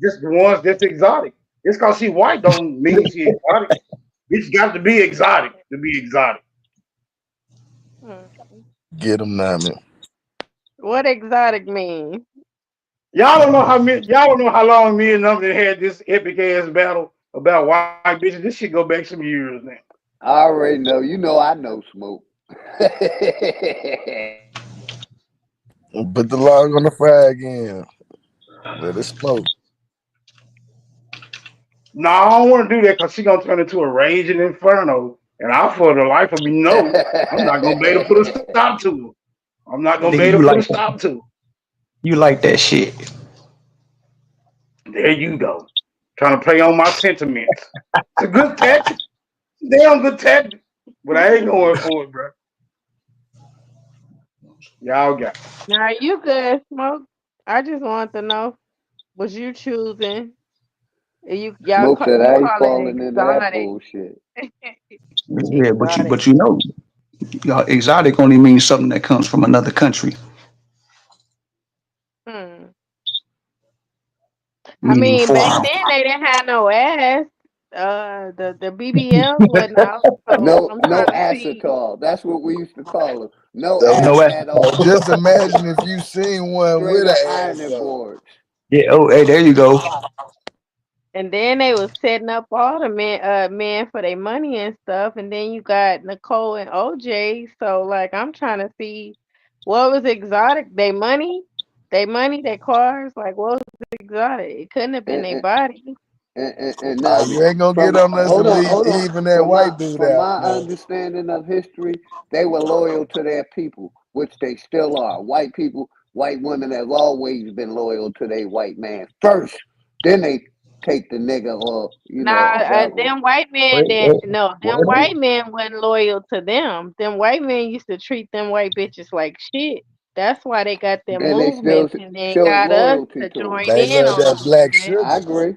Just the ones that's exotic. Just cause she white don't mean she exotic. It's got to be exotic to be exotic. Get them now, man. What exotic mean? Y'all don't know how long me and them had this epic ass battle about white bitches. This shit go back some years now. I already know. You know I know, Smoke. Put the log on the fire again. Let it smoke. No, I don't want to do that because she gonna turn into a raging inferno, and I, for the life of me, know I'm not gonna be able to put a stop to her. I'm not gonna be Nigga, able to put a stop to her. you like that shit. There you go, trying to play on my sentiments. It's a good tactic, damn good tactic, but I ain't going for it, bro. Y'all got it. Now you good, Smoke. I just want to know, was you choosing? Smoke said You I ain't call it falling into that exotic. bullshit. Yeah, Exotic. but exotic only means something that comes from another country, Hmm. I meaning mean, back foreign. then they didn't have no ass. The BBLs wasn't out, so No, I'm no trying to see. acetol. That's what we used to call them. No So, No ass ass. at all. just imagine if you seen one Straight with up an ass ironing on. boards. Yeah. Oh, hey, there you go. And then they was setting up all the men for their money and stuff. And then you got Nicole and OJ. So like I'm trying to see what was exotic. Their money, their cars. Like what was exotic? It couldn't have been And their and, body. and now You ain't gonna get from on us to hold on, leave hold on. even that white dude From out, my man. understanding of history, they were loyal to their people, which they still are. White people, white women have always been loyal to their white man first. Then they take the nigga or Nah, whatever. them white men Wait, didn't. wait, No, them wait. white men wasn't loyal to them. Them white men used to treat them white bitches like shit. That's why they got them And they still movements and then showed got us loyalty to to them. join They in love on the that black movement. I sugar. agree.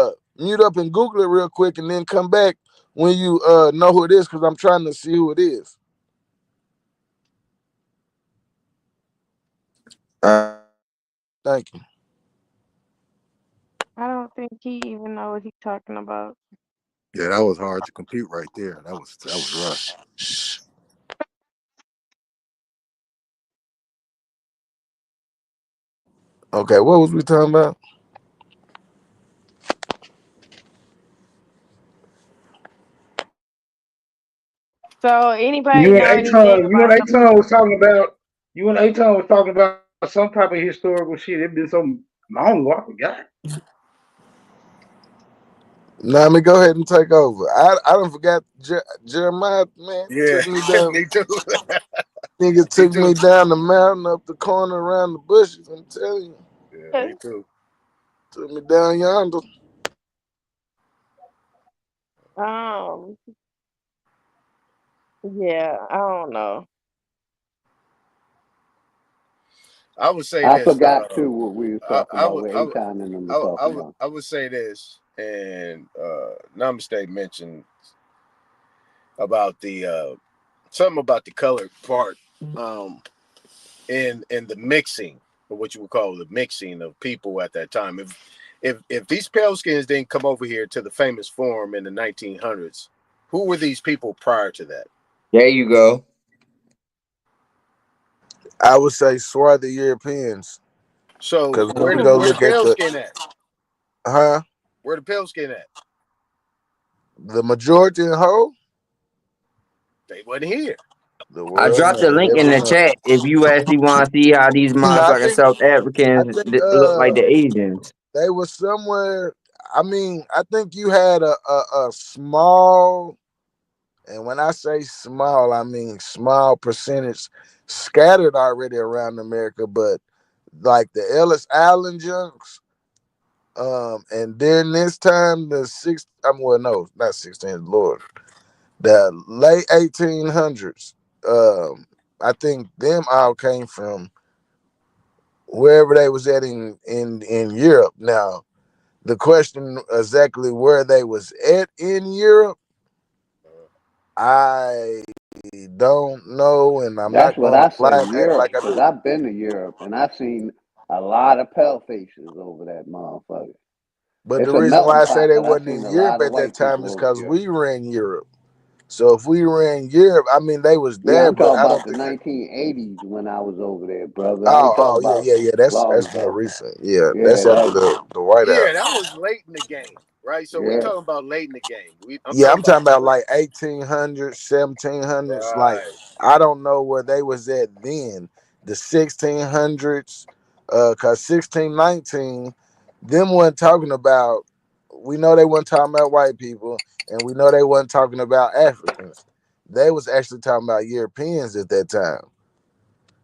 mute up and Google it real quick and then come back when you know who it is, because I'm trying to see who it is. Thank you. I don't think he even know what he's talking about. Yeah, that was hard to compute right there. That was rough. Okay, what was we talking about? So anybody You and know anything about the Aton was talking about. You and Aton was talking about some type of historical shit. It been so long ago, I forgot. Now, let me go ahead and take over. I don't forgot Jeremiah, man. Yeah, Took me down. me too. Nigga took too. me down the mountain, up the corner, around the bushes. I'm telling you. Yeah, me too. Took me down yonder. Yeah, I don't know. I would say I this. forgot too what we was talking about. What Aton and them were talking about. I would say this, and Namaste mentioned about the something about the color part, in the mixing, or what you would call the mixing of people at that time. If these pale skins didn't come over here to the famous forum in the 1900s, who were these people prior to that? There you go. I would say swarthy Europeans. So Because where when we the go look at pale the skin at? Where the pale skin at? The majority in whole, They wasn't here. I dropped the link in the chat if you actually want to see how these No, I motherfucking think South Africans look like the Asians. they were somewhere. I mean, I think you had a small, and when I say small, I mean small percentage scattered already around America, but like the Ellis Island junks, and during this time, not 16th, Lord, the late 1800s, I think them all came from wherever they was at in Europe. Now, the question exactly where they was at in Europe, I don't know, and I'm That's not what going to I say, lie and act Europe, like I because do. I've been to Europe and I've seen a lot of pale faces over that motherfucker. But the It's a reason why melting I say pot, they but I've wasn't seen in a Europe lot of at that white time people is over because here. we ran Europe. So if we ran Europe, I mean they was Yeah, there, I'm but talking I about don't the think. 1980s when I was over there, brother. I ain't Oh talking yeah, about yeah, yeah. That's long more ago. recent. Yeah, Yeah, that's after that. the whiteout. Yeah, that was late in the game, right? So we Yeah. talking about late in the game. I'm Yeah, I'm talking about about like 1800s, 1700s. Like right. I don't know where they was at then. The 1600s, cause 1619, them wasn't talking about. We know they wasn't talking about white people, and we know they wasn't talking about Africans. They was actually talking about Europeans at that time.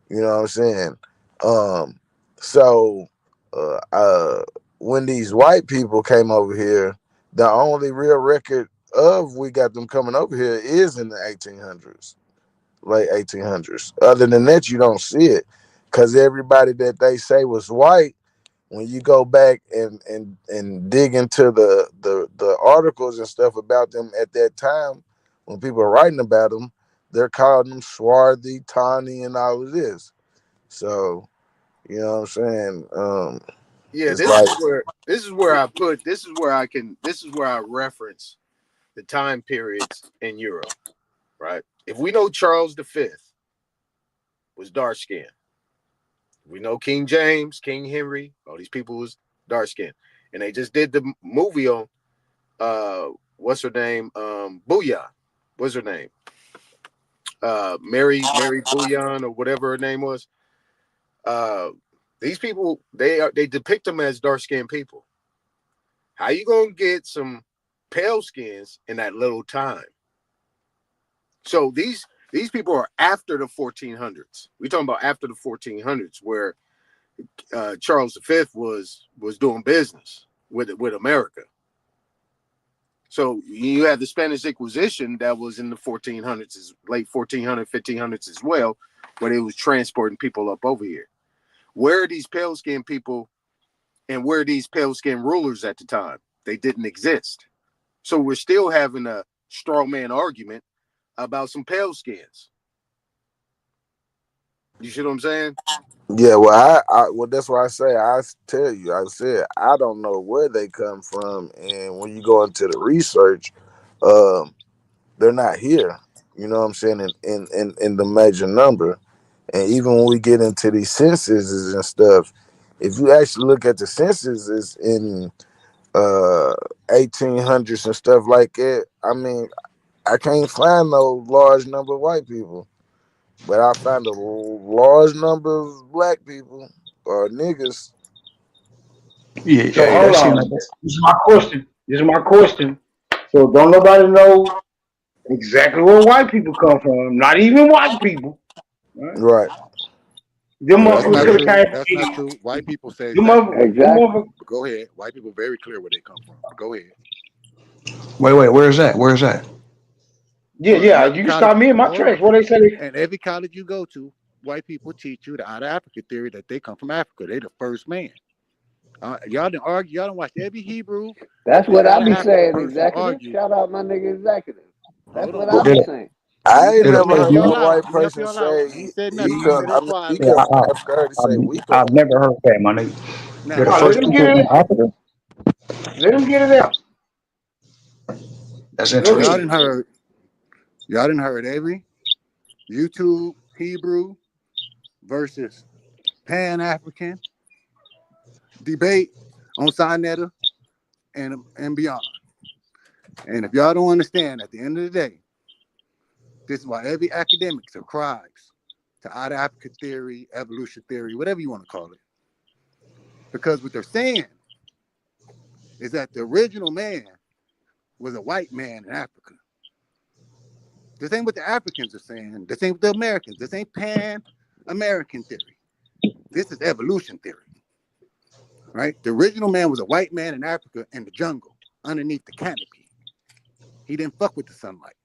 You know what I'm saying? So when these white people came over here, the only real record of we got them coming over here is in the 1800s, late 1800s. Other than that, you don't see it, because everybody that they say was white, when you go back and dig into the articles and stuff about them at that time, when people are writing about them, they're calling them swarthy, tawny, and all of this. So, you know what I'm saying? Yeah, It's like this is where I reference the time periods in Europe, right? If we know Charles V was dark skinned, we know King James, King Henry, all these people was dark skinned, and they just did the movie on what's her name? Bouillon. What's her name? Mary Bouillon or whatever her name was. These people, they depict them as dark skinned people. How you gonna get some pale skins in that little time? So these people are after the 1400s. We're talking about after the 1400s, where Charles V was doing business with America. So you had the Spanish Inquisition that was in the 1400s, late 1400s, 1500s as well, where they was transporting people up over here. Where are these pale skinned people, and where are these pale skinned rulers at the time? They didn't exist. So we're still having a straw man argument about some pale skins. You see what I'm saying? Yeah, well, well, that's why I say I tell you. I said I don't know where they come from, and when you go into the research, um, they're not here. You know what I'm saying? In the major number, and even when we get into these censuses and stuff, if you actually look at the censuses in 1800s and stuff like that, I mean, I can't find no large number of white people. But I found a large number of black people or niggas. Yeah, So hey, hold that seems like on. This is my question. This is my question. So don't nobody know exactly where white people come from. Not even white people. Right? Right. Them No, that's motherfuckers not could have true. came That's not true. White people say them exactly where motherfuckers. they come Them from. Exactly. motherfuckers. But go ahead. White people very clear where they come from. But go ahead. wait, where's that? Where's that? Yeah, In yeah. every You can college, stop me in my hold on. tracks. What they say? And every college you go to, white people teach you the out of Africa theory that they come from Africa. They the first man. Y'all didn't argue. Y'all done watch every Hebrew That's and what I out of be Africa saying, person executive. argue. Shout out my nigga executive. That's Hold what on. I Let Did be me it, saying. let me I ain't did let it me never play help heard y'all no music? out. white Let me help person y'all out. say He ain't said he nothing. He come. said I it's mean, he quiet. Yeah, come from Africa. I heard he say we come I've from never Africa. heard that, my nigga. They're Now, the No, let first them people get from it. Africa. Let them get it out. That's Go y'all ahead. interesting. didn't heard every YouTube Hebrew versus Pan African debate on Sinetta and beyond. And if y'all don't understand, at the end of the day, this is why every academic subscribes to out of Africa theory, evolution theory, whatever you want to call it. Because what they're saying is that the original man was a white man in Africa. This ain't what the Africans are saying. This ain't what the Americans. This ain't Pan-American theory. This is evolution theory, right? The original man was a white man in Africa in the jungle, underneath the canopy. He didn't fuck with the sunlight.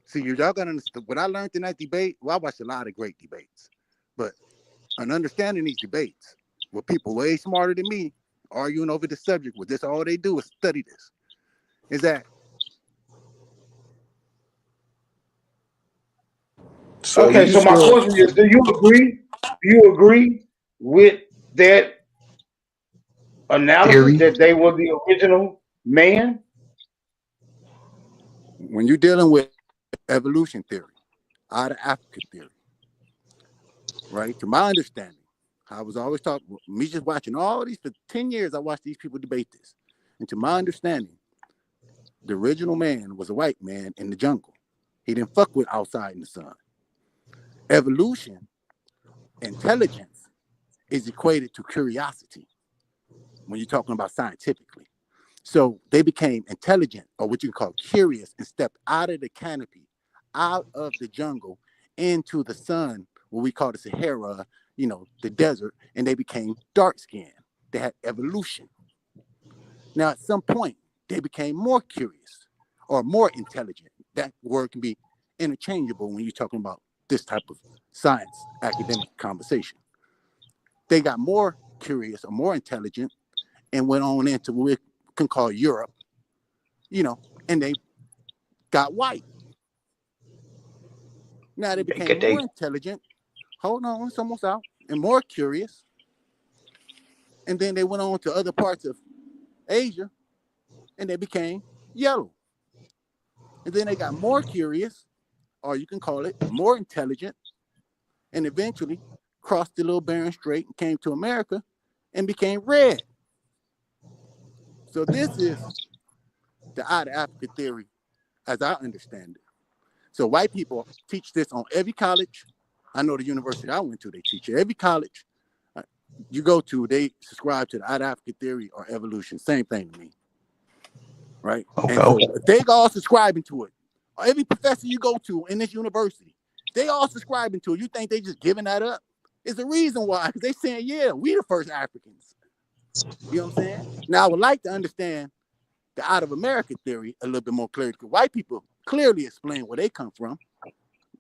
See, y'all gotta understand what I learned in that debate. Well, I watched a lot of great debates, but on understanding these debates with people way smarter than me arguing over the subject, where this all they do is study this, is that So Okay, you so my said question is: do you agree? Do you agree with that analysis Theory. that they were the original man? when you're dealing with evolution theory, out of Africa theory, right? To my understanding, I was always taught, me just watching all these for 10 years, I watched these people debate this. And to my understanding, the original man was a white man in the jungle. He didn't fuck with outside in the sun. Evolution, intelligence, is equated to curiosity when you're talking about scientifically. So they became intelligent, or what you can call curious, and stepped out of the canopy, out of the jungle, into the sun, what we call the Sahara, the desert, and they became dark-skinned. They had evolution. Now, at some point, they became more curious or more intelligent. That word can be interchangeable when you're talking about this type of science academic conversation. They got more curious or more intelligent and went on into what we can call Europe, and they got white. Now they became more intelligent. Hold on, it's almost out. And more curious. And then they went on to other parts of Asia and they became yellow. And then they got more curious, or you can call it more intelligent, and eventually crossed the little Bering Strait and came to America and became red. So this is the out of Africa theory as I understand it. So white people teach this on every college. I know the university I went to, they teach it. Every college you go to, they subscribe to the out of Africa theory or evolution. Same thing to me, right? Okay. And so if they all subscribing to it, or every professor you go to in this university, they all subscribing to it. You think they just giving that up? It's the reason why, because they saying, yeah, we the first Africans. You know what I'm saying? Now I would like to understand the out of America theory a little bit more clearly, because white people clearly explain where they come from.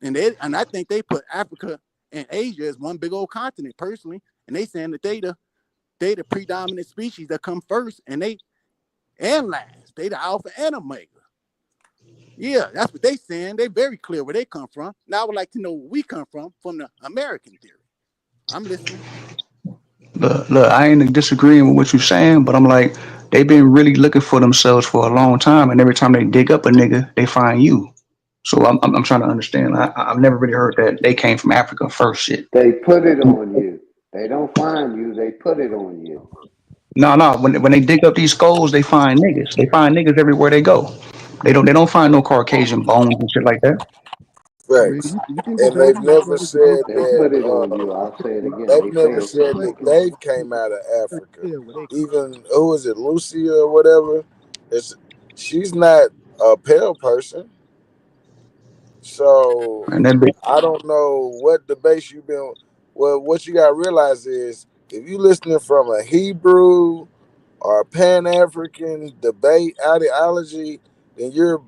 And I think they put Africa and Asia as one big old continent personally. And they saying that they the predominant species that come first and last. They the alpha and omega. Yeah, that's what they saying. They very clear where they come from. Now I would like to know where we come from the American theory. I'm listening. Look, I ain't disagreeing with what you're saying, but I'm like, they've been really looking for themselves for a long time, and every time they dig up a nigga, they find you. So I'm trying to understand. I've never really heard that they came from Africa first. Shit. They put it on you. They don't find you. They put it on you. No. When they dig up these skulls, they find niggas. They find niggas everywhere they go. They don't find no Caucasian bones and shit like that. I mean, Facts. you can And debate they've it. You never can debate said They it. that. put it on you. I'll say it again. They've They say never it for said black that people. Dave came out of Africa. Yeah, where they come Even who is it, Lucy or whatever? She's not a pale person. So And that I don't know what debates you've been. Well, what you gotta realize is if you listening from a Hebrew or a Pan African debate ideology, then you're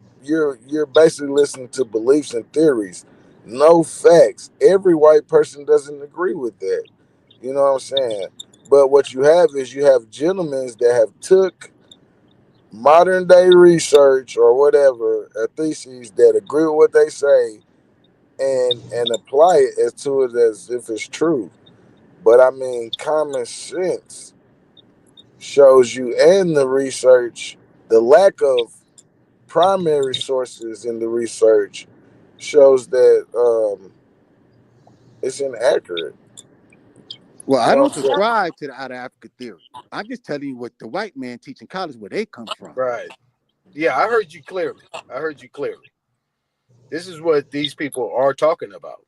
basically listening to beliefs and theories, no facts. Every white person doesn't agree with that. You know what I'm saying? But what you have is you have gentlemen that have took modern day research or whatever, a theses that agree with what they say and apply it as to it as if it's true. But I mean, common sense shows you, and the research, the lack of primary sources in the research shows that it's inaccurate. Well, You I know don't what I'm saying? subscribe to the out of Africa theory. I'm just telling you what the white man teach in college where they come from. Right. Yeah, I heard you clearly. This is what these people are talking about.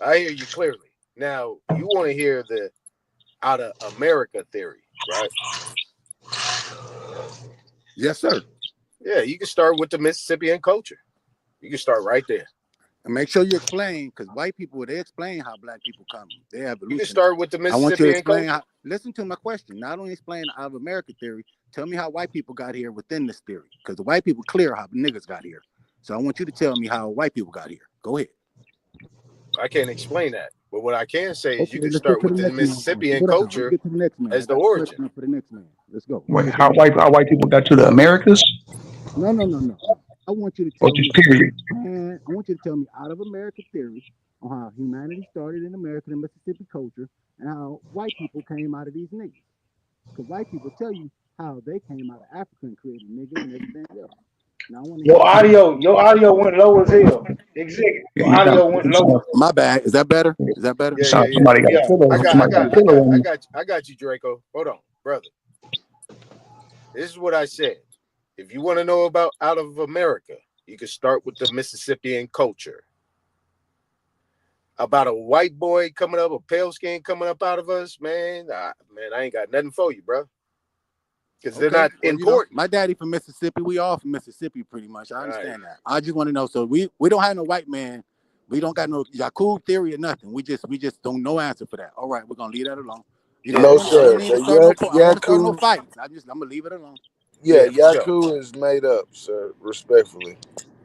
I hear you clearly. Now, you want to hear the out of America theory, right? Yes, sir. Yeah, you can start with the Mississippian culture. You can start right there. And make sure you explain, because white people, they explain how black people come. They evolution. You can start with the I want you to Mississippian explain culture. listen to my question. Not only explain out of America theory, tell me how white people got here within this theory. Because the white people clear how niggas got here. So I want you to tell me how white people got here. Go ahead. I can't explain that. But what I can say is you Okay, can let's go start to with the the next man. Mississippian Let's culture get to the next man. as I the got a origin. question for the next man. Let's go. Wait, how white people got to the Americas? No. I want you to Or tell just me. period? I want you to tell me out of America theory on how humanity started in America and Mississippi culture and how white people came out of these niggas. Because white people tell you how they came out of Africa and created niggas and everything else. Now I want to hear Your audio went low as hell. Exactly. Your audio went low. My bad. Is that better? Is that better? Yeah. Somebody got a pillow. I got you, Draco. Hold on, brother. This is what I said. If you want to know about out of America, you can start with the Mississippian culture. About a white boy coming up, a pale skin coming up out of us, man. I ain't got nothing for you, bro. Because they're not important. My daddy from Mississippi. We all from Mississippi, pretty much. I understand that. I just want to know. So we don't have no white man. We don't got no Yakub theory or nothing. We just don't no answer for that. All right, we're gonna leave that alone. No, sir. I don't want to start no Yaku, fights. I'm gonna leave it alone. yeah, Yaku is made up, sir. Respectfully,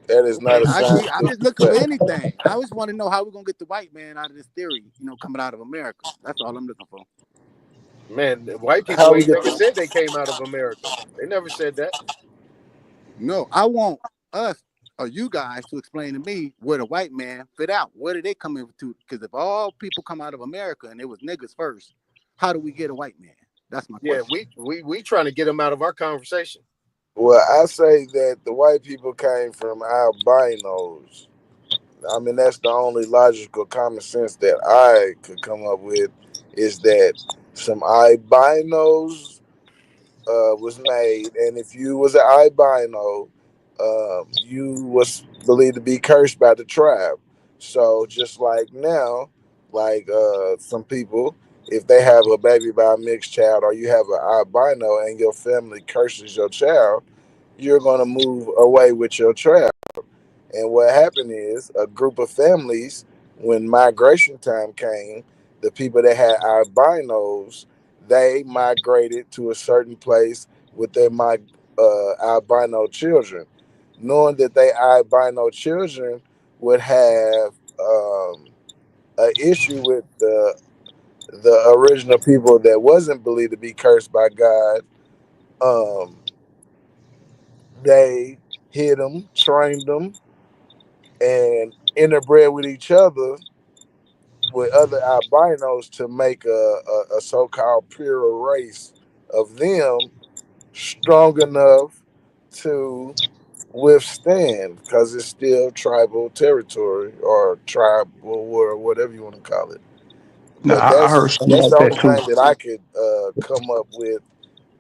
that is not a scientific I'm just looking for fact. anything. I always want to know how we're gonna get the white man out of this theory, coming out of America. That's all I'm looking for. Man, white How people we ain't get never said they came out of America. They never said that. No, I want us or you guys to explain to me where the white man fit out. Where did they come into? Because if all people come out of America and it was niggas first, how do we get a white man? That's my question. Yeah, we trying to get them out of our conversation. Well, I say that the white people came from albinos. I mean, that's the only logical common sense that I could come up with, is that some albinos was made, and if you was an albino, you was believed to be cursed by the tribe. So just like now, like some people, if they have a baby by a mixed child, or you have an albino and your family curses your child, you're gonna move away with your tribe. And what happened is a group of families, when migration time came, the people that had albinos, they migrated to a certain place with their albino children, knowing that they albino children would have an issue with the original people that wasn't believed to be cursed by God. They hid them, trained them, and interbred with each other with other albinos to make a so-called pure race of them strong enough to withstand, because it's still tribal territory or tribal or whatever you want to call it. No, But I heard something that's like the only that too. thing that I could come up with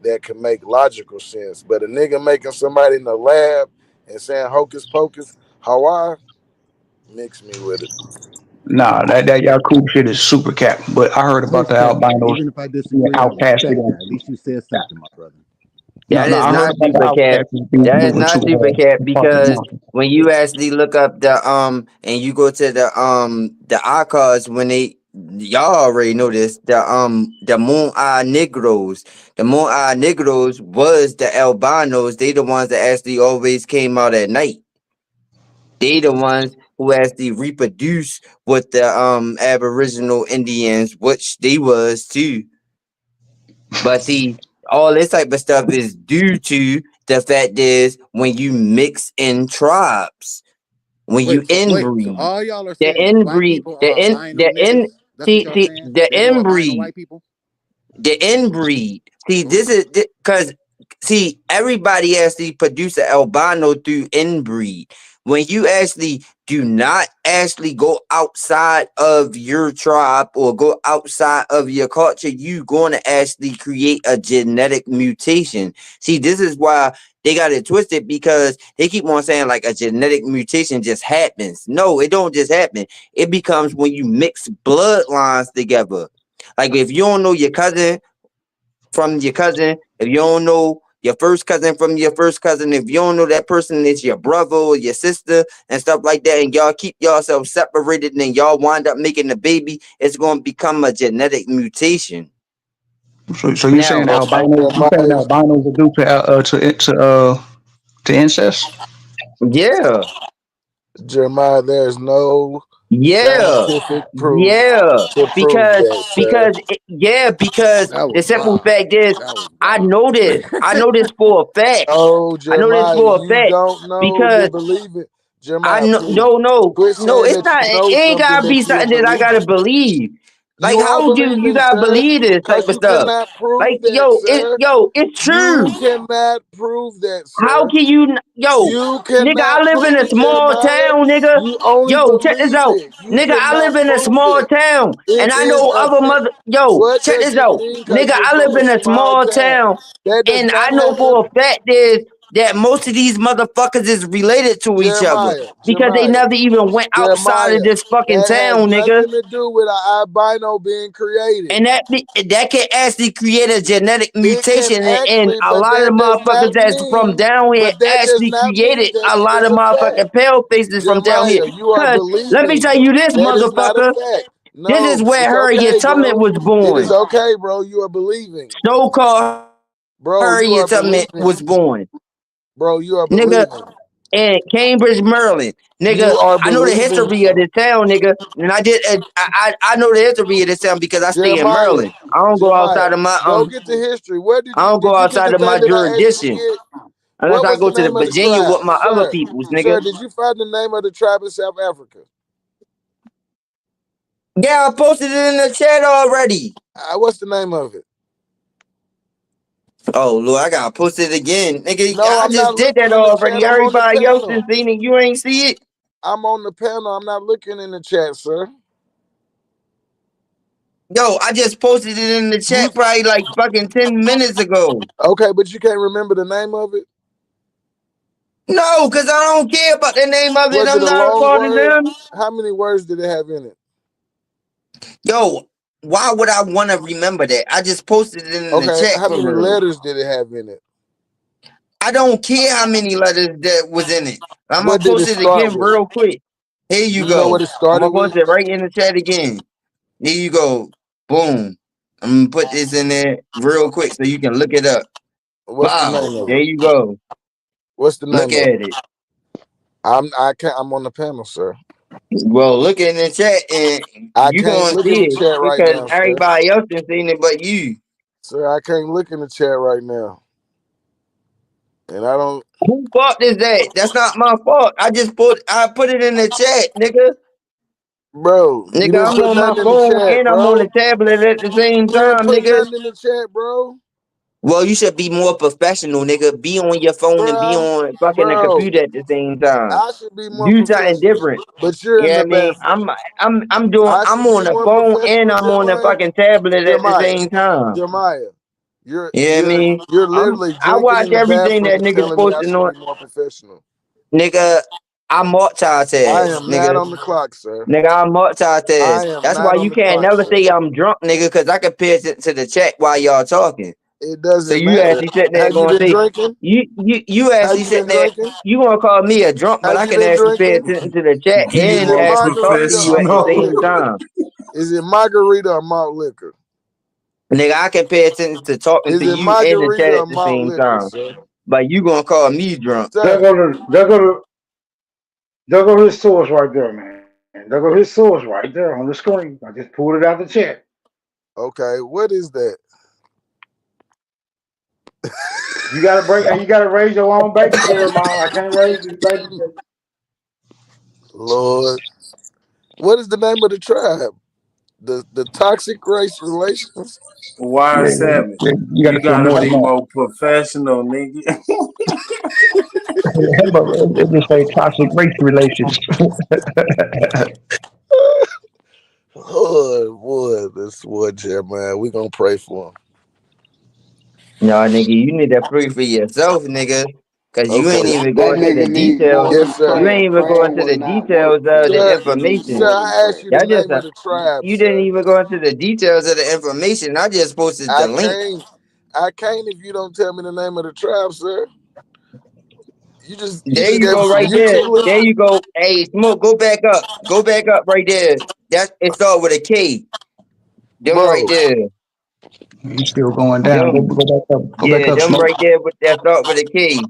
that can make logical sense. But a nigga making somebody in the lab and saying hocus pocus, Hawaii, mix me with it. Nah, that Yakup shit is super cap. But I heard about the Respect that. albinos Even if I being disagree, I outcasted. respect that. At least you said something, my brother. No, That no, is I heard not about the super cat. outcasted being That is moving not to super cat the fucking because mountain. when you actually look up the and you go to the icons when they y'all already know this the Moon Eye Negroes. The Moon Eye Negroes was the albinos. They the ones that actually always came out at night. They the ones who actually reproduce with the Aboriginal Indians, which they was too. But see, all this type of stuff is due to the fact is when you mix in tribes, when you So inbreed, all y'all are the saying is white inbreed, people are albino the in niggas. That's what y'all see saying. the They know albino inbreed, white people. the inbreed. See, this is because see everybody actually produce an albino through inbreed. When you actually do not actually go outside of your tribe or go outside of your culture, you going to actually create a genetic mutation. See, this is why they got it twisted, because they keep on saying like a genetic mutation just happens. No, it don't just happen. It becomes when you mix bloodlines together. Like if you don't know your cousin from your cousin, if you don't know your first cousin from your first cousin, if you don't know that person is your brother or your sister and stuff like that, and y'all keep yourselves separated and y'all wind up making a baby, it's going to become a genetic mutation. So you're saying Now, albinos? You saying albinos are due to incest? yeah. Jeremiah, there's no Yeah, scientific proof yeah, to prove that, sir. because That the was simple wild. fact is, That was I wild. know this. I know this for a fact. Oh, I know this Jeremiah, for a you fact don't know, because you believe it. I Jeremiah, know. please No. quit saying It's that not. you It know ain't something gotta be that you're something that I gotta believing. believe. Like, You are how do you believing, gotta sir, believe this type because of you stuff? cannot prove Like, that, sir. it's You true. cannot prove that, How sir. can you, You nigga? I cannot live in prove a it, small Jeremiah. town, nigga. You only Check this believe out, it. You nigga. I cannot live in a prove small it. town, It and I is know a other fact. mother. What Check does this it out, mean because nigga. you're I from live a in a small small town? town, That does and I not know have for nothing. a fact is that most of these motherfuckers is related to each other because they Jeremiah, never even went outside of Jeremiah, this fucking that has town, nigga. nothing to do with an albino being created. And that can actually create a genetic It can mutation, and actually, a but lot of that does motherfuckers not that's from mean, down here but that does actually not mean created that a it lot is of a fact. motherfucking pale faces from down here. Jeremiah, you are Cause let me believing. tell you this, That is not a motherfucker. fact. This No, is where it's Harriet okay, Tubman bro. was It is born. okay, bro. You are believing. So-called Bro, you are Harriet Tubman believing. was born, Bro, you are nigga, believing. in Cambridge, Maryland, You nigga. are I know the believing. history of this town, nigga, and I know the history of this town because I stay in Jeremiah, Maryland. I don't go outside Jeremiah, of my go get the history. Where I don't go did you get outside the of my thing that I asked you to jurisdiction get? unless What I was go the to the name of the Virginia with tribe? my other Sir, peoples, sir, nigga. did you find the name of the tribe in South Africa? Yeah, I posted it in the chat already. What's the name of it? Oh, Lord, I gotta post it again. Nigga, No, I I'm not just did that looking in the chat. already. I'm on the Everybody else panel. has seen it. You ain't see it? I'm on the panel. I'm not looking in the chat, sir. Yo, I just posted it in the chat probably like fucking 10 minutes ago. Okay, but you can't remember the name of it? No, because I don't care about the name of it. Was it I'm a not a long part of word? them. How many words did it have in it? Yo, why would I want to remember that? I just posted it in the Okay, chat how for many real. letters did it have in it? I don't care how many letters that was in it. I'm gonna What did it post it start again with? real quick. Here Do you you know go. what it I'm started gonna post with? it right in the chat again. Here you go. Boom. I'm gonna put this in there real quick so you can look it up. What's the Wow. name of There it? you go. What's the Look name of at it? it. I'm on the panel, sir. Well, look in the chat and I you can't gonna look in see the it chat right because now, sir. everybody else has seen it but you. Sir, I can't look in the chat right now. And I don't. Who fault is that? That's not my fault. I put it in the chat, nigga. Bro, you Nigga, didn't I'm put on my nothing in the phone chat, and I'm on bro. the tablet at the same You didn't time, put nigga. nothing in the chat, bro. Well, you should be more professional, nigga. Be on your phone and be on fucking the Bro, computer at the same time. I should be more Do something professional. different. But you're in Yeah, the I mean, bathroom. I'm I I'm should on be the more phone and professional, I'm on the Jeremiah. fucking tablet at the same time. Jeremiah, Yeah, I mean, you're literally I drinking watch in the everything bathroom that and niggas telling me I posting should on. be more professional. Nigga, I multitask, I am not nigga. on the clock, sir. Nigga, I multitask. I am That's not why on you the can't clock, never sir. say I'm drunk, nigga, because I can pay attention to the chat while y'all talking. It So doesn't you matter. actually sitting there Have you gonna been say drinking? you Have actually you been sitting there. drinking? You gonna call me a drunk, but Have I you can been actually pay drinking? attention to the chat Is and it actually talk to margarita you or at the malt same liquor? time. Is it margarita or malt liquor? Nigga, I can pay attention to talking Is to it you and the chat margarita or at the malt same liquor, time. sir? But you gonna call me drunk. There go his source right there, man. There go his source right there on the screen. I just pulled it out the chat. Okay, what is that? You gotta raise your own baby, Jeremiah. I can't raise this baby. Lord, what is the name of the tribe? The toxic race relations. Y7. You gotta You put gotta more be than that. more professional, nigga. It just say toxic race relations. Oh boy, this boy Jeremiah. We gonna pray for him. No, nigga, you need to pray for yourself, nigga. Cause you ain't Okay. even That going to the nigga need more details. Yes, than sir. You ain't prayer. even going Praying to will the not work details for of the you. Sir, He need information. sir, more than I asked prayer. you the That just name of the tribe, you didn't sir. even go into the details of the information. I just posted the link. I can't if you don't tell me the name of the tribe, sir. You There just you gave go, us some right there. YouTube There links. you go. Hey, Smoke, go back up. Go back up right there. That it start with a K. Them right Bro, there. He's still going down. Them, Go back up. Go back yeah, up, them Smoke. right there with that start with a K.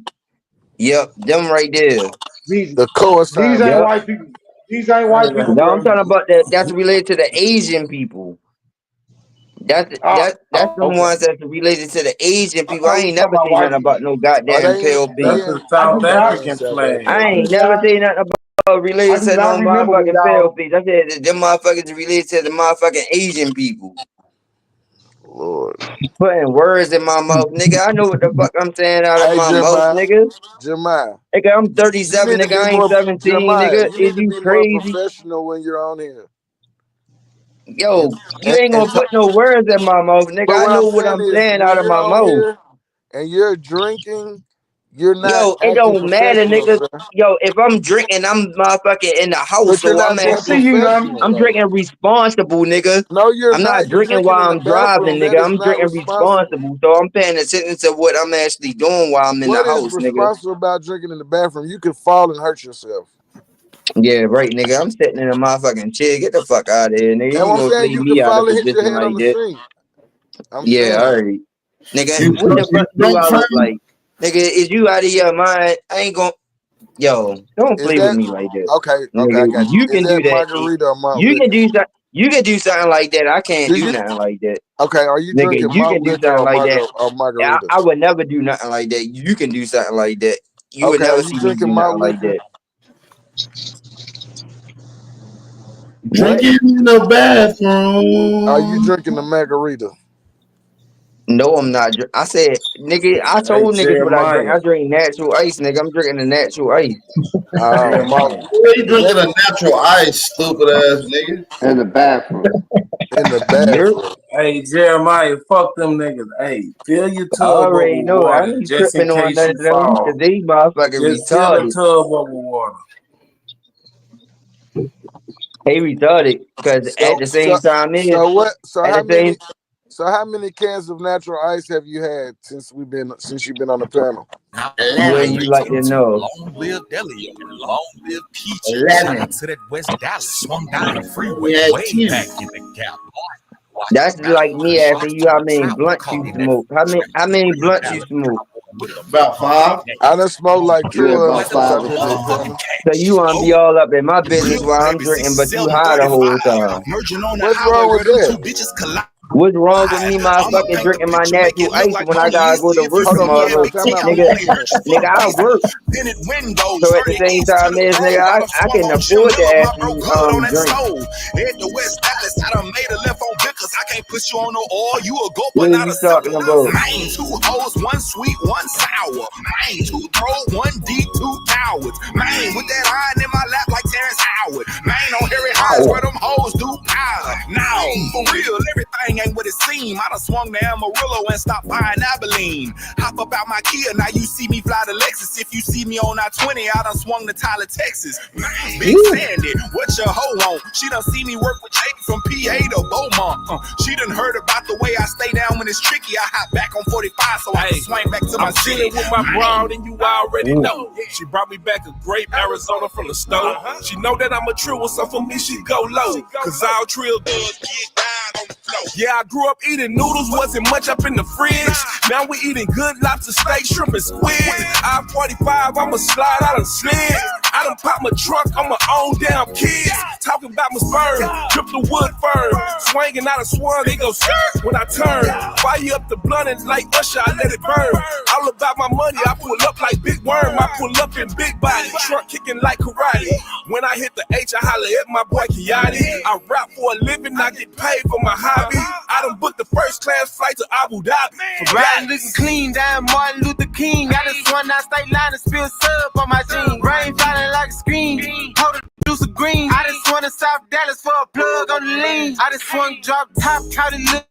Yep, them right there. These the cosign. ain't Yep. white people. These ain't white people, No, I'm bro. talking about that. That's related to the Asian people. That's the Okay. ones that's related to the Asian I people. I thought we ain't was talking never about seen white nothing people. about no Are goddamn they pale That's face. the I South do not African South flag. African. I I do ain't never not. seen nothing about related I do to no not remember when motherfucking pale y'all. face. I said that them motherfuckers related to the motherfucking Asian people. Lord. Putting words in my mouth, nigga. I know what the fuck I'm saying out of Hey my mouth, Jeremiah. nigga. Jeremiah. Nigga, I'm You 37, need to nigga. be I ain't more 17, Jeremiah. nigga. You Is need to you be more crazy? professional when you're on here. Yo, you ain't gonna put no words in my mouth, nigga. But I what I'm know what saying I'm is saying when out of you're my on mouth. here and you're drinking, you're not Yo, it acting don't matter, professional, nigga. sir. Yo, if I'm drinking, I'm motherfucking in the house, But you're so not I'm being actually, professional I'm though. drinking responsible, nigga. No, you're I'm not not. You're drinking drinking while in the I'm driving, bathroom. That nigga. is I'm not drinking responsible. responsible, so I'm paying attention to what I'm actually doing while I'm in the What is house, nigga. responsible about drinking in the bathroom? You could fall and hurt yourself. Yeah, right, nigga. I'm sitting in a motherfucking chair. Get the fuck out of here, nigga. And You what I'm gonna saying, leave you could me out of fall and hit your position head on like the that? sink. I'm Yeah, saying. alright. Nigga, You what the fuck do drunk, I look friend? like? Nigga, is you out of your mind? I ain't gonna. Yo, don't Is play with that me like that. okay? Okay, I Nigga, got you. you Is can do that that. margarita or malt You can liquor? do something. You can do something like that. I can't Do do you? nothing like that. Okay, are you Nigga, drinking you malt can do liquor something or like that. margarita? I would never do nothing like that. You can do something like that. You would Okay, are never you see me drinking do malt nothing like liquor? that. What? Drinking in the Are you bathroom. drinking the margarita? No, I'm not. I said, nigga, I Hey, told niggas what I drink. Jeremiah. I drink natural ice, nigga. I'm drinking the natural ice. Malt. Jeremiah. Where you Is drinking that a natural ice, stupid ass nigga? In the bathroom. in the You're bathroom? Hey, Jeremiah, fuck them niggas. Hey, fill your I tub up already with know. I water ain't just in tripping on case none you of them because fall. these motherfucking Just fill the retarded. tub up with water. They retarded because at the same time is What? at the same. So how many cans of natural ice have you had since you've been on the panel? Wouldn't you like to know? Long live Elliot and long live Peachy. 11. Shout out to that West Dallas. Swung down the freeway Yeah, way 10. back in the gap. Watch That's the like me mountain asking you how many travel blunts caught you in that smoke. How many blunts you smoke? About 5. I done smoked like 2 Yeah, of them about since 5 I've or been to the 6. panel. So you want to be all up in my business while I'm drinking, but you high the whole time. merging on the What's highway wrong where with them that? two bitches collide. What's wrong with me motherfucking drinking my natural ice when I gotta go to work tomorrow? Nigga, I work. So at the same time as nigga, I can afford to actually drink. Head to West Dallas, I done made a left on Vickers. I can't put you on no oil. You a go, What but are not you a talking about? Main, 2 hoes, 1 sweet, 1 sour. Main, 2 throw, 1 deep, 2 cowards. Main, with that iron in my lap like Terrence Howard. Main on Harry Hines where them hoes do powder. Now, for real, everything ain't what it seem. I done swung the Amarillo and stopped buying Abilene. Hop up out my Kia, now you see me fly to Lexus. If you see me on I-20, I done swung to Tyler, Texas. Big Sandy, what your hoe on? She done see me work with Jake from PA to Beaumont. She done heard about the way I stay down when it's tricky. I hop back on 45 so I can swing back to my city. I'm with my broad and you already know. She brought me back a grape Arizona from the store. She know that I'm a trill, so for me she go low. Cause all trill does get down on the floor. Yeah, I grew up eating noodles, wasn't much up in the fridge. Now we eating good lobster, steak, shrimp, and squid. I-45, I'ma slide out and slid. I done pop my trunk on my own damn kids. Talking about my sperm, drip the wood firm. Swinging out of swung, they go skirt when I turn. Fire up the blunt and like Usher, I let it burn. All about my money, I pull up like Big Worm. I pull up in big body, truck kicking like karate. When I hit the H, I holler at my boy Kiati. I rap for a living, I get paid for my hobby. I done booked the first class flight to Abu Dhabi. Riding looking clean, down Martin Luther King. I just swung out state line and spilled syrup on my jeans. Rain falling like a screen. Hold the juice of green. I just swung to South Dallas for a plug on the lean. I just swung drop top, caught it little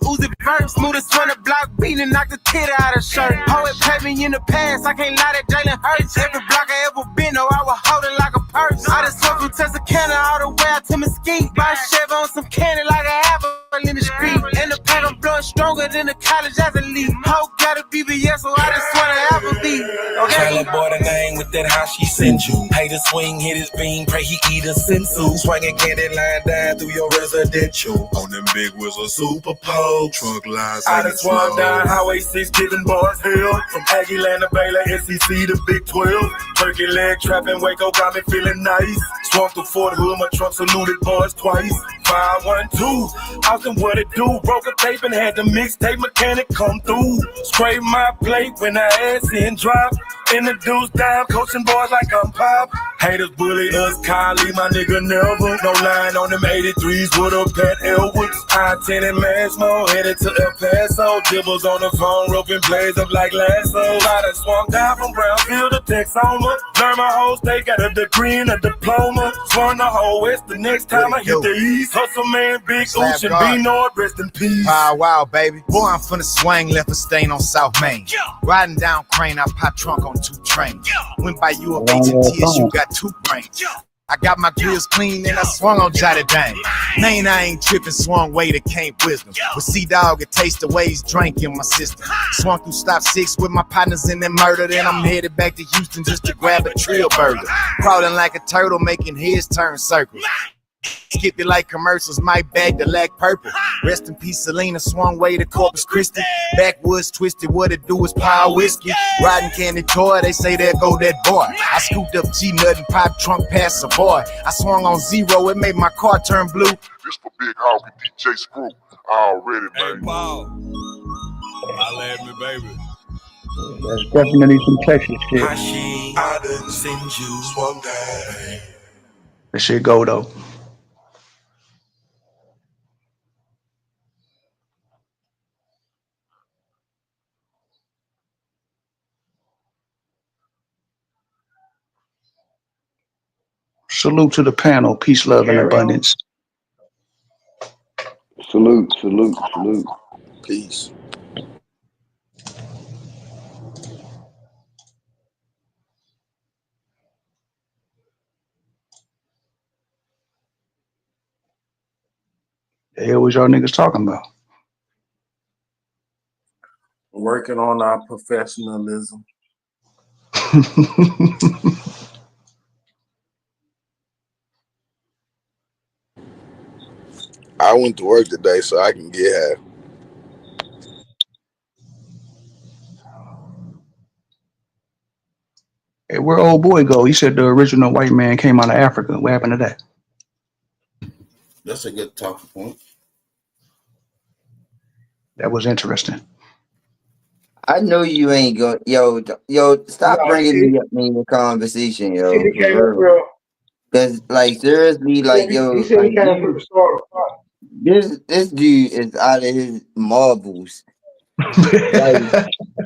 Uzi verse. Smoothest run the block beat and knocked the titty out of shirt. Poet played me in the past, I can't lie that Jalen Hurts. Every block I ever been, oh, I was holding like a purse. I just swung from Texarkana all the way out to Mesquite. Buy Chevy on some candy like I have in the street. And the pack I'm blowing stronger than the college athlete. Hope got a BBS, so I just swung to Applebee's. Tell a boy the name with that how she sent you. Pay the swing, hit his beam, pray he eat a sensu. Swinging candy line down through your residential. On them big wheels of Super Pole. Trunk lines. I just swung down Highway 6, giving boys hell. From Aggieland to Baylor, SEC to Big 12. Turkey leg trapping, Waco got me feeling nice. Swung through Fort Hood, my trunk saluted boys twice. 512, Austin what it do? Broke a tape and had the mixtape mechanic come through. Scrape my plate when I ass in drop. Introduce down, coaching boys like I'm Pop. Haters bully us, Kylie, my nigga never. No line on them 83s with a Pat Elwoods. I-10 and Massmo, headed to El Paso. Dribbles on the phone, roping plays up like Lasso. I done swung down from Brownfield to Texoma. Learn my whole state, got a degree and a diploma. Swung the whole West the next time I hit the East. Hustle man, Big Ooch and B-Nord, rest in peace. Wow, baby. Boy, I'm finna swing, left a stain on South Main. Riding down Crane, I pop trunk on 2 trains. Went by you of H&T, you got 2 brains. I got my grills clean and I swung on Jotty Dang. Main, I ain't tripping, swung way to Camp Wisdom. With C-Dog, it tastes the way he's drank in my system. Swung through Stop 6 with my partners in that murder. Then I'm headed back to Houston just to grab a Trill burger. Crawling like a turtle, making heads turn circles. Skip it like commercials, my bag the lack purple. Rest in peace, Selena, swung way to Corpus Christi. Backwoods twisted, what it do is power whiskey. Riding candy toy, they say there go that boy. I scooped up G-Nut and pop trunk past a boy. I swung on 0, it made my car turn blue. This for Big Hog and DJ Screw. Already, baby. Hey, Paul. Holla at me, baby. That's definitely some Texas shit. I done send you swung down. That shit go though. Salute to the panel. Peace, love, and abundance. Salute. Peace. The hell was y'all niggas talking about? Working on our professionalism. I went to work today so I can get half. Hey, where old boy go? He said the original white man came out of Africa. What happened to that? That's a good talking point. That was interesting. I know you ain't going. Yo, stop bringing me up in your conversation, yo, He came for up real. real. Cause like seriously, like yo, He said he like came from the start. this dude is out of his marbles. Like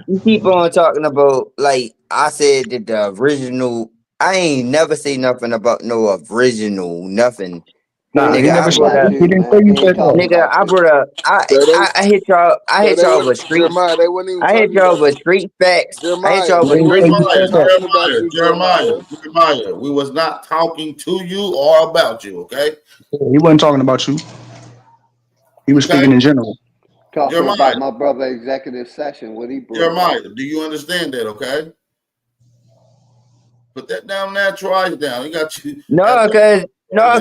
you keep on talking about, like I said that the original. I ain't never say nothing about no original nothing. Nah, he Nigga, I never said brought up. that. He didn't say you said that. Nigga, I brought up. So I hit y'all. I hit they y'all were with street. Jeremiah. They wasn't even I hit talking y'all about with street facts. I hit Jeremiah. y'all He with They didn't say street. you wasn't said that. talking about you, Jeremiah. We was not talking to you or about you, okay? He wasn't talking about you. He was speaking in general. Talking Jeremiah, about my brother executive session, what he brought up. do you understand that, okay? Put that down there, try down. He got you. No, man.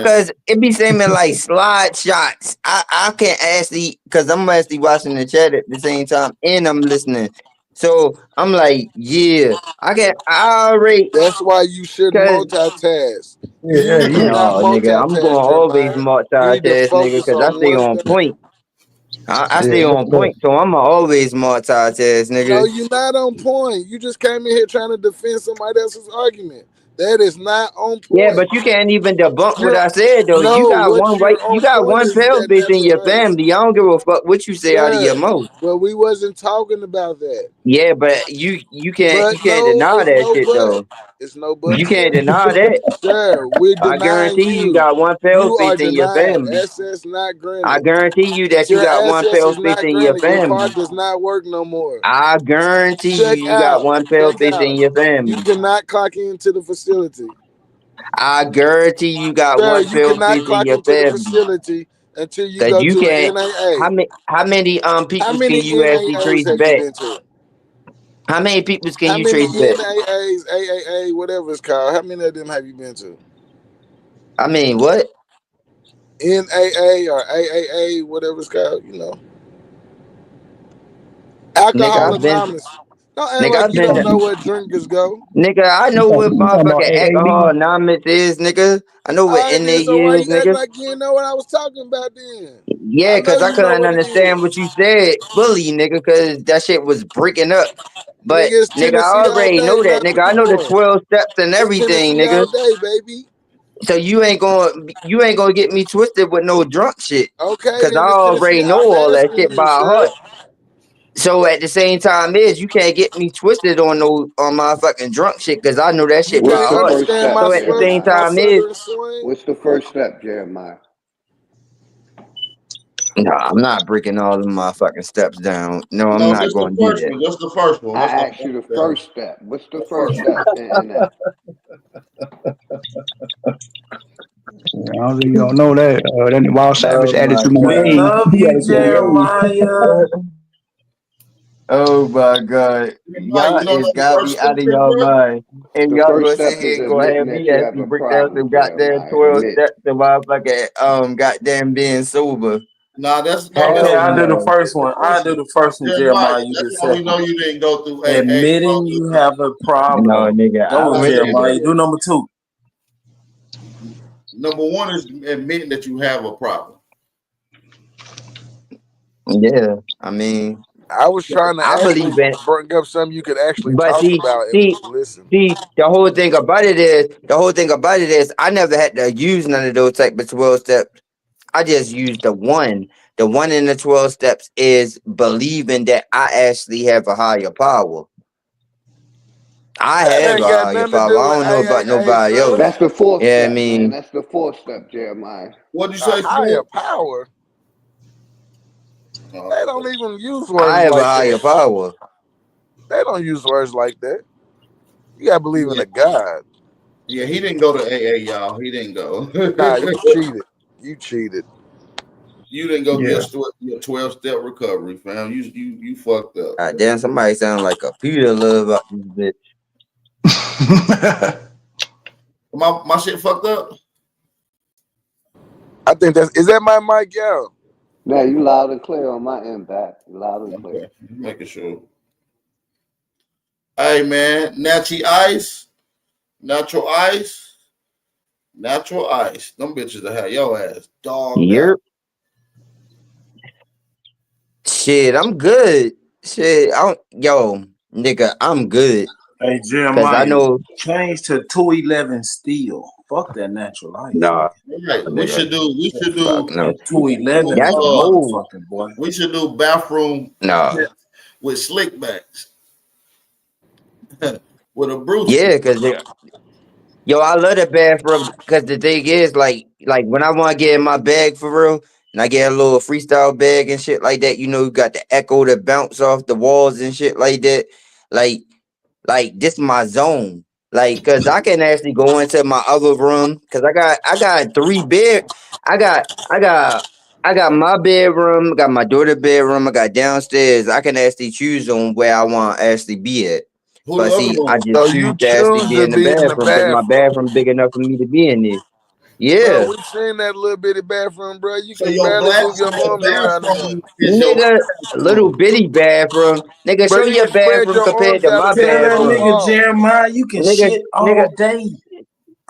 cause it be saying like slide shots. I can't actually, cause I'm actually watching the chat at the same time and I'm listening. So I'm like, yeah, I already. That's why you shouldn't Cause multitask. Yeah, You cannot no, nigga, I'm going multitask, to always Jeremiah. You need to multitask, nigga, focus cause I on stay one on thing. point. I yeah, stay look on at that. point, so I'm always multitask, No, nigga. you're not on point. You just came in here trying to defend somebody else's argument. That is not on Yeah, point. but you can't even debunk what You're I said though. You no, got what one you're right. You on got point one is pale that bitch that's in your right, family. I don't give a fuck what you say out of your sir. mouth. But we wasn't talking about that. Yeah, but you can't But no, deny it's that no shit but. though. It's no You but, can't sir. deny that. Sir, we're I denying guarantee you you. got one pale You face are in your denied. family. Access not I granted. guarantee you that you Your got one access pale is face not in your granted. Your family. card does not work no more. I guarantee Check you got out. one pale Check face out. in your You family. cannot clock into the facility. I guarantee you got Sir, one you pale cannot face in clock your into the family. facility until you Cause go you to a can't. NAA. How many How peoples many can you actually NAAs trace have you back? been to? How many peoples can How you many trace back? NAAs, AAA, whatever it's called, how many of them have you been to? I mean, what? NAA or AAA, whatever it's called, you know. Nigga, Alcohol I've been. Anonymous. Don't act Nigga, like I've you been. don't know where drinkers go. Nigga, I know what You talking about motherfucking alcohol AAD? anonymous is, nigga. I know what All right, NA then. So why is, you act nigga. like you didn't know what I was talking about then? Yeah, I know cause I you know couldn't what it understand what is. you said fully, nigga, cause that shit was breaking up. But Nigga, it's nigga, I Tennessee all already day, know that, not nigga. I know the anymore. 12 steps and It's everything, Tennessee all nigga. day, baby. So you ain't gonna get me twisted with no drunk shit. Okay, Cause I then it's Tennessee. already know I'm all that asking shit you, by sir. heart. So at the same time you can't get me twisted on my fucking drunk shit, cause I know that You shit by What's can't the heart. first understand step, my So at the same Jeremiah? time southern swing. What's the first step, Jeremiah? no, I'm not breaking all of my fucking steps down. No, I'm No, not just the going to do first that. one. Just the first one. I What's the asked you first the step? first step. What's the The first first step in that? I don't think you don't know that. Then Wild Savage Oh added my too many We god. A's. love He you, added too many A's. Jeremiah. Oh my god. Mike, Y'all you don't is know the got first me out of step, y'all bro? mind. And The y'all first gonna sit step here is and go have admitting me that you have actually a break down problem, some goddamn Jeremiah. 12 Admit. steps of motherfucking goddamn being sober. Nah, that's Okay, Hell I'll do the no. first one. I'll do the first one, Jeremiah. Jeremiah. You That's just why we second. know you didn't go through AA. Admitting you have a No, problem. nigga, I Go, went to Jeremiah. Do number two. Number one is admitting that you have a problem. yeah, I mean, I was trying to I actually believe in. bring up something you could actually But talk about and see, listen. the whole thing about it is, I never had to use none of those type of 12 steps. I just used the one. The one in the 12 steps is believing that I actually have a higher power. I That have ain't a got higher nothing to power. do I with don't know about AAA, nobody sir. else. That's the fourth Yeah, I step, man. mean, That's the fourth step, Jeremiah. What'd you A say, higher Smoke? power. They don't even use I words have a like higher that. power. They don't use words like that. You gotta believe in Yeah. a God. Yeah, he didn't go to AA, y'all. He didn't go. Nah, you cheated. You cheated. You didn't go Yeah. your 12-step recovery, fam. You fucked up. God damn, somebody sound like a Peter love about this bitch. My shit fucked up. I think is that my mic, yo? Now you loud and clear on my end, back. You loud and clear. Okay, making sure. Hey man, natural ice. Them bitches that have your ass dogged Yep. out. Shit, I'm good. Shit, nigga, I'm good. Hey, Cause I Jeremiah, know, change to 211 steel. Fuck that natural light. nah, Right. We nigga, should do. We should do. fuck no. 211 That's is a old. motherfucking boy. We should do bathroom Nah, with slick backs with a Bruce. yeah, yo, I love the bathroom because the thing is, like when I want to get in my bag for real, and I get a little freestyle bag and shit like that, you got the echo that bounce off the walls and shit like that. Like this my zone. Like, cause I can actually go into my other room, cause I got 3 bed. I got my bedroom, I got my daughter bedroom, I got downstairs. I can actually choose on where I want to actually be at. Who But the other see, I one? just So choose you to actually choose be to in the be in the bathroom because my bathroom. bathroom big enough for me to be in there. Bro, Yeah, we seen that little bitty bathroom, bro. You So can your barely black move your arms around in there. bathroom is your nigga, little bitty bathroom. Nigga, Bro, show you your can spread bathroom your compared arms to out my and touch Tell that both bathroom. nigga walls. Jeremiah you can Nigga, shit nigga, all day.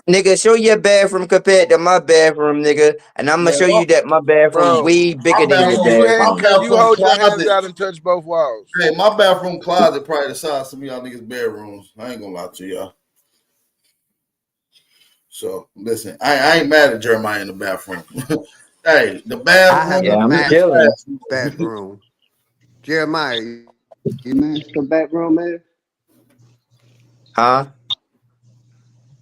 nigga, show your bathroom compared to my bathroom, nigga, and I'm gonna man. show you that my bathroom Bro, way bigger than your My can you bathroom hold your hands closet. out and touch both walls? Hey, my bathroom closet probably the size of y'all niggas' bedrooms. I ain't gonna lie to y'all. So listen, I ain't mad at Jeremiah in the bathroom. Hey, the I have a Yeah, bathroom. I'm master chilling. bedroom. Jeremiah, you Master bedroom is? Huh?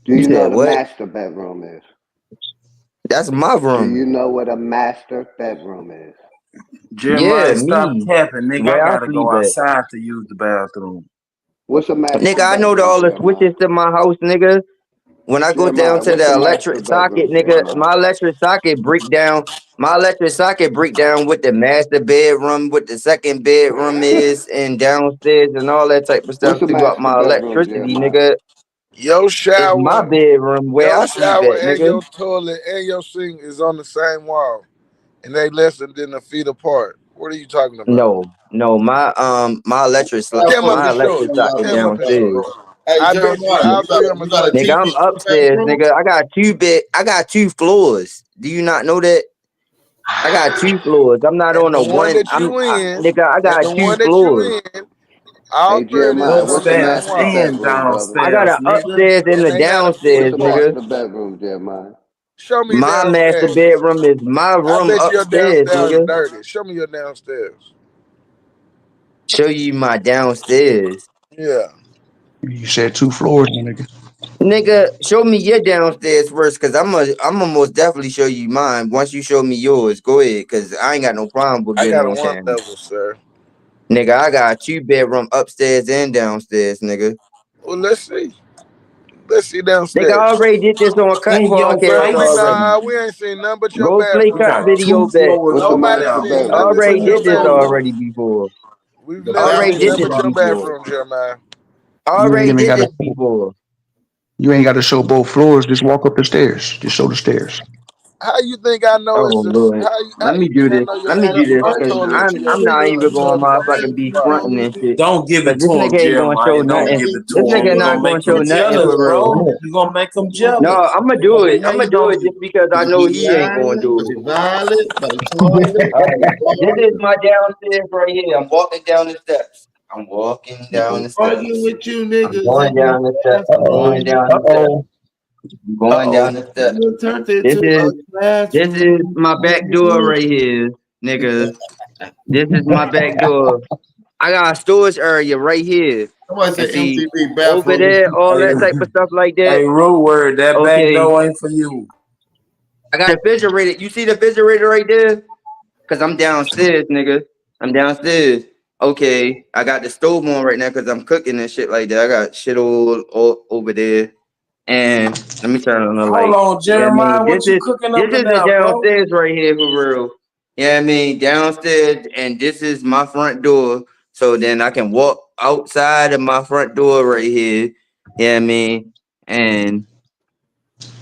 Do You you know said what a what? master bedroom is? That's my Do you room. know what a master bedroom is? Yeah, Jeremiah, stop me. capping, nigga. I Where I gotta sleep go at. outside to use the bathroom. What's a master Nigga, I know bedroom, all the Jeremiah? switches to my house, nigga. When I go down Jeremiah, to what's the a master electric socket, bedroom, nigga, Jeremiah? my electric socket break down. My electric socket break down what the master bedroom, what the second bedroom is, and downstairs and all that type of What's stuff a throughout master my bedroom, electricity, Jeremiah? nigga. Your It's my shower, bedroom where your I sleep shower at, and nigga. your toilet and your sink is on the same wall, and they less than a feet apart. What are you talking about? No, my Tell them to show electric it. socket Tell them to show downstairs. it. Hey, I bet you Jeremiah, all three of them you is got a like Nigga, TV I'm in your upstairs, bathroom? nigga. I got 2 floors. Do you not know that? I got 2 floors. I'm not and on the a one one. that you in, Nigga, I and got the 2 one that you floors. in, all Hey, three of them Jeremiah, is on what's the a Upstairs same master wall, and bedroom, brother? I got downstairs, an nigga. upstairs and and a they got a What's downstairs, a feet apart. nigga. master bedroom, Jeremiah? Show me My master downstairs. bedroom is my I room bet your upstairs, downstairs nigga. dirty. Show me your downstairs. Show you my downstairs. Yeah. You said 2 floors, my nigga. Nigga, show me your downstairs first, cause I'm most definitely show you mine. Once you show me yours, go ahead, cause I ain't got no problem with I getting got a on one camera. level, sir. Nigga, I got 2 bedroom upstairs and downstairs, nigga. Well, let's see. Let's see Nigga, I downstairs. already did this on Cut In your Bro, Podcast face. already. we ain't seen nothing but your Go play You bathroom, Cut got bro. 2 video back. floors What's a Nobody master upstairs, seen I nigga. nothing bedroom, already but your did Jeremiah? this bathroom. already before. We've The I never already seen did nothing bathroom. this but your before. bathroom, Jeremiah. I You ain't already even did gotta this before. you ain't gotta show both floors, just walk up the stairs. Just show the stairs. How you think I know Oh it's a Lord. how Let me you do think I this. know your Let me do sink from this, your cause toilet to I'm not even your going to toilet from your motherfucking sink be spot? fronting and shit. Don't give Cause it this to him, nigga ain't gonna show Jeremiah. Don't nothing. give it This to him. nigga You're not gonna gonna make show him nothing jealous, for real. bro. You're gonna make him No, jealous. I'm gonna do it. Yeah, I'm gonna you do gonna it do. just because I know Baby he ain't gonna Island, do Baby it. Violet, Baby Toilet, All right. Baby This is Toilet. my downstairs right here. I'm walking down the steps. I'm walking down People the arguing steps. with you I'm niggas going in the down the steps. I'm going bathroom. down the steps. I'm going down the steps. You turned it This to is a classroom. my back door right here, nigga. This is my back door. I got a storage area right here. Somebody And said see, MTV over bathroom. there, all Hey, that type of stuff like that. hey, rude word. That back Okay, door ain't for you. I got a refrigerator. You see the refrigerator right there? Cause I'm downstairs, nigga. I'm downstairs. Okay, I got the stove on right now because I'm cooking and shit like that. I got shit all over there. And let me turn on the Hold light. on, Yeah, I mean, Jeremiah. What you cooking this up in is the there, bro? downstairs right here for real. Yeah, I mean, downstairs, and this is my front door. So then I can walk outside of my front door right here. Yeah, I mean, and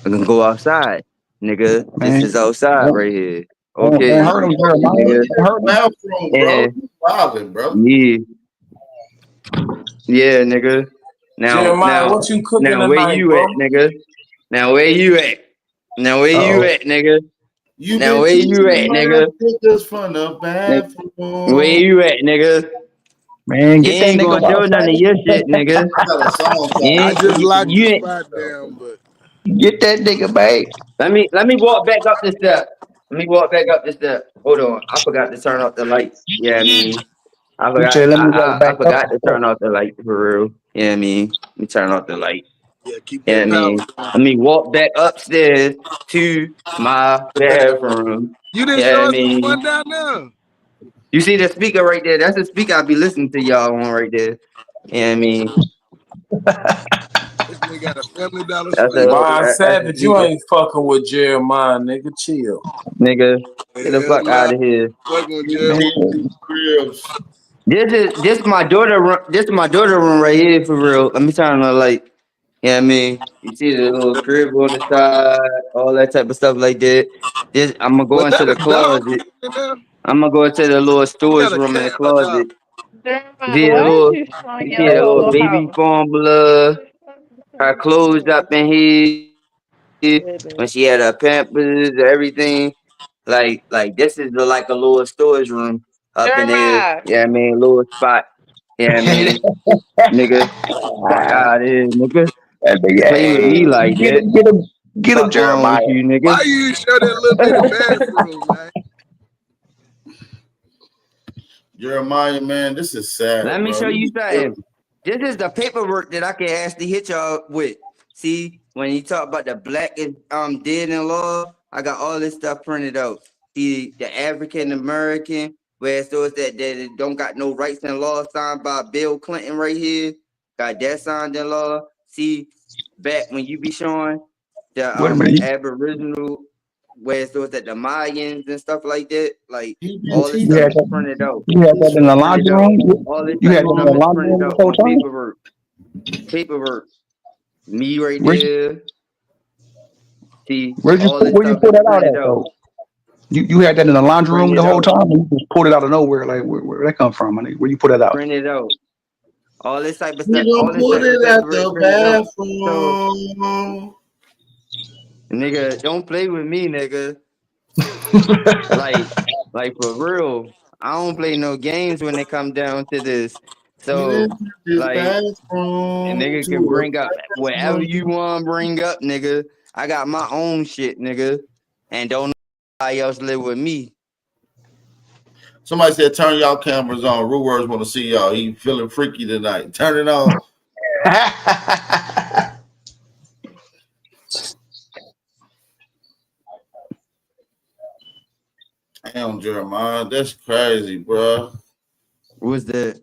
I can go outside, nigga. This Man, is outside right here. don't Okay, hurt him, What you Jeremiah. doing nigga. in Don't hurt the him. bathroom, bro? And You wildin', bro. yeah, yeah, nigga. Jeremiah, what you cooking Now where tonight, you bro? at, nigga? Now where you at? Now where you Uh-oh. at, nigga? Now where you at, nigga? Pictures from the bathroom. Where you at, nigga? Man, You get that ain't nigga gonna do none of your shit, nigga. I got a song You I ain't, just locked the you ain't. spot down, but Get that nigga back. Let me walk back up the step. Let me walk back up the step. Hold on. I forgot to turn off the lights. Yeah, I mean, I You forgot. said let me walk I back up. forgot to turn off the light for real. Yeah, I mean, let me turn off the light. yeah, keep Yeah, I that power mean, on. let me walk back upstairs to my bathroom. You didn't Yeah, show I us the mean, one down there. you see the speaker right there? That's the speaker I be listening to y'all on right there. Yeah, I mean, This nigga got a Family Dollar that's speaker. Bob that's the Savage, you speaker. ain't fucking with Jeremiah, nigga. Chill. Nigga, get the Hell fuck out nah. of here. Fucking with Man, Jeremiah. Cribs. This my daughter room. This is my daughter room right here for real. Let me turn on the light. Yeah, I mean, you see the little crib on the side, all that type of stuff like that. This I'm gonna go Was into that the a dog closet. in there? I'm gonna go into the little You storage got a room in the cat or a dog? closet. You Jeremiah, see the why is little, you showing you your see the little whole baby house? formula, her clothes up in here when she had her pampers, everything. Like this is like a little storage room up in there. Jeremiah, Yeah, I mean, little spot. Yeah, I mean, nigga, fuck out of here, nigga. that nigga, Play with hey, me like that. get him, Fuck wrong Jeremiah. with you, Why nigga? you show that little bitty bathroom, man? Jeremiah, man, this is sad, Let me bro. show you something. This is the paperwork that I can actually hit y'all with. See, when you talk about the black and dead in law, I got all this stuff printed out. See, the African American, where it shows that don't got no rights in law, signed by Bill Clinton right here. Got that signed in law. See, back when you be showing the Wait a minute. Aboriginal, where it shows that the Mayans and stuff like that, like all this You stuff had is that, printed out. you had that in the Printed laundry out. room? All this You type had of that in stuff the is laundry printed room this out whole on time? paperwork. Paperwork. Me right Where, there. See, where'd you, all this where you stuff pull is that out printed at, out. though? You had that in the laundry room the Printed whole out. time? And you just pulled it out of nowhere? Like, where that come from? Honey? Where you put that out? Printed out. All this type of You stuff. gonna All this put type of it stuff at the printed out. So, bathroom. nigga, don't play with me, nigga. like for real. I don't play no games when it come down to this. So, This like, a bathroom nigga can to bring up a whatever you bathroom. want to bring up, nigga. I got my own shit, nigga. And don't nobody else live with me. Somebody said, turn y'all cameras on. Rue Words want to see y'all. He feeling freaky tonight. Turn it on. Damn, Jeremiah. That's crazy, bro. What's that?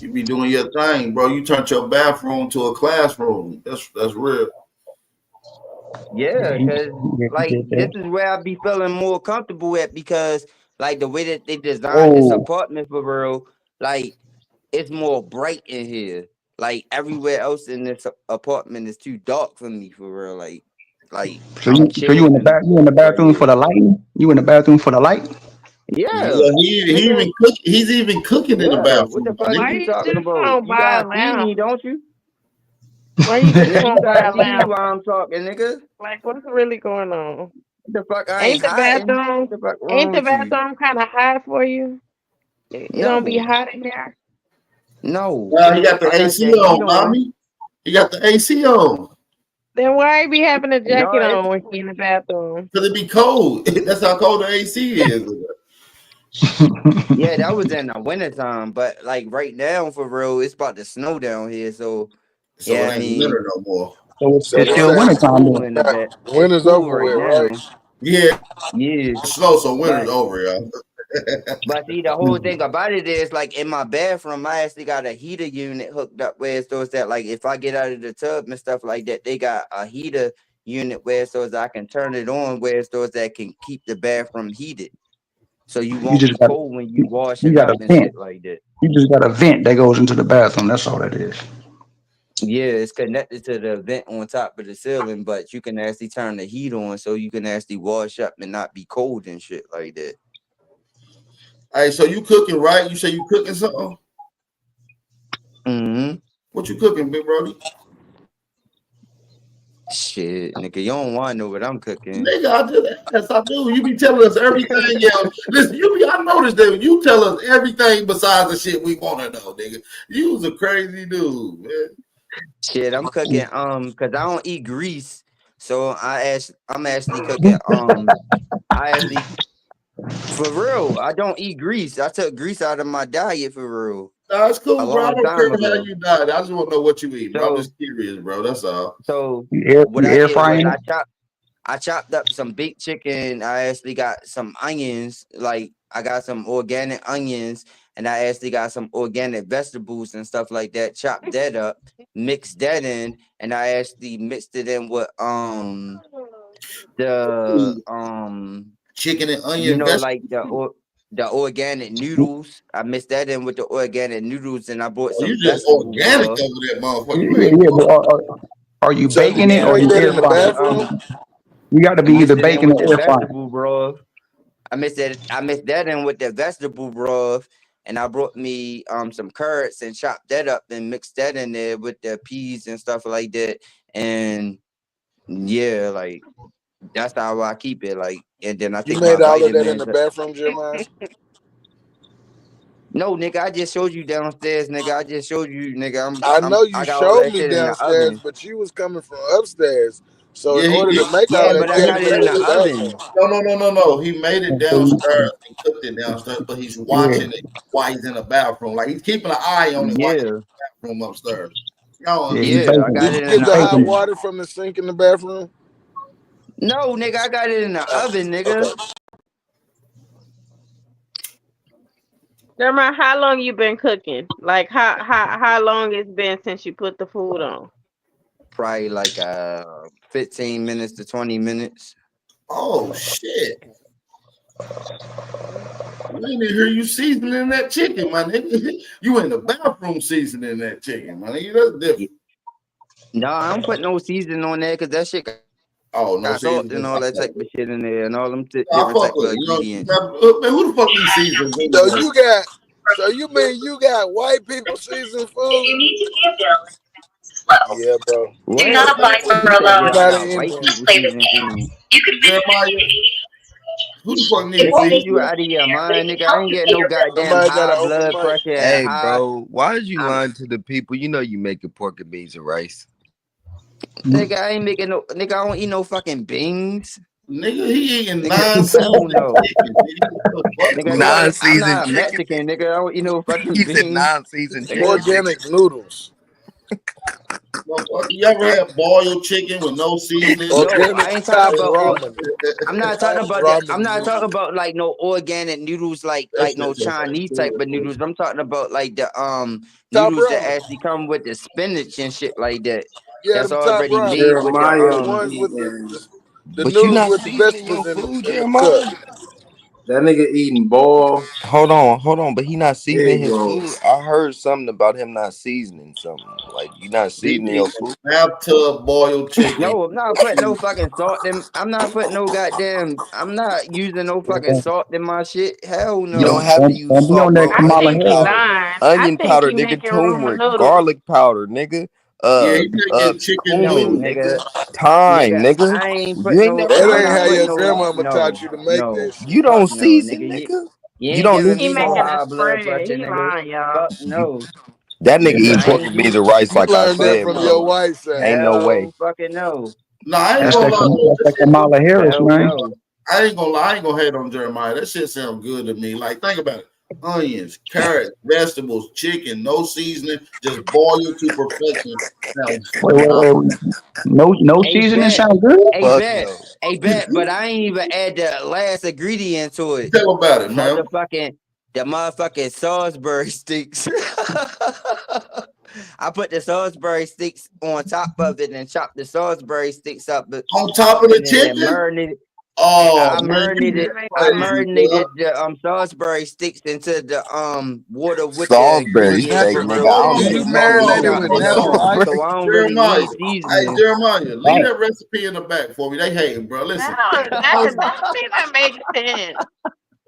You be doing your thing, bro. You turned your bathroom to a classroom. That's real. Yeah, because like did this that. is where I be feeling more comfortable at because like the way that they designed this Oh, apartment for real, like it's more bright in here. Like everywhere else in this apartment is too dark for me for real. Like so I'm you in chilling the right bathroom for here. the lighting? You in the bathroom for the light? Yeah, Yeah, he nigga. even cook. He's even cooking in the Yeah, what the bathroom, my fuck why you nigga. you talking just about? won't You buy a gotta see lamp? me, don't you? Why you just Nigga, you won't buy gotta a see me lamp? while I'm talking, nigga. Like, what's really going on? What the fuck? I ain't Ain't the hiding. bathroom What the fuck ain't wrong the with you? bathroom kind of hot for you? It don't be No, hot in there. no. He got the I got AC the heat on, on. mommy. He got the AC on. Then why you be having a No, jacket it's on when you in the bathroom? Cause it be cold. That's how cold the AC is. yeah, that was in the wintertime, but like right now for real, it's about to snow down here. So So yeah, it I ain't mean, winter no more. So So it's they still say it's wintertime cool then. in the back. It's winter's cool over right with, now. right? Yeah, Yeah, snow, so winter's but over, y'all. but see the whole thing about it is like in my bathroom, I actually got a heater unit hooked up where it's so that like if I get out of the tub and stuff like that, they got a heater unit where so I can turn it on where it's that can keep the bathroom heated. So you You won't just be got cold when you you washing got a up and vent. shit like that. You just got a vent that goes into the bathroom. That's all that is. Yeah, it's connected to the vent on top of the ceiling, but you can actually turn the heat on so you can actually wash up and not be cold and shit like that. Hey, so you cooking, right? You say you cooking something? Mm-hmm. What you cooking, big brody? Shit, nigga, you don't want to know what I'm cooking. Nigga, I do that. Yes, I do. You be telling us everything else. Listen, I noticed that you tell us everything besides the shit we want to know, nigga. You was a crazy dude, man. Shit, I'm cooking cause I don't eat grease, so I'm actually cooking for real. I don't eat grease. I took grease out of my diet for real. That's cool, bro. I don't care ago. how you died. I just want to know what you eat, bro. I'm just curious, bro. That's all. So what I did was I chopped up some baked chicken. I actually got some onions, like I got some organic onions, and I actually got some organic vegetables and stuff like that. Chopped that up, mixed that in, and I actually mixed it in with the chicken and onion. You know, like the organic noodles. I mixed that in with the organic noodles, and I bought some. You just organic over that motherfucker. Yeah, but are you baking it or you air frying? You got to be either baking or air frying. I mixed that in with the vegetable broth, and I brought me some carrots and chopped that up and mixed that in there with the peas and stuff like that. And yeah, like that's how I keep it. Like, and then I You made all of that in the bathroom, Jeremiah? No, nigga, I just showed you downstairs, nigga. I just showed you, nigga. I know you showed me downstairs, but you was coming from upstairs. So in order to make all that, but I got it in the oven. No. He made it downstairs and cooked it downstairs, but he's watching it while he's in the bathroom. Like he's keeping an eye on it while he's in the bathroom upstairs. I got it in the Did you get the hot water from the sink in the bathroom? No, nigga, I got it in the oven, nigga. Jeremiah, how long you been cooking? Like how long it's been since you put the food on? Probably like 15 minutes to 20 minutes. Oh shit! I didn't even hear you seasoning that chicken, my nigga. You in the bathroom seasoning that chicken, my nigga. That's different. No, I don't put no seasoning on there because that shit got salt and all that type of shit in there and all them different type of ingredients. Man, who the fuck you season? So you mean you got white people season food? You need to give them. Yeah, bro. Do not apply for a loan. White people Play this season game. food. You can Jeremiah, who the fuck needs Nigga, you out of your mind, nigga. I ain't get no goddamn high blood pressure. Hey, bro, why is you lying to the people? You know you making pork and beans and rice. Nigga, I ain't making no. Nigga, I don't eat no fucking beans. Nigga, he eating non-seasoned chicken. Non-seasoned I'm not chicken. Mexican, nigga. I don't eat no fucking He beans. said non-seasoned chicken. Organic noodles. You ever had boiled chicken with no seasoning? No, I ain't talking about. I'm not talking about that. I'm not talking about like no organic noodles, like no Chinese type of noodles. I'm talking about like the noodles that actually come with the spinach and shit like that. Yeah, That's them already top made with the ones with the But you noodles not with the seasoning vegetables your in food, the Jeremiah? cup. That nigga eating ball. Hold on, but he not seasoning his Egg food. I heard something about him not seasoning something. Like you not seasoning your food. Bathtub boiled chicken. No, I'm not putting no fucking salt in. I'm not putting no goddamn. I'm not using no fucking salt in my shit. Hell no. You don't have to use Don't be on salt, that bro. Kamala Onion Harris. powder, onion powder, nigga, turmeric, garlic powder, nigga. Chicken cumin, nigga. Thyme, nigga. I ain't You putting ain't no. never That I'm ain't not how putting your no. grandmama No, taught you to make no, that shit. You don't no, season, nigga. nigga. You You ain't don't giving need me salt. no Making high a blood spread. pressure, He nigga. lying, y'all. Fuck no. That nigga eating I pork ain't and beans and rice, You like I learned that said, from bro. your white side. Ain't no way. Hell fucking no. No, I ain't That's gonna that, lie. that's that Kamala Harris, Hell man. no. I ain't gonna lie. I ain't gonna hate on Jeremiah. That shit sounds good to me. Like, think about it. Onions, carrots, vegetables, chicken, no seasoning, just boiled to perfection. Wait. No Hey, seasoning bet. sound good? Hey, Fuck bet. no. Hey, bet. But I ain't even add the last ingredient to it. Tell about it, man. The motherfucking Salisbury sticks. I put the Salisbury sticks on top of it and chopped the Salisbury sticks up. On top of the and chicken? Marinated. Oh, I man, marinated the Salisbury sticks into the water with the Salisbury ingredients. steak, for nigga. real. I don't Do even you know what marinate it y'all with niggas natural on. ice? So I don't really Jeremiah, need hey, seasoning. Jeremiah, leave that recipe in the back for me. They hating, bro. Listen. That makes sense.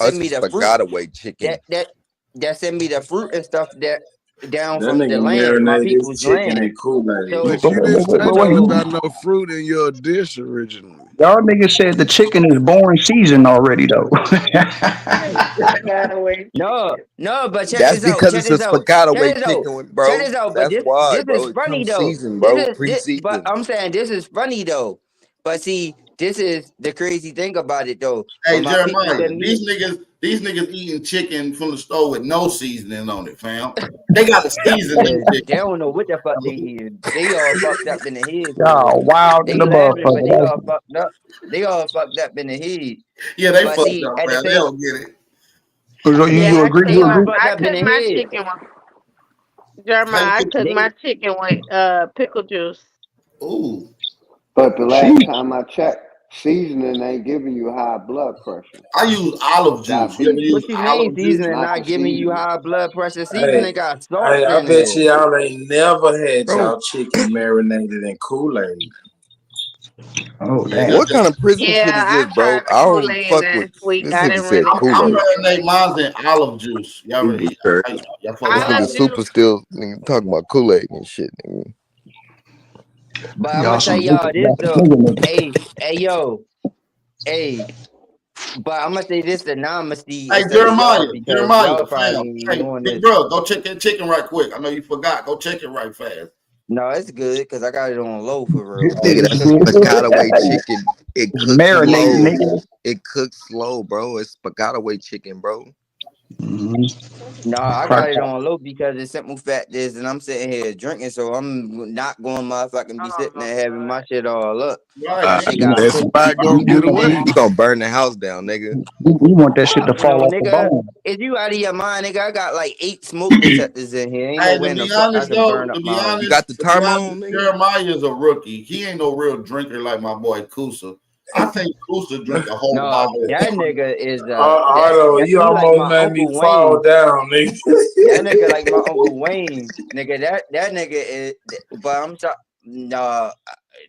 that send me Us the fruit, forgot away chicken. that send me the fruit and stuff that down That from the nigga land, my marinated his people's chicken land. in Kool-Aid. So But you didn't say But nothing wait, about no fruit in your dish originally. y'all niggas said the chicken is born seasoned already though. No, but check That's this out. because Check it's a this out. spaghetti Check this out. chicken, Check bro. this out. But That's why, this is bro. It funny comes though. seasoned, bro. But Pre-seasoned. I'm saying this is funny though. But see, this is the crazy thing about it though. Hey When my people Jeremiah, send me, these niggas eating chicken from the store with no seasoning on it, fam. They got a seasoning they chicken. don't know what the fuck they eat. They all fucked up in the head for real. Y'all wild They in the laughing, but they motherfucker. all fucked up. They all fucked up in the head. Yeah, they But fucked see, up, at the man. They same, don't get it. So Yeah, you agree? they You all agree? fucked I up in cook the my head. chicken with Jeremiah. I cook my chicken with pickle juice. Ooh. But the last time I checked, seasoning ain't giving you high blood pressure. I use olive juice. You ever use What you mean olive juice? seasoning Not not the giving you seasoning. high blood pressure? Hey, Seasoning got salt hey, I in bet you it. y'all ain't never had Bro, y'all chicken marinated in Kool-Aid. Oh Yeah, damn. what kind of prison shit Yeah, is I this, bro? tried the I don't Kool-Aid fuck with. last week. This I nigga didn't said really I Kool-Aid. marinate mine in olive juice. Y'all You ready? be sure. Y'all fuck This with nigga olive olive. super juice. still nigga, talking about Kool-Aid and shit, nigga. But I'm Y'all gonna some tell y'all this y'all though. nigga niggas. Hey, yo, hey. But I'm gonna say this anonymously Hey instead of Jeremiah, y'all because Jeremiah, y'all fam. probably ain't Hey, doing big this. bro, go check that chicken right quick. I know you forgot. Go check it right fast. No, it's good because I got it on low for real. Nigga, that's spaghetti chicken. It cooks Marinate, slow. nigga. It cooks slow, bro. It's spaghetti chicken, bro. No, I Crack got it on low because the simple fact is, and I'm sitting here drinking, so I'm not going motherfucking be sitting there having my shit all up. That shit got That cooked. spot gonna get away. You gonna burn the house down, nigga. You want that shit to No, fall off the nigga, bone. if you out of your mind, nigga, I got like 8 smoke detectors in here. Ain't no Hey, way to in the be fuck I honest can though, burn up to my be house. honest, You got the to be timer honest, on, nigga? Jeremiah's a rookie. He ain't no real drinker like my boy Kusa. I think Kusa drink a whole No, bottle. that nigga is Arlo, you he like almost my made me Uncle fall Wayne. down, nigga. That nigga like my Uncle Wayne. Nigga, that nigga is, but I'm sorry. No,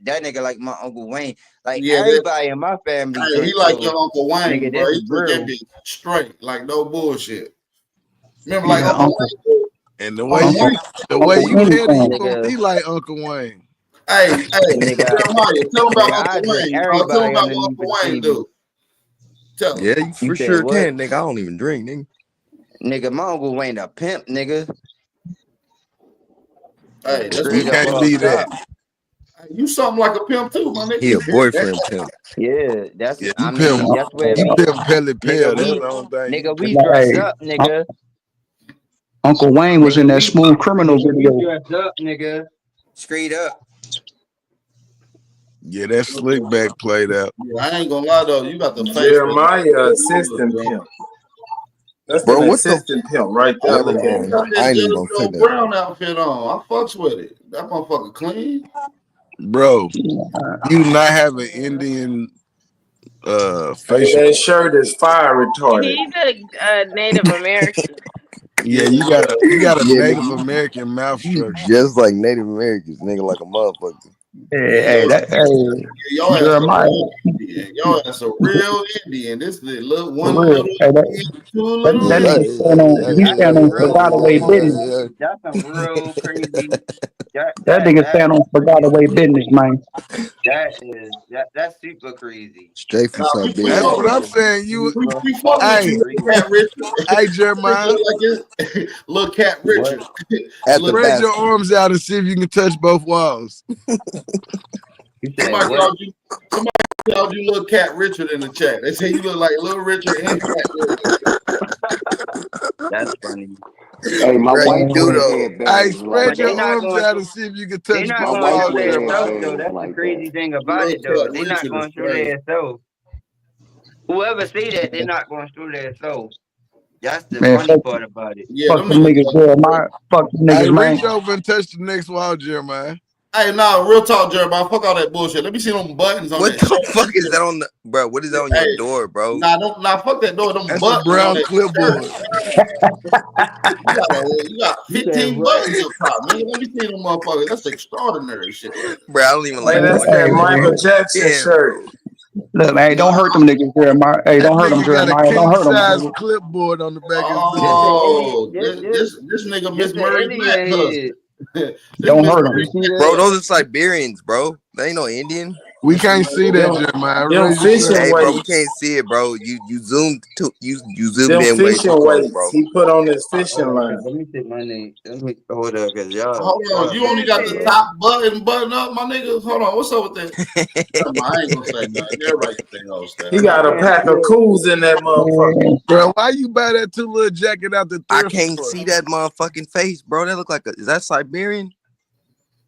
that nigga like my Uncle Wayne. Like Yeah, that, everybody in my family hey, he drinks, like so your Uncle Wayne, nigga, bro. this He is drink that real. bitch straight, like no bullshit. Remember, like Yeah, Uncle Uncle Wayne. And the way Uncle you Wayne carry fan. him, he Nigga, like Uncle Wayne. Hey, nigga, Jeremiah, tell him about nigga, I Uncle drink Wayne. Tell him everybody about what underneath Uncle the Wayne table. do. Tell him. Yeah, you You for said sure what? can, nigga. I don't even drink, nigga. Nigga, my Uncle Wayne a pimp, nigga. Hey, that's Straight He up can't off be top. that. you something like a pimp too, my He a nigga. boyfriend pimp. Yeah, that's Yeah, I mean, that's where you we pimp Pelly nigga Pill. That's the only thing you we pimp. dress Hey, up, nigga. Uncle Wayne was in that Smooth Criminal We video. dress up, nigga. Straight up. Yeah, that slick back played out. Yeah, I ain't gonna lie though, you got the face. Jeremiah, assistant pimp. That's Bro, an what the assistant pimp right there. never Look at You him. got mind. I that ain't even Jelly gonna say Roll that. Brown outfit on. I fucks with it. That motherfucker clean. Bro, you do not have an Indian Hey, facial. that shirt is fire retarded. He's a Native American. Yeah, you got a Yeah, Native nigga, American mouth you structure. just like Native Americans, nigga, like a motherfucker. Hey, Y'all ass a Jeremiah, real Indian. Y'all ass a real Indian. This little one for real. little Hey, Indian, two that little Yeah, nigga stand on, he That's stand some on real Forgot business. that's some real crazy That nigga stand on Forgot business, man. that's super crazy. Straight from Siberia. That's what I'm saying. You, we fuck with hey, you, Cat Richard. hey, Jeremiah, Like this, little Cat Richard. At the spread your basket. arms out and see if you can touch both walls. Somebody called you little Cat Richard in the chat. They say you look like Little Richard and Cat Richard. That's funny. Hey, my Right, you wife do wear though. Hey, headbands spread like But they your that. not arms going out to and see if you can they touch not My both going to wife show walls, wear their self Jeremiah. though. headbands That's the like crazy that. thing about it Little though. Cat They not Richard going is to show their crazy. self. Whoever say that, they're not going to show their self. That's the Man, funny part about it. Yeah, fuck them them niggas, niggas. Jeremiah. Fuck them Hey, niggas, man. reach over and touch the next wall, Jeremiah. Hey, nah, real talk, Jeremiah. Fuck all that bullshit. Let me see them buttons on What that the shirt. fuck is that on the bro? What is that on your Hey, door, bro? nah, fuck that door. Them That's a buttons on brown that clipboard. shirt. You got You said 15 what? buttons up top, man. Let me see them motherfuckers. That's extraordinary shit. Bro, I don't even Hey, like that's doing that that, Michael bro. Jackson Yeah, shirt. bro. Look, man, don't hurt them niggas, Jeremiah. Hey, That don't hurt them, nigga got a Jeremiah. Don't king hurt them, size nigga. clipboard on the back of his Oh, This this nigga Miss the Murray Black Indian cousin. head. This Don't Miss hurt them. Murray Black Bro, cousin. those are Siberians, bro. They ain't no Indian. We can't see that, Them, Jeremiah. them Raise your fishing hand. Hey, bro, we weights. can't see it, bro. You zoomed you zoomed Them in way too fishing close, bro. weights he put on his Hold fishing on, line. let me take my name. Let me hold up, cause y'all. Hold on, you only got the top button up, my nigga. Hold on, what's up with that? I ain't gonna say nothing. Everybody can think all He that. got a pack of cools in that motherfucker. Bro, why you buy that 2 little jacket out the I thrift can't store? see that motherfucking face, bro. That look like is that Siberian?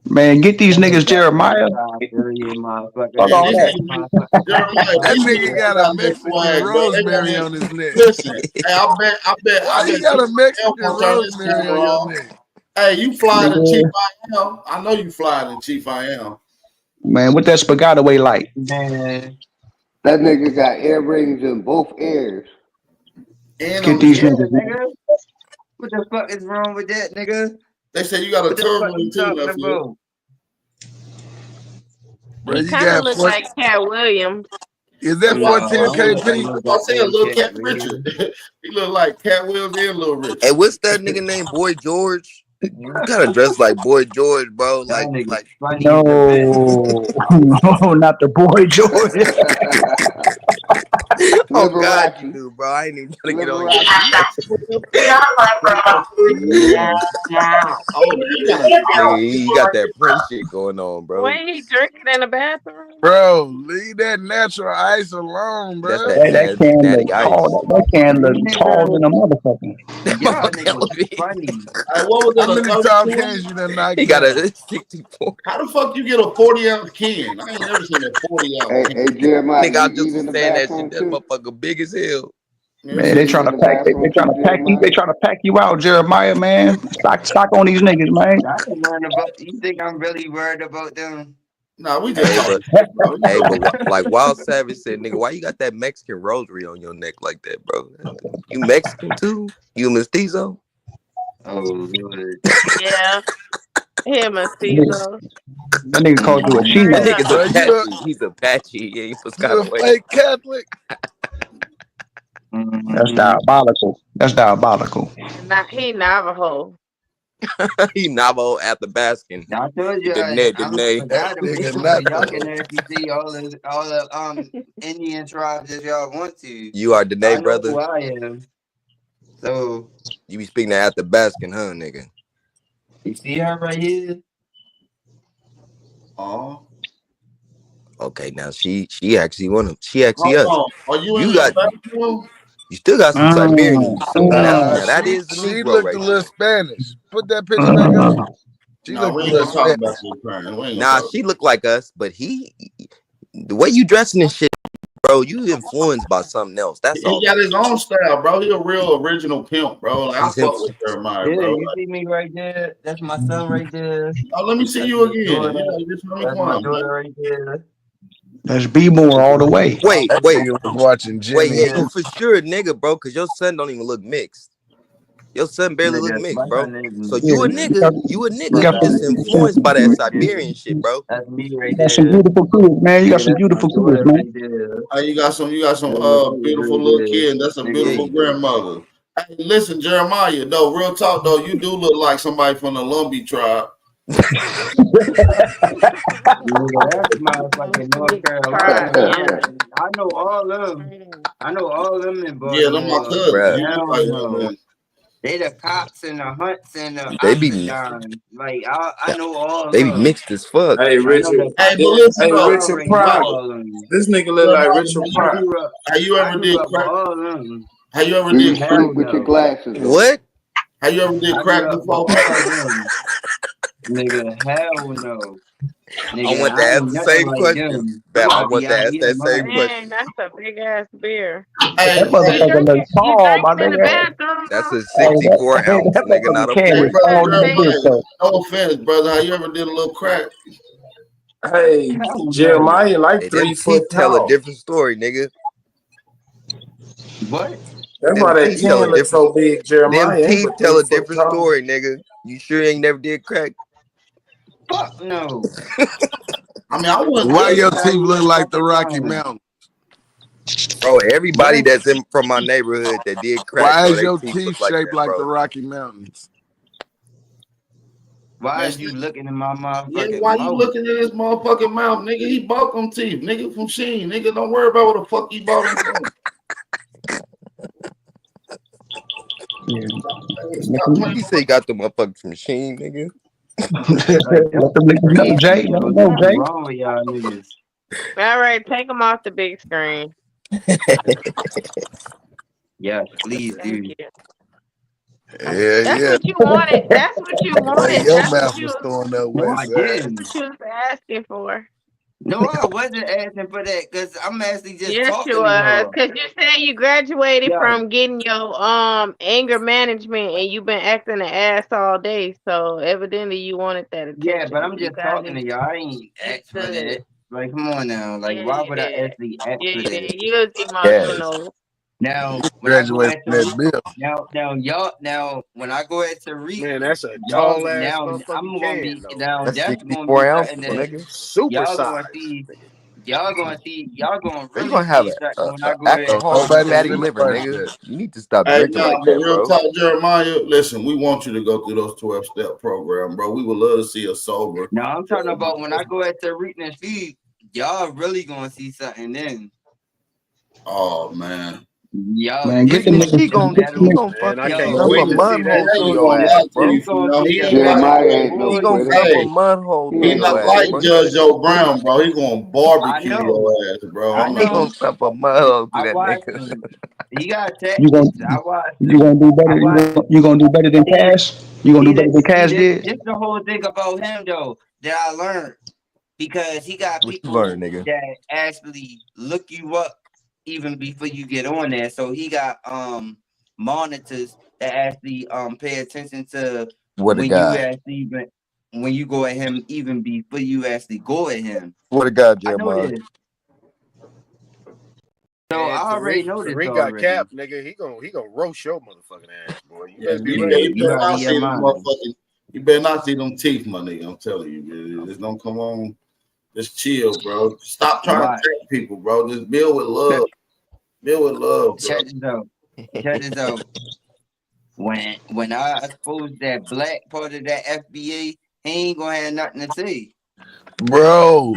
Man, get these niggas, Jeremiah. Fuck all that. Jeremiah, That these nigga niggas got got a their Mexican swag, bro. They got rosemary their on his neck. listen. Hey, I bet Why you got a Chief Mexican I Am turn this rosemary camera on your on. neck? Hey, you fly to Chief Nigga, I Am. I know you fly to Chief I Am. man, what that spaghetti way like? Man, That nigga got earrings in both ears. And Get on his these yeah, niggas, man. nigga. What the fuck is wrong with that, nigga? they say you got a What the fuck turban you too, talking nephew. about? Bro, He you kind of got look 14. like Cat Williams. Is That's that why I No, I 14 said don't look like KP? no I said goddamn little Cat Cat Williams. Richard. He look like Cat Williams and Little Hey, Richard. what's that nigga named Boy George? You gotta dress like Boy George, bro. Y'all niggas Like funny as a bitch. No, not the boy Jordan. oh God, you Liberace. do, bro. I ain't even trying to get on your Liberace. Oh, he got a nigga. You got that Prince shit going on, bro. When he drinking in the bathroom? Bro, leave that natural ice alone, That's bro. that That can Natty look Ice. tall. That can look tall Nigga, than a motherfucker. That y'all motherfucker hella niggas big. funny. Hey, what was How that, a many tall 32? cans you done knocked He got down? a 64. How the fuck you get a 40-ounce can? I ain't never seen a 40-ounce Hey, can. hey, Jeremiah, Nigga, I you just eat in was the saying that shit. bathroom That too? motherfucker big as hell. You Man, You they eat trying in to the pack. They bathroom trying too, to pack you. They Jeremiah? trying to pack you out, Jeremiah. Man, stock on these niggas, man. I ain't worried about. You think I'm really worried about them? Nah, we just Hey, talking but shit, bro. You hey, know. but like Wild Savage said, nigga, why you got that Mexican rosary on your neck like that, bro? You Mexican too? You mestizo? Oh Lord. Yeah, him and Caesar. That nigga called you a That Chino. nigga's Bro, Apache. He's Apache. He ain't you a Piscataway. fake Catholic? That's diabolical. That's diabolical. He Navajo. He Navajo after Baskin. I told you The net, the I'm nay. That forgot nigga about not y'all the. can actually see all the Indian tribes if y'all want to. You are the nay, I know brother. who I am. So You be speaking to after Baskin, huh, nigga? you see her right here? Oh. Okay, now she actually Hold us. on. Are you in You the got bathroom? you still got some Siberian in you. So Nah, now that is the she Negro looked a right little there. Spanish. Put that picture back up. She No, looked we a ain't little gonna talk Spanish. about this crime. We ain't gonna Nah, talk. she looked like us, but the way you dressing and shit, bro, you influenced by something else. That's all He got that his is. own style, bro. He a real original pimp, bro. Like, I He's fuck him. with Jeremiah, Yeah, bro. you Like, see me right there? That's my son right there. oh, let me see That's you my again. daughter. You know, just let me That's my quiet, daughter man. right there. Let's be more all the way. Wait, That nigga was watching Jimmy. yeah, you for sure a nigga, bro, because your son don't even look mixed. Your son barely look Nigga, mixed, my bro. son So is Yeah, you a you nigga. got, You a you nigga. got You just influenced by that Siberian shit, bro. That's me right some there. beautiful kids, man. You got Nigga, some that's my beautiful kids, daughter man. right there. Hey, you got some That's my kid beautiful right little there. kid. That's a Nigga, Yeah, beautiful you do. grandmother. Hey, listen, Jeremiah, though, real talk though, you do look like somebody from the Lumbee tribe. nigga, that's motherfucking North Carolina. I know all them. I know all them in Yeah, them my Baltimore. cousins. Bruh. You look Hell like no. them, man. They the cops and the hunts and the They be octagon. Like I know all they be them. mixed as fuck. Hey, I know Richard. the Hey, cops but and listen the Hey, though, Richard Power Rangers, Pryor. all them. This nigga look like Richard I Pryor. grew up. how you I ever grew did up with crack? all them. How you ever Do did you crack? sleep with your no. glasses on? What? How you ever did I crack grew up with before? all them. Nigga, hell no. I Nigga, want to I ask ain't the nothing same like question. them. Bam, I I want be to out ask here that same mine. question. Man, that's a big ass beer. Hey, That motherfucker look You tall, my drinking in the nigga. bathroom? That's a Hey, 64 ounce, that nigga, not motherfucker a can hey, is 40. brother tall than a bitch, Jeremiah, though. no offense, brother. How you ever did a little crack? Hey, Hell no. Jeremiah like Hey, them 3 teeth foot tell a tall. different story, nigga. What? That's Them why that teeth tell a can look different. so big. Them Jeremiah ain't teeth but tell 3 a foot different tall. story, nigga. You sure you ain't never did crack? Fuck no. I mean, I wouldn't. Why I your wish I teeth knew look that like the fucking Rocky time. Mountains? Bro, everybody that's from my neighborhood that did crack, Why bro, is they your teeth teeth look like shaped that, like the bro. Rocky Mountains? Why Man, is you looking in my yeah, motherfucking why you mouth? looking at his motherfucking mouth, nigga? He bought them teeth, nigga, from Sheen. Nigga, don't worry about what the fuck he bought them from. Stop playing. He say he got the motherfucking machine, nigga. Like Let that's them niggas know, crazy, Jay. Let yo. them This know, is Jay. wrong with y'all niggas. All right, take them off the big screen. Yes, please Thank do. you. Yeah, That's yeah. what you wanted. That's what you Boy, wanted. your That's what mouth you was was, throwing up No, west I side. didn't. you was asking for. No, I wasn't asking for that because I'm actually just Yes, you talking to was. her. Cause you said you graduated Yo, from getting your anger management, and you've been acting an ass all day. So evidently you wanted that yeah, attention. but I'm You just got talking to it. y'all. I ain't It's asked for good. that. Like, come on now. Like, Yeah, why you would I did. actually ask Yeah, for you that? did. You was Yes. emotional. Now, when I go Graduated at from that Tariq, bill. now when I go at Tariq, Man, that's a y'all tall ass now I'm motherfucking gonna can be though. now That's that's gonna 64 be ounces, something that nigga. Super y'all gonna size. see. Y'all gonna Bro, you really gonna have see something when I a go at alcoholic Nobody fatty even Tariq. liver, reversed nigga. that. You need to stop Hey, drinking nah, like but that, real bro. talk, Jeremiah, listen, we want you to go through those 12-step program, bro. We would love to see a sober. Now I'm talking about when I go at Tariq and feed, y'all really gonna see something then. Oh, man. Y'all Man, get them Nigga, niggas. he gon' Get them niggas. Man, I fucking can't Yo, stuff a wait to mud see He that hole through ain't shit. your gonna ass, lie to bro. you, he you gonna know, see he that ain't like Jeremiah motherfucking ain't He no gonna bullshit. quitter. stuff a hey, mud hole through he And your not ass, like bro. listen, You better Judge Joe quit it. Brown, bro. He gonna I barbecue know, your ass, bro. I I'm He not know. gonna stuff a mud hole through I that watched nigga. him. He got You gonna tactics. I watched you him. gonna do I better. watched him. You gonna do better than Cash. You gonna do better than See Cash this did. this the whole thing about him though that I learned because he got What you people learn, nigga? that actually look you up even before you get on there. So he got monitors that actually pay attention to What a when you guy. actually when you go at him even before you actually go at him. What a guy, I know Jeremiah. this. So Man, I already know this Tariq got already. capped, nigga. He gonna roast your motherfucking ass, boy. You yeah, better be you ready. You better out of not your see them mind. motherfucking, you better not see them teeth, my nigga. I'm telling you, just don't come on. Just chill, bro. Stop trying to Why? attack people, bro. Just build with love. Build with love, bro. Check this out. Check this out. When I expose that black part of that FBA, he ain't gonna have nothing to say. Bro,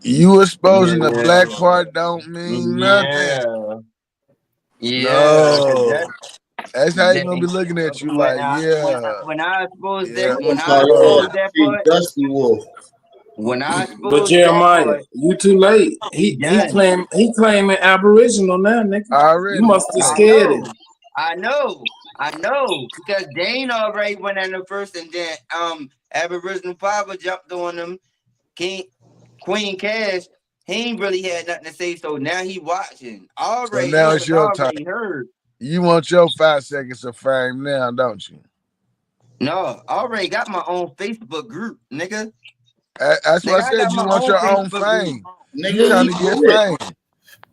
you exposing the Yeah, black part don't mean nothing. yeah. No. That's how you That, gonna be looking at you like, yeah, when I expose yeah, Y'all that Chief part, Dusty Wolf. when I But expose that Jeremiah, part, you too late. he He done. claiming Aboriginal now, nigga. You already. must have I scared him. know, because Dane already went in the first, and then Aboriginal Papa jumped on him. Queen Cash, he ain't really had nothing to say, so now he watching. I So already now know it's because I your time. already heard. You want your 5 seconds of fame now, don't you? No, I already got my own Facebook group, nigga. That's why I Nigga, I said got you my want your own Facebook group. fame. You Nigga, trying he to get good. fame.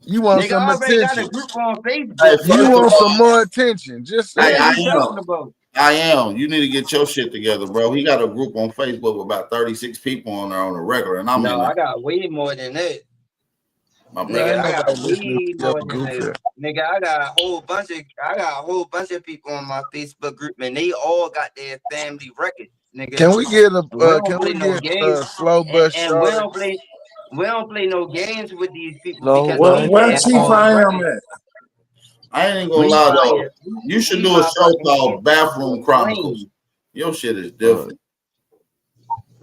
You want Nigga, some I already got a attention. group on Hey, Facebook. first You of want some all, more attention. Just What say are I you it. am. talking about? I am. You need to get your shit together, bro. He got a group on Facebook with about 36 people on there on a regular, and I'm in No, there. I got way more than that. My Nigga, brother. Ain't I got nobody listening way to your more than that. goofy. Nigga, I got a whole bunch of people on my Facebook group, and they all got their family records, nigga. Can we get a And we don't can play we no get games, slow bus and we shorty? don't play no games with these people No, because Well, we where got Chief all well, I am records. at? I ain't gonna We lie though. fire. You should We do a show motherfucking called Bathroom Chronicles. flames. Your shit is different.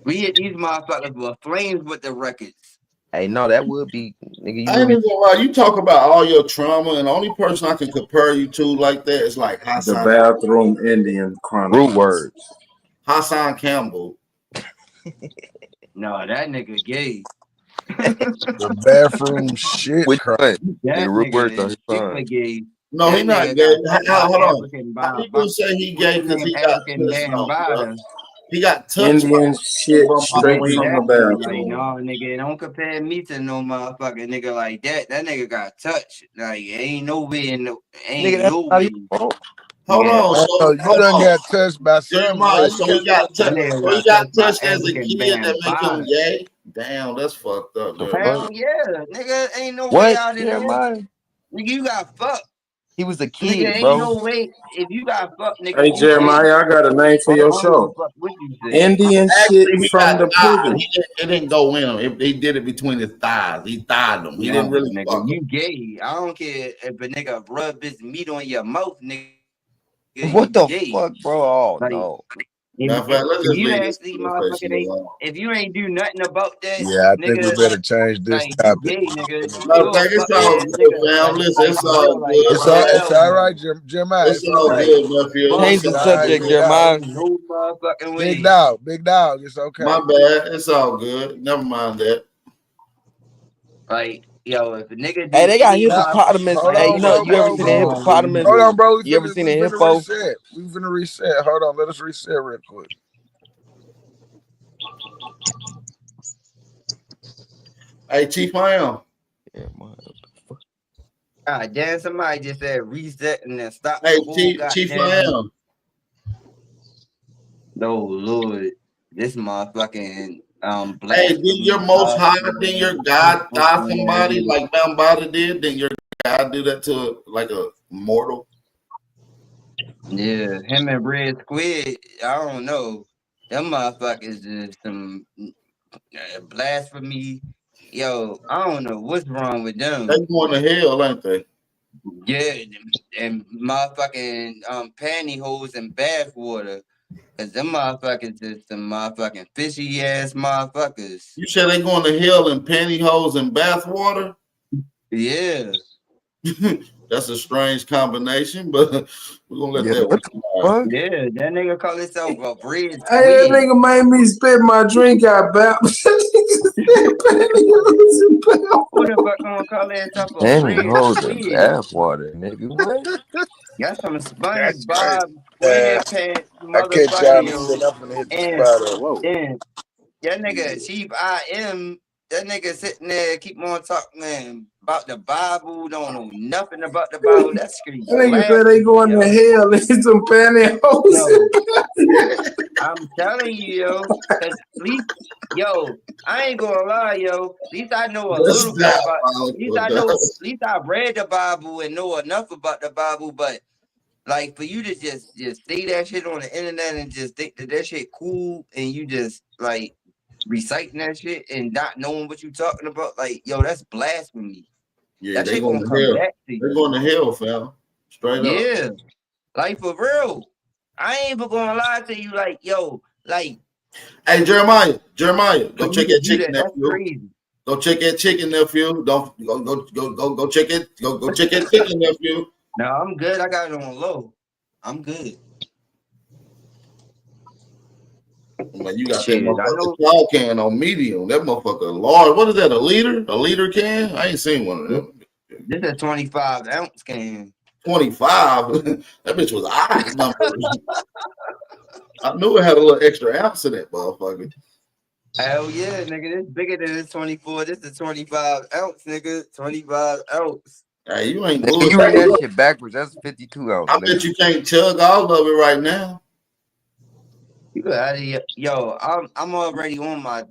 We hit these motherfuckers with flames with the records. hey, no, that would be, nigga. You I would ain't be even gonna lie. You talk about all your trauma, and the only person I can compare you to like that is like The Bathroom Indian Chronicles. root words. Hassan Campbell. No, that nigga gay. The bathroom shit Which crap. one? That Nigga, root words nigga on is his super son. gay. No, he That not nigga gay. got touched by Hold on. African How people say he gay because he got touched on, bro. Bada. He got touched by Indian shit from my straight queen. from the Exactly. Like, bathroom. no, nigga, don't compare me to no motherfucking nigga like that. That nigga got touched. Like, ain't no way in the, Nigga, ain't that's no not his way. fault. Hold Yeah. on, Oh, so no, you hold done on. got touched by something. Why Jeremiah, you so he can't got get That touched. nigga So he got got touched by touched as a African kid that make him Bambaataa. gay. Damn, that's fucked up, The Jeremiah. fuck? Hell yeah, nigga, ain't no way What, out of there. Jeremiah? Nigga, you got fucked. He was a Nigga, kid, ain't bro. no way. If you got fucked, nigga, Hey you gay. Jeremiah, I got a name for I your don't give a show. fuck what you say. Indian Actually, shit he from got the thigh. prison. It didn't go in him. He did it between his thighs. He thighs them. He didn't No, really nigga, fuck you him. gay. I don't care if a nigga rub his meat on your mouth, nigga. What You the gay. fuck, bro? Oh Like, no. Matter of fact, let's if just you leave this actually conversation motherfucker, alone. if you ain't do nothing about that, Yeah, I think we nigga, better change this like you topic. gay, nigga. Matter You of a fact, it's fucking all good, nigga. fam. Like, Listen, like it's for all real, like good, It's hell man. all no. right, Jeremiah. It's It's all all right. good, nephew. Fuck Change the It's no, all right, subject, big nigga. dog. Jeremiah. Ain't no motherfucking Big way. dog, big dog. It's okay. My bad. It's all good. Never mind that. Like, yo, if a nigga Hey, do they got any motherfucking hippopotamus. Hold Hey, on, you know, bro, you ever bro, seen a bro. hippopotamus? Hold on, bro. You ever seen a hippo? Reset. We finna reset. Hold on. Let us reset real quick. Hey, Chief Miami. God damn, somebody just said reset and then stop Hey, the whole Chief goddamn. Miami. No, Lord. This motherfucking Hey, blasphemy. did your most high, then your God die somebody like Bambada did? Then your God do that to like a mortal? Yeah, him and Red Squid, I don't know. Them motherfuckers just some blasphemy. Yo, I don't know what's wrong with them. They going to hell, ain't they? Yeah, and motherfucking pantyhose and bathwater. Cause them motherfuckers is some motherfucking fishy ass motherfuckers. You said they going to hell in pantyhose and bathwater? Yeah. That's a strange combination, but we're gonna let that one. Yeah, that nigga call himself a Red Squid. Hey, that nigga made me spit my drink out, Bap. Who the fuck gonna call himself a Danny Red holds Squid? in bathwater, nigga. What? Got some That's SpongeBob crazy. SquarePants I catch y'all motherfucker, niggas. yo. I'm finna hit the spot up. Whoa. And that nigga Chief I.M., that nigga sitting there keep on talking about the Bible, don't know nothing about the Bible. That's crazy. That nigga said they going to hell in some pantyhose. I'm telling you, yo, 'cause at least, yo, I ain't gonna lie, yo. At least I know a little bit about. At least I know. At least I read the Bible and know enough about the Bible. But like, for you to just say that shit on the internet and just think that shit cool, and you just like reciting that shit and not knowing what you talking about, like, yo, that's blasphemy. Yeah, That they shit going gonna to come hell. back to you. They're going to hell, fam. Straight up. Yeah, like for real. I ain't even gonna lie to you, like, yo, like. Hey, Jeremiah, go check that chicken, That's nephew. crazy. Go check that chicken, nephew. Don't go check it. Go check that chicken, nephew. No, I'm good. I got it on low. I'm good. Man, you got Shit, that motherfucker claw can on medium. That motherfucker large. What is that? A liter? A liter can? I ain't seen one of them. This is a 25 ounce can. 25. That bitch was odd numbers. I knew it had a little extra ounce in that motherfucker. Hell yeah, nigga. This bigger than this 24. This is 25 ounce, nigga. 25 ounce. Hey, you ain't Nigga, you read that shit backwards. That's 52 ounce. I bet you can't chug all of it right now. You out of here. Yo, I'm already on my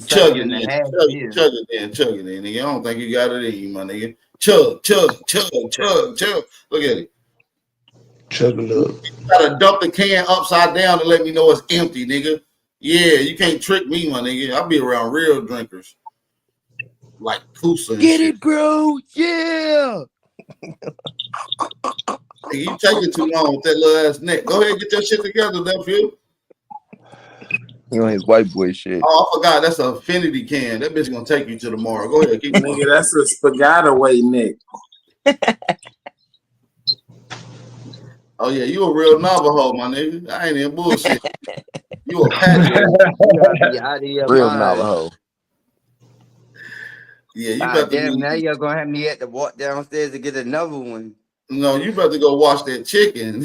Chug it and in. a half Chug beer. it in, nigga. I don't think you got it in you, my nigga. Chug. Look at it. Chug it up. You gotta dump the can upside down to let me know it's empty, nigga. Yeah, you can't trick me, my nigga. I'll be around real drinkers. Like Kusa and Get shit. it, bro. Yeah. Hey, you taking too long with that little ass neck. Go ahead and get your shit together, nephew. He on his white boy shit. Oh, I forgot. That's an Infinity can. That bitch gonna take you to tomorrow. Go ahead, keep going. Nigga, that's a spaghetti way, Nick. Oh yeah, you a real Navajo, my nigga. I ain't in bullshit. You a Apache. Real Navajo. Yeah, you Ah, better damn, be. now you're gonna have me at the walk downstairs to get another one. No, you better go wash that chicken.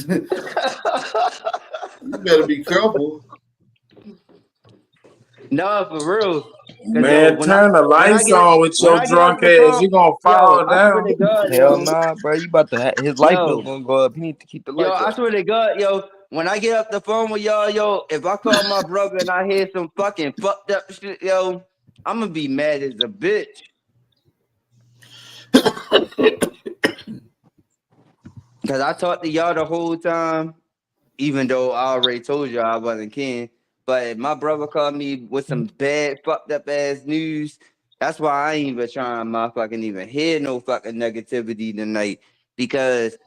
You better be careful. No, for real. Man, turn the lights on with your drunk ass. You gonna fall down. I swear to God, Hell nah, bro. You about to his light bill gonna go up. He need to keep the lights I up. swear to God, yo, when I get off the phone with y'all, yo, if I call my brother and I hear some fucking fucked up shit, yo, I'm gonna be mad as a bitch. Cause I talked to y'all the whole time, even though I already told y'all I wasn't kin. But if my brother called me with some bad fucked up ass news, that's why I ain't even trying motherfucking even hear no fucking negativity tonight. Because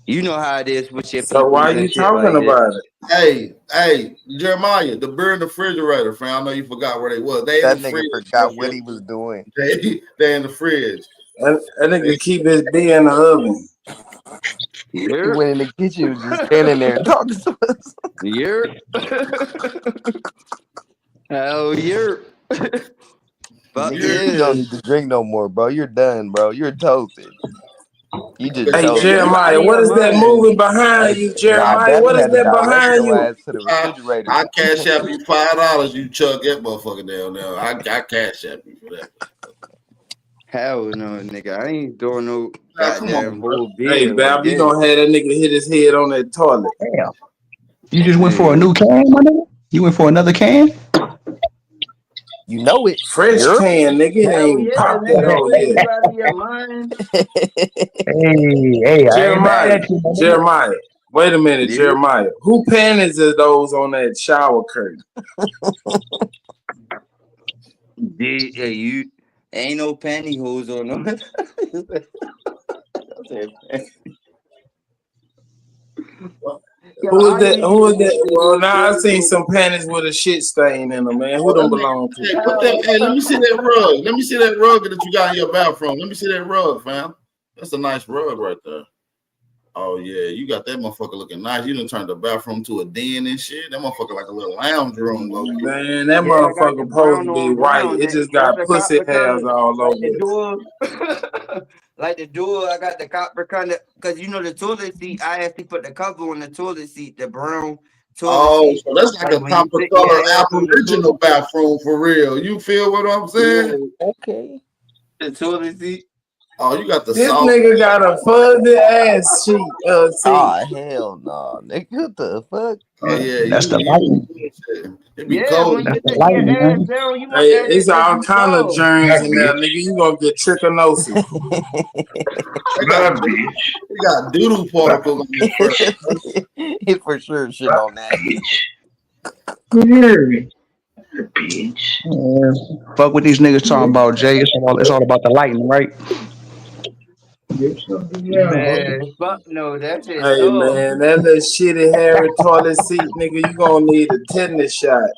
you know how it is with your So people why and you shit talking like about it? Hey, Jeremiah, the beer in the refrigerator, fam. I know you forgot where they was. They in That the nigga fridge. forgot what he was doing. They in the fridge. That nigga keep his beer in the oven. He went in the kitchen, was just standing there and talking to us. Hell yeah. Fuck Nigga, you don't need to drink no more, bro. You're done, bro. You're toasted. You just Hey toasted. Jeremiah, what is that moving behind you, Jeremiah? Daddy What is had to that direct behind your you? ass to the refrigerator. I cash app you $5. You chug that motherfucker down there. I cash app you for that. Hell no, nigga. I ain't doing no Come goddamn on, bro. whole Hey, beer Bab, like you that. gonna have that nigga hit his head on that toilet. Damn. You just went for a new can, my nigga? You went for another can? You know it. Fresh You're... can, nigga. Hell Ain't yeah, popped that nigga. hole Are yet. you out of your mind? Hey, I ain't mad at you, my nigga. Jeremiah. Wait a minute, Yeah. Jeremiah. Who panties are those on that shower curtain? Yeah, you ain't no pantyhose on them. Who is that? Who is that? Well, now I seen some panties with a shit stain in them, man. Who them belong to? Hey, let me see that rug. Let me see that rug that you got in your bathroom. Let me see that rug, fam. That's a nice rug right there. Oh yeah, you got that motherfucker looking nice. You done turned the bathroom to a den and shit. That motherfucker like a little lounge room, though. Man, that motherfucker supposed to be white. It just got pussy hairs all over it. Like the door, I got the copper kind of, because you know the toilet seat, I actually put the cover on the toilet seat, the brown toilet seat. So that's like a when you copper sit your color ass on the Aboriginal bathroom for real. You feel what I'm saying? Okay. The toilet seat. Oh, you got the This soft. nigga got a fuzzy ass seat. Oh hell no, nigga! What the fuck? Oh yeah, That's the lighting. it be Yeah, cold. when you That's the sit your lighting, ass man. down, you want Hey, that it's shit to all be kind of cold. germs in there, nigga. You gonna get trichinosis. They got doodle particles on your first. He for sure shit on that. Fuck what these niggas talking about, Jay. It's all about the lighting, right? Man, fuck no, that shit Hey soft. man, that little shitty hairy toilet seat, nigga, you gonna need a tetanus shot.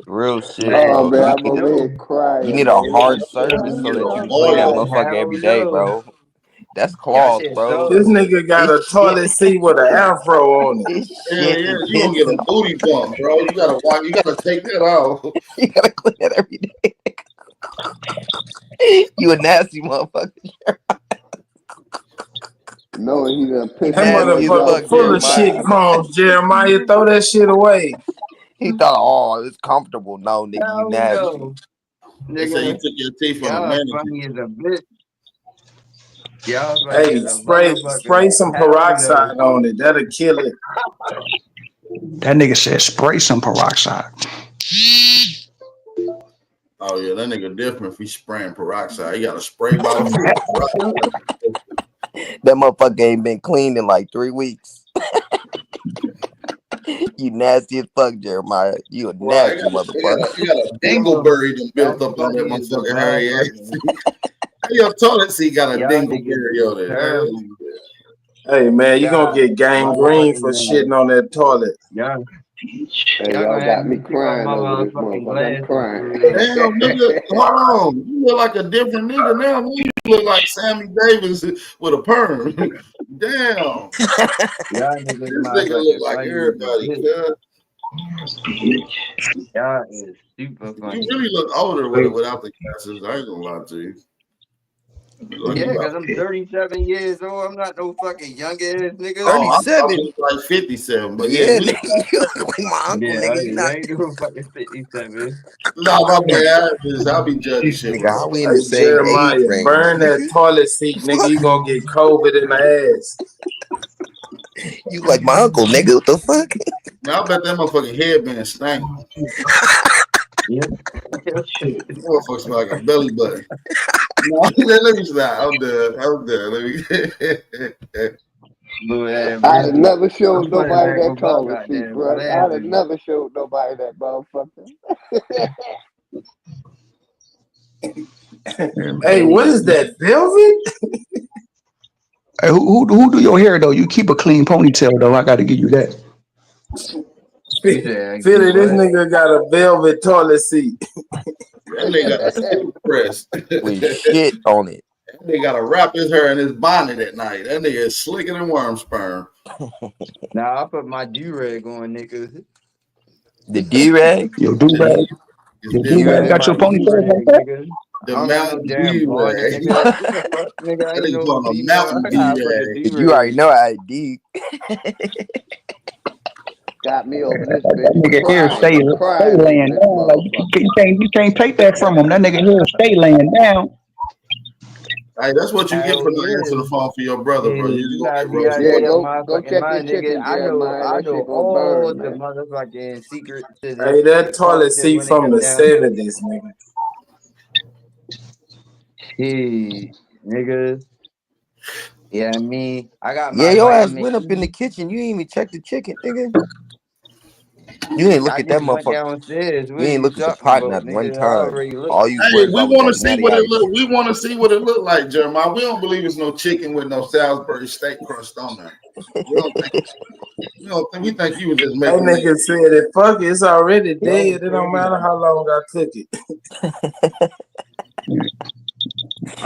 Real shit, Oh bro. man, I'm over here crying. You need a Man. hard surface so that you clean that motherfucker every day, bro. That's clogged, bro. This nigga got a toilet seat with an afro on it. This Yeah, shit yeah, is you gonna get a pissing. booty bump, bro. You gotta watch. You gotta take that off. You gotta clean that every day. You a nasty motherfucker. No, he done pissed That Nasty as motherfucker fuck, full of Jeremiah. shit crumbs, Jeremiah. Throw that shit away. He thought, oh, it's comfortable. No, nigga, you Hell nasty. no. They say you Nigga, took your teeth from the y'all manicure. funny as a bitch. Y'all funny Hey, as a motherfucker. spray some Hell peroxide no. on it. That'll kill it. That nigga said spray some peroxide. Oh yeah, that nigga different if he's spraying peroxide. He got a spray bottle full of peroxide. That motherfucker ain't been cleaned in like 3 weeks. You nasty as fuck, Jeremiah. You a Right, nasty motherfucker. you got a dingleberry done built up on that motherfucker hairy ass. Your toilet seat got a dingleberry on it. Hey man, you gonna get gangrene for shitting on that toilet. Yeah. Hey, y'all got me crying over this motherfucker. I'm crying. Damn, nigga, hold on. You look like a different nigga now. You look like Sammy Davis with a perm. Damn. This nigga look like everybody. Y'all is super funny. You really look older without the glasses. I ain't gonna lie to you. Yeah, because I'm 37 years old. I'm not no fucking young ass nigga. Oh, I look like 57, but Yeah, you nigga, you look like my uncle, Yeah, nigga. You I not... ain't doing fucking 57. No, my bad. I'll be judging shit. Nigga, how we in the Hey, same Jeremiah, age range? burn that toilet seat, nigga. You gonna get COVID in the ass. You like my uncle, nigga? What the fuck? Man, I bet that motherfucking headband stank. Yeah. Motherfucker smell like a belly button. No, let me stop. I'm done. Let me. I'd have never showed nobody that taller feet, bro. I'd have never showed nobody that motherfucker. Hey, what is that? Velvet? Hey, who do your hair though? You keep a clean ponytail though. I got to give you that. Philly, this nigga got a velvet toilet seat. That nigga got a silk press. With shit on it. That nigga got to wrap his hair in his bonnet at night. That nigga is slicker than worm sperm. Nah, I put my do-rag on, nigga. The D-rag? Your do-rag? Your do-rag got your ponytail like that? The mountain D-rag. Nigga, I ain't Nigga no on a mountain D-rag. You already know I D. Got me over this That bitch. nigga hair stay laying down. Like you can't take that from him. That nigga hair stay laying down. Hey, that's what you get for not answering the phone for your brother, bro. You gonna get roasted. Yeah, go check your chicken, I know Jeremiah. That shit gonna all burn, the man. motherfucking secrets. Hey, that toilet seat from the 70s, nigga. Hey, nigga. Yeah, me. I got my Yeah, your ass vitamin went up in the E. kitchen. You ain't even check the chicken, nigga. You ain't look I at that just went motherfucker. downstairs. You What ain't you look at the talking pot about, not one nigga? I time. already looked. All you Hey, worried we about was want to that see natty what it ice. look. We want to see what it look like, Jeremiah. We don't believe it's no chicken with no Salisbury steak crust on there. We think you was just That making nigga said it, fuck it, it's already dead. It don't matter how long I cook it.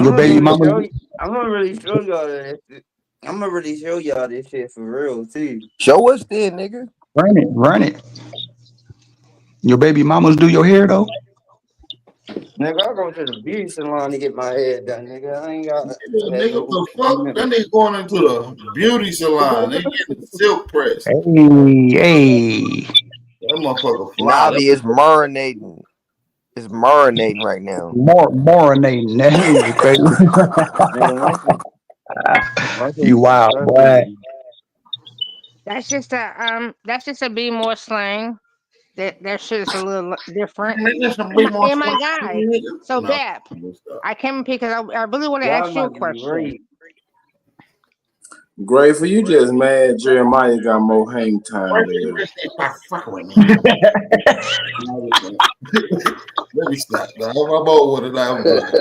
Your baby mama. I'm gonna really show y'all that. I'm gonna really show y'all this shit for real too. Show us then, nigga. Run it. Your baby mamas do your hair though? Nigga, I go to the beauty salon to get my hair done, nigga. I ain't got that nigga, little, the fuck? That nigga going into the beauty salon. They getting silk press. That Hey. motherfucker fly. Navi is marinating. It's marinating right now. Marinating. That is crazy. You wild, boy. That's just a be more slang. That shit is a little different. Hey, my guy. So Bap, I came because I really want to ask you a question. Grateful, you just mad Jeremiah got more hang time than you. Let me stop. Now, I'm over with it now. I'm done.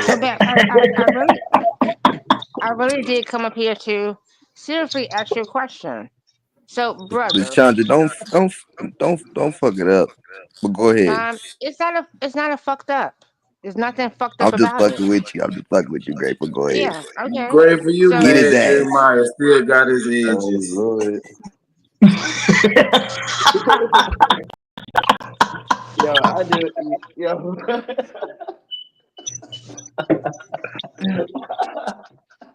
So Bap, I really did come up here to seriously ask you a question. So, brother, Chandra, don't fuck it up. But go ahead. it's not a fucked up. There's nothing fucked up I'm just about it. fucking with you. I'm just fucking with you, Grateful. Go ahead. Yeah, okay. Grateful, you So, Get his mad ass. Jeremiah still got his edges. Oh, Lord. Yo, I do. Yo.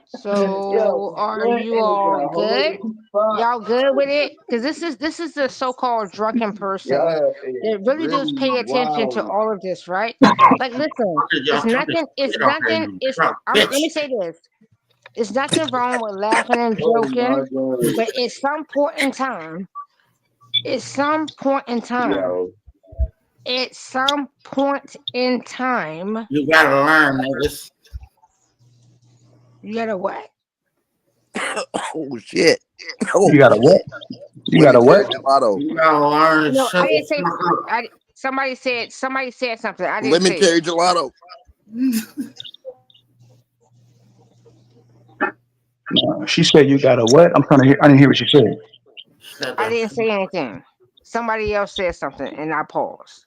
So are you all good? Y'all good with it? Because this is the so-called drunken person that really does pay attention to all of this, right? Like, listen, it's nothing. Let me say this: it's nothing wrong with laughing and joking, but at some point in time, you gotta learn, niggas. You gotta what? Oh shit! You gotta what? You gotta what? You gotta learn. No, I didn't say. Somebody said something. I didn't Lemon say cherry it. gelato. She said you got a what? I'm trying to hear. I didn't hear what she said. I didn't say anything. Somebody else said something, and I paused.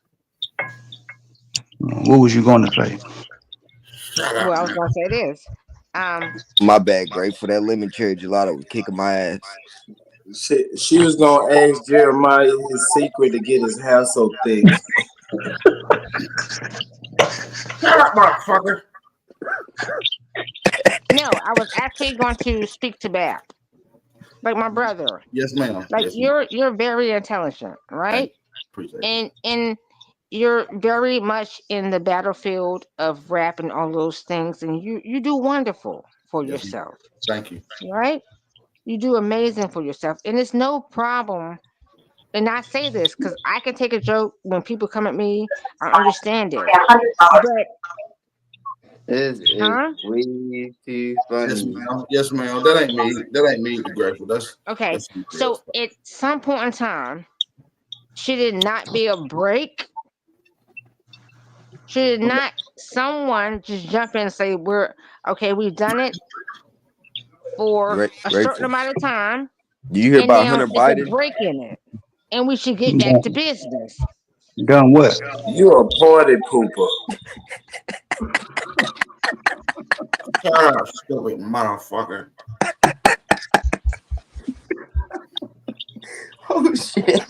What was you going to say? Well, I was gonna say this. My bad, Grateful. That lemon cherry gelato was kicking my ass. She was gonna ask Jeremiah his secret to get his hair so thick. Shut up, motherfucker. No, I was actually going to speak to Bap, like my brother. Yes, ma'am. Like yes, ma'am. you're very intelligent, right? Appreciate it. And you're very much in the battlefield of rap and all those things, and you do wonderful for Yes, yourself, thank you. right? You do amazing for yourself, and it's no problem. And I say this because I can take a joke when people come at me. I understand it, but This is huh? way too Yes, funny. ma'am. Yes, ma'am. That ain't me. That ain't me, Grateful. Okay, That's you, so girls. at some point in time, should it not be a break? Should not someone just jump in and say, we've done it for a certain Grateful. amount of time, Do you hear and about now Hunter it's a Biden? break in it, and we should get back to business. Done what? You a party pooper. Shut up, stupid motherfucker. Oh shit.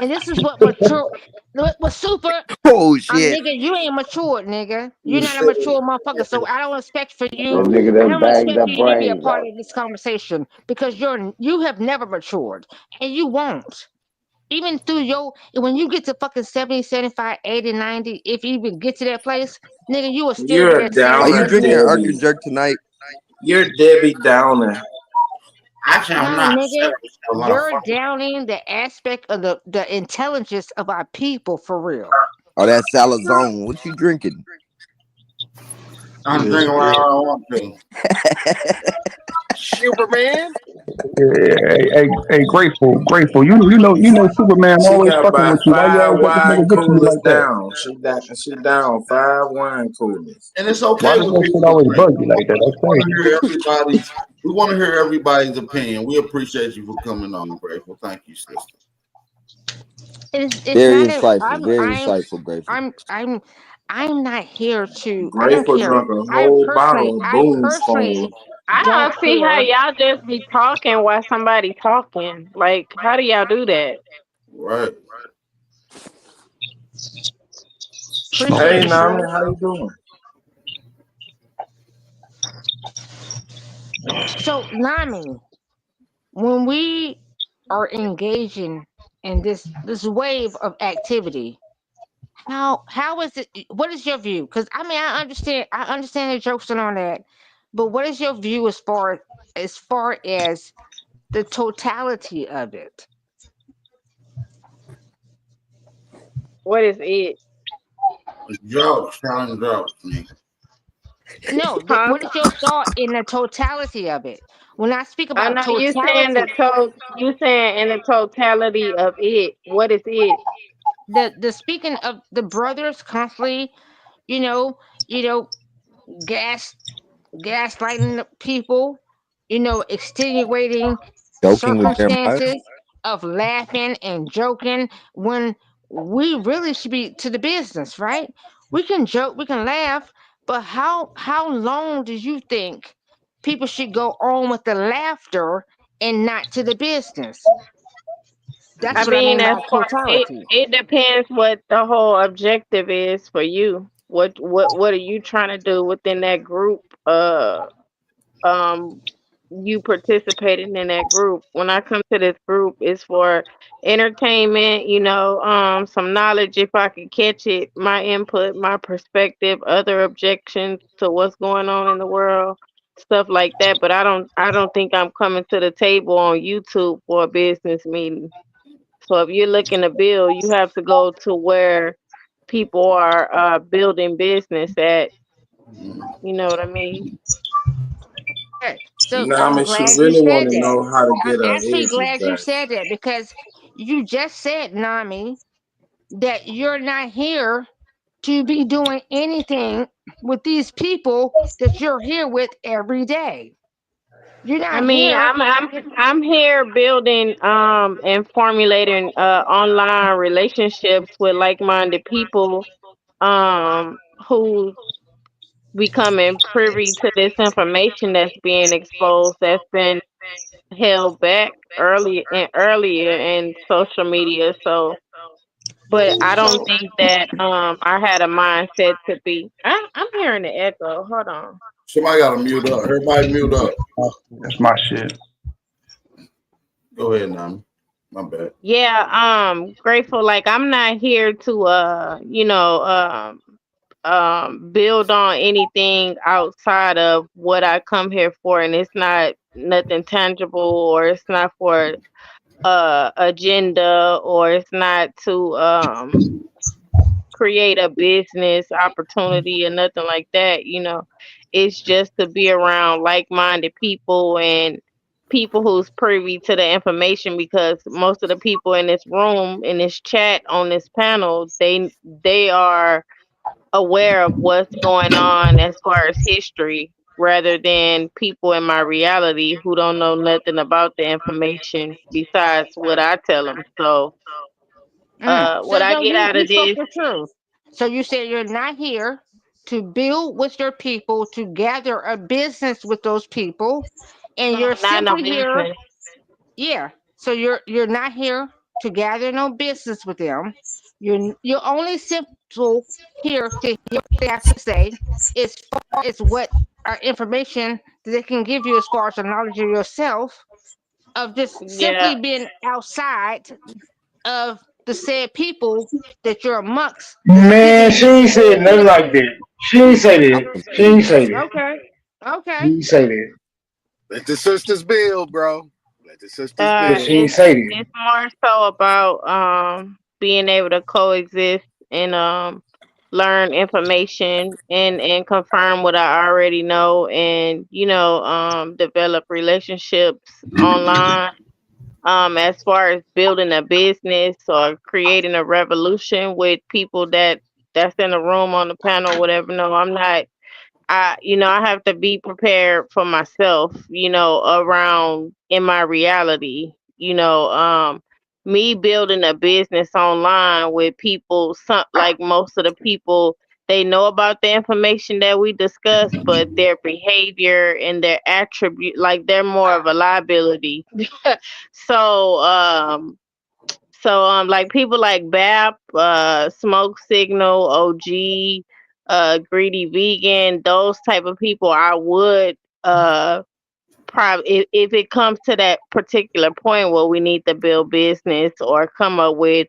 And this is what mature, what super. Oh shit. Nigga, you ain't matured, nigga. You're You not a said mature motherfucker. So I don't expect for That you. nigga I done don't banged expect her for you to be a brains part out. of this conversation because you have never matured, and you won't. Even through when you get to fucking 70, 75, 80, 90, if you even get to that place, nigga, you will still be You're a that same Are you downer, drinking person. Debbie. Arkin Jerk tonight? You're Debbie Downer. Actually, I'm Nah, not. nigga, you're Motherfucker. downing the aspect of the intelligence of our people for real. Oh, that's Salazone. What you drinking? I'm drinking what I want to. Superman. Hey, grateful. You know, Superman She always got fucking about with you. Why you 5 always got this wine nigga get to me coolers like that? down. She down 5 wine coolers. And it's Why okay does with that people shit to always drink. bug you like that? That's We want to crazy. hear everybody's. We want to hear everybody's opinion. We appreciate you for coming on, Grateful. Thank you, sister. It's Very not insightful. Very insightful, Grateful. I'm not here to. I don't Grateful care. drunk a whole bottle of I Boom personally Spoon. I don't don't see how care. y'all just be talking while somebody talking. Like, how do y'all do that? Right. Appreciate Hey, you, Nami, bro. how you doing? So, Nami, when we are engaging in this wave of activity, how is it? What is your view? Because I mean, I understand the jokes and all that, but what is your view as far as the totality of it? What is it? Jokes, telling jokes, nigga. No, Huh? what is your thought in the totality of it? When I speak I about know you saying totality, you saying in the totality of it. What is it? the speaking of the brothers constantly, you know, you know, gas gaslighting the people, extenuating Joking with Jeremiah? circumstances of laughing and joking when we really should be to the business, right? We can joke, we can laugh, but how long do you think people should go on with the laughter and not to the business? I That's what I mean, mean by as far totality. it depends what the whole objective is for you. What are you trying to do within that group? Um, you participating in that group. When I come to this group, it's for entertainment. Some knowledge if I can catch it, my input, my perspective, other objections to what's going on in the world, stuff like that. But I don't think I'm coming to the table on YouTube for a business meeting. So if you're looking to build, you have to go to where people are building business at. You know what I mean? So I'm Nami, she glad you really want said to that. know how to I'm get her actually edges glad you back. said that because you just said, Nami, that you're not here to be doing anything with these people that you're here with every day. You're I not mean, here. I'm here building and formulating online relationships with like-minded people who becoming privy to this information that's being exposed, that's been held back earlier in social media. So, but I don't So think that I had a mindset to be. I'm hearing the echo. Hold on. Somebody got to mute up. Everybody mute up. That's my shit. Go ahead, Nami. My bad. Yeah, grateful. Like I'm not here to build on anything outside of what I come here for, and it's not nothing tangible, or it's not for agenda, or it's not to create a business opportunity or nothing like that. It's just to be around like-minded people and people who's privy to the information, because most of the people in this room, in this chat, on this panel, they are aware of what's going on as far as history, rather than people in my reality who don't know nothing about the information besides what I tell them. So So what I get out you of spoke this, the truth. So you said you're not here to build with your people, to gather a business with those people, and you're not no simply here. business. Yeah. So you're not here to gather no business with them. You're only simple here to hear what they have to say, as far as what information that they can give you as far as the knowledge of yourself, of just Yeah. simply being outside of the said people that you're amongst, that's Man, giving she you ain't said nothing like that. She ain't say I'm that. She ain't confused. say that. okay. She Okay. ain't say that. Let the sisters build, bro. Let the sisters Yeah, build. she ain't It's say that. it's more so about being able to coexist and learn information and confirm what I already know, and develop relationships online. As far as building a business or creating a revolution with people that's in the room, on the panel, whatever. No, I'm not. I have to be prepared for myself, around in my reality, me building a business online with people, like most of the people, they know about the information that we discuss, but their behavior and their attribute, like they're more of a liability. so, like people like BAP, Smoke Signal, OG, Greedy Vegan, those type of people, I would probably, if it comes to that particular point where we need to build business or come up with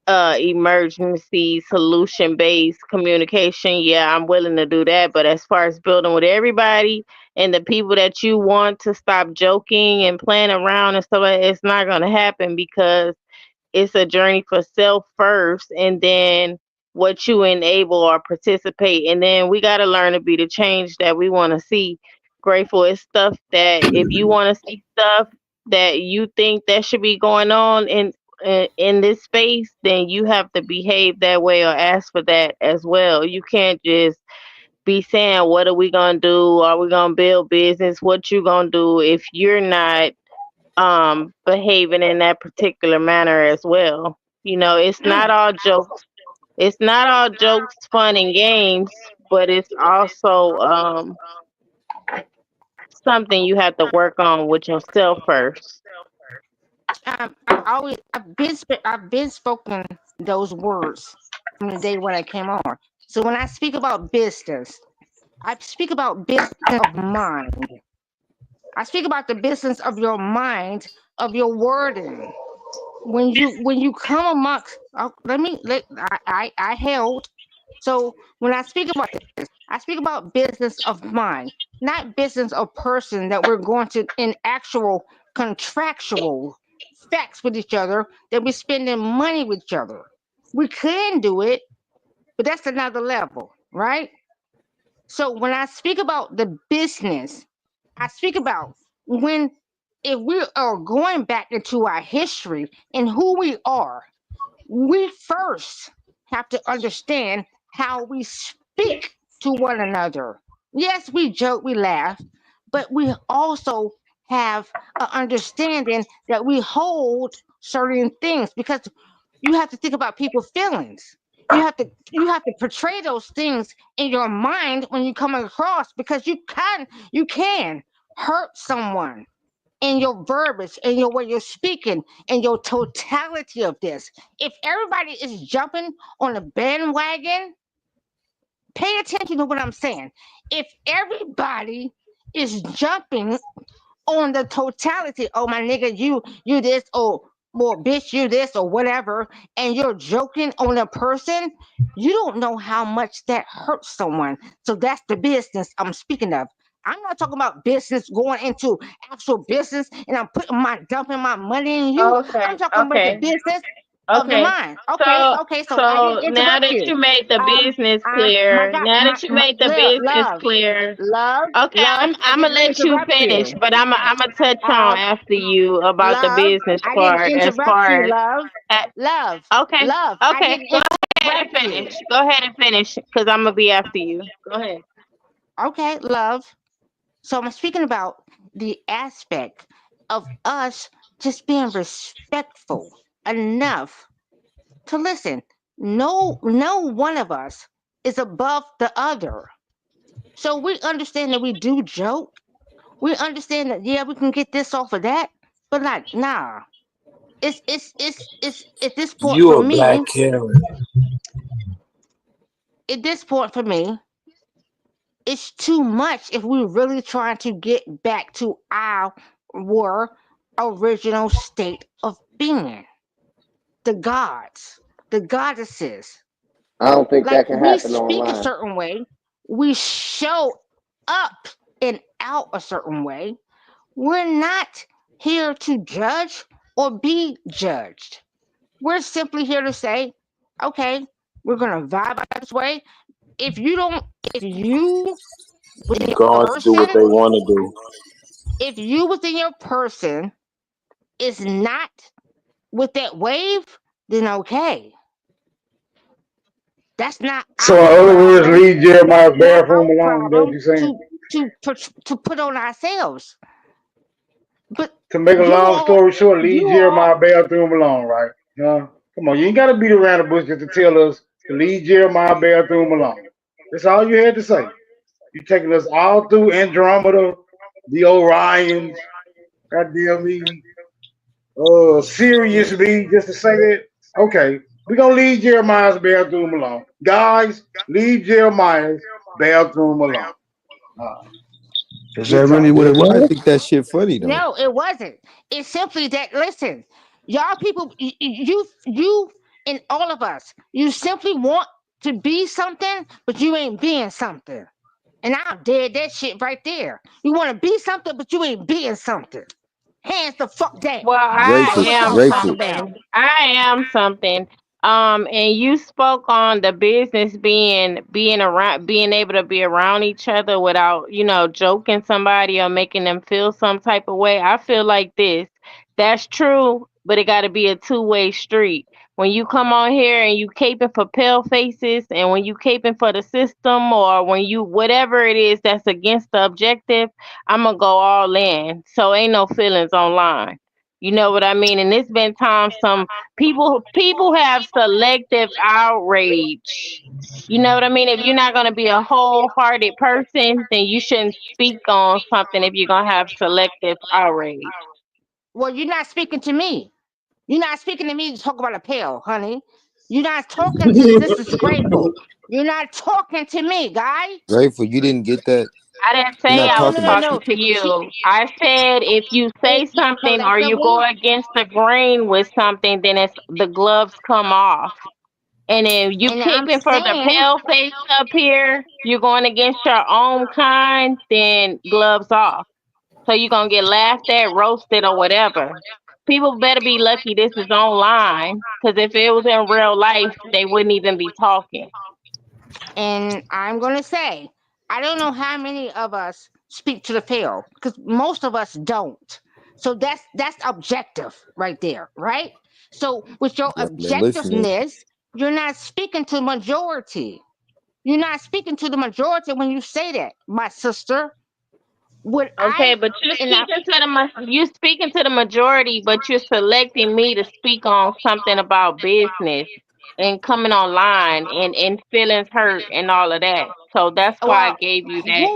emergency solution based communication, yeah, I'm willing to do that. But as far as building with everybody and the people that you want to stop joking and playing around and stuff, it's not going to happen, because it's a journey for self first, and then what you enable or participate. And then we got to learn to be the change that we want to see. Grateful is stuff that, if you want to see stuff that you think that should be going on in this space, then you have to behave that way or ask for that as well. You can't just be saying, what are we going to do? Are we going to build business? What you going to do if you're not behaving in that particular manner as well? It's not all jokes. It's not all jokes, fun and games, but it's also something you have to work on with yourself first. I've been spoken those words from the day when I came on. So when I speak about business, I speak about business of mind. I speak about the business of your mind, of your wording. When you come amongst, I held. So when I speak about this, I speak about business of mind, not business of person that we're going to in actual contractual facts with each other, that we're spending money with each other. We can do it, but that's another level, right? So when I speak about the business, I speak about when, if we are going back into our history and who we are, we first have to understand how we speak to one another. Yes, we joke, we laugh, but we also have an understanding that we hold certain things, because you have to think about people's feelings. You have to portray those things in your mind when you come across, because you can hurt someone in your verbiage, in your way you're speaking, in your totality of this. If everybody is jumping on a bandwagon, pay attention to what I'm saying. If everybody is jumping on the totality, oh my nigga, you this, oh well, bitch, you this or whatever, and you're joking on a person, you don't know how much that hurts someone. So that's the business I'm speaking of. I'm not talking about business going into actual business and I'm dumping my money in you. I'm Okay, talking about the okay, business of the okay. mind. Okay, So, okay. So I so didn't now interrupt that you. you made the business My clear, God, now that you made the business love, clear, love, okay, love. I I'm gonna didn't let you interrupt finish, you. but I'm gonna touch on after you about the Love. business I didn't part as interrupt you, far as love. Love. okay, Love. I okay. didn't Go ahead and interrupt you. finish. Go ahead and finish, cause I'm gonna be after you. Go ahead. Okay, love. So I'm speaking about the aspect of us just being respectful enough to listen. No one of us is above the other. So we understand that we do joke. We understand that yeah, we can get this off of that, but like nah. It's at this point You for a black me. Karen. At this point for me, it's too much if we're really trying to get back to our original state of being. The gods, the goddesses. I don't think Like that can we happen speak a online. certain way, we show up and out a certain way. We're not here to judge or be judged. We're simply here to say, okay, we're gonna vibe out this way. If you don't, if you within your Gods do what person, they want to do. if you within your person is not with that wave, then okay. That's not So in our other words, problem. leave Jeremiah's That's not bathroom our alone. That's what problem you're saying. to put on ourselves. But To make a you long all, story short, leave you all, Jeremiah's bathroom alone, right? Come on, you ain't got to beat around the bush just to tell us to leave Jeremiah's bathroom alone. That's all you had to say. You taking us all through Andromeda, the Orions, goddamn me, Sirius B, just to say that. Okay, we're gonna leave Jeremiah's bathroom alone. Guys, leave Jeremiah's bathroom alone. Is Good that really talk. what it I was? think that shit funny though. no, it wasn't. It's simply that, listen, y'all people, you and all of us, you simply want to be something, but you ain't being something. And I'm dead that shit right there. You want to be something, but you ain't being something. Hands the fuck down. Well, I That's Grateful, what am I'm talking grateful. about. something. I am something. And you spoke on the business being around, being able to be around each other without, joking somebody or making them feel some type of way. I feel like this. That's true, but it got to be a two-way street. When you come on here and you caping for pale faces, and when you caping for the system, or when you whatever it is that's against the objective, I'm gonna go all in. So ain't no feelings online. You know what I mean? And it's been times some people have selective outrage. You know what I mean? If you're not gonna be a wholehearted person, then you shouldn't speak on something if you're gonna have selective outrage. Well, you're not speaking to me. You're not speaking to me to talk about a pill, honey. You're not talking to this is grateful. You're not talking to me, guy. Grateful. You didn't get that. I didn't You're say not I No, was no, talking no, about no. you. talking to She you. I said if you say something or you collectively. go against the grain with something, then it's the gloves come off. And if you And I'm keeping for the saying, pale face up here, you're going against your own kind, then gloves off. So you're gonna get laughed at, roasted, or whatever. People better be lucky this is online, because if it was in real life, they wouldn't even be talking. and I'm gonna say, I don't know how many of us speak to the pill, because most of us don't. So that's objective right there, right? So with your I've been listening. objectiveness, you're not speaking to the majority. You're not speaking to the majority when you say that, my sister. Would Okay, I but you're and I speaking to the majority, but you're selecting me to speak on something about business and coming online and feelings hurt and all of that. So that's why I well, gave you that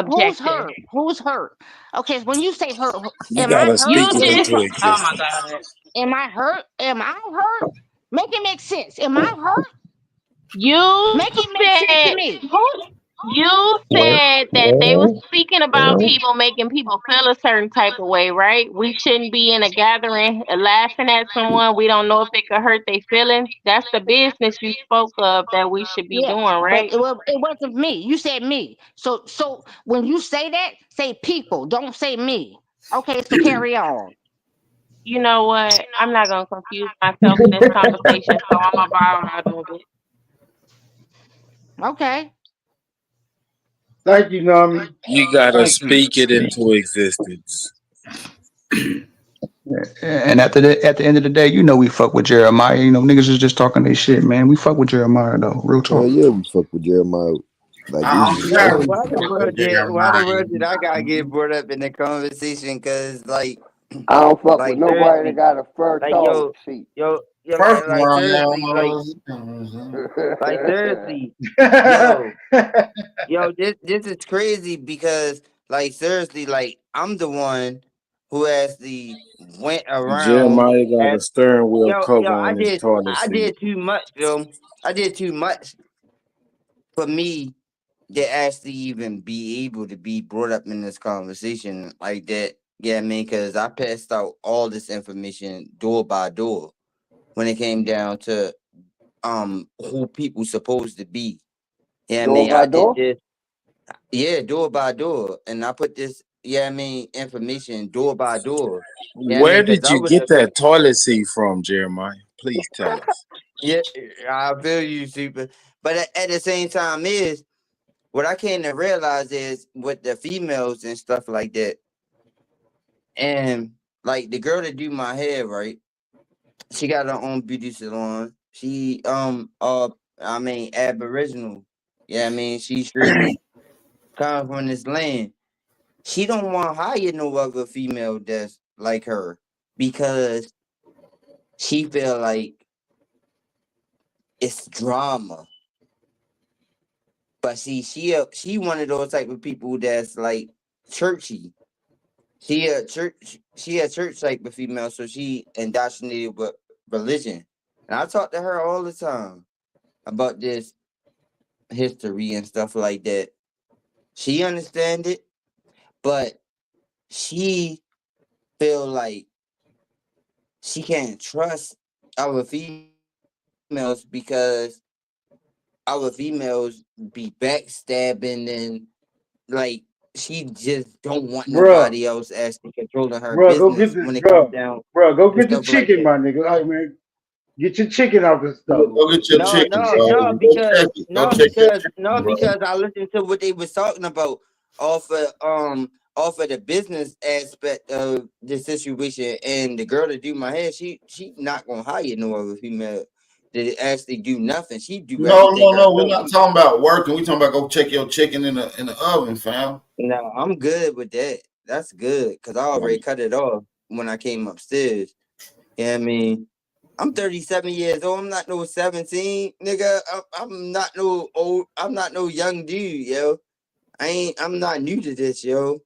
who's objective. hurt? Who's hurt? Okay, when you say hurt, You am I gotta You hurt speak in it this? just into oh my existence. god. Am I hurt? Am I hurt? Make it make sense. Am I hurt? You Make it make sense to said me. who? You said that they was speaking about people making people feel a certain type of way, right? We shouldn't be in a gathering laughing at someone. We don't know if it could hurt their feelings. That's the business you spoke of that we should be Yeah, doing, but right? it wasn't me. You said me. So when you say that, say people. Don't say me. Okay, so carry on. You know what? I'm not gonna confuse myself in this conversation, so I'm gonna bow out of it. Okay. Thank you, Nami. You gotta Thank you. speak it into existence. And at the end of the day, you know we fuck with Jeremiah. You know niggas is just talking their shit, man. We fuck with Jeremiah though. Real Hell talk. yeah, we fuck with Jeremiah. Like I'm easy. sorry. Why the world did I gotta get brought up in the conversation? Cause like I don't fuck with like nobody that seriously, got a fur like toilet seat. First of like all, seriously, like seriously, yo, this is crazy because like seriously, like I'm the one who actually went around. Jeremiah got a steering wheel cover I on his toilet I seat. did too much, yo. I did too much for me to actually even be able to be brought up in this conversation like that. Yeah, I mean, because I passed out all this information door by door when it came down to who people supposed to be. Yeah, I Door mean, by I door? did this. Yeah, door by door, and I put this. Yeah, I mean, information door by door. Yeah, I Where mean, because did I you was get that toilet seat from, Jeremiah? Please tell us. yeah, I feel you, super. But at the same time, is what I came to realize is with the females and stuff like that, and like the girl that do my hair, right? She got her own beauty salon. She I mean Aboriginal. Yeah, I mean she strictly come from this land. She don't want to hire no other female that's like her because she feel like it's drama. But see, she one of those type of people that's like churchy. She a church type of female, so she indoctrinated with religion. And I talk to her all the time about this history and stuff like that. She understand it, but she feel like she can't trust our females because our females be backstabbing and like she just don't want nobody else actually controlling her Go get business this, when it comes down go to get the stuff like chicken, that. my nigga. Like, man, get your chicken off the stove. Go get your chicken, bro. Because I listened to what they was talking about off of the business aspect of the situation, and the girl that do my hair, she not gonna hire no other female that actually do nothing. She do everything. No. We're not talking about working. We talking about go check your chicken in the oven, fam. No, I'm good with that. That's good because I already cut it off when I came upstairs. Yeah, I mean, I'm 37 years old. I'm not no 17, nigga. I'm not no old. I'm not no young dude, yo. I'm not new to this, yo.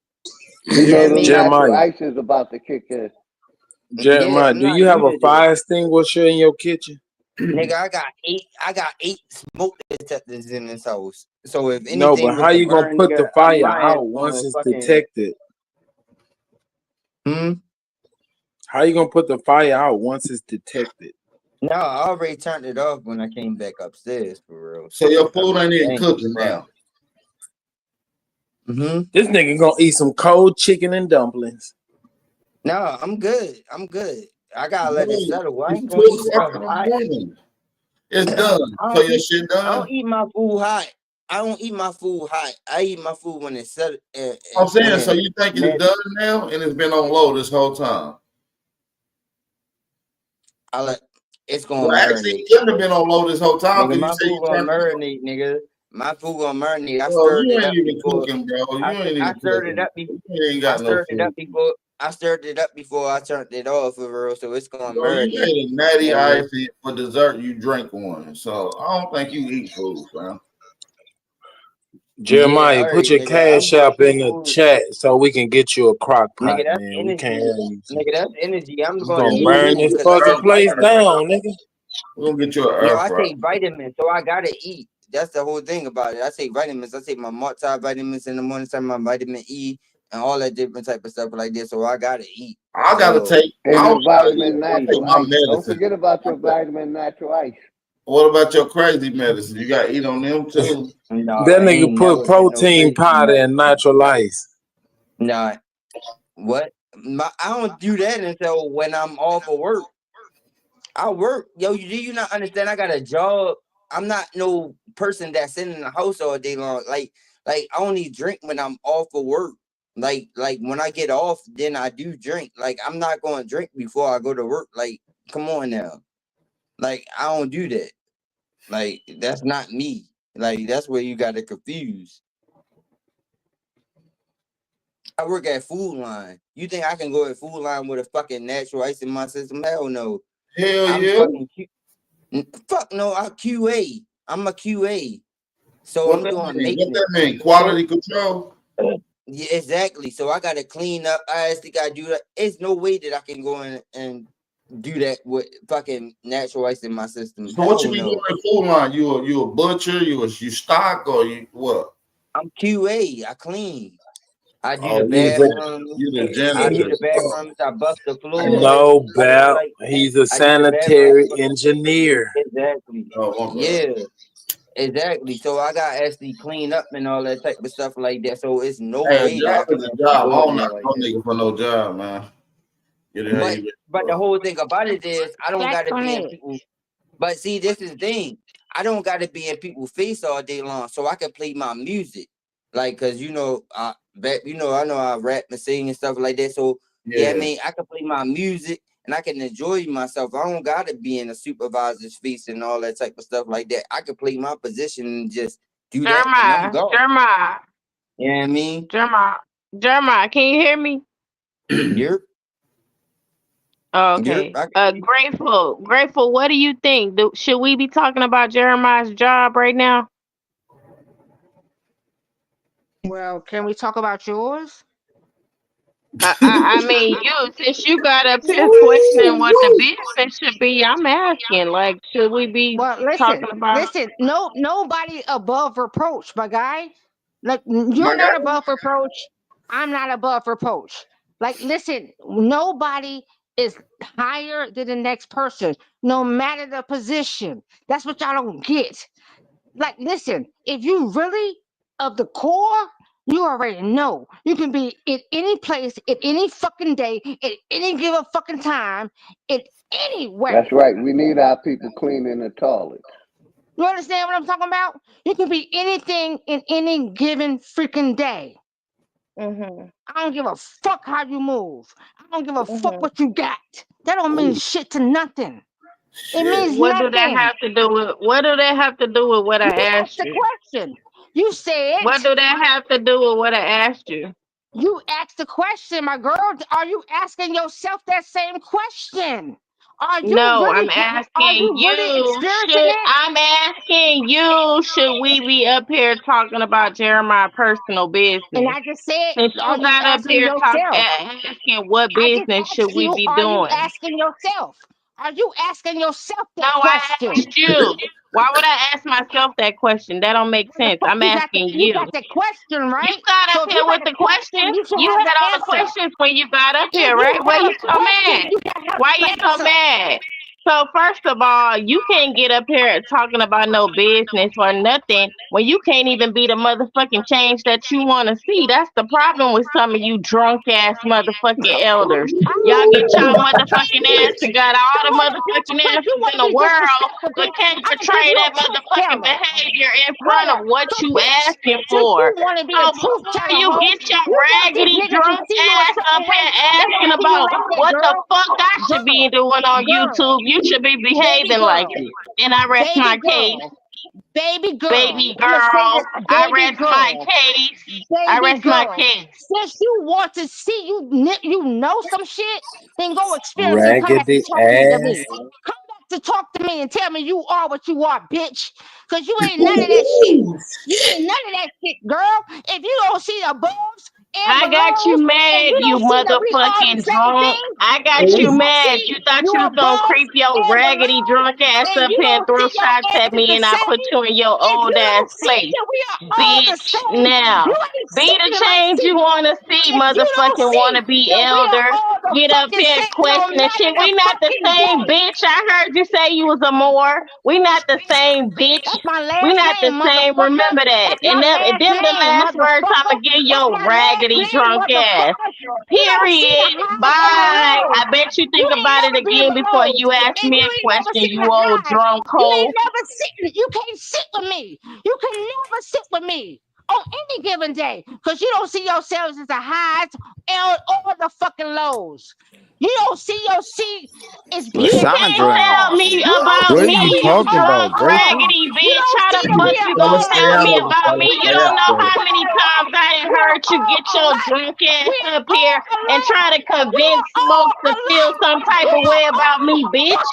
You know the natural ice is about to kick in. Jeremiah, do you have a fire extinguisher in your kitchen? Nigga, I got eight smoke detectors in this house. So if anything, No, but how you gonna burn, put nigga, the fire my out ass once it's fucking- detected? How you gonna put the fire out once it's detected? No, I already turned it off when I came back upstairs, for real. So your food ain't even cooking now. This nigga gonna eat some cold chicken and dumplings. No, I'm good. I gotta let it settle. I ain't It's gonna eat stuff 2:00 in the hot. morning. It's done. I So don't your eat- shit I done. don't eat my food hot. I eat my food when it's set. I'm saying, so you think it's done now and it's been on low this whole time? It's gonna Well, actually, marinate. it couldn't have been on low this whole time Nigga, because my you say food you gonna turned it on. marinate, nigga. My food gonna marinate. I Bro, stirred you it ain't up even before. cooking, bro. You ain't I even stirred it cooking. up before. You ain't got no food. I stirred it up before I turned it off for real. So it's gonna Bro, you marinate. ate a natty Yeah, ice and for dessert. You drink one, so I don't think you eat food, fam. Jeremiah, put your cash app in the food. chat so we can get you a crock pot, Nigga, that's man. We energy. can't have you. Nigga, that's energy. I'm You gonna gonna eat burn food this because I fucking take place vitamins. down, nigga. We're gonna get you an No, air I fryer. take vitamins, so I gotta eat. that's the whole thing about it. I take vitamins. I take my multivitamins in the morning time, my vitamin E, and all that different type of stuff like this. So I gotta eat. I gotta So take. And I your was gotta vitamin take natural my ice. Don't medicine. forget about your vitamin natural ice. What about your crazy medicine? You got to eat on them too. No, That I nigga ain't put never been no protein crazy powder in medicine. natural ice. Nah, what? I don't do that until when I'm off of work. I work. Yo, do you not understand? I got a job. I'm not no person that's sitting in the house all day long. Like I only drink when I'm off of work. Like when I get off, then I do drink. Like I'm not going to drink before I go to work. Like, come on now. Like I don't do that. Like that's not me. Like that's where you got to confuse. I work at Food Line. You think I can go at Food Line with a fucking natural ice in my system? Hell no. Hell I'm yeah. fucking fuck no. I'm QA. I'm a QA. So What I'm that doing mean? maintenance. What that mean? Quality control. Yeah, exactly. So I gotta clean up. I actually gotta do that. It's no way that I can go in and do that with fucking natural ice in my system. So what you Hell be no. doing at Food Line? You a butcher? You stock or you what? I'm QA. I clean. I do Oh, the bathrooms. you the I do janitor. the bathrooms. I buff the floors. No, Bap. He's a I do the sanitary bathrooms. engineer. Exactly. Oh, Yeah. Exactly. So I got to actually clean up and all that type of stuff like that. So it's no Hey, a way that I job can is a actually job. I go in don't there knock like no that. nigga for no job, man. Get it how you But the whole thing about it is I don't That's gotta on be in it. people. But see, this is the thing. I don't gotta be in people's face all day long, so I can play my music. Like, cause I know I rap and sing and stuff like that. So yeah, I mean, I can play my music and I can enjoy myself. I don't gotta be in a supervisor's face and all that type of stuff like that. I can play my position and just do that, and I'm gone. Jeremiah. You know what I mean? Jeremiah, can you hear me? Yep. Oh, okay. Grateful. What do you think? Should we be talking about Jeremiah's job right now? Well, can we talk about yours? I mean, since you got up here questioning what the business should be, I'm asking, like, should we be talking about? Listen. Nobody above reproach, my guy. Like you're not above reproach. I'm not above reproach. Like, listen, nobody is higher than the next person, no matter the position. That's what y'all don't get. Like, listen, if you really of the core, you already know you can be in any place, at any fucking day, at any given fucking time, at anywhere. That's right. We need our people cleaning the toilets. You understand what I'm talking about? You can be anything in any given freaking day. Mm-hmm. I don't give a fuck how you move. I don't give a fuck what you got. That don't mean shit to nothing. It means What nothing. do that have to do with? What do that have to do with what I asked the you? question. You said. What do that have to do with what I asked you? You asked the question, my girl. Are you asking yourself that same question? Are you I'm asking I'm asking you, should we be up here talking about Jeremiah's personal business? And I just said, since you got up here asking what business should we be doing? Are you asking yourself? Are you asking yourself that I question? asked you. Why would I ask myself that question? That don't make sense. I'm asking you. You got the question, right? You got up here with the question. You had all the questions when you got up here, right? Why you so mad? Why you so mad? So first of all, you can't get up here talking about no business or nothing when you can't even be the motherfucking change that you want to see. That's the problem with some of you drunk ass motherfucking elders. Y'all get y'all motherfucking ass and got all the motherfucking answers in the world, but can't portray that motherfucking behavior in front of what you asking for. So before you get your raggedy drunk ass up here asking about what the fuck I should be doing on YouTube, you should be behaving like it. And I rest my case. Baby girl. I rest my case. I rest my case. Since you want to see, you know some shit, then go experience it. Come back to talk to me. Come back to talk to me and tell me you are what you are, bitch. Because you ain't none of that shit. You ain't none of that shit, girl. If you don't see the above, I got you mad, you motherfucking drunk. I got you mad. You thought you was gonna creep your raggedy drunk ass up here and throw shots at me, and I put you in your old ass place, bitch. Now, be the change you wanna see, motherfucking wanna be elder. Get up here and question and shit. We not the same, bitch. I heard you say you was a Moor. We not the same, bitch. We not the same. Remember that. And them the last words I'ma give your raggedy drunk ass. Period. Bye. I bet you think about it again before you ask me a question, you old drunk hoe. You can't sit with me. You can never sit with me on any given day because you don't see yourselves as the highs or the fucking lows. You don't see your seat as You can't tell me about What are me, you you talking drunk about, raggedy bitch. How the fuck you gonna tell me about me? You don't know how many times I done heard you get your drunk ass up here and try to convince Smoke to feel some type of way about me, bitch.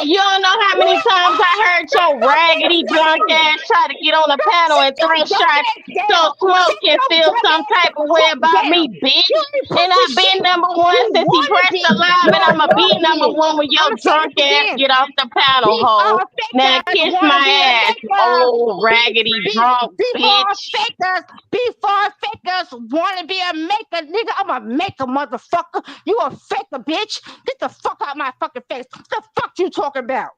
You don't know how many times I heard your raggedy drunk ass try to get on the panel and throw shots so Smoke can feel some type of way about me, bitch. And I've been number one since he pressed the live, and I'ma be number one when your drunk ass get off the panel, hoe. Now kiss my ass, old raggedy drunk bitch. Before fakers want to be a maker, nigga, I'm a maker, motherfucker. You a faker, bitch. Get the fuck out my fucking face. What the fuck you talking about?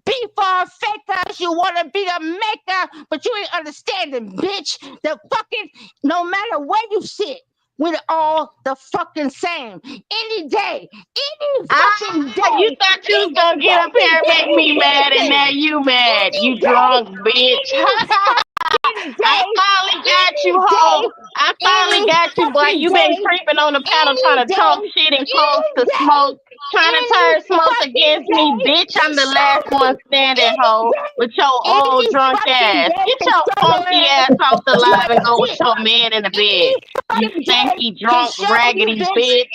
Before fakers, you want to be the maker, but you ain't understanding, bitch. The fucking, no matter where you sit, we're all the fucking same. Any day. Any fucking day. You thought you was gonna get up here and make me mad, and now you mad. You drunk bitch. I finally got you, hoe. I finally got you, boy. You been creeping on the panel trying to talk shit and close to Smoke. Trying to turn Smoke against me, bitch. I'm the last one standing, hoe, with your old drunk ass. Get your funky ass off the live and go with your man in the bed. You stanky, drunk, raggedy bitch.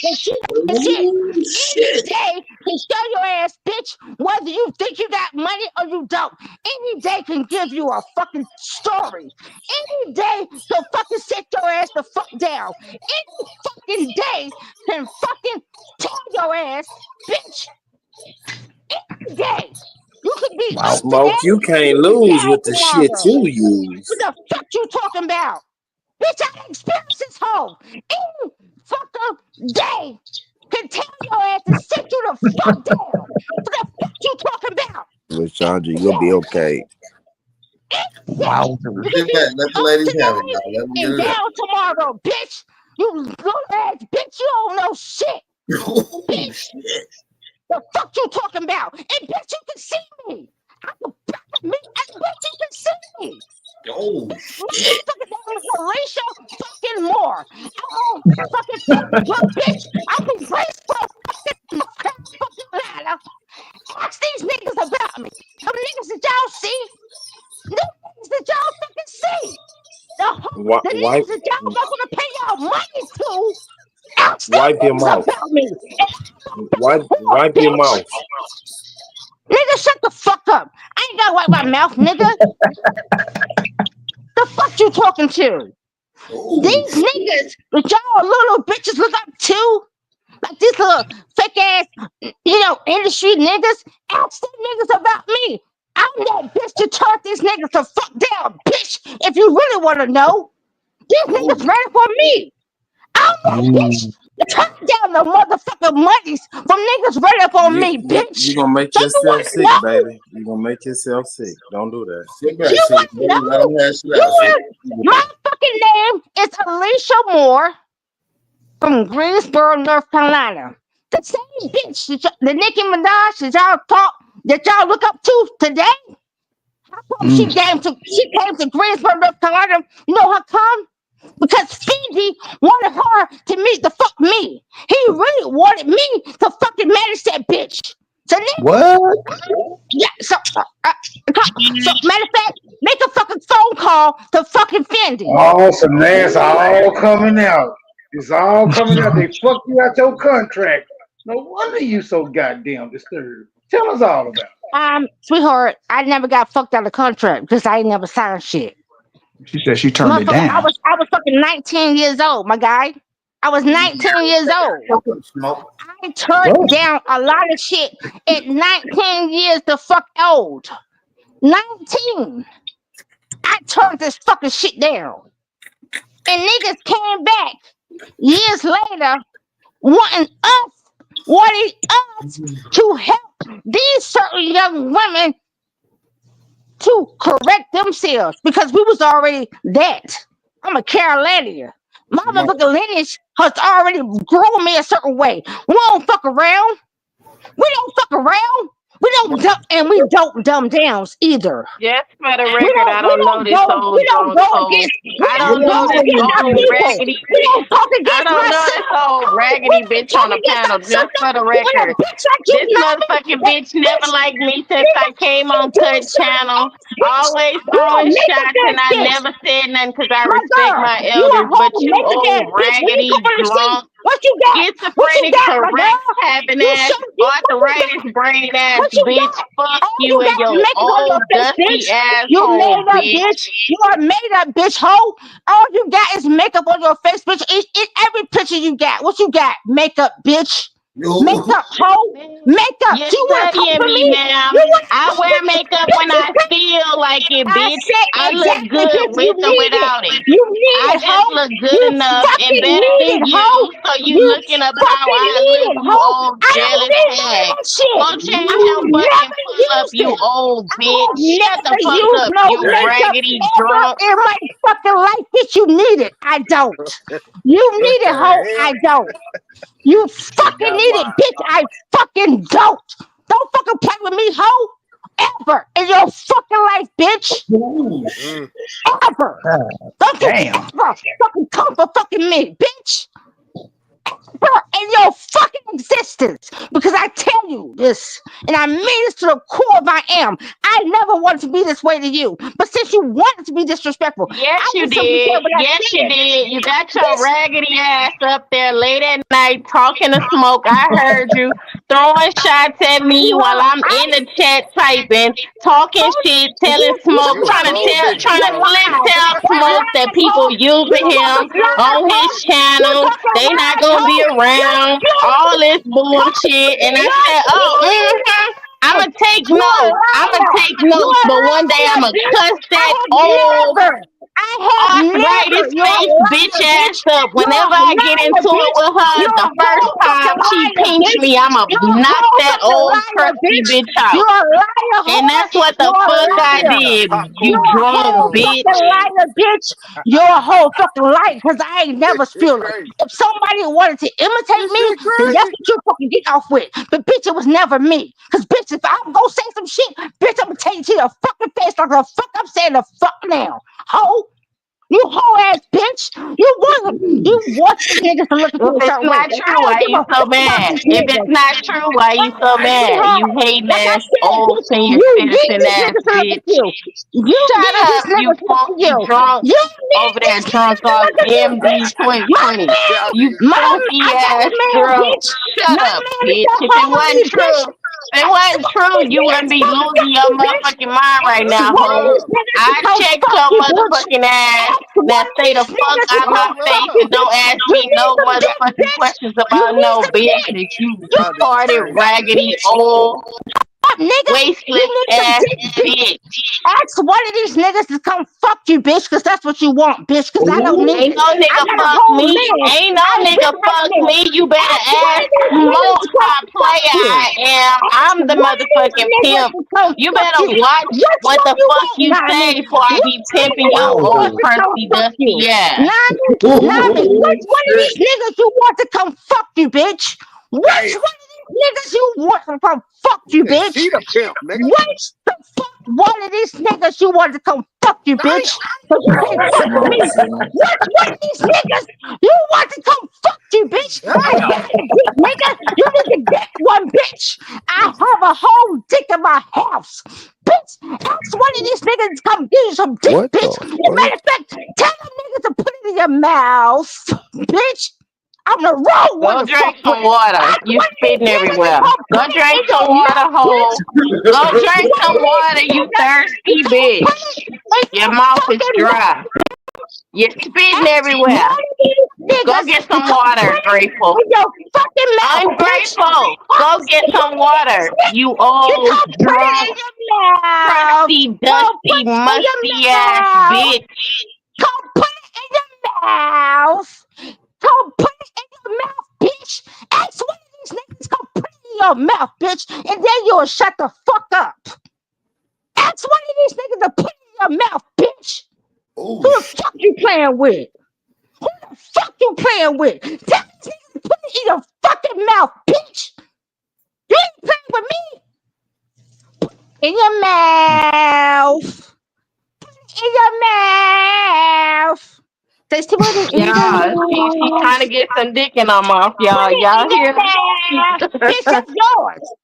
Any day can show your ass, bitch, whether you think you got money or you don't. Any day can give you a fucking story. Any day can fucking sit your ass the fuck down. Any fucking day can fucking tell your ass, bitch. Any day. You could be up Smoke, today, you can't lose with the shit you use. What the fuck you talking about? Bitch, I experienced this whole. Any fucking day can tell your ass to sit you the fuck down. What the fuck you talking about? Lashondra, you'll be okay. Wow. Get back. Let the ladies have it, y'all. Let them get And it out. down tomorrow, bitch. You little ass bitch, you don't know shit. Bitch. The fuck you talking about? And bitch, you can see me. I bet you can see me. Oh, Motherfucker, that is Alicia fucking Moore. Oh, fucking bitch. I can brace for fucking ladder. Ask these niggas about me. Them niggas that y'all see. Them niggas that y'all fucking see. The niggas that y'all not gonna pay y'all money to. Ask them Wipe your niggas mouth. about me. Wipe your mouth. Nigga, shut the fuck up. I ain't gotta wipe my mouth, nigga. The fuck you talking to? These niggas that y'all little bitches look up to, like these little fake ass, industry niggas, ask them niggas about me. I'm that bitch to turn these niggas the fuck down, bitch. If you really want to know, these niggas ready for me. I'm that bitch to turn down the motherfucking monies from niggas ready up on me, bitch. You gonna make So you yourself wanna sick, know? baby. You gonna make yourself sick. Don't do that. Sit back, You sit. want to know? My fucking name is Alicia Moore from Greensboro, North Carolina. The same bitch, the Nicki Minaj that y'all look up to today. How come she came to Greensboro, North Carolina? You know how come? Because Fendi wanted her to meet the fuck me. He really wanted me to fucking manage that bitch. So what? Yeah, so matter of fact, make a fucking phone call to fucking Fendi. Oh, so now it's all coming out. It's all coming out. They fucked you out your contract. No wonder you so goddamn disturbed. Tell us all about it. Sweetheart, I never got fucked out of contract because I ain't never signed shit. She said she turned it Motherfucker, I down. was fucking 19 years old, my guy. I was 19 years old. I turned down a lot of shit at 19 years the fuck old. 19. I turned this fucking shit down. And niggas came back years later wanting us to help these certain young women to correct themselves because we was already that. I'm a Carolinian. My motherfucking lineage has already grown me a certain way. We don't fuck around. We don't fuck around. We don't dumb, and we don't dumb downs either. Just for the record, I don't know this old We don't drunk go hoe. against. I don't know this old raggedy. We don't talk against I don't know this old raggedy bitch on the panel. Just for the record, this motherfucking bitch never liked me since I came on Touch Channel. Always throwing shots, and I never said nothing because I respect my elders. But you old raggedy drunk, what you got? schizophrenic, correct having ass, arthritis brain ass bitch. Fuck you and your old dusty asshole, You made up, bitch. bitch. You are made up, bitch. Hoe. All you got is makeup on your face, bitch. In every picture you got, what you got? Makeup, bitch. Makeup, hoe. Makeup. You're You want to come studying for me, me? ma'am. You wanna I come wear for me? makeup when I feel like it, bitch. I look exactly, good bitch. with You or need without it. it. You need I it, just hoe. look good You enough and fucking better need than it, you, hoe. so you You looking up how fucking I need look, it, you hoe. old I don't jealous need none of hag. that shit. Go change I your have fucking never pull up, used you it. old I bitch. have Shut the never fuck used up, no you makeup raggedy ever drunk. in my fucking life, bitch. You need it. I don't. You need it, hoe. I don't. You fucking need it, bitch. I fucking don't. Don't fucking play with me, hoe. Ever in your fucking life, bitch. Ever. Don't you ever fucking come for fucking me, bitch. Ever in your fucking existence. Because I tell you this, and I mean this to the core of my am. I never wanted to be this way to you. But since you wanted to be disrespectful, Yes, I you did something to did. what I Yes, you said. did. You got your raggedy ass up there late at night talking to smoke. I heard you throwing shots at me while I'm in the chat typing, talking shit, telling smoke, trying to tell smoke that people using him on his channel. They not gonna be around. All this bullshit. And I said, oh, I'ma take notes. I'ma take notes, but one day I'ma cuss that old arthritis face bitch ass up. Whenever I get into it with her, the first time she pinch me, I'ma knock that old crusty bitch out. And that's what the fuck I did, you drunk bitch. Liar, bitch. You're a whole fucking liar because I ain't never feel like if somebody wanted to imitate me, then that's what you fucking get off with. But bitch, it was never me. Because bitch, if I'm gonna say some shit, bitch, I'm gonna tell you to your fucking face like the fuck I'm saying the fuck now. Ho. You whole ass bitch. You want these niggas to look at you a If it's certain way. not I true, don't why give you a so fuck about mad? these If niggas. it's not true, why you so mad? You hating Like I ass, said, old bitch, senior you need citizen these ass niggas to look at bitch. you. You Shut need these up, you niggas to look at funky you. drunk You need over there these niggas drunk to off look at you, MD bitch. My 2020. man, You funky I got ass a man, drunk. bitch. Shut My up, man is bitch. the If it wasn't homie, bitch. true, if it wasn't true, you wouldn't be losing your motherfucking mind right now, One of ho. these niggas I to come check fuck your you, bitch. motherfucking ass. One Now of stay the these fuck niggas to out my come face fuck you, and don't bitch. ask You me need no some dick, motherfucking bitch. questions You about need no some dick. business. You You retarded, need some raggedy, bitch. old, Nigga, you wasteless need some ass dick, bitch. bitch. Ask one of these niggas to come fuck you, bitch, because that's what you want, bitch, because I don't need Ain't it. no I nigga got a fuck whole me. man. Ain't no I nigga treat like fuck this. me. You better Ask one ask of these niggas Smoke to come how fuck player you. I am. Ask I'm the one of these motherfucking niggas pimp. to come You fuck better you. watch Which what one the you fuck want, you say Nami? before I be Which pimping nigga your you old want to come crusty fuck you? dusty ass. Nami, which one of these niggas you want to come fuck you, bitch? Which one of these niggas you want to come fuck you, bitch? She the pimp, nigga. Which the fuck one of these niggas you want to come fuck you, bitch? So you can't fuck with me. Which one of these niggas you want to come fuck you, bitch? I got a dick, nigga. You need to get one, bitch. I have a whole dick in my house. Bitch, ask one of these niggas to come give you some dick, What bitch. the As a matter of fact, tell them niggas to put it in your mouth, bitch. I'm the wrong one Go to drink fuck some with. water. Ask You one of these spitting niggas to everywhere. come Go put it drink in your some water, mouth, hole. bitch. Go Ask drink one some of water, these you niggas thirsty to come put bitch. it in Your your mouth is fucking dry. mouth. You're spitting Ask everywhere. one of these Go niggas get to some come water, put it Grateful. in your fucking mouth, bitch. Ungrateful. Go Ask get one some of water. these You niggas to old, come put it drunk, in your mouth. crusty, Come put dusty, it in your musty ass mouth. bitch. Come put it in your mouth. Come put it in your mouth, bitch. Ask one of these niggas come put it in your mouth, bitch, and then you'll shut the fuck up. Ask one of these niggas to put it in your mouth, bitch. Oh, Who the fuck you playing with? Who the fuck you playing with? Tell these niggas to put it in your fucking mouth, bitch. You ain't playing with me. In your mouth. In your mouth. Taste the money in your Yeah, she's trying to mouth. get some dick in her mouth, Put y'all. it Y'all in your hear mouth. Bitch, her? that's yours.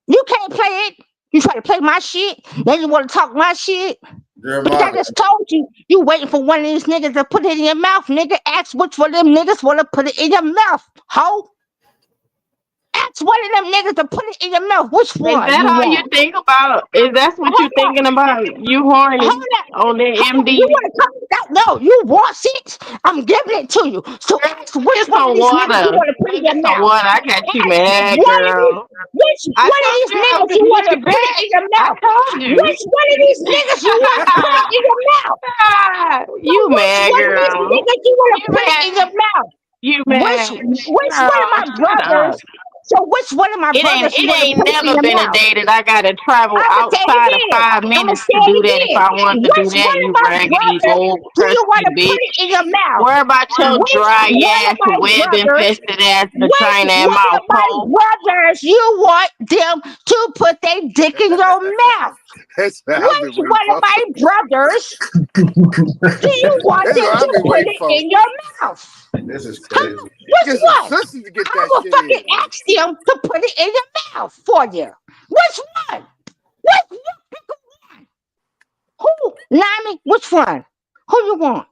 You can't play it. You try to play my shit. Then you want to talk my shit. Bitch, I Jeremiah. just told you. You waiting for one of these niggas to put it in your mouth, nigga. Ask which one of them niggas want to put it in your mouth, ho. Ask one of them niggas to put it in your mouth. Which Is one that you all you want? think about? Is that what you Hold thinking about? You on. horny Hold on. on the Hold on. MD? You want to come that? No, you want it. I'm giving it to you. So ask which Get one of some these niggas you water. want to put in Get your some mouth. water. I got you Ask mad, one of these. girl. Which I one of told these you I was niggas you gonna want get to you put it back. in your I mouth? told you. Which one of these niggas you want to put it in your mouth? So You which mad, one of these girl. niggas you want You to put it in mad. your mouth? You Which mad. one of Oh, my shut up. brothers? So which one of my brothers you It want to ain't put it in never your been a mouth? day that I gotta travel I'ma say it outside of again. 5 minutes Say to it do that if again. I want to do Which that, one of you my raggedy brothers old do you want crusty to put bitch. it in your mouth? Worry about your Which dry one of ass, my web brothers? infested ass Which vagina and one mouth of my hole. brothers you want them to put their dick in your mouth? That's what I've been Which waiting one of for. my brothers do you want That's them what I've to been put waiting it for. in your mouth? This is crazy. Which Get some one? sisters to get I'm that gonna shit fucking in. ask them to put it in your mouth for you. Which one? Which one? Who? Nami, which one? Who you want?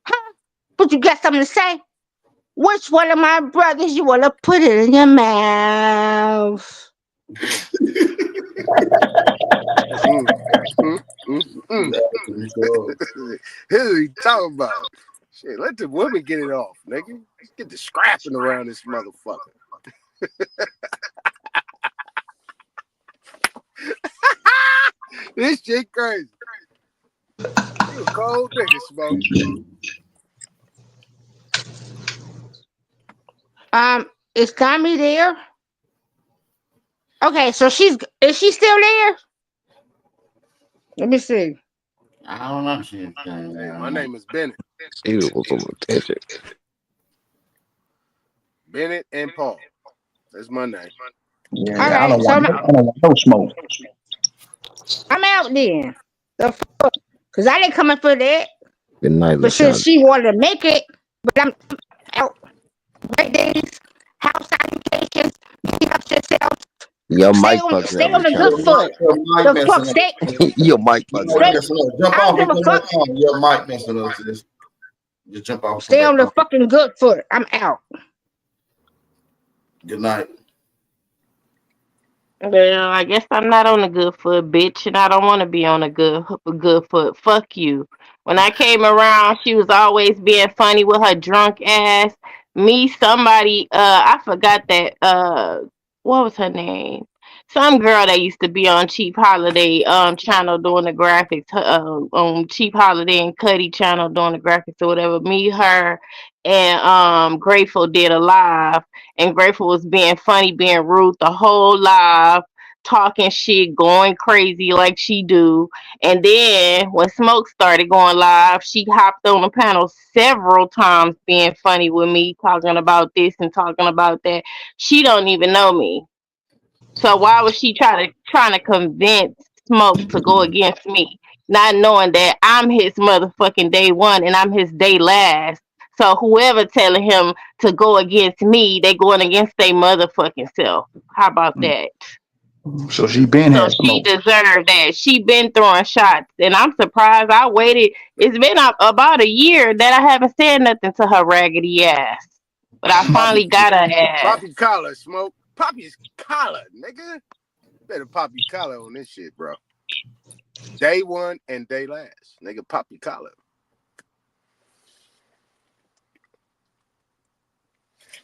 Huh? But you got something to say? Which one of my brothers you want to put it in your mouth? Here's what he talking about. Shit, let the women get it off, nigga. Let's get the scrapping around this motherfucker. This shit crazy. You a cold nigga, Smoke. Is Tommy there? Okay, so is she still there? Let me see. I don't know. Hey, my name is Bennett. He was some attention. Bennett and Paul. That's my name. Yeah, All I right, don't so want no smoke. I'm out then. The fuck? Cause I didn't come in for that. Good night, But since LaShawn. she wanted to make it, but I'm out. Great days, house salutations, be up yourself. Your Stay mic on fucking stay up, on the LaShawn. good foot. Your mic The fuck, messing stay. up. Your mic Your fucking mic up. messing up. Jump I don't off give and a come fuck. back on. Your mic messing up, sis. Just jump off and Stay come on back the on. fucking good foot. I'm out. Good night. Well, I guess I'm not on a good foot, bitch, and I don't want to be on a good foot. Fuck you. When I came around, she was always being funny with her drunk ass. I forgot that. What was her name? Some girl that used to be on Cheap Holiday channel doing the graphics. On Cheap Holiday and Cuddy channel doing the graphics or whatever. Me, her, and Grateful did a live. And Grateful was being funny, being rude the whole live, talking shit, going crazy like she do. And then when Smoke started going live, she hopped on the panel several times, being funny with me, talking about this and talking about that. She don't even know me, so why was she trying to convince Smoke to go against me, not knowing that I'm his motherfucking day one and I'm his day last? So whoever telling him to go against me, they going against their motherfucking self. How about that? So she been So had she smoke. deserved that. She been throwing shots, and I'm surprised. I waited. It's been about a year that I haven't said nothing to her raggedy ass. But I finally got her ass. Pop your collar, Smoke. Pop your collar, nigga. Better pop your collar on this shit, bro. Day one and day last. Nigga, pop your collar.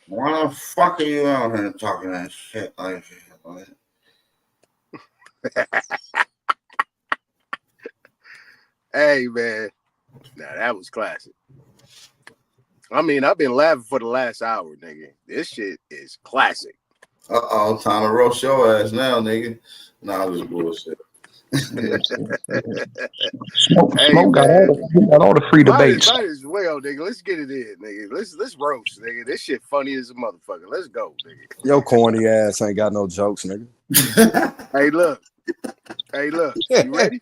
Why the fuck are you out here talking that shit like that? Hey, man. Now, that was classic. I mean, I've been laughing for the last hour, nigga. This shit is classic. Uh-oh, time to roast your ass now, nigga. Nah, this bullshit. Smoke got all the free debates. Might as well, nigga. Let's get it in, nigga. Let's roast, nigga. This shit funny as a motherfucker. Let's go, nigga. Your corny ass ain't got no jokes, nigga. Hey, look. You ready?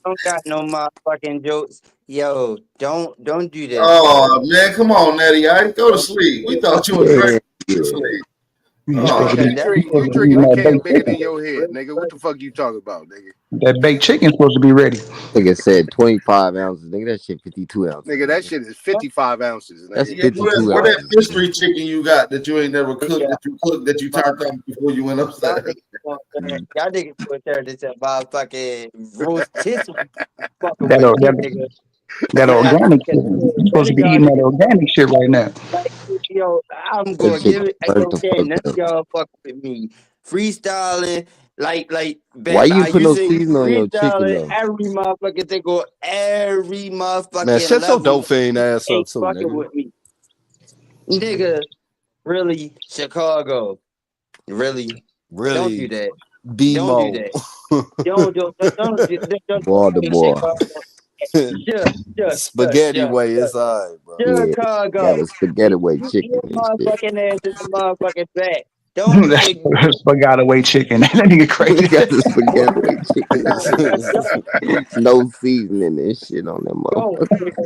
Don't got no motherfucking jokes. Yo, don't do that. Oh man, come on, Nettie. I go to sleep. We thought you was ready to sleep. You drinking a can bigger than your head, nigga. What the fuck you talking about, nigga? That baked chicken's supposed to be ready. Nigga said 25 ounces. Nigga, that shit 52 ounces. Nigga, that shit is 55 ounces. Nigga. That's 52 Where ounces. that mystery chicken you got that you ain't never cooked, that you turned on before you went upstairs? Y'all niggas gonna turn this up motherfucking roast tissue. That organic shit. You're supposed to be eating that organic shit right now. Yo, I'm gonna give it. Okay, none of y'all fuck with me. Freestyling, like. Why you put no seasoning on your chicken though? Every motherfucker think on every motherfucking Man, shut your level. dope fiend ass up too, Fucking nigga. with me, nigga. Really, Chicago. Really. Don't do that. Don't do that. Don't Baltimore. Spaghetti way is alright, bro. Chicago. Got a spaghetti way chicken and shit. Motherfucking ass in the motherfucking back. Don't Spaghetti way chicken. That nigga crazy. Got the spaghetti way chicken. No seasoning and shit on them motherfuckers.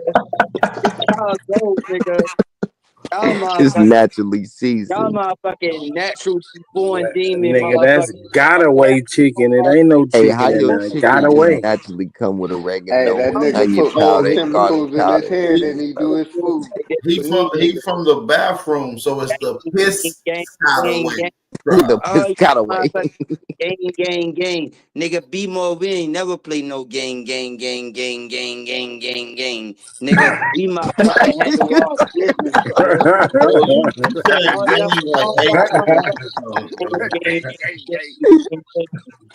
It's naturally seasoned. Y'all motherfucking natural born demon. Nigga, that's got away chicken. It ain't no chicken. Hey, how your in chicken got away. naturally come with Hey, oregano, that nigga onion put more powder, and chemicals garlic in his powder? hair than he do his food. He from the bathroom, so it's the piss out of way. The piss got away. Gang. Nigga, be more. We ain't never play no gang. Nigga, we my fucking handle all business.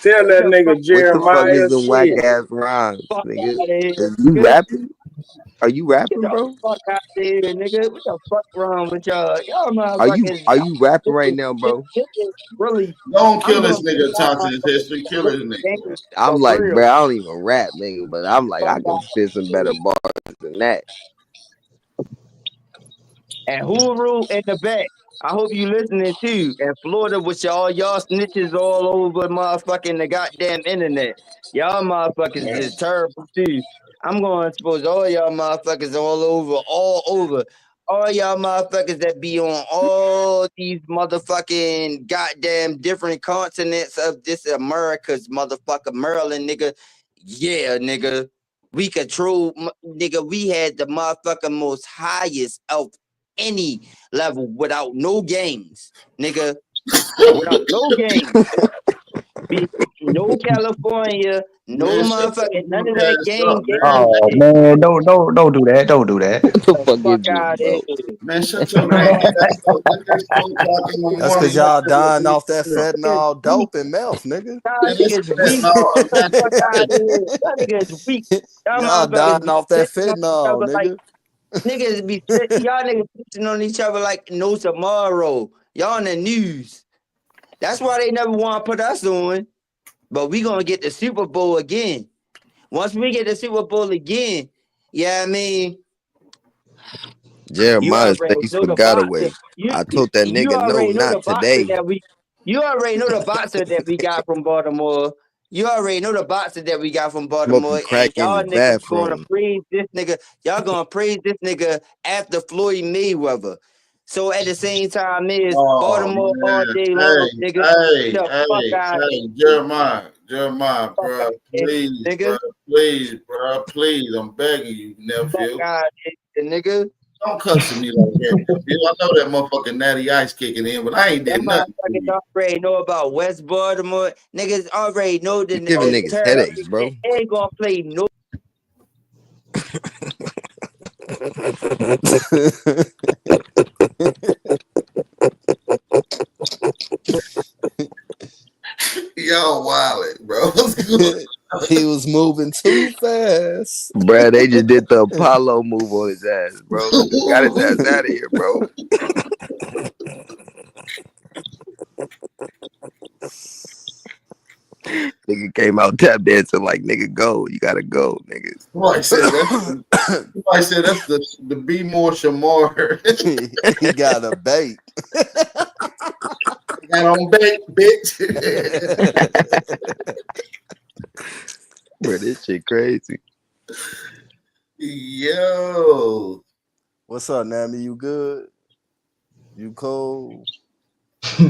Tell that nigga Jeremiah What the fuck is the shit. whack ass rhymes, nigga? Is you rapping? Are you rapping, bro? Fuck out there, nigga. What the fuck wrong with y'all? Y'all motherfuckers. Are you rapping right now, bro? Really? Don't kill this nigga, Thompson. His history. Kill this nigga. I'm like, bro, I don't even rap, nigga, but I'm like, I can spit some better bars than that. And Huru in the back. I hope you listening too. In Florida, with y'all snitches all over motherfucking the goddamn internet. Y'all motherfuckers is terrible too. I'm going to expose all y'all motherfuckers all over. All y'all motherfuckers that be on all these motherfucking goddamn different continents of this America's motherfucker Maryland, nigga. Yeah, nigga. We control, nigga. We had the motherfucking most highest of any level without no games, nigga. Without no games. No California, no motherfucking none of that game. Oh man, don't do that. Don't do that. What the fuck out here. Man, shut your mouth. That's because y'all dying off that fentanyl, dope, and meth, nigga. Y'all dying off that fentanyl, nigga. Niggas be y'all niggas pitching on each other like no tomorrow. Y'all in the news. That's why they never want to put us on. But we gonna get the Super Bowl again. Once we get the Super Bowl again, yeah, I mean, Jeremiah stays forgot away. I told that nigga no, not today. You already know the boxer that we got from Baltimore. You already know the boxer that we got from Baltimore. Crack in y'all the niggas bathroom. gonna praise this nigga. Y'all gonna praise this nigga after Floyd Mayweather. So at the same time, Baltimore all day long, nigga. Hey, Jeremiah, bro, please, bro, please, I'm begging you, nephew. Nigga. Don't cuss at me like that. I know that motherfucking Natty Ice kicking in, but I ain't That did nothing. motherfuckers already know about West Baltimore. Niggas already know the You giving niggas turn up headaches, and bro. shit. Ain't gonna play no. Yo, wildin', bro. He was moving too fast. Bruh, they just did the Apollo move on his ass, bro. Got his ass out of here, bro. Nigga came out tap dancing like, nigga, go. You gotta go, nigga. Somebody said that's the Be More Shamar. He got a bait. Got on bait, bitch. Bro, this shit crazy. Yo. What's up, Nami? You good? You cool? Nah,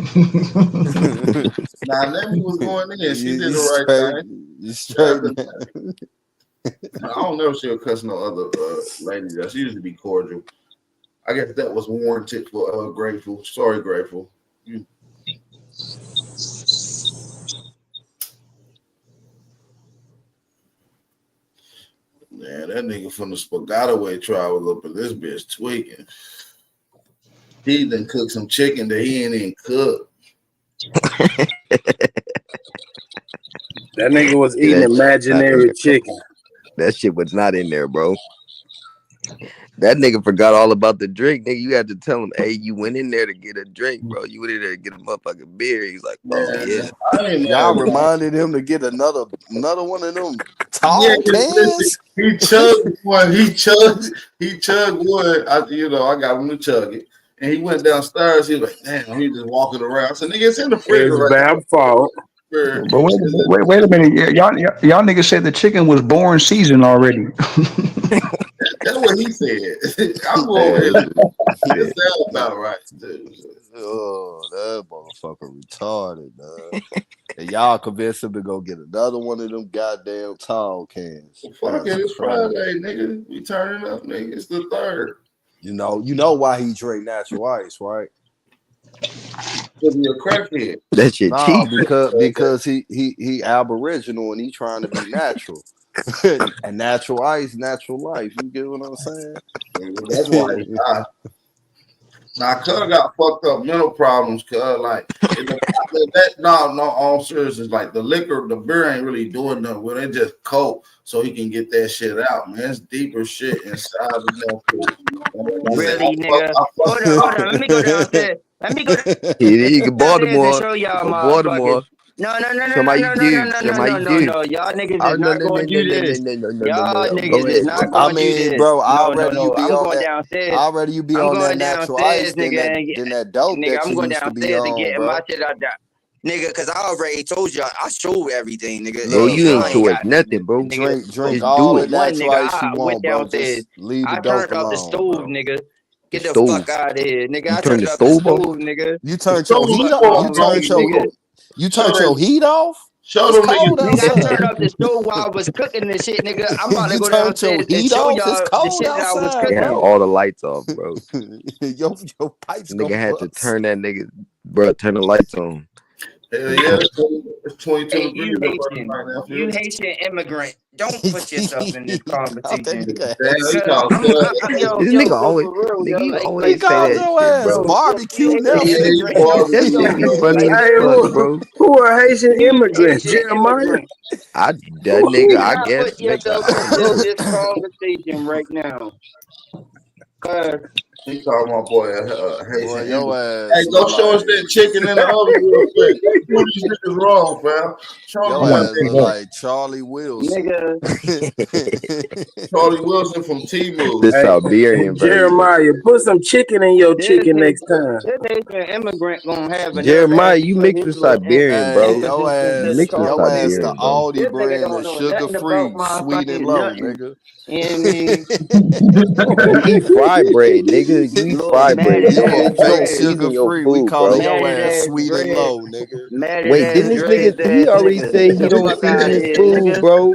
Nami was going in. She did the right thing. You straight, I don't know if she'll cuss no other ladies. She used to be cordial. I guess that was warranted for Grateful. Sorry, Grateful. Man, that nigga from the Spaghetti trial was up in this bitch tweaking. He done cooked some chicken that he ain't even cook. That nigga was eating imaginary chicken. That shit was not in there, bro. That nigga forgot all about the drink. Nigga, you had to tell him, hey, you went in there to get a drink, bro. You went in there to get a motherfucking beer. He's like, oh, yeah. Y'all reminded him to get another one of them tall cans. He chugged one. He chugged one. I got him to chug it. And he went downstairs. He was like, damn, he just walking around. I said, nigga, it's in the fridge. It's bad fault. But wait a minute. Y'all niggas said the chicken was born seasoned already. That's what he said. I'm going with it. That sounds about right, dude. Oh, that motherfucker retarded, man. And y'all convinced him to go get another one of them goddamn tall cans. Fuck it, it's Friday, nigga. We turning up, nigga. It's the 3rd. You know why he drink natural ice, right? Because he a crackhead. That shit cheap. Because he Aboriginal and he trying to be natural. And natural ice, natural life. You get what I'm saying? That's why he died. Now, cuz got fucked up mental problems, cuz like all seriousness, like the beer ain't really doing nothing with it, just coke, so he can get that shit out, man. It's deeper shit inside of that. Really, nigga. Hold on. Let me go downstairs. He can Baltimore. Show y'all Baltimore. No. Y'all niggas is not going to do this. Y'all niggas is not going to do this. Bro, already you be on that natural ice, nigga. Then that dope nigga, that I'm you going used to be downstairs on, and getting bro. my shit out there. Nigga, because I already told y'all, I showed everything, nigga. No, you ain't to it nothing, bro. Drink all the natural ice you want, bro. Downstairs. Just leave the I dope turned off the alone, stove, bro. nigga. Get the Stove. fuck out of here, nigga. You I turned turned the off the stove off? stove, nigga. You turned your heat off? You turned your heat off? Show them nigga, I turned up the stove while I was cooking this shit, nigga. I'm about to go downstairs and show y'all the shit that I was They cooking. had all the lights off, bro. Your pipes Nigga had to turn that nigga, bro, turn the lights on. Hell yeah, it's 22 Hey, degrees. you Haitian immigrant, don't put yourself in this conversation. This nigga always say that shit, bro. Barbecue That shit be funny as fuck, bro. Who are Haitian immigrants? Jeremiah? I guess. Put yourself into this conversation right now. He called my boy Boy, your ass. Hey, go show us that chicken in the oven real quick. What these niggas wrong, fam? Your ass look like Charlie Wilson. Charlie Wilson from T-Move. The Siberian version. Jeremiah, put some chicken in your chicken next time. This Haitian immigrant gonna have a Jeremiah, you mixed with Siberian, bro. Your ass the Aldi brand of sugar-free, sweet and low, nigga. You eat fried bread, nigga. You eat fried bread. You don't season your sugar-free. food, We call bro. your ass sweet and low, nigga. Wait, didn't this nigga, he already say he don't season his food, bro?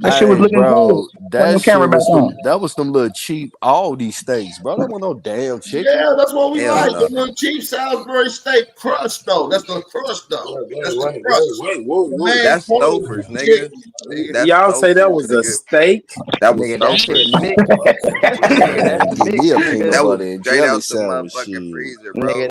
That shit was Hey, looking good. bro, Turn your that camera shit back was on. some little cheap Aldi steaks, bro. That wasn't no damn chicken. Yeah, that's what we Hell like. no. The little cheap Salisbury steak crust, though. That's the crust, though. That's the crust. The main That's point is Stouffer's, the nigga. chicken, nigga. That's Y'all say that Stouffer's, was a nigga. steak? That was Nigga, that shit Stouffer's. mixed. Nigga, Man, that's give me mixed, a peanut nigga. That was butter and straight jelly out the sandwich, motherfucking shit. freezer, bro. Nigga,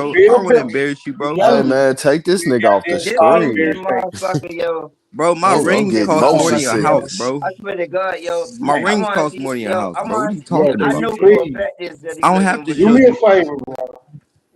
bro. I Bill don't want to Pimp. embarrass you, bro. Hey man, take this nigga off the Goddamn This solid screen. stupid mistake. motherfucker, yo. Bro, my I'm rings getting cost more motion than your house, sickness. bro. I swear to God, yo. My I rings want cost to more see, than your yo. house, I bro. What are want. you talking I about? know for a Please. fact that he's I don't have looking to with Do show me a you. favor, bro.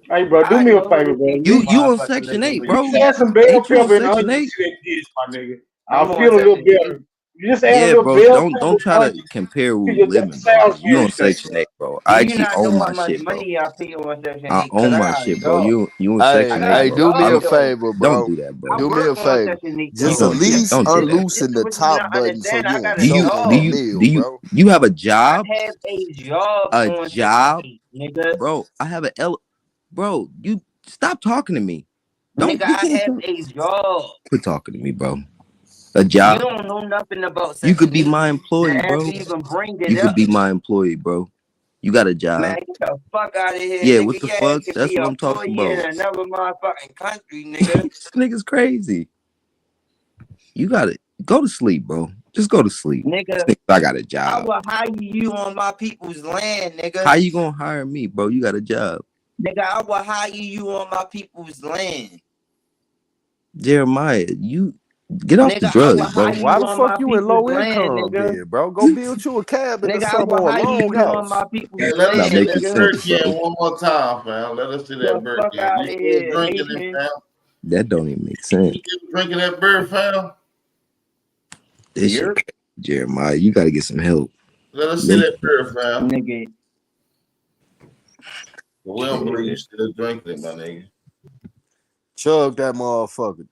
Hey, bro, do I me a know favor, this bro. You on motherfucker Section looking 8, with You bro. just add some bell Ain't you on pepper and Section onions 8? to that dish, my nigga. I'm I'll on feel a little Section 8. better. You just add a Yeah, little bro. bell Don't pepper try and to onions compare where to we your living, bro. Cause you Salisbury on steak. Section 8, bro. Do I you actually not own know how my much shit, bro. money I pay on Section I 8? Because own I my got a shit, bro. job. You in I Section 8, got a Hey, bro. do I me job, a don't. though. favor, Don't bro. do that, I bro. Do me work a on favor. Section 8, You Just at though. don't do that. least Don't do that. This unloosen is the what you top not button so understand. you I don't got Do a you choke do on the job. you do meal, you bro. you have a I job? have a job A on Section job, 8, nigga. bro. I have a L. Bro, you stop talking to me. Nigga, I have a job. Quit talking to me, bro. A You job. don't know nothing about You could Section be 8. my employee, To bro. even bring it You could up. be my employee, bro. You got a job. Man, get the fuck out of here, Yeah, nigga. what the Your fuck? ass could That's be what a I'm talking employee in about. another motherfucking country, nigga. This nigga's crazy. You gotta go to sleep, bro. Just go to sleep. Nigga, I got a I job. will hire you on my people's land, nigga. How you gonna hire me, bro? You got a job. Nigga, I will hire you on my people's land. Jeremiah, you get off the Nigga, I drugs, will bro. hire Why you the on my fuck you in people's low land, income nigga. then, bro? Go build you a cabin or Nigga, I something will or a hire you on longhouse. my people's Hey, let us land, see Not making that nigga. sense, bird can bro. one more time, fam. Let us see that The bird fuck can. out You of still here, drinking it, Haitian. fam? That don't even make sense. You still drinking that bird, fam? This You're shit, Jeremiah, you gotta get some help. Let us see that bird, fam. nigga. We don't believe you still drinking it, my nigga. Chug that motherfucker.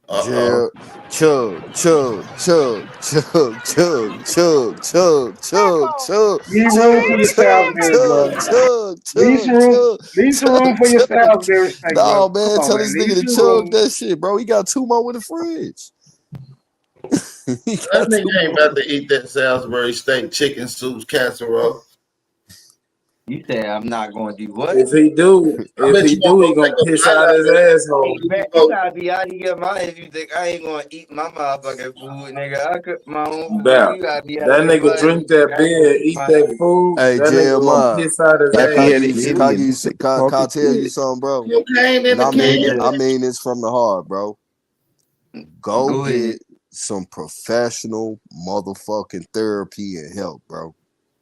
Uh-oh. Chug, chug, chug, chug, chug, chug, chug, chug, chug, Leave room for chug, your chug, Salisbury, bro. chug, Leave some room. Leave some room for your chug. Salisbury steak, No, bro. man, Come on, tell man. this Leave nigga to some chug room. that shit, bro. He got 2 more in the fridge. That nigga ain't about to eat that Salisbury steak, chicken soup, casserole. You said I'm not gonna do what? If he do, I bet he you won't go gonna take a piss bite out out his of that. asshole. Hey, man, you gotta be out of your mind if you think I ain't gonna eat my motherfucking food, nigga. I cook my own food. Bap. You gotta be out That of your nigga mind drink if you that think I ain't beer, gonna eat eat my that shit. food. Hey, That nigga gonna Jeremiah. piss out his Happy Can I headed give ass. can I give Indian. you This nigga can I talking tell you shit. something, bro? Cocaine in And the Nigga, I mean this from the heart, bro. Go go ahead. get some professional motherfucking therapy and help, bro.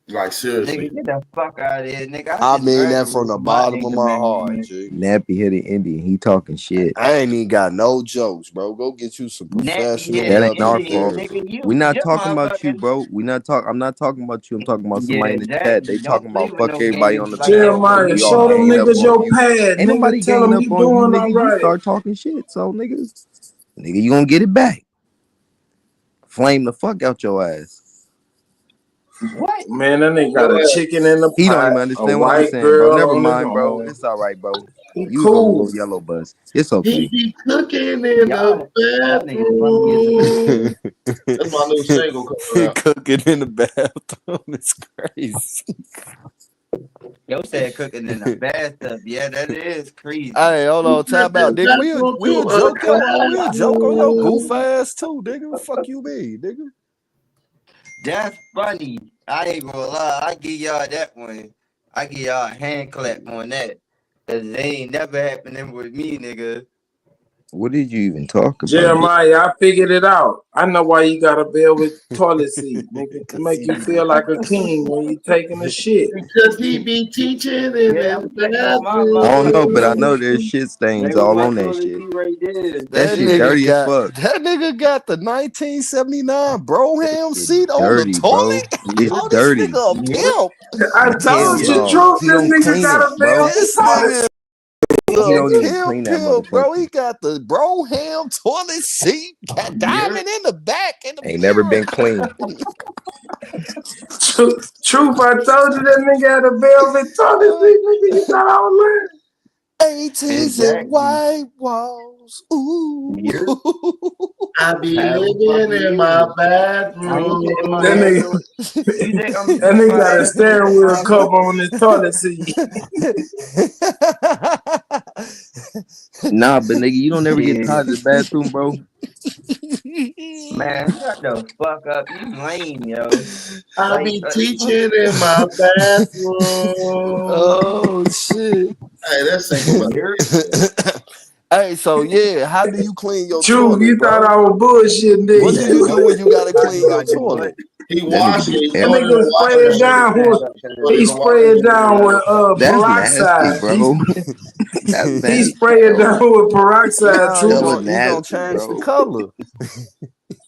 Like, seriously. Nigga, get the fuck out of here, nigga. I just mean that from graduated the from my bottom of my heart, ignorant. G. Nappy headed Indian. He talking shit. I ain't even got no jokes, bro. Go get you some professional Nappy-headed That ain't help our and Indian, fault. therapy. nigga. We not Your talking about you, motherfucking bro. I'm not talking about you. I'm talking about somebody yeah, in the chat. exactly. They Don't talking play about with fuck no everybody on games the like that. panel. So Jeremiah, we all show them ganging up niggas on your you. pad, Ain't nigga. nobody Tell ganging them up you on you, doing nigga. all You right. start talking shit. So nigga, you gonna get it back. Flame the fuck out your ass. What? Man, that nigga got a chicken in the He don't pot, even a understand what I'm white saying, bro. girl Never on his mind, bro. arm. It's all right, bro. He You was on the cool. little yellow bus. It's He okay. be cooking in the Y'all niggas funny as a bitch. bathroom. That's my new single coming out. Cooking in the bathroom is crazy. Yo said cooking in the bathtub. Yeah, that is crazy. Hey, hold He on, said time out, the nigga. bathroom We'll to a joke on your goof classroom. ass too, nigga. What the fuck you mean, nigga? That's funny. I ain't gonna lie. I give y'all that one. I give y'all a hand clap on that. Cause they ain't never happening with me, nigga. What did you even talk about? Jeremiah, I figured it out. I know why you got a velvet toilet seat, nigga, to make you feel like a king when you taking a shit. Because he be teaching in Yeah, the I'm sitting on my I don't know, but I motherfucking know there's shit stains nigga, all my on that toilet shit. seat right there. That shit dirty as fuck. That nigga got the 1979 Broham It's seat on the dirty, bro. toilet. It's Oh, this dirty. nigga a pimp. I Hell told you, no. truth. He This don't nigga clean got it, a bro. velvet This toilet nigga He don't even pimp, clean that motherfucker. bro. He got the Broham toilet seat, got diamond in the back and the Ain't never been clean. Truth, I told you that nigga had a velvet toilet seat, nigga. You thought I was lying. 80s and white walls. Ooh. I be How the living fuck in you? my I ain't getting my That bathroom. nigga, You think I'm that getting nigga my got a ass steering whooped wheel by cover on his toilet seat. Nah, but nigga, you don't ever get Yeah. tired of the bathroom, bro. Man, shut the fuck up. You lame, yo. I Like, be teaching in my bathroom. Oh shit. Hey, that single about Hey, so yeah, how do you clean your Truth, toilet, you thought I bro? was bullshitting, didn't What do you do when you gotta clean your toilet? He That washed nigga it. be He That told him nigga to wash spray that it shit down again. with So he he can wash spray that it shit down again. with That's peroxide. nasty, bro. That's He nasty, spray it bro. down with peroxide, Nah, Truth. he gonna Nasty, change the bro. color.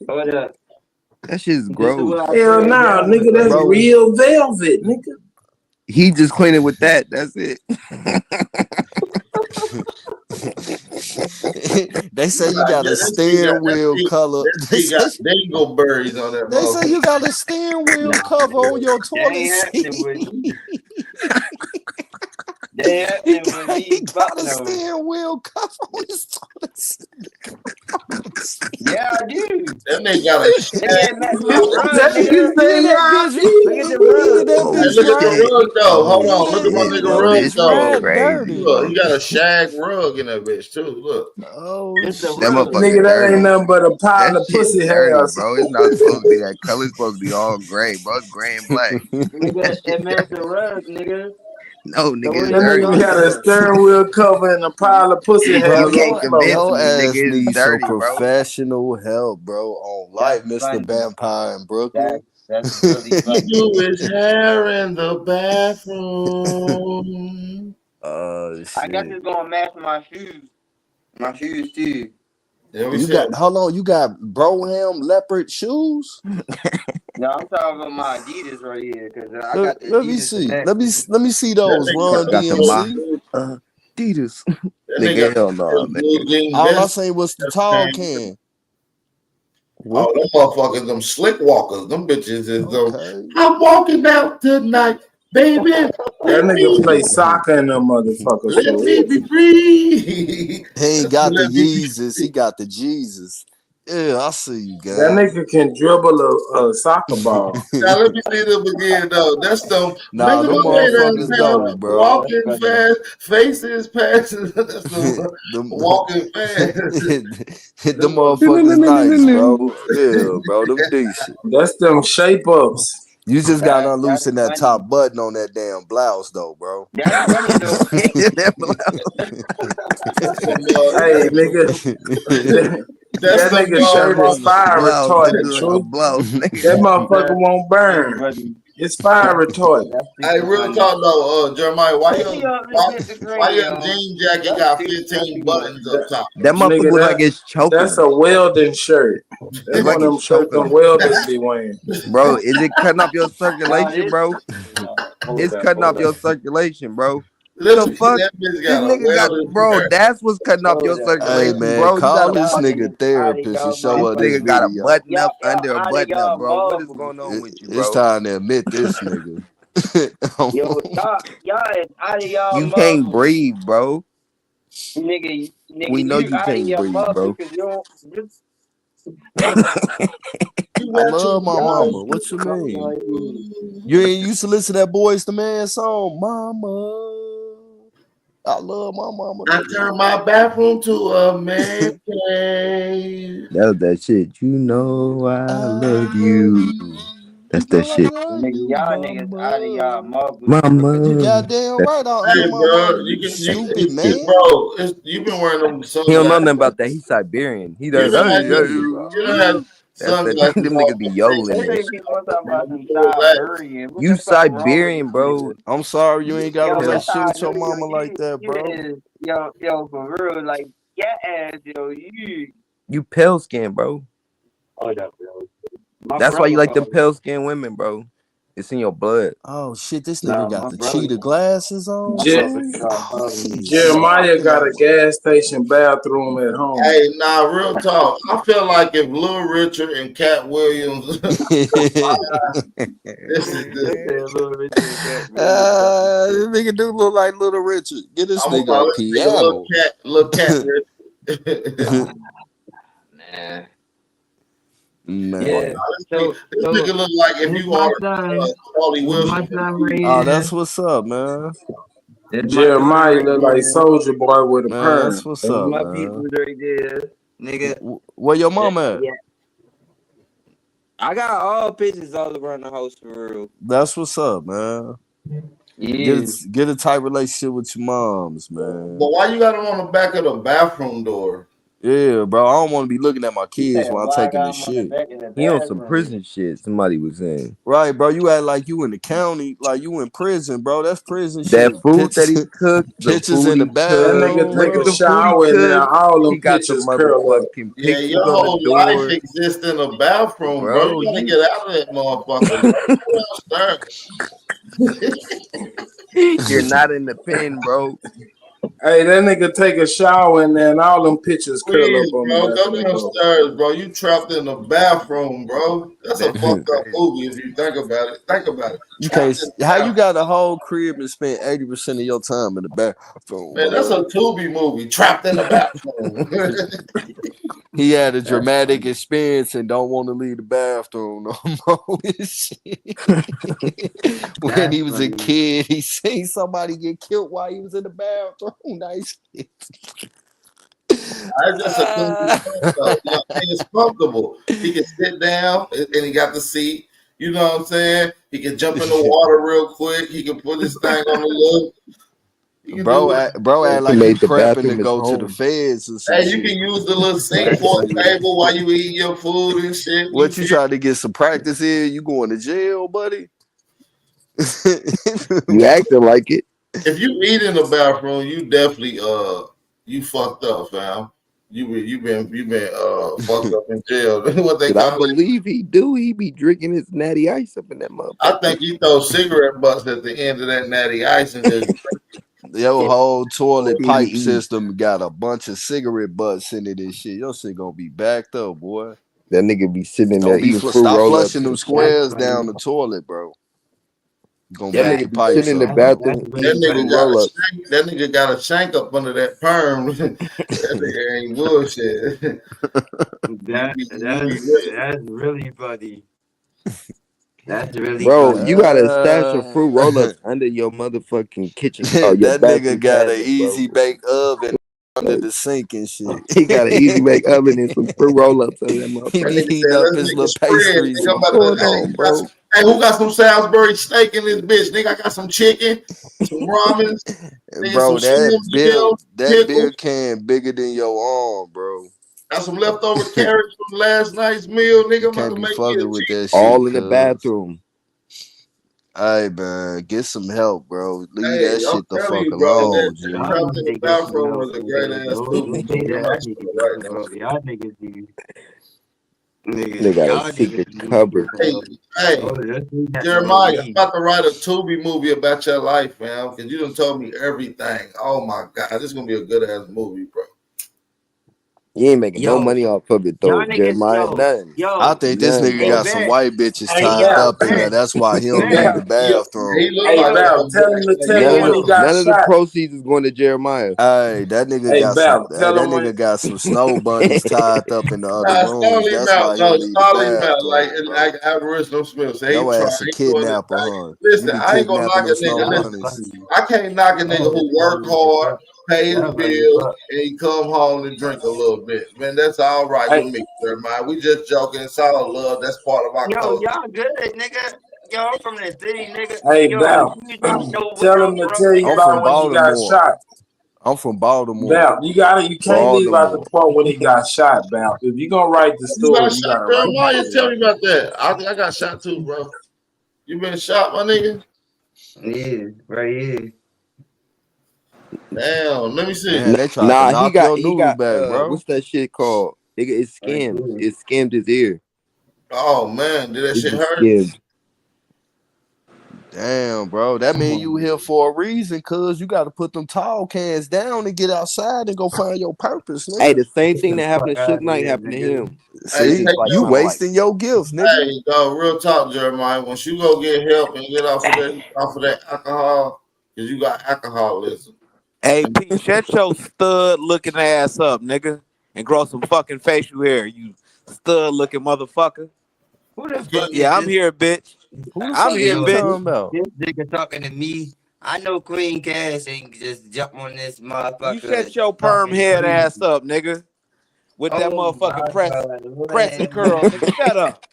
Hold up. That shit's This is what gross. I Hell spray it nah, down with nigga, right that's here. Bro, real velvet, nigga. He just clean it with that. That's it. They say you Like, got yeah, a steering wheel color. that thing got dingleberries on that They say motherfucker. you got a steering wheel Nah, cover on your that toilet ain't happening with seat. me. He got a steering wheel cover on his toilet. Yeah, I do. That nigga got a shag. That nigga say, yeah, look at the rug. Hey, look at the rug though. Hold on, look at my nigga Yo, rug this though. shit crazy, Look, bro. he got a shag rug in that bitch too. Look. Oh That Nigga, motherfucker that dirty. ain't nothing but a pile That of shit pussy dirty, hairs. bro. It's not supposed to be that color. It's supposed to be all gray, bro. It's gray and black. Nigga, it match the rug, nigga. No, nigga, it's That dirty. nigga got a steering wheel cover and a pile of pussy hairs. You can't convince Your me, ass nigga. It's needs some dirty, bro. professional help, bro. On life, That's Mr. funny. Vampire in Brooklyn. That's really He funny. do his hair in the bathroom. Oh I guess shit. it's gonna match my shoes. My shoes too. You got hold on, you got Broham leopard shoes? No, I'm talking about my Adidas right here because I got the Let me Adidas see. Connect. Let me see those. Run Got the DMC. Adidas. That Nigga, nigga hell no, nigga. All I say was the tall can. Oh, them motherfuckers, them slick walkers, them bitches is them. I'm walking out tonight, baby. That nigga play soccer in them motherfuckers. Let me be free. He ain't got the Let me be Yeezus, he got the Jesus. Yeah, I see you, guys. That nigga can dribble a soccer ball. Now let me see them again though. That's them. Nah, them motherfuckers go, bro. Walking fast, faces passes. That's them walking fast. Them motherfuckers nice, bro. Yeah, bro, them decent. That's them shape ups. You just got to unloosen that top button on that damn blouse, though, bro. Hey, nigga. That nigga shirt is fire retarded. That motherfucker won't burn. It's fire retarded. Hey, real talk though, Jeremiah, why your jean jacket got 15 buttons up top? That motherfucker look like it's choking. That's a welding shirt. That's one of them shirts them welders be wearing. Bro, is it cutting off your circulation, bro? It's cutting off your circulation, bro. The fuck? This nigga got, bro, that's what's cutting off your circulation, Hey, man, bro. call this nigga therapist and show her this nigga got a video. button up under a button up, bro. What is going on with you, bro? It's time to admit this nigga. Yo, y'all is out of y'all. You can't breathe, bro. Nigga, We know you out of can't your breathe, muscle bro. 'cause you don't- I love my mama. What you mean? You ain't used to listen to that Boys to Man song, Mama. I love my mama. I turned my bathroom to a man cave. That was that shit. You know I love you. That's that shit. Nigga, y'all niggas out of y'all muscle. Mama. You goddamn right. Hey, bro, you can stupid man. Bro, you've been wearing them sunglasses. He don't know nothing about that. He's Siberian. He does. You done had sunglasses. Them niggas be yodeling. You Siberian, bro. I'm sorry you ain't got a Yo, relationship with your mama like that, bro. Yo, for real, like, your ass, yo, You pale skin, bro. Oh, yeah, bro. That's why you like the pale skin women, bro. It's in your blood. Oh shit, this nigga got the cheetah glasses on. Jeremiah got a gas station bathroom at home. Hey, nah, real talk. I feel like if Little Richard and Cat Williams, this nigga do look like Little Richard. Get this nigga a piano. Little cat. Man. This nigga look like if you are Charlie Wilson. Oh, that's what's up, man. Jeremiah look like Soldier Boy with a Man, perm. that's what's up, my man. people right there, nigga. Where your mama at? Yeah. I got all pictures all around the house for real. That's what's up, man. Yeah. Get a tight relationship with your moms, man. But why you got him on the back of the bathroom door? Yeah, bro. I don't want to be looking at my kids while I'm taking this shit. He on some prison shit. Somebody was saying. Right, bro. You act like you in the county, like you in prison, bro. That's prison shit. That food that he cooked, pictures in the That bathroom. nigga take bro. a shower in there, all them He got the pictures curl up. motherfucking Yeah, pictures your on whole the life door. exists in a bathroom, bro. Bro, You gotta you- get out of that motherfucker. You're not in the pen, bro. Hey, that nigga take a shower and then all them pictures curl Please, up on bro, the go downstairs, bro. You trapped in the bathroom, bro. That's a fucked up movie if you think about it. Think about it. You can't. How you got a whole crib and spend 80% of your time in the bathroom? Man, that's a Tubi movie. Trapped in the bathroom. He had a dramatic experience and don't want to leave the bathroom no more. When he was a kid, he seen somebody get killed while he was in the bathroom. Nice. I just it's comfortable. He can sit down and he got the seat. You know what I'm saying? He can jump in the water real quick. He can put his thing on the look. Bro, act like you prepping to go to the feds or something. Hey, you can use the little sink for a table while you eating your food and shit. What you trying to get some practice in? You going to jail, buddy? You acting like it. If you eat in the bathroom, you definitely you fucked up, fam. You been fucked up in jail. What they I call it? believe he do. He be drinking his natty ice up in that motherfucker. I think he throw cigarette butts at the end of that natty ice and just Your whole toilet pipe system got a bunch of cigarette butts in it and shit. Your shit gonna be backed up, boy. That nigga be sitting there eating fruit Stop roll-ups. flushing them squares down the toilet, bro. Gonna That back nigga the be pipes sitting in the up. bathroom that eating fruit roll-ups. nigga got a shank up under that perm. That nigga ain't bullshit. That's really funny. That's really Bro, funny. you got a stash of fruit roll-ups under your motherfucking kitchen. Oh, your That nigga bathroom got an cabinet, easy bake oven under the sink and shit. He got an easy bake oven and some fruit roll-ups under that He motherfucker. be heating up his little pastries. What's going on, bro? Hey, who got some Salisbury steak in this bitch? Nigga, I got some chicken, some ramen. Bro, some that beer can bigger than your arm, bro. Got some leftover carrots from last night's meal, nigga. I'm about Can't to be make me a fucking with cheese. that shit. All in the cuz. bathroom. Hey, man, get some help, bro. Leave Hey, that I'm shit the telling fuck you, bro, alone, that G. trapped in the bathroom was a great ass movie. Y'all niggas do. They got a secret cupboard. Hey, Jeremiah, I'm about to write a Tubi movie about your life, man, because you done told me everything. Oh my God, this is gonna be a good ass movie, bro. You ain't making no money off of it, though, Jeremiah. Nothing. I think this Nothing, nigga bro. got some white bitches Hey, tied Val, up in there. That's why he don't leave the bathroom. He look Hey, like Val, tell him to tell you when he got None of the shot. proceeds is going to Jeremiah. Hey, that nigga Hey, got Val, some. tell That him when. nigga got some snow bunnies tied up in the other Nah, rooms. That's why he don't leave the bathroom. like Aboriginal Smith. So he Your ass a he doing his kidnapper, thing. huh? Listen, You be I ain't gonna knock kidnapping a them snow nigga. bunnies. Listen, I can't knock a nigga who work hard, pay his bills, and he come home and drink a little bit. Man, that's all right with me, Jeremiah. We just joking. It's all love. That's part of our Yo, culture. y'all good, nigga. Yo, I'm from the city, nigga. Hey, Yo, Val, you don't know where tell I'm him to from, tell you I'm about from when he got Baltimore. shot. I'm from Baltimore. Val, you can't leave out the part when he got shot, Val. If you gonna write the You story, got you shot, gotta write Jeremiah? the Tell story. me about that. I think I got shot too, bro. You been shot, my nigga? Yeah, right here. Damn, let me see. Man, they tried to Nah, knock your noodle back, bro. What's that shit called? It skimmed. It skimmed his ear. Oh man, did that It shit just hurt? skimmed. Damn, bro. That mean you here for a reason, cuz you got to put them tall cans down and get outside and go find your purpose, nigga. Hey, the same thing that happened to Suge Knight happened to him. See, you wasting your gifts, nigga. Hey, dog, real talk, Jeremiah. Once you go get help and get off of that alcohol, because you got alcoholism. Hey, P, shut your stud looking ass up, nigga, and grow some fucking facial hair, you stud looking motherfucker. Who the fuck Yeah, is I'm this? here, bitch. I'm here, you bitch. talking about? This nigga talking to me. I know Queen Cash ain't just jump on this motherfucker. You shut your perm head ass up, nigga. With that motherfucking press and curl, nigga. Shut up.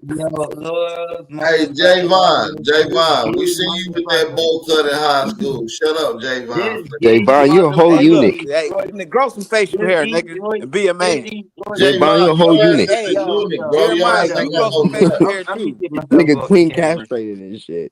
Hey, Javon, we see you with that bowl cut in high school. Shut up, Javon. Javon, you a whole Hey, eunuch. look, hey, nigga, grow some facial hair, nigga, and be a man. Javon, you a whole your ass eunuch. is a eunuch, bro. Your Jeremiah, ass you ain't grow got no some facial cut. hair too. Nigga, Queen castrated and shit.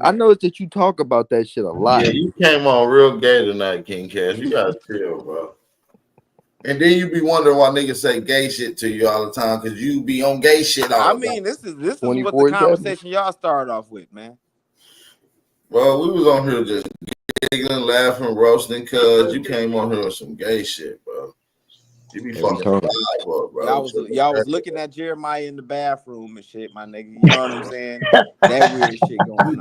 I noticed that you talk about that shit a lot. Yeah, you came on real gay tonight, King Cash. You gotta chill, bro. And then you be wondering why niggas say gay shit to you all the time because you be on gay shit all the time. This is what the conversation y'all started off with, man. Bro, we was on here just giggling, laughing, roasting, cuz you came on here with some gay shit, bro. You be fucking bro. Y'all was looking at Jeremiah in the bathroom and shit, my nigga. You know what I'm saying? That weird shit going on.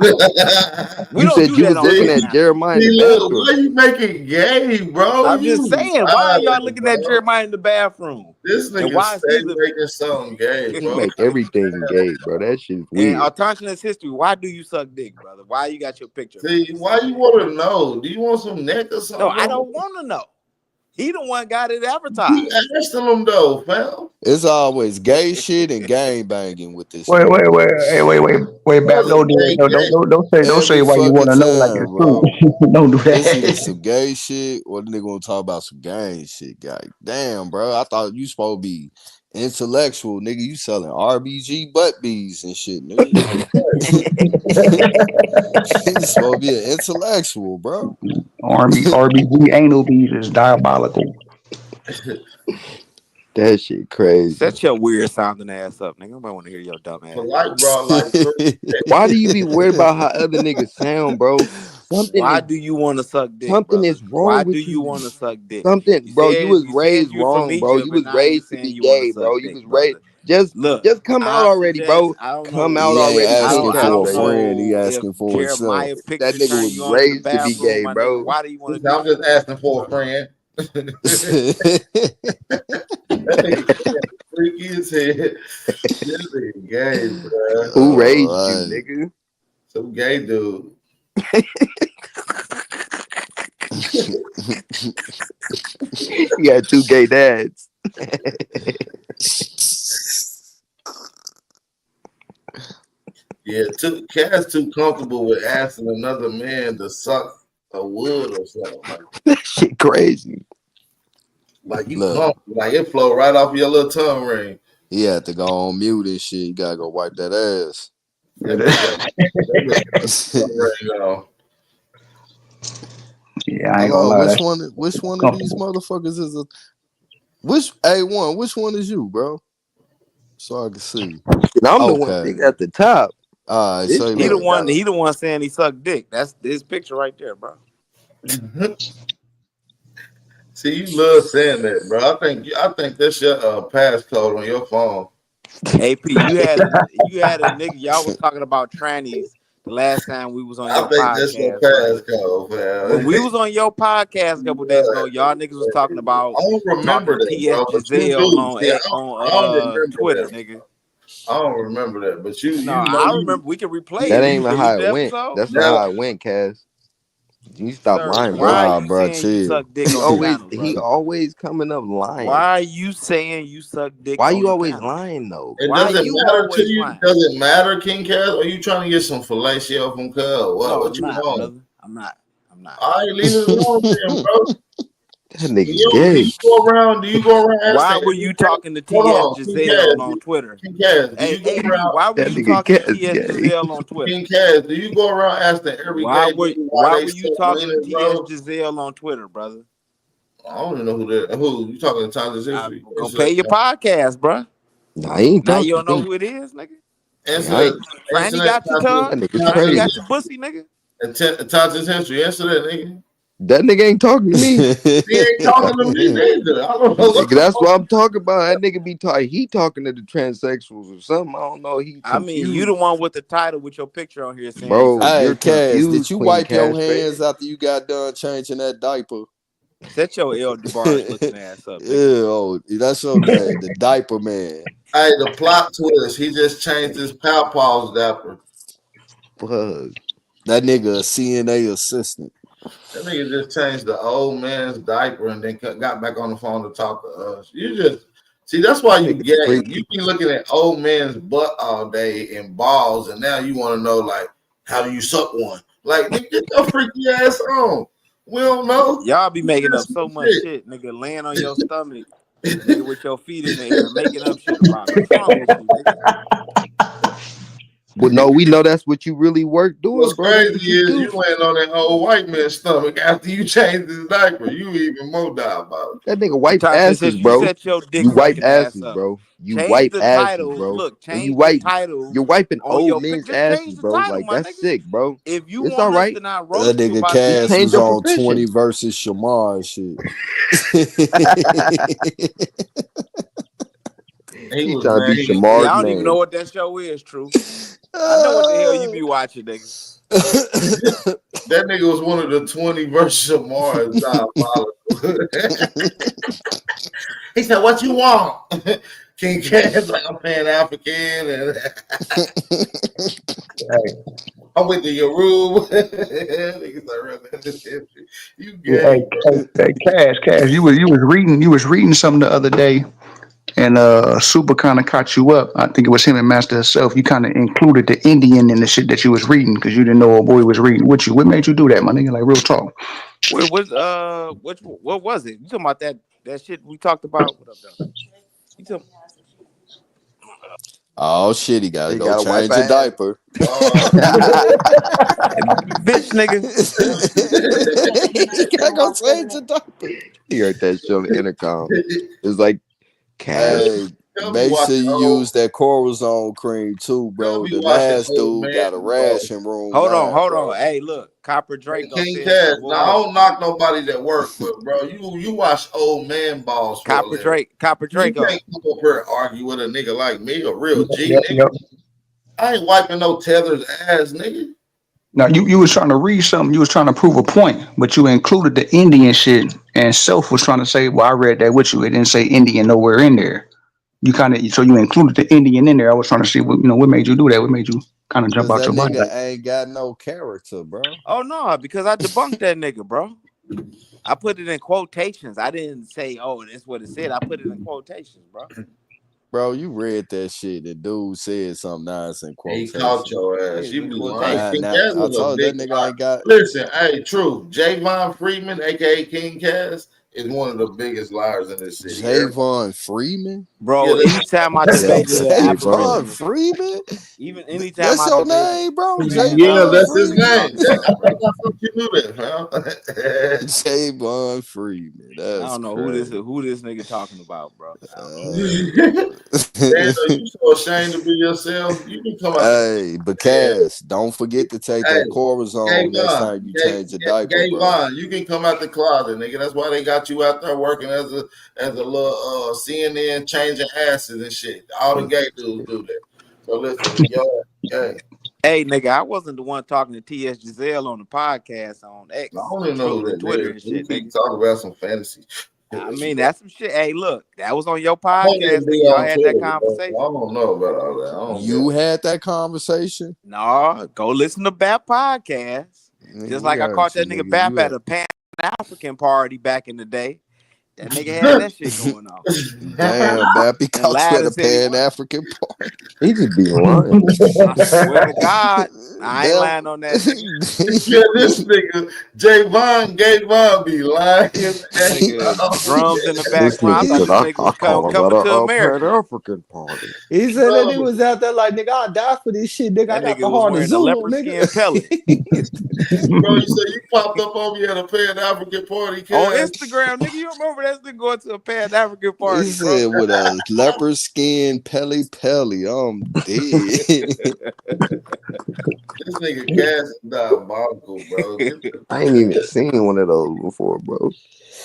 You said you was looking at Jeremiah in the bathroom. Why you making gay, bro? I'm just saying, why are y'all looking at Jeremiah in the bathroom? This nigga stay making something gay, bro. You make everything gay, bro. That shit's weird. And autonomous history, why do you suck dick, brother? Why you got your picture? See, why you want to know? Do you want some neck or something? No, I don't want to know. He the one got it advertised. He asking them though, fam. It's always gay shit and gang banging with this. Wait, Bab. Don't say why you want to know like it's true. Don't do that. It's either some gay shit or the nigga want to talk about some gang shit. God damn, bro. I thought you supposed to be intellectual, nigga. You selling RBG butt bees and shit, nigga. You supposed to be an intellectual, bro. RBG anal bees is diabolical. That shit crazy. Set your weird sounding ass up, nigga. Nobody want to hear your dumb ass. Why do you be worried about how other niggas sound, bro? Why do you want to suck dick? Something is wrong Why with do you want to suck dick? Something, bro. You was raised wrong, bro. You was raised to be gay, bro. You was raised. Just come out already, bro. Come out already. Asking for a friend. He asking for himself. That nigga was raised to be gay, bro. Why do you want to? I'm just asking for a friend. Freaky as hell. This nigga gay, bro. Who raised you, nigga? Some gay dude. You got 2 gay dads. Yeah, Cass too comfortable with asking another man to suck a wood or something. That shit crazy. Like you comfortable, like it flow right off your little tongue ring. He had to go on mute and shit. You gotta go wipe that ass. Yeah, I ain't gonna lie. Which one of these motherfuckers is a which one is you, bro? So I can see. I'm the one nigga at the top. All right, so he the one saying he sucked dick. That's his picture right there, bro. See, you love saying that, bro. I think that's your passcode on your phone. AP, you had a nigga. Y'all was talking about trannies the last time we was on your podcast. That's your passcode, man. When we was on your podcast a couple days ago, y'all niggas was talking about. I don't remember that. T.S. Giselle on Twitter, nigga. I don't remember that, but you. No, I remember. We can replay that it. Ain't even how it went. That's not how it went, Cass. You stop lying, bro. Why Bro, chill. He always coming up lying. Why are you saying you suck dick? Why you always lying though? It doesn't matter to you. Does it matter, King Cass? Are you trying to get some fellatio from Cuz? What you want? Brother. I'm not. All right, leave it alone, then, bro. That nigga gay. Do you go around? Why were you talking to T.S. Giselle on Twitter? Hey, why were you talking to T.S. Giselle on Twitter? King Cass, do you go around asking every why were you talking to T.S. Giselle on Twitter, brother? I don't even know who you talking to. Times history. Go pay your podcast, bro. Nah, he ain't now talking. You don't know who it is, nigga. Franny got your tongue. Franny got your pussy, nigga. And Times history. Answer that, nigga. That nigga ain't talking to me. He ain't talking to me neither. I don't know. That's what I'm talking about. That nigga be talking. He talking to the transsexuals or something. I don't know. I mean, you the one with the title with your picture on here saying, bro. Hey, Cass, did you wipe Cass, your hands after you got done changing that diaper? Set your L DeBarge looking ass up. That's okay. The diaper man. Hey, the plot twist. He just changed his Pawpaw's diaper. That nigga a CNA assistant. That nigga just changed the old man's diaper and then got back on the phone to talk to us. You just see that's why you gay. You be looking at old man's butt all day and balls, and now you want to know like how do you suck one? Like get your freaky ass on. We don't know. Y'all be making up so much shit, nigga. Laying on your stomach, nigga, with your feet in the air, making up shit about it. What's wrong with you, nigga? Well, no, we know that's what you really work doing, What's bro. That's what crazy is do. you laying on that old white man's stomach after you changed his diaper. You even more diabolical. That nigga wipe Natasha asses, says you bro. set your dick You wipe sucking ass asses, up. bro. You Change wipe the asses, title. bro. Look, When you change the wipe, title you're wiping on old your men's picture. asses, Change the bro. title, Like my that's nigga. sick, bro. If you It's all want us right. to not That roast you nigga about this, Just Cass change was your on profession. 20 versus Shamar and shit. He He was trying to be mad. yeah, Shamar's I don't even know man. what that show is, True. I know what the hell you be watching, nigga. That nigga was one of the 20 versus Shamar. Diabolical. He said, "What you want?" King Cass like I'm Pan African and I went to your room. Niggas like, you gay. Hey, Cash, you was reading something the other day, and Super kind of caught you up. I think it was him and Master herself. You kind of included the Indian in the shit that you was reading because you didn't know a boy was reading with you. What made you do that, my nigga? Like real talk. What was it? You talking about that shit we talked about? What up, though? You talking? Oh shit, he gotta He go gotta wipe change a ass. diaper. Bitch, nigga. He gotta go change a diaper. He heard that shit on the intercom. It's like Cass. Hey, make sure you use that Corazon cream too, bro. The last dude got a ration room. Hold down, on. Hey, look, Copper Draco King said Cass. something. Now I don't knock nobody that work, but bro, you watch old man balls for a living. Copper Draco. You can't come up here and argue with a nigga like me, a real G Yep, nigga. yep. I ain't wiping no Tether's ass, nigga. Now you was trying to read something. You was trying to prove a point, but you included the Indian shit. And Self was trying to say, "Well, I read that with you. It didn't say Indian nowhere in there." You included the Indian in there. I was trying to see what made you do that. What made you kind of jump Cause out that your body? nigga ain't got no character, bro. Oh no, because I debunked that nigga, bro. I put it in quotations. I didn't say, "Oh, that's what it said." I put it in quotations, bro. Bro, you read that shit. The dude said something nice in He quotation. caught your ass. You be lying. King Cass I was a told you big that nigga liar. ain't got. Listen, hey, true. Javon Freeman, aka King Cass, is one of the biggest liars in this city. Javon Freeman? Bro, anytime I debated an African, Javon Freeman? even anytime That's I your debated, name, bro? Yeah, Javon that's his Freeman? name. I thought you knew that, man. Javon Freeman. I That's don't know crazy. who this nigga talking about, bro. Man, you so ashamed to be yourself. You can come out. Hey, but Cass, don't forget to take that Corazon next time you change your diaper, Gay bro. Vaughn, you can come out the closet, nigga. That's why they got you out there working as a little CNN changing asses and shit. All the gay dudes do that. So listen, yo, gay. Hey, nigga, I wasn't the one talking to T.S. Giselle on the podcast on X, I don't even know who that Twitter is. and shit. We keep talking about some fantasy. I mean, that's some shit. Hey, look, that was on your I don't even podcast, be nigga. Y'all on had Twitter, that bro. conversation. I don't know about all that. I don't You had that conversation? No, go listen to Bap podcast. Just like I caught that nigga Bap at a Pan-African party back in the day. That nigga had that shit going on. Damn, Bappy caught you at a Pan-African party. He just be lying. I swear to God, I ain't lying on that nigga. Yeah, this nigga Javon be lying. Nigga, drums in the This background. nigga I said, thought this nigga was coming to America. Pan-African party. He said that he was out there like, nigga, I'll die for this shit, nigga. I That got nigga the was heart of wearing a Zulu, leopard nigga. skin pellet. Bro, you said you popped up on me at a Pan-African party, kid. On Instagram, nigga, you remember that nigga going to a Pan-African party, He said bro? with a leopard skin pelly. I'm dead. This nigga Cass is diabolical, bro. I ain't even seen one of those before, bro.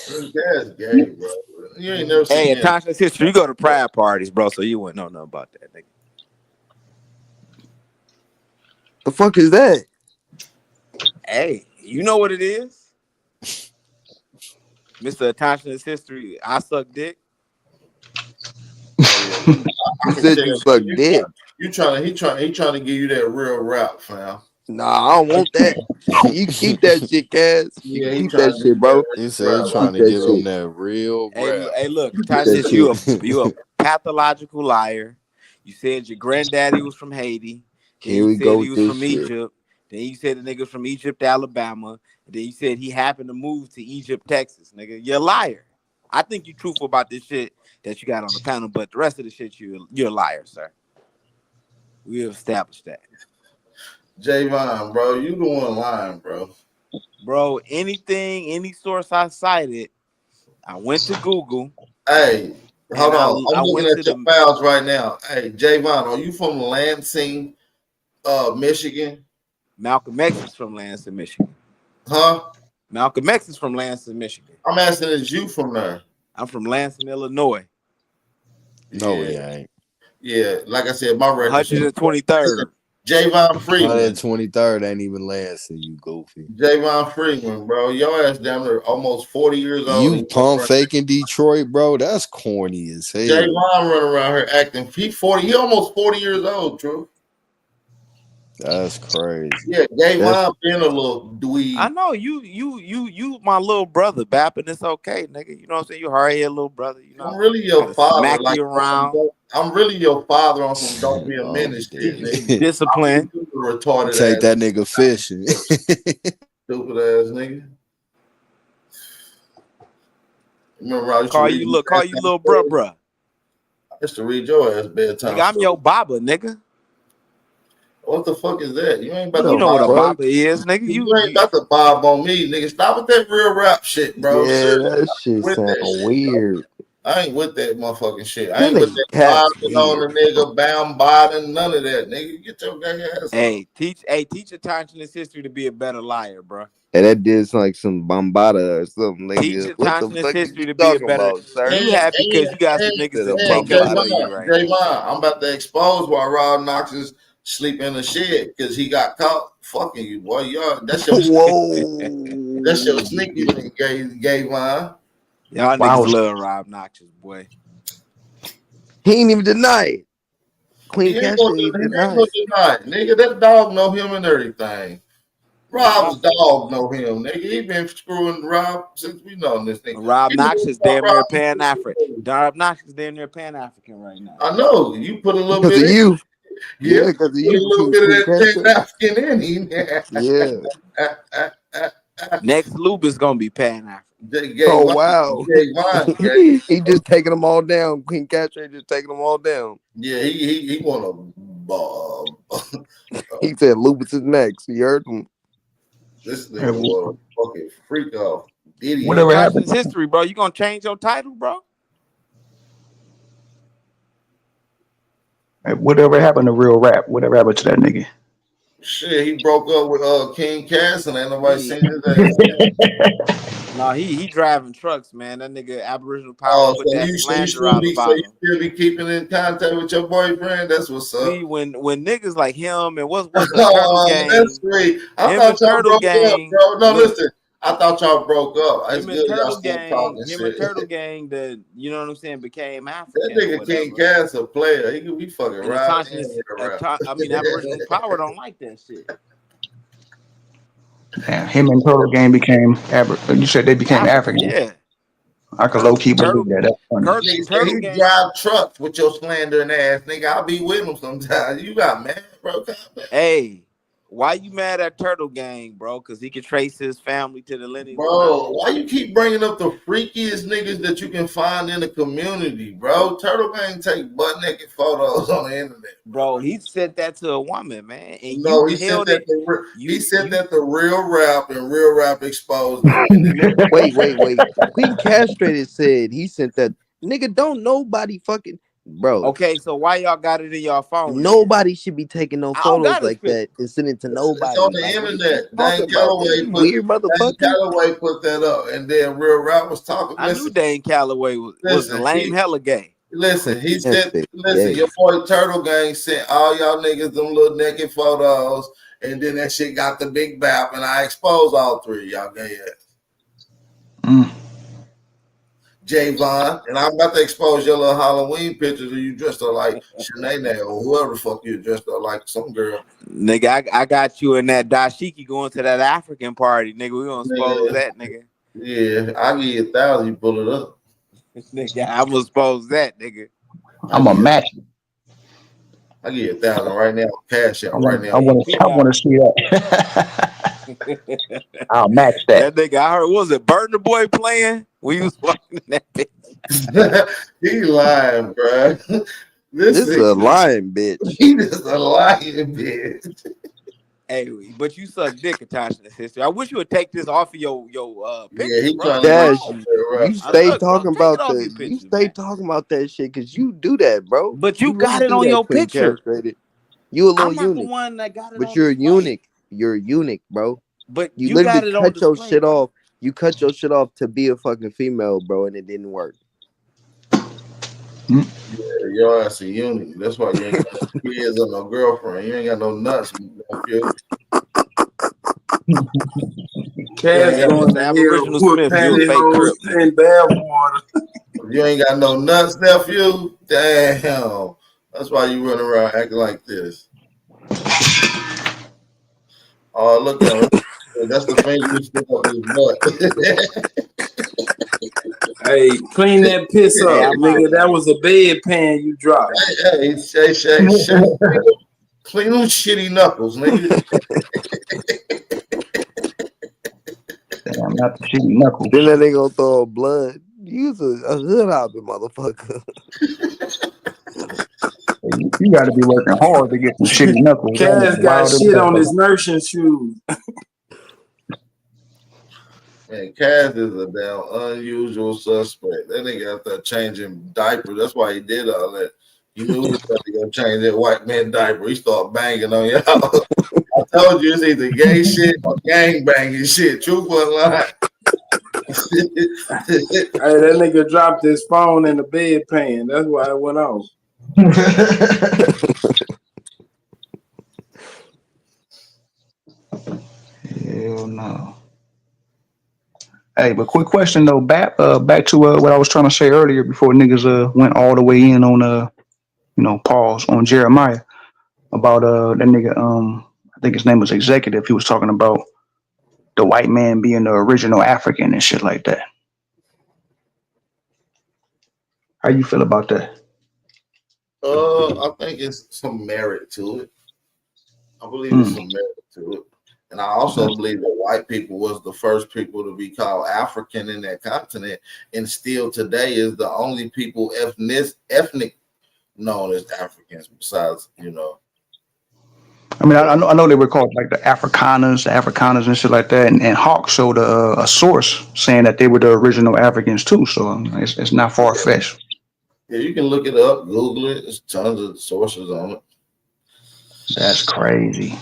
Cass gay, bro. You ain't never seen Hey, him. at Tasha's history, you go to pride parties, bro, so you wouldn't know nothing about that, nigga. The fuck is that? Hey, you know what it is? Mr. Tasha's history, I suck dick. You said you suck dick. He trying to give you that real rap, fam. Nah, I don't want that. You keep that shit, Cass. Yeah, Keep that shit, bro. He said he's trying to give him that real rap. Hey, look, Tasha, you a pathological liar. You said your granddaddy was from Haiti. Here we go with he was this from shit. Egypt. Then you said the nigga from Egypt, Alabama. And then you said he happened to move to Egypt, Texas. Nigga, you're a liar. I think you're truthful about this shit that you got on the panel, but the rest of the shit, you're a liar, sir. We have established that. Javon, bro, you the one lying, bro. Bro, any source I cited, I went to Google. Hey, hold on. I'm looking went at to your files right now. Hey, Javon, are you from Lansing, Michigan? Malcolm X is from Lansing, Michigan. Huh? Malcolm X is from Lansing, Michigan. I'm asking, is you from there? I'm from Lansing, Illinois. No, he ain't. Yeah, like I said, my record. 123rd. Javon Freeman. 123rd ain't even Lansing, you goofy. Javon Freeman, bro. Your ass down there almost 40 years old. You pump faking Detroit, bro. That's corny as hell. Javon running around here acting. He almost 40 years old, true. That's crazy. Yeah, Javon being a little dweeb. I know you my little brother, Bap, and it's okay, nigga. You know what I'm saying? You hard head little brother. You know, I'm really your father. Smack Like, you around. I'm really your father on some don't be a menace shit, nigga. Discipline. Retarded Take ass that nigga fishing. stupid ass nigga. Remember I used Call to you little bruh. I used to read your ass bedtime. Nigga, I'm your baba, nigga. What the fuck is that? You ain't about You to know what a bob. baba is, nigga. You ain't about to bob on me, nigga. Stop with that real rap shit, bro. Yeah, Seriously, that shit with sound that shit, weird. I ain't with that motherfucking shit. I That ain't with nigga that Cat's bobbing on the nigga, bound bobbing, none of that, nigga. Get your gay ass on. Hey, teach your consciousness history to be a better liar, bro. And that did sound like some bombada or something. Nigga. Teach your What the consciousness fuck history you to be a talking better. about, sir? You happy because you got some niggas that take up for you right now. Javon, I'm about to expose why Rob Knox is sleeping in the shed because he got caught fucking you, boy. That's your that's your sneaky link, Javon. Y'all niggas love Rob Noxious, boy. He ain't even deny it. Queen He ain't Castro gonna ain't deny deny it. it. Nigga, that dog know him and everything. Rob's dog know him, nigga. He been screwing Rob since we know this nigga. Rob Noxious damn near Pan-African. Rob Noxious damn near Pan-African right now. I know. You put a little Because bit of in. you. Yeah, because of put you, a little Queen bit of that Castro. Pan-African in him. Yeah. Next loop is gonna be Pan-African. Oh wow. He just taking them all down. Queen Castro just taking them all down. Yeah, he wanna He said Lupus is next. You heard him. this nigga wanna fucking freak off. Idiot. Whatever happened? History, bro. You gonna change your title, bro? Whatever happened to real rap? Whatever happened to that nigga? Shit, he broke up with King Cass and ain't nobody seen his ass. No, he driving trucks, man. That nigga Aboriginal Power Oh, put so that you slander still out be about him. still be keeping in contact with your boyfriend? That's what's up. See, when niggas like him and what's the Turtle Oh, Gang? that's sweet. I Him thought and y'all Turtle broke Gang. up, bro. No, Look, listen. I thought y'all broke up. It's him and good y'all Turtle still Gang, talking him shit. and Turtle Gang, that you know what I'm saying, became African. That nigga King Cass a player. He could be fucking And right. Aboriginal Power don't like that shit. Damn, him and Turtle Gang became you said they became African. Yeah. I could low key believe that. That's funny. Nigga say he drive trucks with your slandering ass, nigga. I'll be with him sometimes. You got mad, bro. Hey, why you mad at Turtle Gang, bro? Because he can trace his family to the lineage. Bro, why you keep bringing up the freakiest niggas that you can find in the community, bro? Turtle Gang take butt naked photos on the internet. Bro, he sent that to a woman, man. And No, you he said held that it. he said that the real rap and real rap exposed him. Wait. Queen Castrated said he sent that. Nigga, don't nobody fucking bro. Okay, so why y'all got it in your phone? Nobody should be taking no I don't photos got his like that and sending to nobody. It's on the Like, internet. what Dane you talking about, Calloway you weird motherfucker. Calloway put that up, and then Real Rap was talking. I knew Dane Calloway was the lame hella gay. Listen, he said, your boy Turtle Gang sent all y'all niggas them little naked photos, and then that shit got the big bap, and I exposed all three of y'all gay ass. Javon, and I'm about to expose your little Halloween pictures of you dressed up like Shanae or whoever the fuck you dressed up like, some girl. Nigga, I got you in that dashiki going to that African party, nigga. We gonna expose that, nigga. Yeah, I'll give you 1,000, you pull it up. Nigga, I'm gonna expose that, nigga. I'm a match. I'll give you 1,000 right now. Cash out right now. I want to see that. I'll match that. That nigga, I heard, what was it Burner Boy playing? We was walking in that bitch. He lying, bro. This is a lying bitch. He just a lying bitch. Hey, but you suck dick, attaching sister. I wish you would take this off of your picture, Yeah, he bro. trying Dash, to you stay talking about talking about that shit because you do that, bro. But you really got it do on that, your twin picture. castrated. You a little I'm not the eunuch. one that got it But on you're a display. eunuch. You're a eunuch, bro. But You you got literally it on cut your display, shit bro. off. You cut your shit off to be a fucking female, bro, and it didn't work. Yeah, your ass a unit. That's why you ain't got no kids or no girlfriend. You ain't got no nuts. Nephew. Cass Yeah, going Mr. to hell Aboriginal with Smith, you a fake pantyhose crip. and bath water. You ain't got no nuts, nephew. Damn. That's why you run around acting like this. Oh, look at him. That's the finger you stick up his butt. Hey, clean that piss Hey, up, I'm nigga. out, That man. was a bedpan you dropped. Hey, Shay. Clean those shitty knuckles, nigga. Damn, not the shitty knuckles. Then that nigga gonna throw blood. Use a hood hopping motherfucker. You got to be working hard to get some shitty knuckles. Cass got shit on his nursing shoes. Man, Cass is a damn unusual suspect. That nigga out there changing diapers. That's why he did all that. He knew he was gonna change that white man diaper. He started banging on y'all. I told you it's either gay shit or gang banging shit. Truth or lie. Hey, that nigga dropped his phone in the bedpan. That's why it went off. Hell no. Hey, but quick question though, back to what I was trying to say earlier before niggas went all the way in on pause on Jeremiah about that nigga I think his name was Executive. He was talking about the white man being the original African and shit like that. How you feel about that? I think it's some merit to it. I believe it's some merit to it. And I also believe that white people was the first people to be called African in that continent, and still today is the only people ethnic known as Africans. Besides, I mean, I know they were called like the Afrikaners and shit like that, and Hawk showed a source saying that they were the original Africans too. So it's not far fetched. Yeah, you can look it up, Google it. There's tons of sources on it. That's crazy.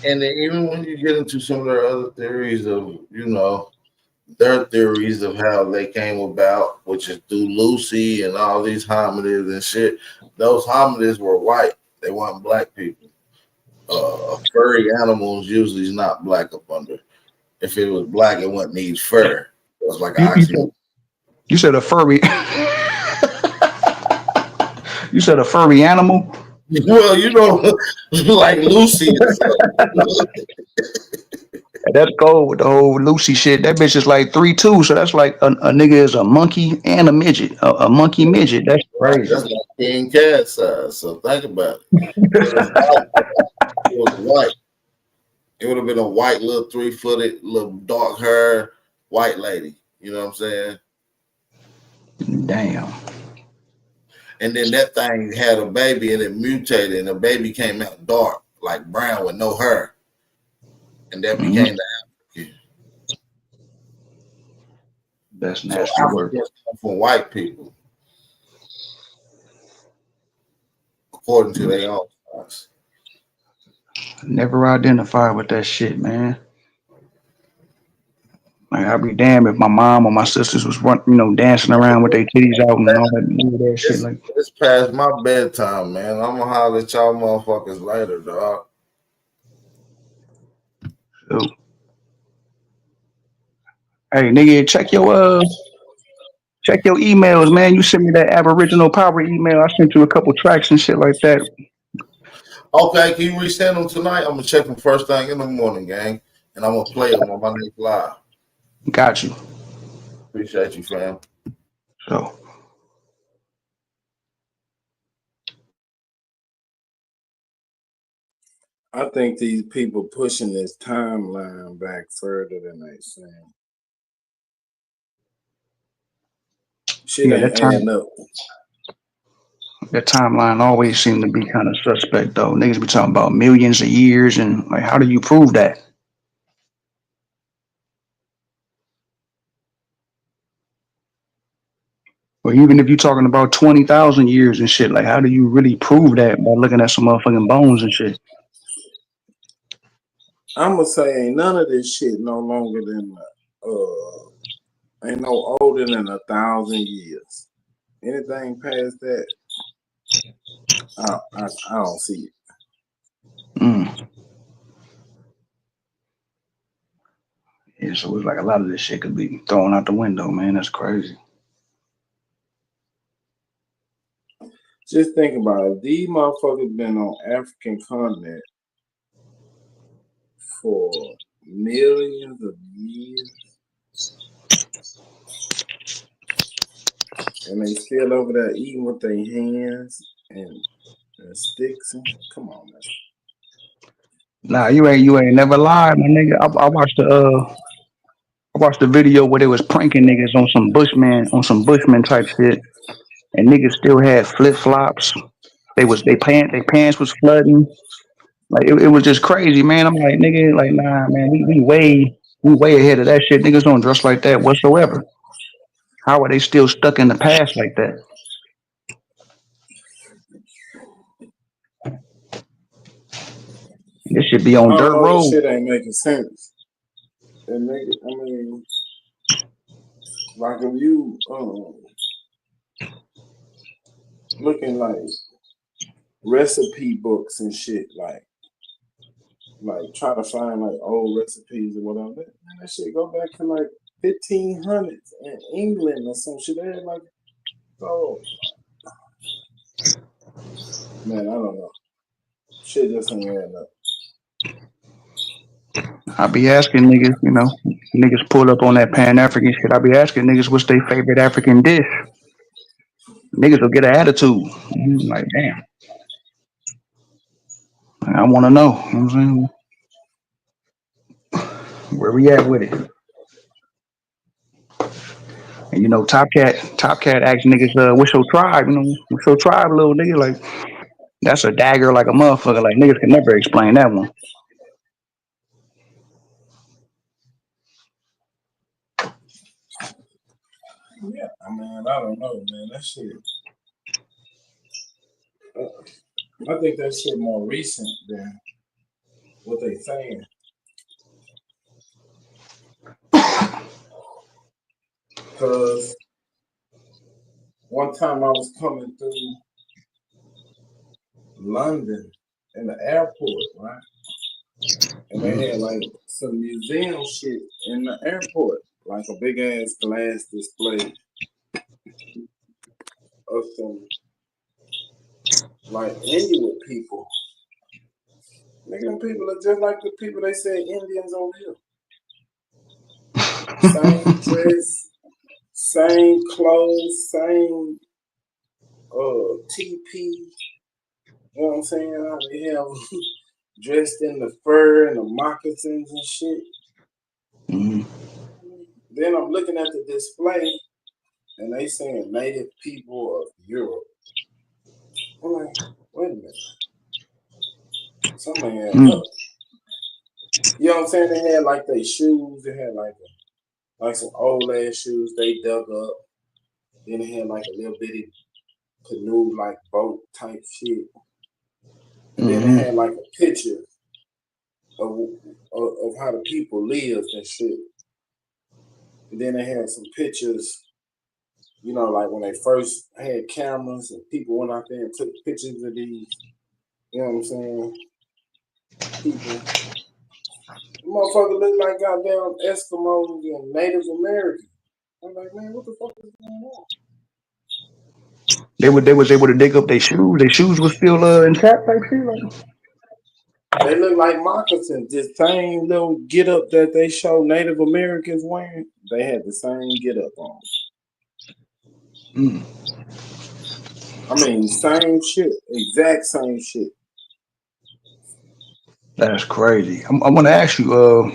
And then even when you get into some of their other theories of, their theories of how they came about, which is through Lucy and all these hominids and shit, those hominids were white. They weren't black people. Furry animals usually is not black up under. If it was black, it wouldn't need fur. It was like an oxymoron. You said a furry. You said a furry animal. Well, like Lucy. That's gold with the whole Lucy shit. That bitch is like 3'2", so that's like a nigga is a monkey and a midget. A monkey midget. That's crazy. That's like King Cat size. So think about it. It was white. It would have been a white little 3-footed, little dark hair white lady. You know what I'm saying? Damn. And then that thing had a baby and it mutated, and the baby came out dark, like brown with no hair. And that became the African. That's So nasty work. Africans come from white people, according to their own thoughts. Never identified with that shit, man. Like I'd be damned if my mom or my sisters was dancing around with their titties out and all that shit. Like It's past my bedtime, man. I'm gonna holler at y'all motherfuckers later, dog. So, hey, nigga, check your emails, man. You sent me that Aboriginal Power email. I sent you a couple tracks and shit like that. Okay, can you resend them tonight? I'm gonna check them first thing in the morning, gang, and I'm gonna play them on my next live. Got you. Appreciate you, fam. So. I think these people pushing this timeline back further than they saying. Shit ain't adding up. That timeline always seemed to be kind of suspect though. Niggas be talking about millions of years and like, how do you prove that? Or even if you're talking about 20,000 years and shit, like how do you really prove that by looking at some motherfucking bones and shit? I'ma say ain't none of this shit no longer than ain't no older than 1,000 years. Anything past that, I don't see it. Yeah, so it's like a lot of this shit could be thrown out the window, man. That's crazy. Just think about it. These motherfuckers been on African continent for millions of years, and they still over there eating with their hands and sticks. And, come on, man. Nah, you ain't never lied, my nigga. I watched the video where they was pranking niggas on some bushman type shit, and niggas still had flip flops. They pants was flooding. Like it was just crazy, man. I'm like, nigga, like nah, man, we way ahead of that shit. Niggas don't dress like that whatsoever. How are they still stuck in the past like that? This should be on dirt road. This shit ain't making sense. And nigga, I mean, like if you looking like recipe books and shit, like try to find like old recipes or whatever. Man, that shit go back to like 1500s in England or some shit. They had like, oh man, I don't know. Shit just ain't adding up. I be asking niggas, you know, niggas pull up on that Pan-African shit. I be asking niggas what's their favorite African dish. Niggas will get an attitude. I'm like, damn. I want to know. You know what I'm saying? Where we at with it? And you know, Top Cat asks niggas, what's your tribe? You know, what's your tribe, little nigga? Like, that's a dagger like a motherfucker. Like, niggas can never explain that one. Yeah, I mean, I don't know, man. That shit. I think that shit more recent than what they saying. Because one time I was coming through London in the airport, right? And they had like some museum shit in the airport, like a big ass glass display of some like Inuit people. Nigga, them people are just like the people they say Indians over here. Same dress, same clothes, same TP. You know what I'm saying? How they have dressed in the fur and the moccasins and shit. Then I'm looking at the display and they saying native people of Europe. I'm like, wait a minute. Something had up. You know what I'm saying? They had like their shoes. They had like some old ass shoes they dug up. Then they had like a little bitty canoe like boat type shit. And then they had like a picture of how the people lived and shit. And then they had some pictures, you know, like when they first had cameras and people went out there and took pictures of these, you know what I'm saying, people. The motherfucker look like goddamn Eskimos and Native Americans. I'm like, man, what the fuck is going on? They was able to dig up their shoes. Their shoes were still intact, type shit. Like. They look like moccasins. The same little get up that they show Native Americans wearing. They had the same get up on. I mean, same shit, exact same shit. That's crazy. I want to ask you,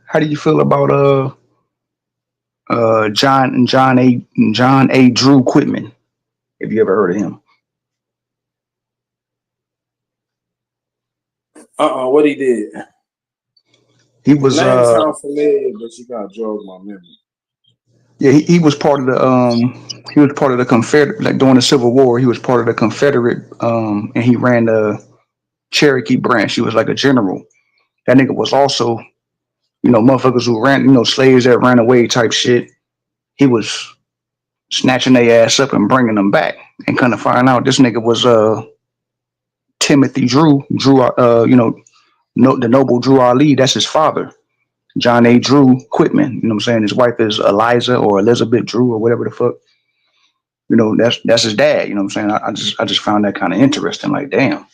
how do you feel about John A. Drew Quitman? Have you ever heard of him? What he did? He The was name sounds familiar, but you got to jog my memory. yeah, he was part of the Confederate, like during the Civil War. He was part of the Confederate, and he ran the Cherokee branch. He was like a general. That nigga was also, motherfuckers who ran, slaves that ran away type shit. He was snatching their ass up and bringing them back, and kind of find out this nigga was Timothy Drew, the noble Drew Ali. That's his father, John A. Drew Quitman. You know what I'm saying? His wife is Eliza or Elizabeth Drew or whatever the fuck. That's his dad. You know what I'm saying? I just found that kind of interesting. Like, damn.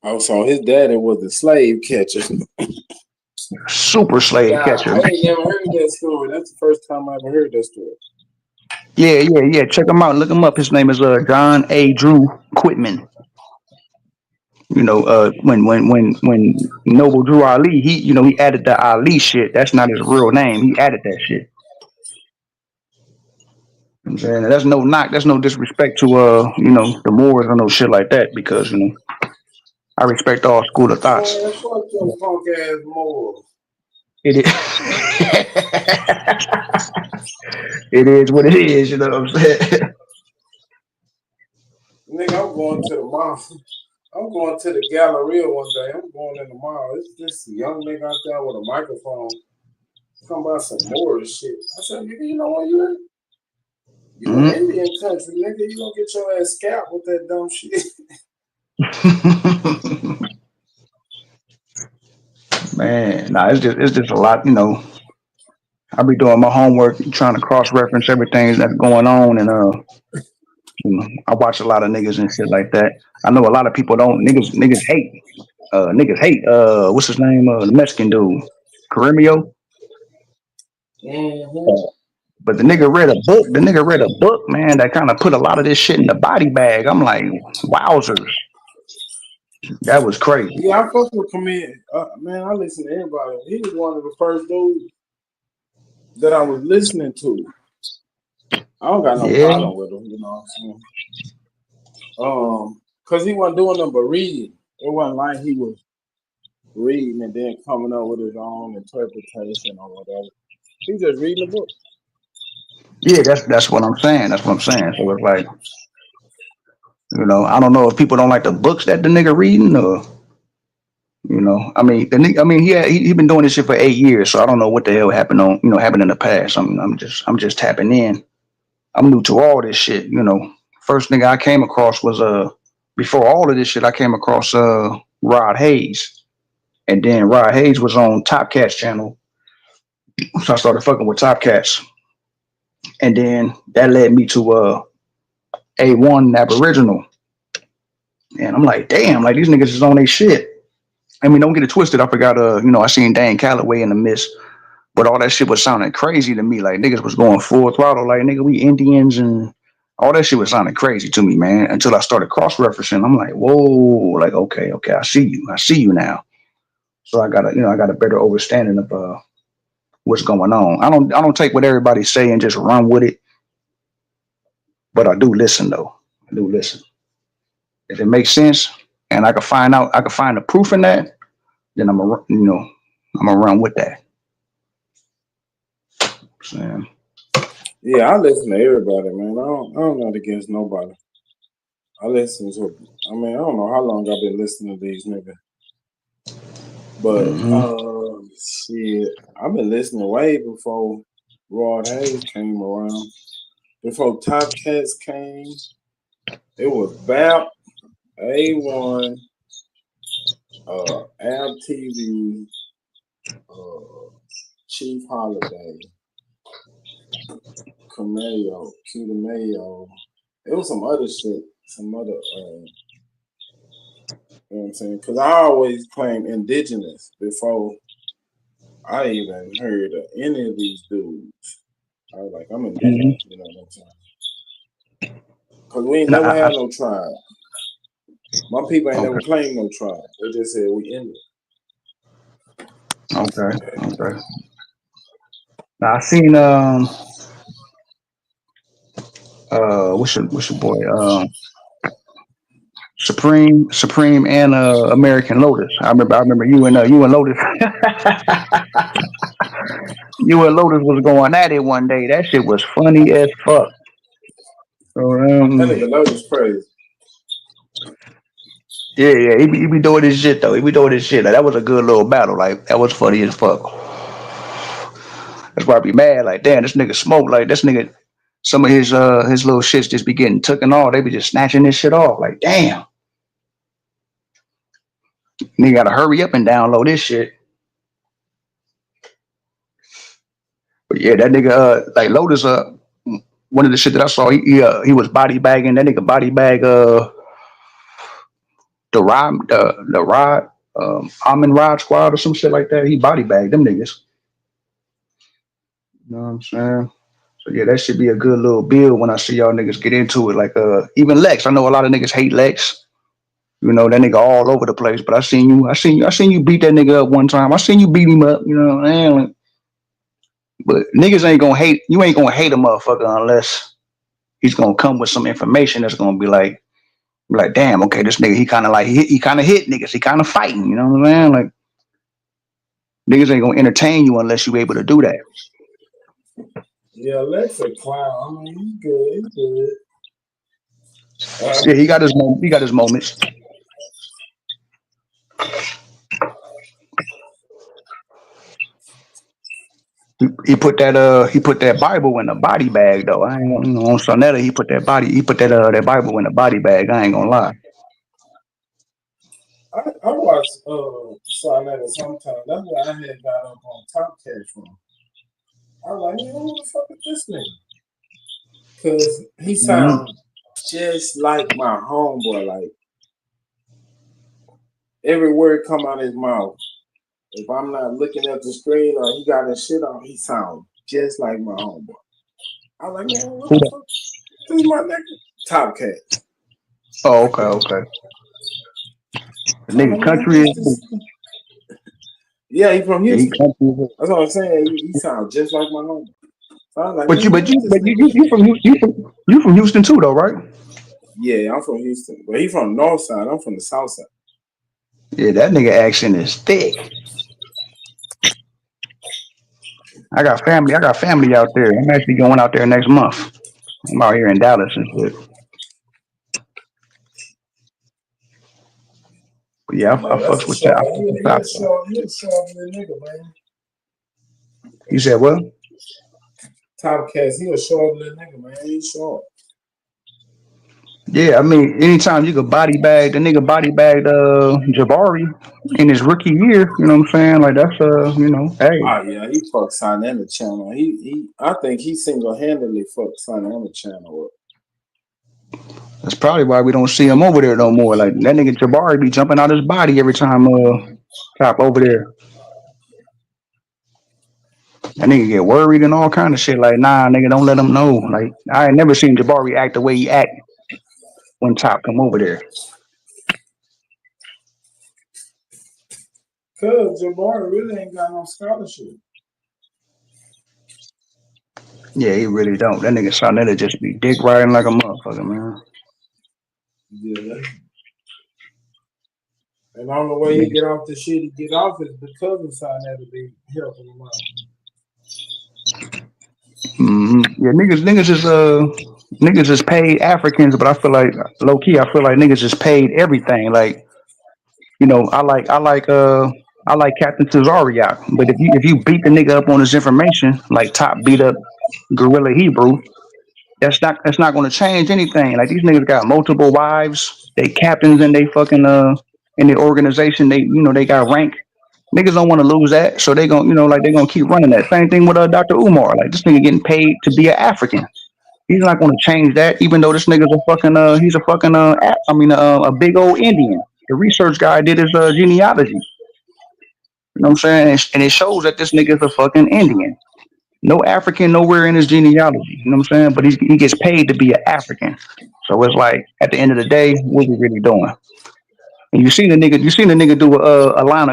Oh, so his daddy was a slave catcher. Super slave catcher. I ain't never heard that story. That's the first time I ever heard that story. Yeah. Check him out. Look him up. His name is John A. Drew Quitman. When Noble Drew Ali, he added the Ali shit. That's not his real name. He added that shit. I'm saying that's no knock. That's no disrespect to the Moors or no shit like that, because I respect all school of thoughts. Man, fuck them punk ass Moors. It is. It is what it is. You know what I'm saying? Nigga, I'm going to the mall. I'm going to the Galleria one day. I'm going in the mall. It's this young nigga out there with a microphone talking about some more shit. I said, nigga, you know what you in? You in Indian country, nigga. You gonna get your ass scalped with that dumb shit. Man, nah, it's just a lot, I be doing my homework, trying to cross-reference everything that's going on, and I watch a lot of niggas and shit like that. I know a lot of people don't niggas hate. What's his name? The Mexican dude, Carimio. But the nigga read a book. The nigga read a book, man, that kind of put a lot of this shit in the body bag. I'm like, wowzers. That was crazy. Yeah, I fuck with comedian. Man, I listen to everybody. He was one of the first dudes that I was listening to. I don't got no problem with him, you know what I'm saying? Cause he wasn't doing nothing but reading. It wasn't like he was reading and then coming up with his own interpretation or whatever. He just reading the book. Yeah, that's what I'm saying. That's what I'm saying. So it's like, I don't know if people don't like the books that the nigga reading, or I mean, he been doing this shit for 8 years, so I don't know what the hell happened happened in the past. I'm just tapping in. I'm new to all this shit. First nigga I came across was before all of this shit, I came across Rod Hayes, and then Rod Hayes was on Top Cats channel, so I started fucking with Top Cats, and then that led me to A1 Aboriginal, and I'm like, damn, like these niggas is on their shit. I mean, don't get it twisted. I forgot, I seen Dan Calloway in the mist, but all that shit was sounding crazy to me. Like niggas was going full throttle, like nigga, we Indians, and all that shit was sounding crazy to me, man. Until I started cross-referencing, I'm like, whoa, like okay, I see you now. So I got a better understanding of what's going on. I don't take what everybody say and just run with it, but I do listen though. I do listen. If it makes sense and I can find the proof in that, then I'm gonna run with that. So, yeah, I listen to everybody, man. I'm not against nobody. I listen to. I mean, I don't know how long I've been listening to these niggas, but shit, I've been listening way before Rod Hayes came around. Before Top Cats came, it was BAP, A1, Ab TV, Chief Holiday, Cameo, Cuda Mayo. It was some other shit, some other, you know what I'm saying? Because I always claim indigenous before I even heard of any of these dudes. I was like, I'm indigenous, you know what I'm saying? Because we ain't never had no tribe. My people ain't never claimed no tribe. They just said we Indian. Okay. Now I seen what's your boy Supreme, and American Lotus. I remember you and Lotus. You and Lotus was going at it one day. That shit was funny as fuck. So, That nigga Lotus crazy. yeah, he be doing this shit though. He be doing this shit. Like, that was a good little battle. Like that was funny as fuck. That's why I be mad. Like, damn, this nigga smoke. Like this nigga, some of his little shits just be getting taken off. They be just snatching this shit off. Like, damn. Nigga gotta hurry up and download this shit. But yeah, that nigga like Lotus one of the shit that I saw, he was body bagging. That nigga body bag the Rod Almond Rod Squad or some shit like that. He body bagged them niggas. You know what I'm saying? So yeah, that should be a good little build when I see y'all niggas get into it. Like even Lex. I know a lot of niggas hate Lex. You know, that nigga all over the place. But I seen you beat that nigga up one time. I seen you beat him up, you know what I'm saying? But niggas ain't gonna hate a motherfucker unless he's gonna come with some information that's gonna be like, damn, okay, this nigga he kinda hit niggas, he kinda fighting, you know what I'm saying? Like niggas ain't gonna entertain you unless you able to do that. Yeah, Lex a clown. I mean, he's good. Yeah, he got his moments. He put that Bible in a body bag though. I ain't gonna, on Sonetta, he put that Bible in a body bag. I ain't gonna lie. I watch Sonetta sometimes. That's why I had got up on Top Cat from. I was like, man, who the fuck is this nigga? Cause he sounds just like my homeboy. Like every word come out of his mouth. If I'm not looking at the screen or he got his shit on, he sounds just like my homeboy. I was like, man, what the fuck? This is my nigga. Top Cat. Oh, okay. The nigga country is. Yeah, he from Houston. That's what I'm saying. He sounds just like my homeboy. So I was like, But you from Houston too though, right? Yeah, I'm from Houston. But he from the north side. I'm from the south side. Yeah, that nigga accent is thick. I got family out there. I'm actually going out there next month. I'm out here in Dallas and shit. But yeah, I fucks with that. He's a short little nigga, man. You said what? Top Cat, he a short little nigga, man. He's short. Yeah, I mean, anytime you could body bag, the nigga body bagged Jabari in his rookie year, you know what I'm saying? Like that's you know, hey. Oh yeah, he fucked Sonetta Channel. He I think he single-handedly fucked Sonetta Channel up. That's probably why we don't see him over there no more. Like that nigga Jabari be jumping out his body every time Top over there. That nigga get worried and all kind of shit. Like, nah, nigga, don't let him know. Like, I ain't never seen Jabari act the way he act when Top come over there. Cause Jabari really ain't got no scholarship. Yeah, he really don't. That nigga Sonetta just be dick riding like a motherfucker, man. Yeah. And the only way he get off the shit he get off is because of Sonetta be helping him out. Yeah, niggas is paid Africans, but I feel like low key, niggas is paid everything. Like, you know, I like Captain Tazariak, but if you beat the nigga up on his information, like Top beat up Gorilla Hebrew, that's not going to change anything. Like these niggas got multiple wives, they captains in they fucking in the organization. They got rank. Niggas don't want to lose that, so they gonna keep running that. Same thing with Dr. Umar. Like this nigga getting paid to be an African. He's not gonna change that, even though this nigga's a big old Indian. The research guy did his genealogy. You know what I'm saying? And it shows that this nigga's a fucking Indian. No African nowhere in his genealogy. You know what I'm saying? But he gets paid to be an African. So it's like at the end of the day, what we really doing? And you seen the nigga do a line of